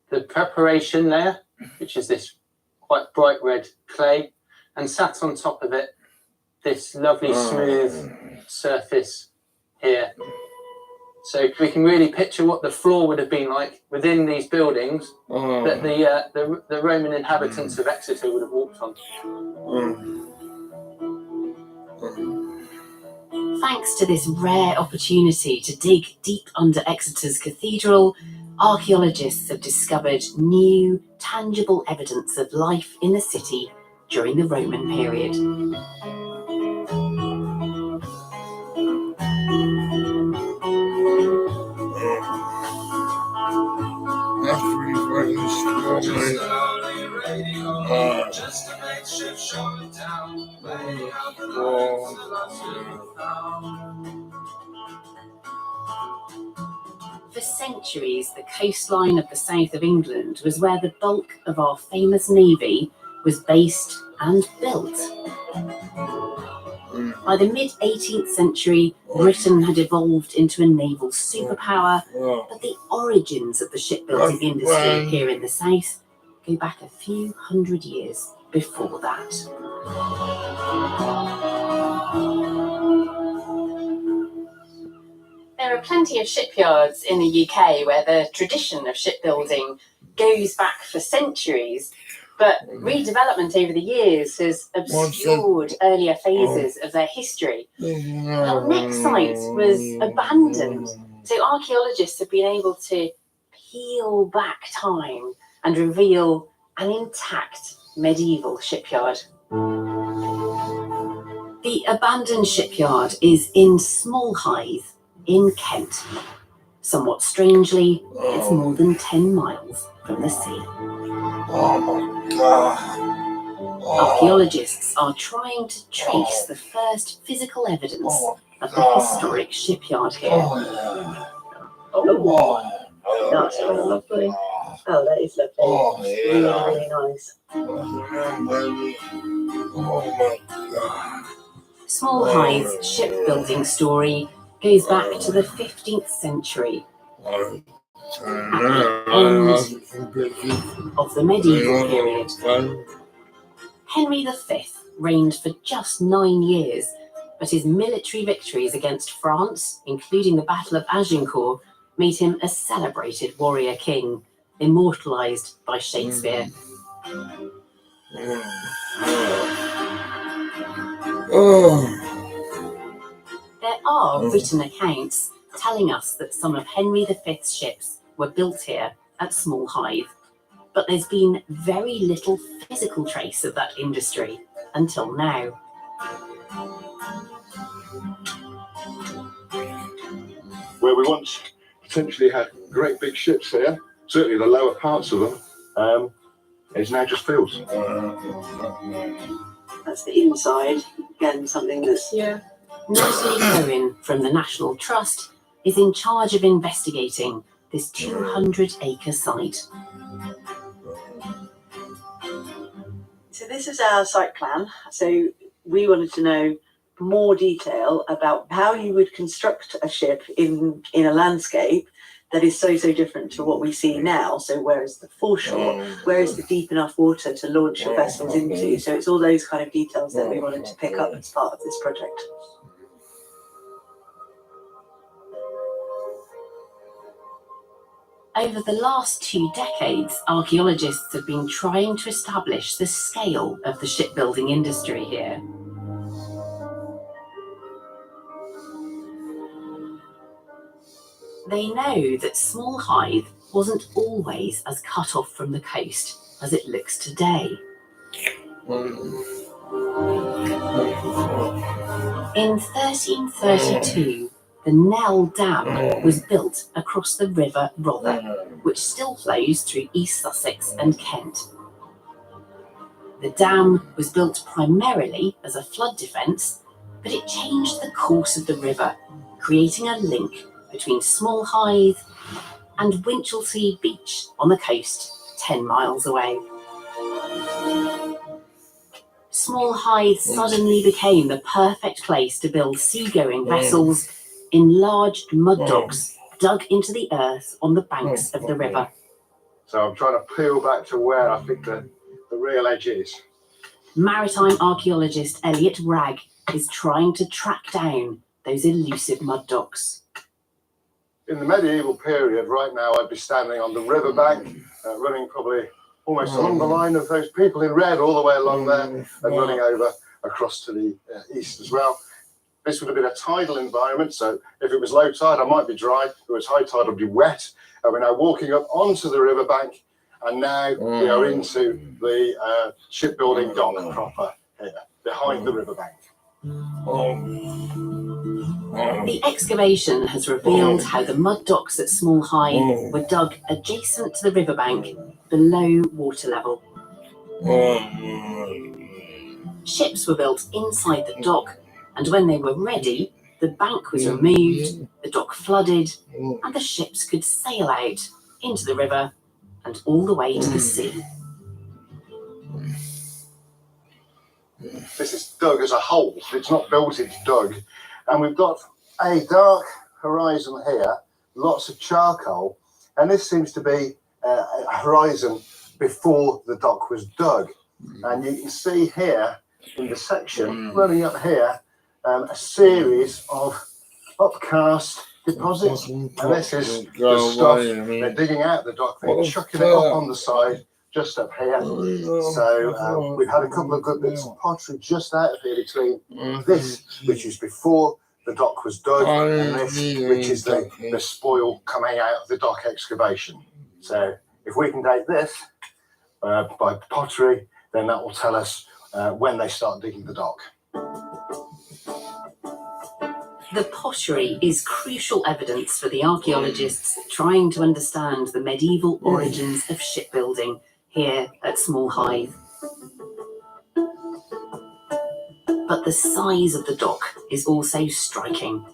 the preparation layer, which is this quite bright red clay, and sat on top of it, this lovely smooth surface here. So we can really picture what the floor would have been like within these buildings that the Roman inhabitants of Exeter would have walked on. Thanks to this rare opportunity to dig deep under Exeter's cathedral, archaeologists have discovered new, tangible evidence of life in the city during the Roman period. That's really fucking Just a makeshift show in town. For centuries, the coastline of the south of England was where the bulk of our famous navy was based and built. By the mid-18th century, Britain had evolved into a naval superpower, but the origins of the shipbuilding industry here in the south go back a few hundred years before that. There are plenty of shipyards in the UK where the tradition of shipbuilding goes back for centuries, but redevelopment over the years has obscured earlier phases of their history. Our next site was abandoned, so archaeologists have been able to peel back time and reveal an intact medieval shipyard. The abandoned shipyard is in Small Hythe in Kent. Somewhat strangely, it's more than 10 miles from the sea. Archaeologists are trying to trace the first physical evidence of the historic shipyard here. That's really lovely. Oh, that is lovely. Really, really nice. Small Hythe's shipbuilding story goes back to the 15th century. At the end of the medieval period, Henry V reigned for just 9 years, but his military victories against France, including the Battle of Agincourt, made him a celebrated warrior king, immortalised by Shakespeare. There are written accounts telling us that some of Henry V's ships were built here at Small Hythe, but there's been very little physical trace of that industry until now. Where we once potentially had great big ships here, certainly the lower parts of them, is now just fields. That's the inside. Again, something that's... Natalie Cohen from the National Trust is in charge of investigating this 200-acre site. So this is our site plan. So we wanted to know more detail about how you would construct a ship in a landscape that is so different to what we see now. So where is the foreshore? Where is the deep enough water to launch your vessels into? So it's all those kind of details that we wanted to pick up as part of this project. Over the last 2 decades, archaeologists have been trying to establish the scale of the shipbuilding industry here. They know that Small Hythe wasn't always as cut off from the coast as it looks today. In 1332, the Nell Dam was built across the River Rother, which still flows through East Sussex and Kent. The dam was built primarily as a flood defence, but it changed the course of the river, creating a link between Small Hythe and Winchelsea Beach on the coast, 10 miles away. Small Hythe suddenly became the perfect place to build seagoing vessels, enlarged mud docks dug into the earth on the banks of the river. So I'm trying to peel back to where I think the real edge is. Maritime archaeologist Elliot Wragg is trying to track down those elusive mud docks. In the medieval period, right now, I'd be standing on the riverbank, running probably almost along the line of those people in red, all the way along there, and running over across to the east as well. This would have been a tidal environment, so if it was low tide, I might be dry. If it was high tide, I'd be wet. And we're now walking up onto the riverbank, and now we are into the shipbuilding dock proper here, behind the riverbank. The excavation has revealed how the mud docks at Small Hythe were dug adjacent to the riverbank, below water level. Ships were built inside the dock, and when they were ready, the bank was removed, the dock flooded, and the ships could sail out into the river and all the way to the sea. This is dug as a hole. It's not built, it's dug. And we've got a dark horizon here, lots of charcoal, and this seems to be a horizon before the dock was dug. And you can see here in the section running up here a series of upcast deposits, and this is the stuff they're digging out the dock. They're chucking it up on the side just up here. So we've had a couple of good bits of pottery just out of here between this, which is before the dock was dug, and this, which is the spoil coming out of the dock excavation. So if we can date this by pottery, then that will tell us when they start digging the dock. The pottery is crucial evidence for the archaeologists trying to understand the medieval origins of shipbuilding here at Small Hythe. But the size of the dock is also striking.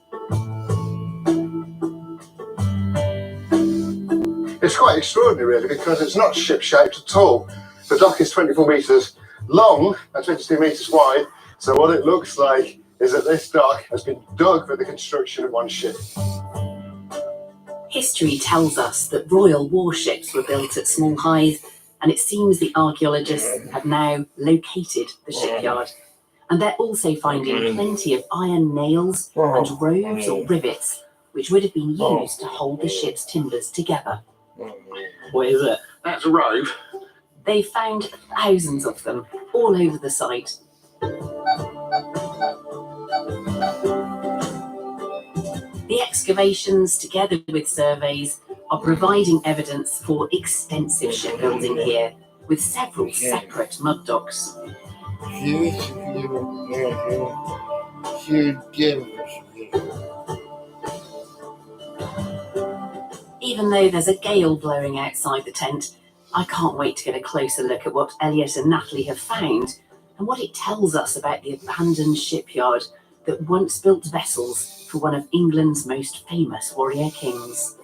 It's quite extraordinary, really, because it's not ship-shaped at all. The dock is 24 metres long and 22 metres wide, so what it looks like is that this dock has been dug for the construction of one ship. History tells us that royal warships were built at Small Hythe, and it seems the archaeologists have now located the shipyard. And they're also finding plenty of iron nails and rows or rivets, which would have been used to hold the ship's timbers together. What is it? That's a rove. They found thousands of them all over the site. The excavations, together with surveys, are providing evidence for extensive shipbuilding here, with several separate mud docks. Even though there's a gale blowing outside the tent, I can't wait to get a closer look at what Elliot and Natalie have found and what it tells us about the abandoned shipyard that once built vessels for one of England's most famous warrior kings.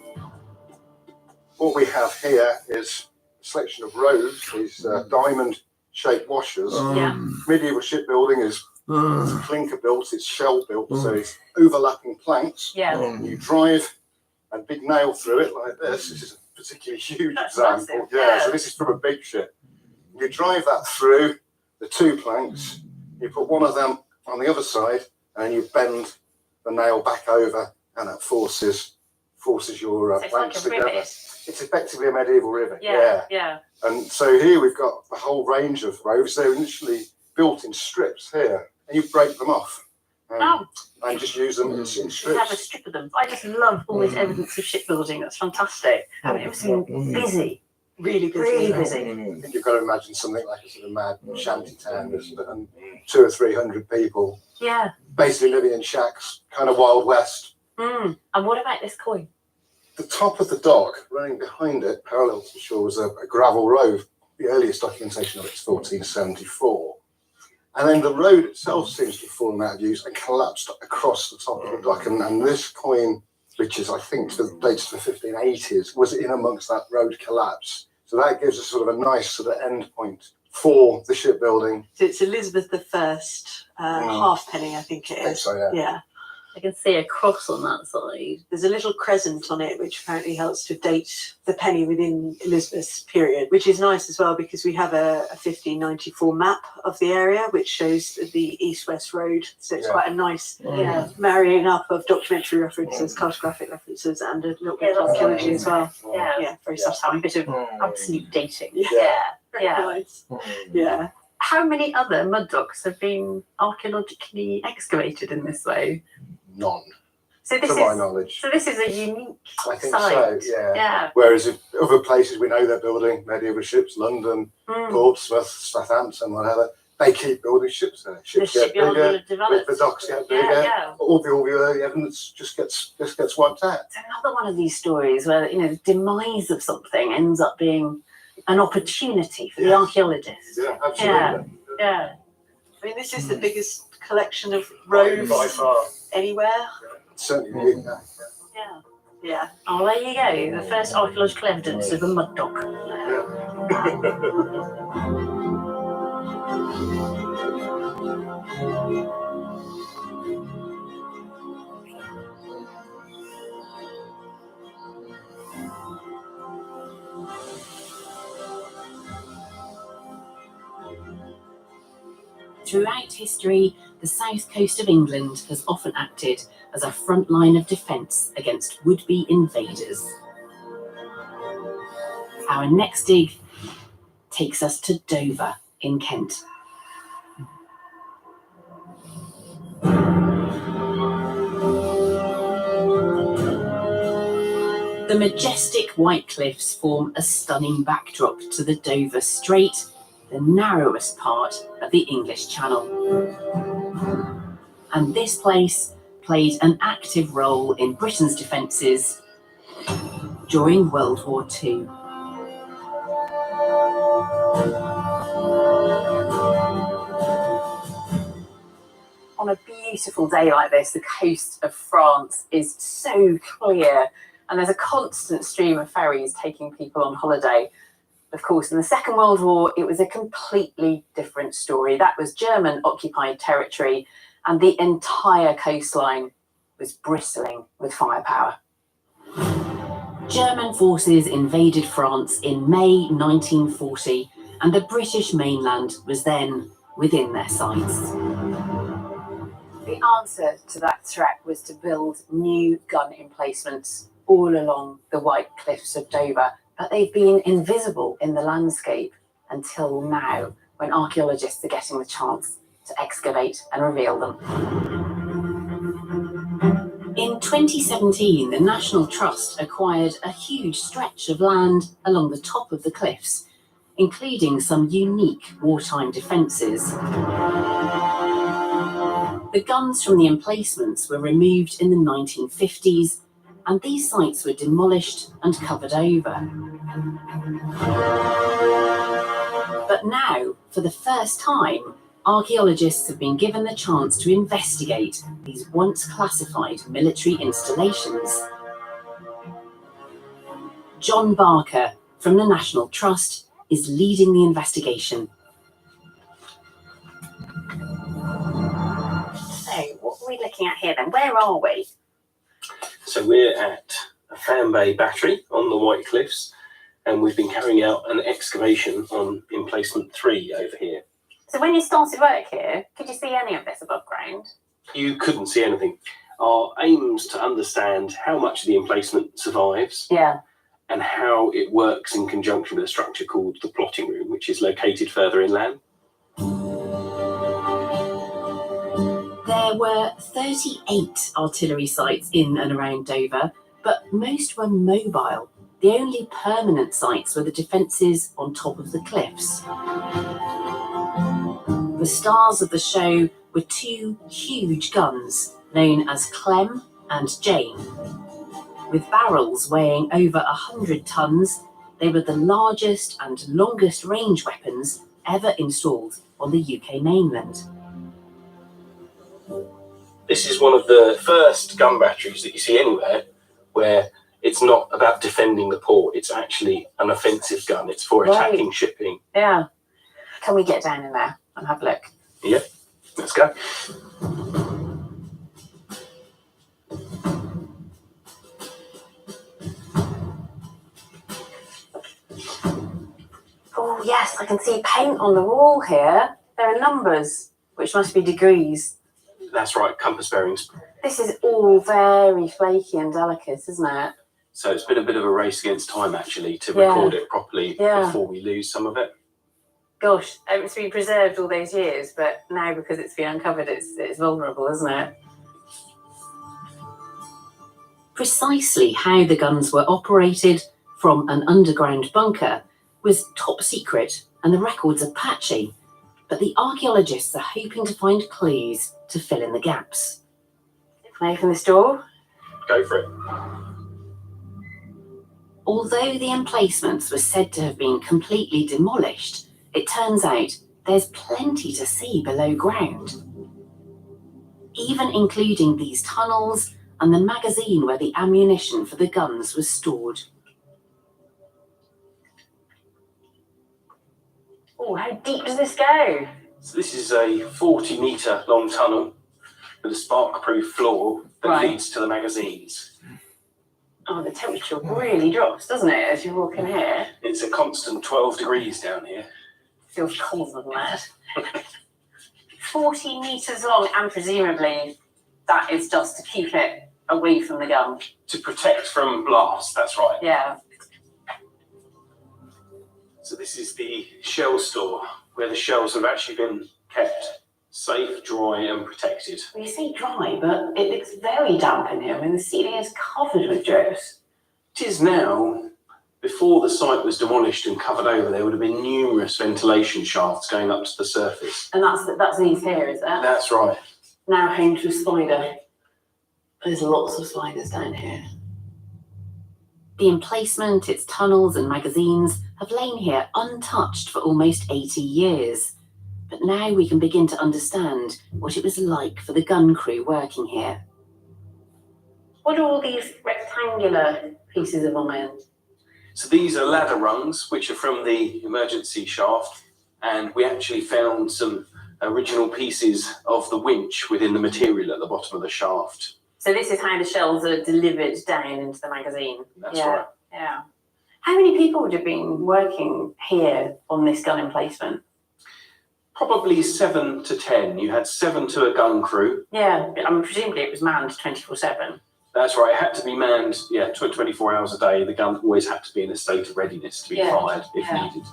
What we have here is a selection of rows, these diamond-shaped washers. Medieval shipbuilding is clinker built, it's shell built, so it's overlapping planks. You drive a big nail through it like this. This is a particularly huge example. So this is from a big ship. You drive that through the two planks, you put one of them on the other side, and you bend the nail back over, and that forces your planks together. It's effectively a medieval rivet. And so here we've got a whole range of rows. They're initially built in strips here, and you break them off and just use them in strips. Have a strip of them. I just love all this evidence of shipbuilding. That's fantastic. And it was busy. Really busy. Really busy. I think you've got to imagine something like a sort of mad shanty town, and 200 or 300 people. Basically living in shacks, kind of Wild West. And what about this coin? The top of the dock, running behind it, parallel to the shore, was a gravel road. The earliest documentation of it is 1474. And then the road itself seems to have fallen out of use and collapsed across the top of the dock. And this coin, which is, I think, dates to the 1580s, was in amongst that road collapse. So that gives us sort of a nice sort of end point for the shipbuilding. So it's Elizabeth I halfpenny, I think it is. So, yeah. I can see a cross on that side. There's a little crescent on it, which apparently helps to date the penny within Elizabeth's period, which is nice as well because we have a 1594 map of the area, which shows the east-west road. So it's quite a nice marrying up of documentary references, cartographic references, and a little bit of archaeology as well. Yeah, very just have a satisfying. bit of absolute dating. Very Yeah. nice. Yeah. How many other mud docks have been archaeologically excavated in this way? None. So this to my is knowledge. So this is a unique I think site. so, yeah. Yeah. Whereas if other places we know they're building medieval ships, London, Portsmouth, Southampton, whatever, they keep building ships there. Ships get shipyard bigger, will develop. the docks get bigger, Yeah. all the early evidence just gets wiped out. It's another one of these stories where the demise of something ends up being an opportunity for the archaeologist. Yeah, absolutely. Yeah. I mean, this is the biggest collection of roads by far. anywhere. Certainly. Yeah. Oh, there you go. The first archaeological evidence of a mud dock. Throughout history, the south coast of England has often acted as a front line of defence against would-be invaders. Our next dig takes us to Dover in Kent. The majestic White Cliffs form a stunning backdrop to the Dover Strait, the narrowest part of the English Channel. And this place played an active role in Britain's defences during World War II. On a beautiful day like this, the coast of France is so clear, and there's a constant stream of ferries taking people on holiday. Of course, in the Second World War, it was a completely different story. That was German-occupied territory, and the entire coastline was bristling with firepower. German forces invaded France in May 1940, and the British mainland was then within their sights. The answer to that threat was to build new gun emplacements all along the White Cliffs of Dover, but they've been invisible in the landscape until now, when archaeologists are getting the chance to excavate and reveal them. In 2017, the National Trust acquired a huge stretch of land along the top of the cliffs, including some unique wartime defences. The guns from the emplacements were removed in the 1950s, and these sites were demolished and covered over. But now, for the first time, archaeologists have been given the chance to investigate these once classified military installations. John Barker from the National Trust is leading the investigation. So, what are we looking at here then? Where are we? So we're at a Fan Bay battery on the White Cliffs, and we've been carrying out an excavation on emplacement 3 over here. So when you started work here, could you see any of this above ground? You couldn't see anything. Our aim's to understand how much of the emplacement survives and how it works in conjunction with a structure called the plotting room, which is located further inland. There were 38 artillery sites in and around Dover, but most were mobile. The only permanent sites were the defences on top of the cliffs. The stars of the show were two huge guns known as Clem and Jane. With barrels weighing over 100 tons, they were the largest and longest range weapons ever installed on the UK mainland. This is one of the first gun batteries that you see anywhere where it's not about defending the port, it's actually an offensive gun. It's for attacking shipping. Yeah. Can we get down in there and have a look? Yeah, let's go. I can see paint on the wall here. There are numbers, which must be degrees. That's right, compass bearings. This is all very flaky and delicate, isn't it? So it's been a bit of a race against time, actually, to Yeah. record it properly Yeah. before we lose some of it. Gosh, it's been preserved all those years, but now because it's been uncovered, it's vulnerable, isn't it? Precisely how the guns were operated from an underground bunker was top secret and the records are patchy, but the archaeologists are hoping to find clues to fill in the gaps. Can I open this door? Go for it. Although the emplacements were said to have been completely demolished, it turns out there's plenty to see below ground, even including these tunnels and the magazine where the ammunition for the guns was stored. Oh, how deep does this go? So this is a 40-metre long tunnel with a spark-proof floor that Right. leads to the magazines. Oh, the temperature really drops, doesn't it, as you walk in here? It's a constant 12 degrees down here. Feels colder than that. 40 metres long, and presumably that is just to keep it away from the gun. To protect from blast, that's right. Yeah. So this is the shell store, where the shells have actually been kept safe, dry and protected. Well, you say dry, but it looks very damp in here. I mean, the ceiling is covered with drifts. It is now. Before the site was demolished and covered over, there would have been numerous ventilation shafts going up to the surface. And that's these here, is it? That's right. Now home to a spider. There's lots of spiders down here. The emplacement, its tunnels and magazines have lain here untouched for almost 80 years. But now we can begin to understand what it was like for the gun crew working here. What are all these rectangular pieces of iron? So these are ladder rungs, which are from the emergency shaft, and we actually found some original pieces of the winch within the material at the bottom of the shaft. So this is how the shells are delivered down into the magazine. That's right. Yeah. How many people would have been working here on this gun emplacement? Probably 7 to 10. You had 7 to a gun crew. Yeah, presumably it was manned 24/7. That's right. It had to be manned, 24 hours a day. The gun always had to be in a state of readiness to be fired if needed.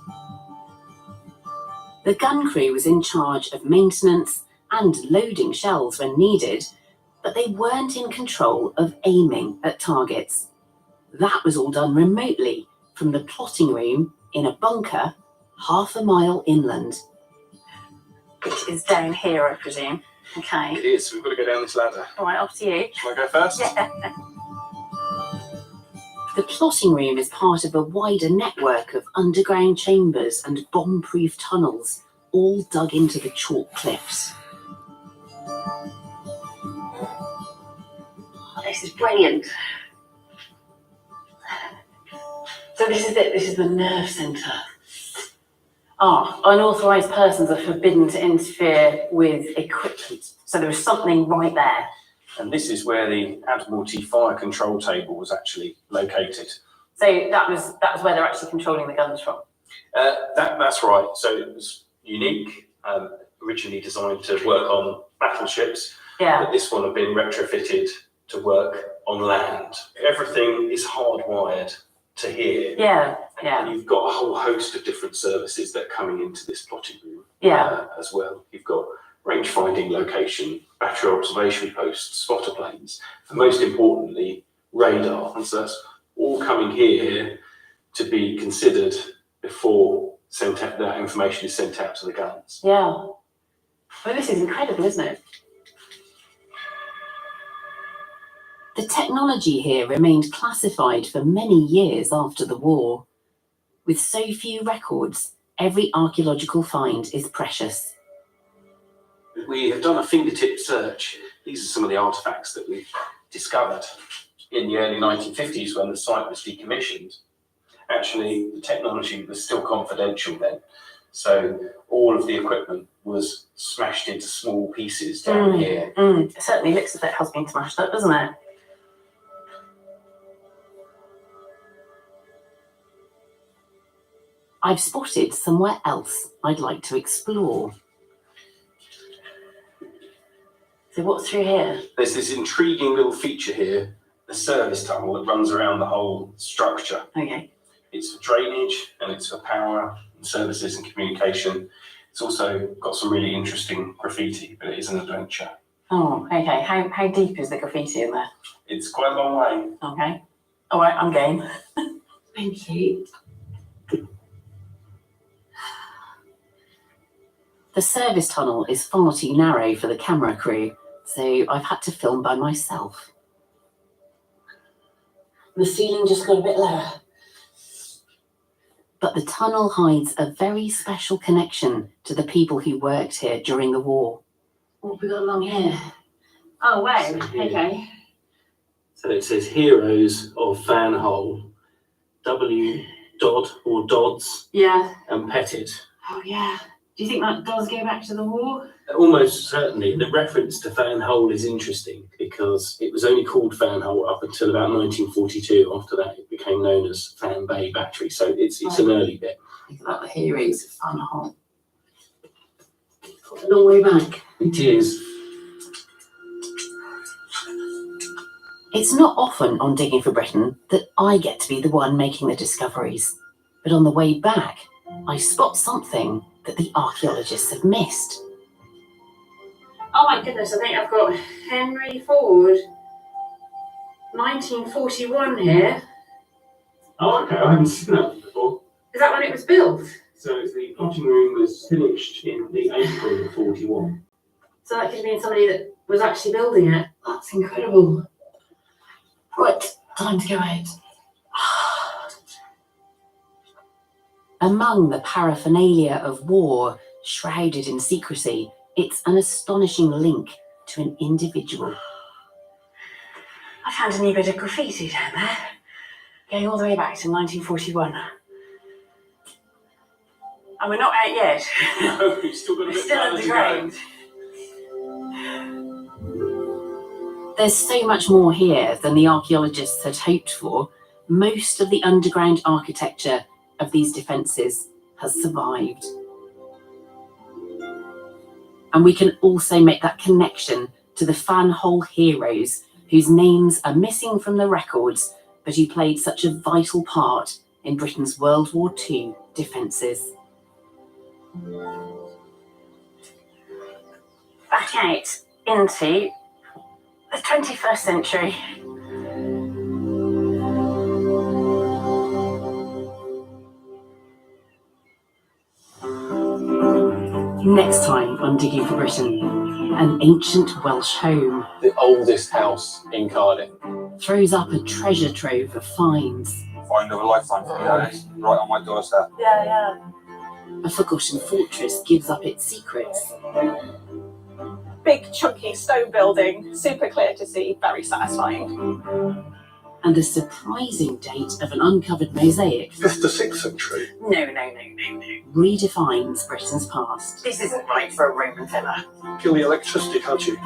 The gun crew was in charge of maintenance and loading shells when needed, but they weren't in control of aiming at targets. That was all done remotely from the plotting room in a bunker half a mile inland. Which is down here, I presume. Okay. It is. We've got to go down this ladder. All right, off to you. Shall I go first? Yeah. The plotting room is part of a wider network of underground chambers and bomb-proof tunnels, all dug into the chalk cliffs. Oh, this is brilliant. So this is it. This is the nerve centre. Unauthorised persons are forbidden to interfere with equipment. So there was something right there. And this is where the Admiralty fire control table was actually located. So that was where they're actually controlling the guns from. That's right. So it was unique, originally designed to work on battleships. Yeah. But this one had been retrofitted to work on land. Everything is hardwired to here. Yeah. And you've got a whole host of different services that are coming into this plotting room as well. You've got range finding location, battery observation posts, spotter planes, and most importantly, radar. And so that's all coming here to be considered before that information is sent out to the guns. Yeah. Well, this is incredible, isn't it? The technology here remained classified for many years after the war. With so few records, every archaeological find is precious. We have done a fingertip search. These are some of the artefacts that we've discovered in the early 1950s when the site was decommissioned. Actually, the technology was still confidential then. So all of the equipment was smashed into small pieces down here. It certainly looks as if it has been smashed up, doesn't it? I've spotted somewhere else I'd like to explore. So what's through here? There's this intriguing little feature here, the service tunnel that runs around the whole structure. Okay. It's for drainage and it's for power and services and communication. It's also got some really interesting graffiti, but it is an adventure. Oh, okay. How deep is the graffiti in there? It's quite a long way. Okay. All right, I'm game. Thank you. The service tunnel is far too narrow for the camera crew, so I've had to film by myself. The ceiling just got a bit lower. But the tunnel hides a very special connection to the people who worked here during the war. What have we got along here? Oh, wow. So here- Okay. So it says Heroes of Fan Hole, W. Dodd or Dodds Yeah. and Pettit. Oh, yeah. Do you think that does go back to the war? Almost certainly. The reference to Fan Hole is interesting because it was only called Fan Hole up until about 1942. After that, it became known as Fan Bay Battery. So it's an early bit. Think about the Heroes of Fan Hole. A long way back. It is. It's not often on Digging for Britain that I get to be the one making the discoveries. But on the way back, I spot something that the archaeologists have missed. Oh my goodness, I think I've got Henry Ford, 1941 here. Oh, okay. I haven't seen that before. Is that when it was built? So the plotting room was finished in the April of 41. So that could have been somebody that was actually building it. That's incredible. Right, time to go out. Among the paraphernalia of war, shrouded in secrecy, it's an astonishing link to an individual. I found a new bit of graffiti down there, going all the way back to 1941. And we're not out yet. No, we've still got a We're bit still further to go. underground. There's so much more here than the archaeologists had hoped for. Most of the underground architecture of these defences has survived. And we can also make that connection to the Fan Hole heroes whose names are missing from the records, but who played such a vital part in Britain's World War II defences. Back out into the 21st century. Next time on Digging for Britain, an ancient Welsh home The oldest house in Cardiff. throws up a treasure trove of finds. Find of a lifetime for me, that is. Right on my doorstep. Yeah. A forgotten fortress gives up its secrets. Big chunky stone building, super clear to see, very satisfying. And a surprising date of an uncovered mosaic 5th to 6th century. No. redefines Britain's past. This isn't right for a Roman villa. Kill the electricity, can't you?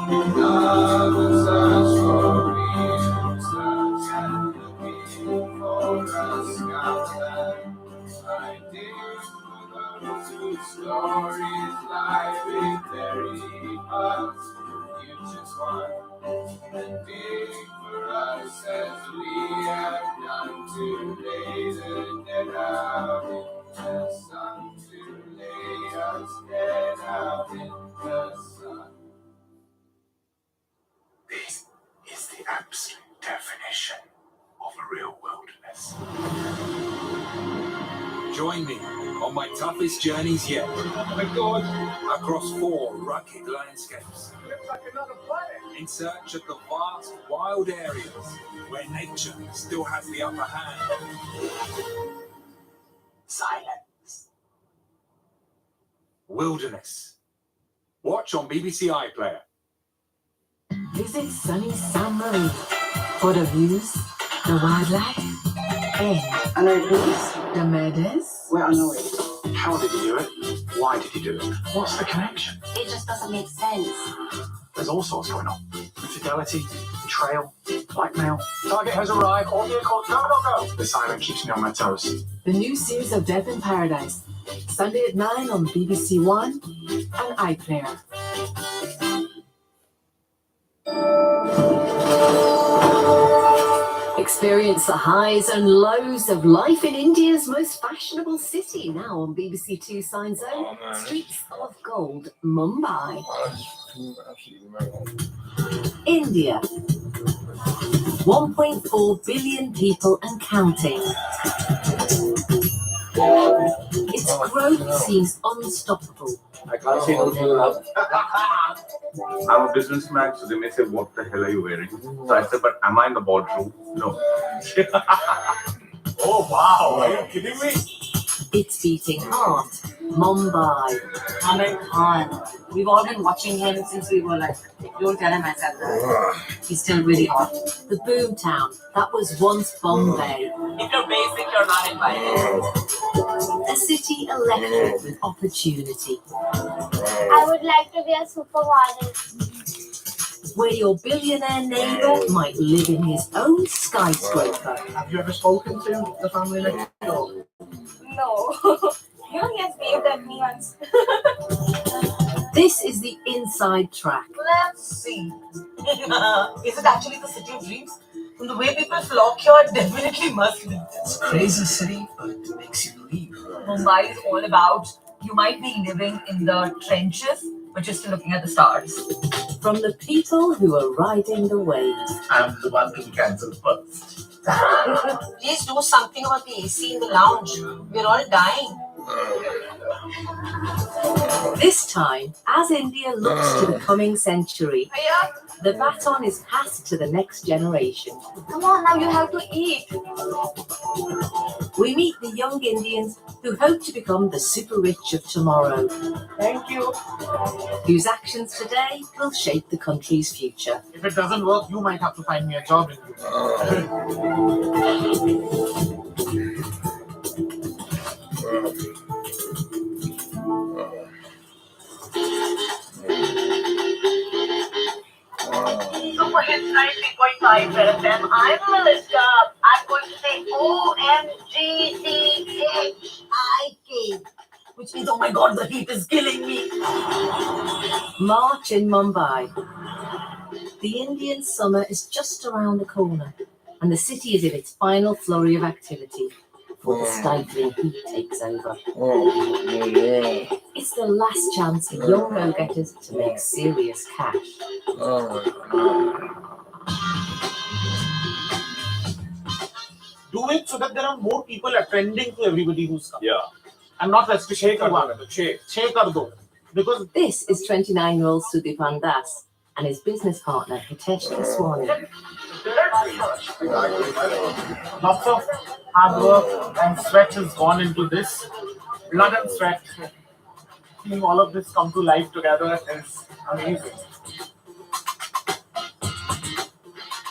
Stories lie with very us, future's one, and dig for us as we have done to lay the dead out in the sun, to lay us dead out in the sun. This is the absolute definition of a real wilderness. Join me on my toughest journeys yet. Oh my God! Across 4 rugged landscapes. Looks like another planet. In search of the vast, wild areas where nature still has the upper hand. Silence. Wilderness. Watch on BBC iPlayer. Visit sunny San Marino for the views, the wildlife, and the murders. Well, I know it. How did he do it? Why did he do it? What's the connection? It just doesn't make sense. There's all sorts going on. Infidelity, betrayal, Blackmail. Target has arrived. All vehicles, go, go, go. This island keeps me on my toes. The new series of Death in Paradise. Sunday at 9 on BBC One and iPlayer. Experience the highs and lows of life in India's most fashionable city, now on BBC Two Sign Zone. Streets of Gold, Mumbai. India. 1.4 billion people and counting. Its growth seems unstoppable. I can't see those enough. I'm a businessman, so they may say, "What the hell are you wearing?" So I said, "But am I in the boardroom?" No. Oh, wow. Are you kidding me? It's beating heart. Mumbai. Amir Khan. We've all been watching him since we were like, don't tell him I said that. He's still really hot. The boomtown that was once Bombay. If you're basic, you're not invited. A city electric with opportunity. I would like to be a supermodel. Where your billionaire neighbour might live in his own skyscraper. Have you ever spoken to the family next door? No. He has waved at me once. This is the inside track. Let's see. Is it actually the city of dreams? From the way people flock here, it definitely must be. It's a crazy city, but it makes you believe. Mumbai is all about, you might be living in the trenches, but you're still looking at the stars. From the people who are riding the waves. I'm the one to be cancelled first. Please do something about the AC in the lounge. We're all dying. This time, as India looks to the coming century, the baton is passed to the next generation. Come on, now you have to eat. We meet the young Indians who hope to become the super rich of tomorrow. Thank you. Whose actions today will shape the country's future. If it doesn't work, you might have to find me a job in Super Hits 93.5 FM. I'm Melissa. I'm going to say OMGCHIK, which means, oh my god, the heat is killing me. March in Mumbai. The Indian summer is just around the corner, and the city is in its final flurry of activity before the stifling heat takes over. It's the last chance for young go-getters to make serious cash. Do it so that there are more people attending to everybody who's coming. Yeah. I'm not restricting one. Because this is 29-year-old Sudipan Das and his business partner Hitesh Keswani. Lots of hard work and sweat has gone into this. Blood and sweat. Seeing all of this come to life together is amazing.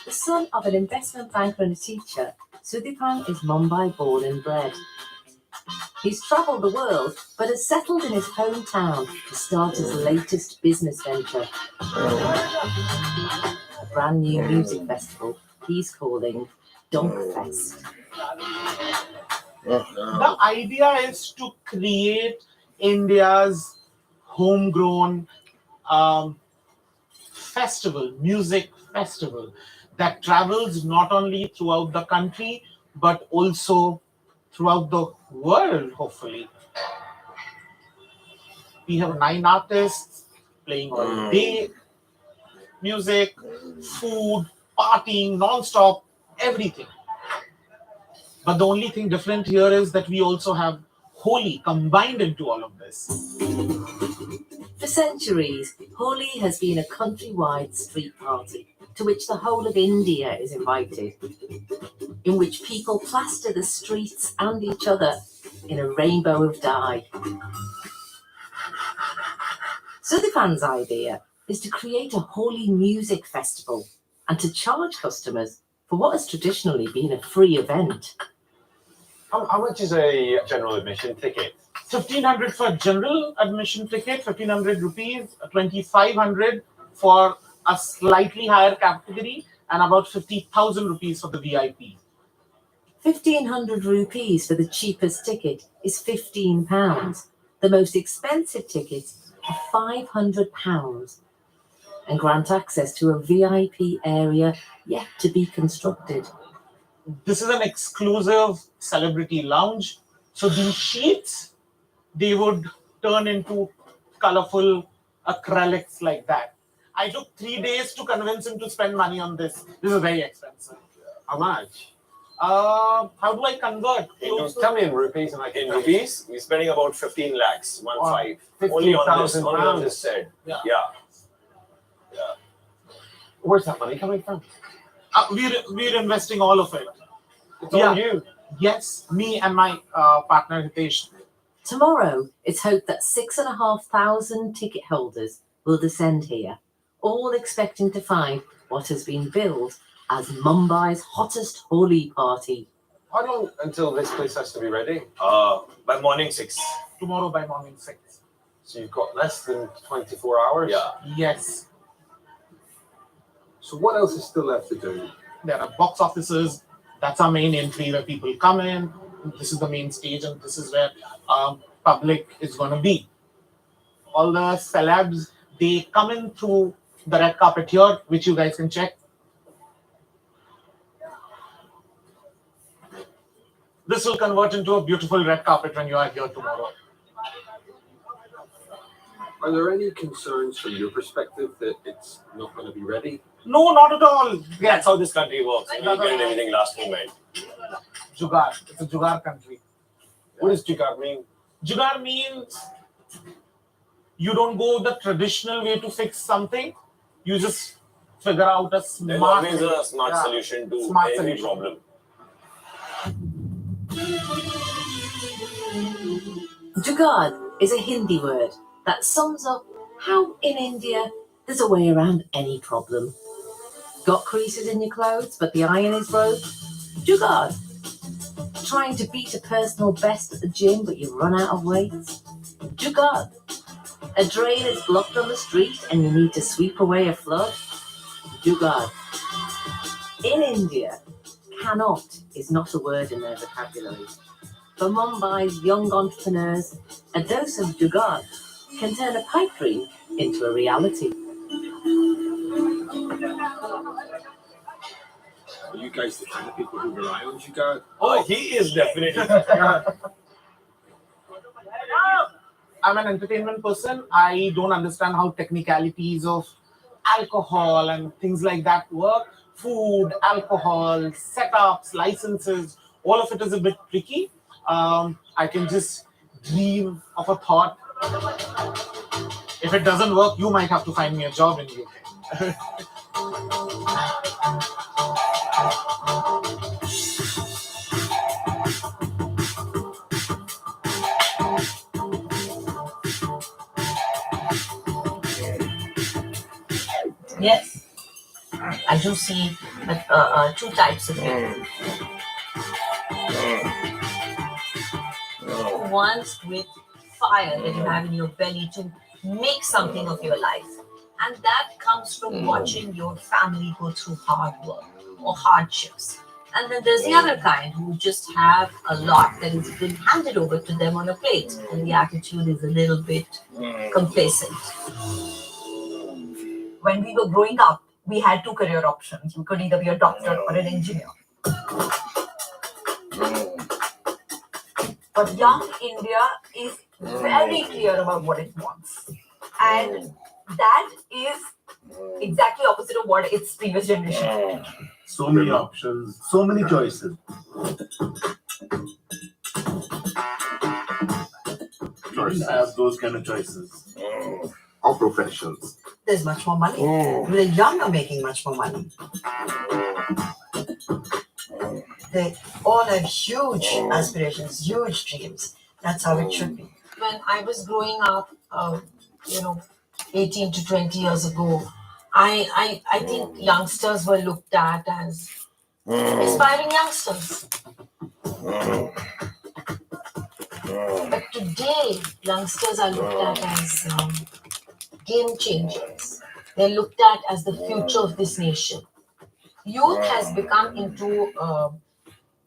The son of an investment banker and a teacher, Sudipan is Mumbai born and bred. He's travelled the world, but has settled in his hometown to start his latest business venture. A brand new music festival he's calling Dunkfest. The idea is to create India's homegrown festival, music festival, that travels not only throughout the country, but also throughout the world, hopefully. We have 9 artists playing all day, music, food, partying, non-stop, everything. But the only thing different here is that we also have Holi combined into all of this. For centuries, Holi has been a countrywide street party to which the whole of India is invited, in which people plaster the streets and each other in a rainbow of dye. Sudipan's idea is to create a Holi music festival and to charge customers for what has traditionally been a free event. How much is a general admission ticket? 1,500 for general admission ticket, 1,500 rupees, 2,500 for a slightly higher category, and about 50,000 rupees for the VIP. 1,500 rupees for the cheapest ticket is £15. The most expensive tickets are £500 and grant access to a VIP area yet to be constructed. This is an exclusive celebrity lounge. So these sheets, they would turn into colorful acrylics like that. I took 3 days to convince him to spend money on this. This is very expensive. How much? How do I convert? Tell me in rupees. In rupees, we're spending about 15 lakhs, 1.5. 50,000 Only on pounds. this set. Yeah. Where's that money coming from? We're investing all of it. It's all you. Yes, me and my partner Hitesh. Tomorrow, it's hoped that 6,500 ticket holders will descend here, all expecting to find what has been billed as Mumbai's hottest Holi party. How long until this place has to be ready? By morning 6. Tomorrow by morning 6. So you've got less than 24 hours? Yeah. Yes. So what else is still left to do? There are box offices. That's our main entry where people come in. This is the main stage, and this is where public is going to be. All the celebs, they come in through the red carpet here, which you guys can check. This will convert into a beautiful red carpet when you are here tomorrow. Are there any concerns from your perspective that it's not going to be ready? No, not at all. That's how this country works. We get everything last moment. Jugaad. It's a Jugaad country. What does Jugaad mean? Jugaad means you don't go the traditional way to fix something. You just figure out a smart There's always a smart solution to every problem. Jugaad is a Hindi word that sums up how in India there's a way around any problem. Got creases in your clothes, but the iron is broke? Jugaad. Trying to beat a personal best at the gym, but you run out of weights? Jugaad. A drain is blocked on the street and you need to sweep away a flood? Jugaad. In India, cannot is not a word in their vocabulary. For Mumbai's young entrepreneurs, a dose of Jugaad can turn a pipe dream into a reality. Are you guys the kind of people who rely on Jugaad? Oh, he is definitely. I'm an entertainment person. I don't understand how technicalities of alcohol and things like that work. Food, alcohol, setups, licenses, all of it is a bit tricky. I can just dream of a thought. If it doesn't work, you might have to find me a job in UK. Yes, I do see two types of people. Who wants with fire that you have in your belly to make something of your life. And that comes from watching your family go through hard work or hardships. And then there's the other kind who just have a lot that has been handed over to them on a plate. And the attitude is a little bit complacent. When we were growing up, we had two career options. You could either be a doctor or an engineer. But young India is very clear about what it wants. And that is exactly opposite of what its previous generation had. So many options, so many choices. Don't have those kind of choices. Or professions. There's much more money. The young are making much more money. They all have huge aspirations, huge dreams. That's how it should be. When I was growing up, 18 to 20 years ago, I think youngsters were looked at as aspiring youngsters. But today, youngsters are looked at as game changers. They're looked at as the future of this nation. youth has become into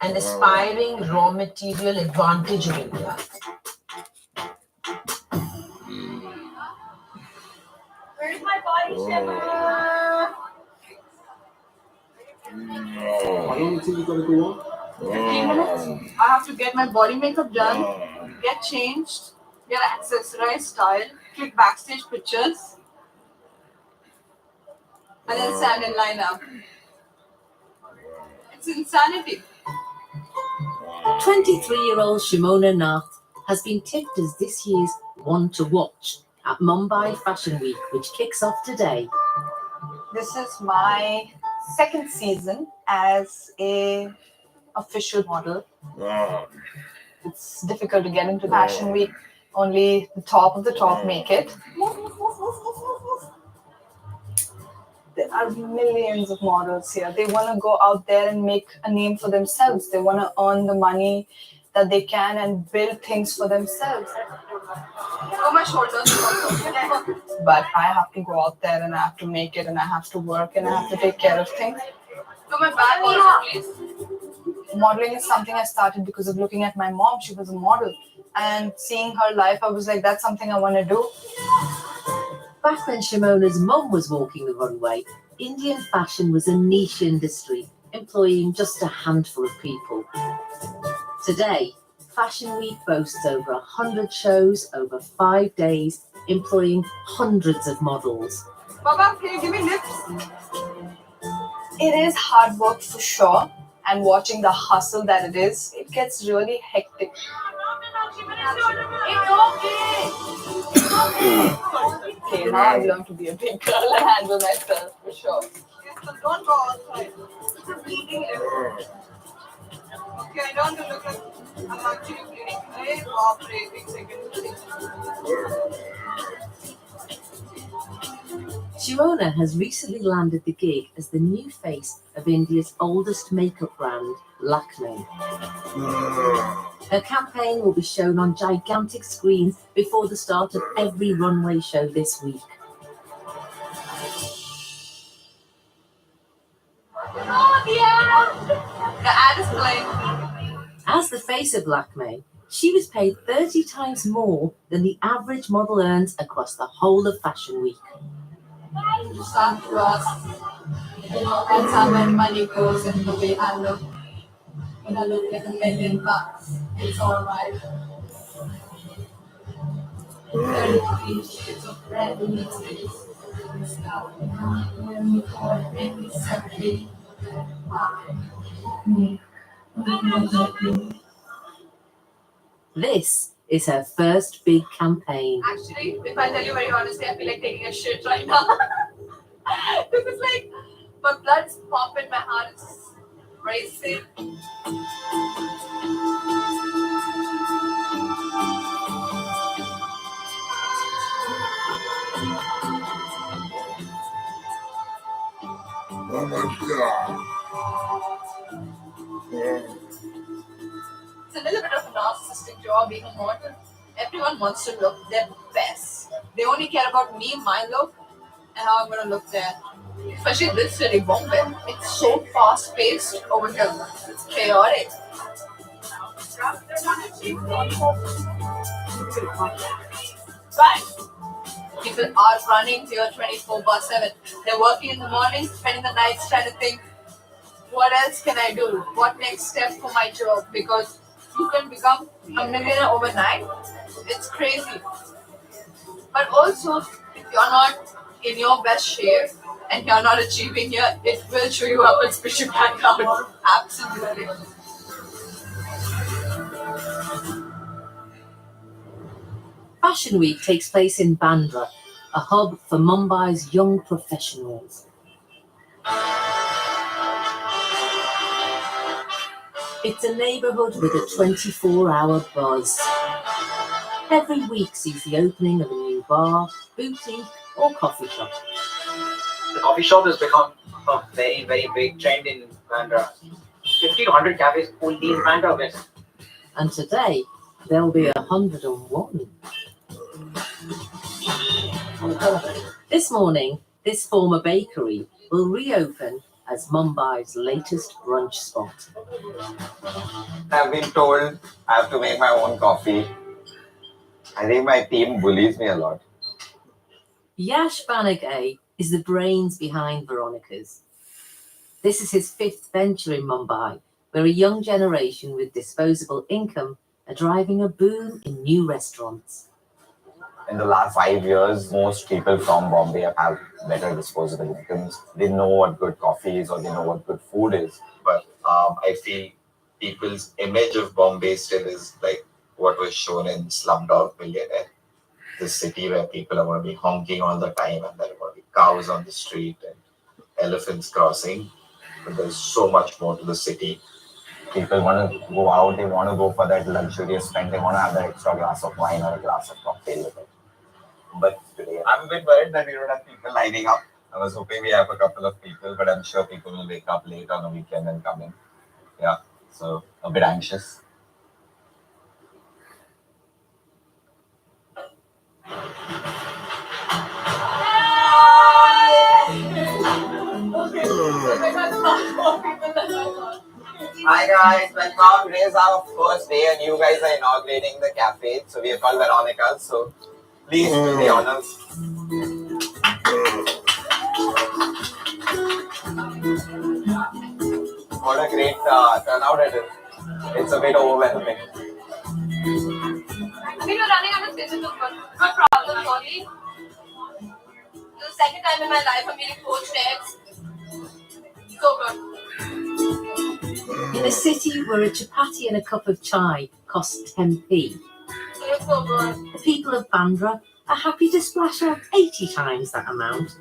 an aspiring raw material advantage of India. Where's my body shimmer? How long until you gotta go on? 15 minutes. I have to get my body makeup done, get changed, get accessorized style, click backstage pictures, and then stand in line up. It's insanity. 23-year-old Shimona Nath has been tipped as this year's one to watch at Mumbai Fashion Week, which kicks off today. This is my second season as a official model. It's difficult to get into Fashion Week. Only the top of the top make it. There are millions of models here. They want to go out there and make a name for themselves. They want to earn the money that they can and build things for themselves. Oh, my shoulders. But I have to go out there and I have to make it and I have to work and I have to take care of things. So my back also, please. Modeling is something I started because of looking at my mom. She was a model. And seeing her life, I was like, that's something I want to do. Back when Shimona's mum was walking the runway, Indian fashion was a niche industry, employing just a handful of people. Today, Fashion Week boasts over 100 shows over 5 days, employing hundreds of models. Baba, can you give me lips? It is hard work for sure. And watching the hustle that it is, it gets really hectic. Okay, now I've learned to be a big girl and handle myself for sure. Don't go outside. It's a bleeding lip. Okay, I don't look like I'm actually bleeding. Hey, operating second. Shimona has recently landed the gig as the new face of India's oldest makeup brand, Lakme. Her campaign will be shown on gigantic screens before the start of every runway show this week. Oh, the ad is playing. As the face of Lakme, she was paid 30 times more than the average model earns across the whole of Fashion Week. Just come to us. That's how my money goes in the way I look. When I look like $1 million, it's alright. 33 shades of red in its face. When we call it separately. This is her first big campaign. Actually, if I tell you very honestly, I feel like taking a shit right now. Because it's like my blood's pumping, my heart is racing. Oh my God. It's a little bit of a narcissistic job being a model. Everyone wants to look their best. They only care about me, my look, and how I'm going to look there. Especially this city, Bombay. It's so fast-paced over here. It's chaotic. Right. People are running here 24/7. They're working in the morning, spending the nights trying to think, what else can I do? What next step for my job? Because you can become a millionaire overnight. It's crazy. But also, if you're not in your best shape and you're not achieving here, it will show you up and spit you back out. Absolutely. Fashion Week takes place in Bandra, a hub for Mumbai's young professionals. It's a neighbourhood with a 24-hour buzz. Every week sees the opening of a new bar, boutique or coffee shop. The coffee shop has become a very, very big trend in Bandra. 50 to 100 cafes only in Bandra West. And today, there'll be 101. This morning, this former bakery will reopen as Mumbai's latest brunch spot. I've been told I have to make my own coffee. I think my team bullies me a lot. Yash Banagay is the brains behind Veronica's. This is his 5th venture in Mumbai, where a young generation with disposable income are driving a boom in new restaurants. In the last 5 years, most people from Bombay have better disposable incomes. They know what good coffee is or they know what good food is. But I feel people's image of Bombay still is like what was shown in Slumdog Millionaire. This city where people are going to be honking all the time and there are going to be cows on the street and elephants crossing. But there's so much more to the city. People want to go out, they want to go for that luxurious spend, they want to have that extra glass of wine or a glass of cocktail with it. But today, I'm a bit worried that we don't have people lining up. I was hoping we have a couple of people, but I'm sure people will wake up late on the weekend and come in. Yeah, so a bit anxious. hi guys, welcome. Today is our first day and you guys are inaugurating the cafe. So we are called Veronica's. So please do the honors. What a great turnout it is. It's a bit overwhelming. We were running out of spaces to put. No problem, sorry. The second time in my life I'm getting poached eggs. So good. In a city where a chapati and a cup of chai cost 10p, It's so good. the people of Bandra are happy to splash out 80 times that amount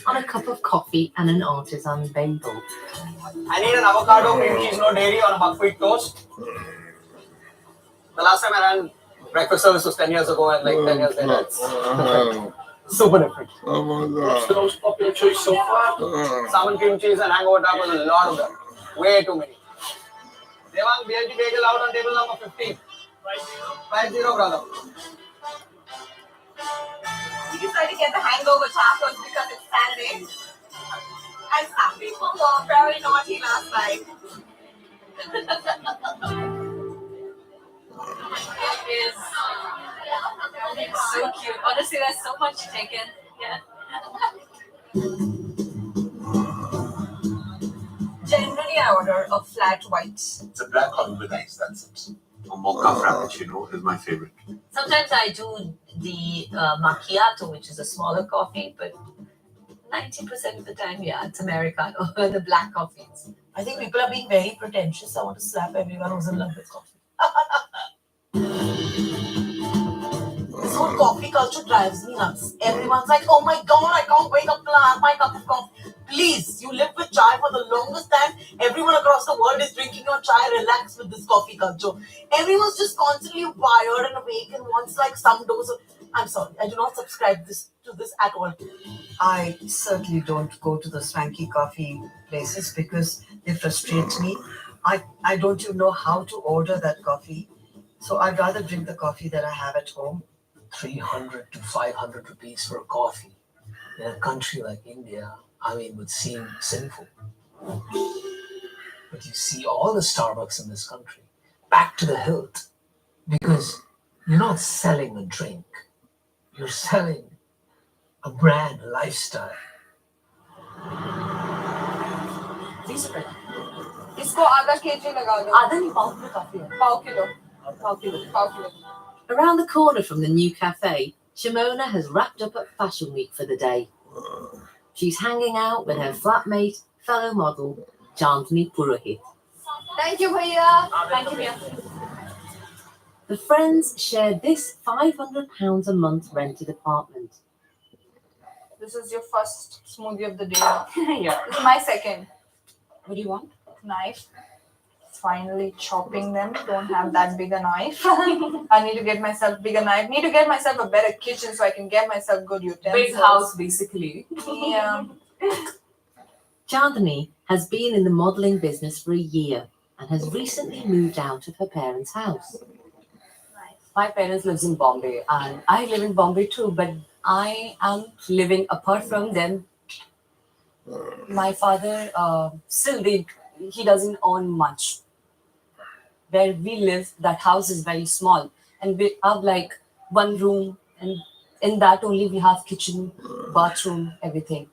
on a cup of coffee and an artisan bagel. I need an avocado, cream cheese, no dairy on a buckwheat toast. The last time I ran breakfast service was 10 years ago and like 10 years later it's different. Super different. Oh my god. What's the most popular choice so far? Salmon cream cheese and hangover tacos, a lot of them. Way too many. Devang, BLT bagel out on table number 15. 50, brother. We decided to get the hangover tacos because it's Saturday. And some people were very naughty last night. It is so cute. Honestly, there's so much chicken. Yeah. Generally, I order a flat white. It's a black coffee with ice, that's it. A mocha frappuccino is my favorite. Sometimes I do the macchiato, which is a smaller coffee, but 90% of the time, yeah, it's Americano, the black coffees. I think people are being very pretentious. I want to slap everyone who's in love with coffee. This whole coffee culture drives me nuts. Everyone's like, oh my god, I can't wake up till I have my cup of coffee. Please, you live with chai for the longest time. Everyone across the world is drinking your chai. Relax with this coffee culture. Everyone's just constantly wired and awake and wants like some dose of... I'm sorry, I do not subscribe to this at all. I certainly don't go to the swanky coffee places because they frustrate me. I don't even know how to order that coffee. So I'd rather drink the coffee that I have at home. 300 to 500 rupees for a coffee in a country like India, I mean, would seem sinful. But you see all the Starbucks in this country back to the hilt because you're not selling a drink, you're selling a brand, a lifestyle. इसको आधा KG लगा दो आधा नहीं पाव kilo काफी है पाव kilo Around the corner from the new cafe, Shimona has wrapped up at Fashion Week for the day. She's hanging out with her flatmate, fellow model, Chandni Purohit. Thank you, bhaiya. Thank you, bhaiya. The friends share this £500 a month rented apartment. This is your first smoothie of the day. Yeah. This is my second. What do you want? Knife. Finally chopping them. Don't have that big a knife. I need to get myself bigger knife. Need to get myself a better kitchen so I can get myself good utensils. Big house, basically. Yeah. Chandni has been in the modelling business for a year and has recently moved out of her parents' house. My parents lives in Bombay and I live in Bombay too, but I am living apart from them My father he doesn't own much. Where we live, that house is very small, and we have like one room, and in that only we have kitchen, bathroom, everything.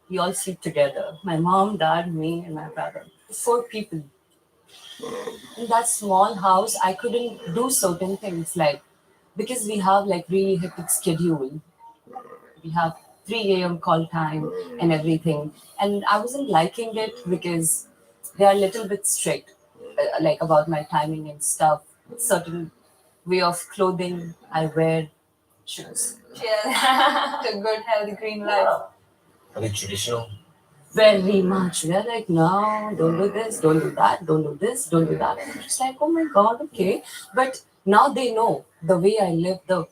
We all sleep together. My mom, dad, me, and my brother. 4 people. In that small house, I couldn't do certain things because we have like really hectic schedule. We have 3 a.m. call time and everything. And I wasn't liking it because they are a little bit strict, about my timing and stuff. Certain way of clothing I wear, shoes. Cheers to good, healthy, green life. Are they traditional? Very much. We're like, no, don't do this, don't do that, don't do this, don't do that. I'm just like, oh my God, okay. But now they know the way I live, the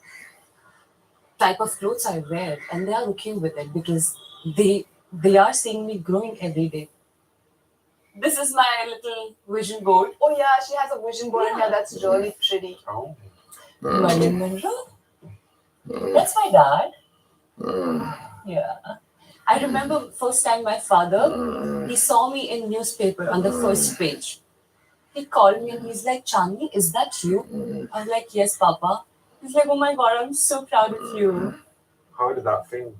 type of clothes I wear, and they are okay with it because they are seeing me growing every day. This is my little vision board. Oh yeah, she has a vision board in here that's really pretty. Oh. Marilyn Monroe. That's my dad. Yeah. I remember first time my father, he saw me in newspaper on the first page. He called me and he's like, Chandni, is that you? I was like, yes, Papa. He's like, oh my God, I'm so proud of you. How did that feel?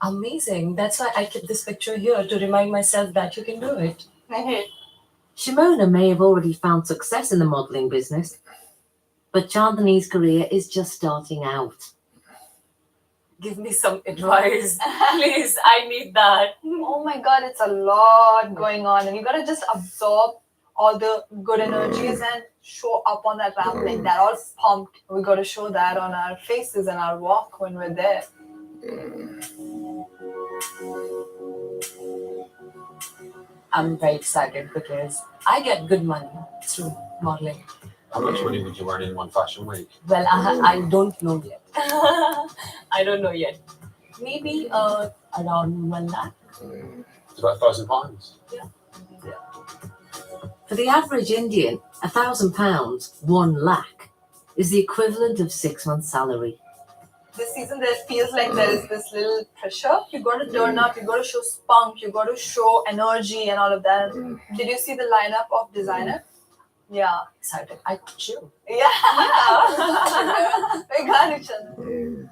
Amazing. That's why I kept this picture here to remind myself that you can do it. Shimona may have already found success in the modelling business, but Chandni's career is just starting out. Give me some advice. Please, I need that. Oh my God, it's a lot going on, and you gotta just absorb all the good energies and show up on that ramp like that, all pumped. We gotta show that on our faces and our walk when we're there. I'm very excited because I get good money through modeling. How much money would you earn in one fashion week? Well, I don't know yet. I don't know yet. Maybe around 1 lakh. It's about £1,000. Yeah. For the average Indian, £1,000, 1 lakh, is the equivalent of 6 months' salary. This season there feels like there is this little pressure. You got to turn up, you got to show spunk, you got to show energy and all of that. Did you see the lineup of designer? Yeah. Excited. I got you. Yeah. We got each other.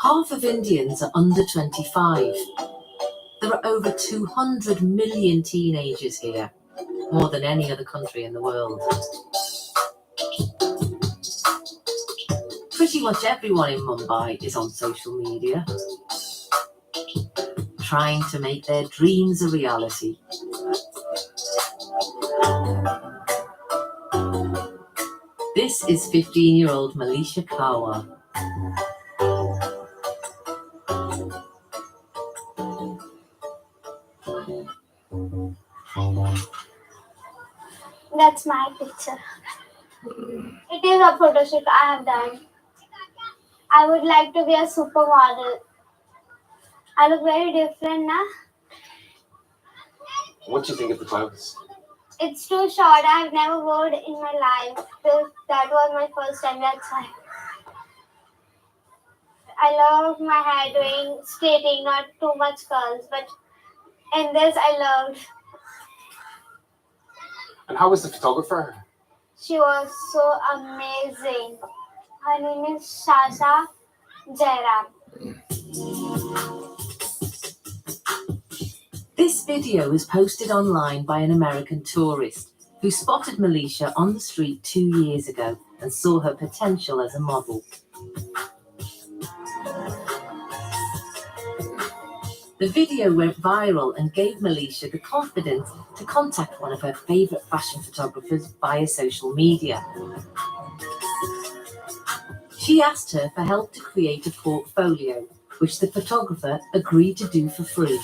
Half of Indians are under 25. There are over 200 million teenagers here, more than any other country in the world. Pretty much everyone in Mumbai is on social media, trying to make their dreams a reality. This is 15-year-old Malisha Kawa. That's my picture. It is a photo shoot I have done. I would like to be a supermodel. I look very different now. What do you think of the clothes? It's too short. I have never worn it in my life. That was my first time. That's why. I love my hair doing straightening, not too much curls, but in this I loved. And how was the photographer? She was so amazing. Her name is Shasha Jairam. This video was posted online by an American tourist who spotted Malisha on the street 2 years ago and saw her potential as a model. The video went viral and gave Malisha the confidence to contact one of her favourite fashion photographers via social media. She asked her for help to create a portfolio, which the photographer agreed to do for free.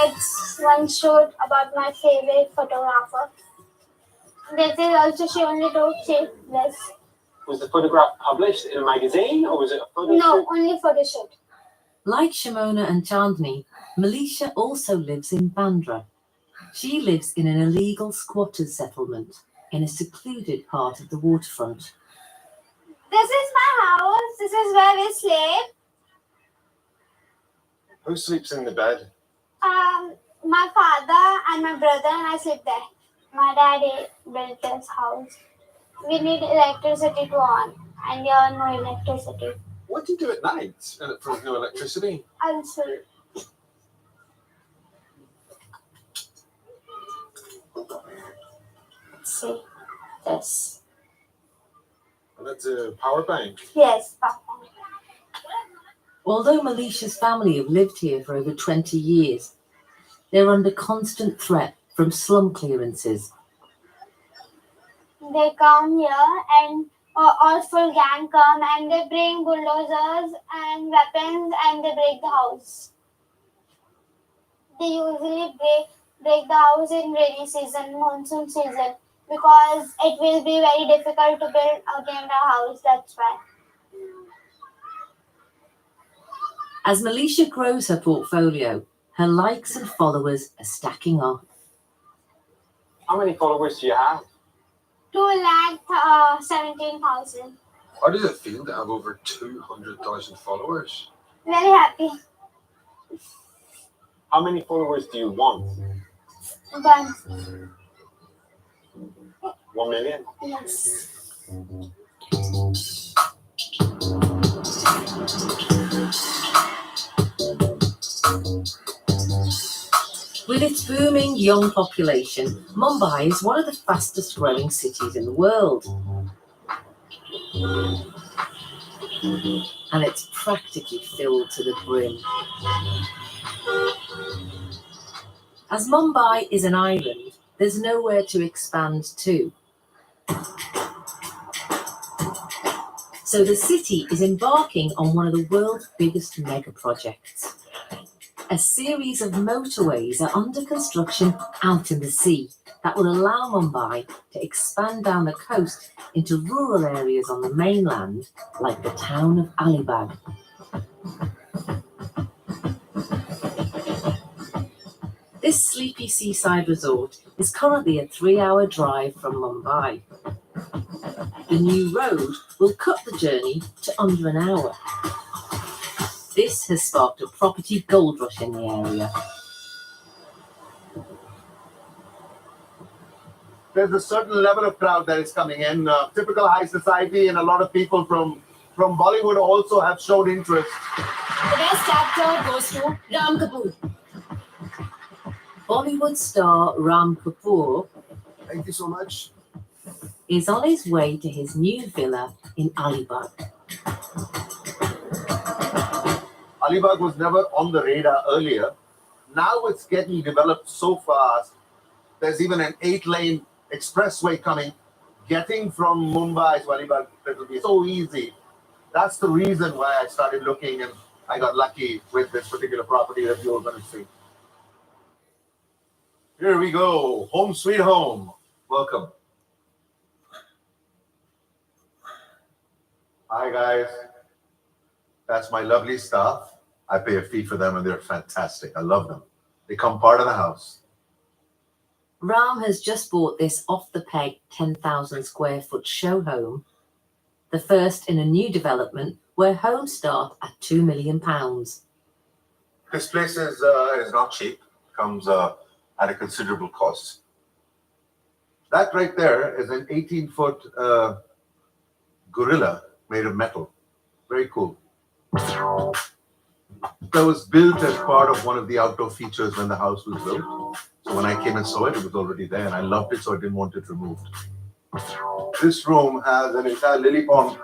It's one shoot about my favorite photographer. This is also, she only told this. Was the photograph published in a magazine or was it a photo No, shoot? only photo shoot. Like Shimona and Chandni, Malisha also lives in Bandra. She lives in an illegal squatters settlement in a secluded part of the waterfront. This is my house. This is where we sleep. Who sleeps in the bed? My father and my brother and I sleep there. My daddy built this house. We need electricity to on, and there are no electricity. What do you do at night if there's no electricity? I'll sleep. See this. And that's a power bank. Yes, Papa. Although Melicia's family have lived here for over 20 years, they're under constant threat from slum clearances. They come here and all full gang come and they bring bulldozers and weapons and they break the house. They usually break the house in rainy season, monsoon season, because it will be very difficult to build again a house. That's why. As Melicia grows her portfolio, her likes and followers are stacking up. How many followers do you have? 2,17,000. How does it feel to have over 200,000 followers? Very happy. How many followers do you want? 1 million? Yes. With its booming young population, Mumbai is one of the fastest growing cities in the world. And it's practically filled to the brim. As Mumbai is an island, there's nowhere to expand to. So the city is embarking on one of the world's biggest mega projects. A series of motorways are under construction out in the sea that will allow Mumbai to expand down the coast into rural areas on the mainland, like the town of Alibag. This sleepy seaside resort is currently a 3-hour drive from Mumbai. The new road will cut the journey to under an hour. This has sparked a property gold rush in the area. There's a certain level of crowd that is coming in. Typical high society, and a lot of people from Bollywood also have shown interest. The best actor goes to Ram Kapoor. Bollywood star Ram Kapoor, thank you so much, is on his way to his new villa in Alibag. Alibag was never on the radar earlier. Now it's getting developed so fast. There's even an 8-lane expressway coming. Getting from Mumbai to Alibag, it will be so easy. That's the reason why I started looking, and I got lucky with this particular property that you're going to see. Here we go. Home sweet home. Welcome. Hi, guys. That's my lovely staff. I pay a fee for them and they're fantastic. I love them. They come part of the house. Ram has just bought this off-the-peg 10,000 square foot show home, the first in a new development where homes start at £2 million. This place is not cheap. Comes at a considerable cost. That right there is an 18-foot gorilla made of metal. Very cool. That was built as part of one of the outdoor features when the house was built. So when I came and saw it, it was already there, and I loved it, so I didn't want it removed. This room has an entire lily pond.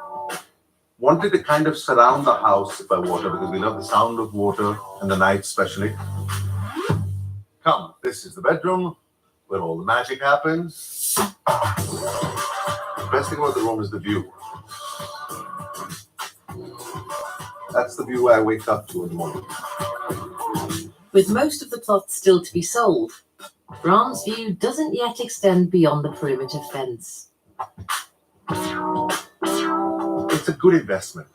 Wanted to kind of surround the house by water because we love the sound of water in the night especially. Come, this is the bedroom where all the magic happens. The best thing about the room is the view. That's the view I wake up to in the morning. With most of the plots still to be sold, Ram's view doesn't yet extend beyond the perimeter fence. It's a good investment.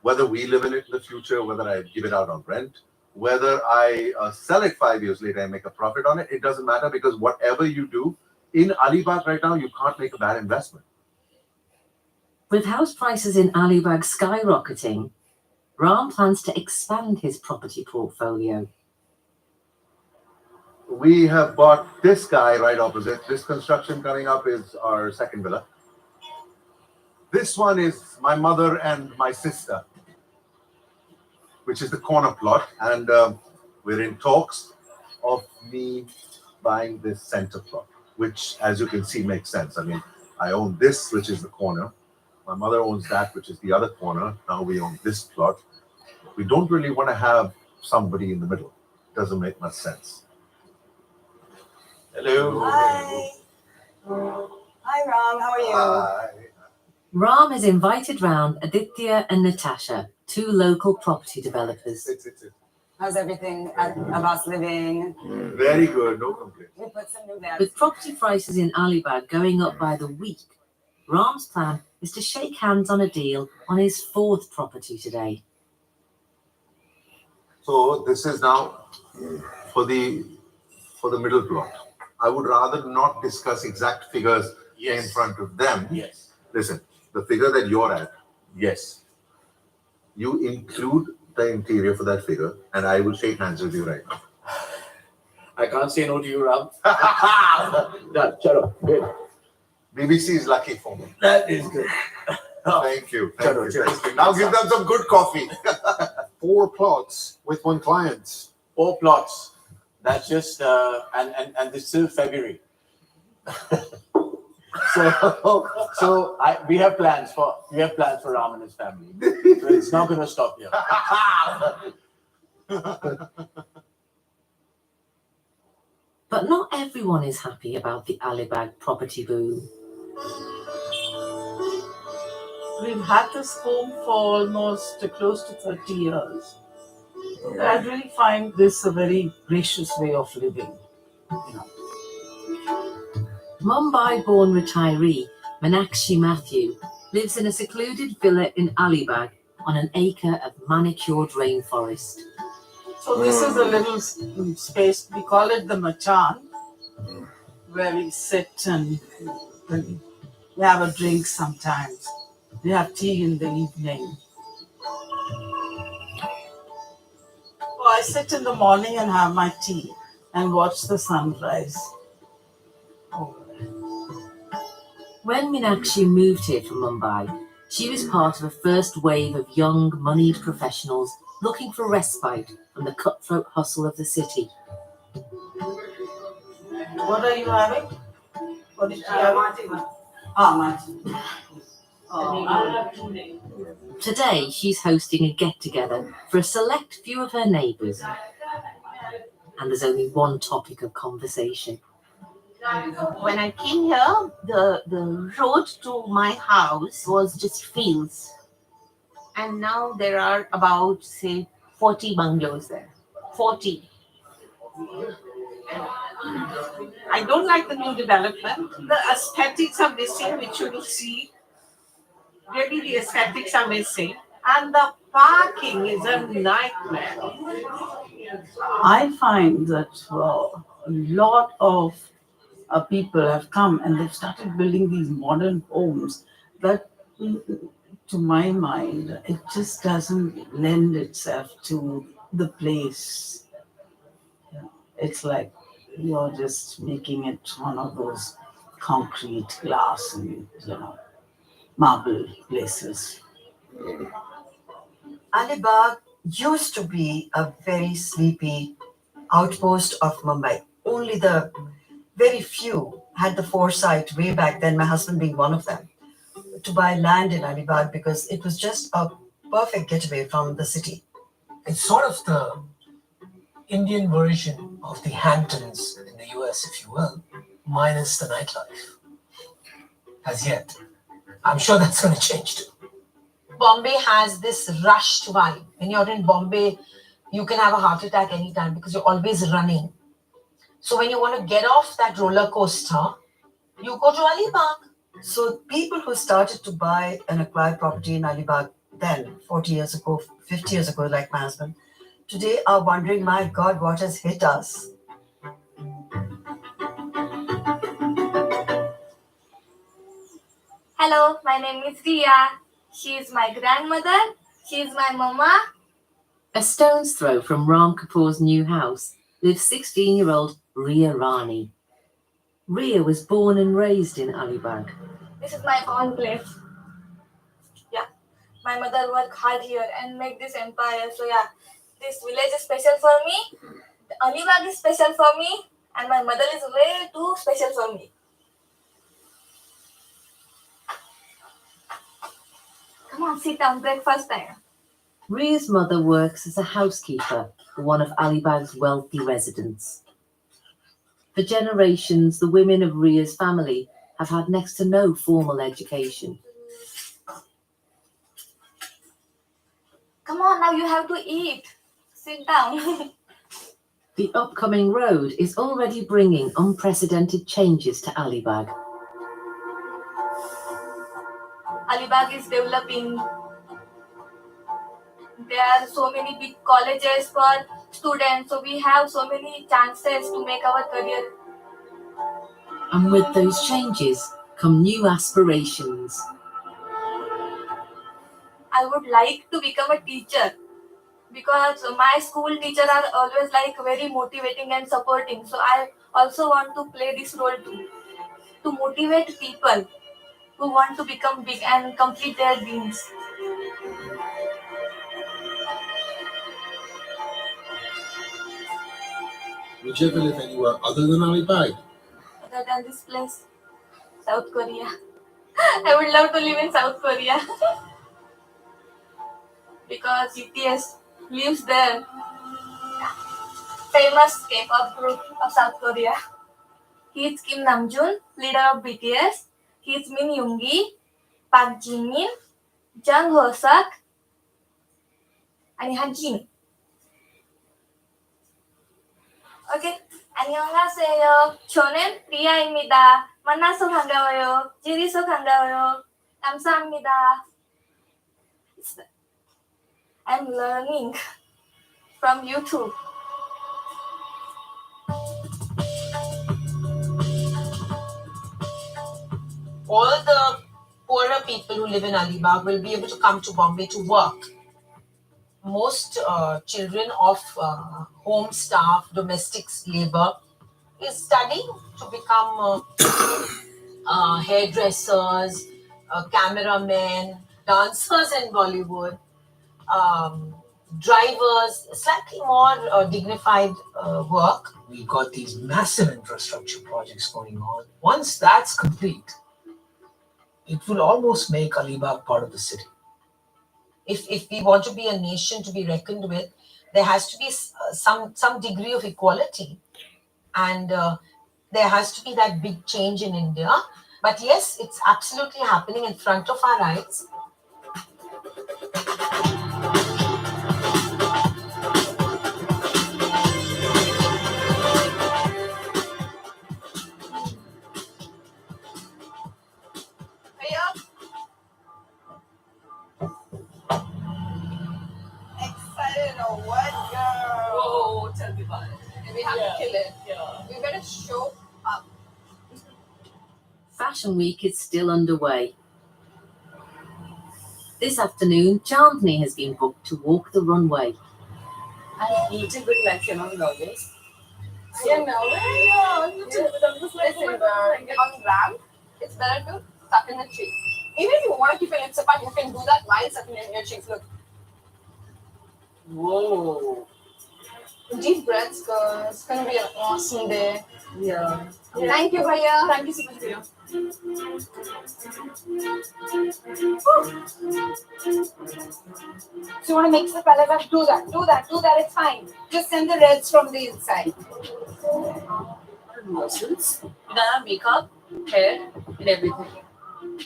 Whether we live in it in the future, whether I give it out on rent, whether I sell it 5 years later and make a profit on it, it doesn't matter, because whatever you do, in Alibag right now, you can't make a bad investment. With house prices in Alibag skyrocketing, Ram plans to expand his property portfolio. We have bought this guy right opposite. This construction coming up is our second villa. This one is my mother and my sister, which is the corner plot. And we're in talks of me buying this center plot, which, as you can see, makes sense. I mean, I own this, which is the corner. My mother owns that, which is the other corner. Now we own this plot. We don't really want to have somebody in the middle. Doesn't make much sense. Hello. Hi. Hi, Ram. How are you? Hi. Ram has invited round Aditya and Natasha, two local property developers. How's everything at Abbas Living? Very good. No complaints. We put some new lamps. With property prices in Alibag going up by the week, Ram's plan is to shake hands on a deal on his fourth property today. So this is now for the middle plot. I would rather not discuss exact figures in front of them. Yes. Listen, the figure that you're at, yes, you include the interior for that figure, and I will shake hands with you right now. I can't say no to you, Ram. Done. Chalo. Good. BBC is lucky for me. That is good. Thank you. Chalo, Thank you. Now give them some good coffee. 4 plots with 1 client. 4 plots. That's just and this is still February. So we have plans for Ram and his family. So it's not going to stop here. But not everyone is happy about the Alibag property boom. We've had this home for almost close to 30 years. I really find this a very gracious way of living. Mumbai-born retiree Meenakshi Matthew lives in a secluded villa in Alibag on an acre of manicured rainforest. So this is a little space, we call it the Machan, where we sit and we have a drink sometimes. We have tea in the evening. So I sit in the morning and have my tea and watch the sunrise. When Meenakshi moved here from Mumbai, she was part of a first wave of young, moneyed professionals looking for respite from the cutthroat hustle of the city. What are you having? What is she having? Martin. Today, she's hosting a get-together for a select few of her neighbours. And there's only one topic of conversation. When I came here, the road to my house was just fields. And now there are about, say, 40 bungalows there. 40. I don't like the new development. The aesthetics are missing, which you will see. Really, the aesthetics are missing. And the parking is a nightmare. I find that a lot of people have come and they've started building these modern homes that, to my mind, it just doesn't lend itself to the place. It's like you're just making it one of those concrete, glass, and marble places. Alibag used to be a very sleepy outpost of Mumbai. Only the very few had the foresight way back then, my husband being one of them, to buy land in Alibag because it was just a perfect getaway from the city. It's sort of the Indian version of the Hamptons in the US, if you will, minus the nightlife. As yet. I'm sure that's going to change too. Bombay has this rushed vibe. When you're in Bombay, you can have a heart attack anytime because you're always running. So when you want to get off that roller coaster, you go to Alibag. So people who started to buy and acquire property in Alibag then, 40 years ago, 50 years ago, like my husband, today are wondering, my God, what has hit us? Hello, my name is Ria. She is my grandmother. She is my mama. A stone's throw from Ram Kapoor's new house lives 16-year-old Ria Rani. Ria was born and raised in Alibag. This is my own place. Yeah, my mother worked hard here and make this empire. So yeah, this village is special for me. Alibag is special for me, and my mother is way too special for me. Come on, sit down. Breakfast time. Ria's mother works as a housekeeper for one of Alibag's wealthy residents. For generations, the women of Ria's family have had next to no formal education. Come on, now you have to eat. Sit down. The upcoming road is already bringing unprecedented changes to Alibag. Alibag is developing. There are so many big colleges for students, so we have so many chances to make our career. And with those changes come new aspirations. I would like to become a teacher because my school teachers are always like very motivating and supporting. So I also want to play this role too, to motivate people who want to become big and complete their dreams. Would you ever live anywhere other than Alibag? Other than this place, South Korea. I would love to live in South Korea because BTS lives there. Famous K-pop group of South Korea. He is Kim Namjoon, leader of BTS. He is Min Yoongi, Park Jimin, Jung Hoseok, and Hanjin. Okay. 안녕하세요. 저는 리아입니다. 만나서 반가워요. 지리서 반가워요. 감사합니다. I'm learning from YouTube. All the poorer people who live in Alibag will be able to come to Bombay to work. Most children of home staff, domestic labor, is studying to become hairdressers, cameramen, dancers in Bollywood, drivers, slightly more dignified work. We got these massive infrastructure projects going on. Once that's complete, it will almost make Alibag part of the city. If we want to be a nation to be reckoned with, there has to be some degree of equality, and there has to be that big change in India. But yes, it's absolutely happening in front of our eyes. Excited or what, girl? Whoa, tell me about it. We have to kill it. Yeah. We better show up. Fashion Week is still underway. This afternoon, Chandni has been booked to walk the runway. I eat a good like among always. Yeah, no. Listen, on ramp, it's better to tuck in the cheek. Even if you want to keep your lips apart, you can do that while sucking in your cheeks. Look. Whoa. Deep breaths, girl. It's gonna be an awesome day. Yeah. Thank you, Bhaiya. Thank you so much, Bhaiya. So you want to mix the color back? Do that. It's fine. Just send the reds from the inside. Muscles. You don't have makeup, hair, and everything.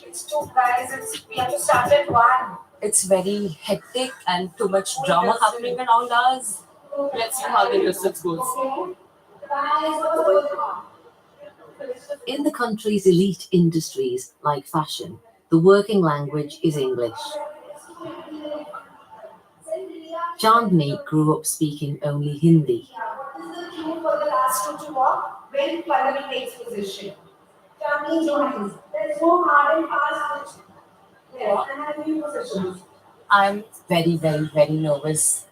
It's two guys. We have to start at 1. It's very hectic and too much drama happening around us. Let's see how the research goes. In the country's elite industries like fashion, the working language is English. Chandni grew up speaking only Hindi. For the last 2 to walk, when Pallavi takes position. Chandni joins. There's no hard and fast I'm very, very, very nervous.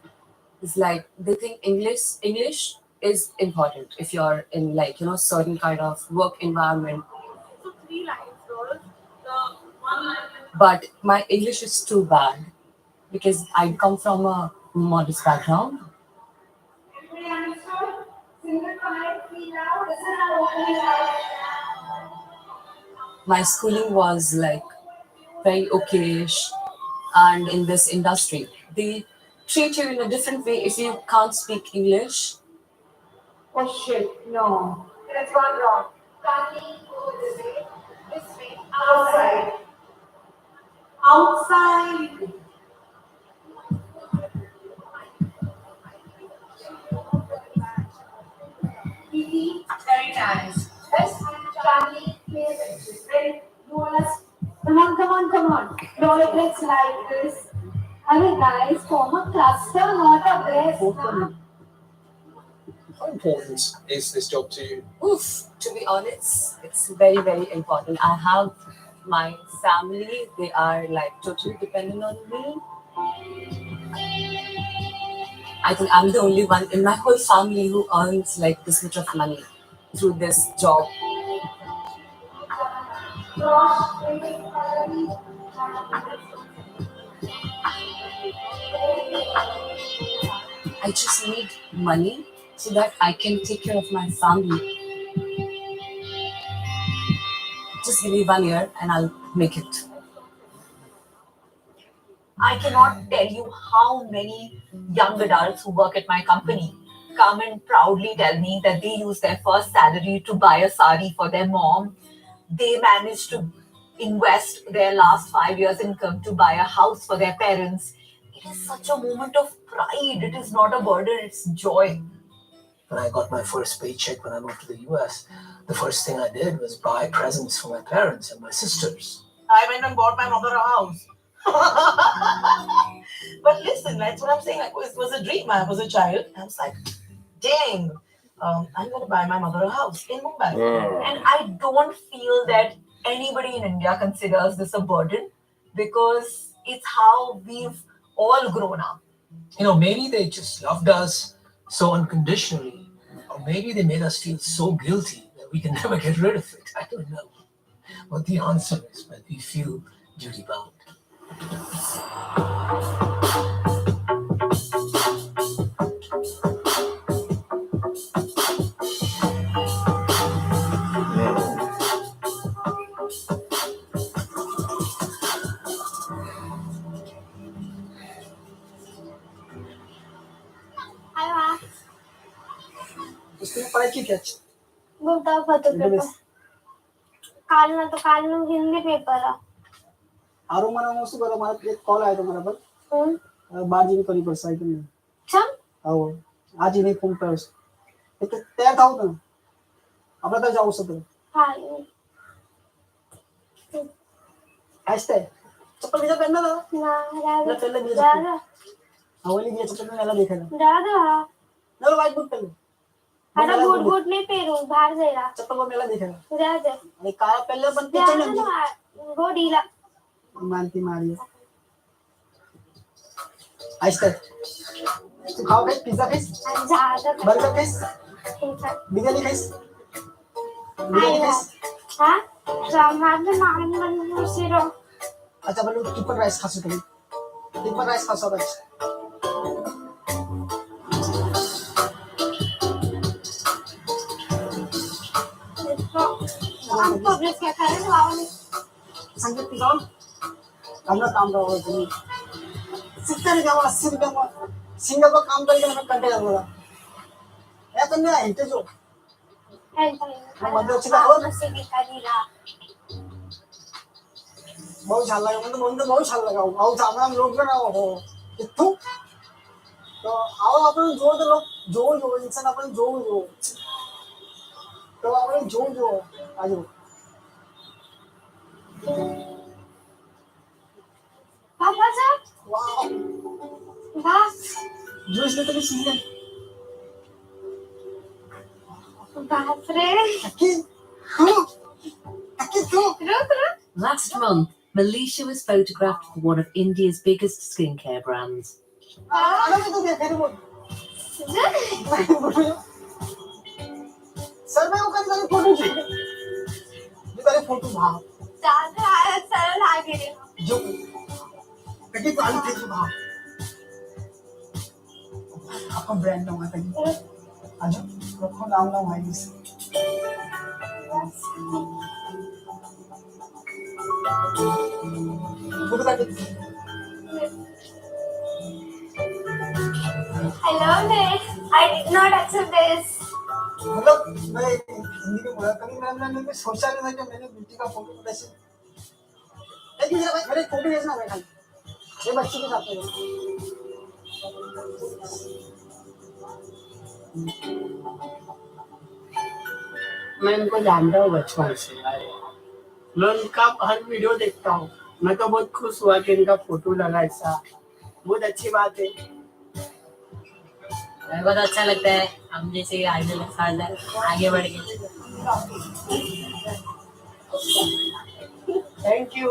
It's like they think English is important if you're in like certain kind of work environment. But my English is too bad because I come from a modest background. My schooling was like very okayish, and in this industry, they treat you in a different way if you can't speak English. Oh shit, no. It's gone wrong. Can't we go this way? This way. Outside. Outside. Kiki, very nice. Yes, Charlie, please. Ready? You want us? Come on. Roll it like this. I mean, guys, form a cluster, not a brace. How important is this job to you? Oof, to be honest, it's very, very important. I have my family, they are like totally dependent on me. I think I'm the only one in my whole family who earns like this much of money through this job. I just need money so that I can take care of my family. Just give me 1 year and I'll make it. I cannot tell you how many young adults who work at my company come and proudly tell me that they use their first salary to buy a sari for their mom. They managed to invest their last 5 years' income to buy a house for their parents. It is such a moment of pride. It is not a burden, it's joy. When I got my first paycheck when I moved to the US, the first thing I did was buy presents for my parents and my sisters. I went and bought my mother a house. But listen, that's what I'm saying. Like, it was a dream. I was a child. I was like, dang, I'm going to buy my mother a house in Mumbai. And I don't feel that anybody in India considers this a burden because it's how we've all grown up. Maybe they just loved us so unconditionally, or maybe they made us feel so guilty that we can never get rid of it. I don't know what the answer is, but we feel duty bound. उसने पढ़ाई की क्या बोलता Fatto paper काल नु Hindi paper आरो मला मस्त बरं मला एक कॉल आहे तुम्हाला पण बाजी करी पर्स आहे तुम्ही छम हो आज इने फोन पर्स एक तयार थाव ना आपण तर जाऊ शकतो हां ऐसते चप्पल बिजा पहनना ना ना पहले बिजा हवाली बिजा चप्पल मला देखायला दादा चलो वाइट बुक पहले अरे बूट नहीं पहनूं बाहर जाएगा चप्पल को मेला देखेगा जा अरे काला पहले पण ते चल वो ढीला मानती मारियो ऐसते तू खाओ खाइस पिज्जा खाइस जा बर्गर खाइस बिरयानी खाइस बिरयानी खाइस हां सामान में नाम बन सिरो अच्छा बोलो ट्रिपल राइस खा सकते ट्रिपल राइस खा सकते हम पब्लिक क्या करें लाओ संगीत की जाओ हमने काम करा हुआ तुम्हें 70 जाओ 80 रुपया सिंगापुर काम करके हमें कंटे जाऊंगा या तो नहीं हिंटे जो मतलब चिता हो बहुत अच्छा लगा मुझे बहुत अच्छा लगा और सामने लोग ना हो इतु तो आओ अपन जो इंसान अपन जो तो अपन जो आजो पापा साहब वाओ बस जो इसने तो सीन बाप रे Last month, Malaysia was photographed for one of India's biggest skincare brands. Sir मैं वो कहीं फोटो चाहिए ये पहले फोटो भाव सरल आगे जो कहीं पानी थे जो भाव आपका ब्रांड नाम है कहीं आज रखो नाम ना भाई इस फोटो का I love it. I did not accept this. मतलब मैं हिंदी में बोला कभी मैंने सोचा नहीं था कि मैंने बेटी का फोटो कैसे एक मिनट भाई मेरे फोटो भेजना है खाली ये बच्ची के साथ में मैं इनको जानता हूँ बचपन से मैं उनका हर वीडियो देखता हूँ मैं तो बहुत खुश हुआ कि इनका फोटो लगा ऐसा बहुत अच्छी बात है बहुत अच्छा लगता है हम जैसे आइडल के साथ आगे बढ़ गए thank you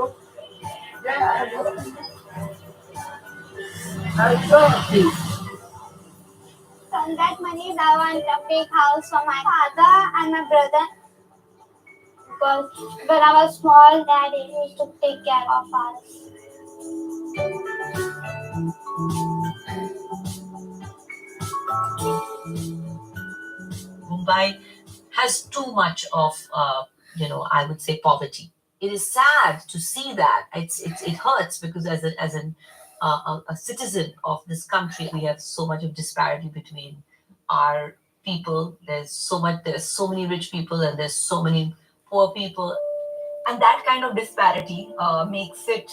From that money, I want a big house for my father and my brother. Because when I was small, Dad used to take care of us. Mumbai has too much of, I would say poverty. It is sad to see that. It hurts because as a citizen of this country, we have so much of disparity between our people. There's so many rich people and there's so many poor people, and that kind of disparity makes it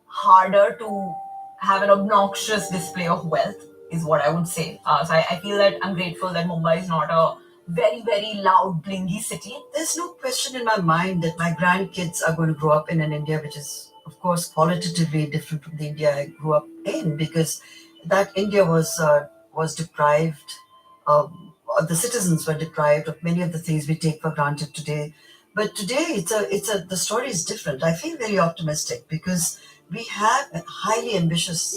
harder to have an obnoxious display of wealth, is what I would say. So I feel that I'm grateful that Mumbai is not a very, very loud, blingy city. There's no question in my mind that my grandkids are going to grow up in an India which is, of course, qualitatively different from the India I grew up in, because that India was deprived, the citizens were deprived of many of the things we take for granted today. But today, the story is different. I feel very optimistic because we have a highly ambitious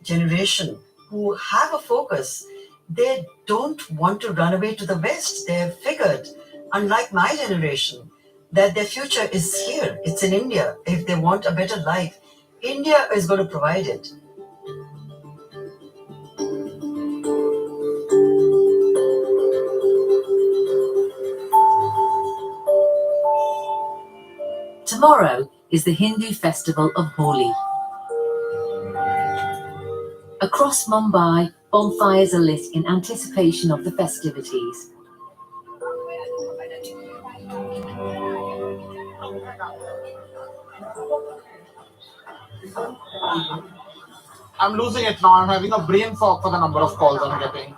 generation who have a focus. They don't want to run away to the West. They've figured, unlike my generation, that their future is here. It's in India. If they want a better life, India is going to provide it. Tomorrow is the Hindu festival of Holi. Across Mumbai, bonfires are lit in anticipation of the festivities. I'm losing it now. I'm having a brain fog for the number of calls I'm getting.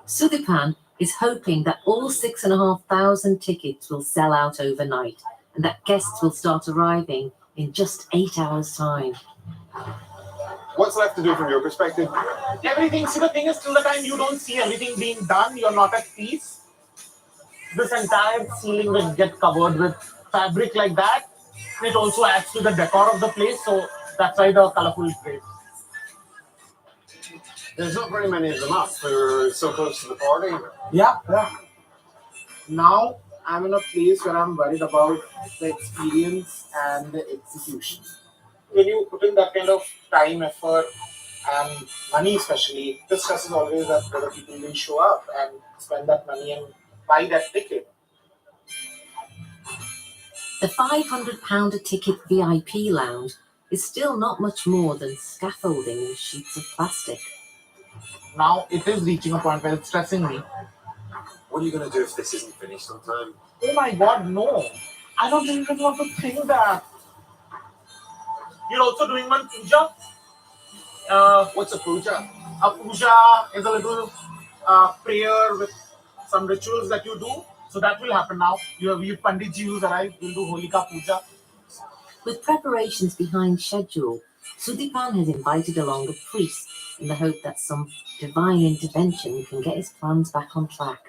Sudipan is hoping that all 6,500 tickets will sell out overnight and that guests will start arriving in just 8 hours' time. What's left to do from your perspective? Everything. See, the thing is, till the time you don't see everything being done, you're not at peace. This entire ceiling will get covered with fabric like that. It also adds to the decor of the place, so that's why the colorful drapes. There's not very many of them up. We're so close to the party. Yeah. Now I'm in a place where I'm worried about the experience and the execution. When you put in that kind of time, effort, and money especially, the stress is always that whether people will show up and spend that money and buy that ticket. The £500 a ticket VIP lounge is still not much more than scaffolding and sheets of plastic. Now it is reaching a point where it's stressing me. What are you going to do if this isn't finished on time? Oh my God, no. I don't even want to think that. You're also doing one puja? What's a puja? A puja is a little prayer with some rituals that you do. So that will happen now. You Panditji who's arrived will do Holika puja. With preparations behind schedule, Sudipan has invited along a priest in the hope that some divine intervention can get his plans back on track.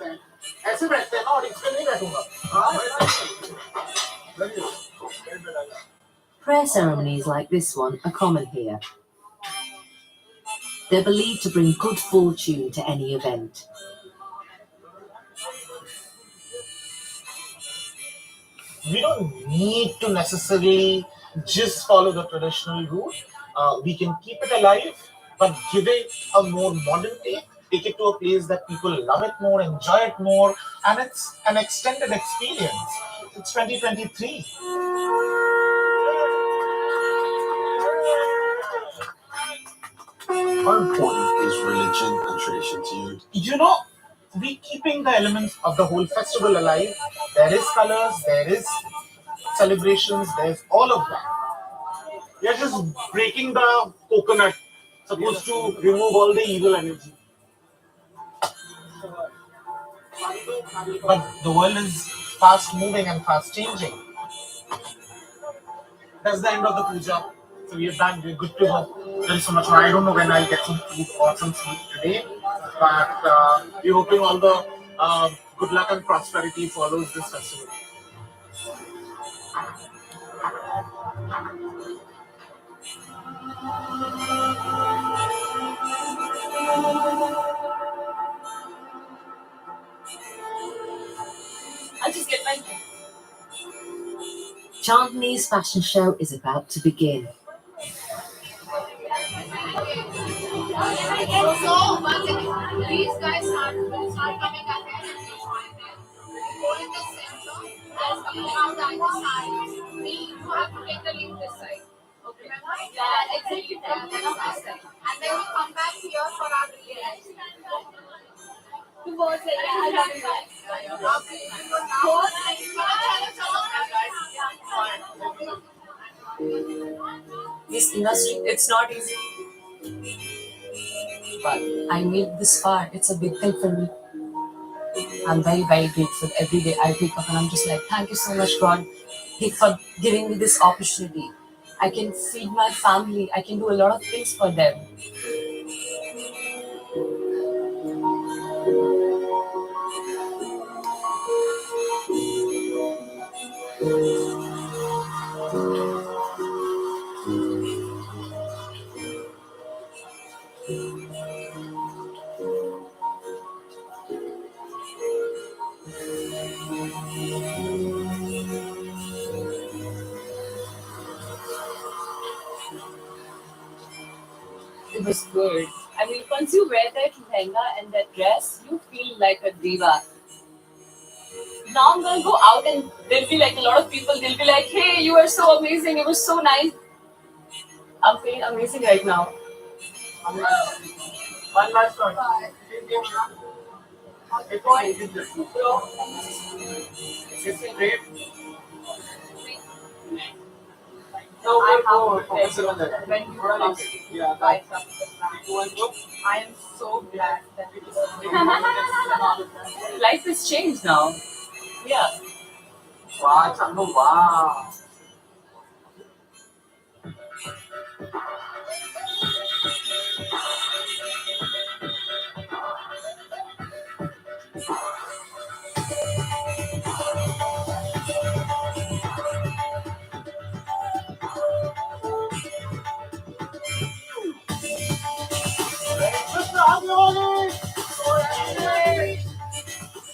हैं ऐसे बैठते हैं ना और इस पे नहीं बैठूंगा Prayer ceremonies like this one are common here. They're believed to bring good fortune to any event. We don't need to necessarily just follow the traditional route. We can keep it alive, but give it a more modern take it to a place that people love it more, enjoy it more, and it's an extended experience. It's 2023. How important is religion and tradition to you? You know, we keeping the elements of the whole festival alive. There is colors, there is celebrations, there's all of that. We are just breaking the coconut, supposed to remove all the evil energy. But the world is fast moving and fast changing. That's the end of the puja. So we are done, we're good to go. There is so much more. I don't know when I'll get some food or some sleep today. But we're hoping all the good luck and prosperity follows this festival. I'll just get my. Chandni's fashion show is about to begin. So, these guys start coming ahead and go in the center. There's coming out the other side. We have to take the lead this side. Okay. Yeah, exactly. And then we come back here for our relay. I love This industry, it's not easy. But I made this far. It's a big thing for me. I'm very, very grateful. Every day I wake up and I'm just like, thank you so much, God, for giving me this opportunity. I can feed my family. I can do a lot of things for them. It was good. I mean, once you wear that lehenga and that dress, you feel like a diva. Now I'm gonna go out and there'll be like a lot of people, they'll be like, hey, you are so amazing, it was so nice. I'm feeling amazing right now. One last one. I have when you come buy something. I am so glad that it is. Life has changed now. Yeah. Wow, Chandu, wow.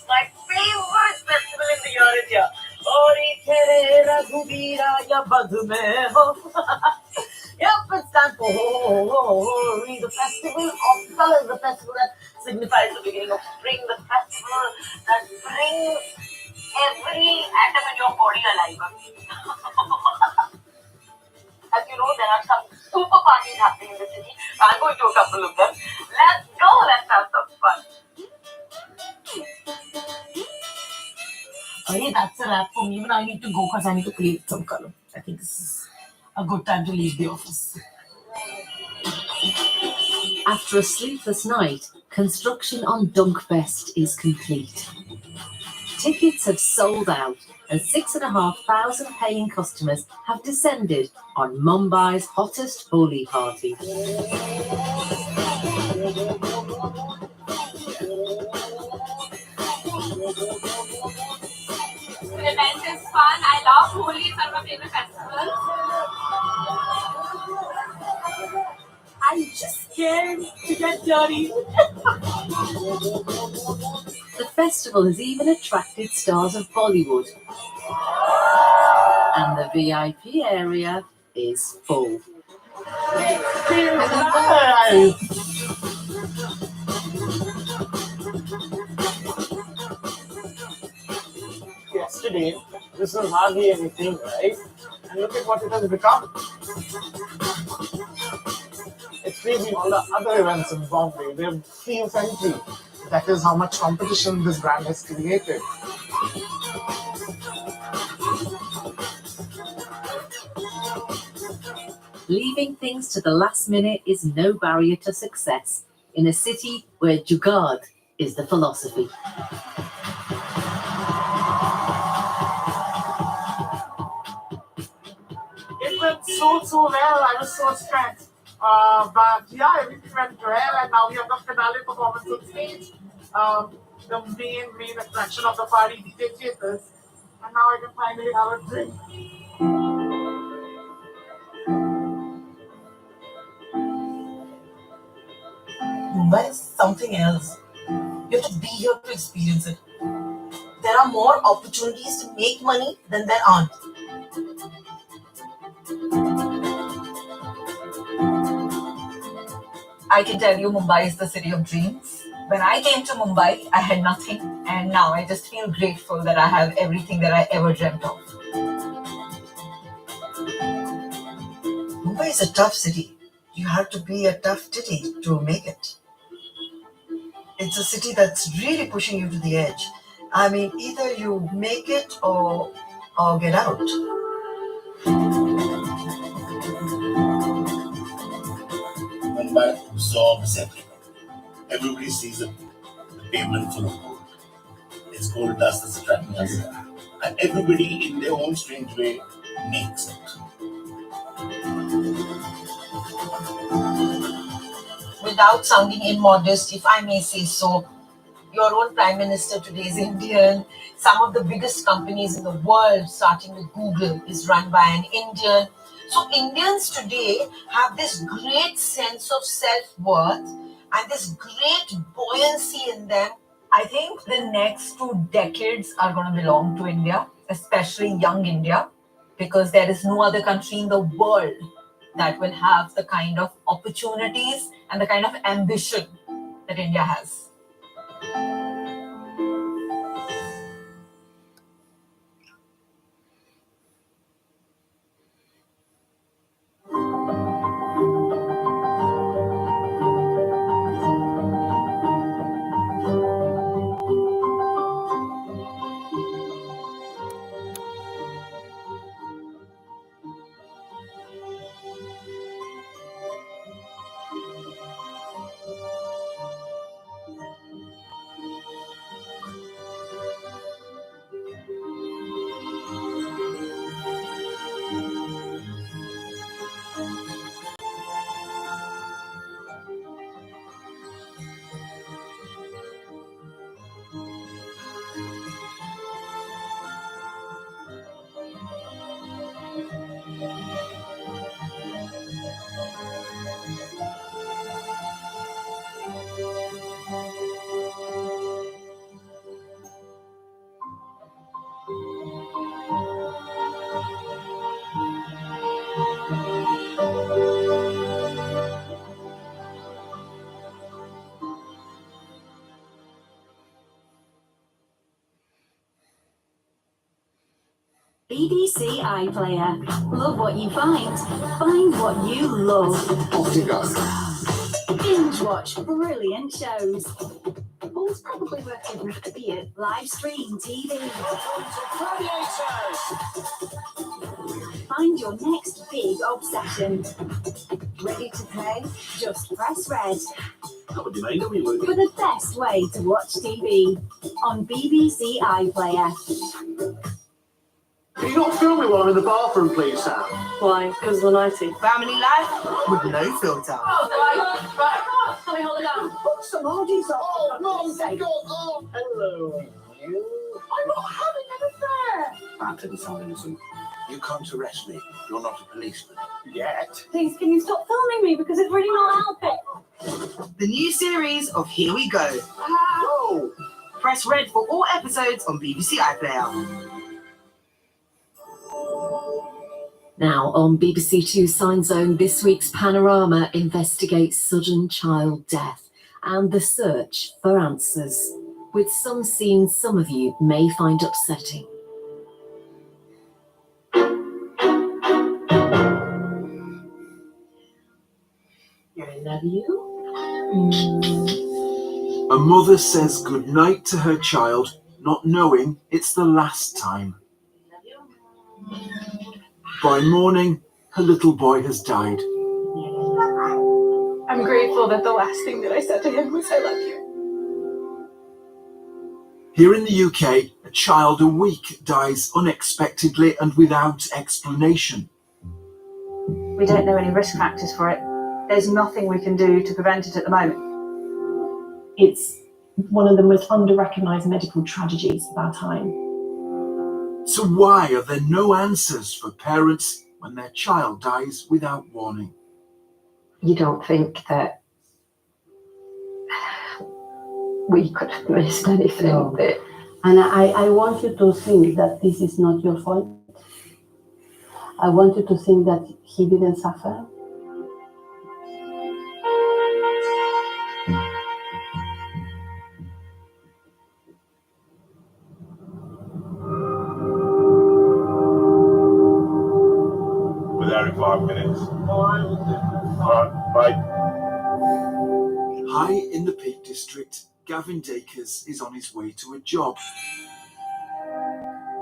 My favorite festival in the year is here. Ori Tere Raghubira Ya Badhume Ho. Yep, it's time for Hori, the festival of colors, the festival that signifies the beginning of spring, the festival that brings every atom in your body alive. As you know, there are some super parties happening in the city. I'm going to a couple of them. Let's go, let's have some fun. Okay, that's a wrap for me. Even I need to go because I need to create some color. I think this is a good time to leave the office. After a sleepless night, construction on Dunkfest is complete. Tickets have sold out and 6,500 paying customers have descended on Mumbai's hottest Holi party. The event is fun. I love Holi. It's one of my favorite festivals. I'm just scared to get dirty. The festival has even attracted stars of Bollywood. And the VIP area is full. Yesterday, this was hardly anything, right? And look at what it has become. It's crazy. All the other events in Bombay, they've themes entry. That is how much competition this brand has created. Leaving things to the last minute is no barrier to success in a city where jugaad is the philosophy. It went so well. I was so stressed. But yeah, everything went well, and now we have the finale performance on stage. The main attraction of the party, DJ Chetas, and now I can finally have a drink. Mumbai is something else. You have to be here to experience it. There are more opportunities to make money than there aren't. I can tell you Mumbai is the city of dreams. When I came to Mumbai, I had nothing, and now I just feel grateful that I have everything that I ever dreamt of. Mumbai is a tough city. You have to be a tough titty to make it. It's a city that's really pushing you to the edge. I mean, either you make it or get out. Mumbai absorbs everyone. Everybody sees it, the pavement full of gold. It's gold dust that's attracting us. And everybody, in their own strange way, makes it. Without sounding immodest, if I may say so, your own Prime Minister today is Indian. Some of the biggest companies in the world, starting with Google, is run by an Indian. So Indians today have this great sense of self-worth and this great buoyancy in them. I think the next 2 decades are going to belong to India, especially young India, because there is no other country in the world that will have the kind of opportunities and the kind of ambition that India has. BBC iPlayer. Love what you find what you love. Off you go. Binge watch brilliant shows. Most probably working at the live stream TV. Find your next big obsession. Ready to play? Just press red. For the best way to watch TV on BBC iPlayer. Can you not film me while I'm in the bathroom, please, Sam? Why? Because of the nighty. Family life? With no filter. Let me hold it down. Put some emojis up. Oh, Mom, God. Oh, hello. I'm not having an affair. That didn't sound innocent. You come to arrest me. You're not a policeman. Yet. Please, can you stop filming me because it's really not helping. The new series of Here We Go. Press red for all episodes on BBC iPlayer. Now on BBC Two Science Zone, this week's Panorama investigates sudden child death and the search for answers, with some scenes some of you may find upsetting. I love you. A mother says goodnight to her child, not knowing it's the last time. By morning, her little boy has died. I'm grateful that the last thing that I said to him was I love you. Here in the UK, a child a week dies unexpectedly and without explanation. We don't know any risk factors for it. There's nothing we can do to prevent it at the moment. It's one of the most under-recognised medical tragedies of our time. So why are there no answers for parents when their child dies without warning? You don't think that we could have missed anything? No. And I want you to think that this is not your fault. I want you to think that he didn't suffer. We're there in 5 minutes. Alright, bye. High in the Peak District, Gavin Dakers is on his way to a job.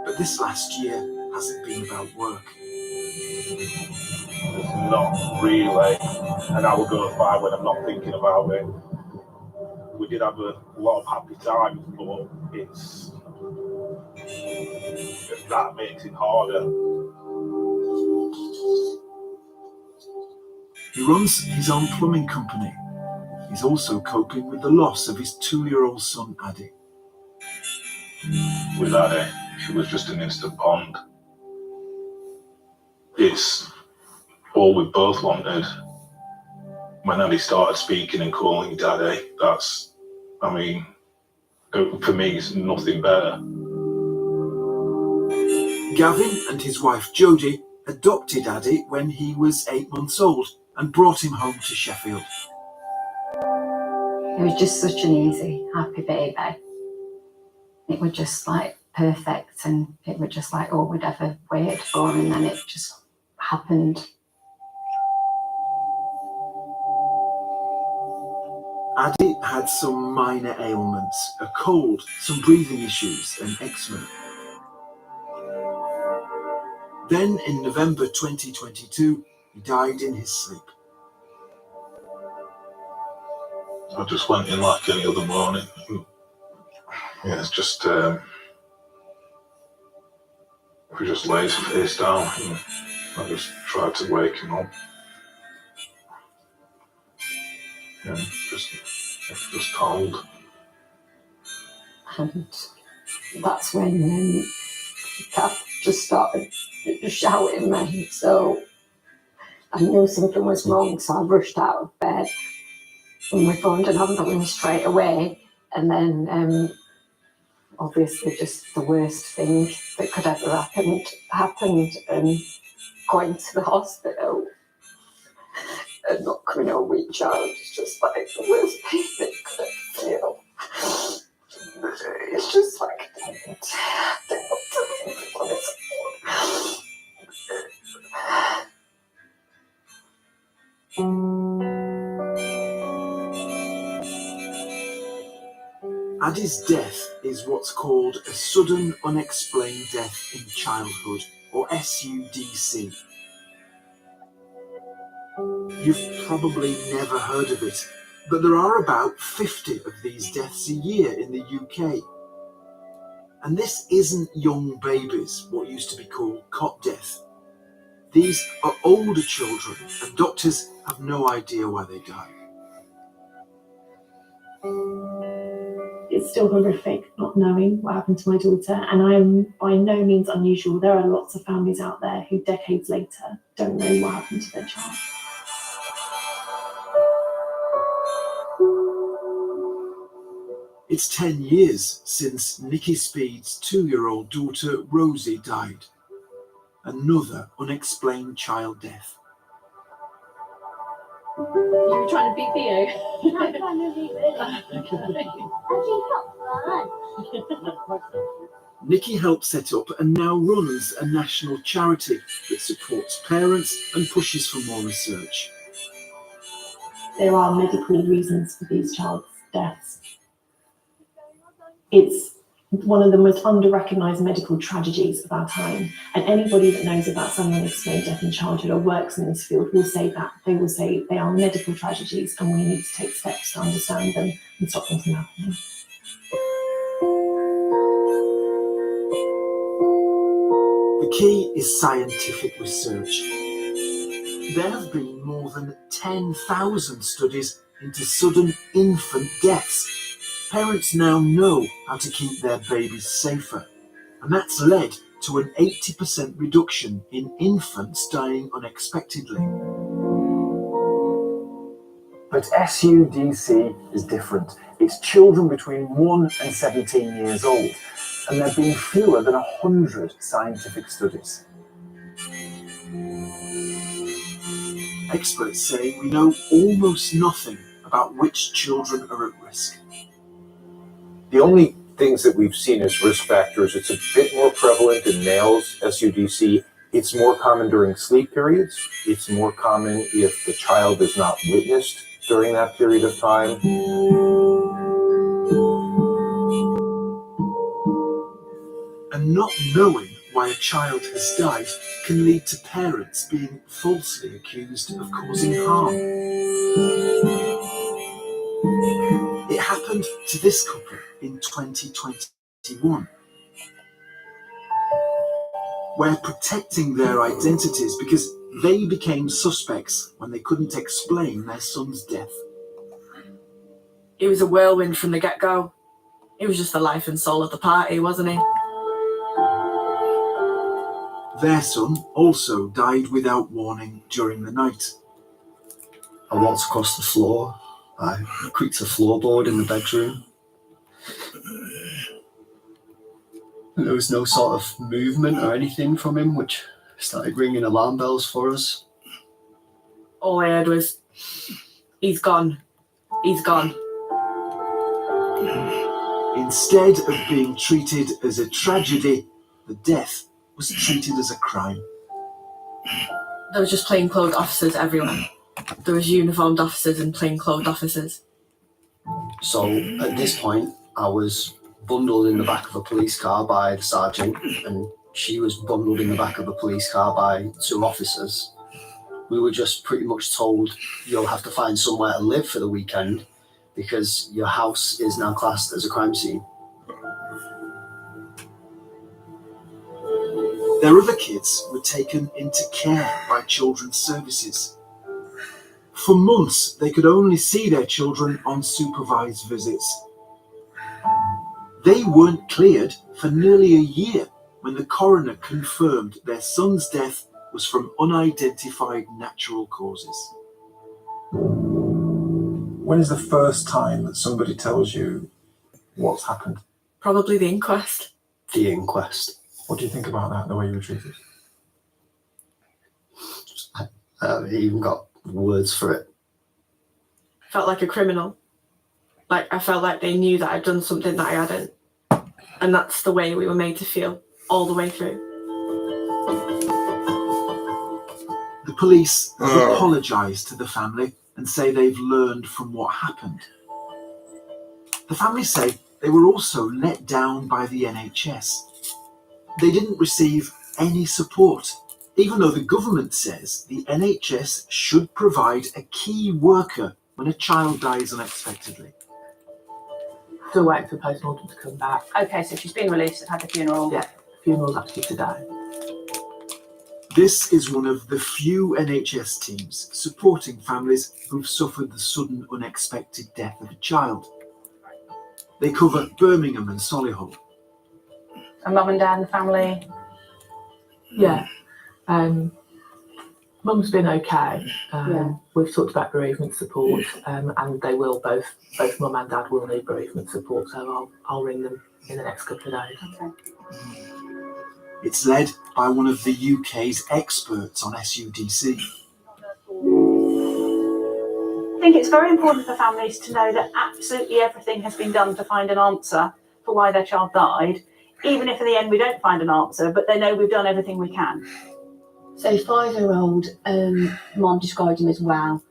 But this last year hasn't been about work. It's not really an hour goes by when I'm not thinking about it. We did have a lot of happy times, but that makes it harder. He runs his own plumbing company. He's also coping with the loss of his 2-year-old son, Addy. With Addy, she was just an instant bond. It's all we both wanted. When Addy started speaking and calling Daddy, for me, it's nothing better. Gavin and his wife Jodie adopted Addy when he was 8 months old and brought him home to Sheffield. It was just such an easy, happy baby. It was just like perfect, and it was just like all we'd ever waited for, and then it just happened. Addy had some minor ailments, a cold, some breathing issues and eczema. Then in November 2022, he died in his sleep. I just went in like any other morning. Yeah, it's just, we just laid face down and I just tried to wake him up. Yeah, just cold. And that's when Kath just started shouting me, so I knew something was wrong, so I rushed out of bed and we phoned an ambulance straight away, and then obviously just the worst thing that could ever happened, and going to the hospital and not coming home with your child is just like the worst thing that you could ever feel. It's just like I don't know what to Addy's death is what's called a sudden unexplained death in childhood, or SUDC. You've probably never heard of it, but there are about 50 of these deaths a year in the UK. And this isn't young babies, what used to be called cot death. These are older children, and doctors have no idea why they die. it's still horrific not knowing what happened to my daughter, and I am by no means unusual. There are lots of families out there who decades later don't know what happened to their child. It's 10 years since Nikki Speed's 2-year-old daughter Rosie died. Another unexplained child death. You were trying to beat Theo? I'm trying to beat Nikki helped set up and now runs a national charity that supports parents and pushes for more research. There are medical reasons for these child's deaths. It's one of the most under-recognised medical tragedies of our time, and anybody that knows about some unexplained death in childhood or works in this field will say that. They will say they are medical tragedies and we need to take steps to understand them and stop them from happening. The key is scientific research. There have been more than 10,000 studies into sudden infant deaths. Parents now know how to keep their babies safer, and that's led to an 80% reduction in infants dying unexpectedly. But SUDC is different. It's children between 1 and 17 years old, and there have been fewer than 100 scientific studies. Experts say we know almost nothing about which children are at risk. The only things that we've seen as risk factors, it's a bit more prevalent in males, SUDC. It's more common during sleep periods. It's more common if the child is not witnessed during that period of time. And not knowing why a child has died can lead to parents being falsely accused of causing harm. It happened to this couple in 2021. We're protecting their identities because they became suspects when they couldn't explain their son's death. He was a whirlwind from the get-go. He was just the life and soul of the party, wasn't he? Their son also died without warning during the night. I walked across the floor. I creaked the floorboard in the bedroom. And there was no sort of movement or anything from him, which started ringing alarm bells for us. All I heard was, he's gone. He's gone. Instead of being treated as a tragedy, the death was treated as a crime. There was just plainclothes officers everywhere. There was uniformed officers and plainclothes officers. So at this point, I was bundled in the back of a police car by the sergeant, and she was bundled in the back of a police car by 2 officers. We were just pretty much told, you'll have to find somewhere to live for the weekend because your house is now classed as a crime scene. Their other kids were taken into care by children's services. For months, they could only see their children on supervised visits. They weren't cleared for nearly a year when the coroner confirmed their son's death was from unidentified natural causes. When is the first time that somebody tells you what's happened? Probably the inquest. The inquest. What do you think about that, the way you were treated? I haven't even got words for it. Felt like a criminal. Like I felt like they knew that I'd done something that I hadn't. And that's the way we were made to feel all the way through. The police have apologised to the family and say they've learned from what happened. The family say they were also let down by the NHS. They didn't receive any support, even though the government says the NHS should provide a key worker when a child dies unexpectedly. Still waiting for post-mortem to come back. Okay, so she's been released, had the funeral. Yeah, funeral's actually today. This is one of the few NHS teams supporting families who've suffered the sudden unexpected death of a child. They cover Birmingham and Solihull. And mum and dad and the family? Yeah. Mum's been okay. We've talked about bereavement support, and they will both mum and dad will need bereavement support, so I'll ring them in the next couple of days. Okay. It's led by one of the UK's experts on SUDC. I think it's very important for families to know that absolutely everything has been done to find an answer for why their child died, even if in the end we don't find an answer, but they know we've done everything we can. So 5-year-old, Mom described him as well.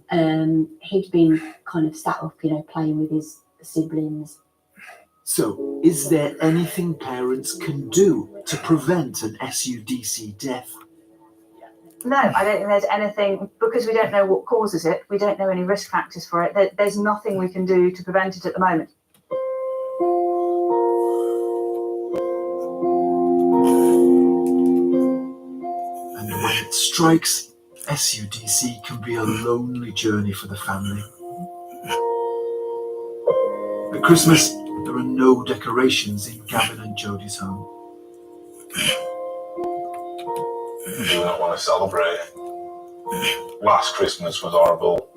He'd been kind of sat up, playing with his siblings. So, is there anything parents can do to prevent an SUDC death? No, I don't think there's anything, because we don't know what causes it, we don't know any risk factors for it, there's nothing we can do to prevent it at the moment. And when it strikes, SUDC can be a lonely journey for the family. At Christmas, there are no decorations in Gavin and Jodie's home. I do not want to celebrate. Last Christmas was horrible,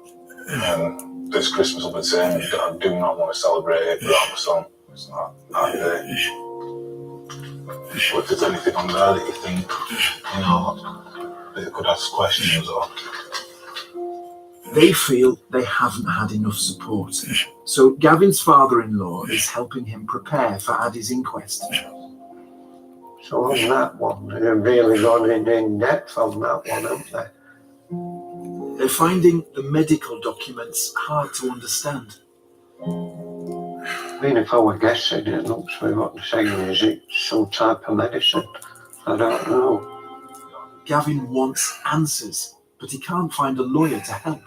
and this Christmas will be the same. I do not want to celebrate it without my son. It's not that day. But if there's anything on there that you think, that you could ask questions on. They feel they haven't had enough support, so Gavin's father-in-law is helping him prepare for Addie's inquest. So on that one, they've really gone in depth on that one, haven't they? They're finding the medical documents hard to understand. I mean, if I were guessing, it looks like what they're saying is it's some type of medicine. I don't know. Gavin wants answers, but he can't find a lawyer to help.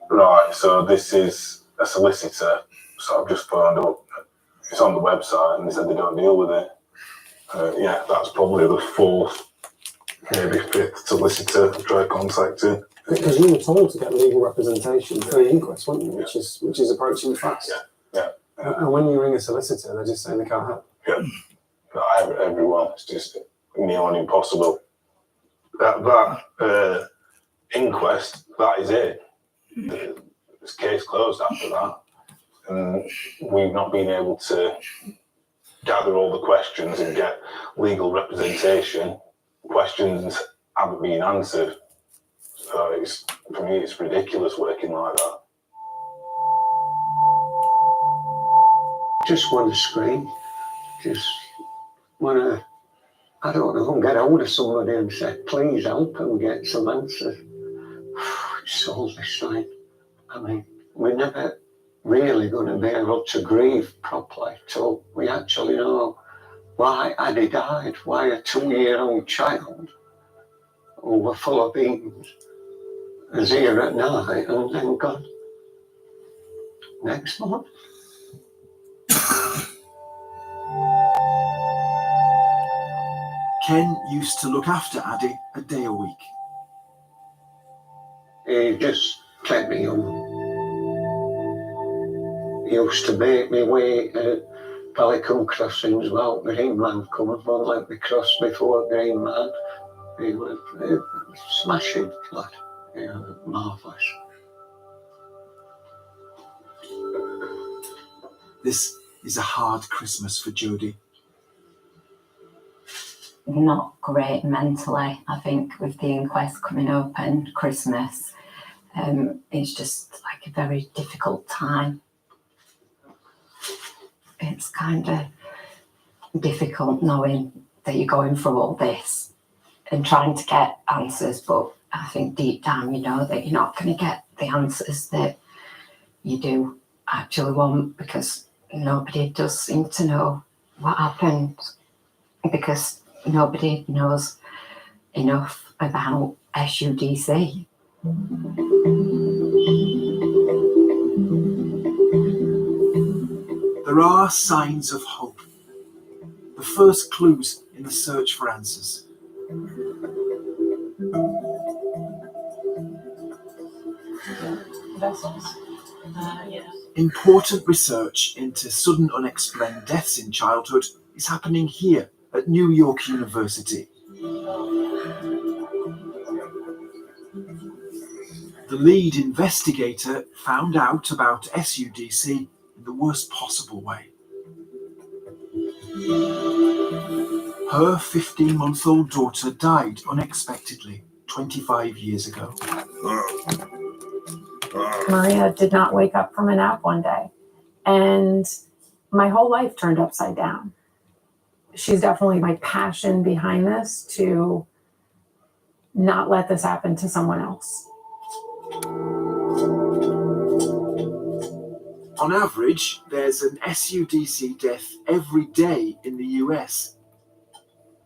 Right, so this is a solicitor, so I've just phoned up. It's on the website and they said they don't deal with it. Yeah, that's probably the fourth, maybe fifth solicitor I've tried contacting. Because you were told to get legal representation for the inquest, weren't you? Which is approaching fast. Yeah. And when you ring a solicitor, they're just saying they can't help. Yeah. Not everyone, it's just near on impossible. That inquest, that is it. This case closed after that. And we've not been able to gather all the questions and get legal representation. Questions haven't been answered. So for me, it's ridiculous working like that. Just want to scream. Just want to, I don't know, get hold of somebody and say, please help and get some answers. It's all this like, I mean, we're never really going to be able to grieve properly till we actually know why Addie died, why a 2-year-old child who were full of beans is here at night and then gone next month. Ken used to look after Addie a day a week. He just kept me young. He used to make me wait at Pelican crossings while Green Man comes, won't let me cross before Green Man. He was smashing lad, marvellous. This is a hard Christmas for Jodie. Not great mentally, I think, with the inquest coming up and Christmas. It's just like a very difficult time. It's kind of difficult knowing that you're going through all this and trying to get answers, but I think deep down you know that you're not going to get the answers that you do actually want, because nobody does seem to know what happened, because nobody knows enough about SUDC. There are signs of hope. The first clues in the search for answers. Vessels. Yes. Important research into sudden unexplained deaths in childhood is happening here at New York University. The lead investigator found out about SUDC in the worst possible way. Her 15-month-old daughter died unexpectedly 25 years ago. Maria did not wake up from a nap one day, and my whole life turned upside down. She's definitely my passion behind this, to not let this happen to someone else. On average, there's an SUDC death every day in the US.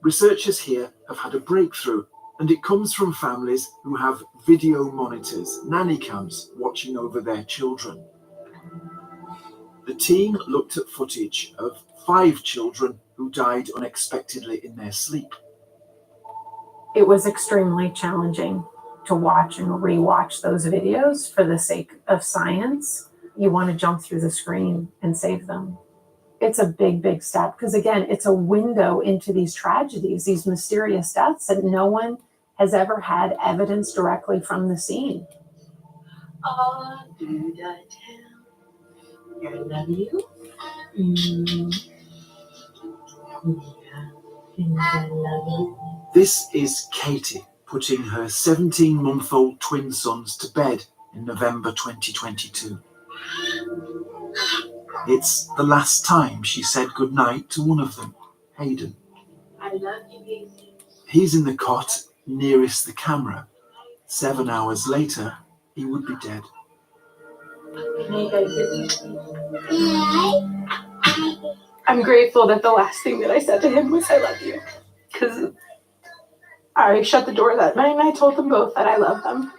Researchers here have had a breakthrough, and it comes from families who have video monitors, nanny cams, watching over their children. The team looked at footage of 5 children who died unexpectedly in their sleep. It was extremely challenging to watch and rewatch those videos for the sake of science. You want to jump through the screen and save them. It's a big, big step, because again, it's a window into these tragedies, these mysterious deaths that no one has ever had evidence directly from the scene. Oh, do I tell? I love you. I love you. This is Katie putting her 17-month-old twin sons to bed in November 2022. It's the last time she said goodnight to one of them, Hayden. I love you, baby. He's in the cot nearest the camera. 7 hours later, he would be dead. I'm grateful that the last thing that I said to him was I love you, because I shut the door that night and I told them both that I love them.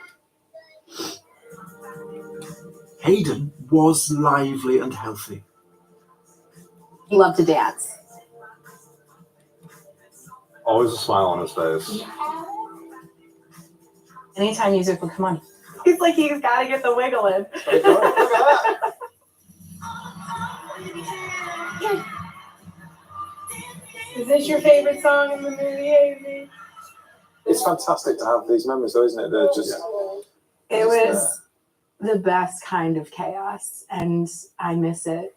Hayden was lively and healthy. He loved to dance. Always a smile on his face. Anytime music would come on, He's like, he's got to get the wiggle in. Is this your favorite song in the movie, Amy? It's fantastic to have these memories, though, isn't it? They're just. it was the best kind of chaos, and I miss it.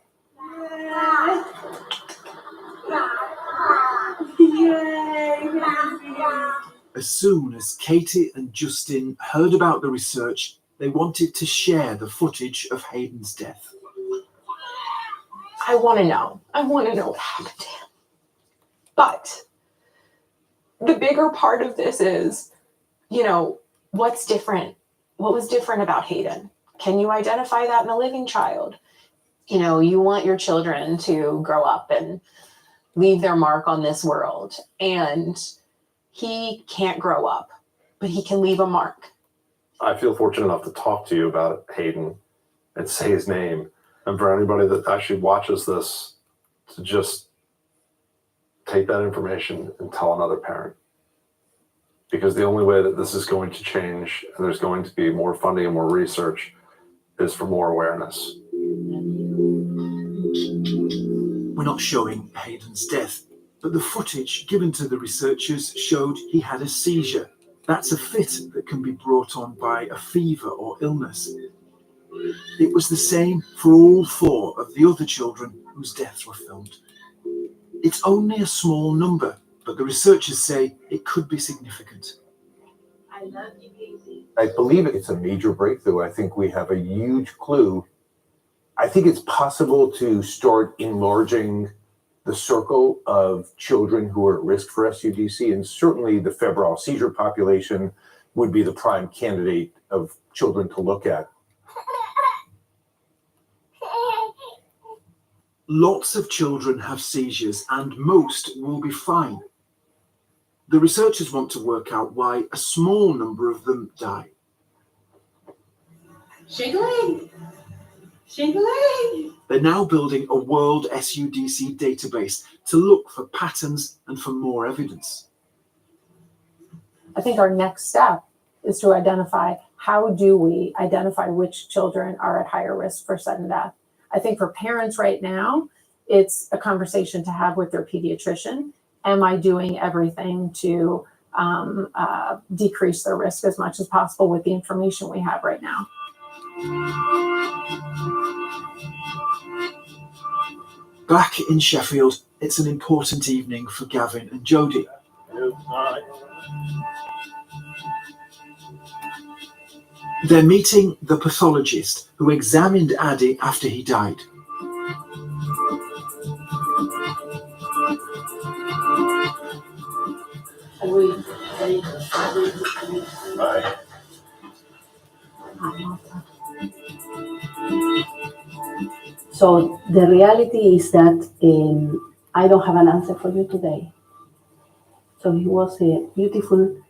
As soon as Katie and Justin heard about the research, they wanted to share the footage of Hayden's death. I want to know. I want to know what happened to him. But the bigger part of this is, what's different? What was different about Hayden? Can you identify that in a living child? You want your children to grow up and leave their mark on this world. And he can't grow up, but he can leave a mark. I feel fortunate enough to talk to you about Hayden and say his name. And for anybody that actually watches this, to just take that information and tell another parent. Because the only way that this is going to change, and there's going to be more funding and more research, is for more awareness. We're not showing Hayden's death, but the footage given to the researchers showed he had a seizure. That's a fit that can be brought on by a fever or illness. It was the same for all 4 of the other children whose deaths were filmed. It's only a small number, but the researchers say it could be significant. I love you, baby. I believe it's a major breakthrough. I think we have a huge clue. I think it's possible to start enlarging the circle of children who are at risk for SUDC, and certainly the febrile seizure population would be the prime candidate of children to look at. Lots of children have seizures and most will be fine. The researchers want to work out why a small number of them die. Shake a leg. Shake a leg. They're now building a world SUDC database to look for patterns and for more evidence. I think our next step is to identify, how do we identify which children are at higher risk for sudden death? I think for parents right now, it's a conversation to have with their pediatrician. Am I doing everything to decrease their risk as much as possible with the information we have right now? Back in Sheffield, it's an important evening for Gavin and Jodie. They're meeting the pathologist who examined Addy after he died. Right. So the reality is that I don't have an answer for you today. So he was a beautiful,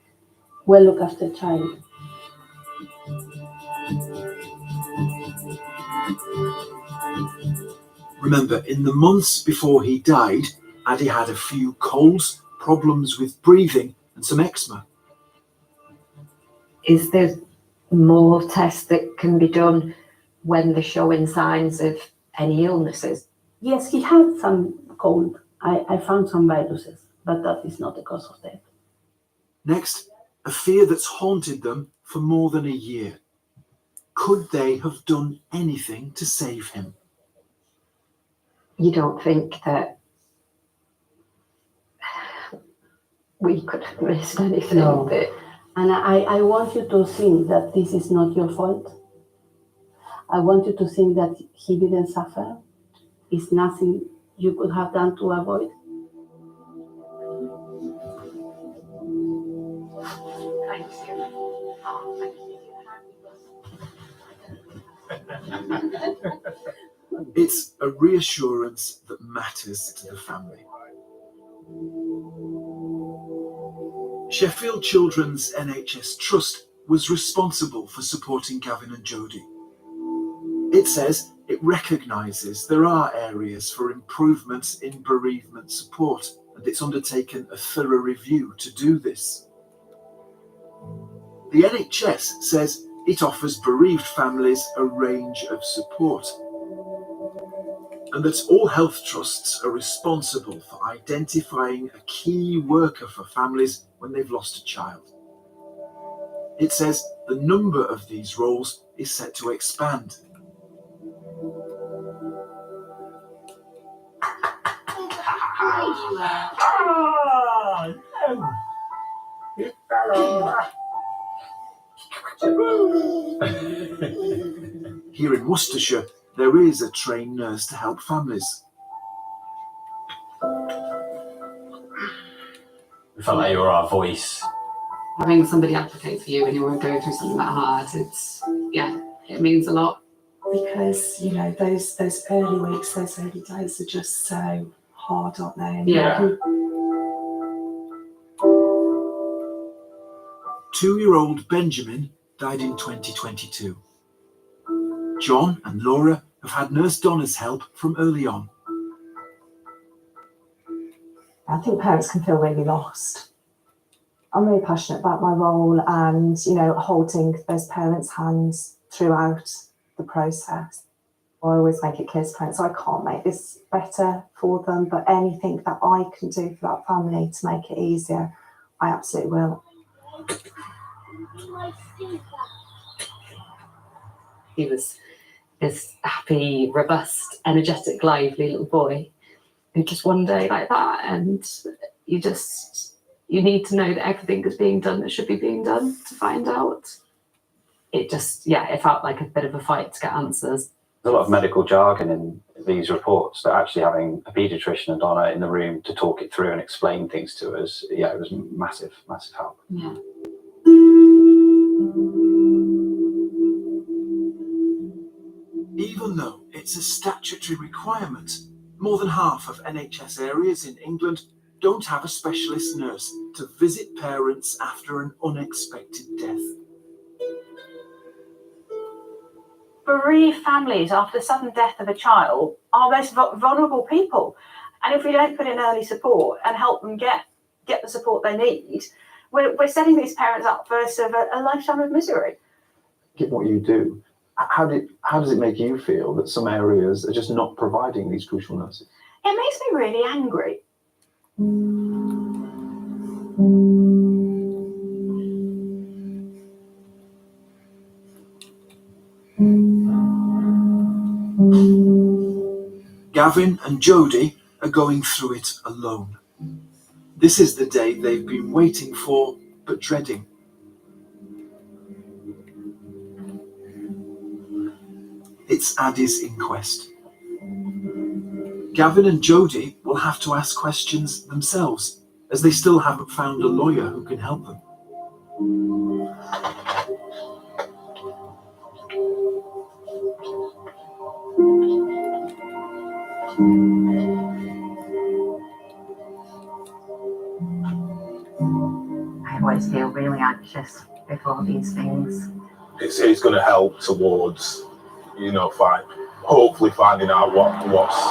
well looked after child. Remember, in the months before he died, Addy had a few colds, problems with breathing, and some eczema. Is there more tests that can be done when they're showing signs of any illnesses? Yes, he had some cold. I found some viruses, but that is not the cause of death. Next, a fear that's haunted them for more than a year. Could they have done anything to save him? You don't think that we could have missed anything? No. That... And I want you to think that this is not your fault. I want you to think that he didn't suffer. It's nothing you could have done to avoid. It's a reassurance that matters to the family. Sheffield Children's NHS Trust was responsible for supporting Gavin and Jodie. It says it recognises there are areas for improvements in bereavement support, and it's undertaken a thorough review to do this. The NHS says it offers bereaved families a range of support, and that all health trusts are responsible for identifying a key worker for families when they've lost a child. It says the number of these roles is set to expand. Here in Worcestershire, there is a trained nurse to help families. We felt like you were our voice. Having somebody advocate for you when you're going through something that hard, it means a lot. Because, you know, those early weeks, those early days are just so hard, aren't they? And Yeah. 2-year-old Benjamin died in 2022. John and Laura have had Nurse Donna's help from early on. I think parents can feel really lost. I'm really passionate about my role and, you know, holding those parents' hands throughout the process. I always make it clear to parents, I can't make this better for them, but anything that I can do for that family to make it easier, I absolutely will. He was this happy, robust, energetic, lively little boy who just one day like that, and you need to know that everything is being done that should be being done to find out. It felt like a bit of a fight to get answers. There's a lot of medical jargon in these reports, that actually having a paediatrician and Donna in the room to talk it through and explain things to us, it was massive, massive help. Yeah. Even though it's a statutory requirement, more than half of NHS areas in England don't have a specialist nurse to visit parents after an unexpected death. Bereaved families after the sudden death of a child are most vulnerable people. And if we don't put in early support and help them get the support they need, we're setting these parents up for a lifetime of misery. Given what you do, How does it make you feel that some areas are just not providing these crucial nurses? It makes me really angry. Gavin and Jodie are going through it alone. This is the day they've been waiting for, but dreading. It's Addie's inquest. Gavin and Jodie will have to ask questions themselves, as they still haven't found a lawyer who can help them. I always feel really anxious before these things. It's going to help towards, hopefully finding out what's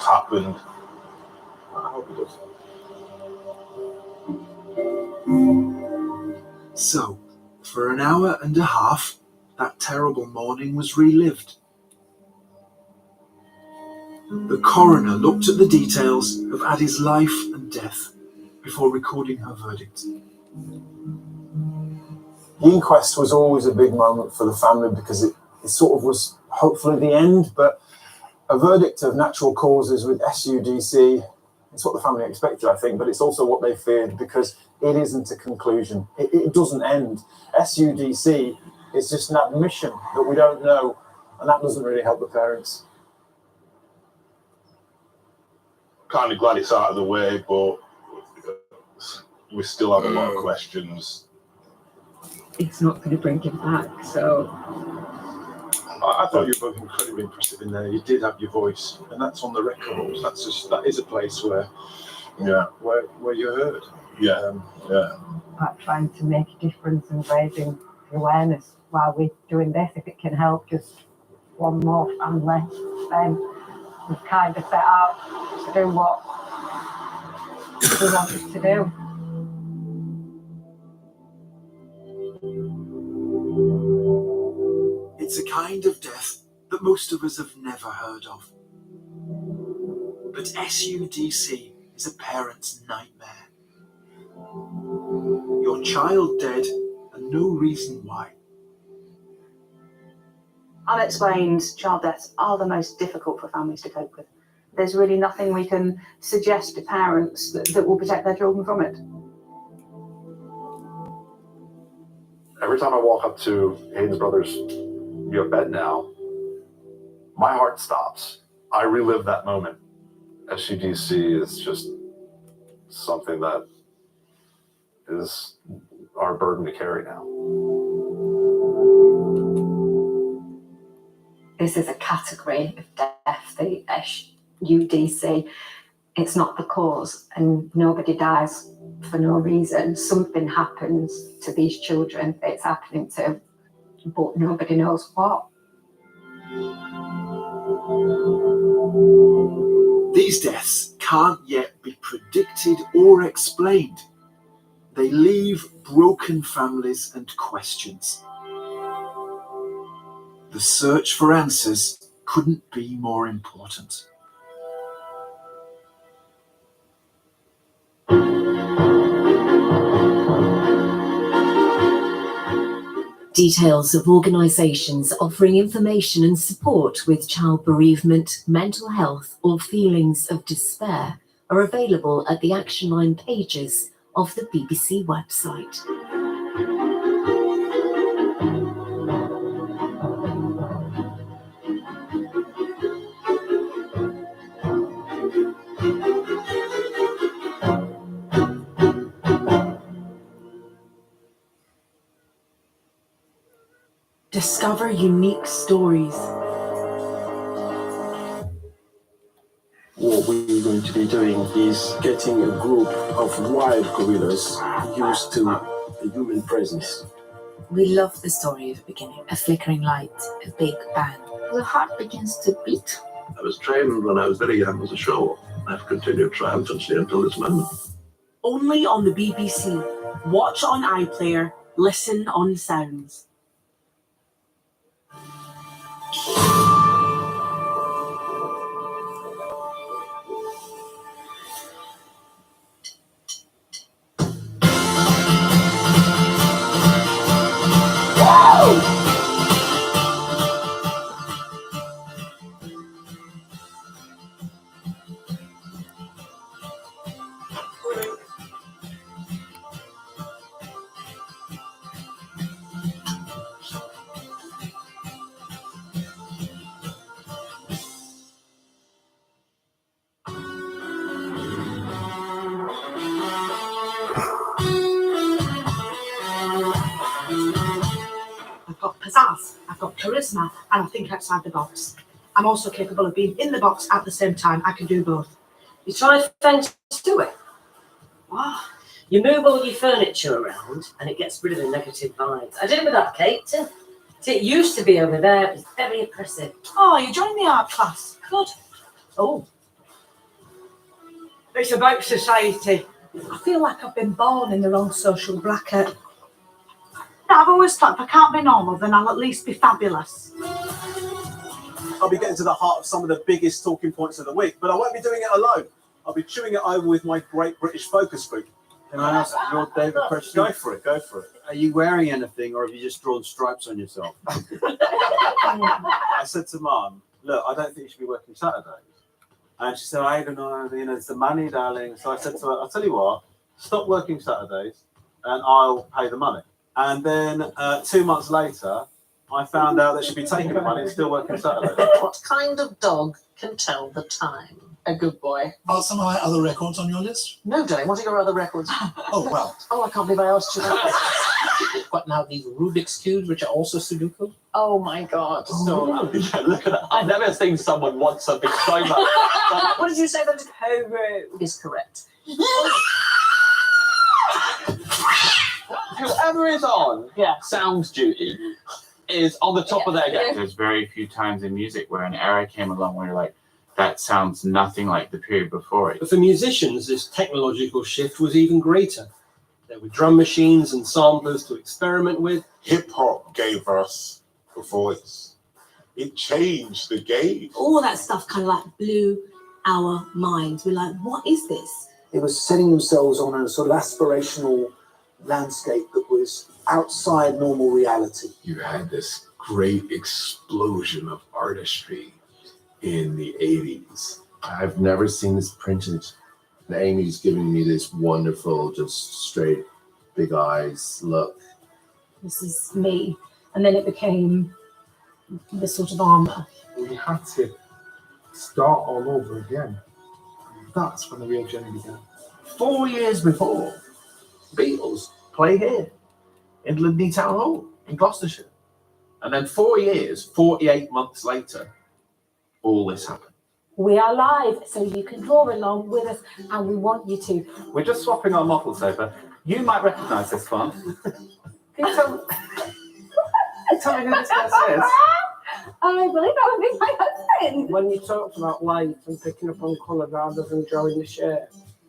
happened. I hope it does. So, for an hour and a half, that terrible morning was relived. The coroner looked at the details of Addie's life and death before recording her verdict. The inquest was always a big moment for the family because it sort of was hopefully the end, but a verdict of natural causes with SUDC, it's what the family expected, I think, but it's also what they feared because it isn't a conclusion. It doesn't end. SUDC is just an admission that we don't know, and that doesn't really help the parents. Kind of glad it's out of the way, but we still have a lot of questions. It's not going to bring him back, so. I thought you were both incredibly impressive in there. You did have your voice, and that's on the records. That is a place where you're heard. Like trying to make a difference and raising awareness while we're doing this, if it can help just one more family, then we've kind of set out to do what we wanted to do. It's a kind of death that most of us have never heard of. But SUDC is a parent's nightmare. Your child dead and no reason why. Unexplained child deaths are the most difficult for families to cope with. There's really nothing we can suggest to parents that will protect their children from it. Every time I walk up to Hayden's brother's bed now, my heart stops. I relive that moment. SUDC is just something that is our burden to carry now. This is a category of death, the SUDC. It's not the cause, and nobody dies for no reason. Something happens to these children that it's happening to, but nobody knows what. These deaths can't yet be predicted or explained. They leave broken families and questions. The search for answers couldn't be more important. Details of organisations offering information and support with child bereavement, mental health or feelings of despair are available at the Action Line pages of the BBC website. Discover unique stories. What we're going to be doing is getting a group of wild gorillas used to a human presence. We love the story of the beginning, a flickering light, a big bang. The heart begins to beat. I was trained when I was very young as a show. I've continued triumphantly until this moment. Only on the BBC. Watch on iPlayer, listen on Sounds. I've got pizzazz, I've got charisma, and I think outside the box. I'm also capable of being in the box at the same time. I can do both. You try things to it. Wow. You move all your furniture around and it gets rid of the negative vibes. I did it with that Kate. It used to be over there. It was very oppressive. Oh, you joined the art class. Good. Oh. It's about society. I feel like I've been born in the wrong social bracket. I've always thought if I can't be normal, then I'll at least be fabulous. I'll be getting to the heart of some of the biggest talking points of the week, but I won't be doing it alone. I'll be chewing it over with my great British focus group. Can I ask your David a question? Go for it, go for it. Are you wearing anything or have you just drawn stripes on yourself? I said to Mum, look, I don't think you should be working Saturdays. And she said, I don't know, it's the money, darling. So I said to her, I'll tell you what, stop working Saturdays and I'll pay the money. And then 2 months later, I found out that she'd be taking the money and still working Saturdays. What kind of dog can tell the time? A good boy. Are some of my other records on your list? No, darling. What are your other records? Oh, well. Oh, I can't believe I asked you that. What now? These Rubik's Cubes, which are also Sudoku? Oh my God. Oh. Look at that. I've never seen someone want something so much. What did you say that Homeroom is correct? Whoever is on sound duty is on the top of their game. There's very few times in music where an era came along where you're like, that sounds nothing like the period before it. But for musicians, this technological shift was even greater. There were drum machines and samplers to experiment with. Hip hop gave us a voice. It changed the game. All that stuff kind of like blew our minds. We're like, what is this? They were setting themselves on a sort of aspirational landscape that was outside normal reality. You had this great explosion of artistry in the 80s. I've never seen this printed. And Amy's giving me this wonderful, just straight, big eyes look. This is me. And then it became this sort of armor. We had to start all over again. That's when the real journey began. 4 years before, Beatles play here in Lydney Town Hall in Gloucestershire. And then 4 years, 48 months later, all this happened. We are live, so you can draw along with us, and we want you to. We're just swapping our models over. You might recognise this one. Can you tell me who this person is? I believe that would be my husband. When you talked about light and picking up on colour rather than drawing the shape,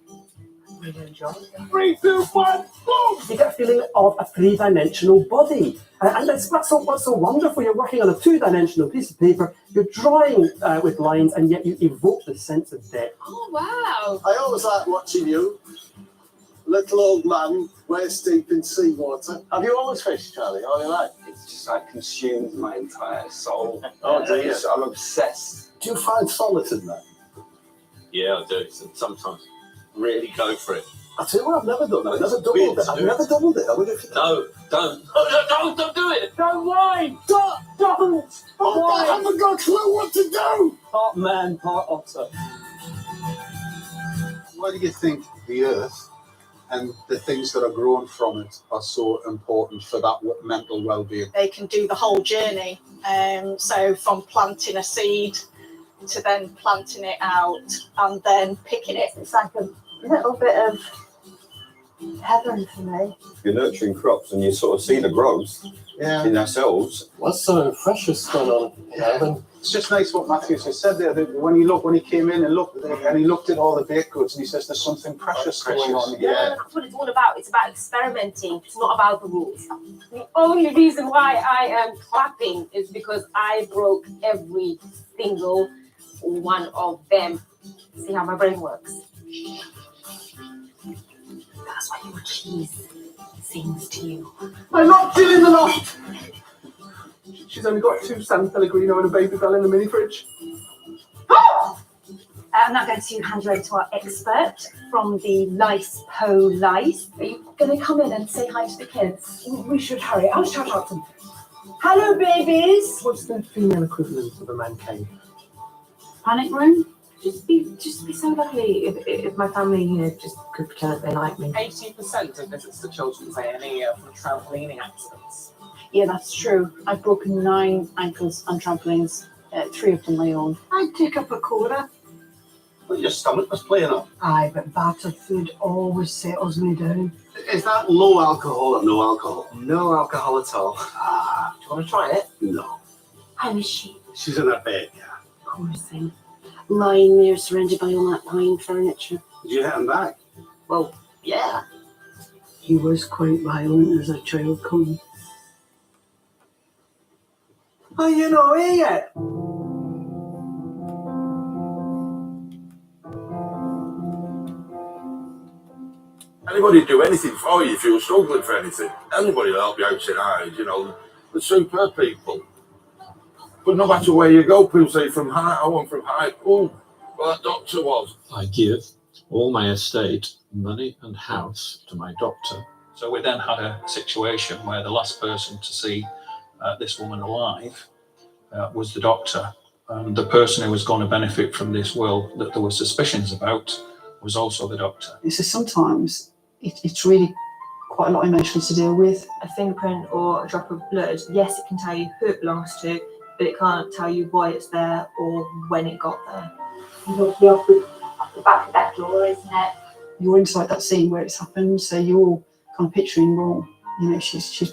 I really enjoyed it. 3, 2, 1, boom! You get a feeling of a three-dimensional body. And that's what's so wonderful. You're working on a two-dimensional piece of paper. You're drawing with lines, and yet you evoke the sense of depth. Oh, wow. I always like watching you. Little old man, waist deep in seawater. Have you always fished, Charlie? All your life? It's just like consumed my entire soul. Oh, do you? I'm obsessed. Do you find solace in that? Yeah, I do. Sometimes really go for it. I tell you what, I've never done that. I've never doubled it. I've never doubled it. I wonder if No, don't. Oh, don't do it. Don't whine! Don't! I haven't got a clue what to do. Part man, part otter. Why do you think the earth and the things that are grown from it are so important for that mental well-being? They can do the whole journey. So from planting a seed to then planting it out and then picking it. It's like a little bit of heaven for me. You're nurturing crops and you sort of see the growth in ourselves. What's so precious going on, Evan? It's just nice what Matthews has said there. That when he came in and he looked at all the baked goods, and he says there's something precious going on here. Yeah, that's what it's all about. It's about experimenting. It's not about the rules. The only reason why I am clapping is because I broke every single one of them. See how my brain works. That's why your cheese sings to you. I'm not doing the lot! She's only got 2 San Pellegrino and a Baby Bell in the mini fridge. I'm now going to hand you over to our expert from the Lice Po Lice. Are you going to come in and say hi to the kids? We should hurry. I'll shout out to them. Hello, babies. What's the female equivalent of a man cave? Panic room? Just be so lovely if my family, just could pretend they like me. 80% of visits to children's A&E are from trampolining accidents. Yeah, that's true. I've broken 9 ankles on trampolines, 3 of them my own. I'd take up a quarter. Well, your stomach was playing up. Aye, but battered food always settles me down. Is that low alcohol or no alcohol? No alcohol at all. Do you want to try it? No. How is she? She's in her bed, yeah. Poor thing. Lying there surrounded by all that pine furniture. Did you hit him back? Well, yeah. He was quite violent as a child, Colin. Are you not here yet? Anybody do anything for you if you're struggling for anything. Anybody will help you out tonight, the superb people. But no matter where you go, people say from high, I want from high. Oh, well, that doctor was. I give all my estate, money and house to my doctor. So we then had a situation where the last person to see this woman alive was the doctor. And the person who was going to benefit from this will that there were suspicions about was also the doctor. So sometimes it's really quite a lot emotionally to deal with. A fingerprint or a drop of blood, yes, it can tell you who it belongs to, but it can't tell you why it's there or when it got there. You're off the back of that door, isn't it? You're inside that scene where it's happened, so you're kind of picturing, well, she's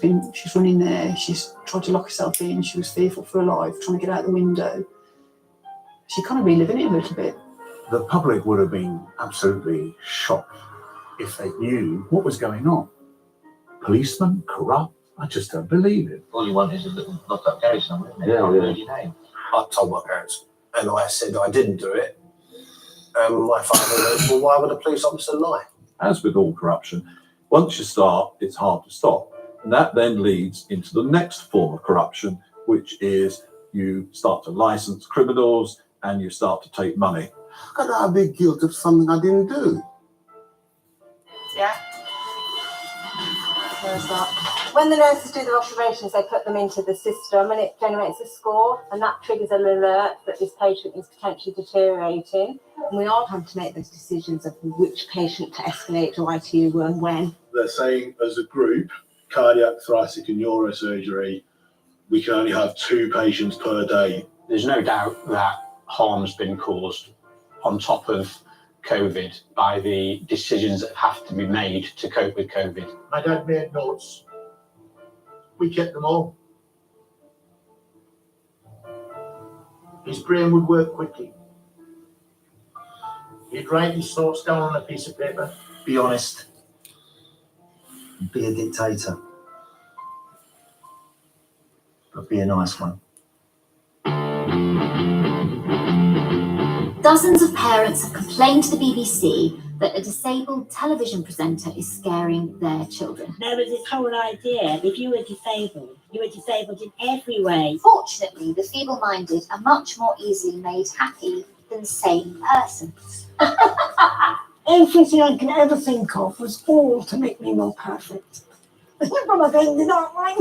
running there, she's tried to lock herself in, she was fearful for her life, trying to get out the window. She's kind of reliving it a little bit. The public would have been absolutely shocked if they knew what was going on. Policemen, corrupt, I just don't believe it. All you want is a little lock-up garage somewhere, isn't it? Yeah, Not yeah. your name. I told my parents, and I said I didn't do it. My father goes, well, why would a police officer lie? As with all corruption, once you start, it's hard to stop. And that then leads into the next form of corruption, which is you start to license criminals and you start to take money. How could I be guilty of something I didn't do? Yeah? There's that. When the nurses do their observations, they put them into the system and it generates a score, and that triggers an alert that this patient is potentially deteriorating. And we all have to make those decisions of which patient to escalate to ITU and when. They're saying as a group, cardiac, thoracic and neurosurgery, we can only have 2 patients per day. There's no doubt that harm's been caused on top of COVID by the decisions that have to be made to cope with COVID. My dad made notes. We kept them all. His brain would work quickly. He'd write his thoughts down on a piece of paper. Be honest. Be a dictator. But be a nice one. Dozens of parents have complained to the BBC that a disabled television presenter is scaring their children. There was this whole idea, if you were disabled, you were disabled in every way. Fortunately, the feeble-minded are much more easily made happy than sane persons. Everything I could ever think of was all to make me more perfect. But I've ended up right.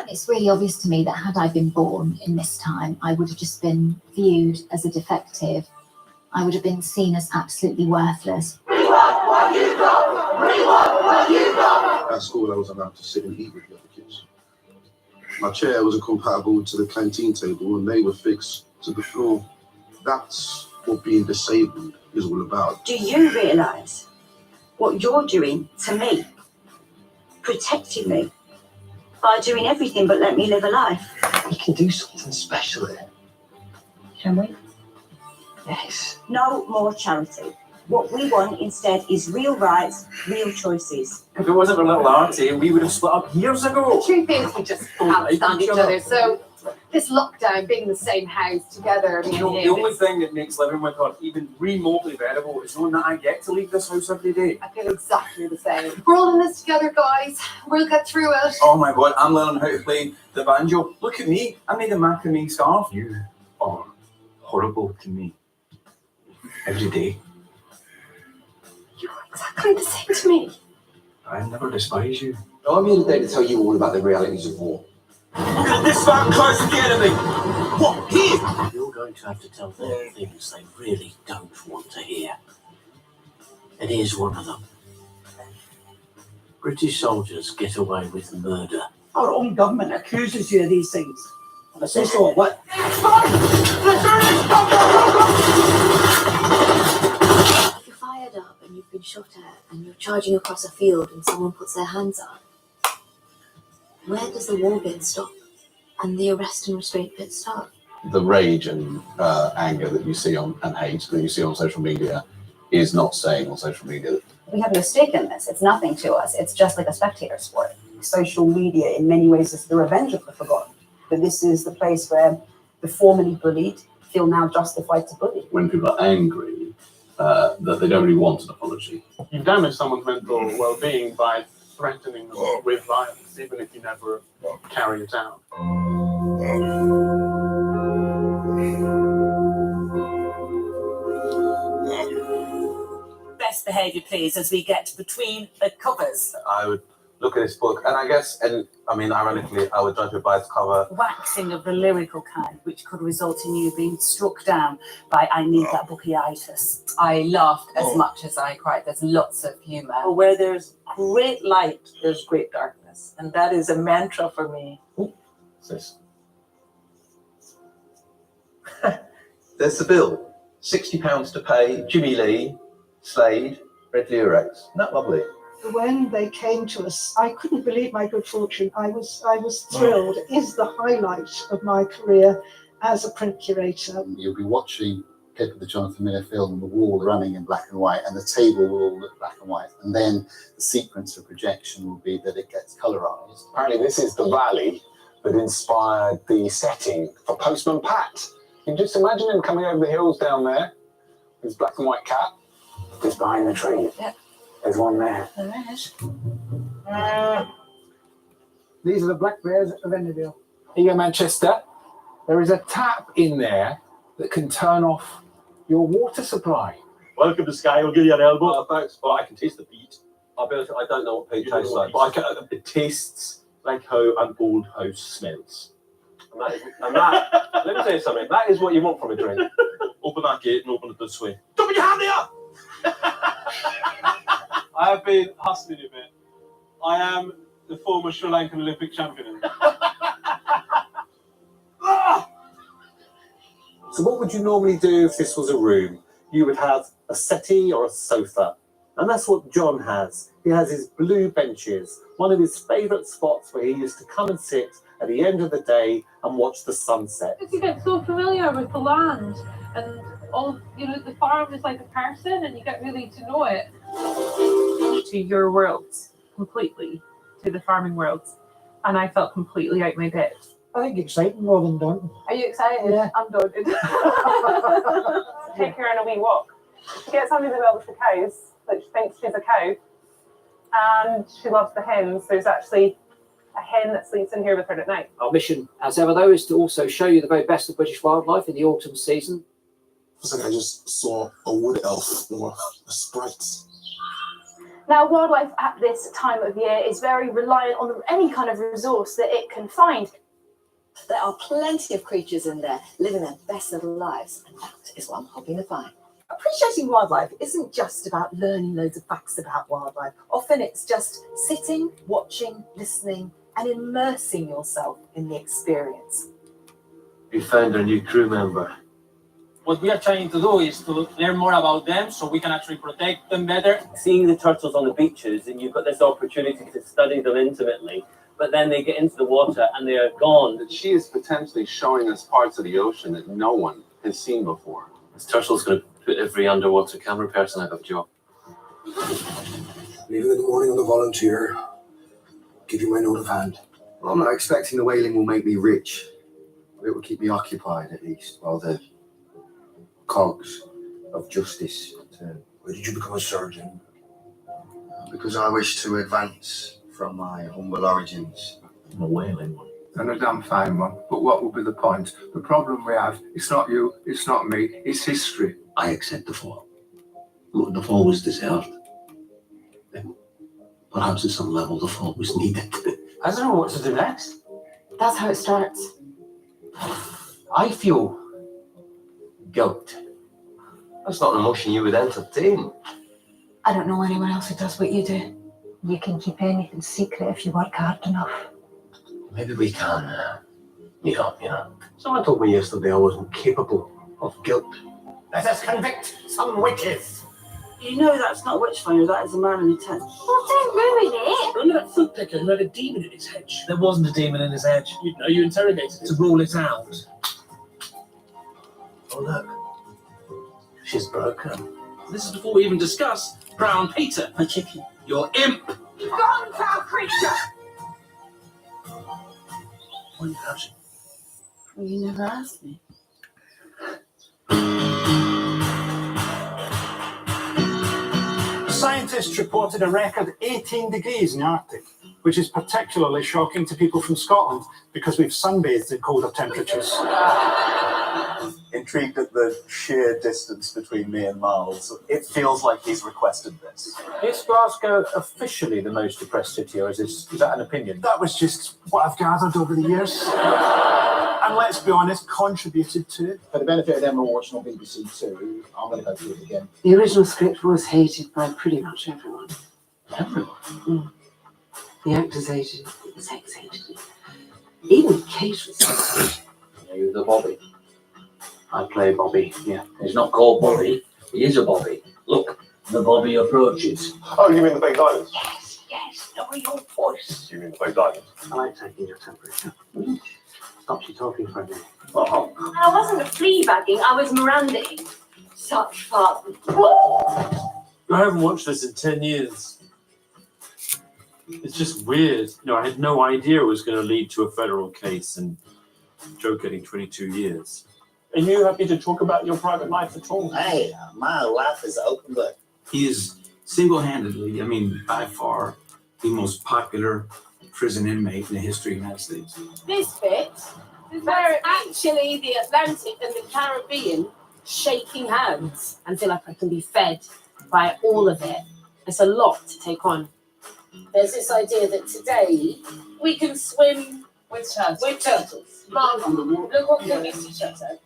It's really obvious to me that had I been born in this time, I would have just been viewed as a defective. I would have been seen as absolutely worthless. We want what you got! We want what you got! At school, I was allowed to sit and eat with the other kids. My chair wasn't compatible to the canteen table and they were fixed to the floor. That's what being disabled is all about. Do you realise what you're doing to me? Protecting me by doing everything but let me live a life. You can do something special here. Can we? Yes. No more charity. What we want instead is real rights, real choices. If it wasn't for little Artie, we would have split up years ago. The truth is, we just can't stand each other. So this lockdown, being in the same house together, I mean, The only thing that makes living with her even remotely bearable is knowing that I get to leave this house every day. I feel exactly the same. We're all in this together, guys. We'll get through it. Oh my god, I'm learning how to play the banjo. Look at me, I made a macrame scarf. You are horrible to me. Every day. You're exactly the same to me. I never despise you. I'm here today to tell you all about the realities of war. Look at this man close to the enemy. What? Here? You're going to have to tell them things they really don't want to hear. And here's one of them. British soldiers get away with murder. Our own government accuses you of these things. I say so, what? You're fired up and you've been shot at and you're charging across a field and someone puts their hands up. Where does the war bit stop and the arrest and restraint bit start? The rage and anger that you see on and hate that you see on social media is not staying on social media. We have no stake in this. It's nothing to us. It's just like a spectator sport. Social media, in many ways, is the revenge of the forgotten. But this is the place where the formerly bullied feel now justified to bully. When people are angry, that they don't really want an apology. You damage someone's mental well-being by threatening them with violence, even if you never carry it out. Best behaviour, please, as we get between the covers. I would look at this book, and I guess, and I mean, ironically, I would judge it by its cover. Waxing of the lyrical kind, which could result in you being struck down by I need that bookieitis. I laughed as much as I cried. There's lots of humour. Where there's great light, there's great darkness. And that is a mantra for me. What's this? There's the bill. £60 to pay Jimmy Lee, Slade, Red Lurex. Isn't that lovely? When they came to us, I couldn't believe my good fortune. I was thrilled. It is the highlight of my career as a print curator. You'll be watching a clip of the Jonathan Miller film, the wall running in black and white, and the table will all look black and white. And then the sequence of projection will be that it gets colorized. Apparently this is the valley that inspired the setting for Postman Pat. You can just imagine him coming over the hills down there, with his black and white cat. Just behind the tree. Yep. There's one there. There is. These are the Black Bears of Enderville. Here you go, Manchester. There is a tap in there that can turn off your water supply. Welcome to Sky. I'll give you an elbow. Thanks, but I can taste the peat. I don't know what peat tastes like, but I can. It tastes like how an old house smells. And that, let me tell you something. That is what you want from a drink. Open that gate and open it this way. Don't put your hand there! I have been hustling a bit. I am the former Sri Lankan Olympic champion. So what would you normally do if this was a room? You would have a settee or a sofa. And that's what John has. He has his blue benches, one of his favourite spots where he used to come and sit at the end of the day and watch the sunset. You get so familiar with the land and all, the farm is like a person and you get really to know it. To your worlds completely, to the farming worlds, and I felt completely out my depth. I think exciting more than daunting. Are you excited? Yeah. I'm daunted. Take her on a wee walk. She gets under the bell with the cows, like she thinks she's a cow, and she loves the hens. There's actually a hen that sleeps in here with her at night. Our mission, as ever, though, is to also show you the very best of British wildlife in the autumn season. It's like I just saw a wood elf or a sprite. Now, wildlife at this time of year is very reliant on any kind of resource that it can find. There are plenty of creatures in there living their best little lives, and that is what I'm hoping to find. Appreciating wildlife isn't just about learning loads of facts about wildlife. Often it's just sitting, watching, listening, and immersing yourself in the experience. We found a new crew member. What we are trying to do is to learn more about them so we can actually protect them better. Seeing the turtles on the beaches, and you've got this opportunity to study them intimately, but then they get into the water and they are gone. She is potentially showing us parts of the ocean that no one been seen before. This Turtle's going to put every underwater camera person out of a job. Leaving in the morning on the volunteer. Give you my note of hand. Well, I'm not expecting the whaling will make me rich. But it will keep me occupied at least, while the cogs of justice turn. Why did you become a surgeon? Because I wish to advance from my humble origins. A whaling one. And a damn fine one. But what will be the point? The problem we have, it's not you, it's not me, it's history. I accept the fall. Look, the fall was deserved. Perhaps at some level the fall was needed. I don't know what to do next. That's how it starts. I feel guilt. That's not an emotion you would entertain. I don't know anyone else who does what you do. You can keep anything secret if you work hard enough. Maybe we can meet up, you know. Someone told me yesterday I wasn't capable of guilt. Let us convict some witches. You know that's not witch finder, that is a man in a tent. Well, don't ruin it. Remember that fruit picker who had a demon in his hedge? There wasn't a demon in his hedge. You know, you interrogated it. To rule it out. Oh, look. She's broken. This is before we even discuss Brown Peter. My chicken. Your imp. Gone, foul creature! Why are you crouching? Well, you never asked me. Scientists reported a record 18 degrees in the Arctic, which is particularly shocking to people from Scotland because we've sunbathed in colder temperatures. Intrigued at the sheer distance between me and Miles. It feels like he's requested this. Is Glasgow officially the most depressed city, or is that an opinion? That was just what I've gathered over the years. And let's be honest, contributed to. For the benefit of them who are watching on BBC Two, I'm going to go through it again. The original script was hated by pretty much everyone. Everyone? The actors hated it, the execs hated it. Even Kate was Yeah, you're the Bobby. I play Bobby, yeah. He's not called Bobby, he is a Bobby. Look, the Bobby approaches. Oh, you mean the fake diamonds? Yes, lower your voice. You mean the fake diamonds? I like taking your temperature. Stop you talking for a minute. And I wasn't flea bagging, I was Mirandaing. Such fun. I haven't watched this in 10 years. It's just weird. You know, I had no idea it was going to lead to a federal case and Joe getting 22 years. Are you happy to talk about your private life at all? Hey, my life is open book. He is single-handedly, I mean, by far, the most popular prison inmate in the history of the United States. This bit is where actually the Atlantic and the Caribbean shaking hands and feel like I can be fed by all of it. It's a lot to take on. There's this idea that today we can swim with turtles. Mom, look what Mr. Chateau.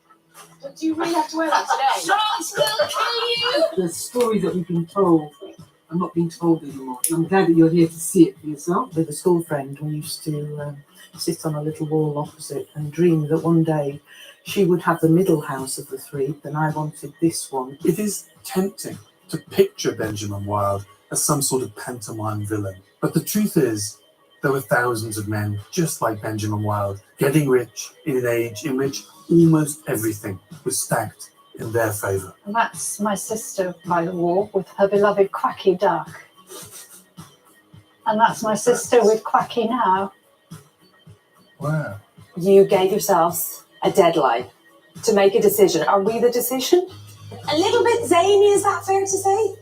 But do you really have to wear that today? Sharks will kill you! the story that we've been told. I'm not being told anymore. And I'm glad that you're here to see it for yourself. With a school friend, we used to sit on a little wall opposite and dream that one day she would have the middle house of the three, and I wanted this one. It is tempting to picture Benjamin Wilde as some sort of pantomime villain. But the truth is, there were thousands of men just like Benjamin Wilde, getting rich in an age in which almost everything was stacked in their favour. And that's my sister by the wall with her beloved Quacky Duck. And that's my sister with Quacky now. Wow. You gave yourselves a deadline to make a decision. Are we the decision? A little bit zany, is that fair to say?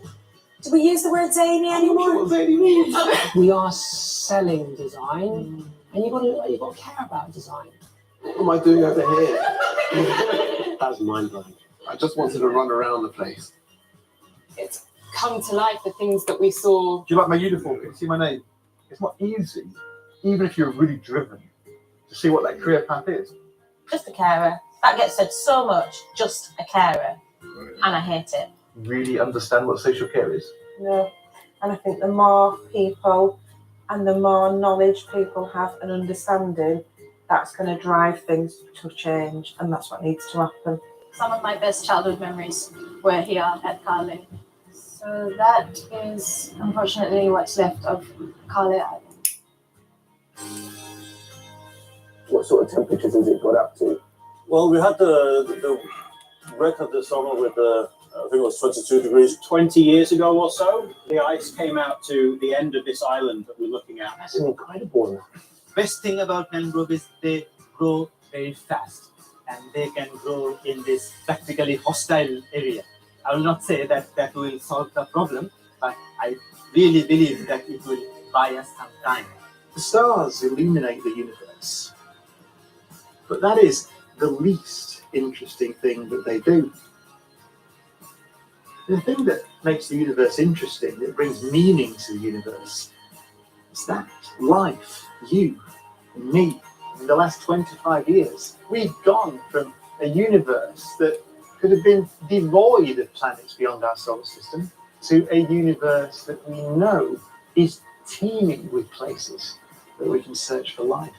Do we use the word zany anymore? What zany means? We are selling design, and you've got to care about design. What am I doing over here? That's mind-blowing. I just wanted to run around the place. It's come to life, the things that we saw. Do you like my uniform? Can you see my name? It's not easy, even if you're really driven, to see what that career path is. Just a carer. That gets said so much, just a carer. And I hate it. Really understand what social care is? No. And I think the more people and the more knowledge people have and understanding, that's going to drive things to change, and that's what needs to happen. Some of my best childhood memories were here at Carly. So that is unfortunately what's left of Carly Island. What sort of temperatures has it got up to? Well, we had the record this summer with I think it was 22 degrees. 20 years ago or so, the ice came out to the end of this island that we're looking at. That's incredible. Best thing about mangrove is they grow very fast and they can grow in this practically hostile area. I will not say that that will solve the problem, but I really believe that it will buy us some time. The stars illuminate the universe, but that is the least interesting thing that they do. The thing that makes the universe interesting, that brings meaning to the universe, is that life, you and me, in the last 25 years, we've gone from a universe that could have been devoid of planets beyond our solar system to a universe that we know is teeming with places where we can search for life.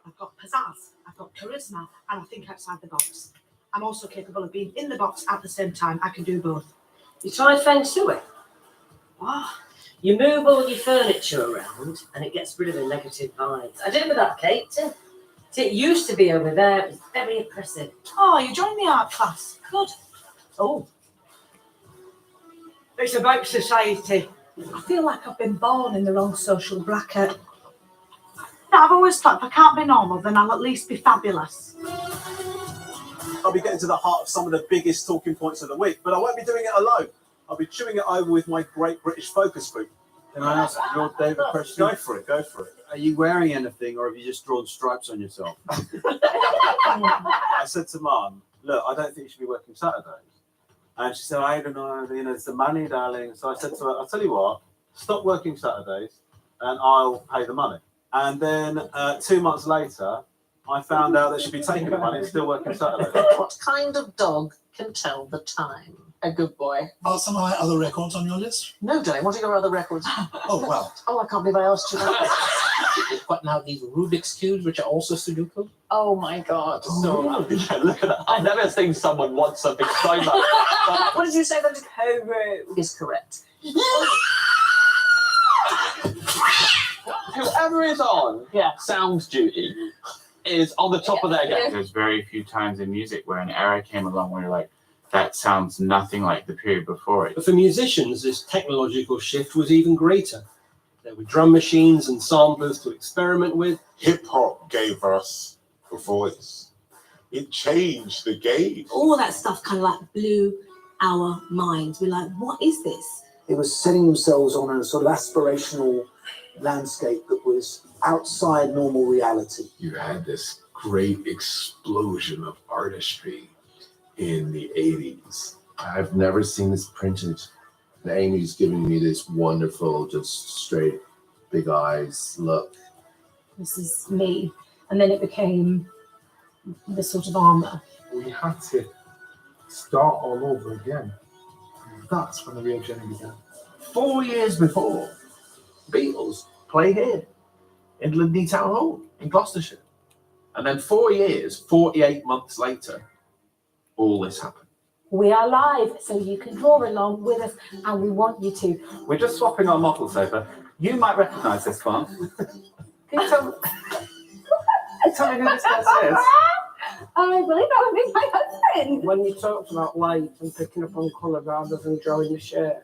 I've got pizzazz, I've got charisma, and I think outside the box. I'm also capable of being in the box at the same time. I can do both. You try feng shui? What? You move all your furniture around and it gets rid of the negative vibes. I did it with that cake too. It used to be over there. It was very oppressive. Oh, you joined the art class. Good. Oh. It's about society. I feel like I've been born in the wrong social bracket. I've always thought if I can't be normal, then I'll at least be fabulous. I'll be getting to the heart of some of the biggest talking points of the week, but I won't be doing it alone. I'll be chewing it over with my great British focus group. Can I ask your David question? Go for it, go for it. Are you wearing anything or have you just drawn stripes on yourself? I said to Mum, look, I don't think you should be working Saturdays. And she said, I don't know, it's the money, darling. So I said to her, I'll tell you what, stop working Saturdays and I'll pay the money. And then 2 months later, I found out that she'd be taking the money and still working Saturdays. What kind of dog can tell the time? A good boy. Are some of my other records on your list? No, darling. What are your other records? Oh, well. Oh, I can't believe I asked you that. We've got now these Rubik's Cubes, which are also Sudoku. Oh, my God. So, look at that. I've never seen someone want something so much. What did you say? That Hobo is correct. Whoever is on sound duty is on the top of their game. There's very few times in music where an era came along where you're like, that sounds nothing like the period before it. But for musicians, this technological shift was even greater. There were drum machines and samplers to experiment with. Hip hop gave us a voice. It changed the game. All that stuff kind of like blew our minds. We're like, what is this? They were setting themselves on a sort of aspirational landscape that was outside normal reality. You had this great explosion of artistry in the 80s. I've never seen this printed. And Amy's giving me this wonderful, just straight, big eyes look. This is me. And then it became this sort of armour. We had to start all over again. And that's when the real journey began. 4 years before, Beatles play here in Lydney Town Hall in Gloucestershire. And then 4 years, 48 months later, all this happened. We are live, so you can draw along with us, and we want you to. We're just swapping our models over. You might recognise this one. Can you tell me who this person is? I believe that would be my husband. When you talked about light and picking up on colour rather than drawing the shape,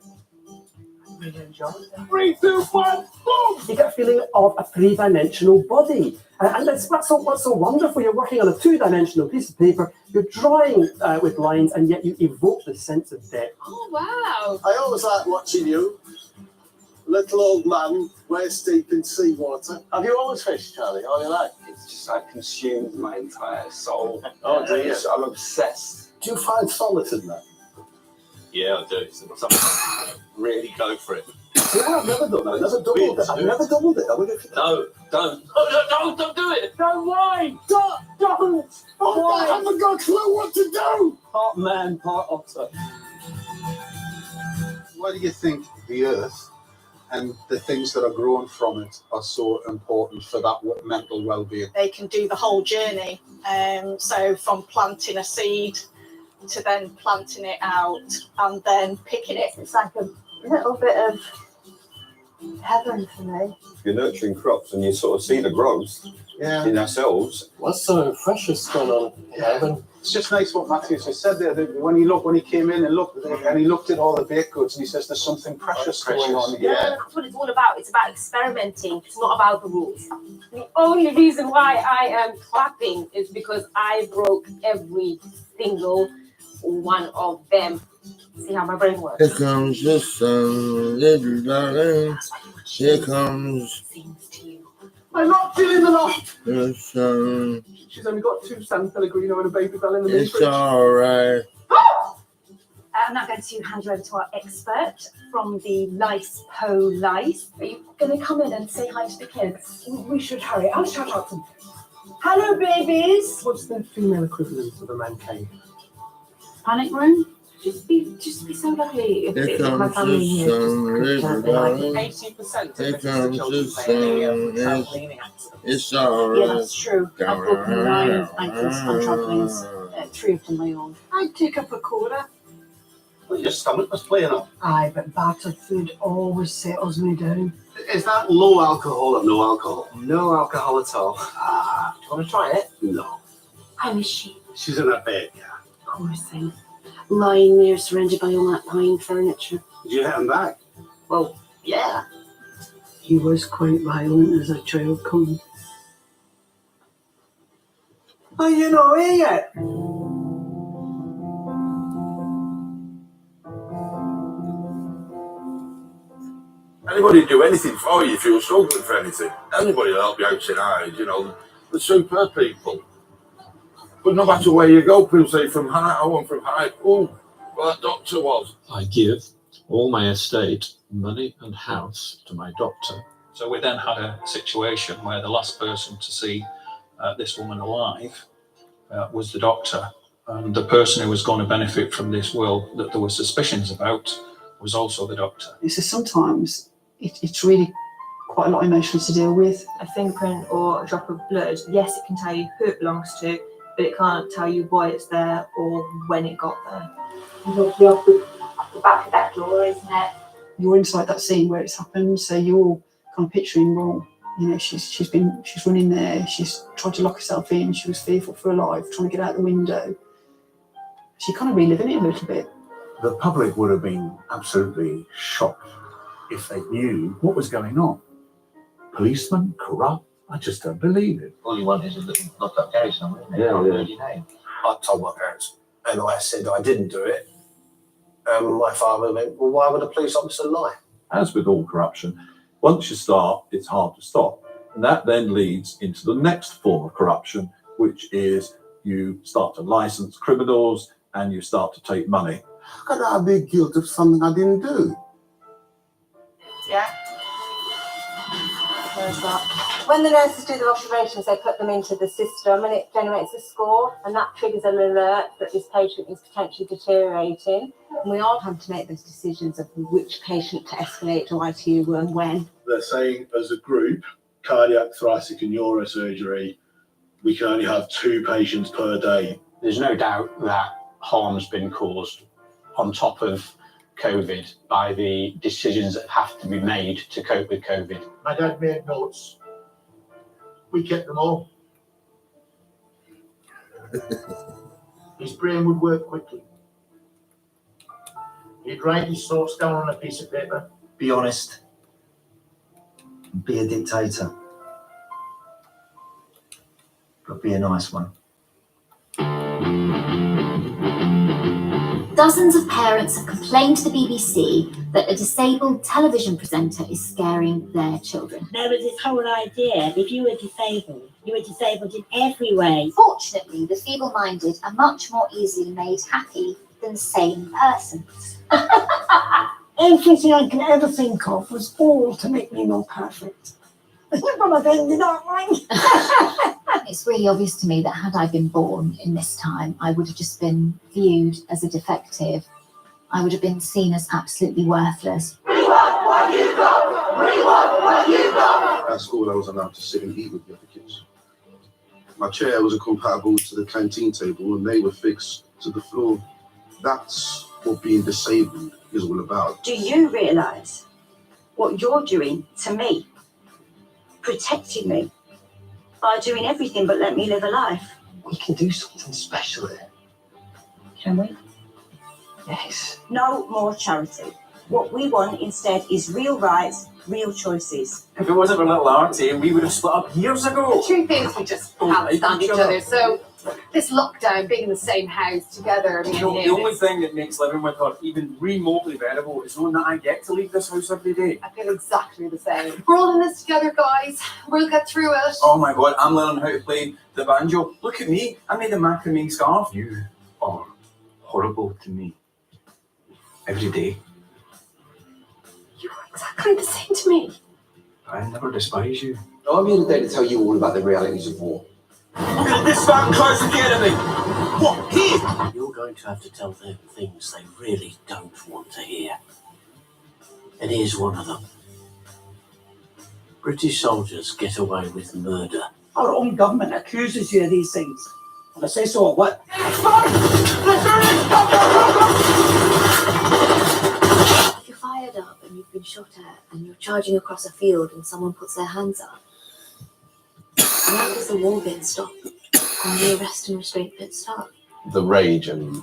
I really enjoyed it. 3, 2, 1, boom! You get a feeling of a three-dimensional body. And that's what's so wonderful. You're working on a two-dimensional piece of paper. You're drawing with lines, and yet you evoke the sense of depth. Oh, wow. I always like watching you. Little old man, waist deep in seawater. Have you always fished, Charlie, all your life? It's just like consumes my entire soul. Oh, do you? I'm obsessed. Do you find solace in that? Yeah, I do. Sometimes really go for it. Yeah, I've never done that. I've never doubled it. I've never doubled it. I wonder if No, don't. Oh, don't do it. No, why? Don't! I haven't got a clue what to do! Part man, part otter. Why do you think the earth and the things that are grown from it are so important for that mental well-being? They can do the whole journey. So from planting a seed to then planting it out and then picking it. It's like a little bit of heaven for me. You're nurturing crops and you sort of see the growth in ourselves. What's so precious going on in heaven? It's just nice what Matthews just said there. That when he came in and looked at all the baked goods, and he says there's something precious going on here. Yeah, that's what it's all about. It's about experimenting. It's not about the rules. The only reason why I am clapping is because I broke every single one of them. See how my brain works. Here comes the sun, little darling. Here comes I'm not feeling the lot. the sun. She's only got 2 San Pellegrino and a Baby Bell in the It's alright. I'm now going to hand you over to our expert from the Lice Po Lice. Are you going to come in and say hi to the kids? We should hurry. I'll shout out to them. Hello, babies. What's the female equivalent of a man cave? Panic room? Just be so lovely. If Here my comes family the here sun, just little could darling. 80% Here of comes the sun. It's Yeah, alright. that's true. I've broken 9 ankles on trampolines. 3 of them my own. I'd take up a quarter. Well, your stomach was playing up. Aye, but battered food always settles me down. Is that low alcohol or no alcohol? No alcohol at all. Do you want to try it? No. How is she? She's in her bed, yeah. Poor thing. Lying there surrounded by all that pine furniture. Did you hit him back? Well, yeah. He was quite violent as a child, Colin. Are you not here yet? Anybody do anything for you if you're struggling for anything. Anybody will help you out tonight, you know. They're superb people. But no matter where you go, people say from high, I want from high. Oh, well, that doctor was. I give all my estate, money and house to my doctor. So we then had a situation where the last person to see this woman alive was the doctor. And the person who was going to benefit from this will that there were suspicions about was also the doctor. So sometimes it's really quite a lot of emotions to deal with. A fingerprint or a drop of blood, yes, it can tell you who it belongs to, but it can't tell you why it's there or when it got there. Literally off the back of that door, isn't it? You're inside that scene where it's happened, so you're kind of picturing, well, you know, she's running there, she's tried to lock herself in, she was fearful for her life, trying to get out the window. She kind of reliving it a little bit. The public would have been absolutely shocked if they knew what was going on. Policemen, corrupt, I just don't believe it. All you want is a little knock-up garage somewhere, isn't it? Yeah, Not yeah. really name. I told my parents, and I said I didn't do it. My father went, well, why would a police officer lie? As with all corruption, once you start, it's hard to stop. And that then leads into the next form of corruption, which is you start to license criminals and you start to take money. How could I be guilty of something I didn't do? Yeah. There's that. When the nurses do their observations, they put them into the system and it generates a score, and that triggers an alert that this patient is potentially deteriorating. And we all have to make those decisions of which patient to escalate to ITU and when. They're saying as a group, cardiac, thoracic and neurosurgery, we can only have 2 patients per day. There's no doubt that harm's been caused on top of COVID by the decisions that have to be made to cope with COVID. My dad made notes. We kept them all. His brain would work quickly. He'd write his thoughts down on a piece of paper. Be honest. Be a dictator. But be a nice one. Dozens of parents have complained to the BBC that a disabled television presenter is scaring their children. There was this whole idea, if you were disabled, You were disabled in every way. Fortunately, the feeble-minded are much more easily made happy than sane persons. Everything I could ever think of was all to make me more perfect. But I've ended up right. It's really obvious to me that had I been born in this time, I would have just been viewed as a defective. I would have been seen as absolutely worthless. At school, I was allowed to sit and eat with the other kids. My chair wasn't compatible to the canteen table, and they were fixed to the floor. That's what being disabled is all about. Do you realise what you're doing to me? Protecting me by doing everything but let me live a life. We can do something special here. Can we? Yes. No more charity. What we want instead is real rights, real choices. If it wasn't for little Artie, we would have split up years ago. The truth is, we just can't stand each other. So this lockdown, being in the same house together, You know, the only thing that makes living with her even remotely bearable is knowing that I get to leave this house every day. I feel exactly the same. We're all in this together, guys. We'll get through it. Oh my god, I'm learning how to play the banjo. Look at me, I made a macrame scarf. You are horrible to me. Every day. Exactly the same to me. I never despise you. I'm here today to tell you all about the realities of war. Look at this fan close to the enemy. What? Here? You're going to have to tell them things they really don't want to hear. And here's one of them. British soldiers get away with murder. Our own government accuses you of these things. And I say so or what? If you're fired up and you've been shot at and you're charging across a field and someone puts their hands up, where does the war bit stop? And the arrest and restraint bit start? The rage and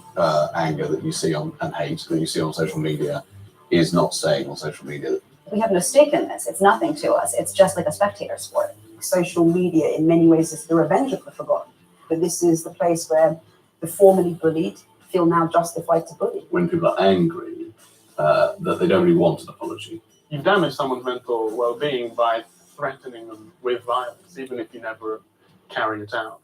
anger that you see on and hate that you see on social media is not staying on social media. We have no stake in this. It's nothing to us. It's just like a spectator sport. Social media, in many ways, is the revenge of the forgotten. But this is the place where the formerly bullied feel now justified to bully. When people are angry, that they don't really want an apology. You've damaged someone's mental well-being by threatening them with violence, even if you never carry it out.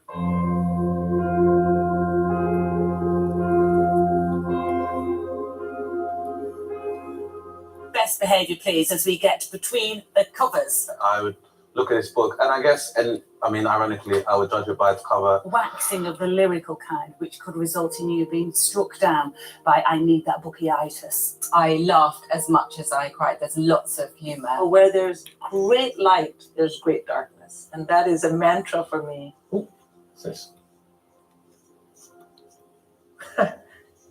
Best behaviour, please, as we get between the covers. I would look at this book, and I guess, and I mean, ironically, I would judge it by its cover. Waxing of the lyrical kind, which could result in you being struck down by I need that bookyitis. I laughed as much as I cried. There's lots of humour. Where there's great light, there's great darkness. And that is a mantra for me. This.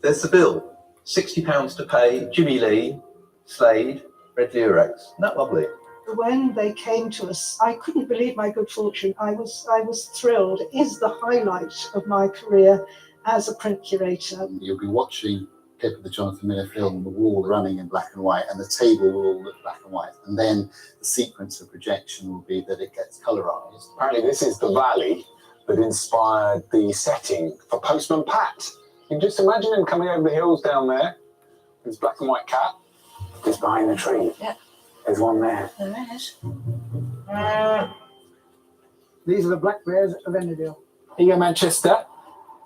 There's the bill. £60 to pay Jimmy Lee, Slade, Red Lurex. Isn't that lovely? When they came to us, I couldn't believe my good fortune. I was thrilled. It is the highlight of my career as a print curator. You'll be watching Pip of the Jonathan Miller film, the wall running in black and white, and the table will all look black and white. And then the sequence of projection will be that it gets colorized. Apparently this is the valley that inspired the setting for Postman Pat. You can just imagine him coming over the hills down there with his black and white cat. He's behind the tree. Yeah. There's one there. There is. These are the Black Bears of Ennerdale. Here, Manchester,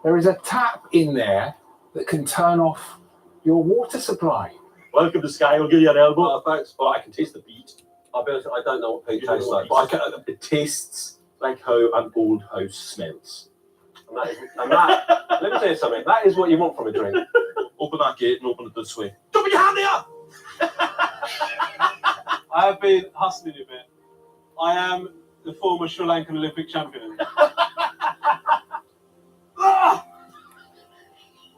there is a tap in there that can turn off your water supply. Welcome to Sky. I'll give you an elbow. Thanks. Well, I can taste the beat. I'll be honest, I don't know what peat tastes like, but I can, it tastes like how an old house smells. And that let me tell you something. That is what you want from a drink. Open that gate and open it this way. Don't put your hand there! I have been hustling a bit. I am the former Sri Lankan Olympic champion.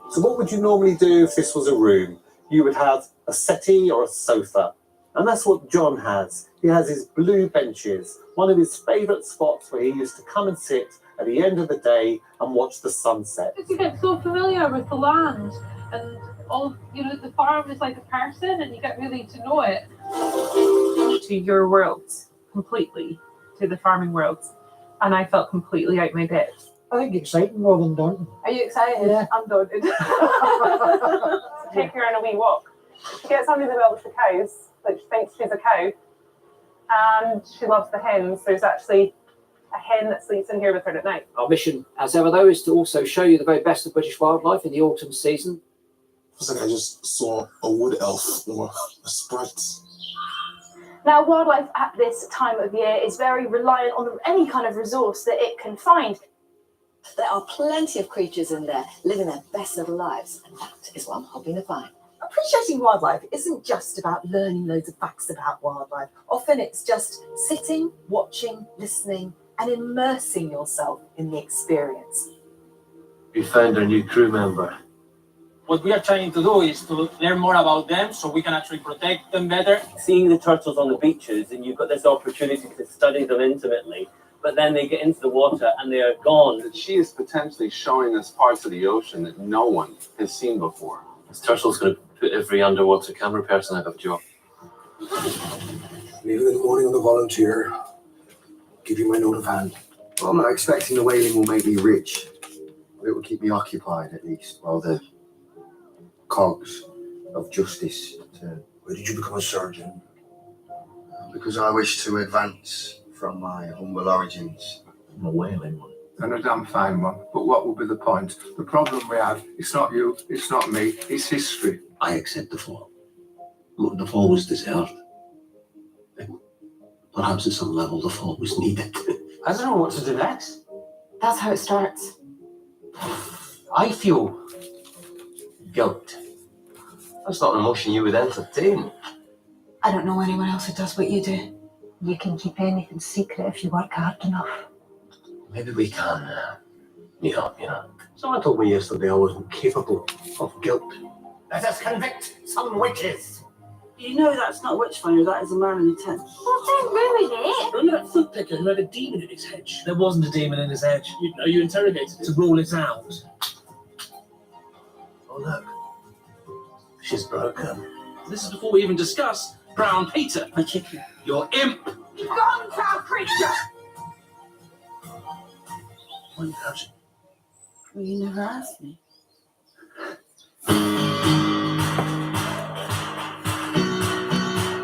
So what would you normally do if this was a room? You would have a settee or a sofa. And that's what John has. He has his blue benches, one of his favourite spots where he used to come and sit at the end of the day and watch the sunset. You get so familiar with the land and all, you know, the farm is like a person and you get really to know it. To your world, completely, to the farming world. And I felt completely out my depth. I think exciting more than daunting. Are you excited? Yeah. I'm daunted. Take her on a wee walk. She gets under the milk the cows, which thinks she's a cow. And she loves the hens. There's actually a hen that sleeps in here with her at night. Our mission, as ever, though, is to also show you the very best of British wildlife in the autumn season. It's like I just saw a wood elf or a sprite. Now, wildlife at this time of year is very reliant on any kind of resource that it can find. There are plenty of creatures in there living their best little lives, and that is what I'm hoping to find. Appreciating wildlife isn't just about learning loads of facts about wildlife. Often it's just sitting, watching, listening, and immersing yourself in the experience. We found our new crew member. What we are trying to do is to learn more about them so we can actually protect them better. Seeing the turtles on the beaches, and you've got this opportunity to study them intimately, but then they get into the water and they are gone. She is potentially showing us parts of the ocean that no one has seen before. This turtle's going to put every underwater camera person out of a job. Leave it in the morning on the volunteer. Give you my note of hand. Well, I'm not expecting the whaling will make me rich, but it will keep me occupied at least while the cogs of justice turn. Why did you become a surgeon? Because I wish to advance from my humble origins. I'm a whaling one. And a damn fine one, but what will be the point? The problem we have, it's not you, it's not me, it's history. I accept the fall. Look, the fall was deserved. Perhaps at some level the fall was needed. I don't know what to do next. That's how it starts. I feel guilt. That's not an emotion you would entertain. I don't know anyone else who does what you do. You can keep anything secret if you work hard enough. Maybe we can meet up, you know. Someone told me yesterday I wasn't capable of guilt. Let us convict some witches. You know that's not witch finder, that is a man in a tent. Well, don't ruin it. Remember that fruit picker who had a demon in his hedge? There wasn't a demon in his hedge. You interrogated it to rule it out. Oh, look. She's broken. This is before we even discuss Brown Peter. My chicken. Your imp. Gone, foul creature! Why are you crouching? Well, you never asked me.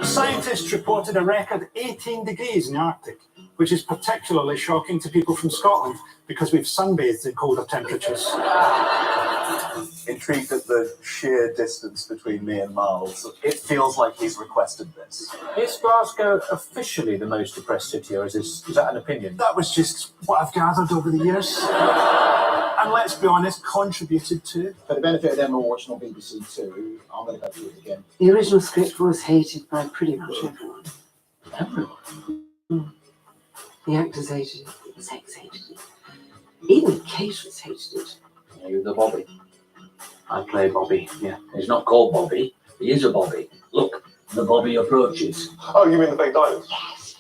Scientists reported a record 18 degrees in the Arctic, which is particularly shocking to people from Scotland because we've sunbathed in colder temperatures. Intrigued at the sheer distance between me and Miles. It feels like he's requested this. Is Glasgow officially the most depressed city, or is that an opinion? That was just what I've gathered over the years. And let's be honest, contributed to. For the benefit of them who are watching on BBC Two, I'm going to go through it again. The original script was hated by pretty much everyone. Everyone? The actors hated it, the execs hated it. Even the caterers hated it. You're the Bobby. I play Bobby, yeah. He's not called Bobby, he is a Bobby. Look, the Bobby approaches. Oh, you mean the fake diamonds?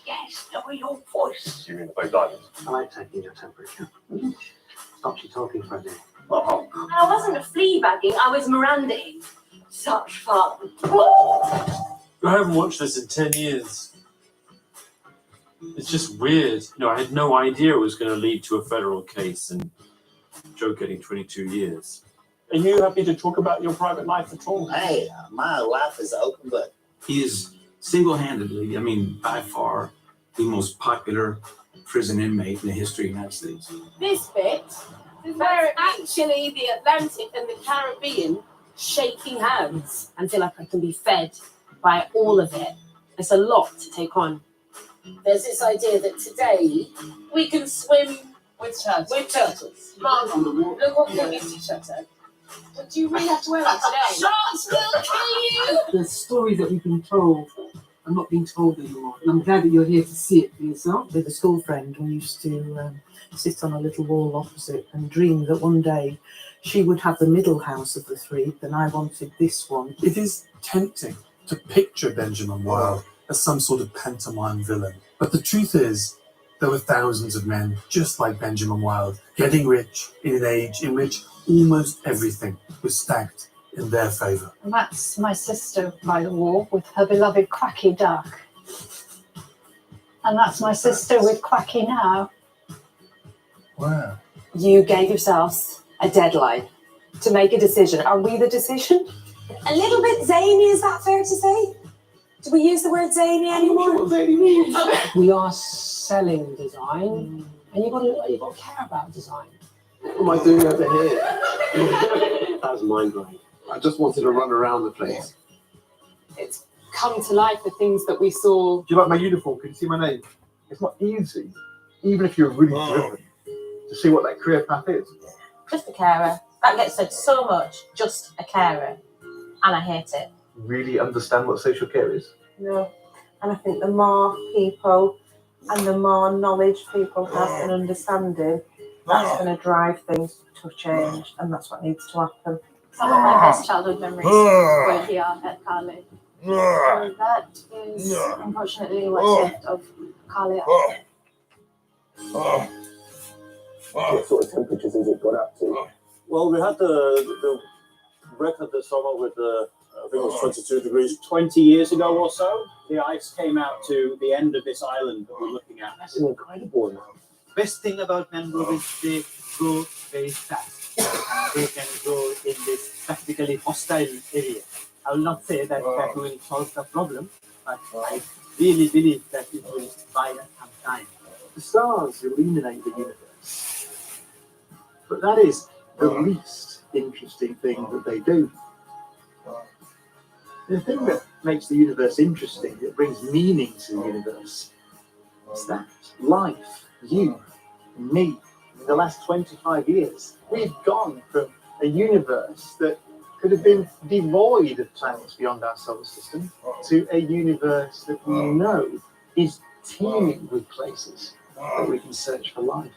Yes, lower your voice. You mean the fake diamonds? I like taking your temperature. Stop you talking for a day. Oh. I wasn't flea bagging, I was Mirandaing. Such fun. I haven't watched this in 10 years. It's just weird. I had no idea it was going to lead to a federal case and Joe getting 22 years. Are you happy to talk about your private life at all? Hey, my life is open book. He is single-handedly, by far, the most popular prison inmate in the history of the United States. This bit is where it's actually the Atlantic and the Caribbean shaking hands. I feel like I can be fed by all of it. It's a lot to take on. There's this idea that today we can swim with turtles. Mom, look what we used to shut up. But do you really have to wear that today? Sharks will kill you! The stories that we've been told are not being told anymore. And I'm glad that you're here to see it for yourself. With a school friend, we used to sit on a little wall opposite and dream that one day she would have the middle house of the three, and I wanted this one. It is tempting to picture Benjamin Wilde as some sort of pantomime villain. But the truth is, there were thousands of men just like Benjamin Wilde, getting rich in an age in which almost everything was stacked in their favour. And that's my sister by the wall with her beloved Quacky Duck. And that's my sister with Quacky now. Wow. You gave yourselves a deadline to make a decision. Are we the decision? A little bit zany, is that fair to say? Do we use the word zany anymore? We are selling design. And you've got to care about design. What am I doing over here? That was mind blowing. I just wanted to run around the place. It's come to life, the things that we saw. Do you like my uniform? Can you see my name? It's not easy, even if you're really driven, to see what that career path is. Just a carer. That gets said so much. Just a carer. And I hate it. Really understand what social care is? No. And I think the more people and the more knowledge people have and understanding, that's going to drive things to change, and that's what needs to happen. Some of my best childhood memories were here at Carly. So that is unfortunately what's left of Carly. What sort of temperatures has it got up to? Well, we had the record this summer with I think it was 22 degrees 20 years ago or so. The ice came out to the end of this island that we're looking at. That's an incredible amount. Best thing about mangrove is they grow very fast. They can grow in this practically hostile area. I will not say that that will solve the problem, but I really believe that it will buy us some time. The stars illuminate the universe, but that is the least interesting thing that they do. The thing that makes the universe interesting, that brings meaning to the universe, is that life, you, me, in the last 25 years, we've gone from a universe that could have been devoid of planets beyond our solar system to a universe that we know is teeming with places that we can search for life.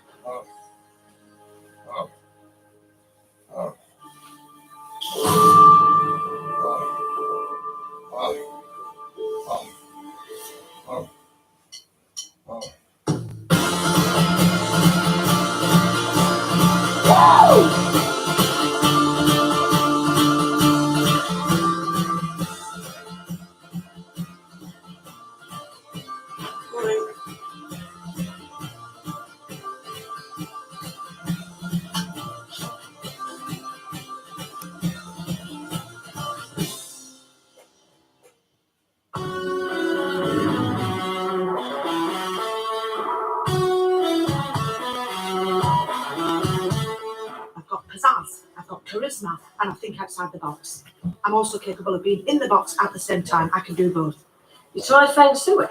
I've got charisma, and I think outside the box. I'm also capable of being in the box at the same time. I can do both. You try feng shui.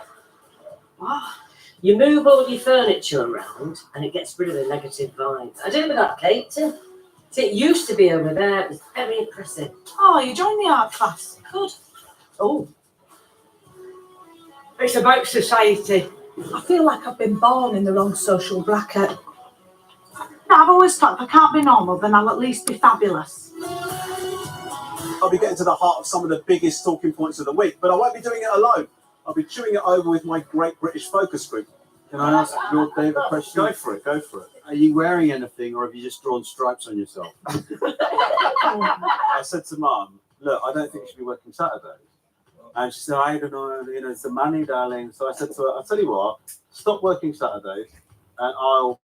Wow. You move all your furniture around and it gets rid of the negative vibes. I do with that, Kate. It used to be over there. It was very oppressive. Oh, you joined the art class. Good. Oh. It's about society. I feel like I've been born in the wrong social bracket. No, I've always thought if I can't be normal, then I'll at least be fabulous. I'll be getting to the heart of some of the biggest talking points of the week, but I won't be doing it alone. I'll be chewing it over with my Great British Focus Group. Can I ask your Dave a question? Go for it, go for it. Are you wearing anything, or have you just drawn stripes on yourself? I said to Mum, look, I don't think you should be working Saturdays. And she said, I don't know, it's the money, darling. So I said to her, I'll tell you what, stop working Saturdays and I'll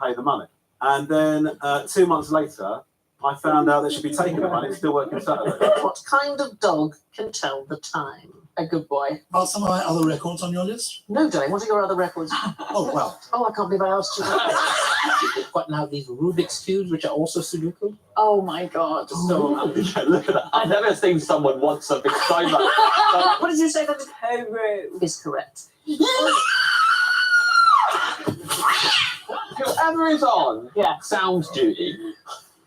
pay the money. And then 2 months later, I found out that she'd be taking the money, still working Saturdays. What kind of dog can tell the time? A good boy. Are some of my other records on your list? No, darling. What are your other records? Oh, well. Oh, I can't believe I asked you. You've got now these Rubik's Cubes, which are also Sudoku. Oh my God. So, look at that. I've never seen someone want something so much. What did you say? That homeroom is correct. Whoever is on sound duty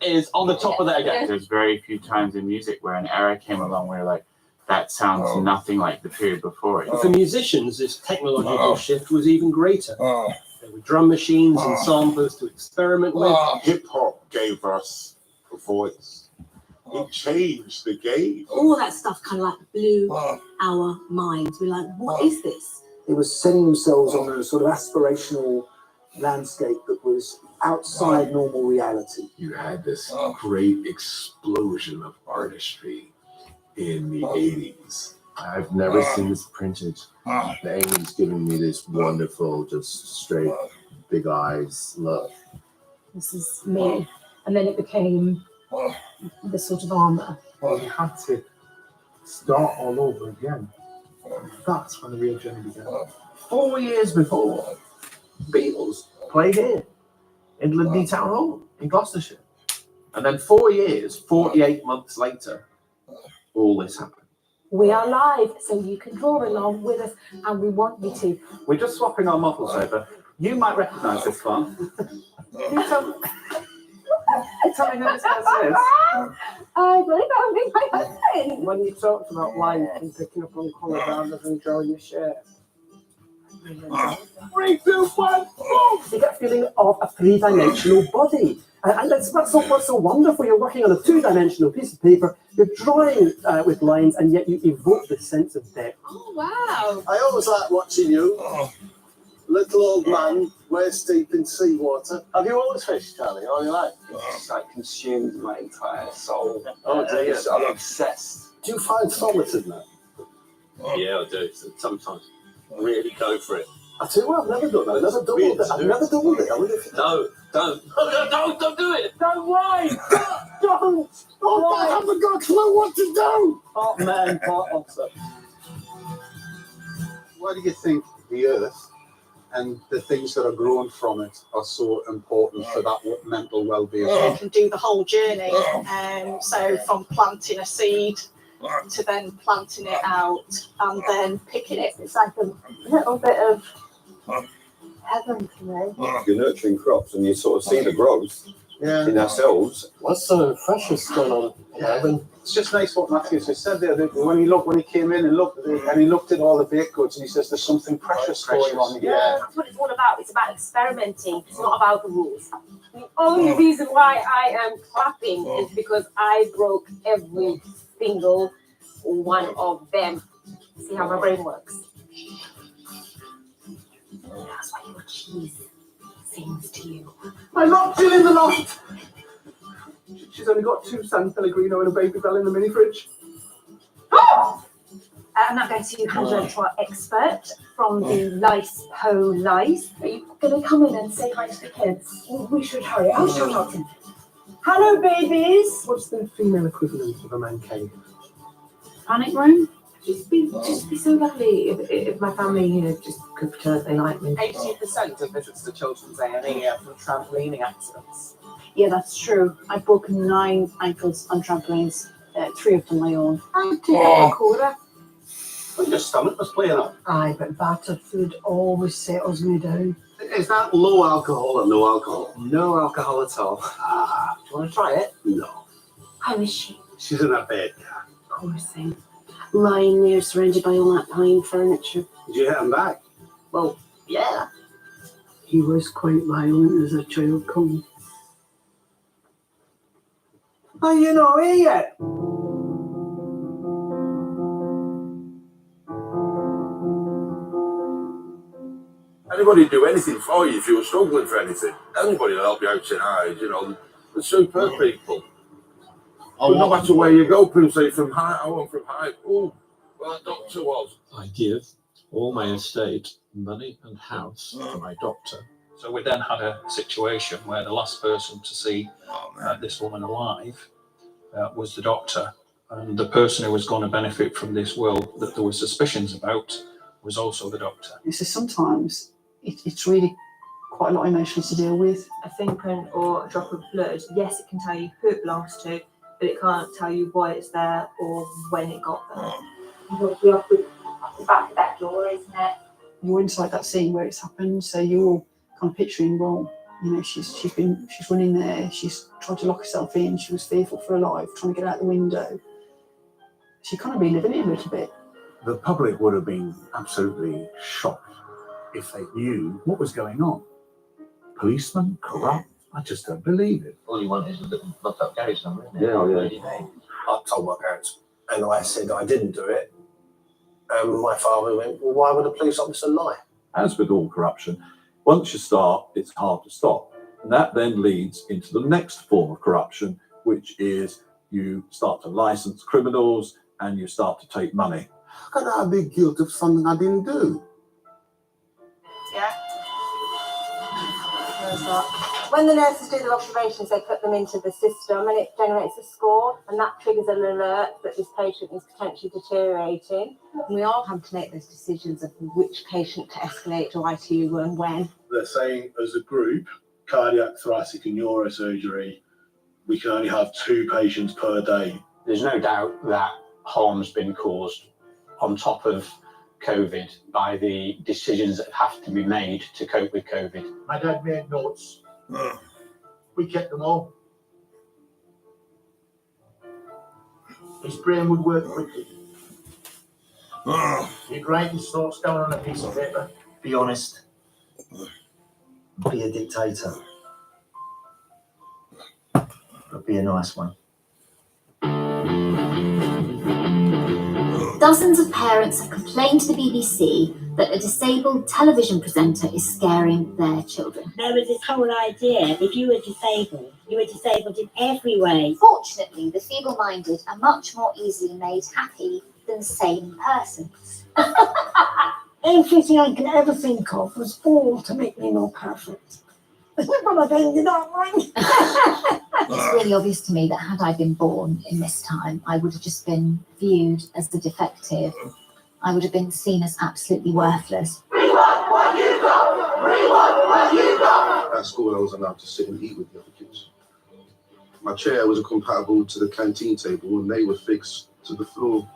is on the top of that again. There's very few times in music where an era came along where like that sounds nothing like the period before it. For musicians, this technological shift was even greater. There were drum machines and samplers to experiment with. Hip hop gave us a voice. It changed the game. All that stuff kind of like blew our minds. We're like, what is this? They were setting themselves on a sort of aspirational landscape that was outside normal reality. You had this great explosion of artistry in the 80s. I've never seen this printed. The alien's giving me this wonderful, just straight, big eyes look. This is me. And then it became the sort of armour. Well, you had to start all over again. That's when the real journey began. 4 years before, Beatles play here in Lindley Town Hall in Gloucestershire. And then 4 years, 48 months later, all this happened. We are live, so you can draw along with us, and we want you to. We're just swapping our models over. You might recognise this one. You tell me who this person is. I believe that would be my husband. When you talked about light and picking up on colour rather than drawing your shirt. 3, 2, 1, boom! You get a feeling of a three-dimensional body. And that's what's so wonderful. You're working on a two-dimensional piece of paper, you're drawing with lines, and yet you evoke this sense of depth. Oh, wow. I always like watching you. Little old man, waist deep in seawater. Have you always fished, Charlie, all your life? It's like consumed my entire soul. Oh, dear. I'm obsessed. Do you find solace in that? Yeah, I do. Sometimes really go for it. I tell you what, I've never done that. I've never doubled it. I've never doubled it. I wonder if No, don't. Don't do it. Don't why? Don't! Oh, I haven't got a clue what to do! Part man, part otter. Why do you think the earth and the things that are grown from it are so important for that mental well-being? You can do the whole journey. So from planting a seed to then planting it out and then picking it. It's like a little bit of heaven to me. You're nurturing crops and you sort of see the growth in ourselves. What's so precious going on? Yeah. It's just nice what Matthew just said there. That when he came in and looked at it, and he looked at all the baked goods, and he says there's something precious going on. Yeah, that's what it's all about. It's about experimenting. It's not about the rules. The only reason why I am clapping is because I broke every single one of them. See how my brain works. That's why your cheese sings to you. I locked Jill in the loft. She's only got 2 San Pellegrino and a Baby Bell in the mini fridge. I'm now going to hand over to our expert from the Lice Po Lice. Are you going to come in and say hi to the kids? We should hurry. Oh, shut up. Hello, babies. What's the female equivalent of a man cave? Panic room? Just be so lovely if my family, just could pretend they like me. 80% of visits to children's A&E are from trampolining accidents. Yeah, that's true. I've broken 9 ankles on trampolines, 3 of them my own. Oh dear, Cora. Well, your stomach was playing up. Aye, but battered food always settles me down. Is that low alcohol or no alcohol? No alcohol at all. Ah, Do you want to try it? no. How is she? She's in her bed. Poor thing. Lying there surrounded by all that pine furniture. Did you hit him back? Well, yeah. He was quite violent as a child, Colin. Are you not here yet? Anybody do anything for you if you were struggling for anything? Anybody will help you out tonight, They're superb people. But no matter where you go, people say from high, I want from high. Oh, well, that doctor was. I give all my estate, money and house to my doctor. So we then had a situation where the last person to see this woman alive was the doctor. And the person who was going to benefit from this will that there were suspicions about was also the doctor. So sometimes it's really quite a lot of emotions to deal with. A fingerprint or a drop of blood, yes, it can tell you who it belongs to, but it can't tell you why it's there or when it got there. We'll be off the back of that door, isn't it? You're inside that scene where it's happened, so you're kind of picturing, well, she's running there, she's tried to lock herself in, she was fearful for her life, trying to get out the window. She kind of reliving it a little bit. The public would have been absolutely shocked if they knew what was going on. Policemen, corrupt, I just don't believe it. All you want is a little locked up garage number, isn't it? Yeah. I told my parents, and I said I didn't do it. And my father went, well, why would a police officer lie? As with all corruption, once you start, it's hard to stop. And that then leads into the next form of corruption, which is you start to license criminals and you start to take money. How can I be guilty of something I didn't do? Yeah. When the nurses do their observations, they put them into the system and it generates a score, and that triggers an alert that this patient is potentially deteriorating. And we all have to make those decisions of which patient to escalate to ITU and when. they're saying as a group, cardiac, thoracic, and neurosurgery, we can only have 2 patients per day. There's no doubt that harm's been caused on top of COVID by the decisions that have to be made to cope with COVID. My dad made notes. We kept them all. His brain would work quickly. He'd write his thoughts down on a piece of paper. Be honest. Be a dictator. But be a nice one. Dozens of parents have complained to the BBC that a disabled television presenter is scaring their children. There was this whole idea, if you were disabled, you were disabled in every way. Fortunately, the feeble-minded are much more easily made happy than sane persons. Everything I could ever think of was all to make me more perfect. But I've ended up right. It's really obvious to me that had I been born in this time, I would have just been viewed as the defective. I would have been seen as absolutely worthless. At school, I was allowed to sit and eat with the other kids. My chair wasn't compatible to the canteen table, and they were fixed to the floor.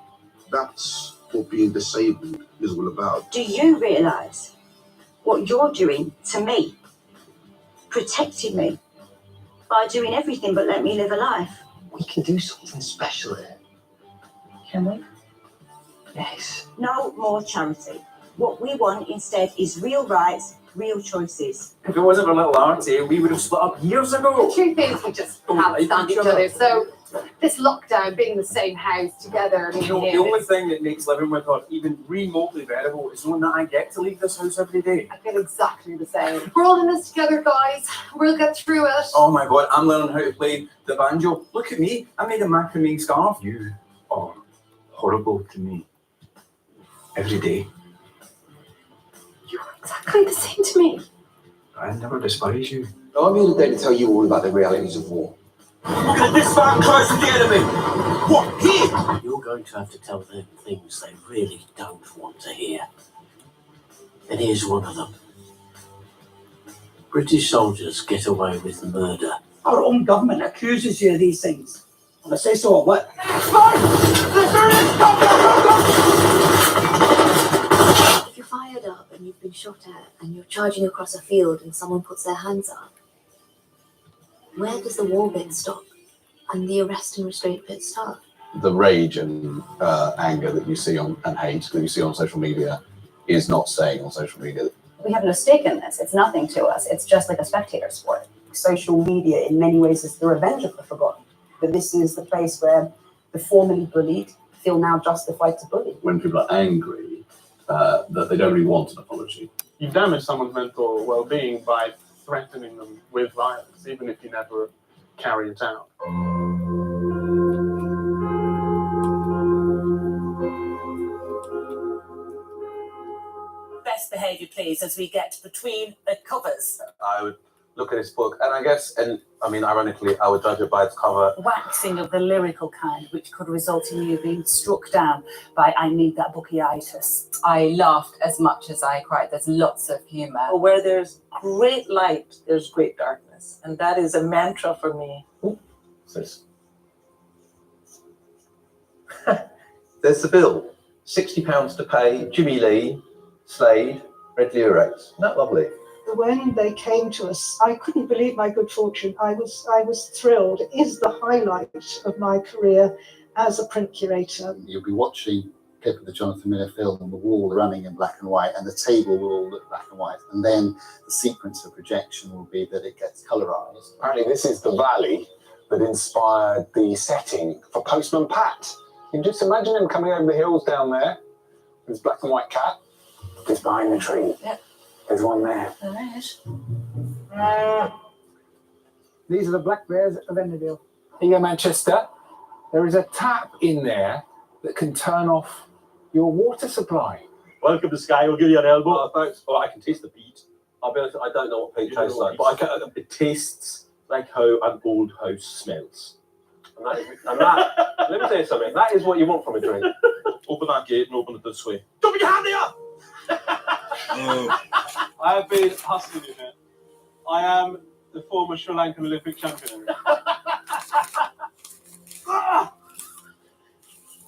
That's what being disabled is all about. Do you realise what you're doing to me? Protecting me by doing everything but let me live a life. We can do something special here. Can we? Yes. No more charity. What we want instead is real rights, real choices. If it wasn't for little Artie, we would have split up years ago. The truth is, we just can't stand each other. So this lockdown, being in the same house together, You know, the only thing that makes living with her even remotely bearable is knowing that I get to leave this house every day. I feel exactly the same. We're all in this together, guys. We'll get through it. Oh my god, I'm learning how to play the banjo. Look at me, I made a macrame scarf. You are horrible to me. Every day. You're exactly the same to me. I never despise you. I'm here today to tell you all about the realities of war. Look at this man close to the enemy. What? Here? You're going to have to tell them things they really don't want to hear. And here's one of them. British soldiers get away with murder. Our own government accuses you of these things. And I say so or what? If you're fired up and you've been shot at and you're charging across a field and someone puts their hands up, where does the war bit stop and the arrest and restraint bit start? The rage and anger that you see on and hate that you see on social media is not staying on social media. We have no stake in this. It's nothing to us. It's just like a spectator sport. Social media, in many ways, is the revenge of the forgotten. But this is the place where the formerly bullied feel now justified to bully. When people are angry, that they don't really want an apology. You damage someone's mental well-being by threatening them with violence, even if you never carry it out. Best behaviour, please, as we get between the covers. I would look at this book, and I guess, and I mean, ironically, I would judge it by its cover. Waxing of the lyrical kind, which could result in you being struck down by I need that bookieitis. I laughed as much as I cried. There's lots of humour. Where there's great light, there's great darkness. And that is a mantra for me. Sis. There's the bill. £60 to pay, Jimmy Lee, Slade, Red Lurex. Isn't that lovely? When they came to us, I couldn't believe my good fortune. I was thrilled. It is the highlight of my career as a print curator. You'll be watching a clip of the Jonathan Miller film and the wall running in black and white and the table will all look black and white. And then the sequence of projection will be that it gets colorized. Apparently this is the valley that inspired the setting for Postman Pat. You can just imagine him coming over the hills down there with his black and white cat. He's behind the tree. Yep. There's one there. There is. These are the Black Bears of Ennerdale. Here, Manchester, there is a tap in there that can turn off your water supply. Welcome to Sky. I'll give you an elbow. Thanks. Oh, I can taste the peat. I'll be honest, I don't know what peat tastes like, but it tastes like how an old house smells. And that let me tell you something. That is what you want from a drink. Open that gate and open it this way. Don't put your hand there! I have been hustling in it. I am the former Sri Lankan Olympic champion.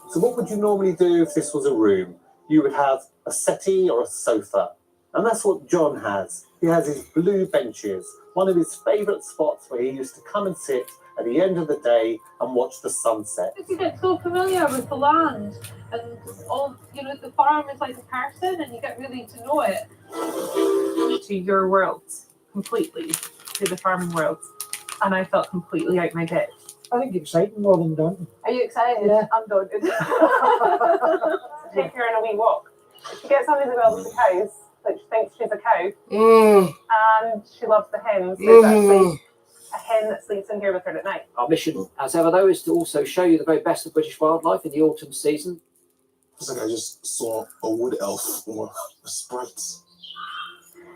So what would you normally do if this was a room? You would have a settee or a sofa. And that's what John has. He has his blue benches, one of his favourite spots where he used to come and sit at the end of the day and watch the sunset. You get so familiar with the land and all, the farm is like a person and you get really to know it. To your world, completely, to the farming world. And I felt completely out my depth. I think exciting more than daunting. Are you excited? Yeah. I'm daunted. Take her on a wee walk. She gets on Isabel with the cows, like she thinks she's a cow, and she loves the hens. There's actually a hen that sleeps in here with her at night. Our mission, as ever, though, is to also show you the very best of British wildlife in the autumn season. It's like I just saw a wood elf or a sprite.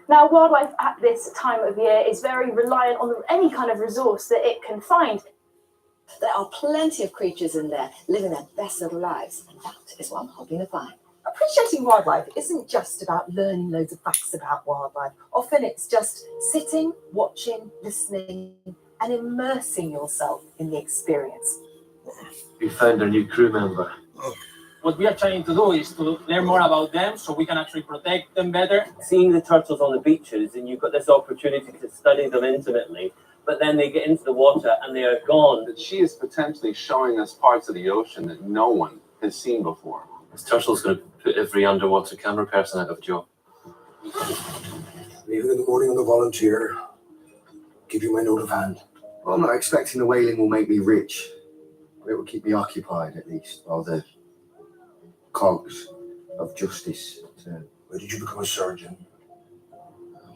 Now, wildlife at this time of year is very reliant on any kind of resource that it can find. There are plenty of creatures in there living their best little lives, and that is what I'm hoping to find. Appreciating wildlife isn't just about learning loads of facts about wildlife. Often it's just sitting, watching, listening, and immersing yourself in the experience. We found a new crew member. What we are trying to do is to learn more about them so we can actually protect them better. Seeing the turtles on the beaches, and you've got this opportunity to study them intimately, but then they get into the water and they are gone. She is potentially showing us parts of the ocean that no one has seen before. This turtle's going to put every underwater camera person out of a job. Leaving in the morning on the volunteer. Give you my note of hand. Well, I'm not expecting the whaling will make me rich, but it will keep me occupied at least, while the cogs of justice turn. Where did you become a surgeon?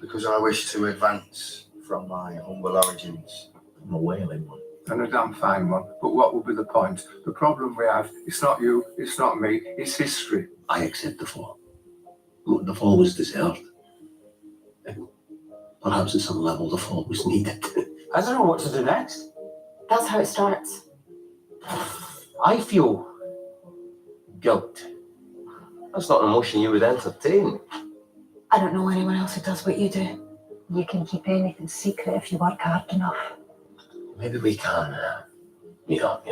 Because I wish to advance from my humble origins. I'm a whaling one. And a damn fine one. But what will be the point? The problem we have, it's not you, it's not me, it's history. I accept the fall. Look, the fall was deserved. And perhaps at some level the fall was needed. I don't know what to do next. That's how it starts. I feel guilt. That's not an emotion you would entertain. I don't know anyone else who does what you do. You can keep anything secret if you work hard enough. Maybe we can meet up,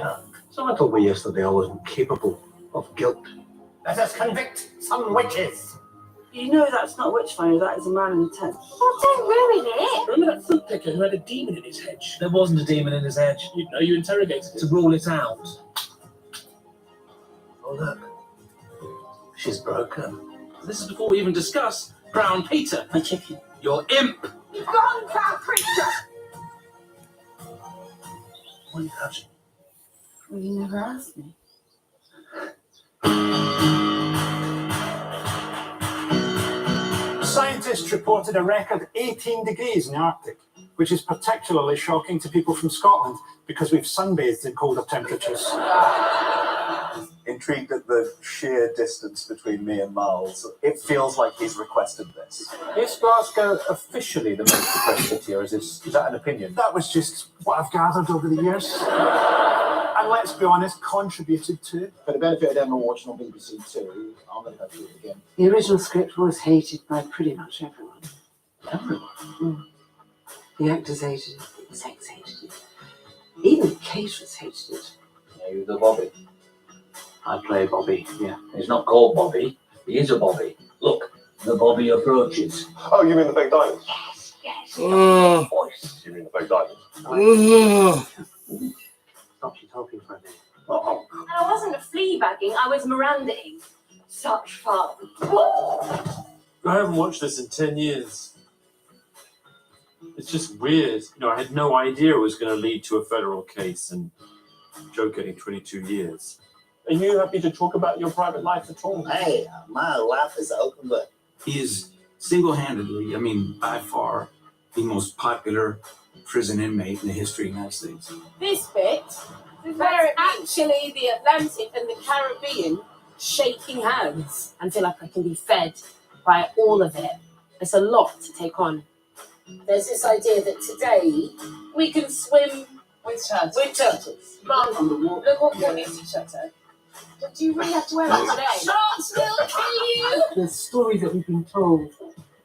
Someone told me yesterday I wasn't capable of guilt. Let us convict some witches. You know that's not a witch finder, that is a man in a tent. Oh, don't ruin it. Remember that fruit picker who had a demon in his hedge? There wasn't a demon in his hedge. You know, you interrogated To rule it out. Oh, look. She's broken. This is before we even discuss Brown Peter. My chicken. Your imp. You've gone, proud creature. What are you touching? Well, you never asked me. Scientists reported a record 18 degrees in the Arctic, which is particularly shocking to people from Scotland because we've sunbathed in colder temperatures. Intrigued at the sheer distance between me and Miles. It feels like he's requested this. Is Glasgow officially the most depressed city, or is that an opinion? That was just what I've gathered over the years. And let's be honest, contributed to. For the benefit of them watching on BBC Two, I'm going to go through it again. The original script was hated by pretty much everyone. Everyone? The actors hated it, the execs hated it. Even the caterers hated it. Yeah, you're the Bobby. I play Bobby, yeah. He's not called Bobby. He is a Bobby. Look, the Bobby approaches. Oh, you mean the fake diamonds? Yes. Voice. You mean the fake diamonds? Stop you talking for a minute. And I wasn't fleabagging, I was Miranding. Such fun. I haven't watched this in 10 years. It's just weird. I had no idea it was going to lead to a federal case and Joe getting 22 years. Are you happy to talk about your private life at all? Hey, my life is open book. He is single-handedly, by far, the most popular prison inmate in the history of the United States. This bit, where it's actually the Atlantic and the Caribbean shaking hands. And feel like I can be fed by all of it. It's a lot to take on. There's this idea that today we can swim with turtles. Mum, look what one is to Chateau. Do you really have to wear that today? Sharks will kill you! The story that we've been told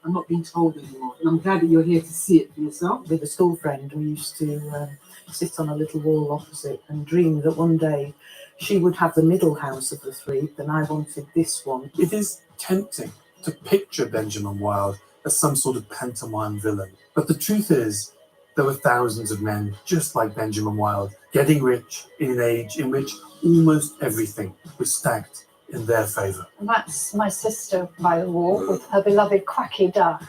I'm not being told anymore. And I'm glad that you're here to see it for yourself. With a school friend, we used to sit on a little wall opposite and dream that one day she would have the middle house of the three, and I wanted this one. It is tempting to picture Benjamin Wild as some sort of pantomime villain. But the truth is, there were thousands of men just like Benjamin Wild, getting rich in an age in which almost everything was stacked in their favour. And that's my sister by the wall with her beloved Quacky Duck.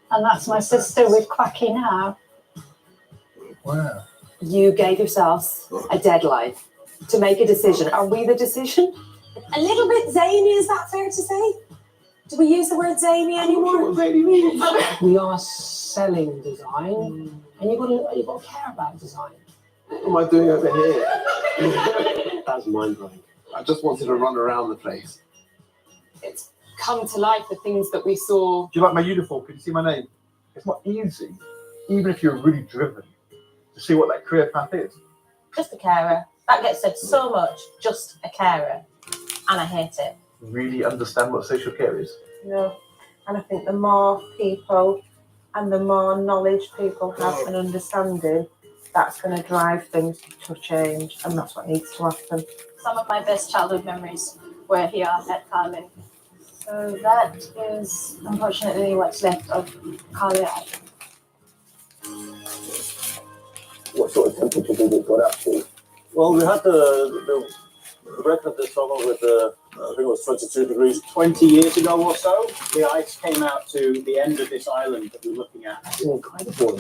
And that's my sister with Quacky now. Wow. You gave yourselves a deadline to make a decision. Are we the decision? A little bit zany, is that fair to say? Do we use the word zany anymore? We are selling design, and you've got to care about design. What am I doing over here? That's mind-blowing. I just wanted to run around the place. It's come to life, the things that we saw. Do you like my uniform? Can you see my name? It's not easy, even if you're really driven, to see what that career path is. Just a carer. That gets said so much. Just a carer. And I hate it. Really understand what social care is. No. And I think the more people and the more knowledge people have and understanding, that's going to drive things to change, and that's what needs to happen. Some of my best childhood memories were here at Carlin. So that is unfortunately what's left of Carlin. What sort of temperature did it got up to? Well, we had the record this summer with I think it was 22 degrees. 20 years ago or so, the ice came out to the end of this island that we're looking at. That's incredible.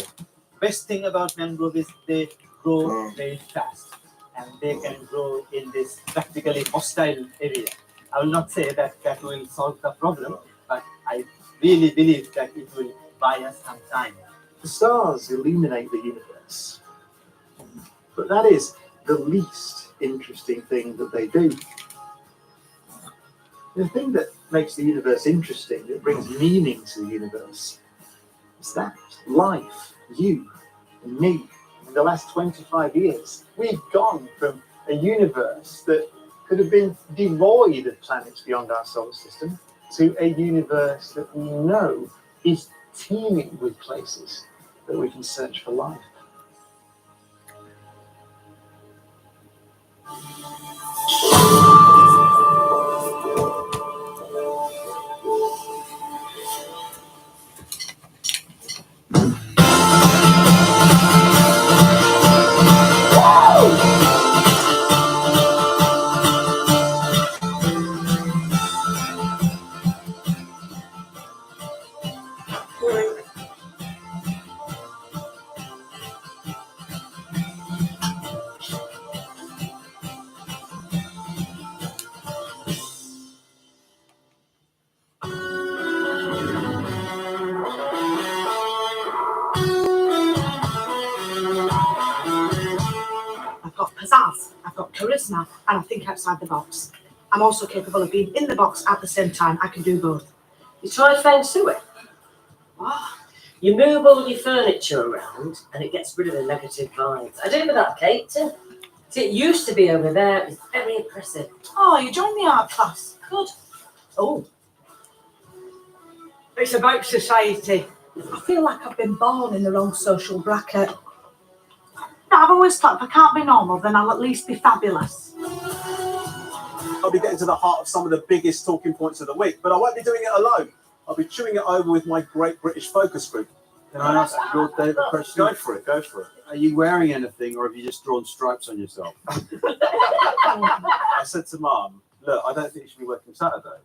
Best thing about mangrove is they grow very fast, and they can grow in this practically hostile area. I will not say that that will solve the problem, but I really believe that it will buy us some time. The stars illuminate the universe, but that is the least interesting thing that they do. The thing that makes the universe interesting, that brings meaning to the universe, is that life, you and me, in the last 25 years, we've gone from a universe that could have been devoid of planets beyond our solar system to a universe that we know is teeming with places that we can search for life. Pizzazz, I've got charisma, and I think outside the box. I'm also capable of being in the box at the same time. I can do both. You try feng shui? What? You move all your furniture around and it gets rid of the negative vibes. I did it with that Kate. It used to be over there. It's very impressive. Oh, you joined the art class. Good. Oh. It's about society. I feel like I've been born in the wrong social bracket. No, I've always thought if I can't be normal, then I'll at least be fabulous. I'll be getting to the heart of some of the biggest talking points of the week, but I won't be doing it alone. I'll be chewing it over with my Great British Focus Group. Can I ask your David a question? Go for it, go for it. Are you wearing anything, or have you just drawn stripes on yourself? I said to Mum, look, I don't think you should be working Saturdays.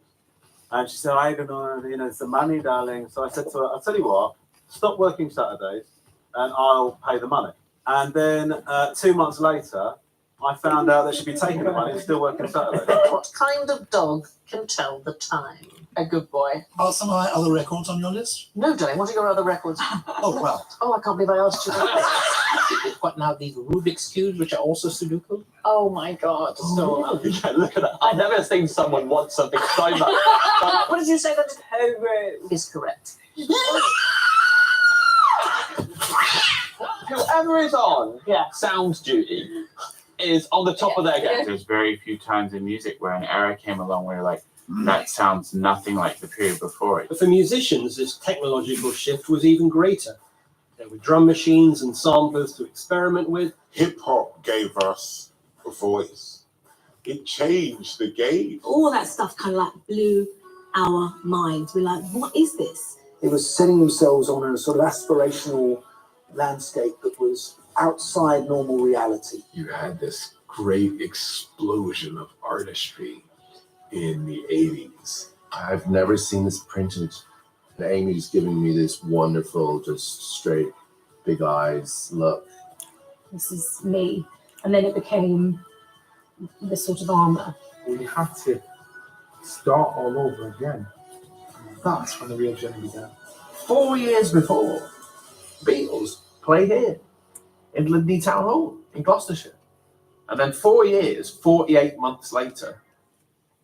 And she said, I don't know, it's the money, darling. So I said to her, I'll tell you what, stop working Saturdays and I'll pay the money. And then 2 months later, I found out that she'd be taking the money and still working Saturdays. What kind of dog can tell the time? A good boy. Are some of my other records on your list? No, darling. What are your other records? Oh, well. Oh, I can't believe I asked you that. What now, these Rubik's Cubes, which are also Sudoku? Oh, my God. Oh, yeah, look at that. I've never seen someone want something so much. What did you say? That homeroom is correct. Whoever is on sound duty is on the top of their game. There's very few times in music where an era came along where like That sounds nothing like the period before it. But for musicians, this technological shift was even greater. There were drum machines and samplers to experiment with. Hip hop gave us a voice. It changed the game. All that stuff kind of like blew our minds. We're like, what is this? It was setting themselves on a sort of aspirational landscape that was outside normal reality. You had this great explosion of artistry in the 80s. I've never seen this printed. And Amy's giving me this wonderful, just straight, big eyes look. This is me. And then it became this sort of armour. We had to start all over again. That's when the real journey began. 4 years before, Beatles play here in Lindley Town Hall in Gloucestershire. And then 4 years, 48 months later,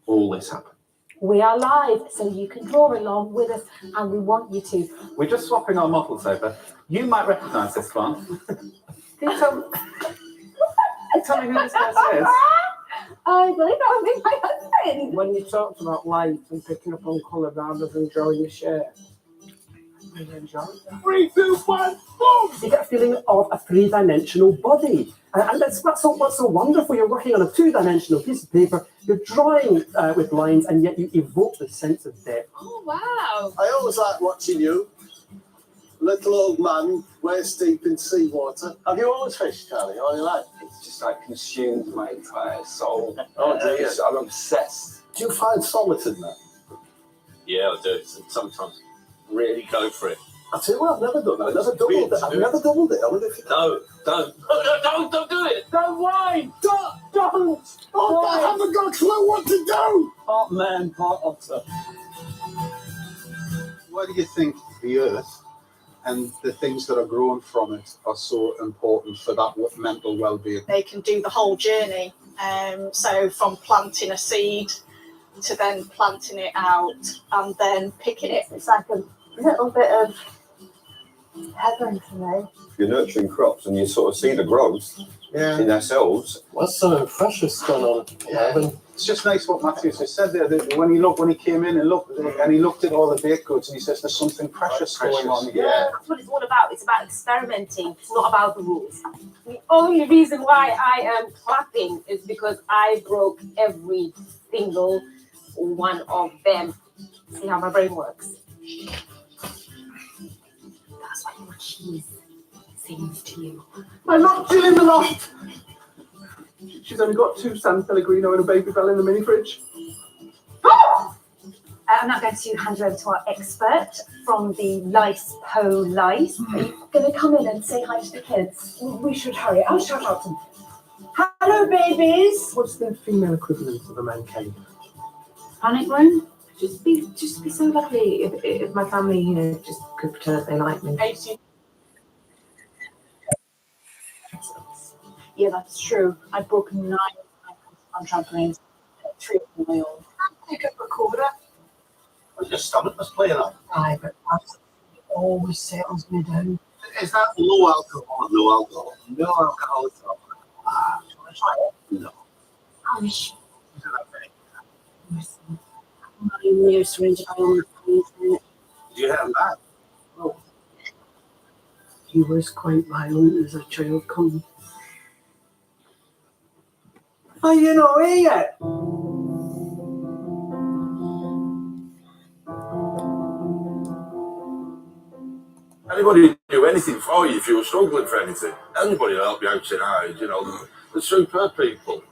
all this happened. We are live, so you can draw along with us, and we want you to. We're just swapping our models over. You might recognise this one. Can you tell me who this person is? I believe that would be my husband. When you talked about light and picking up on colour rather than drawing a shape, I enjoyed that. 3, 2, 1, boom! You get a feeling of a three-dimensional body. And that's what's so wonderful. You're working on a two-dimensional piece of paper. You're drawing with lines, and yet you evoke the sense of depth. Oh, wow. I always like watching you. Little old man, waist deep in seawater. Have you always fished, Charlie, all your life? It's just like consumed my entire soul. Oh, dear. I'm obsessed. Do you find solace in that? Yeah, I do. Sometimes really go for it. I tell you what, I've never done that. I've never doubled it. I've never doubled it. I wonder if you No, don't. Don't do it. Don't whine! Don't! Oh, I haven't got a clue what to do! Part man, part otter. Why do you think the earth and the things that are grown from it are so important for that mental well-being? They can do the whole journey. So from planting a seed to then planting it out and then picking it. It's like a little bit of heaven for me. You're nurturing crops and you sort of see the growth in their cells. What's so precious going on? Yeah. It's just nice what Matthew just said there. That when he came in and he looked at all the baked goods and he says there's something precious going on here. Yeah, that's what it's all about. It's about experimenting. It's not about the rules. The only reason why I am clapping is because I broke every single one of them. See how my brain works. That's why your cheese sings to you. I'm not chilling the loft. She's only got 2 San Pellegrino and a Baby Bell in the mini fridge. I'm now going to hand you over to our expert from the Lice Po Lice. Are you going to come in and say hi to the kids? We should hurry. I'll shout out to them. Hello, babies. What's the female equivalent of a man cave? Panic room? Just be so lovely if my family, just could pretend they like me. Yeah, that's true. I've broken 9 on trampolines, 3 of my own. Pick up a recorder. Your stomach was playing up. Aye, but that always settles me down. Is that low alcohol or no alcohol? No alcohol at all. Do you want to try it? No. Gosh. My ear syringe on the Did you have that? Oh. He was quite violent as a child coming. Oh, you know here yet? Anybody do anything for you if you were struggling for anything. Anybody will help you out in age, They're superb people.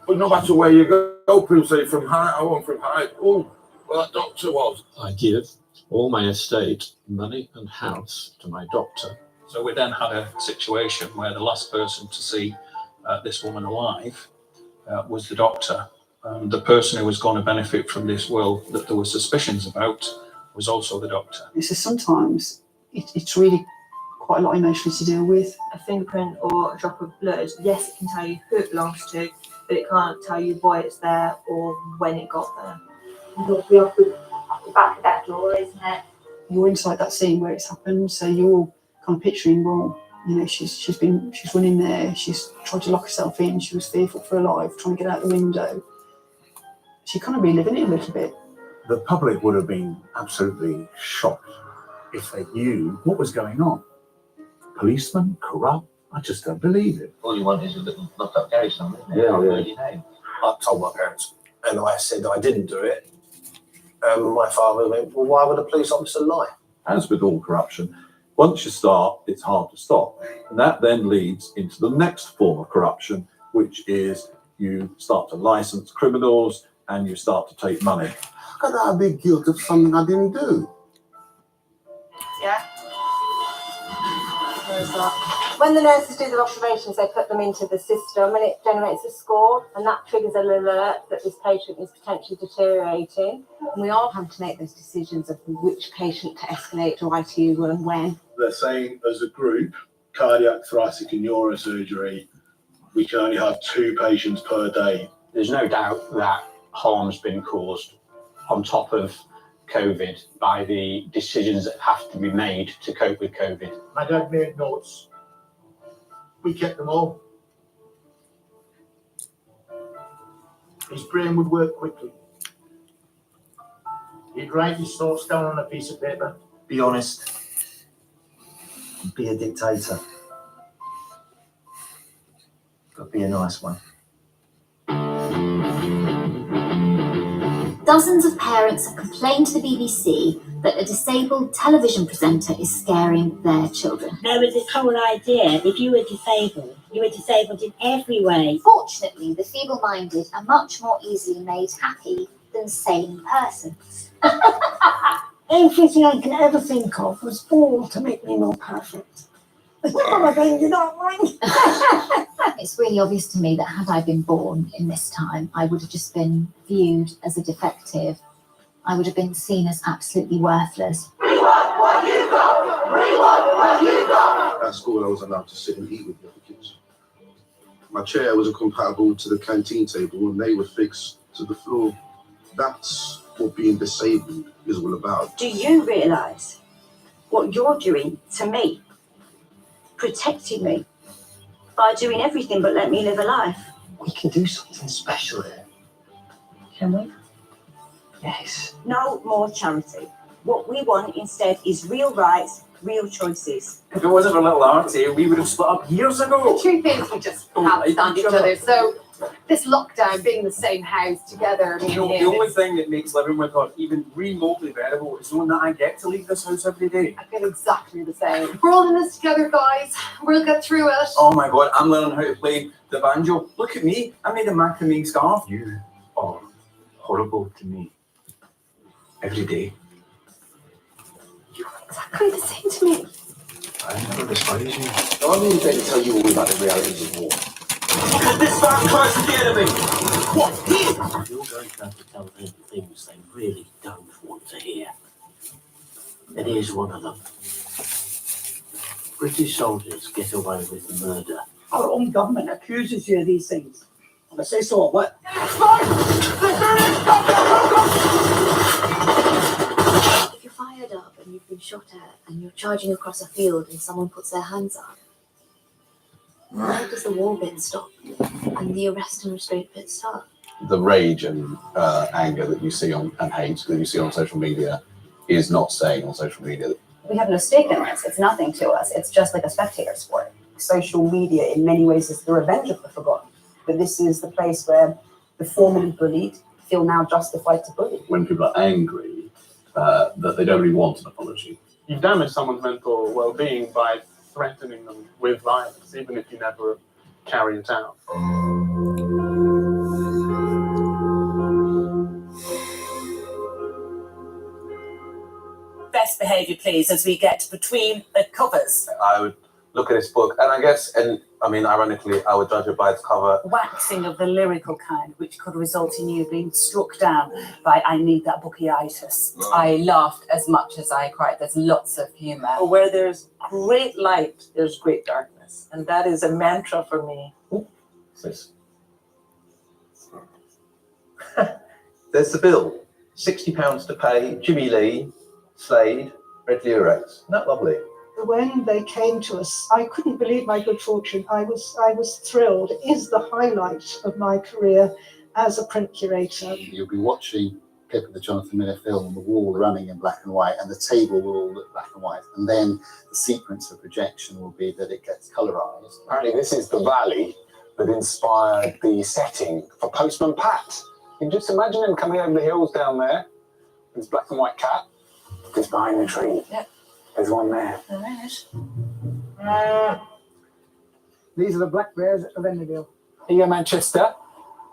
But no matter where you go, people say from Hyde, I want from Hyde. Oh, well, that doctor was. I give all my estate, money and house to my doctor. So we then had a situation where the last person to see this woman alive was the doctor. The person who was going to benefit from this will that there were suspicions about was also the doctor. So sometimes it's really quite a lot emotionally to deal with. A fingerprint or a drop of blood, yes, it can tell you who it belongs to, but it can't tell you why it's there or when it got there. It'll be off the back of that door, isn't it? You're inside that scene where it's happened, so you're kind of picturing, well, she's running there, she's tried to lock herself in, she was fearful for her life, trying to get out the window. So you're kind of reliving it a little bit. The public would have been absolutely shocked if they knew what was going on. Policemen, corrupt, I just don't believe it. All you want is a little lock-up garage somewhere, isn't it? Yeah, Can't yeah. really name. I told my parents, and I said I didn't do it. My father went, well, why would a police officer lie? As with all corruption, once you start, it's hard to stop. And that then leads into the next form of corruption, which is you start to license criminals and you start to take money. How could I be guilty of something I didn't do? Yeah. Where's that? When the nurses do their observations, they put them into the system and it generates a score, and that triggers an alert that this patient is potentially deteriorating. And we all have to make those decisions of which patient to escalate to ITU and when. They're saying as a group, cardiac, thoracic and neurosurgery, we can only have 2 patients per day. There's no doubt that harm's been caused on top of COVID by the decisions that have to be made to cope with COVID. My dad made notes. We kept them all. His brain would work quickly. He'd write his thoughts down on a piece of paper. Be honest. Be a dictator. But be a nice one. Dozens of parents have complained to the BBC that a disabled television presenter is scaring their children. There was this whole idea, if you were disabled in every way. Fortunately, the feeble-minded are much more easily made happy than sane persons. Everything I can ever think of was all to make me more perfect. It's really obvious to me that had I been born in this time, I would have just been viewed as a defective. I would have been seen as absolutely worthless. At school, I was allowed to sit and eat with the other kids. My chair wasn't compatible to the canteen table and they were fixed to the floor. That's what being disabled is all about. Do you realise what you're doing to me? Protecting me by doing everything but let me live a life. We can do something special here. Can we? Yes. No more charity. What we want instead is real rights, real choices. If it wasn't for little Artie, we would have split up years ago. The truth is, we just can't stand each other. So this lockdown, being in the same house together, I mean, The only thing that makes living with her even remotely bearable is knowing that I get to leave this house every day. I feel exactly the same. We're all in this together, guys. We'll get through it. Oh my god, I'm learning how to play the banjo. Look at me, I made a macrame scarf. You are horrible to me. Every day. Exactly the same to me. I never despise you. I really going to tell you all about the realities of war. This man tries to get at me. What? You're going to have to tell them things they really don't want to hear. And here's one of them. British soldiers get away with murder. Our own government accuses you of these things. And I say so, what? If you're fired up and you've been shot at and you're charging across a field and someone puts their hands up, where does the war bit stop and the arrest and restraint bit start? The rage and anger that you see on and hate that you see on social media is not staying on social media. We have no stake in this. It's nothing to us. It's just like a spectator sport. Social media, in many ways, is the revenge of the forgotten. But this is the place where the formerly bullied feel now justified to bully. When people are angry, that they don't really want an apology. You've damaged someone's mental well-being by threatening them with violence, even if you never carry it out. Best behaviour, please, as we get between the covers. I would look at this book, and I guess, and I mean, ironically, I would judge it by its cover. Waxing of the lyrical kind, which could result in you being struck down by I need that bookieitis. I laughed as much as I cried. There's lots of humour. Where there's great light, there's great darkness. And that is a mantra for me. There's the bill. £60 to pay. Jimmy Lee, Slade, Red Lurex. Isn't that lovely? When they came to us, I couldn't believe my good fortune. I was thrilled. It is the highlight of my career. as a print curator? You'll be watching Pip of the Jonathan Miller film on the wall running in black and white, and the table will all look black and white. And then the sequence of projection will be that it gets colorized. Apparently, this is the valley that inspired the setting for Postman Pat. You can just imagine him coming over the hills down there with his black and white cat. Just behind the tree. Yep. There's one there. There is. These are the black bears of Ennerdale. Here you go, Manchester.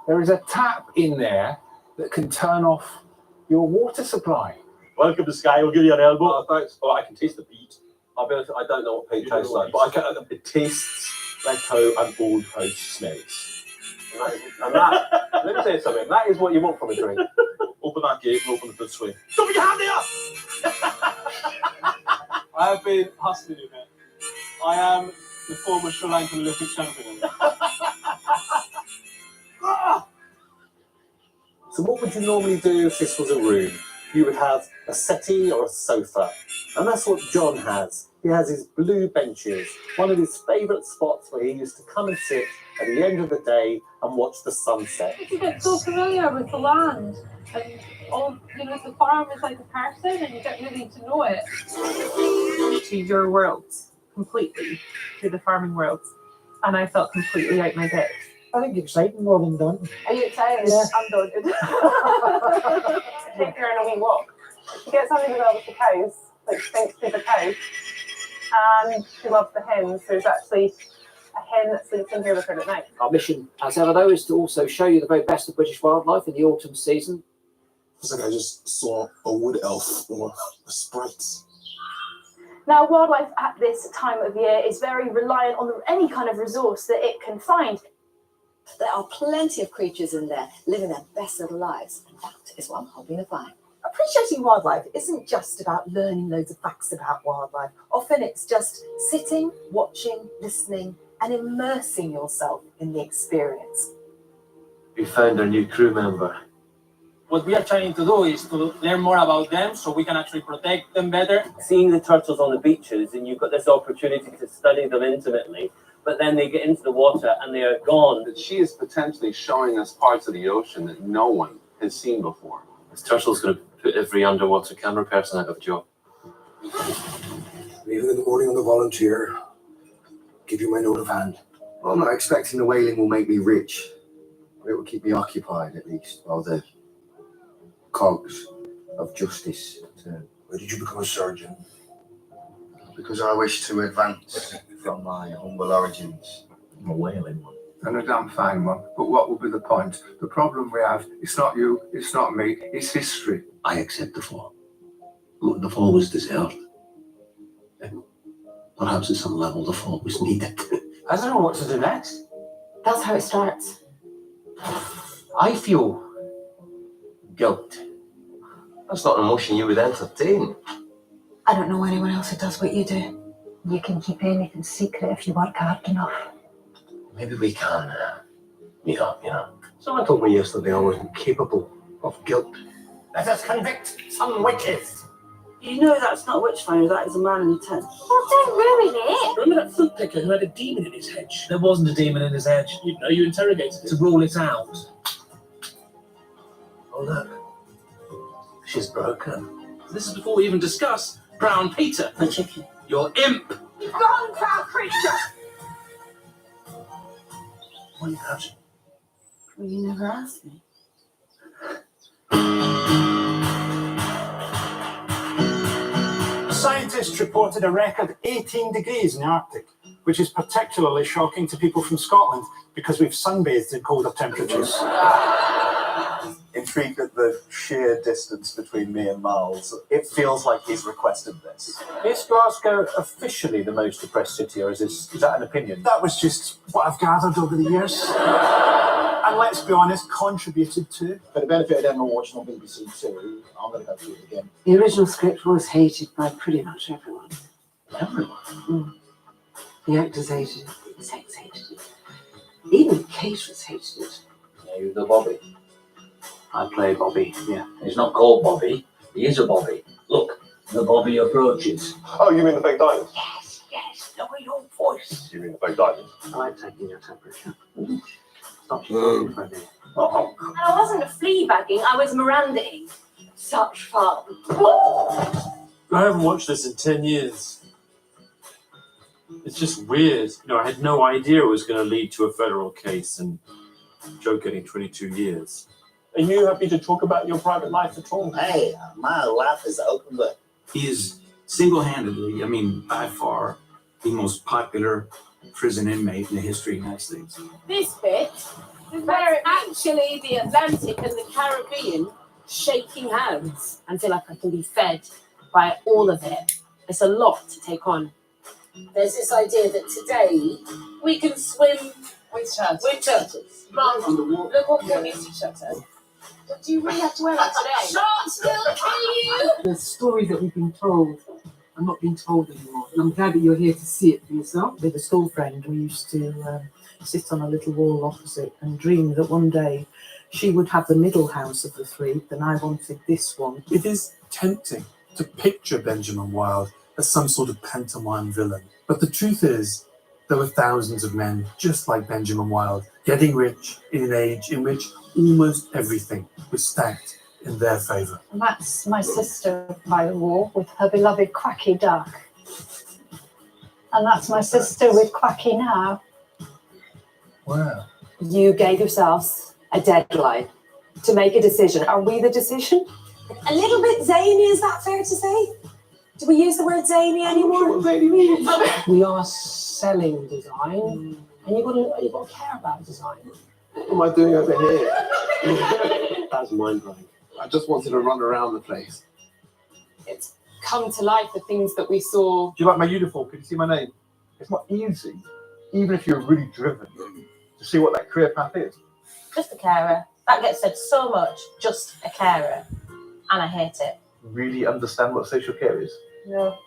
There is a tap in there that can turn off your water supply. Welcome to Sky. I'll give you an elbow. Oh, thanks. Oh, I can taste the peat. I'll be honest, I don't know what peat tastes like, but I can. It tastes like how an old house smells. And that, let me say something. That is what you want from a drink. Open that gate and open it this way. Don't put your hand there! I have been hustling you, man. I am the former Sri Lankan Olympic champion. So what would you normally do if this was a room? You would have a settee or a sofa. And that's what John has. He has his blue benches, one of his favourite spots where he used to come and sit at the end of the day and watch the sunset. You get so familiar with the land, and all, you know, the farm is like a person, and you get really to know it. To your world completely, to the farming world, and I felt completely out my depth. I think exciting more than done. Are you excited? Yeah. I'm done. Take her on a wee walk. She gets on really well with the cows, like thanks to the cows, and she loves the hens. There's actually a hen that sleeps in here with her at night. Our mission, as ever, though, is to also show you the very best of British wildlife in the autumn season. It's like I just saw a wood elf or a sprite. Now, wildlife at this time of year is very reliant on any kind of resource that it can find. There are plenty of creatures in there living their best little lives, and that is what I'm hoping to find. Appreciating wildlife isn't just about learning loads of facts about wildlife. Often it's just sitting, watching, listening, and immersing yourself in the experience. We found our new crew member. What we are trying to do is to learn more about them so we can actually protect them better. Seeing the turtles on the beaches, and you've got this opportunity to study them intimately, but then they get into the water and they are gone. That she is potentially showing us parts of the ocean that no one has seen before. This turtle's going to put every underwater camera person out of a job. Leaving in the morning on the volunteer. Give you my note of hand. Well, I'm not expecting the whaling will make me rich, but it will keep me occupied at least, while the cogs of justice turn. Why did you become a surgeon? Because I wish to advance from my humble origins. I'm a whaling one. And a damn fine one. But what will be the point? The problem we have, it's not you, it's not me, it's history. I accept the fall. Look, the fall was deserved. And perhaps at some level the fall was needed. I don't know what to do next. That's how it starts. I feel Guilt. That's not an emotion you would entertain. I don't know anyone else who does what you do. You can keep anything secret if you work hard enough. Maybe we can meet up, you know. Someone told me yesterday I wasn't capable of guilt. Let us convict some witches. You know that's not a witch finder, that is a man in a tent. Well, don't ruin it. Remember that fruit picker who had a demon in his hedge? There wasn't a demon in his hedge. You know, you interrogated it to rule it out. Oh, look. She's broken. This is before we even discuss Brown Peter. The chicken. Your imp. You've gone, foul creature. What are you touching? Well, you never asked me. Scientists reported a record 18 degrees in the Arctic, which is particularly shocking to people from Scotland because we've sunbathed in colder temperatures. Intrigued at the sheer distance between me and Miles. It feels like he's requested this. Is Glasgow officially the most depressed city, or is that an opinion? That was just what I've gathered over the years. And let's be honest, contributed to. For the benefit of them all watching on BBC Two, I'm going to go through it again. The original script was hated by pretty much everyone. Everyone? Mm. The actors hated it, the execs hated it. Even the caterers hated it. Yeah, you're the Bobby. I play Bobby, yeah. He's not called Bobby, he is a Bobby. Look, the Bobby approaches. Oh, you mean the fake diamond? Yes, know your voice. You mean the fake diamond? I like taking your temperature. Stop you for a minute. And I wasn't fleabagging, I was Mirandaing. Such fun. I haven't watched this in 10 years. It's just weird. I had no idea it was going to lead to a federal case and Joe getting 22 years. Are you happy to talk about your private life at all? Hey, my life is open book. He is single-handedly, by far, the most popular prison inmate in the history of the United States. This bit is where it's actually the Atlantic and the Caribbean shaking hands. I feel like I can be fed by all of it. It's a lot to take on. There's this idea that today we can swim with turtles. Mum, look what Paul needs to shut up. Do you really have to wear that today? Sharks will kill you! The stories that we've been told are not being told anymore. And I'm glad that you're here to see it for yourself. With a school friend, we used to sit on a little wall opposite and dream that one day she would have the middle house of the three, and I wanted this one. It is tempting to picture Benjamin Wilde as some sort of pantomime villain. But the truth is, there were thousands of men just like Benjamin Wilde, getting rich in an age in which almost everything was stacked in their favour. And that's my sister by the wall with her beloved Quacky Duck. And that's my sister with Quacky now. Wow. You gave yourselves a deadline to make a decision. Are we the decision? A little bit zany, is that fair to say? Do we use the word zany anymore? We are selling design, and you've got to care about design. What am I doing over here? That's mind-blowing. I just wanted to run around the place. It's come to life, the things that we saw. Do you like my uniform? Can you see my name? It's not easy, even if you're really driven, to see what that career path is. Just a carer. That gets said so much, just a carer. And I hate it. Really understand what social care is? No.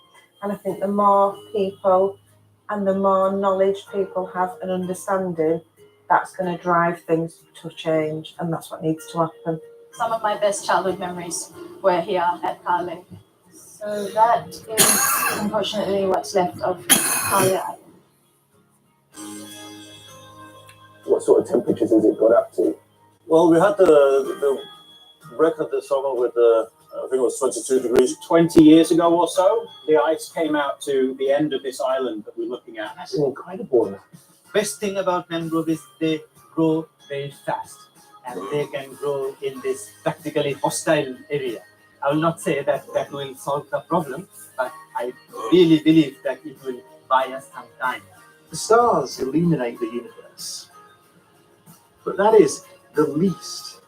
And I think the more people and the more knowledge people have and understanding, that's going to drive things to change, and that's what needs to happen. Some of my best childhood memories were here at Carling. So that is unfortunately what's left of Carling Island. What sort of temperatures has it got up to? Well, we had the record this summer with I think it was 22 degrees. 20 years ago or so, the ice came out to the end of this island that we're looking at. That's incredible. Best thing about mangrove is they grow very fast, and they can grow in this practically hostile area. I will not say that will solve the problem, but I really believe that it will buy us some time. The stars illuminate the universe, but that is the least